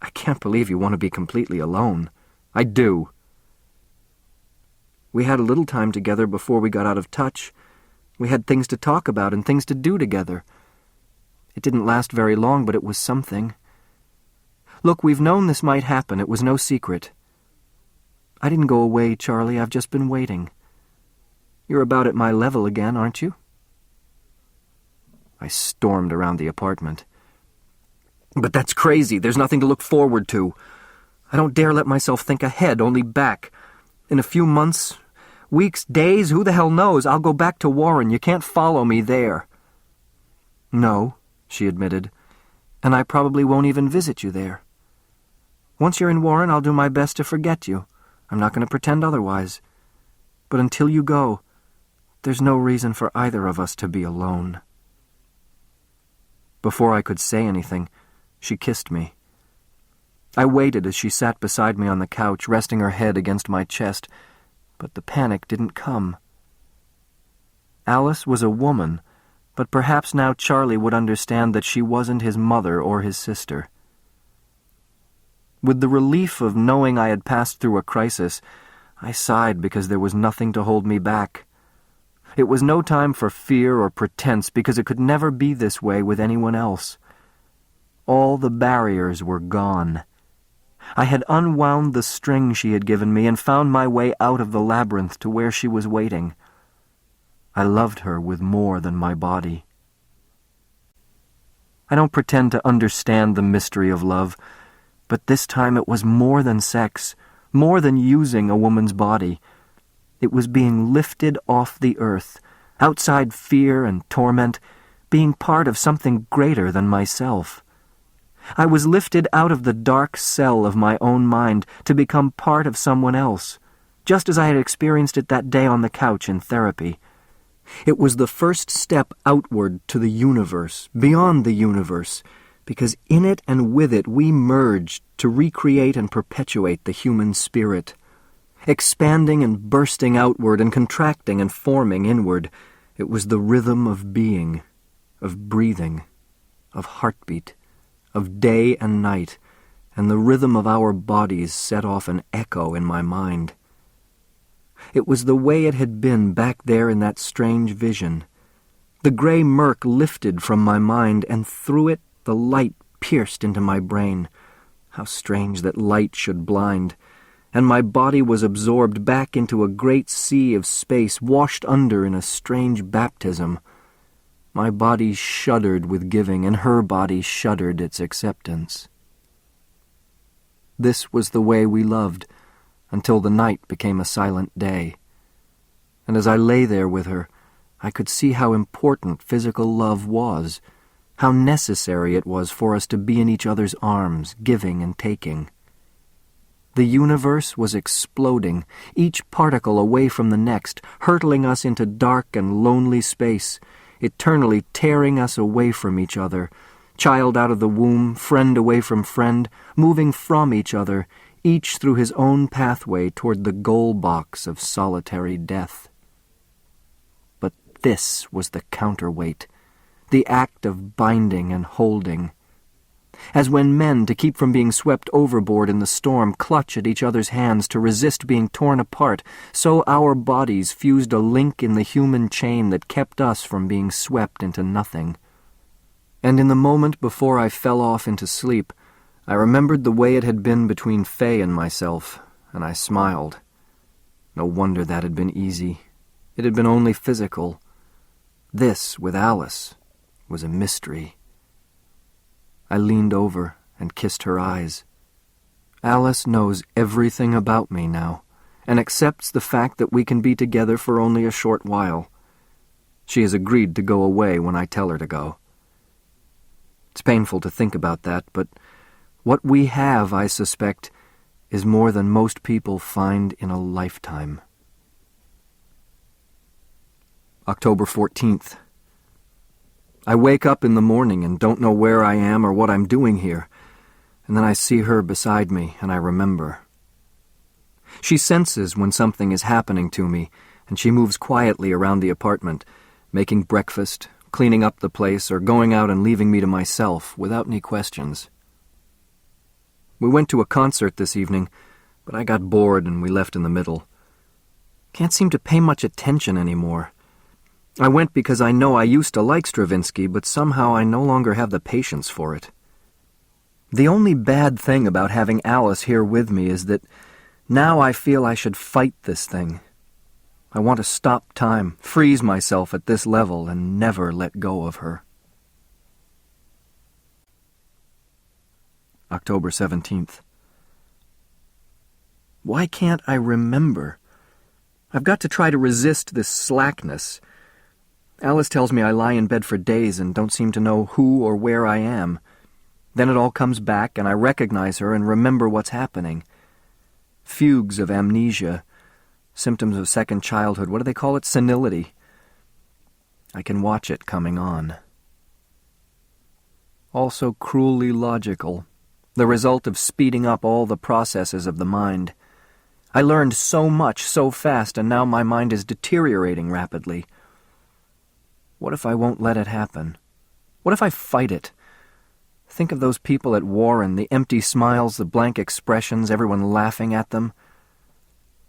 "I can't believe you want to be completely alone." "I do." "We had a little time together before we got out of touch. We had things to talk about and things to do together. It didn't last very long, but it was something. Look, we've known this might happen. It was no secret. I didn't go away, Charlie. I've just been waiting. You're about at my level again, aren't you? I stormed around the apartment. But that's crazy. There's nothing to look forward to. I don't dare let myself think ahead, only back. In a few months, weeks, days, who the hell knows, I'll go back to Warren. You can't follow me there. No, she admitted, and I probably won't even visit you there. Once you're in Warren, I'll do my best to forget you. I'm not going to pretend otherwise. But until you go, there's no reason for either of us to be alone. Before I could say anything, she kissed me. I waited as she sat beside me on the couch, resting her head against my chest, but the panic didn't come. Alice was a woman, but perhaps now Charlie would understand that she wasn't his mother or his sister. With the relief of knowing I had passed through a crisis, I sighed because there was nothing to hold me back. It was no time for fear or pretense because it could never be this way with anyone else. All the barriers were gone. I had unwound the string she had given me and found my way out of the labyrinth to where she was waiting. I loved her with more than my body. I don't pretend to understand the mystery of love, but this time it was more than sex, more than using a woman's body. It was being lifted off the earth, outside fear and torment, being part of something greater than myself. I was lifted out of the dark cell of my own mind to become part of someone else, just as I had experienced it that day on the couch in therapy. It was the first step outward to the universe, beyond the universe, because in it and with it we merged to recreate and perpetuate the human spirit. Expanding and bursting outward and contracting and forming inward, it was the rhythm of being, of breathing, of heartbeat, of day and night, and the rhythm of our bodies set off an echo in my mind. It was the way it had been back there in that strange vision. The gray murk lifted from my mind, and through it the light pierced into my brain. How strange that light should blind. And my body was absorbed back into a great sea of space, washed under in a strange baptism. My body shuddered with giving, and her body shuddered its acceptance. This was the way we loved, until the night became a silent day. And as I lay there with her, I could see how important physical love was, how necessary it was for us to be in each other's arms, giving and taking. The universe was exploding, each particle away from the next, hurtling us into dark and lonely space, eternally tearing us away from each other, child out of the womb, friend away from friend, moving from each other, each through his own pathway toward the goal box of solitary death. But this was the counterweight, the act of binding and holding. As when men, to keep from being swept overboard in the storm, clutch at each other's hands to resist being torn apart, so our bodies fused a link in the human chain that kept us from being swept into nothing. And in the moment before I fell off into sleep, I remembered the way it had been between Fay and myself, and I smiled. No wonder that had been easy. It had been only physical. This, with Alice, was a mystery. I leaned over and kissed her eyes. Alice knows everything about me now, and accepts the fact that we can be together for only a short while. She has agreed to go away when I tell her to go. It's painful to think about that, but what we have, I suspect, is more than most people find in a lifetime. October 14th. I wake up in the morning and don't know where I am or what I'm doing here, and then I see her beside me and I remember. She senses when something is happening to me, and she moves quietly around the apartment, making breakfast, cleaning up the place, or going out and leaving me to myself without any questions. We went to a concert this evening, but I got bored and we left in the middle. Can't seem to pay much attention anymore. I went because I know I used to like Stravinsky, but somehow I no longer have the patience for it. The only bad thing about having Alice here with me is that now I feel I should fight this thing. I want to stop time, freeze myself at this level, and never let go of her. October 17th. Why can't I remember? I've got to try to resist this slackness. Alice tells me I lie in bed for days and don't seem to know who or where I am. Then it all comes back, and I recognize her and remember what's happening. Fugues of amnesia, symptoms of second childhood, what do they call it? Senility. I can watch it coming on. Also cruelly logical, the result of speeding up all the processes of the mind. I learned so much so fast, and now my mind is deteriorating rapidly. What if I won't let it happen? What if I fight it? Think of those people at Warren, the empty smiles, the blank expressions, everyone laughing at them.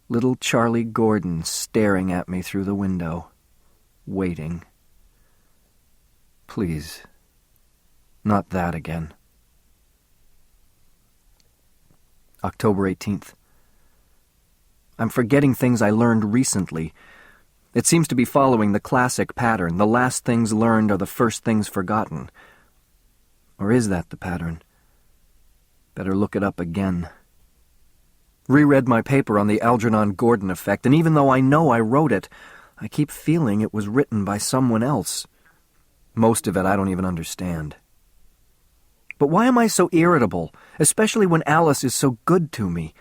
Little Charlie Gordon staring at me through the window, waiting. Please, not that again. October 18th. I'm forgetting things I learned recently. It seems to be following the classic pattern. The last things learned are the first things forgotten. Or is that the pattern? Better look it up again. Reread my paper on the Algernon Gordon effect, and even though I know I wrote it, I keep feeling it was written by someone else. Most of it I don't even understand. But why am I so irritable, especially when Alice is so good to me?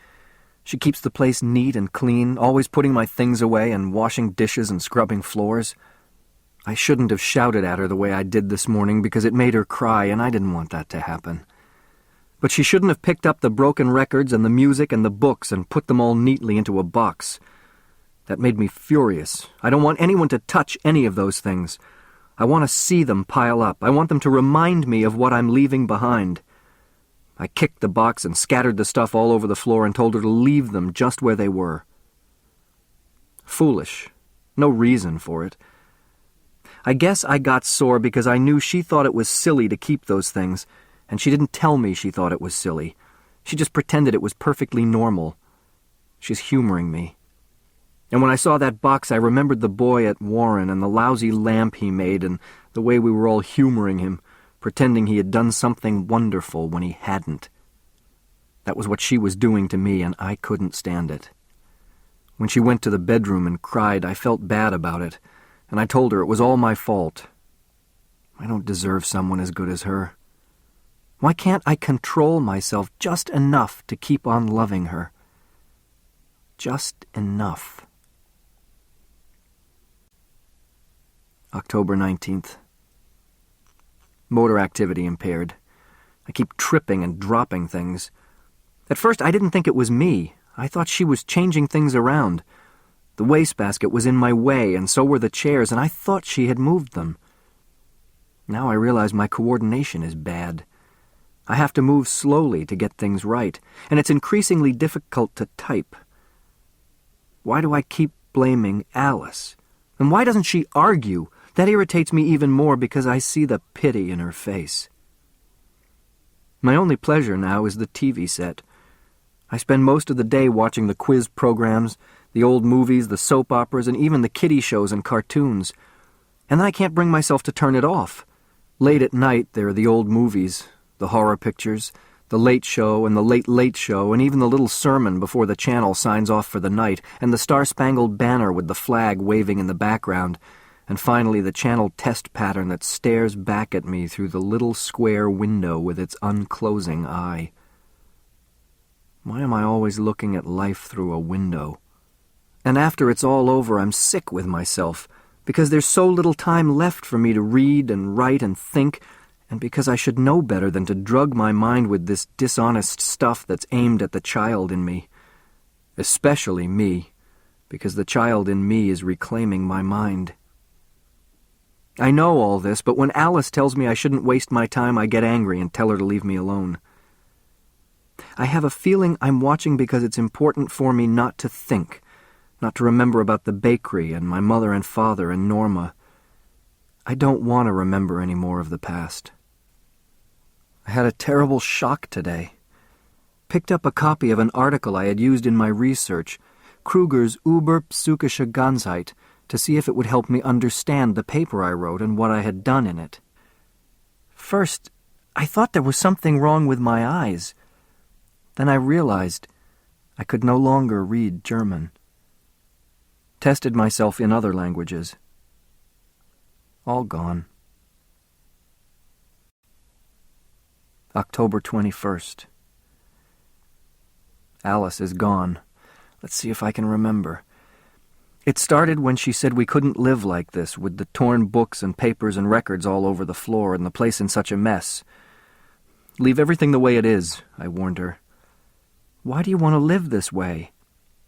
She keeps the place neat and clean, always putting my things away and washing dishes and scrubbing floors. I shouldn't have shouted at her the way I did this morning because it made her cry, and I didn't want that to happen. But she shouldn't have picked up the broken records and the music and the books and put them all neatly into a box. That made me furious. I don't want anyone to touch any of those things. I want to see them pile up. I want them to remind me of what I'm leaving behind. I kicked the box and scattered the stuff all over the floor and told her to leave them just where they were. Foolish. No reason for it. I guess I got sore because I knew she thought it was silly to keep those things, and she didn't tell me she thought it was silly. She just pretended it was perfectly normal. She's humoring me. And when I saw that box, I remembered the boy at Warren and the lousy lamp he made and the way we were all humoring him, pretending he had done something wonderful when he hadn't. That was what she was doing to me, and I couldn't stand it. When she went to the bedroom and cried, I felt bad about it. And I told her it was all my fault. I don't deserve someone as good as her. Why can't I control myself just enough to keep on loving her? Just enough. October 19th. Motor activity impaired. I keep tripping and dropping things. At first I didn't think it was me. I thought she was changing things around. The wastebasket was in my way, and so were the chairs, and I thought she had moved them. Now I realize my coordination is bad. I have to move slowly to get things right, and it's increasingly difficult to type. Why do I keep blaming Alice? And why doesn't she argue? That irritates me even more because I see the pity in her face. My only pleasure now is the TV set. I spend most of the day watching the quiz programs, the old movies, the soap operas, and even the kiddie shows and cartoons. And then I can't bring myself to turn it off. Late at night, there are the old movies, the horror pictures, the Late Show and the Late Late Show, and even the little sermon before the channel signs off for the night, and the Star-Spangled Banner with the flag waving in the background, and finally the channel test pattern that stares back at me through the little square window with its unclosing eye. Why am I always looking at life through a window? And after it's all over, I'm sick with myself, because there's so little time left for me to read and write and think, and because I should know better than to drug my mind with this dishonest stuff that's aimed at the child in me. Especially me, because the child in me is reclaiming my mind. I know all this, but when Alice tells me I shouldn't waste my time, I get angry and tell her to leave me alone. I have a feeling I'm watching because it's important for me not to think, not to remember about the bakery and my mother and father and Norma. I don't want to remember any more of the past. I had a terrible shock today. Picked up a copy of an article I had used in my research, Kruger's Überpsychische Ganzheit, to see if it would help me understand the paper I wrote and what I had done in it. First, I thought there was something wrong with my eyes. Then I realized I could no longer read German. Tested myself in other languages. All gone. October 21st. Alice is gone. Let's see if I can remember. It started when she said we couldn't live like this, with the torn books and papers and records all over the floor and the place in such a mess. Leave everything the way it is, I warned her. Why do you want to live this way?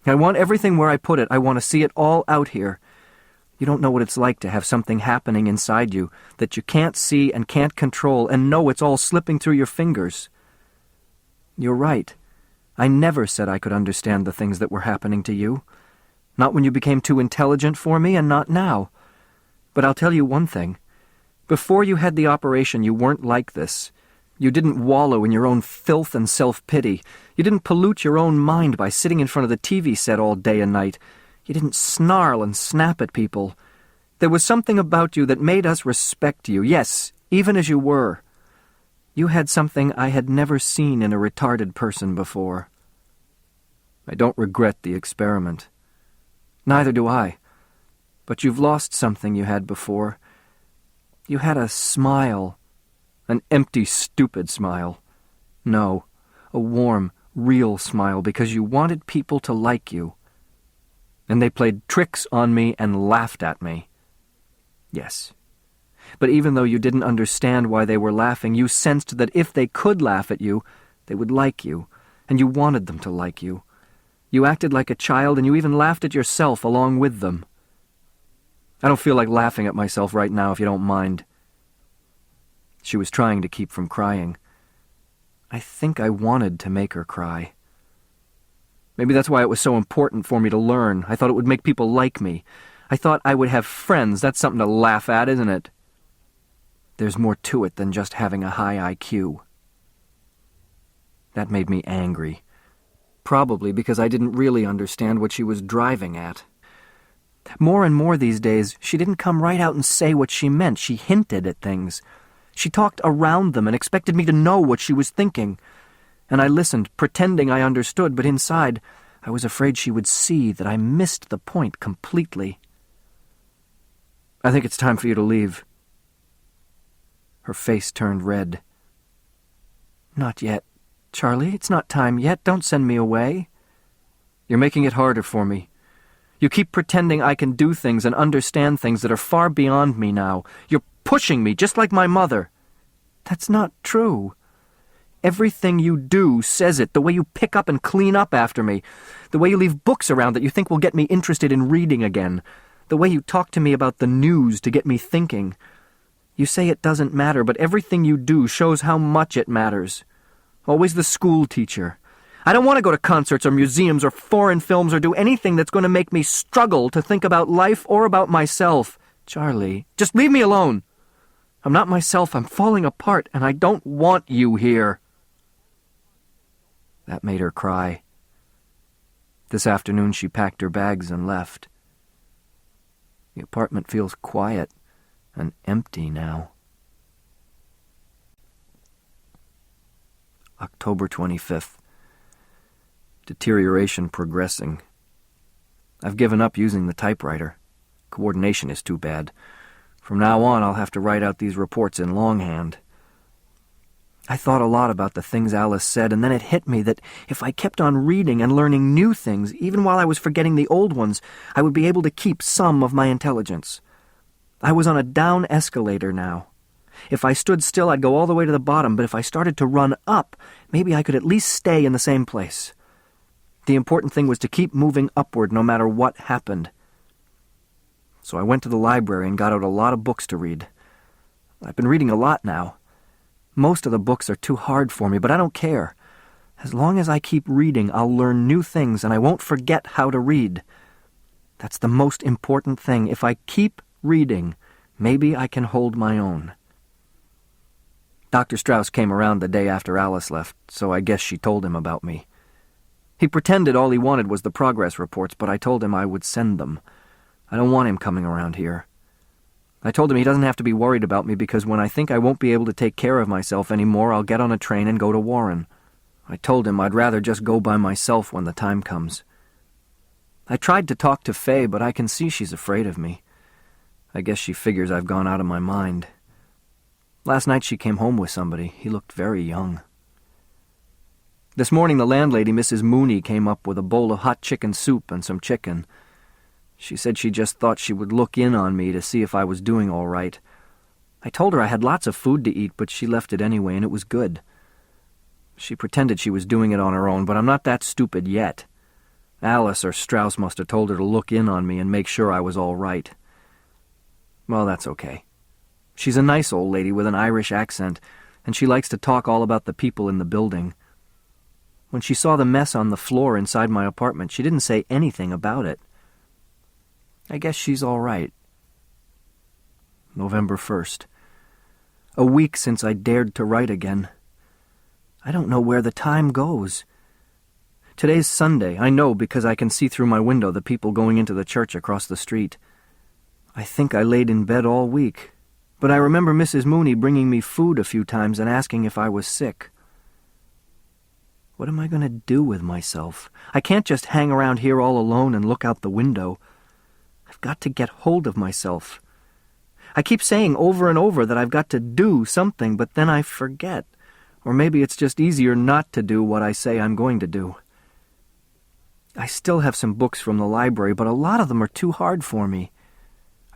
I want everything where I put it. I want to see it all out here. You don't know what it's like to have something happening inside you that you can't see and can't control and know it's all slipping through your fingers. You're right. I never said I could understand the things that were happening to you. Not when you became too intelligent for me, and not now. But I'll tell you one thing. Before you had the operation, you weren't like this. You didn't wallow in your own filth and self-pity. You didn't pollute your own mind by sitting in front of the TV set all day and night. You didn't snarl and snap at people. There was something about you that made us respect you, yes, even as you were. You had something I had never seen in a retarded person before. I don't regret the experiment. Neither do I. But you've lost something you had before. You had a smile. An empty, stupid smile. No, a warm, real smile because you wanted people to like you. And they played tricks on me and laughed at me. Yes. But even though you didn't understand why they were laughing, you sensed that if they could laugh at you, they would like you, and you wanted them to like you. You acted like a child, and you even laughed at yourself along with them. I don't feel like laughing at myself right now, if you don't mind. She was trying to keep from crying. I think I wanted to make her cry. Maybe that's why it was so important for me to learn. I thought it would make people like me. I thought I would have friends. That's something to laugh at, isn't it? There's more to it than just having a high IQ. That made me angry. Probably because I didn't really understand what she was driving at. More and more these days, she didn't come right out and say what she meant. She hinted at things. She talked around them and expected me to know what she was thinking. And I listened, pretending I understood, but inside, I was afraid she would see that I missed the point completely. I think it's time for you to leave. Her face turned red. Not yet. Charlie, it's not time yet. Don't send me away. You're making it harder for me. You keep pretending I can do things and understand things that are far beyond me now. You're pushing me, just like my mother. That's not true. Everything you do says it, the way you pick up and clean up after me, the way you leave books around that you think will get me interested in reading again, the way you talk to me about the news to get me thinking. You say it doesn't matter, but everything you do shows how much it matters. Always the school teacher. I don't want to go to concerts or museums or foreign films or do anything that's going to make me struggle to think about life or about myself. Charlie, just leave me alone. I'm not myself. I'm falling apart, and I don't want you here. That made her cry. This afternoon she packed her bags and left. The apartment feels quiet and empty now. October 25th. Deterioration progressing. I've given up using the typewriter. Coordination is too bad. From now on, I'll have to write out these reports in longhand. I thought a lot about the things Alice said, and then it hit me that if I kept on reading and learning new things, even while I was forgetting the old ones, I would be able to keep some of my intelligence. I was on a down escalator now. If I stood still, I'd go all the way to the bottom, but if I started to run up, maybe I could at least stay in the same place. The important thing was to keep moving upward no matter what happened. So I went to the library and got out a lot of books to read. I've been reading a lot now. Most of the books are too hard for me, but I don't care. As long as I keep reading, I'll learn new things and I won't forget how to read. That's the most important thing. If I keep reading, maybe I can hold my own. Dr. Strauss came around the day after Alice left, so I guess she told him about me. He pretended all he wanted was the progress reports, but I told him I would send them. I don't want him coming around here. I told him he doesn't have to be worried about me because when I think I won't be able to take care of myself anymore, I'll get on a train and go to Warren. I told him I'd rather just go by myself when the time comes. I tried to talk to Faye, but I can see she's afraid of me. I guess she figures I've gone out of my mind. Last night she came home with somebody. He looked very young. This morning the landlady, Mrs. Mooney, came up with a bowl of hot chicken soup and some chicken. She said she just thought she would look in on me to see if I was doing all right. I told her I had lots of food to eat, but she left it anyway, and it was good. She pretended she was doing it on her own, but I'm not that stupid yet. Alice or Strauss must have told her to look in on me and make sure I was all right. Well, that's okay. She's a nice old lady with an Irish accent, and she likes to talk all about the people in the building. When she saw the mess on the floor inside my apartment, she didn't say anything about it. I guess she's all right. November 1st. A week since I dared to write again. I don't know where the time goes. Today's Sunday, I know because I can see through my window the people going into the church across the street. I think I laid in bed all week, but I remember Mrs. Mooney bringing me food a few times and asking if I was sick. What am I going to do with myself? I can't just hang around here all alone and look out the window. I've got to get hold of myself. I keep saying over and over that I've got to do something, but then I forget. Or maybe it's just easier not to do what I say I'm going to do. I still have some books from the library, but a lot of them are too hard for me.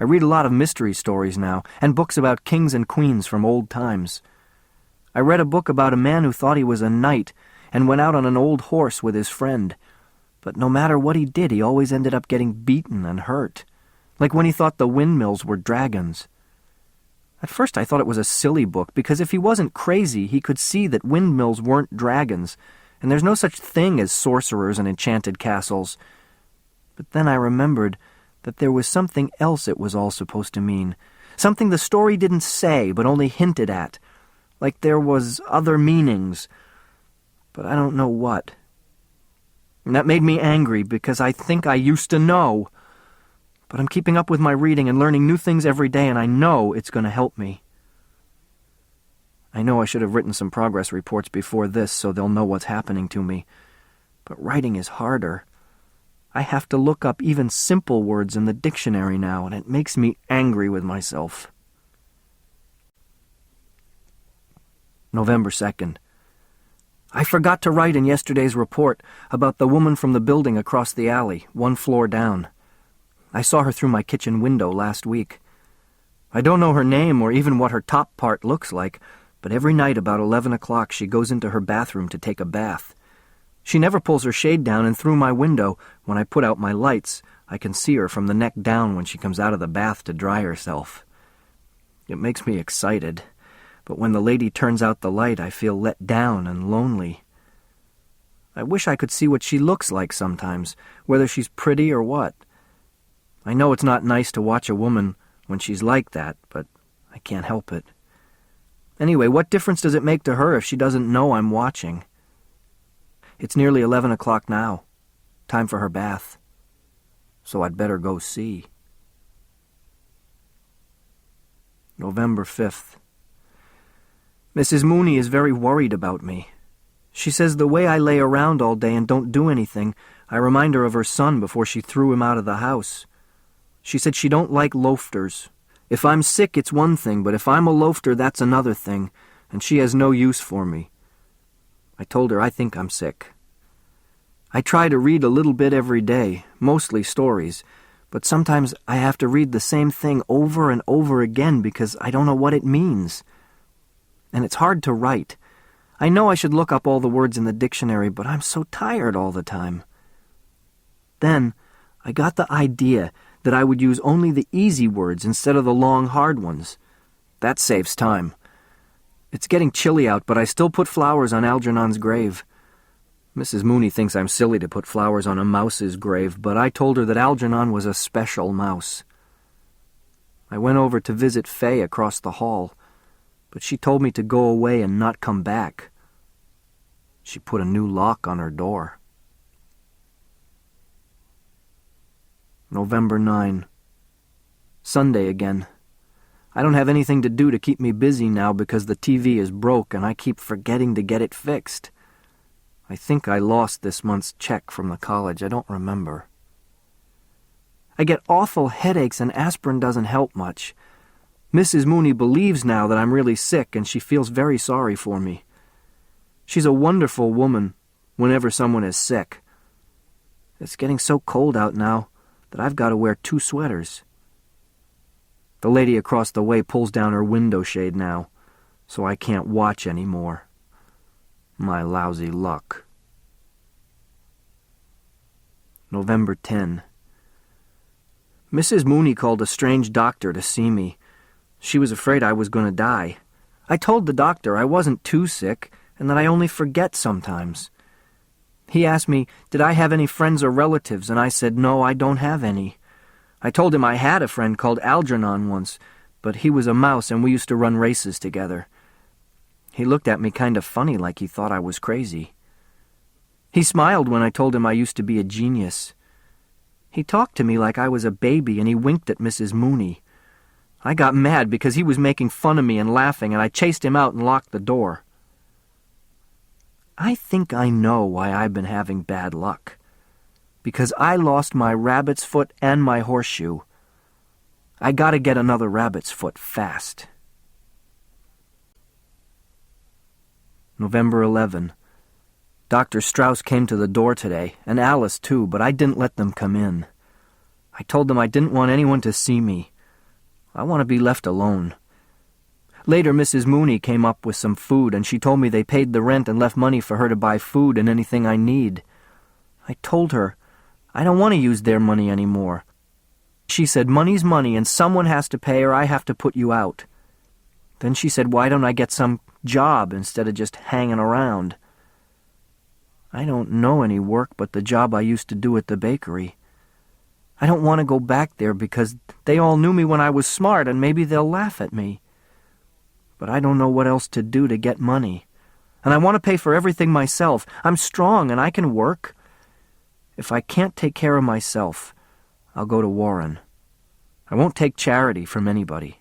I read a lot of mystery stories now, and books about kings and queens from old times. I read a book about a man who thought he was a knight and went out on an old horse with his friend. But no matter what he did, he always ended up getting beaten and hurt, like when he thought the windmills were dragons. At first I thought it was a silly book, because if he wasn't crazy, he could see that windmills weren't dragons, and there's no such thing as sorcerers and enchanted castles. But then I remembered that there was something else it was all supposed to mean, something the story didn't say but only hinted at, like there was other meanings, but I don't know what. And that made me angry, because I think I used to know. But I'm keeping up with my reading and learning new things every day, and I know it's going to help me. I know I should have written some progress reports before this so they'll know what's happening to me. But writing is harder. I have to look up even simple words in the dictionary now, and it makes me angry with myself. November 2nd. I forgot to write in yesterday's report about the woman from the building across the alley, one floor down. I saw her through my kitchen window last week. I don't know her name or even what her top part looks like, but every night about 11 o'clock she goes into her bathroom to take a bath. She never pulls her shade down, and through my window, when I put out my lights, I can see her from the neck down when she comes out of the bath to dry herself. It makes me excited. But when the lady turns out the light, I feel let down and lonely. I wish I could see what she looks like sometimes, whether she's pretty or what. I know it's not nice to watch a woman when she's like that, but I can't help it. Anyway, what difference does it make to her if she doesn't know I'm watching? It's nearly 11 o'clock now. Time for her bath. So I'd better go see. November 5th. Mrs. Mooney is very worried about me. She says the way I lay around all day and don't do anything, I remind her of her son before she threw him out of the house. She said she don't like loafters. If I'm sick, it's one thing, but if I'm a loafter, that's another thing, and she has no use for me. I told her I think I'm sick. I try to read a little bit every day, mostly stories, but sometimes I have to read the same thing over and over again because I don't know what it means. And it's hard to write. I know I should look up all the words in the dictionary, but I'm so tired all the time. Then I got the idea that I would use only the easy words instead of the long, hard ones. That saves time. It's getting chilly out, but I still put flowers on Algernon's grave. Mrs. Mooney thinks I'm silly to put flowers on a mouse's grave, but I told her that Algernon was a special mouse. I went over to visit Faye across the hall. but she told me to go away and not come back. She put a new lock on her door. November 9. Sunday again. I don't have anything to do to keep me busy now because the TV is broke and I keep forgetting to get it fixed. I think I lost this month's check from the college. I don't remember. I get awful headaches and aspirin doesn't help much. Mrs. Mooney believes now that I'm really sick and she feels very sorry for me. She's a wonderful woman whenever someone is sick. It's getting so cold out now that I've got to wear 2 sweaters. The lady across the way pulls down her window shade now, so I can't watch anymore. My lousy luck. November 10. Mrs. Mooney called a strange doctor to see me. She was afraid I was going to die. I told the doctor I wasn't too sick and that I only forget sometimes. He asked me, did I have any friends or relatives, and I said, no, I don't have any. I told him I had a friend called Algernon once, but he was a mouse and we used to run races together. He looked at me kind of funny like he thought I was crazy. He smiled when I told him I used to be a genius. He talked to me like I was a baby and he winked at Mrs. Mooney. I got mad because he was making fun of me and laughing, and I chased him out and locked the door. I think I know why I've been having bad luck. Because I lost my rabbit's foot and my horseshoe. I gotta get another rabbit's foot fast. November 11. Dr. Strauss came to the door today, and Alice too, but I didn't let them come in. I told them I didn't want anyone to see me. I want to be left alone. Later, Mrs. Mooney came up with some food, and she told me they paid the rent and left money for her to buy food and anything I need. I told her I don't want to use their money anymore. She said, money's money, and someone has to pay or I have to put you out. Then she said, why don't I get some job instead of just hanging around? I don't know any work but the job I used to do at the bakery. I don't want to go back there because they all knew me when I was smart and maybe they'll laugh at me. But I don't know what else to do to get money. And I want to pay for everything myself. I'm strong and I can work. If I can't take care of myself, I'll go to Warren. I won't take charity from anybody.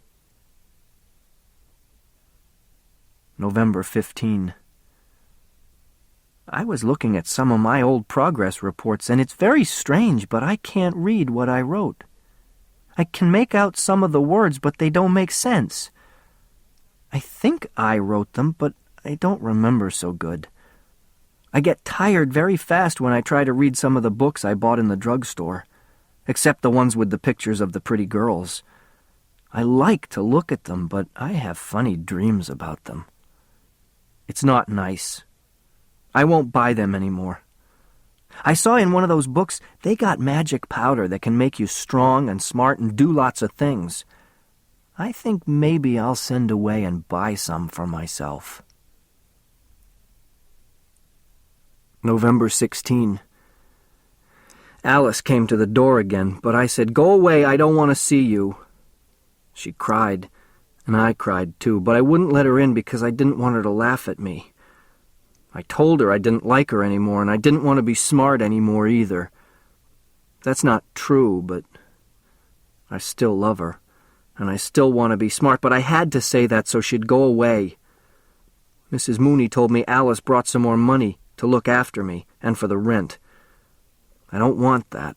November 15. I was looking at some of my old progress reports, and it's very strange, but I can't read what I wrote. I can make out some of the words, but they don't make sense. I think I wrote them, but I don't remember so good. I get tired very fast when I try to read some of the books I bought in the drugstore, except the ones with the pictures of the pretty girls. I like to look at them, but I have funny dreams about them. It's not nice. I won't buy them anymore. I saw in one of those books they got magic powder that can make you strong and smart and do lots of things. I think maybe I'll send away and buy some for myself. November 16. Alice came to the door again, but I said, go away, I don't want to see you. She cried, and I cried too, but I wouldn't let her in because I didn't want her to laugh at me. I told her I didn't like her anymore, and I didn't want to be smart anymore either. That's not true, but I still love her, and I still want to be smart, but I had to say that so she'd go away. Mrs. Mooney told me Alice brought some more money to look after me and for the rent. I don't want that.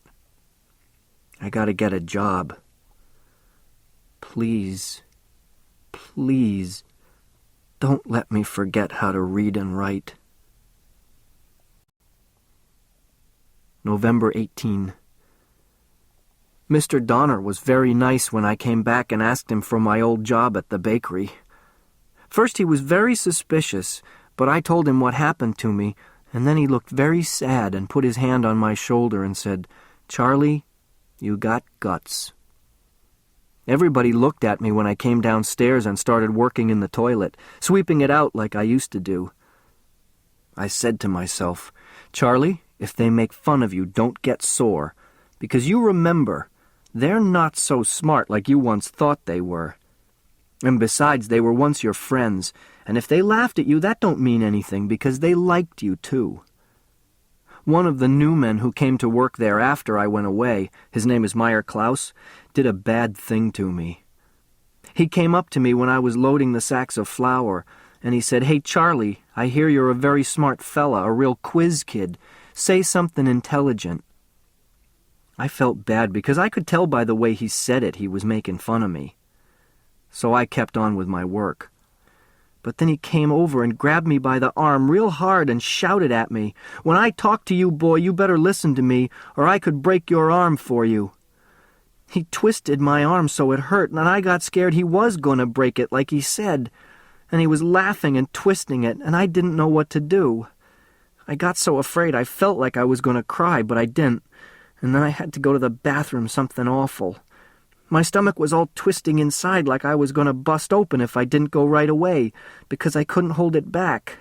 I gotta get a job. Please, please, don't let me forget how to read and write. November 18. Mr. Donner was very nice when I came back and asked him for my old job at the bakery. First he was very suspicious, but I told him what happened to me, and then he looked very sad and put his hand on my shoulder and said, Charlie, you got guts. Everybody looked at me when I came downstairs and started working in the toilet, sweeping it out like I used to do. I said to myself, Charlie, if they make fun of you, don't get sore, because you remember, they're not so smart like you once thought they were. And besides, they were once your friends, and if they laughed at you, that don't mean anything, because they liked you, too. One of the new men who came to work there after I went away, his name is Meyer Klaus, did a bad thing to me. He came up to me when I was loading the sacks of flour, and he said, "Hey, Charlie, I hear you're a very smart fella, a real quiz kid. Say something intelligent." I felt bad because I could tell by the way he said it he was making fun of me. So I kept on with my work. But then he came over and grabbed me by the arm real hard and shouted at me, "When I talk to you, boy, you better listen to me, or I could break your arm for you." He twisted my arm so it hurt, and I got scared he was going to break it like he said, and he was laughing and twisting it, and I didn't know what to do. I got so afraid I felt like I was going to cry, but I didn't, and then I had to go to the bathroom, something awful. My stomach was all twisting inside like I was going to bust open if I didn't go right away, because I couldn't hold it back.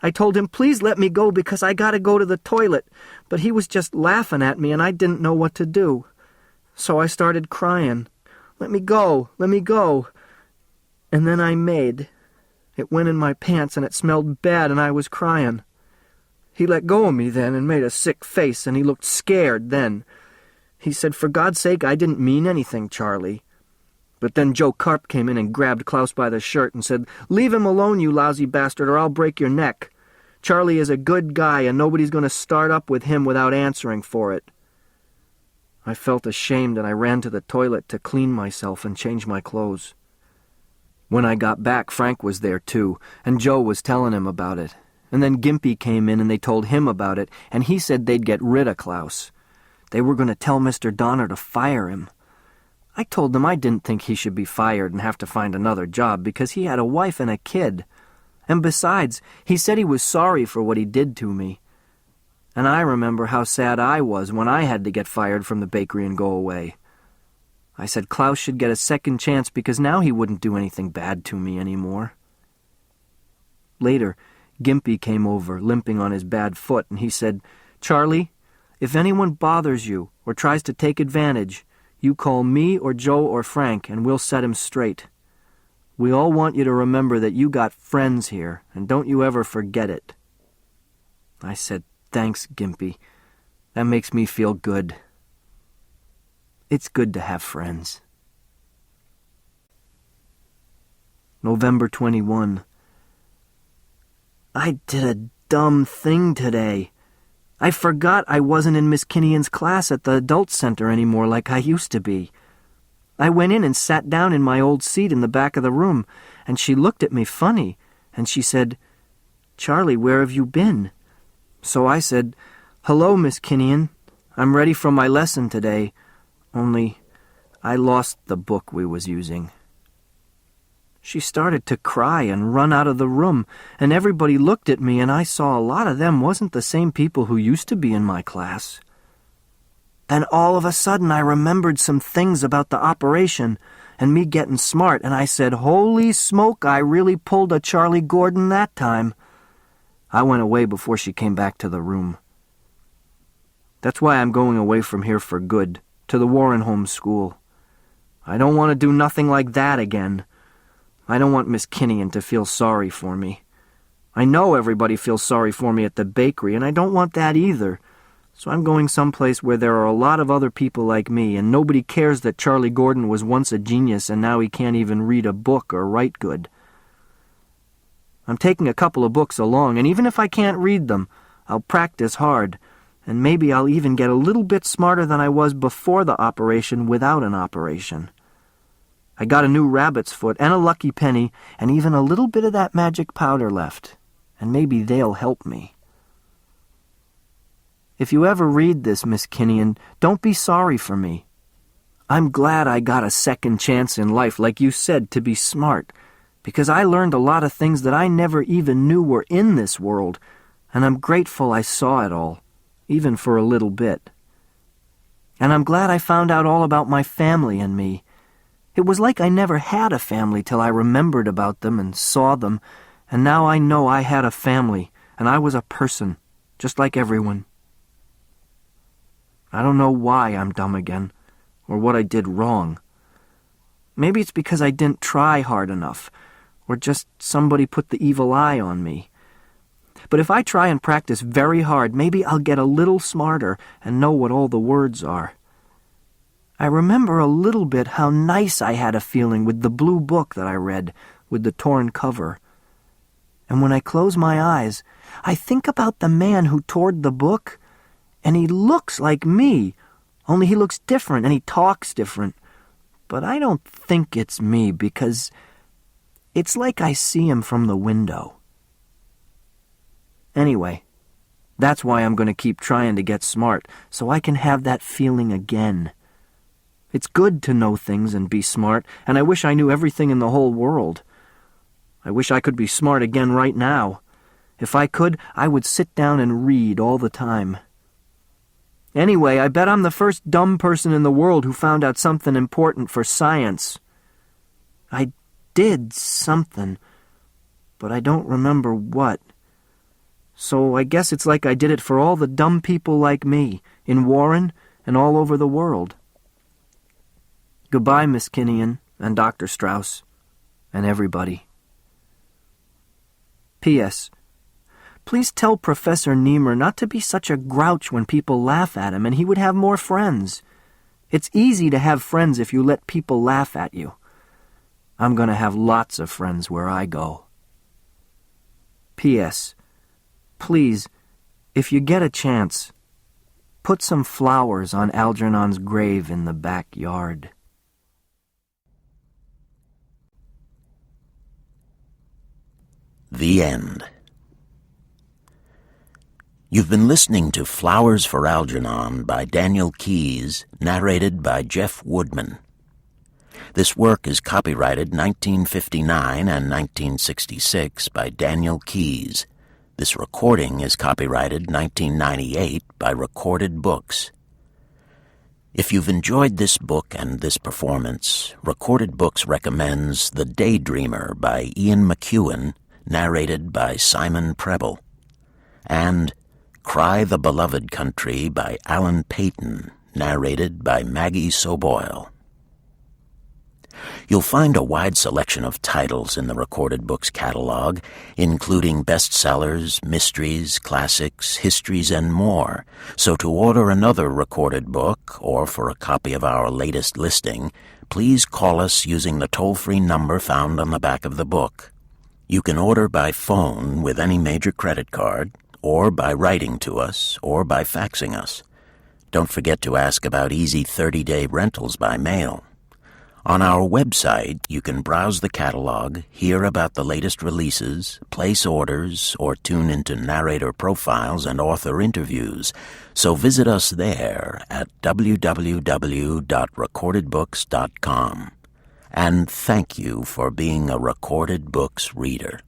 I told him, "Please let me go because I got to go to the toilet," but he was just laughing at me and I didn't know what to do. So I started crying. "Let me go, let me go." And then I made. It went in my pants and it smelled bad and I was crying. He let go of me then and made a sick face, and he looked scared then. He said, "For God's sake, I didn't mean anything, Charlie." But then Joe Karp came in and grabbed Klaus by the shirt and said, "Leave him alone, you lousy bastard, or I'll break your neck. Charlie is a good guy, and nobody's going to start up with him without answering for it." I felt ashamed, and I ran to the toilet to clean myself and change my clothes. When I got back, Frank was there too, and Joe was telling him about it. And then Gimpy came in and they told him about it, and he said they'd get rid of Klaus. They were going to tell Mr. Donner to fire him. I told them I didn't think he should be fired and have to find another job because he had a wife and a kid. And besides, he said he was sorry for what he did to me. And I remember how sad I was when I had to get fired from the bakery and go away. I said Klaus should get a second chance because now he wouldn't do anything bad to me anymore. Later, Gimpy came over, limping on his bad foot, and he said, "Charlie, if anyone bothers you or tries to take advantage, you call me or Joe or Frank, and we'll set him straight. We all want you to remember that you got friends here, and don't you ever forget it." I said, "Thanks, Gimpy. That makes me feel good." It's good to have friends. November 21. I did a dumb thing today. I forgot I wasn't in Miss Kinnian's class at the adult center anymore like I used to be. I went in and sat down in my old seat in the back of the room, and she looked at me funny, and she said, "Charlie, where have you been?" So I said, "Hello, Miss Kinnian. I'm ready for my lesson today, only I lost the book we was using." She started to cry and run out of the room, and everybody looked at me, and I saw a lot of them wasn't the same people who used to be in my class. Then all of a sudden I remembered some things about the operation and me getting smart, and I said, "Holy smoke, I really pulled a Charlie Gordon that time." I went away before she came back to the room. That's why I'm going away from here for good, to the Warren Home School. I don't want to do nothing like that again. I don't want Miss Kinnian to feel sorry for me. I know everybody feels sorry for me at the bakery, and I don't want that either. So I'm going someplace where there are a lot of other people like me, and nobody cares that Charlie Gordon was once a genius and now he can't even read a book or write good. I'm taking a couple of books along, and even if I can't read them, I'll practice hard, and maybe I'll even get a little bit smarter than I was before the operation without an operation. I got a new rabbit's foot and a lucky penny and even a little bit of that magic powder left, and maybe they'll help me. If you ever read this, Miss Kinnian, don't be sorry for me. I'm glad I got a second chance in life, like you said, to be smart, because I learned a lot of things that I never even knew were in this world, and I'm grateful I saw it all, even for a little bit. And I'm glad I found out all about my family and me. It was like I never had a family till I remembered about them and saw them, and now I know I had a family, and I was a person, just like everyone. I don't know why I'm dumb again, or what I did wrong. Maybe it's because I didn't try hard enough, or just somebody put the evil eye on me. But if I try and practice very hard, maybe I'll get a little smarter and know what all the words are. I remember a little bit how nice I had a feeling with the blue book that I read, with the torn cover. And when I close my eyes, I think about the man who tore the book, and he looks like me, only he looks different and he talks different. But I don't think it's me, because it's like I see him from the window. Anyway, that's why I'm going to keep trying to get smart, so I can have that feeling again. It's good to know things and be smart, and I wish I knew everything in the whole world. I wish I could be smart again right now. If I could, I would sit down and read all the time. Anyway, I bet I'm the first dumb person in the world who found out something important for science. I did something, but I don't remember what. So I guess it's like I did it for all the dumb people like me, in Warren and all over the world. Goodbye, Miss Kinnian and Dr. Strauss, and everybody. P.S. Please tell Professor Niemer not to be such a grouch when people laugh at him, and he would have more friends. It's easy to have friends if you let people laugh at you. I'm going to have lots of friends where I go. P.S. Please, if you get a chance, put some flowers on Algernon's grave in the backyard. The end. You've been listening to Flowers for Algernon by Daniel Keyes, narrated by Jeff Woodman. This work is copyrighted 1959 and 1966 by Daniel Keyes. This recording is copyrighted 1998 by Recorded Books. If you've enjoyed this book and this performance, Recorded Books recommends The Daydreamer by Ian McEwan, narrated by Simon Preble, and Cry the Beloved Country by Alan Payton, narrated by Maggie Soboyle. You'll find a wide selection of titles in the Recorded Books catalog, including bestsellers, mysteries, classics, histories, and more. So to order another recorded book, or for a copy of our latest listing, please call us using the toll-free number found on the back of the book. You can order by phone with any major credit card, or by writing to us, or by faxing us. Don't forget to ask about easy 30-day rentals by mail. On our website, you can browse the catalog, hear about the latest releases, place orders, or tune into narrator profiles and author interviews. So visit us there at www.recordedbooks.com. And thank you for being a Recorded Books reader.